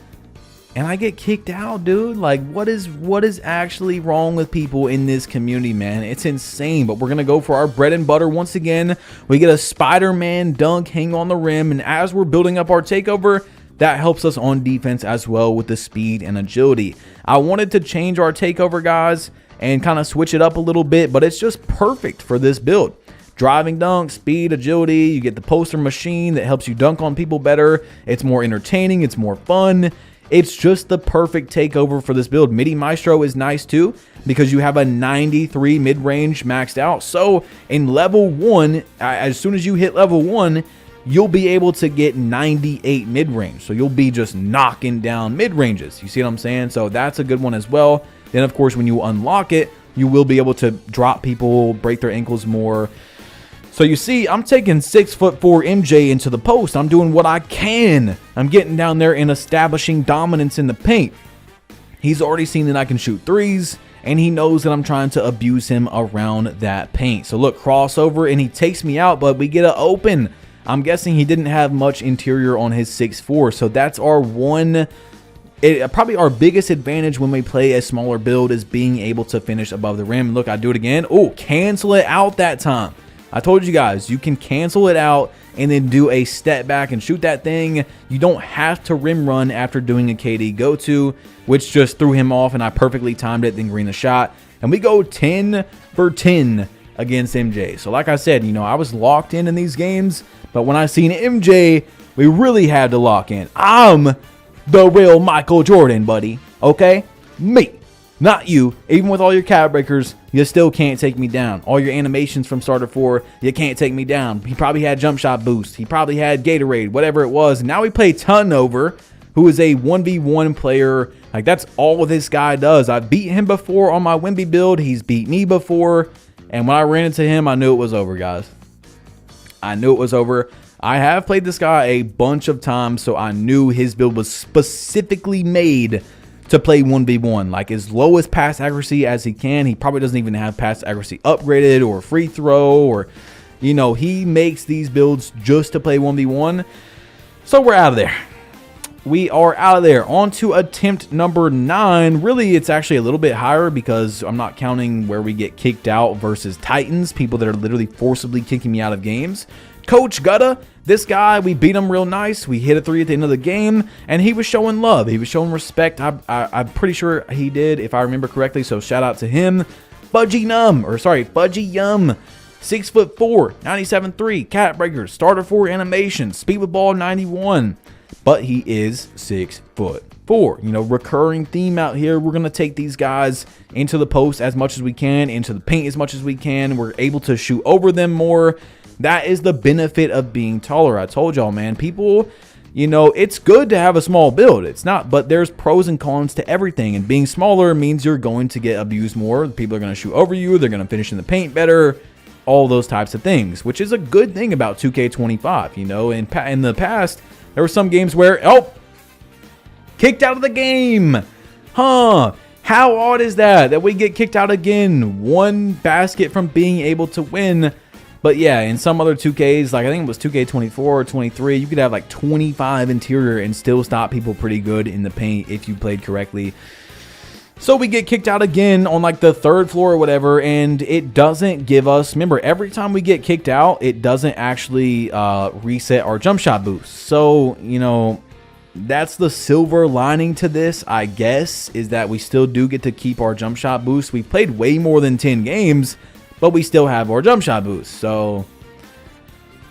and I get kicked out, dude. Like, what is actually wrong with people in this community, man? It's insane. But we're gonna go for our bread and butter once again. We get a Spider-Man dunk, hang on the rim, and as we're building up our takeover, that helps us on defense as well with the speed and agility. I wanted to change our takeover, guys, and kind of switch it up a little bit, but it's just perfect for this build. Driving dunk, speed, agility, you get the poster machine that helps you dunk on people better. It's more entertaining, it's more fun. It's just the perfect takeover for this build. Midi Maestro is nice too, because you have a 93 mid-range maxed out. So in level 1, as soon as you hit level 1, you'll be able to get 98 mid-range. So you'll be just knocking down mid-ranges. You see what I'm saying? So that's a good one as well. Then of course, when you unlock it, you will be able to drop people, break their ankles more. So you see, I'm taking 6'4" MJ into the post. I'm doing what I can. I'm getting down there and establishing dominance in the paint. He's already seen that I can shoot threes, and he knows that I'm trying to abuse him around that paint. So look, crossover, and he takes me out, but we get an open. I'm guessing he didn't have much interior on his 6'4", so that's our probably our biggest advantage when we play a smaller build is being able to finish above the rim. Look, I do it again. Oh, cancel it out that time. I told you guys, you can cancel it out and then do a step back and shoot that thing. You don't have to rim run after doing a KD go-to, which just threw him off, and I perfectly timed it, then green the shot. And we go 10 for 10 against MJ. So like I said, you know, I was locked in these games, but when I seen MJ, we really had to lock in. I'm the real Michael Jordan, buddy. Okay? Me. Not you. Even with all your cat breakers, you still can't take me down. All your animations from Starter 4, you can't take me down. He probably had jump shot boost. He probably had Gatorade, whatever it was. And now we play Turnover, who is a 1v1 player. Like, that's all this guy does. I've beat him before on my Wemby build. He's beat me before. And when I ran into him, I knew it was over, guys. I knew it was over. I have played this guy a bunch of times, so I knew his build was specifically made to play 1v1, like as low as pass accuracy as he can. He probably doesn't even have pass accuracy upgraded or free throw, or, you know, he makes these builds just to play 1v1. So we're out of there. We are out of there. On to attempt number 9. Really, it's actually a little bit higher because I'm not counting where we get kicked out versus Titans, people that are literally forcibly kicking me out of games. Coach Gutta, this guy, we beat him real nice. We hit a 3 at the end of the game, and he was showing love. He was showing respect. I'm pretty sure he did, if I remember correctly, so shout out to him. Budgie Yum, 6'4", 97.3, cat breaker, starter 4 animation, speed with ball 91, but he is 6'4". You know, recurring theme out here. We're going to take these guys into the post as much as we can, into the paint as much as we can. We're able to shoot over them more. That is the benefit of being taller. I told y'all, man, people, you know, it's good to have a small build. It's not, but there's pros and cons to everything. And being smaller means you're going to get abused more. People are going to shoot over you. They're going to finish in the paint better. All those types of things, which is a good thing about 2K25. You know, in the past, there were some games where, oh, kicked out of the game. Huh. How odd is that we get kicked out again? One basket from being able to win. But yeah, in some other 2Ks, like I think it was 2K24 or 23, you could have like 25 interior and still stop people pretty good in the paint if you played correctly. So we get kicked out again on like the 3rd floor or whatever, and it doesn't give us, remember, every time we get kicked out, it doesn't actually reset our jump shot boost. So, you know, that's the silver lining to this, I guess, is that we still do get to keep our jump shot boost. We've played way more than 10 games, but we still have our jump shot boost. So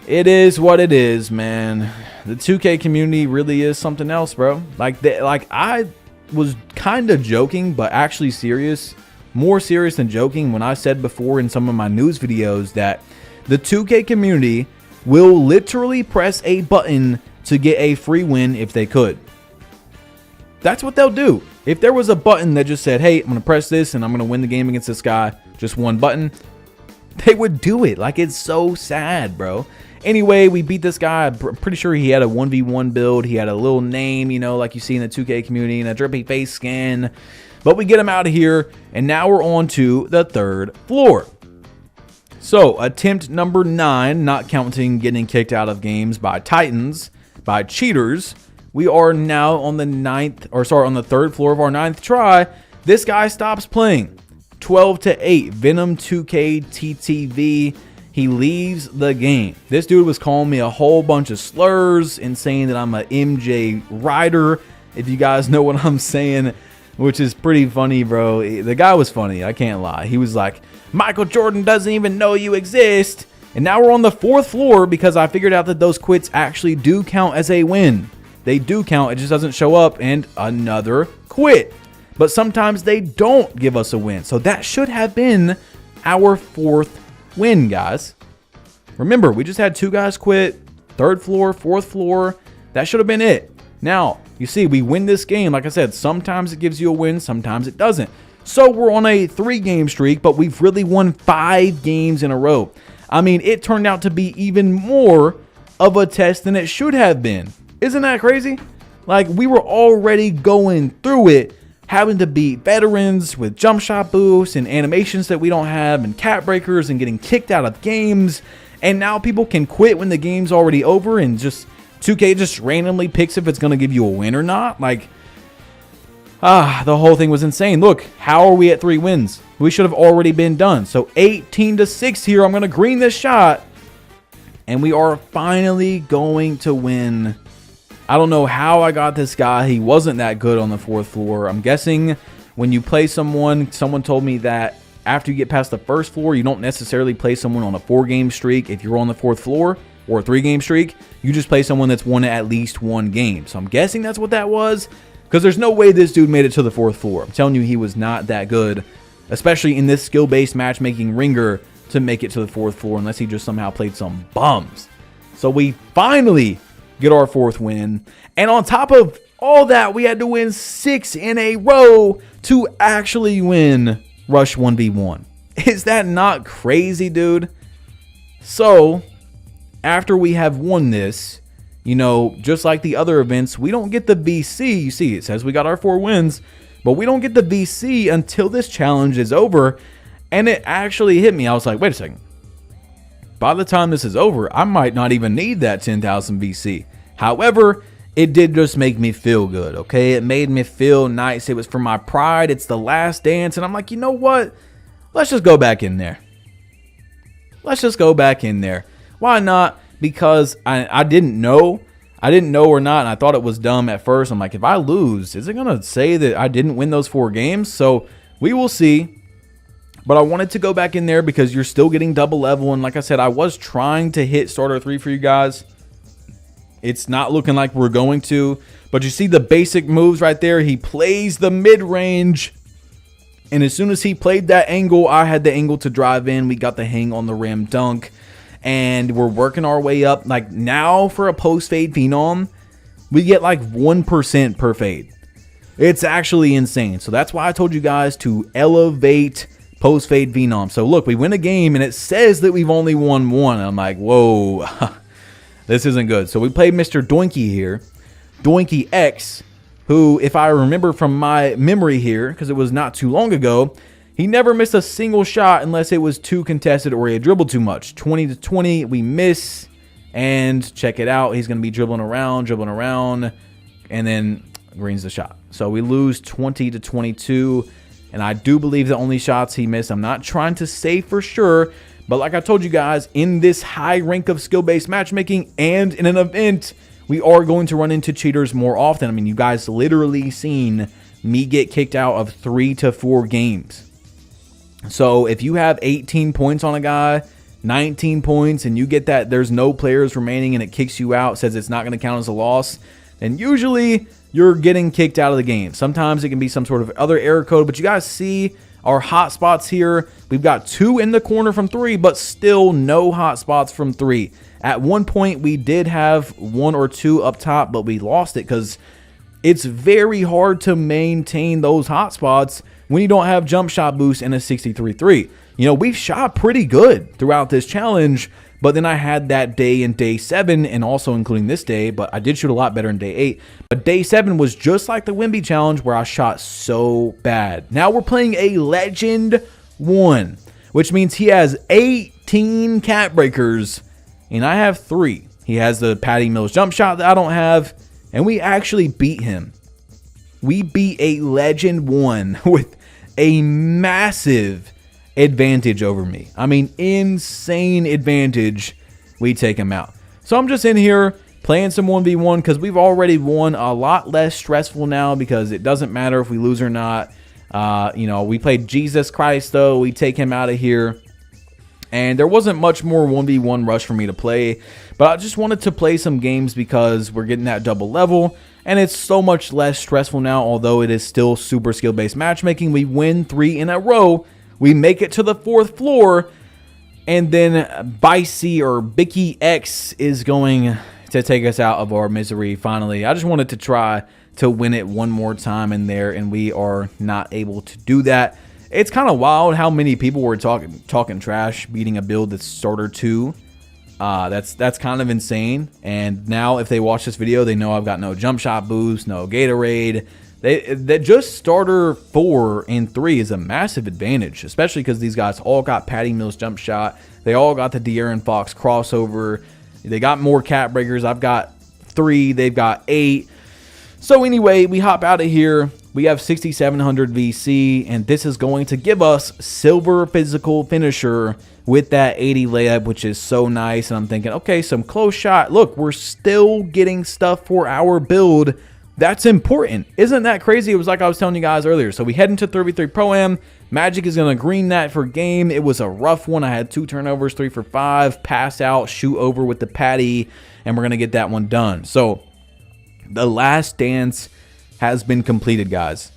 it is what it is, man. The 2K community really is something else, bro. Like I was kind of joking, but actually serious, more serious than joking, when I said before in some of my news videos that the 2K community will literally press a button to get a free win if they could. That's what they'll do. If there was a button that just said, hey, I'm going to press this and I'm going to win the game against this guy, just one button, they would do it. Like, it's so sad, bro. Anyway, we beat this guy. I'm pretty sure he had a 1v1 build. He had a little name, you know, like you see in the 2K community, and a drippy face skin. But we get him out of here, and now we're on to the 3rd floor. So, attempt number 9, not counting getting kicked out of games by Titans, by cheaters. We are now on the 3rd floor of our 9th try. This guy stops playing. 12-8, Venom 2K TTV. He leaves the game. This dude was calling me a whole bunch of slurs and saying that I'm a MJ rider, if you guys know what I'm saying, which is pretty funny, bro. The guy was funny, I can't lie. He was like, Michael Jordan doesn't even know you exist. And now we're on the 4th floor because I figured out that those quits actually do count as a win. They do count, it just doesn't show up, and another quit. But sometimes they don't give us a win. So that should have been our 4th win, guys. Remember, we just had 2 guys quit. 3rd floor, 4th floor. That should have been it. Now, you see, we win this game. Like I said, sometimes it gives you a win, sometimes it doesn't. So we're on a 3-game streak, but we've really won 5 games in a row. I mean, it turned out to be even more of a test than it should have been. Isn't that crazy? Like, we were already going through it, having to beat veterans with jump shot boosts and animations that we don't have and cat breakers and getting kicked out of games. And now people can quit when the game's already over and just 2K just randomly picks if it's going to give you a win or not. Like, the whole thing was insane. Look, how are we at 3 wins? We should have already been done. So 18-6 here. I'm going to green this shot. And we are finally going to win. I don't know how I got this guy. He wasn't that good on the 4th floor. I'm guessing when you play someone told me that after you get past the 1st floor, you don't necessarily play someone on a 4-game streak if you're on the 4th floor, or a 3-game streak. You just play someone that's won at least 1 game. So I'm guessing that's what that was, because there's no way this dude made it to the 4th floor. I'm telling you, he was not that good, especially in this skill-based matchmaking ringer, to make it to the 4th floor unless he just somehow played some bums. So we finally get our 4th win. And on top of all that, we had to win 6 in a row to actually win Rush 1v1. Is that not crazy, dude? So after we have won this, you know, just like the other events, we don't get the VC. You see, it says we got our 4 wins, but we don't get the VC until this challenge is over. And it actually hit me. I was like, wait a second. By the time this is over, I might not even need that 10,000 VC. However, it did just make me feel good, okay? It made me feel nice. It was for my pride. It's the last dance. And I'm like, you know what? Let's just go back in there. Let's just go back in there. Why not? Because I didn't know. I didn't know or not, and I thought it was dumb at first. I'm like, if I lose, is it going to say that I didn't win those 4 games? So we will see. But I wanted to go back in there because you're still getting double level. And like I said, I was trying to hit starter 3 for you guys. It's not looking like we're going to. But you see the basic moves right there. He plays the mid-range. And as soon as he played that angle, I had the angle to drive in. We got the hang on the rim dunk. And we're working our way up. Like now for a post-fade phenom, we get like 1% per fade. It's actually insane. So that's why I told you guys to elevate post-fade phenom. So look, we win a game and it says that we've only won 1. I'm like, whoa, this isn't good. So we played Mr. Doinky here, Doinky X, who, if I remember from my memory here, because it was not too long ago, he never missed a single shot unless it was too contested or he had dribbled too much. 20-20, we miss, and check it out. He's going to be dribbling around, and then greens the shot. So we lose 20-22. And I do believe the only shots he missed, I'm not trying to say for sure, but like I told you guys, in this high rank of skill-based matchmaking and in an event, we are going to run into cheaters more often. I mean, you guys literally seen me get kicked out of 3 to 4 games. So if you have 18 points on a guy, 19 points, and you get that there's no players remaining and it kicks you out, says it's not going to count as a loss, then usually you're getting kicked out of the game. Sometimes it can be some sort of other error code, but you guys see our hot spots here. We've got 2 in the corner from 3, but still no hot spots from 3. At one point, we did have 1 or 2 up top, but we lost it because it's very hard to maintain those hot spots when you don't have jump shot boost and a 63-3. You know, we've shot pretty good throughout this challenge, but then I had that day in day 7 and also including this day, but I did shoot a lot better in day 8. But day 7 was just like the Wimby challenge where I shot so bad. Now we're playing a Legend 1, which means he has 18 cat breakers and I have 3. He has the Patty Mills jump shot that I don't have, and we actually beat him. We beat a Legend 1 with a massive advantage over me. I mean, insane advantage. We take him out. So I'm just in here playing some 1v1 because we've already won. A lot less stressful now because it doesn't matter if we lose or not. You know, we played Jesus Christ though. We take him out of here. And there wasn't much more 1v1 rush for me to play, but I just wanted to play some games because we're getting that double level and it's so much less stressful now, although it is still super skill-based matchmaking. We win 3 in a row. We make it to the 4th floor, and then Bicey or Bicky X is going to take us out of our misery finally. I just wanted to try to win it one more time in there, and we are not able to do that. It's kind of wild how many people were talking trash, beating a build that's starter 2. That's kind of insane. And now if they watch this video, they know I've got no jump shot boost, no Gatorade. That just starter 4 and 3 is a massive advantage, especially because these guys all got Patty Mills jump shot. They all got the De'Aaron Fox crossover. They got more cat breakers. I've got 3. They've got 8. So anyway, we hop out of here. We have 6,700 VC, and this is going to give us silver physical finisher with that 80 layup, which is so nice. And I'm thinking, okay, some close shot. Look, we're still getting stuff for our build. That's important. Isn't that crazy? It was like I was telling you guys earlier. So we head into 3v3 Pro-Am. Magic is going to green that for game. It was a rough one. I had 2 turnovers, 3 for 5, pass out, shoot over with the patty, and we're going to get that one done. So the last dance has been completed, guys.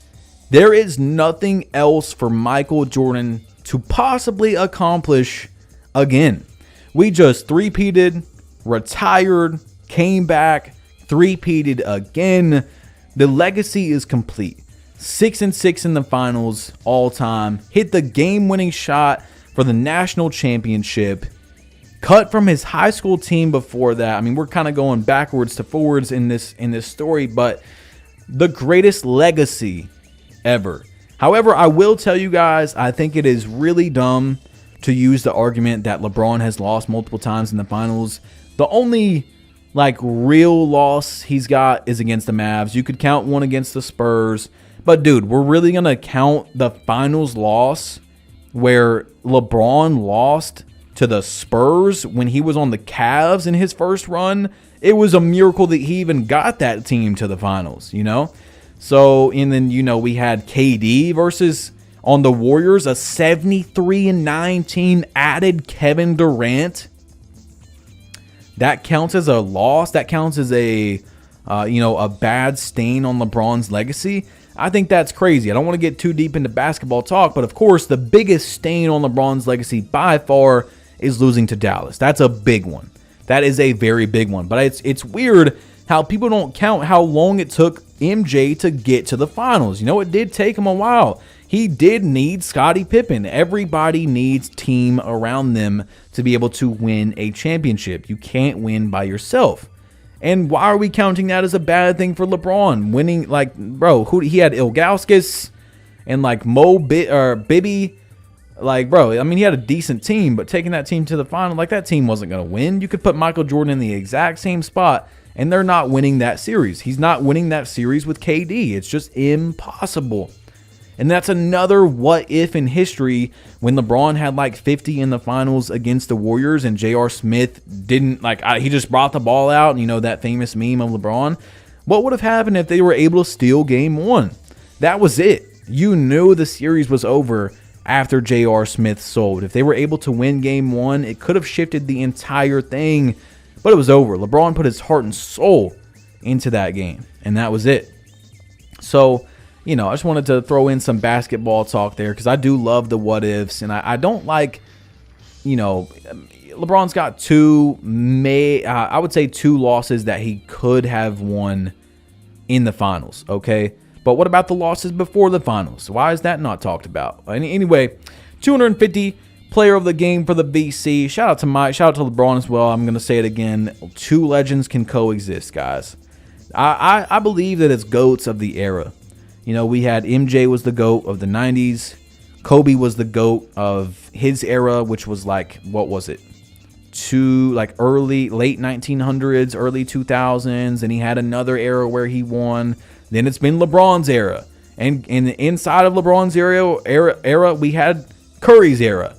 There is nothing else for Michael Jordan to possibly accomplish again. We just three-peated, retired, came back, three-peated again. The legacy is complete. 6-6 in the finals all time. Hit the game-winning shot for the national championship. Cut from his high school team before that. I mean, we're kind of going backwards to forwards in this story, but the greatest legacy ever. However, I will tell you guys, I think it is really dumb to use the argument that LeBron has lost multiple times in the finals. The only real loss he's got is against the Mavs. You could count one against the Spurs, but dude, we're really gonna count the finals loss where LeBron lost to the Spurs when he was on the Cavs in his first run? It was a miracle that he even got that team to the finals, you know? So, and then, you know, we had KD versus on the Warriors, a 73-9 added Kevin Durant. That counts as a loss. That counts as a, a bad stain on LeBron's legacy. I think that's crazy. I don't want to get too deep into basketball talk, but of course, the biggest stain on LeBron's legacy by far is losing to Dallas. That's a big one. That is a very big one. But it's weird how people don't count how long it took MJ to get to the finals. You know, it did take him a while. He did need Scottie Pippen. Everybody needs team around them to be able to win a championship. You can't win by yourself. And why are we counting that as a bad thing for LeBron? Winning, bro, he had Ilgauskas and Bibby. Bro, I mean, he had a decent team, but taking that team to the final, that team wasn't going to win. You could put Michael Jordan in the exact same spot, and they're not winning that series. He's not winning that series with KD. It's just impossible. And that's another what if in history when LeBron had 50 in the finals against the Warriors and J.R. Smith didn't, he just brought the ball out, and you know that famous meme of LeBron. What would have happened if they were able to steal game 1? That was it. You knew the series was over after J.R. Smith sold. If they were able to win game 1, it could have shifted the entire thing, but it was over. LeBron put his heart and soul into that game, and that was it. So, I just wanted to throw in some basketball talk there because I do love the what ifs, and I don't LeBron's got two losses that he could have won in the finals, okay? But what about the losses before the finals? Why is that not talked about? Anyway, 250 player of the game for the VC. Shout out to LeBron as well. I'm going to say it again. 2 legends can coexist, guys. I believe that it's GOATs of the era. We had MJ was the GOAT of the 90s. Kobe was the GOAT of his era, which was late 1900s, early 2000s. And he had another era where he won. Then it's been LeBron's era. And inside of LeBron's era, we had Curry's era.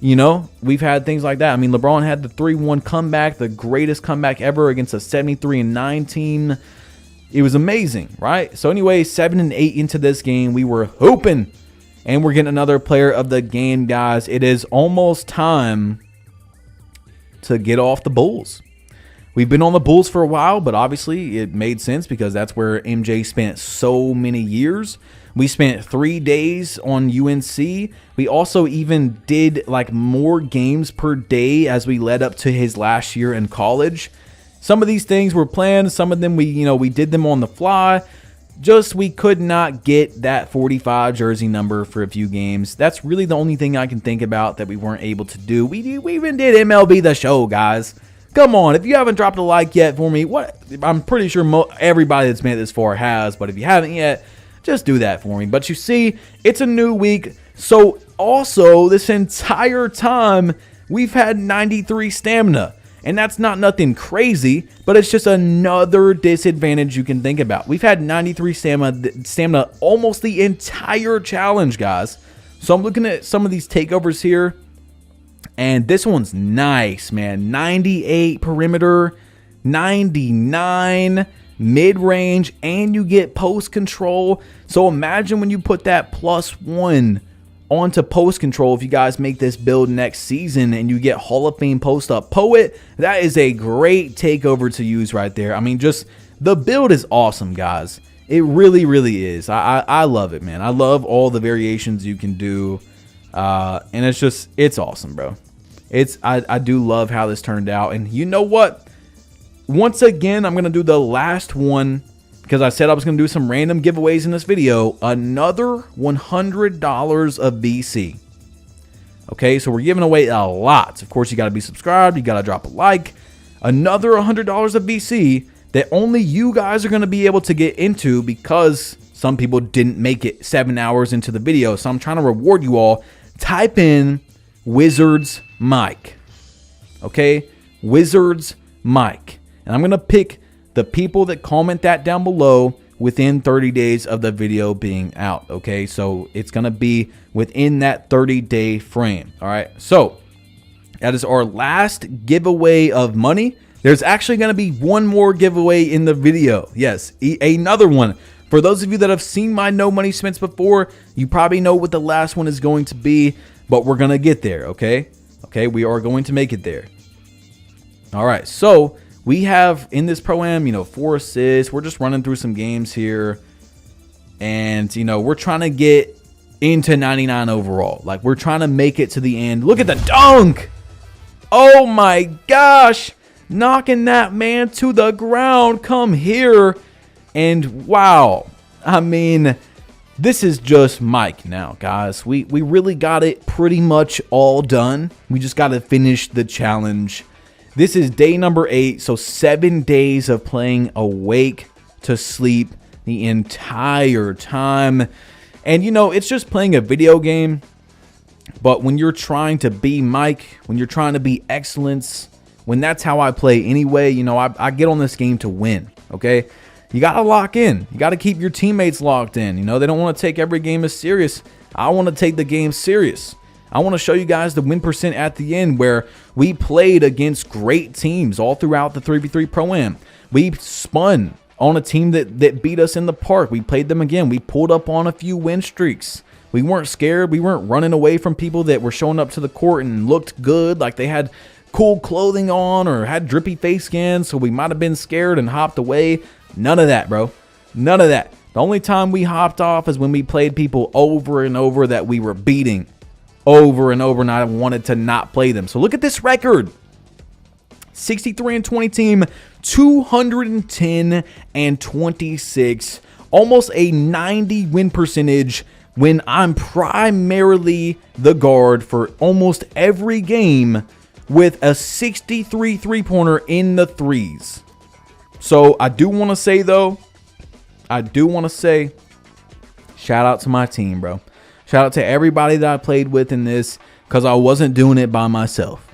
We've had things like that. I mean, LeBron had the 3-1 comeback, the greatest comeback ever against a 73-9 team. It was amazing, right? So anyway, 7-8 into this game, we were hooping. And we're getting another player of the game, guys. It is almost time to get off the Bulls. We've been on the Bulls for a while, but obviously it made sense because that's where MJ spent so many years. We spent 3 days on UNC. We also even did more games per day as we led up to his last year in college. Some of these things were planned. Some of them we did them on the fly. Just we could not get that 45 jersey number for a few games. That's really the only thing I can think about that we weren't able to do. We even did MLB The Show, guys. Come on, if you haven't dropped a like yet for me, I'm pretty sure everybody that's made it this far has, but if you haven't yet, just do that for me. But you see, it's a new week, so also this entire time we've had 93 stamina. And that's not nothing crazy, but it's just another disadvantage you can think about. We've had 93 stamina almost the entire challenge, guys. So I'm looking at some of these takeovers here, and this one's nice, man. 98 perimeter, 99 mid-range, and you get post control. So imagine when you put that +1 onto post control, if you guys make this build next season and you get Hall of Fame post up poet, that is a great takeover to use right there. I mean, just the build is awesome, guys. It really, really is. I love it, man. I love all the variations you can do, and it's awesome, bro. I do love how this turned out. And you know what? Once again, I'm gonna do the last one, because I said I was going to do some random giveaways in this video. Another $100 of BC. Okay, so we're giving away a lot. Of course, you got to be subscribed. You got to drop a like. Another $100 of BC that only you guys are going to be able to get into, because some people didn't make it 7 hours into the video. So I'm trying to reward you all. Type in Wizards Mike. Okay, Wizards Mike. And I'm going to pick the people that comment that down below within 30 days of the video being out. Okay, so it's gonna be within that 30-day frame. All right, so that is our last giveaway of money. There's actually gonna be one more giveaway in the video. Yes, another one. For those of you that have seen my no money spents before, you probably know what the last one is going to be, but we're gonna get there. Okay, we are going to make it there. All right, so we have in this Pro-Am, 4 assists. We're just running through some games here. And, we're trying to get into 99 overall. Like, we're trying to make it to the end. Look at the dunk. Oh, my gosh. Knocking that man to the ground. Come here. And, wow. I mean, this is just Mike now, guys. We really got it pretty much all done. We just got to finish the challenge. This is day number 8, so 7 days of playing awake to sleep the entire time. And, it's just playing a video game. But when you're trying to be Mike, when you're trying to be excellence, when that's how I play anyway, I get on this game to win, okay? You got to lock in. You got to keep your teammates locked in. They don't want to take every game as serious. I want to take the game serious. I want to show you guys the win percent at the end, where we played against great teams all throughout the 3v3 Pro-Am. We spun on a team that beat us in the park. We played them again. We pulled up on a few win streaks. We weren't scared. We weren't running away from people that were showing up to the court and looked good, like they had cool clothing on or had drippy face scans, so we might have been scared and hopped away. None of that, bro. None of that. The only time we hopped off is when we played people over and over that we were beating. Over and over, and I wanted to not play them. So look at this record. 63-20 team, 210-26, almost a 90 win percentage when I'm primarily the guard for almost every game, with a 63 three-pointer in the threes. So I do want to say, though, shout out to my team, bro. Shout out to everybody that I played with in this, because I wasn't doing it by myself.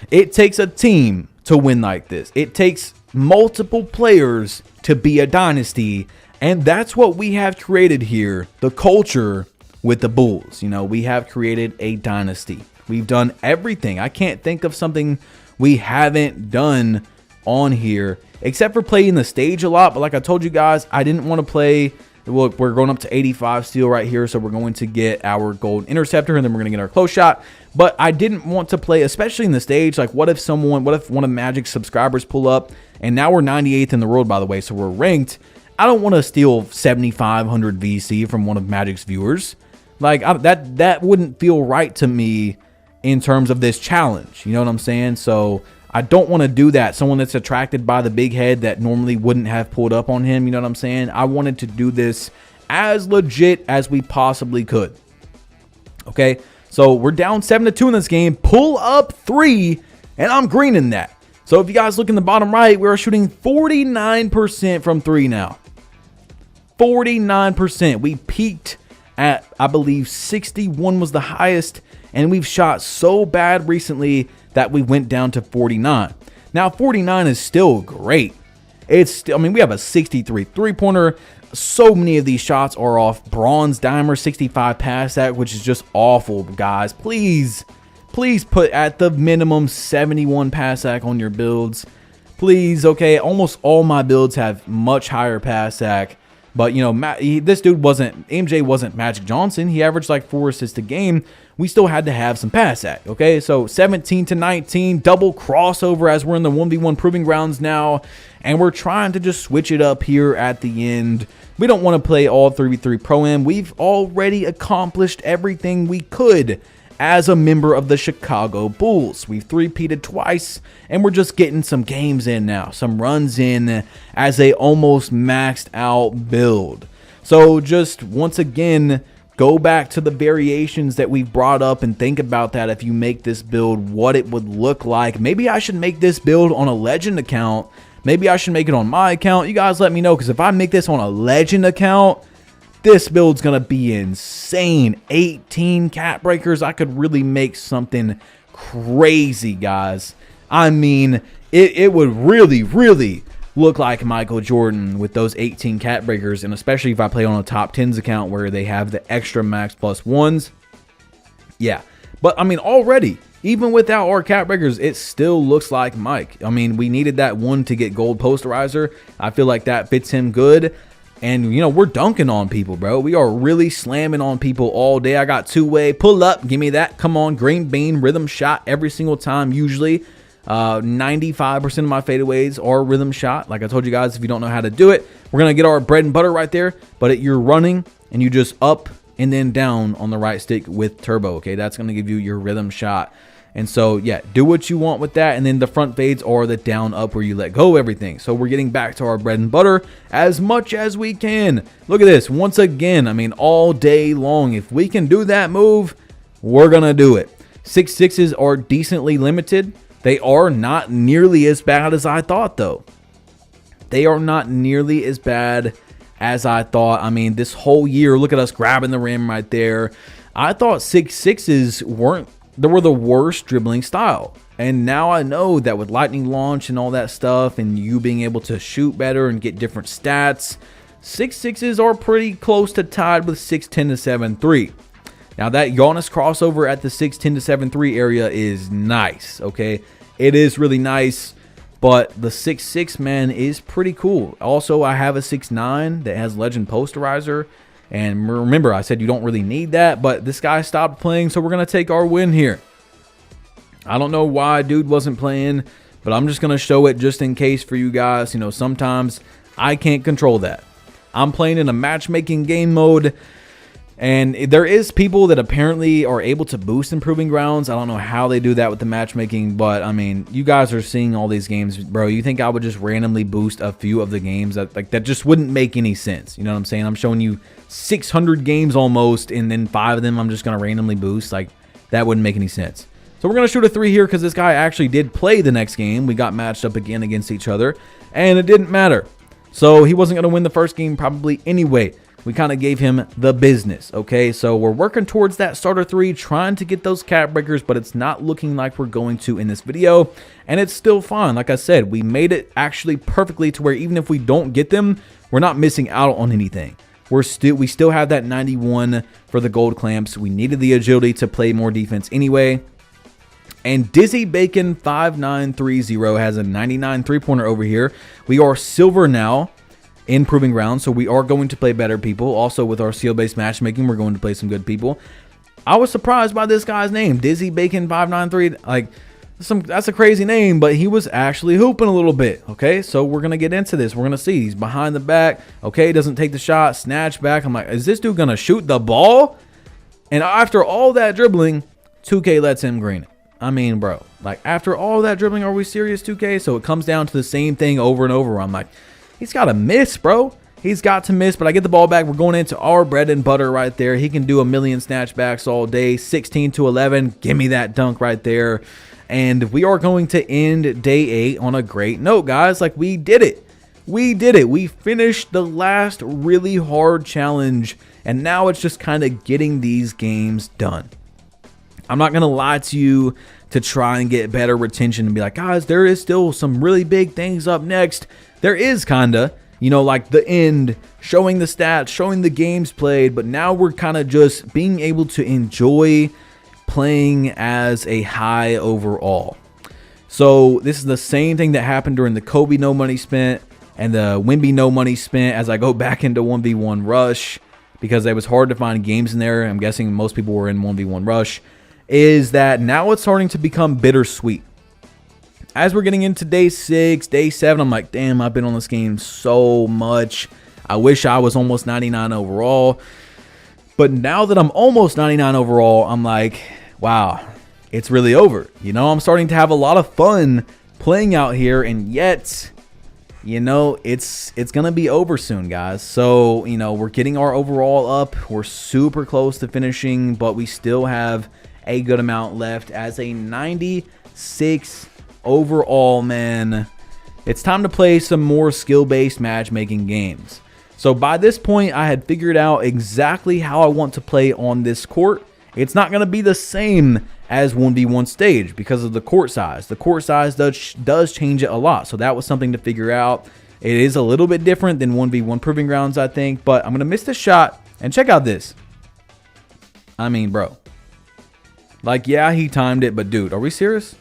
It takes a team to win like this. It takes multiple players to be a dynasty, and that's what we have created here, the culture with the Bulls. We have created a dynasty. We've done everything. I can't think of something we haven't done on here, except for playing the stage a lot. But like I told you guys, I didn't want to play. Look, we're going up to 85 steel right here, so we're going to get our gold interceptor, and then we're going to get our close shot. But I didn't want to play, especially in the stage, like what if one of Magic's subscribers pull up, and now we're 98th in the world, by the way, so we're ranked. I don't want to steal 7,500 VC from one of Magic's viewers. Like, that wouldn't feel right to me in terms of this challenge. You know what I'm saying? So I don't want to do that. Someone that's attracted by the big head that normally wouldn't have pulled up on him. You know what I'm saying? I wanted to do this as legit as we possibly could. Okay, so we're down 7-2 in this game. Pull up 3, and I'm greening that. So if you guys look in the bottom right, we're shooting 49% from 3 now. 49%. We peaked at, I believe, 61 was the highest, and we've shot so bad recently that we went down to 49. Now 49 is still great. I mean, we have a 63 3-pointer. So many of these shots are off bronze dimer 65 pass at, which is just awful, guys. Please put at the minimum 71 pass ac on your builds. Please, okay? Almost all my builds have much higher pass ac. But, you know, this dude MJ wasn't Magic Johnson. He averaged like 4 assists a game. We still had to have some pass ac, okay? So 17-19, double crossover as we're in the 1v1 proving grounds now. And we're trying to just switch it up here at the end. We don't want to play all 3v3 Pro-Am. We've already accomplished everything we could as a member of the Chicago Bulls. We've three-peated twice, and we're just getting some games in now, some runs in as a almost maxed out build. So just once again, go back to the variations that we've brought up and think about that if you make this build, what it would look like. Maybe I should make this build on a legend account. Maybe I should make it on my account. You guys let me know, because if I make this on a legend account, this build's going to be insane. 18 cat breakers. I could really make something crazy, guys. I mean, it would really, really look like Michael Jordan with those 18 cat breakers. And especially if I play on a top 10s account where they have the extra max plus ones. Yeah. But, I mean, already, even without our cat breakers, it still looks like Mike. I mean, we needed that one to get gold posterizer. I feel like that fits him good. And, you know, we're dunking on people, bro. We are really slamming on people all day. I got two-way, pull up, give me that. Come on, green bean, rhythm shot every single time. Usually 95% of my fadeaways are rhythm shot. Like I told you guys, if you don't know how to do it, we're going to get our bread and butter right there. But you're running, and you just up and then down on the right stick with turbo, okay? That's going to give you your rhythm shot. And so, yeah, do what you want with that. And then the front fades are the down up where you let go of everything. So we're getting back to our bread and butter as much as we can. Look at this. Once again, I mean, all day long. If we can do that move, we're going to do it. 6.6s are decently limited. They are not nearly as bad as I thought, though. They are not nearly as bad as I thought. I mean, this whole year, look at us grabbing the rim right there. I thought 6.6s were the worst dribbling style. And now I know that with lightning launch and all that stuff and you being able to shoot better and get different stats, 6.6s are pretty close to tied with 6'10 to 7'3. Now that Giannis crossover at the 6'10 to 7'3 area is nice, okay? It is really nice, but the 6'6, man, is pretty cool. Also, I have a 6'9 that has legend posterizer. And remember, I said you don't really need that, but this guy stopped playing, so we're going to take our win here. I don't know why dude wasn't playing, but I'm just going to show it just in case for you guys. You know, sometimes I can't control that. I'm playing in a matchmaking game mode, and there is people that apparently are able to boost improving grounds. I don't know how they do that with the matchmaking, but I mean, you guys are seeing all these games, bro. You think I would just randomly boost a few of the games? That just wouldn't make any sense. You know what I'm saying? I'm showing you 600 games almost, and then 5 of them I'm just going to randomly boost. Like, that wouldn't make any sense. So we're going to shoot a 3 here because this guy actually did play the next game. We got matched up again against each other, and it didn't matter. So he wasn't going to win the first game probably anyway. We kind of gave him the business, okay? So we're working towards that starter 3, trying to get those cat breakers, but it's not looking like we're going to in this video, and it's still fine. Like I said, we made it actually perfectly to where even if we don't get them, we're not missing out on anything. We still have that 91 for the gold clamps. We needed the agility to play more defense anyway. And Dizzy Bacon 5930 has a 99 3-pointer over here. We are silver now in proving grounds, so we are going to play better people. Also, with our seal-based matchmaking, we're going to play some good people. I was surprised by this guy's name, Dizzy Bacon 593. Like, that's a crazy name, but he was actually hooping a little bit. Okay, so we're gonna get into this. We're gonna see he's behind the back. Okay, doesn't take the shot, snatch back. I'm like, is this dude gonna shoot the ball? And after all that dribbling, 2K lets him green. I mean, bro, like after all that dribbling, are we serious, 2K? So it comes down to the same thing over and over. I'm like, he's got to miss, bro. He's got to miss, but I get the ball back. We're going into our bread and butter right there. He can do a million snatchbacks all day. 16 to 11. Give me that dunk right there. And we are going to end day 8 on a great note, guys. Like, we did it. We did it. We finished the last really hard challenge, and now it's just kind of getting these games done. I'm not going to lie to you to try and get better retention and be like, guys, there is still some really big things up next. There is kind of, you know, like the end, showing the stats, showing the games played, but now we're kind of just being able to enjoy playing as a high overall. So this is the same thing that happened during the Kobe no money spent and the Wemby no money spent as I go back into 1v1 rush, because it was hard to find games in there. I'm guessing most people were in 1v1 rush. Is that now it's starting to become bittersweet. As we're getting into day 6, day 7, I'm like, damn, I've been on this game so much. I wish I was almost 99 overall. But now that I'm almost 99 overall, I'm like, wow, it's really over. You know, I'm starting to have a lot of fun playing out here, and yet, you know, it's going to be over soon, guys. So, you know, we're getting our overall up. We're super close to finishing, but we still have a good amount left as a 96 overall, man. It's time to play some more skill-based matchmaking games. So by this point, I had figured out exactly how I want to play on this court. It's not going to be the same as 1v1 stage because of the court size. The court size does change it a lot, so that was something to figure out. It is a little bit different than 1v1 Proving Grounds, I think, but I'm going to miss the shot, and check out this. I mean, bro. Like, yeah, he timed it, but dude, are we serious?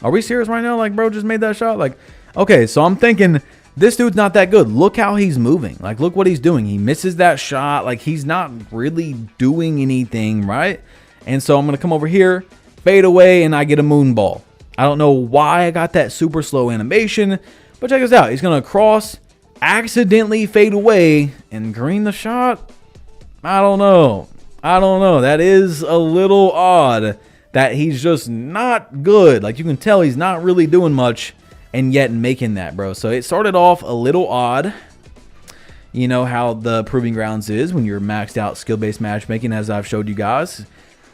Are we serious right now? Like, bro just made that shot? Like, okay, so I'm thinking this dude's not that good. Look how he's moving. Like, look what he's doing. He misses that shot. Like, he's not really doing anything, right? And so I'm going to come over here, fade away, and I get a moon ball. I don't know why I got that super slow animation, but check this out. He's going to cross, accidentally fade away, and green the shot? I don't know. I don't know. That is a little odd that he's just not good. Like, you can tell he's not really doing much and yet making that, bro. So it started off a little odd. You know how the Proving Grounds is when you're maxed out skill-based matchmaking, as I've showed you guys.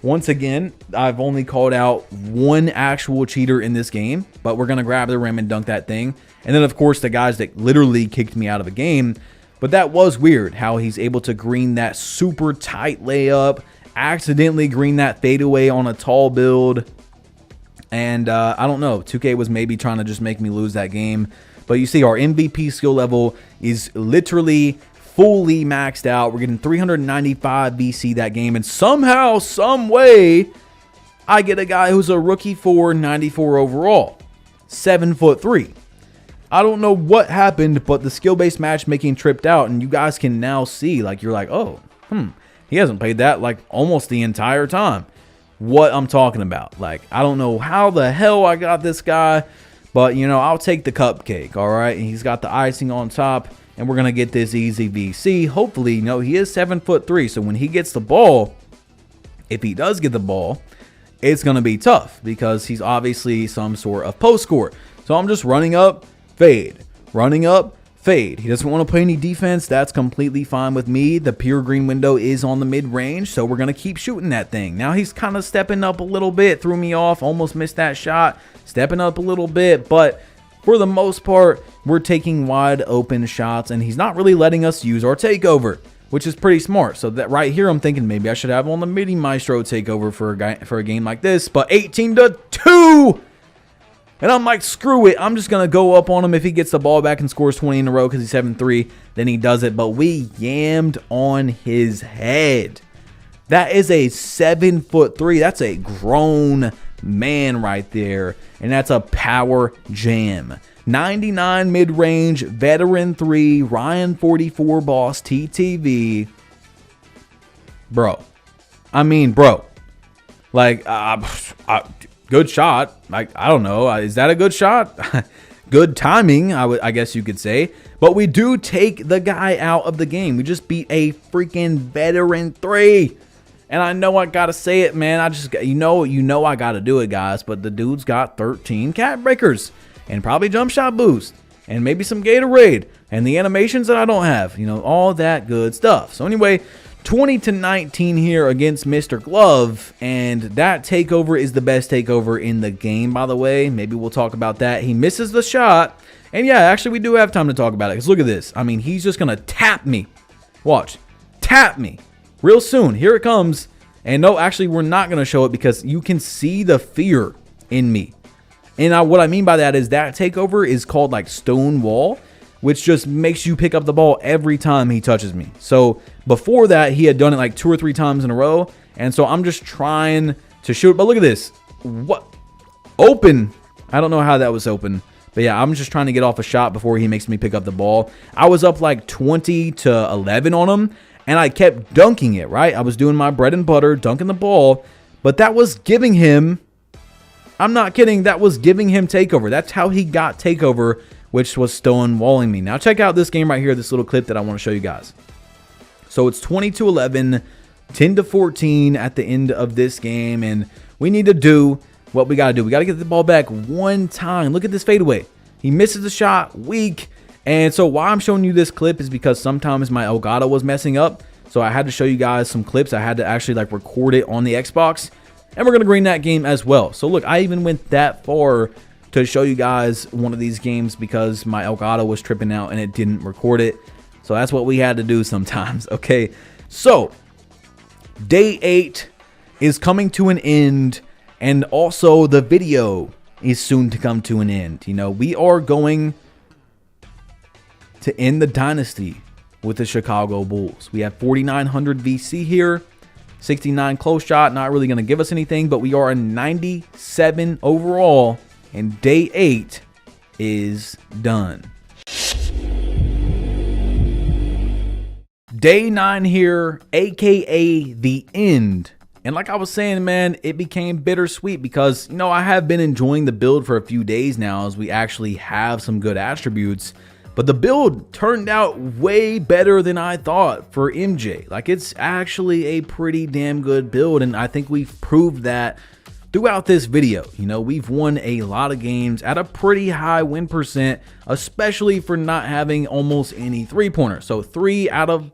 Once again, I've only called out one actual cheater in this game, but we're going to grab the rim and dunk that thing. And then, of course, the guys that literally kicked me out of a game. But that was weird how he's able to green that super tight layup, accidentally green that fadeaway on a tall build. And I don't know, 2K was maybe trying to just make me lose that game. But you see our MVP skill level is literally fully maxed out. We're getting 395 VC that game. And somehow, some way, I get a guy who's a rookie for 94 overall. 7'3". I don't know what happened, but the skill-based matchmaking tripped out, and you guys can now see, like, you're like, oh, he hasn't played that, like, almost the entire time. What I'm talking about. Like, I don't know how the hell I got this guy, but, you know, I'll take the cupcake, all right? And he's got the icing on top, and we're going to get this easy VC. Hopefully, you know, he is 7'3", so when he gets the ball, if he does get the ball, it's going to be tough because he's obviously some sort of post scorer. So I'm just running up, fade, running up, fade. He doesn't want to play any defense. That's completely fine with me. The pure green window is on the mid-range, so we're going to keep shooting that thing. Now he's kind of stepping up a little bit. Threw me off. Almost missed that shot. Stepping up a little bit, but for the most part, we're taking wide open shots, and he's not really letting us use our takeover, which is pretty smart. So that right here, I'm thinking maybe I should have on the midi maestro takeover for a game like this, but 18-2. And I'm like, screw it. I'm just going to go up on him. If he gets the ball back and scores 20 in a row because he's 7'3", then he does it. But we yammed on his head. That is a 7'3". That's a grown man right there. And that's a power jam. 99 mid-range, veteran 3, Ryan 44 boss, TTV. Bro. I mean, bro. Like, good shot. Like, I don't know. Is that a good shot? Good timing, I guess you could say. But we do take the guy out of the game. We just beat a freaking veteran 3. And I know I gotta say it, man. I just, you know I gotta do it, guys. But the dude's got 13 cat breakers and probably jump shot boost and maybe some Gatorade and the animations that I don't have. You know, all that good stuff. So anyway, 20-19 here against Mr. Glove, and that takeover is the best takeover in the game, by the way. Maybe we'll talk about that. He misses the shot, and yeah, actually we do have time to talk about it, because look at this. I mean, he's just gonna tap me. Watch, tap me real soon. Here it comes. And no, actually we're not gonna show it because you can see the fear in me. And what I mean by that is that takeover is called like stone wall, which just makes you pick up the ball every time he touches me. So before that, he had done it like 2 or 3 times in a row. And so I'm just trying to shoot. But look at this. What? Open. I don't know how that was open. But yeah, I'm just trying to get off a shot before he makes me pick up the ball. I was up like 20-11 on him. And I kept dunking it, right? I was doing my bread and butter, dunking the ball. But that was giving him... I'm not kidding. That was giving him takeover. That's how he got takeover, which was stonewalling me. Now check out this game right here, this little clip that I want to show you guys. So it's 20-11, 10-14 at the end of this game, and we need to do what we got to do. We got to get the ball back one time. Look at this fadeaway. He misses the shot, weak. And so why I'm showing you this clip is because sometimes my Elgato was messing up. So I had to show you guys some clips. I had to actually like record it on the Xbox. And we're going to green that game as well. So look, I even went that far to show you guys one of these games because my Elgato was tripping out and it didn't record it. So that's what we had to do sometimes. Okay, so day 8 is coming to an end, and also the video is soon to come to an end. You know, we are going to end the dynasty with the Chicago Bulls. We have 4,900 VC here. 69 close shot, not really going to give us anything, but we are a 97 overall, and day 8 is done. Day 9 here, aka the end. And like I was saying, man, it became bittersweet because, you know, I have been enjoying the build for a few days now as we actually have some good attributes. But the build turned out way better than I thought for MJ. Like, it's actually a pretty damn good build, and I think we've proved that throughout this video. You know, we've won a lot of games at a pretty high win percent, especially for not having almost any three-pointers. So 3 out of...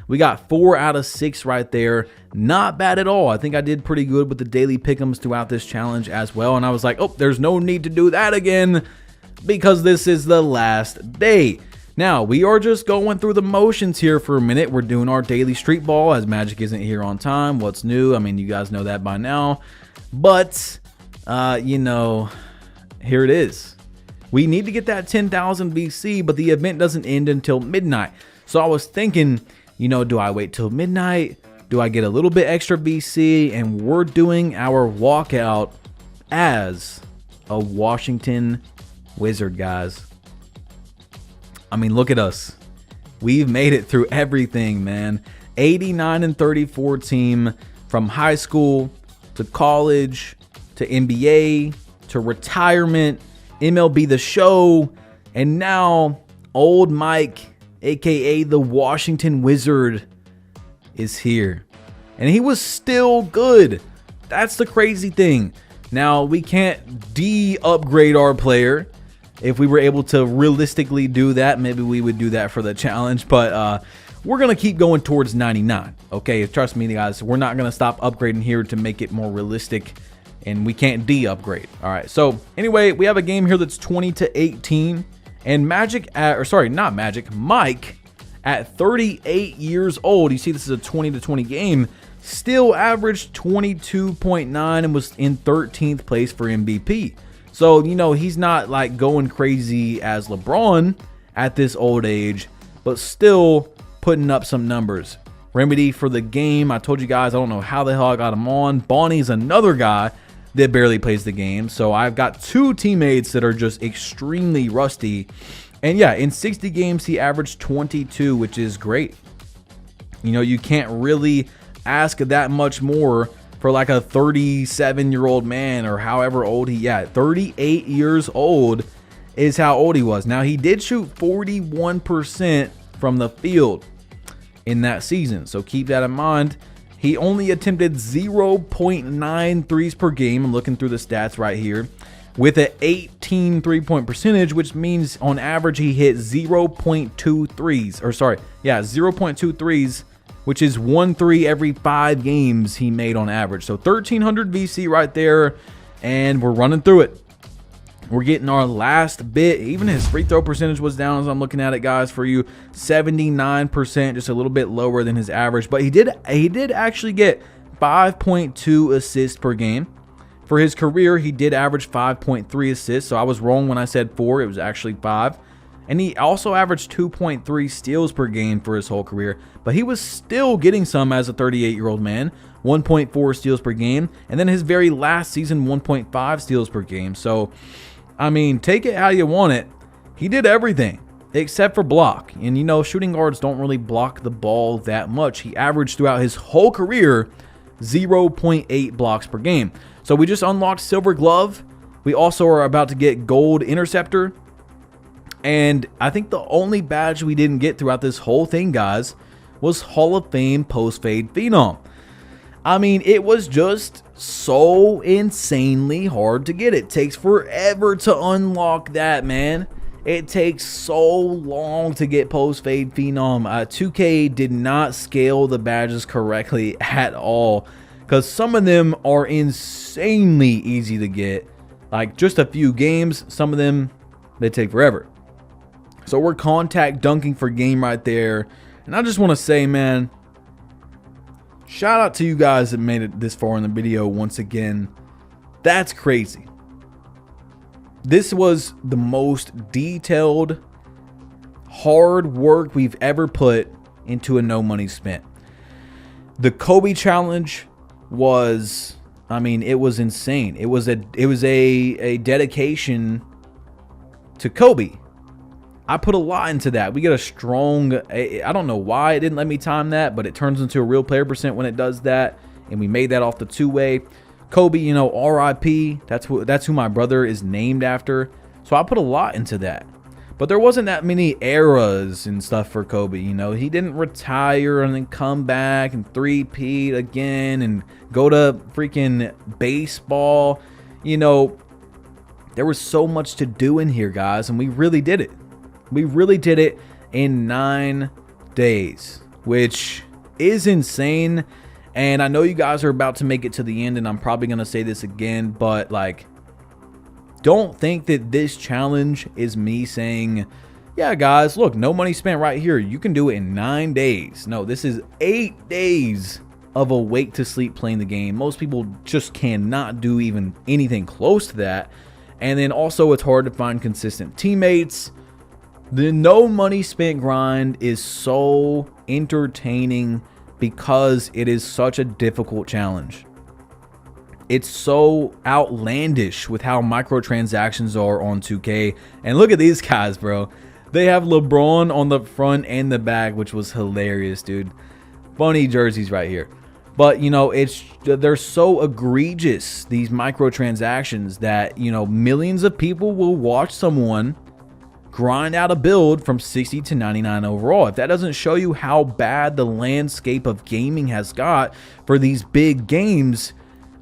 we got 4 out of 6 right there. Not bad at all. I think I did pretty good with the daily pick'ems throughout this challenge as well. And I was like, oh, there's no need to do that again, because this is the last day. Now, we are just going through the motions here for a minute. We're doing our daily street ball as Magic isn't here on time. What's new? I mean, you guys know that by now. But, you know, here it is. We need to get that 10,000 VC, but the event doesn't end until midnight. So I was thinking, you know, do I wait till midnight? Do I get a little bit extra VC? And we're doing our walkout as a Washington Wizard, guys. I mean, look at us. We've made it through everything, man. 89-34 team, from high school to college to NBA to retirement, MLB The Show, and now old Mike, aka the Washington Wizard, is here. And he was still good. That's the crazy thing. Now, we can't de-upgrade our player. If we were able to realistically do that, maybe we would do that for the challenge. But we're going to keep going towards 99. Okay, trust me, guys. We're not going to stop upgrading here to make it more realistic. And we can't de-upgrade. All right, so anyway, we have a game here that's 20-18. And Magic, not Magic, Mike, at 38 years old, you see this is a 20-20 game, still averaged 22.9 and was in 13th place for MVP. So, you know, he's not like going crazy as LeBron at this old age, but still putting up some numbers. Remedy for the game, I told you guys, I don't know how the hell I got him on. Bonnie's another guy that barely plays the game. So I've got 2 teammates that are just extremely rusty. And yeah, in 60 games, he averaged 22, which is great. You know, you can't really ask that much more for like a 37-year-old man, or however old he, 38 years old is how old he was. Now, he did shoot 41% from the field in that season, so keep that in mind. He only attempted 0.9 threes per game. I'm looking through the stats right here. With an 18 3-point percentage, which means on average he hit 0.2 threes. Or sorry, yeah, 0.2 threes, which is 1 3 every 5 games he made on average. So 1,300 VC right there, and we're running through it. We're getting our last bit. Even his free throw percentage was down as I'm looking at it, guys, for you. 79%, just a little bit lower than his average. But he did actually get 5.2 assists per game. For his career, he did average 5.3 assists. So I was wrong when I said 4. It was actually 5. And he also averaged 2.3 steals per game for his whole career. But he was still getting some as a 38-year-old man. 1.4 steals per game. And then his very last season, 1.5 steals per game. So, I mean, take it how you want it. He did everything except for block. And, you know, shooting guards don't really block the ball that much. He averaged throughout his whole career 0.8 blocks per game. So we just unlocked Silver Glove. We also are about to get Gold Interceptor. And I think the only badge we didn't get throughout this whole thing, guys, was Hall of Fame Post-Fade Phenom. I mean, it was just so insanely hard to get. It takes forever to unlock that, man. It takes so long to get Post-Fade Phenom. 2K did not scale the badges correctly at all, because some of them are insanely easy to get. Like, just a few games. Some of them, they take forever. So we're contact dunking for game right there. And I just want to say, man, shout out to you guys that made it this far in the video once again. That's crazy. This was the most detailed, hard work we've ever put into a no money spent. The Kobe challenge was, I mean, it was insane. It was a dedication to Kobe. I put a lot into that. We get a strong, I don't know why it didn't let me time that, but it turns into a real player percent when it does that. And we made that off the 2-way. Kobe, you know, RIP. That's who my brother is named after. So I put a lot into that. But there wasn't that many eras and stuff for Kobe, you know. He didn't retire and then come back and three-peat again and go to freaking baseball. You know, there was so much to do in here, guys, and we really did it. We really did it in 9 days, which is insane. And I know you guys are about to make it to the end, and I'm probably going to say this again, but like, don't think that this challenge is me saying, yeah, guys, look, no money spent right here. You can do it in 9 days. No, this is 8 days of awake to sleep playing the game. Most people just cannot do even anything close to that. And then also it's hard to find consistent teammates. The no money spent grind is so entertaining because it is such a difficult challenge. It's so outlandish with how microtransactions are on 2K. And look at these guys, bro. They have LeBron on the front and the back, which was hilarious, dude. Funny jerseys right here. But, you know, they're so egregious, these microtransactions, that, you know, millions of people will watch someone grind out a build from 60 to 99 overall. If that doesn't show you how bad the landscape of gaming has got for these big games,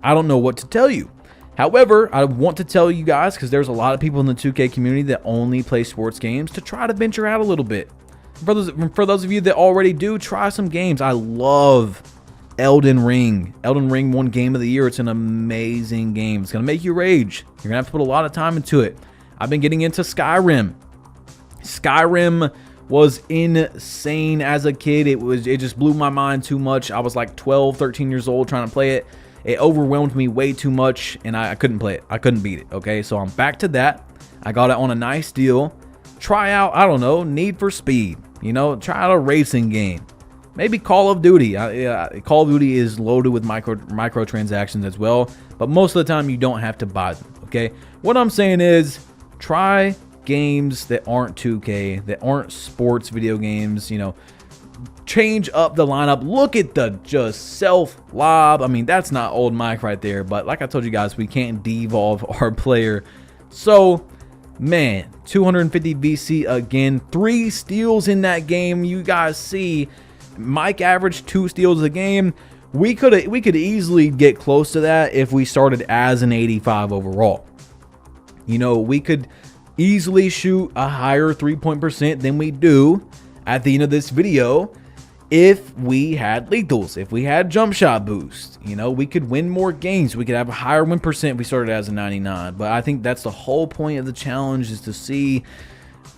I don't know what to tell you. However, I want to tell you guys, because there's a lot of people in the 2K community that only play sports games, to try to venture out a little bit. For those of you that already do, try some games. I love Elden Ring. Elden Ring won Game of the Year. It's an amazing game. It's going to make you rage. You're going to have to put a lot of time into it. I've been getting into Skyrim. Skyrim was insane as a kid. It just blew my mind too much. I was like 12, 13 years old trying to play it. It overwhelmed me way too much, and I couldn't play it. I couldn't beat it, okay? So I'm back to that. I got it on a nice deal. Try out, I don't know, Need for Speed. You know, try out a racing game. Maybe Call of Duty. Call of Duty is loaded with microtransactions as well, but most of the time you don't have to buy them, okay? What I'm saying is, try games that aren't 2K, that aren't sports video games, you know. Change up the lineup. Look at the just self-lob. I mean, that's not old Mike right there, but like I told you guys, we can't devolve our player. So, man, 250 VC again. 3 steals in that game. You guys see, Mike averaged 2 steals a game. we could easily get close to that if we started as an 85 overall. You know, we could easily shoot a higher 3-point percent than we do at the end of this video if we had lethals, if we had jump shot boost. You know, we could win more games. We could have a higher win percent if we started as a 99. But I think that's the whole point of the challenge, is to see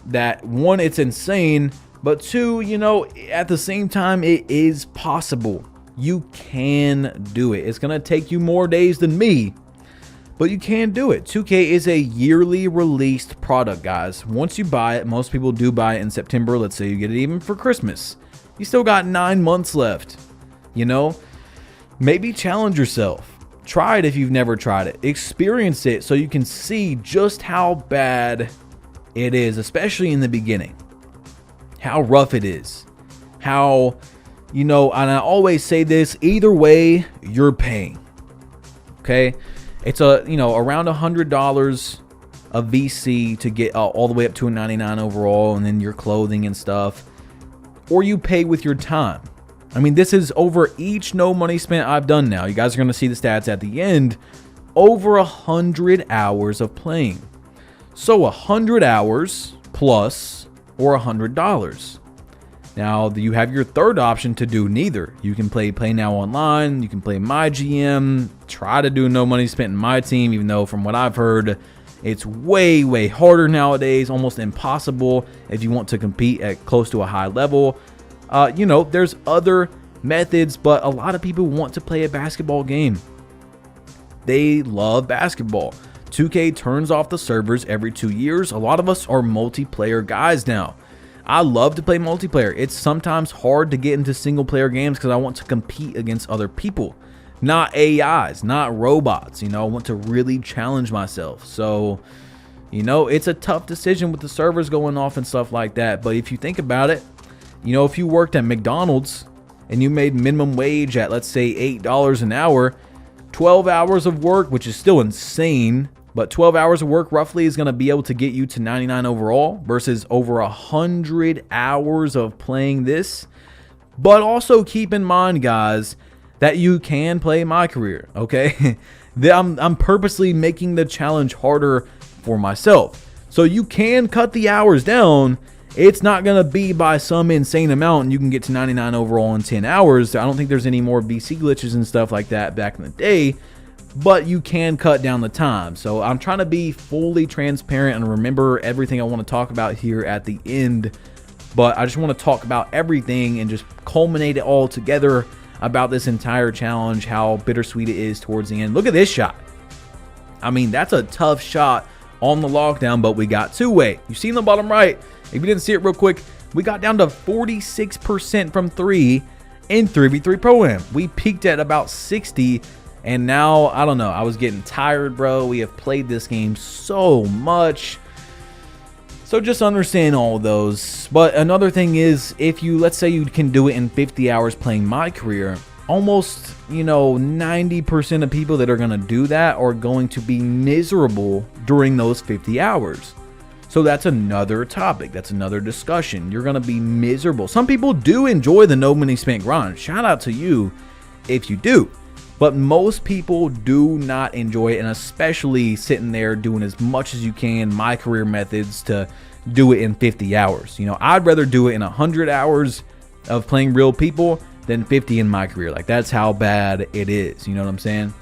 that, one, it's insane, but two, you know, at the same time, it is possible. You can do it. It's going to take you more days than me, but you can do it. 2K is a yearly released product, guys. Once you buy it, most people do buy it in September. Let's say you get it even for Christmas. You still got 9 months left. You know, maybe challenge yourself. Try it if you've never tried it. Experience it so you can see just how bad it is, especially in the beginning. How rough it is. How, you know, and I always say this, either way, you're paying. Okay? It's you know, around $100 of VC to get all the way up to a 99 overall, and then your clothing and stuff. Or you pay with your time. I mean, this is over each no money spent I've done now. You guys are going to see the stats at the end. Over 100 hours of playing. So 100 hours plus or $100. Now, you have your third option to do neither. You can play Now Online. You can play MyGM. Try to do no money spent in my team, even though from what I've heard, it's way, way harder nowadays, almost impossible if you want to compete at close to a high level. You know, there's other methods, but a lot of people want to play a basketball game. They love basketball. 2K turns off the servers every 2 years. A lot of us are multiplayer guys now. I love to play multiplayer. It's sometimes hard to get into single player games because I want to compete against other people. Not AIs, not robots. You know, I want to really challenge myself. So, you know, it's a tough decision with the servers going off and stuff like that. But if you think about it, you know, if you worked at McDonald's and you made minimum wage at, let's say, $8 an hour, 12 hours of work, which is still insane, but 12 hours of work roughly is going to be able to get you to 99 overall versus over 100 hours of playing this. But also keep in mind, guys, that you can play MyCareer, okay? I'm purposely making the challenge harder for myself. So you can cut the hours down. It's not going to be by some insane amount and you can get to 99 overall in 10 hours. I don't think there's any more BC glitches and stuff like that back in the day, but you can cut down the time. So I'm trying to be fully transparent and remember everything I want to talk about here at the end. But I just want to talk about everything and just culminate it all together about this entire challenge, how bittersweet it is towards the end. Look at this shot. I mean, that's a tough shot on the lockdown, but we got two-way. You see in the bottom right, if you didn't see it real quick, we got down to 46% from 3 in 3v3 Pro-Am. We peaked at about 60, and now, I don't know, I was getting tired, bro. We have played this game so much. So just understand all of those. But another thing is, if you, let's say you can do it in 50 hours playing MyCareer, almost, you know, 90% of people that are going to do that are going to be miserable during those 50 hours. So that's another topic. That's another discussion. You're going to be miserable. Some people do enjoy the no money spent grind. Shout out to you if you do. But most people do not enjoy it, and especially sitting there doing as much as you can, MyCareer methods to do it in 50 hours. You know, I'd rather do it in 100 hours of playing real people than 50 in MyCareer. Like, that's how bad it is. You know what I'm saying?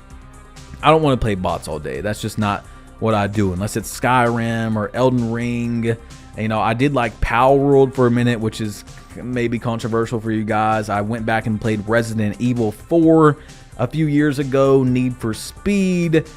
I don't want to play bots all day. That's just not what I do, unless it's Skyrim or Elden Ring. You know, I did like Power World for a minute, which is maybe controversial for you guys. I went back and played Resident Evil 4 a few years ago, Need for Speed.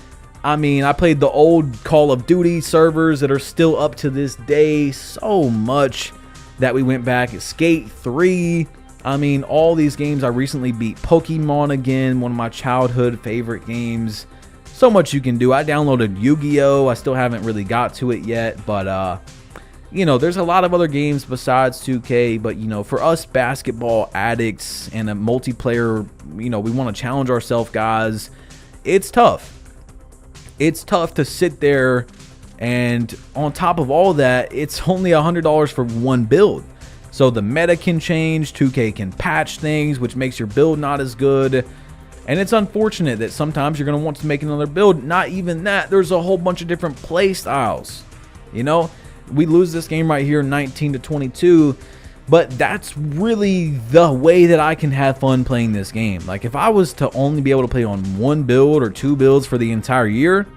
I mean, I played the old Call of Duty servers that are still up to this day so much that we went back. Skate 3. I mean, all these games. I recently beat Pokemon again, one of my childhood favorite games. So much you can do. I downloaded Yu-Gi-Oh! I still haven't really got to it yet, but you know, there's a lot of other games besides 2K, but, you know, for us basketball addicts and a multiplayer, you know, we want to challenge ourselves, guys. It's tough. It's tough to sit there, and on top of all that, it's only $100 for one build. So the meta can change, 2K can patch things, which makes your build not as good. And it's unfortunate that sometimes you're going to want to make another build. Not even that. There's a whole bunch of different play styles. You know, we lose this game right here 19-22. But that's really the way that I can have fun playing this game. Like, if I was to only be able to play on one build or two builds for the entire year,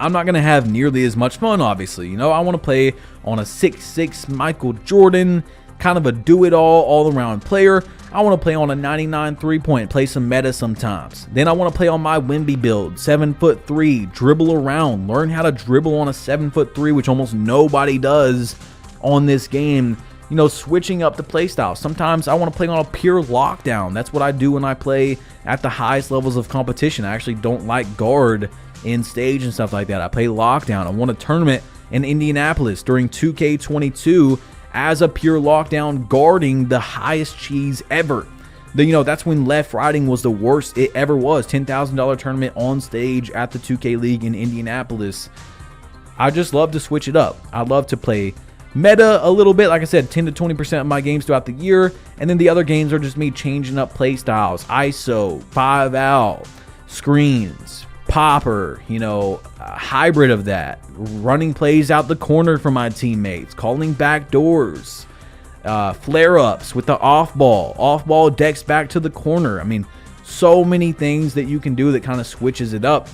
I'm not going to have nearly as much fun, obviously. You know, I want to play on a 6'6" Michael Jordan, kind of a do-it-all, all-around player. I want to play on a 99 3-point, play some meta sometimes. Then I want to play on my Wemby build, 7'3", dribble around, learn how to dribble on a 7'3", which almost nobody does on this game. You know, switching up the play style. Sometimes I want to play on a pure lockdown. That's what I do when I play at the highest levels of competition. I actually don't like guard in stage and stuff like that. I play lockdown. I won a tournament in Indianapolis during 2K22 as a pure lockdown, guarding the highest cheese ever. You know, that's when left riding was the worst it ever was. $10,000 tournament on stage at the 2K League in Indianapolis. I just love to switch it up. I love to play meta a little bit. Like I said, 10-20% of my games throughout the year, and then the other games are just me changing up play styles. ISO, 5-out, screens, popper, you know, a hybrid of that, running plays out the corner for my teammates, calling back doors, flare-ups with the off-ball decks back to the corner. I mean, so many things that you can do that kind of switches it up.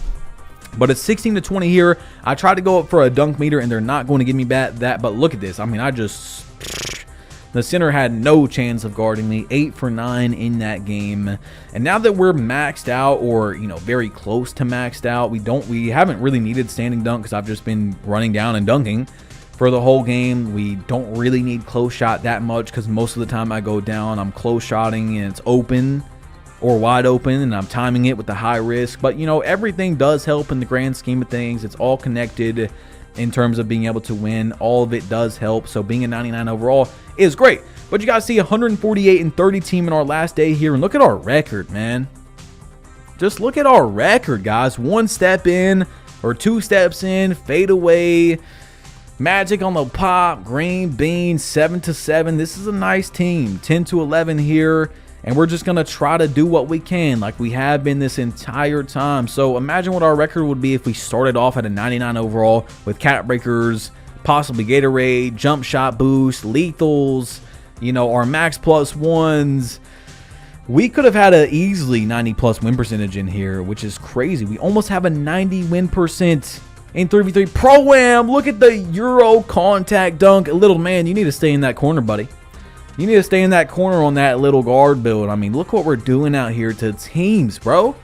But it's 16-20 here. I tried to go up for a dunk meter, and they're not going to give me that. But look at this. I mean, the center had no chance of guarding me. 8 for 9 in that game. And now that we're maxed out, or, you know, very close to maxed out, we haven't really needed standing dunk because I've just been running down and dunking for the whole game. We don't really need close shot that much because most of the time I go down, I'm close shotting and it's open or wide open, and I'm timing it with the high risk. But, you know, everything does help in the grand scheme of things. It's all connected in terms of being able to win. All of it does help. So being a 99 overall is great. But you guys see 148-30 team in our last day here. And look at our record, man. Just look at our record, guys. 1 step in or 2 steps in, fade away, Magic on the pop, green bean, 7-7. This is a nice team. 10-11 here. And we're just going to try to do what we can like we have been this entire time. So imagine what our record would be if we started off at a 99 overall with cat breakers, possibly Gatorade, jump shot boost, lethals, you know, our max plus ones. We could have had an easily 90+ win percentage in here, which is crazy. We almost have a 90 win percent in 3v3 Pro-Am. Look at the Euro contact dunk. Little man, you need to stay in that corner, buddy. You need to stay in that corner on that little guard build. I mean, look what we're doing out here to teams, bro.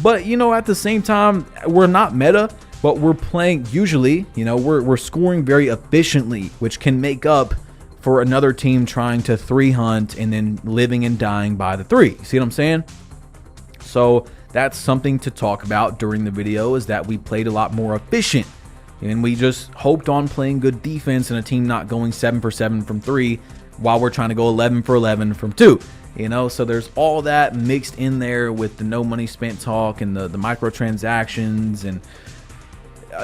But, you know, at the same time, we're not meta, but we're playing usually, you know, we're scoring very efficiently, which can make up for another team trying to 3-hunt and then living and dying by the 3. See what I'm saying? So that's something to talk about during the video, is that we played a lot more efficient. And we just hoped on playing good defense and a team not going 7 for 7 from 3 while we're trying to go 11 for 11 from 2. You know, so there's all that mixed in there with the no money spent talk and the microtransactions, and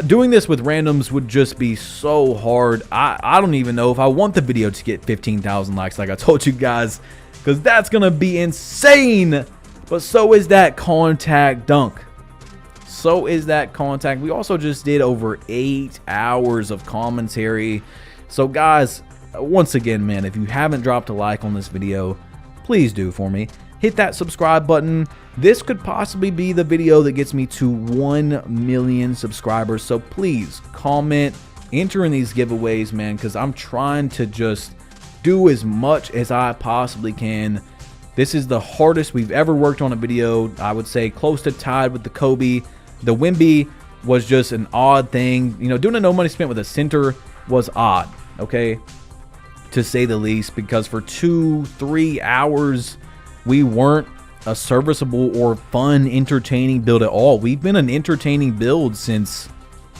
doing this with randoms would just be so hard. I don't even know if I want the video to get 15,000 likes like I told you guys, because that's going to be insane. But so is that contact dunk. So is that contact. We also just did over 8 hours of commentary. So guys, once again, man, if you haven't dropped a like on this video, please do for me. Hit that subscribe button. This could possibly be the video that gets me to 1 million subscribers. So please comment, enter in these giveaways, man, because I'm trying to just do as much as I possibly can. This is the hardest we've ever worked on a video. I would say close to tied with the Kobe. The Wemby was just an odd thing. You know, doing a no money spent with a center was odd, okay, to say the least, because for 2-3 hours we weren't a serviceable or fun, entertaining build at all. We've been an entertaining build since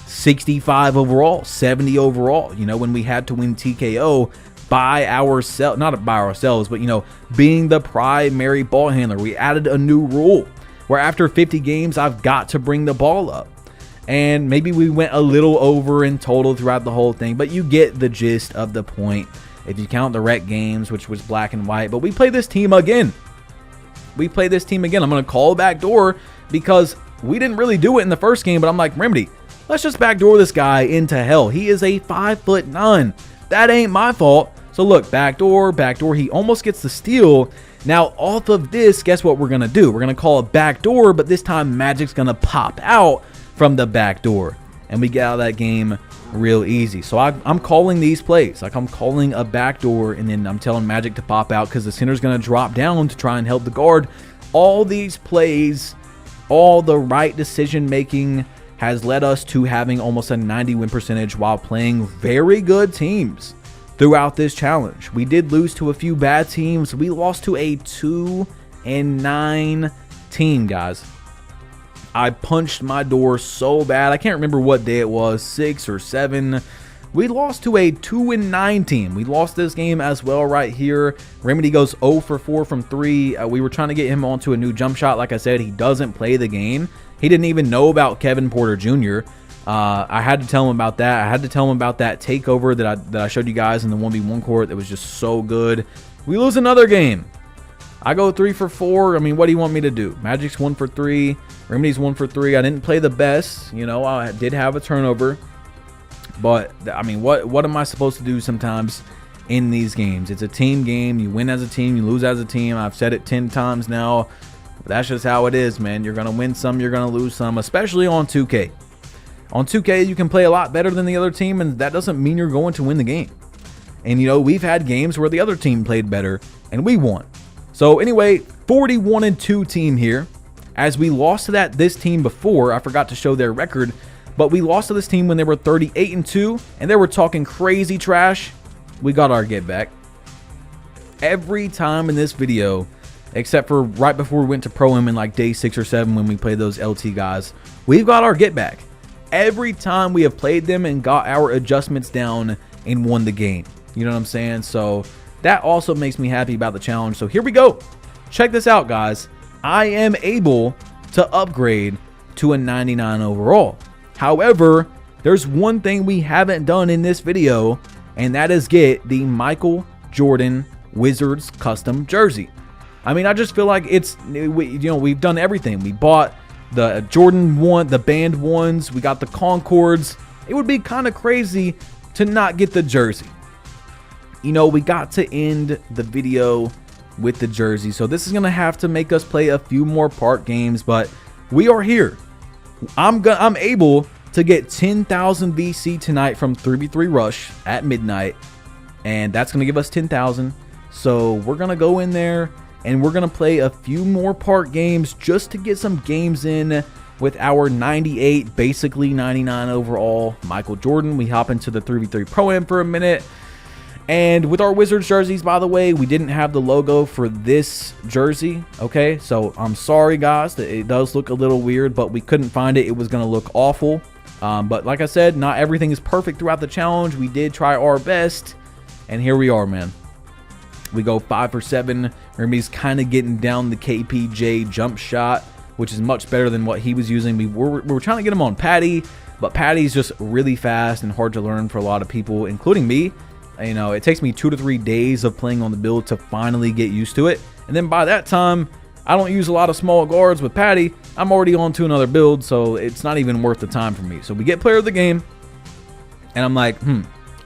65 overall, 70 overall, you know, when we had to win TKO by ourselves, not by ourselves, but, you know, being the primary ball handler. We added a new rule where after 50 games, I've got to bring the ball up. And maybe we went a little over in total throughout the whole thing, but you get the gist of the point if you count the rec games, which was black and white. But we play this team again. we play this team again. I'm going to call a backdoor because we didn't really do it in the first game, but I'm like, Remedy, let's just backdoor this guy into hell. He is a 5'9". That ain't my fault. So look, backdoor, he almost gets the steal. Now off of this, guess what we're going to do? We're going to call a backdoor, but this time Magic's going to pop out from the backdoor. And we get out of that game real easy. So I'm calling these plays. Like, I'm calling a backdoor, and then I'm telling Magic to pop out because the center's going to drop down to try and help the guard. All these plays, all the right decision making has led us to having almost a 90 win percentage while playing very good teams throughout this challenge. We did lose to a few bad teams. We lost to a 2-9 team, guys. I punched my door so bad. I can't remember what day it was, 6 or 7. We lost to a 2-9 team. We lost this game as well right here. Remedy goes 0 for 4 from 3. We were trying to get him onto a new jump shot. Like I said, he doesn't play the game. He didn't even know about Kevin Porter Jr. I had to tell him about that. I had to tell him about that takeover that I showed you guys in the 1v1 court that was just so good. We lose another game. I go 3 for 4. I mean, what do you want me to do? Magic's 1 for 3. Remedy's 1 for 3. I didn't play the best. You know, I did have a turnover. But, I mean, what am I supposed to do sometimes in these games? It's a team game. You win as a team. You lose as a team. I've said it 10 times now. That's just how it is, man. You're going to win some. You're going to lose some, especially on 2K. On 2K, you can play a lot better than the other team, and that doesn't mean you're going to win the game. And, you know, we've had games where the other team played better, and we won. So, anyway, 41-2 team here. As we lost to this team before, I forgot to show their record, but we lost to this team when they were 38-2, and they were talking crazy trash. We got our get back. Every time in this video, except for right before we went to Pro-Am in like day 6 or 7 when we played those LT guys, we've got our get back. Every time we have played them and got our adjustments down and won the game. You know what I'm saying? So that also makes me happy about the challenge. So here we go. Check this out, guys. I am able to upgrade to a 99 overall. However, there's one thing we haven't done in this video, and that is get the Michael Jordan Wizards custom jersey. I mean, I just feel like we've done everything. We bought the Jordan 1, the band ones. We got the Concords. It would be kind of crazy to not get the jersey. You know, we got to end the video with the jersey. So this is going to have to make us play a few more park games, but we are here. I'm able to get 10,000 VC tonight from 3v3 Rush at midnight, and that's going to give us 10,000. So we're going to go in there and we're going to play a few more park games just to get some games in with our 98, basically 99 overall Michael Jordan. We hop into the 3v3 Pro-Am for a minute. And with our Wizards jerseys, by the way, we didn't have the logo for this jersey, okay? So I'm sorry, guys, that it does look a little weird, but we couldn't find it. It was going to look awful. But like I said, not everything is perfect throughout the challenge. We did try our best, and here we are, man. We go 5 for 7. Remedy's kind of getting down the KPJ jump shot, which is much better than what he was using. We were trying to get him on Patty, but Patty's just really fast and hard to learn for a lot of people, including me. You know, it takes me 2 to 3 days of playing on the build to finally get used to it. And then by that time, I don't use a lot of small guards with Patty. I'm already on to another build, so it's not even worth the time for me. So we get player of the game, and I'm like,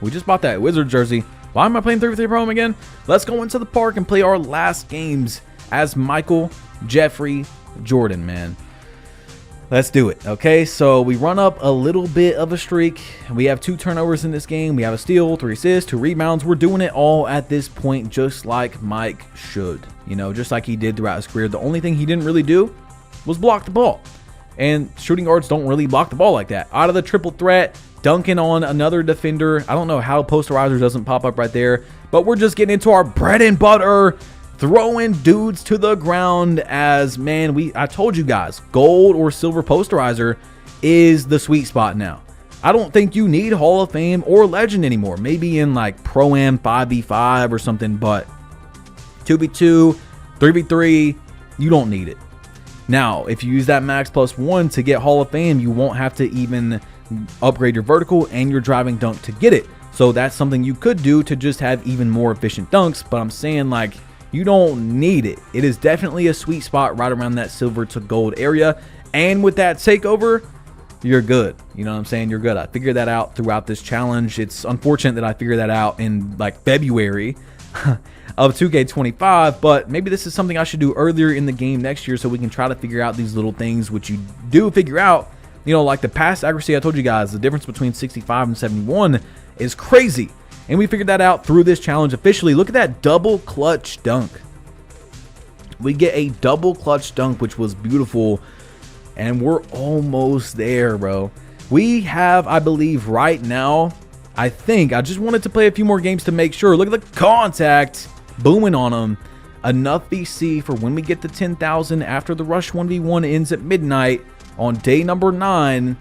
we just bought that Wizard jersey. Why am I playing 3v3 Pro-Am again? Let's go into the park and play our last games as Michael Jeffrey Jordan, man. Let's do it. Okay, so we run up a little bit of a streak. We have 2 turnovers in this game. We have a steal, 3 assists, 2 rebounds. We're doing it all at this point just like Mike should. You know, just like he did throughout his career. The only thing he didn't really do was block the ball. And shooting guards don't really block the ball like that. Out of the triple threat, dunking on another defender. I don't know how posterizer doesn't pop up right there. But we're just getting into our bread and butter, throwing dudes to the ground as, man, I told you guys, gold or silver posterizer is the sweet spot now. I don't think you need Hall of Fame or Legend anymore. Maybe in like Pro-Am 5v5 or something, but 2v2, 3v3, you don't need it. Now, if you use that max +1 to get Hall of Fame, you won't have to even upgrade your vertical and your driving dunk to get it. So that's something you could do to just have even more efficient dunks. But I'm saying, like, You don't need it. It is definitely a sweet spot right around that silver to gold area. And with that takeover, you're good. You know what I'm saying? You're good. I figured that out throughout this challenge. It's unfortunate that I figured that out in like February of 2K25, but maybe this is something I should do earlier in the game next year so we can try to figure out these little things which you do figure out. You know, like the pass accuracy, I told you guys, the difference between 65 and 71 is crazy. And we figured that out through this challenge officially. Look at that double clutch dunk. We get a double clutch dunk, which was beautiful. And we're almost there, bro. We have, I believe, right now, I just wanted to play a few more games to make sure. Look at the contact. Booming on them. Enough VC for when we get to 10,000 after the Rush 1v1 ends at midnight on day number 9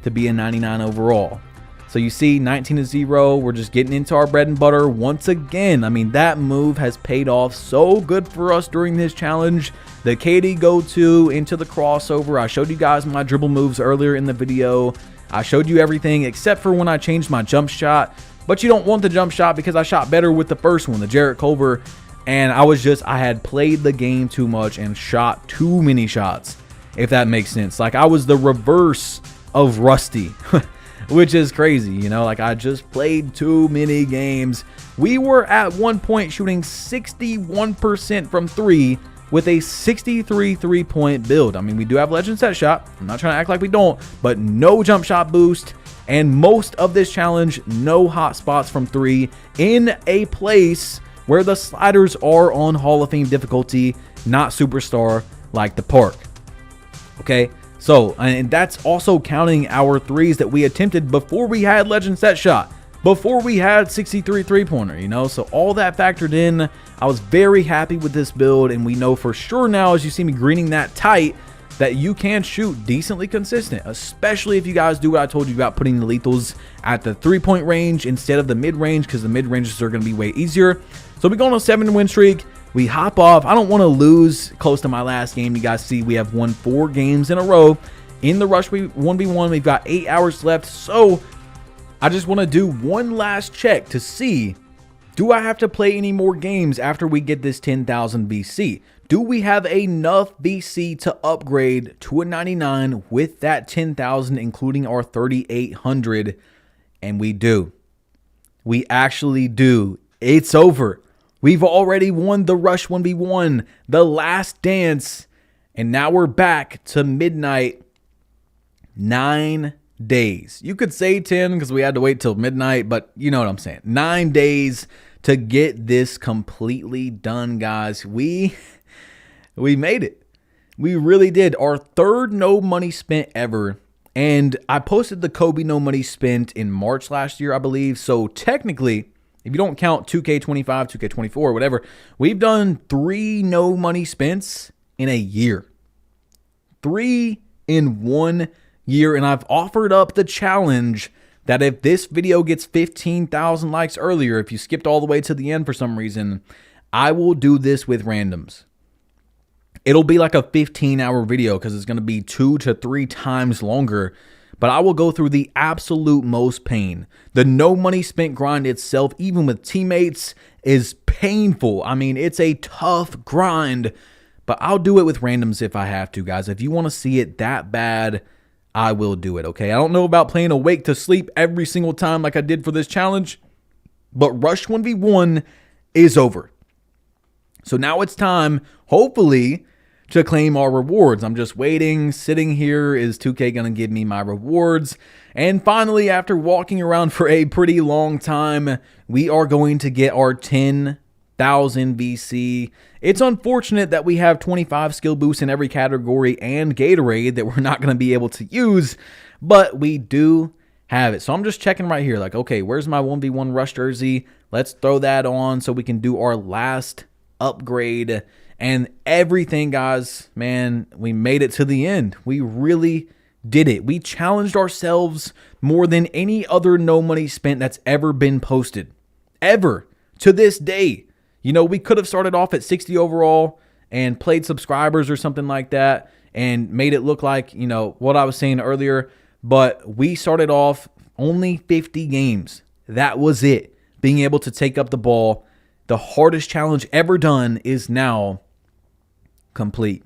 to be a 99 overall. So you see 19-0. We're just getting into our bread and butter once again. I mean, that move has paid off so good for us during this challenge. The KD go-to into the crossover. I showed you guys my dribble moves earlier in the video. I showed you everything except for when I changed my jump shot. But you don't want the jump shot because I shot better with the first one, the Jarrett Culver. And I had played the game too much and shot too many shots, if that makes sense. Like, I was the reverse of Rusty, which is crazy, you know? Like, I just played too many games. We were at one point shooting 61% from 3 with a 63 3-point build. I mean, we do have legend set shot. I'm not trying to act like we don't, but no jump shot boost. And most of this challenge, no hot spots from 3 in a place where the sliders are on Hall of Fame difficulty, not superstar like the park. Okay, so, and that's also counting our 3s that we attempted before we had legend set shot, before we had 63 3-pointer, you know? So all that factored in, I was very happy with this build, and we know for sure now, as you see me greening that tight, that you can shoot decently consistent, especially if you guys do what I told you about putting the lethals at the 3-point range instead of the mid-range, because the mid-ranges are going to be way easier. So we go on a 7-win streak. We hop off. I don't want to lose close to my last game. You guys see we have won 4 games in a row in the Rush 1v1. We've got 8 hours left. So I just want to do one last check to see, do I have to play any more games after we get this 10,000 VC? Do we have enough VC to upgrade to a 99 with that 10,000, including our 3,800? And we do. We actually do. It's over. We've already won the Rush 1v1, the last dance, and now we're back to midnight. 9 days. You could say 10 because we had to wait till midnight, but you know what I'm saying. 9 days to get this completely done, guys. We made it. We really did. Our 3rd no money spent ever. And I posted the Kobe no money spent in March last year, I believe. So technically, if you don't count 2K25, 2K24, whatever, we've done 3 no money spents in a year. 3 in 1 year. And I've offered up the challenge that if this video gets 15,000 likes earlier, if you skipped all the way to the end for some reason, I will do this with randoms. It'll be like a 15-hour video because it's going to be 2 to 3 times longer. But I will go through the absolute most pain. The no money spent grind itself, even with teammates, is painful. I mean, it's a tough grind. But I'll do it with randoms if I have to, guys. If you want to see it that bad, I will do it, okay? I don't know about playing awake to sleep every single time like I did for this challenge. But Rush 1v1 is over. So now it's time, hopefully, to claim our rewards. I'm just waiting, sitting here. Is 2K going to give me my rewards? And finally, after walking around for a pretty long time, we are going to get our 10,000 VC. It's unfortunate that we have 25 skill boosts in every category and Gatorade that we're not going to be able to use, but we do have it. So I'm just checking right here, like, okay, where's my 1v1 Rush jersey? Let's throw that on so we can do our last upgrade. And everything, guys, man, we made it to the end. We really did it. We challenged ourselves more than any other no money spent that's ever been posted. Ever. To this day. You know, we could have started off at 60 overall and played subscribers or something like that and made it look like, you know, what I was saying earlier. But we started off only 50 games. That was it. Being able to take up the ball the hardest challenge ever done is now complete.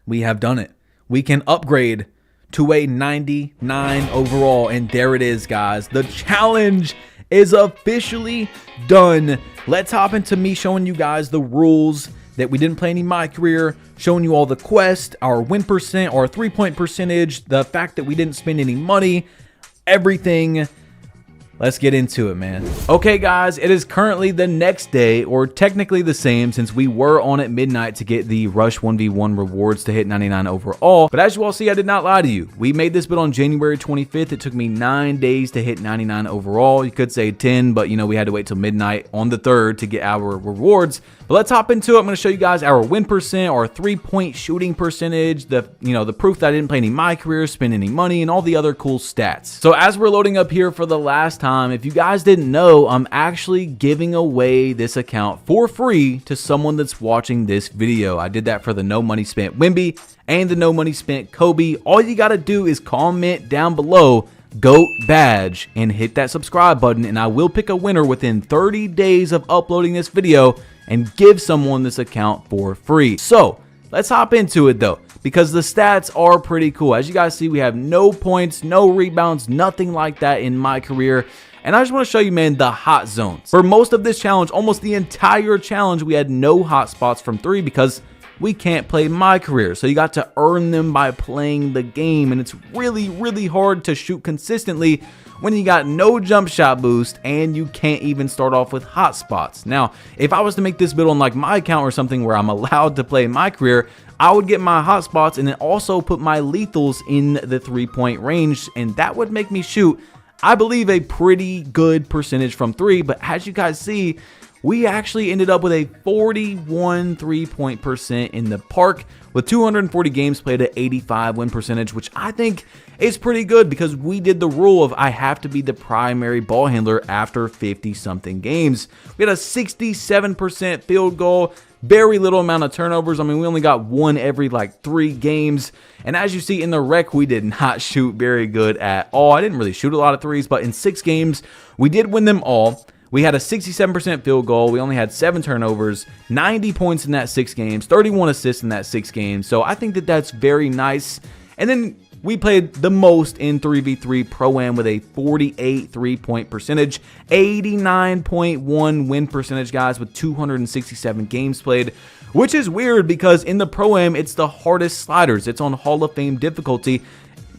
We have done it. We can upgrade to a 99 overall, and there it is, guys. The challenge is officially done. Let's hop into me showing you guys the rules, that we didn't play any MyCareer, showing you all the quests, our win percent, our 3-point percentage, the fact that we didn't spend any money, everything. Let's get into it, man. Okay, guys, it is currently the next day, or technically the same, since we were on at midnight to get the Rush 1v1 rewards to hit 99 overall. But as you all see, I did not lie to you. We made this build on January 25th. It took me 9 days to hit 99 overall. You could say 10, but you know, we had to wait till midnight on the 3rd to get our rewards. But let's hop into it. I'm going to show you guys our win percent, our 3-point shooting percentage, the proof that I didn't play any MyCareer, spend any money, and all the other cool stats. So as we're loading up here for the last time, if you guys didn't know, I'm actually giving away this account for free to someone that's watching this video. I did that for the no money spent Wimby and the no money spent Kobe. All you got to do is comment down below GOAT badge and hit that subscribe button, and I will pick a winner within 30 days of uploading this video and give someone this account for free. So let's hop into it though, because the stats are pretty cool. As you guys see, we have no points, no rebounds, nothing like that in MyCareer. And I just want to show you, man, the hot zones. For most of this challenge, almost the entire challenge, we had no hot spots from 3 because we can't play MyCareer. So you got to earn them by playing the game. And it's really, really hard to shoot consistently when you got no jump shot boost and you can't even start off with hot spots. Now, if I was to make this build on like my account or something where I'm allowed to play MyCareer, I would get my hot spots and then also put my lethals in the 3-point range, and that would make me shoot, I believe, a pretty good percentage from 3. But as you guys see, we actually ended up with a 41 3-point percent in the park with 240 games played at 85 win percentage, which I think is pretty good because we did the rule of I have to be the primary ball handler after 50 something games. We had a 67% field goal, very little amount of turnovers. I mean, we only got one every like 3 games. And as you see in the rec, we did not shoot very good at all. I didn't really shoot a lot of 3s, but in 6 games, we did win them all. We had a 67% field goal. We only had 7 turnovers, 90 points in that 6 games, 31 assists in that 6 games. So I think that that's very nice. And then we played the most in 3v3 Pro-Am with a 48 3-point percentage, 89.1 win percentage, guys, with 267 games played, which is weird because in the Pro-Am, it's the hardest sliders. It's on Hall of Fame difficulty.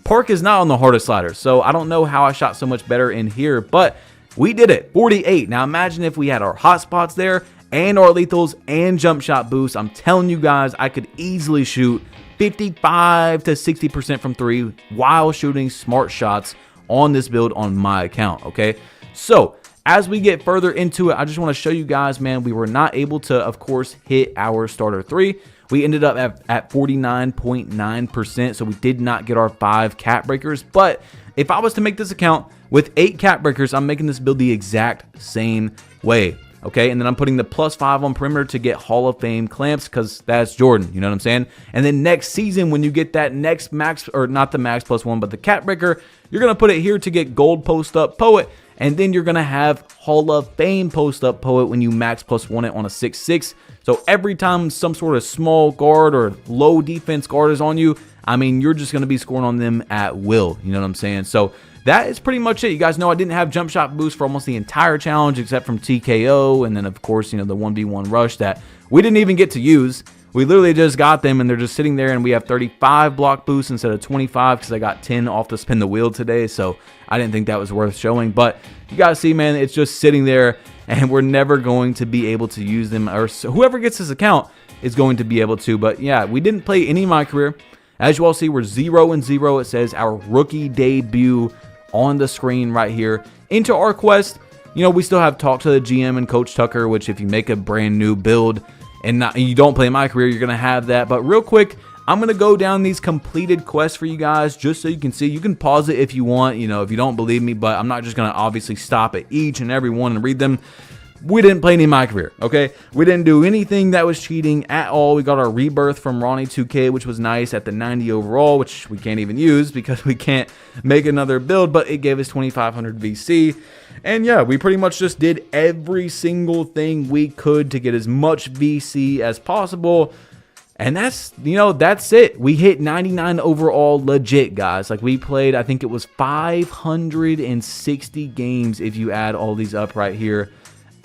Park is not on the hardest sliders, so I don't know how I shot so much better in here, but we did it, 48. Now imagine if we had our hot spots there and our lethals and jump shot boost. I'm telling you guys, I could easily shoot 55 to 60% from 3 while shooting smart shots on this build on my account, okay? So as we get further into it, I just want to show you guys, man, we were not able to, of course, hit our starter 3. We ended up at 49.9%, so we did not get our 5 cap breakers. But if I was to make this account with 8 cap breakers, I'm making this build the exact same way. Okay, and then I'm putting the +5 on perimeter to get Hall of Fame clamps because that's Jordan, you know what I'm saying? And then next season, when you get that next max, or not the max +1, but the cap breaker, you're going to put it here to get gold post-up poet, and then you're going to have Hall of Fame post-up poet when you max +1 it on a 6'6". So every time some sort of small guard or low defense guard is on you, I mean, you're just going to be scoring on them at will, you know what I'm saying? So that is pretty much it. You guys know I didn't have jump shot boost for almost the entire challenge except from TKO, and then of course, you know, the 1v1 rush that we didn't even get to use. We literally just got them and they're just sitting there, and we have 35 block boosts instead of 25 because I got 10 off the spin the wheel today, so I didn't think that was worth showing. But you guys see, man, it's just sitting there and we're never going to be able to use them, or whoever gets this account is going to be able to. But yeah, we didn't play any MyCareer. As you all see, we're 0-0. It says our rookie debut on the screen right here. Into our quest, you know, we still have talk to the GM and Coach Tucker, which if you make a brand new build and you don't play MyCareer, you're going to have that. But real quick, I'm going to go down these completed quests for you guys just so you can see. You can pause it if you want, you know, if you don't believe me, but I'm not just going to obviously stop at each and every one and read them. We didn't play any MyCareer, okay? We didn't do anything that was cheating at all. We got our rebirth from Ronnie 2K, which was nice, at the 90 overall, which we can't even use because we can't make another build, but it gave us 2,500 VC. And yeah, we pretty much just did every single thing we could to get as much VC as possible. And that's, you know, that's it. We hit 99 overall legit, guys. Like, we played, I think it was 560 games if you add all these up right here.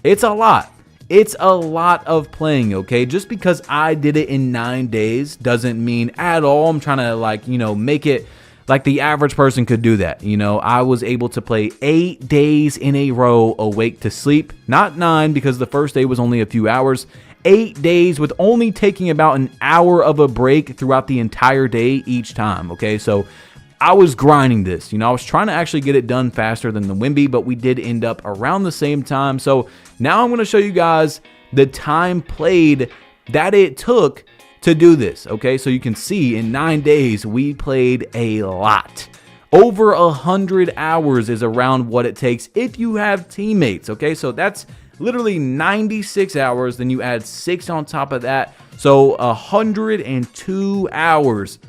It's a lot. It's a lot of playing, okay? Just because I did it in 9 days doesn't mean at all I'm trying to, like, you know, make it like the average person could do that. You know, I was able to play 8 days in a row awake to sleep. Not 9, because the first day was only a few hours. 8 days with only taking about an hour of a break throughout the entire day each time, okay? So I was grinding this. You know, I was trying to actually get it done faster than the Wimby, but we did end up around the same time. So now I'm going to show you guys the time played that it took to do this, okay? So you can see in 9 days, we played a lot. Over 100 hours is around what it takes if you have teammates, okay? So that's literally 96 hours, then you add 6 on top of that. So 102 hours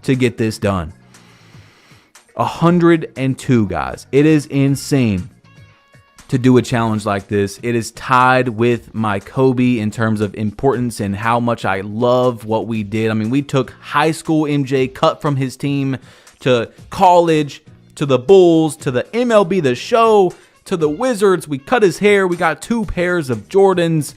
to get this done. 102, guys. It is insane to do a challenge like this. It is tied with my Kobe in terms of importance and how much I love what we did. I mean, we took high school MJ, cut from his team, to college, to the Bulls, to the MLB The Show, to the Wizards. We cut his hair. We got 2 pairs of Jordans.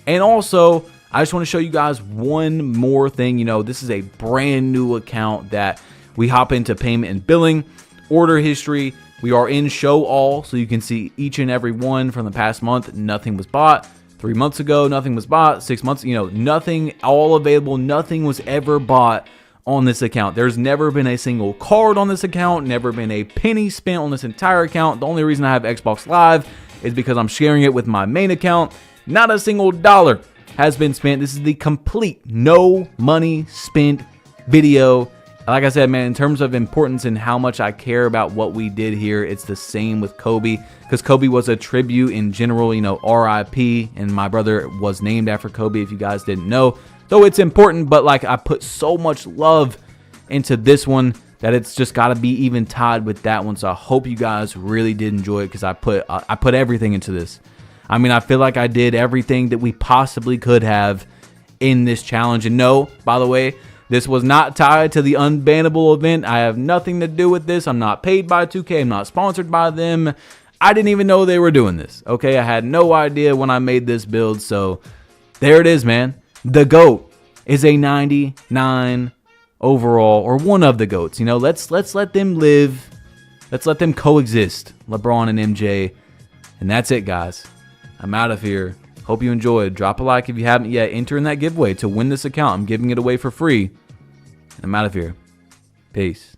And also, I just want to show you guys one more thing. You know, this is a brand new account that we hop into payment and billing, order history. We are in show all, so you can see each and every one from the past month. Nothing was bought. 3 months ago, nothing was bought. 6 months, you know, nothing, all available. Nothing was ever bought on this account. There's never been a single card on this account, never been a penny spent on this entire account. The only reason I have Xbox Live is because I'm sharing it with my main account. Not a single dollar has been spent. This is the complete no money spent video. Like I said, man, in terms of importance and how much I care about what we did here, it's the same with Kobe, because Kobe was a tribute in general, you know, RIP, and my brother was named after Kobe, if you guys didn't know. So it's important, but like, I put so much love into this one that it's just got to be even tied with that one. So I hope you guys really did enjoy it, because I put everything into this. I mean, I feel like I did everything that we possibly could have in this challenge. And no, by the way, this was not tied to the unbannable event. I have nothing to do with this. I'm not paid by 2K. I'm not sponsored by them. I didn't even know they were doing this. Okay, I had no idea when I made this build. So there it is, man. The GOAT is a 99 overall, or one of the GOATs. You know, let's let them live. Let's let them coexist, LeBron and MJ. And that's it, guys. I'm out of here. Hope you enjoyed. Drop a like if you haven't yet. Enter in that giveaway to win this account. I'm giving it away for free. I'm out of here. Peace.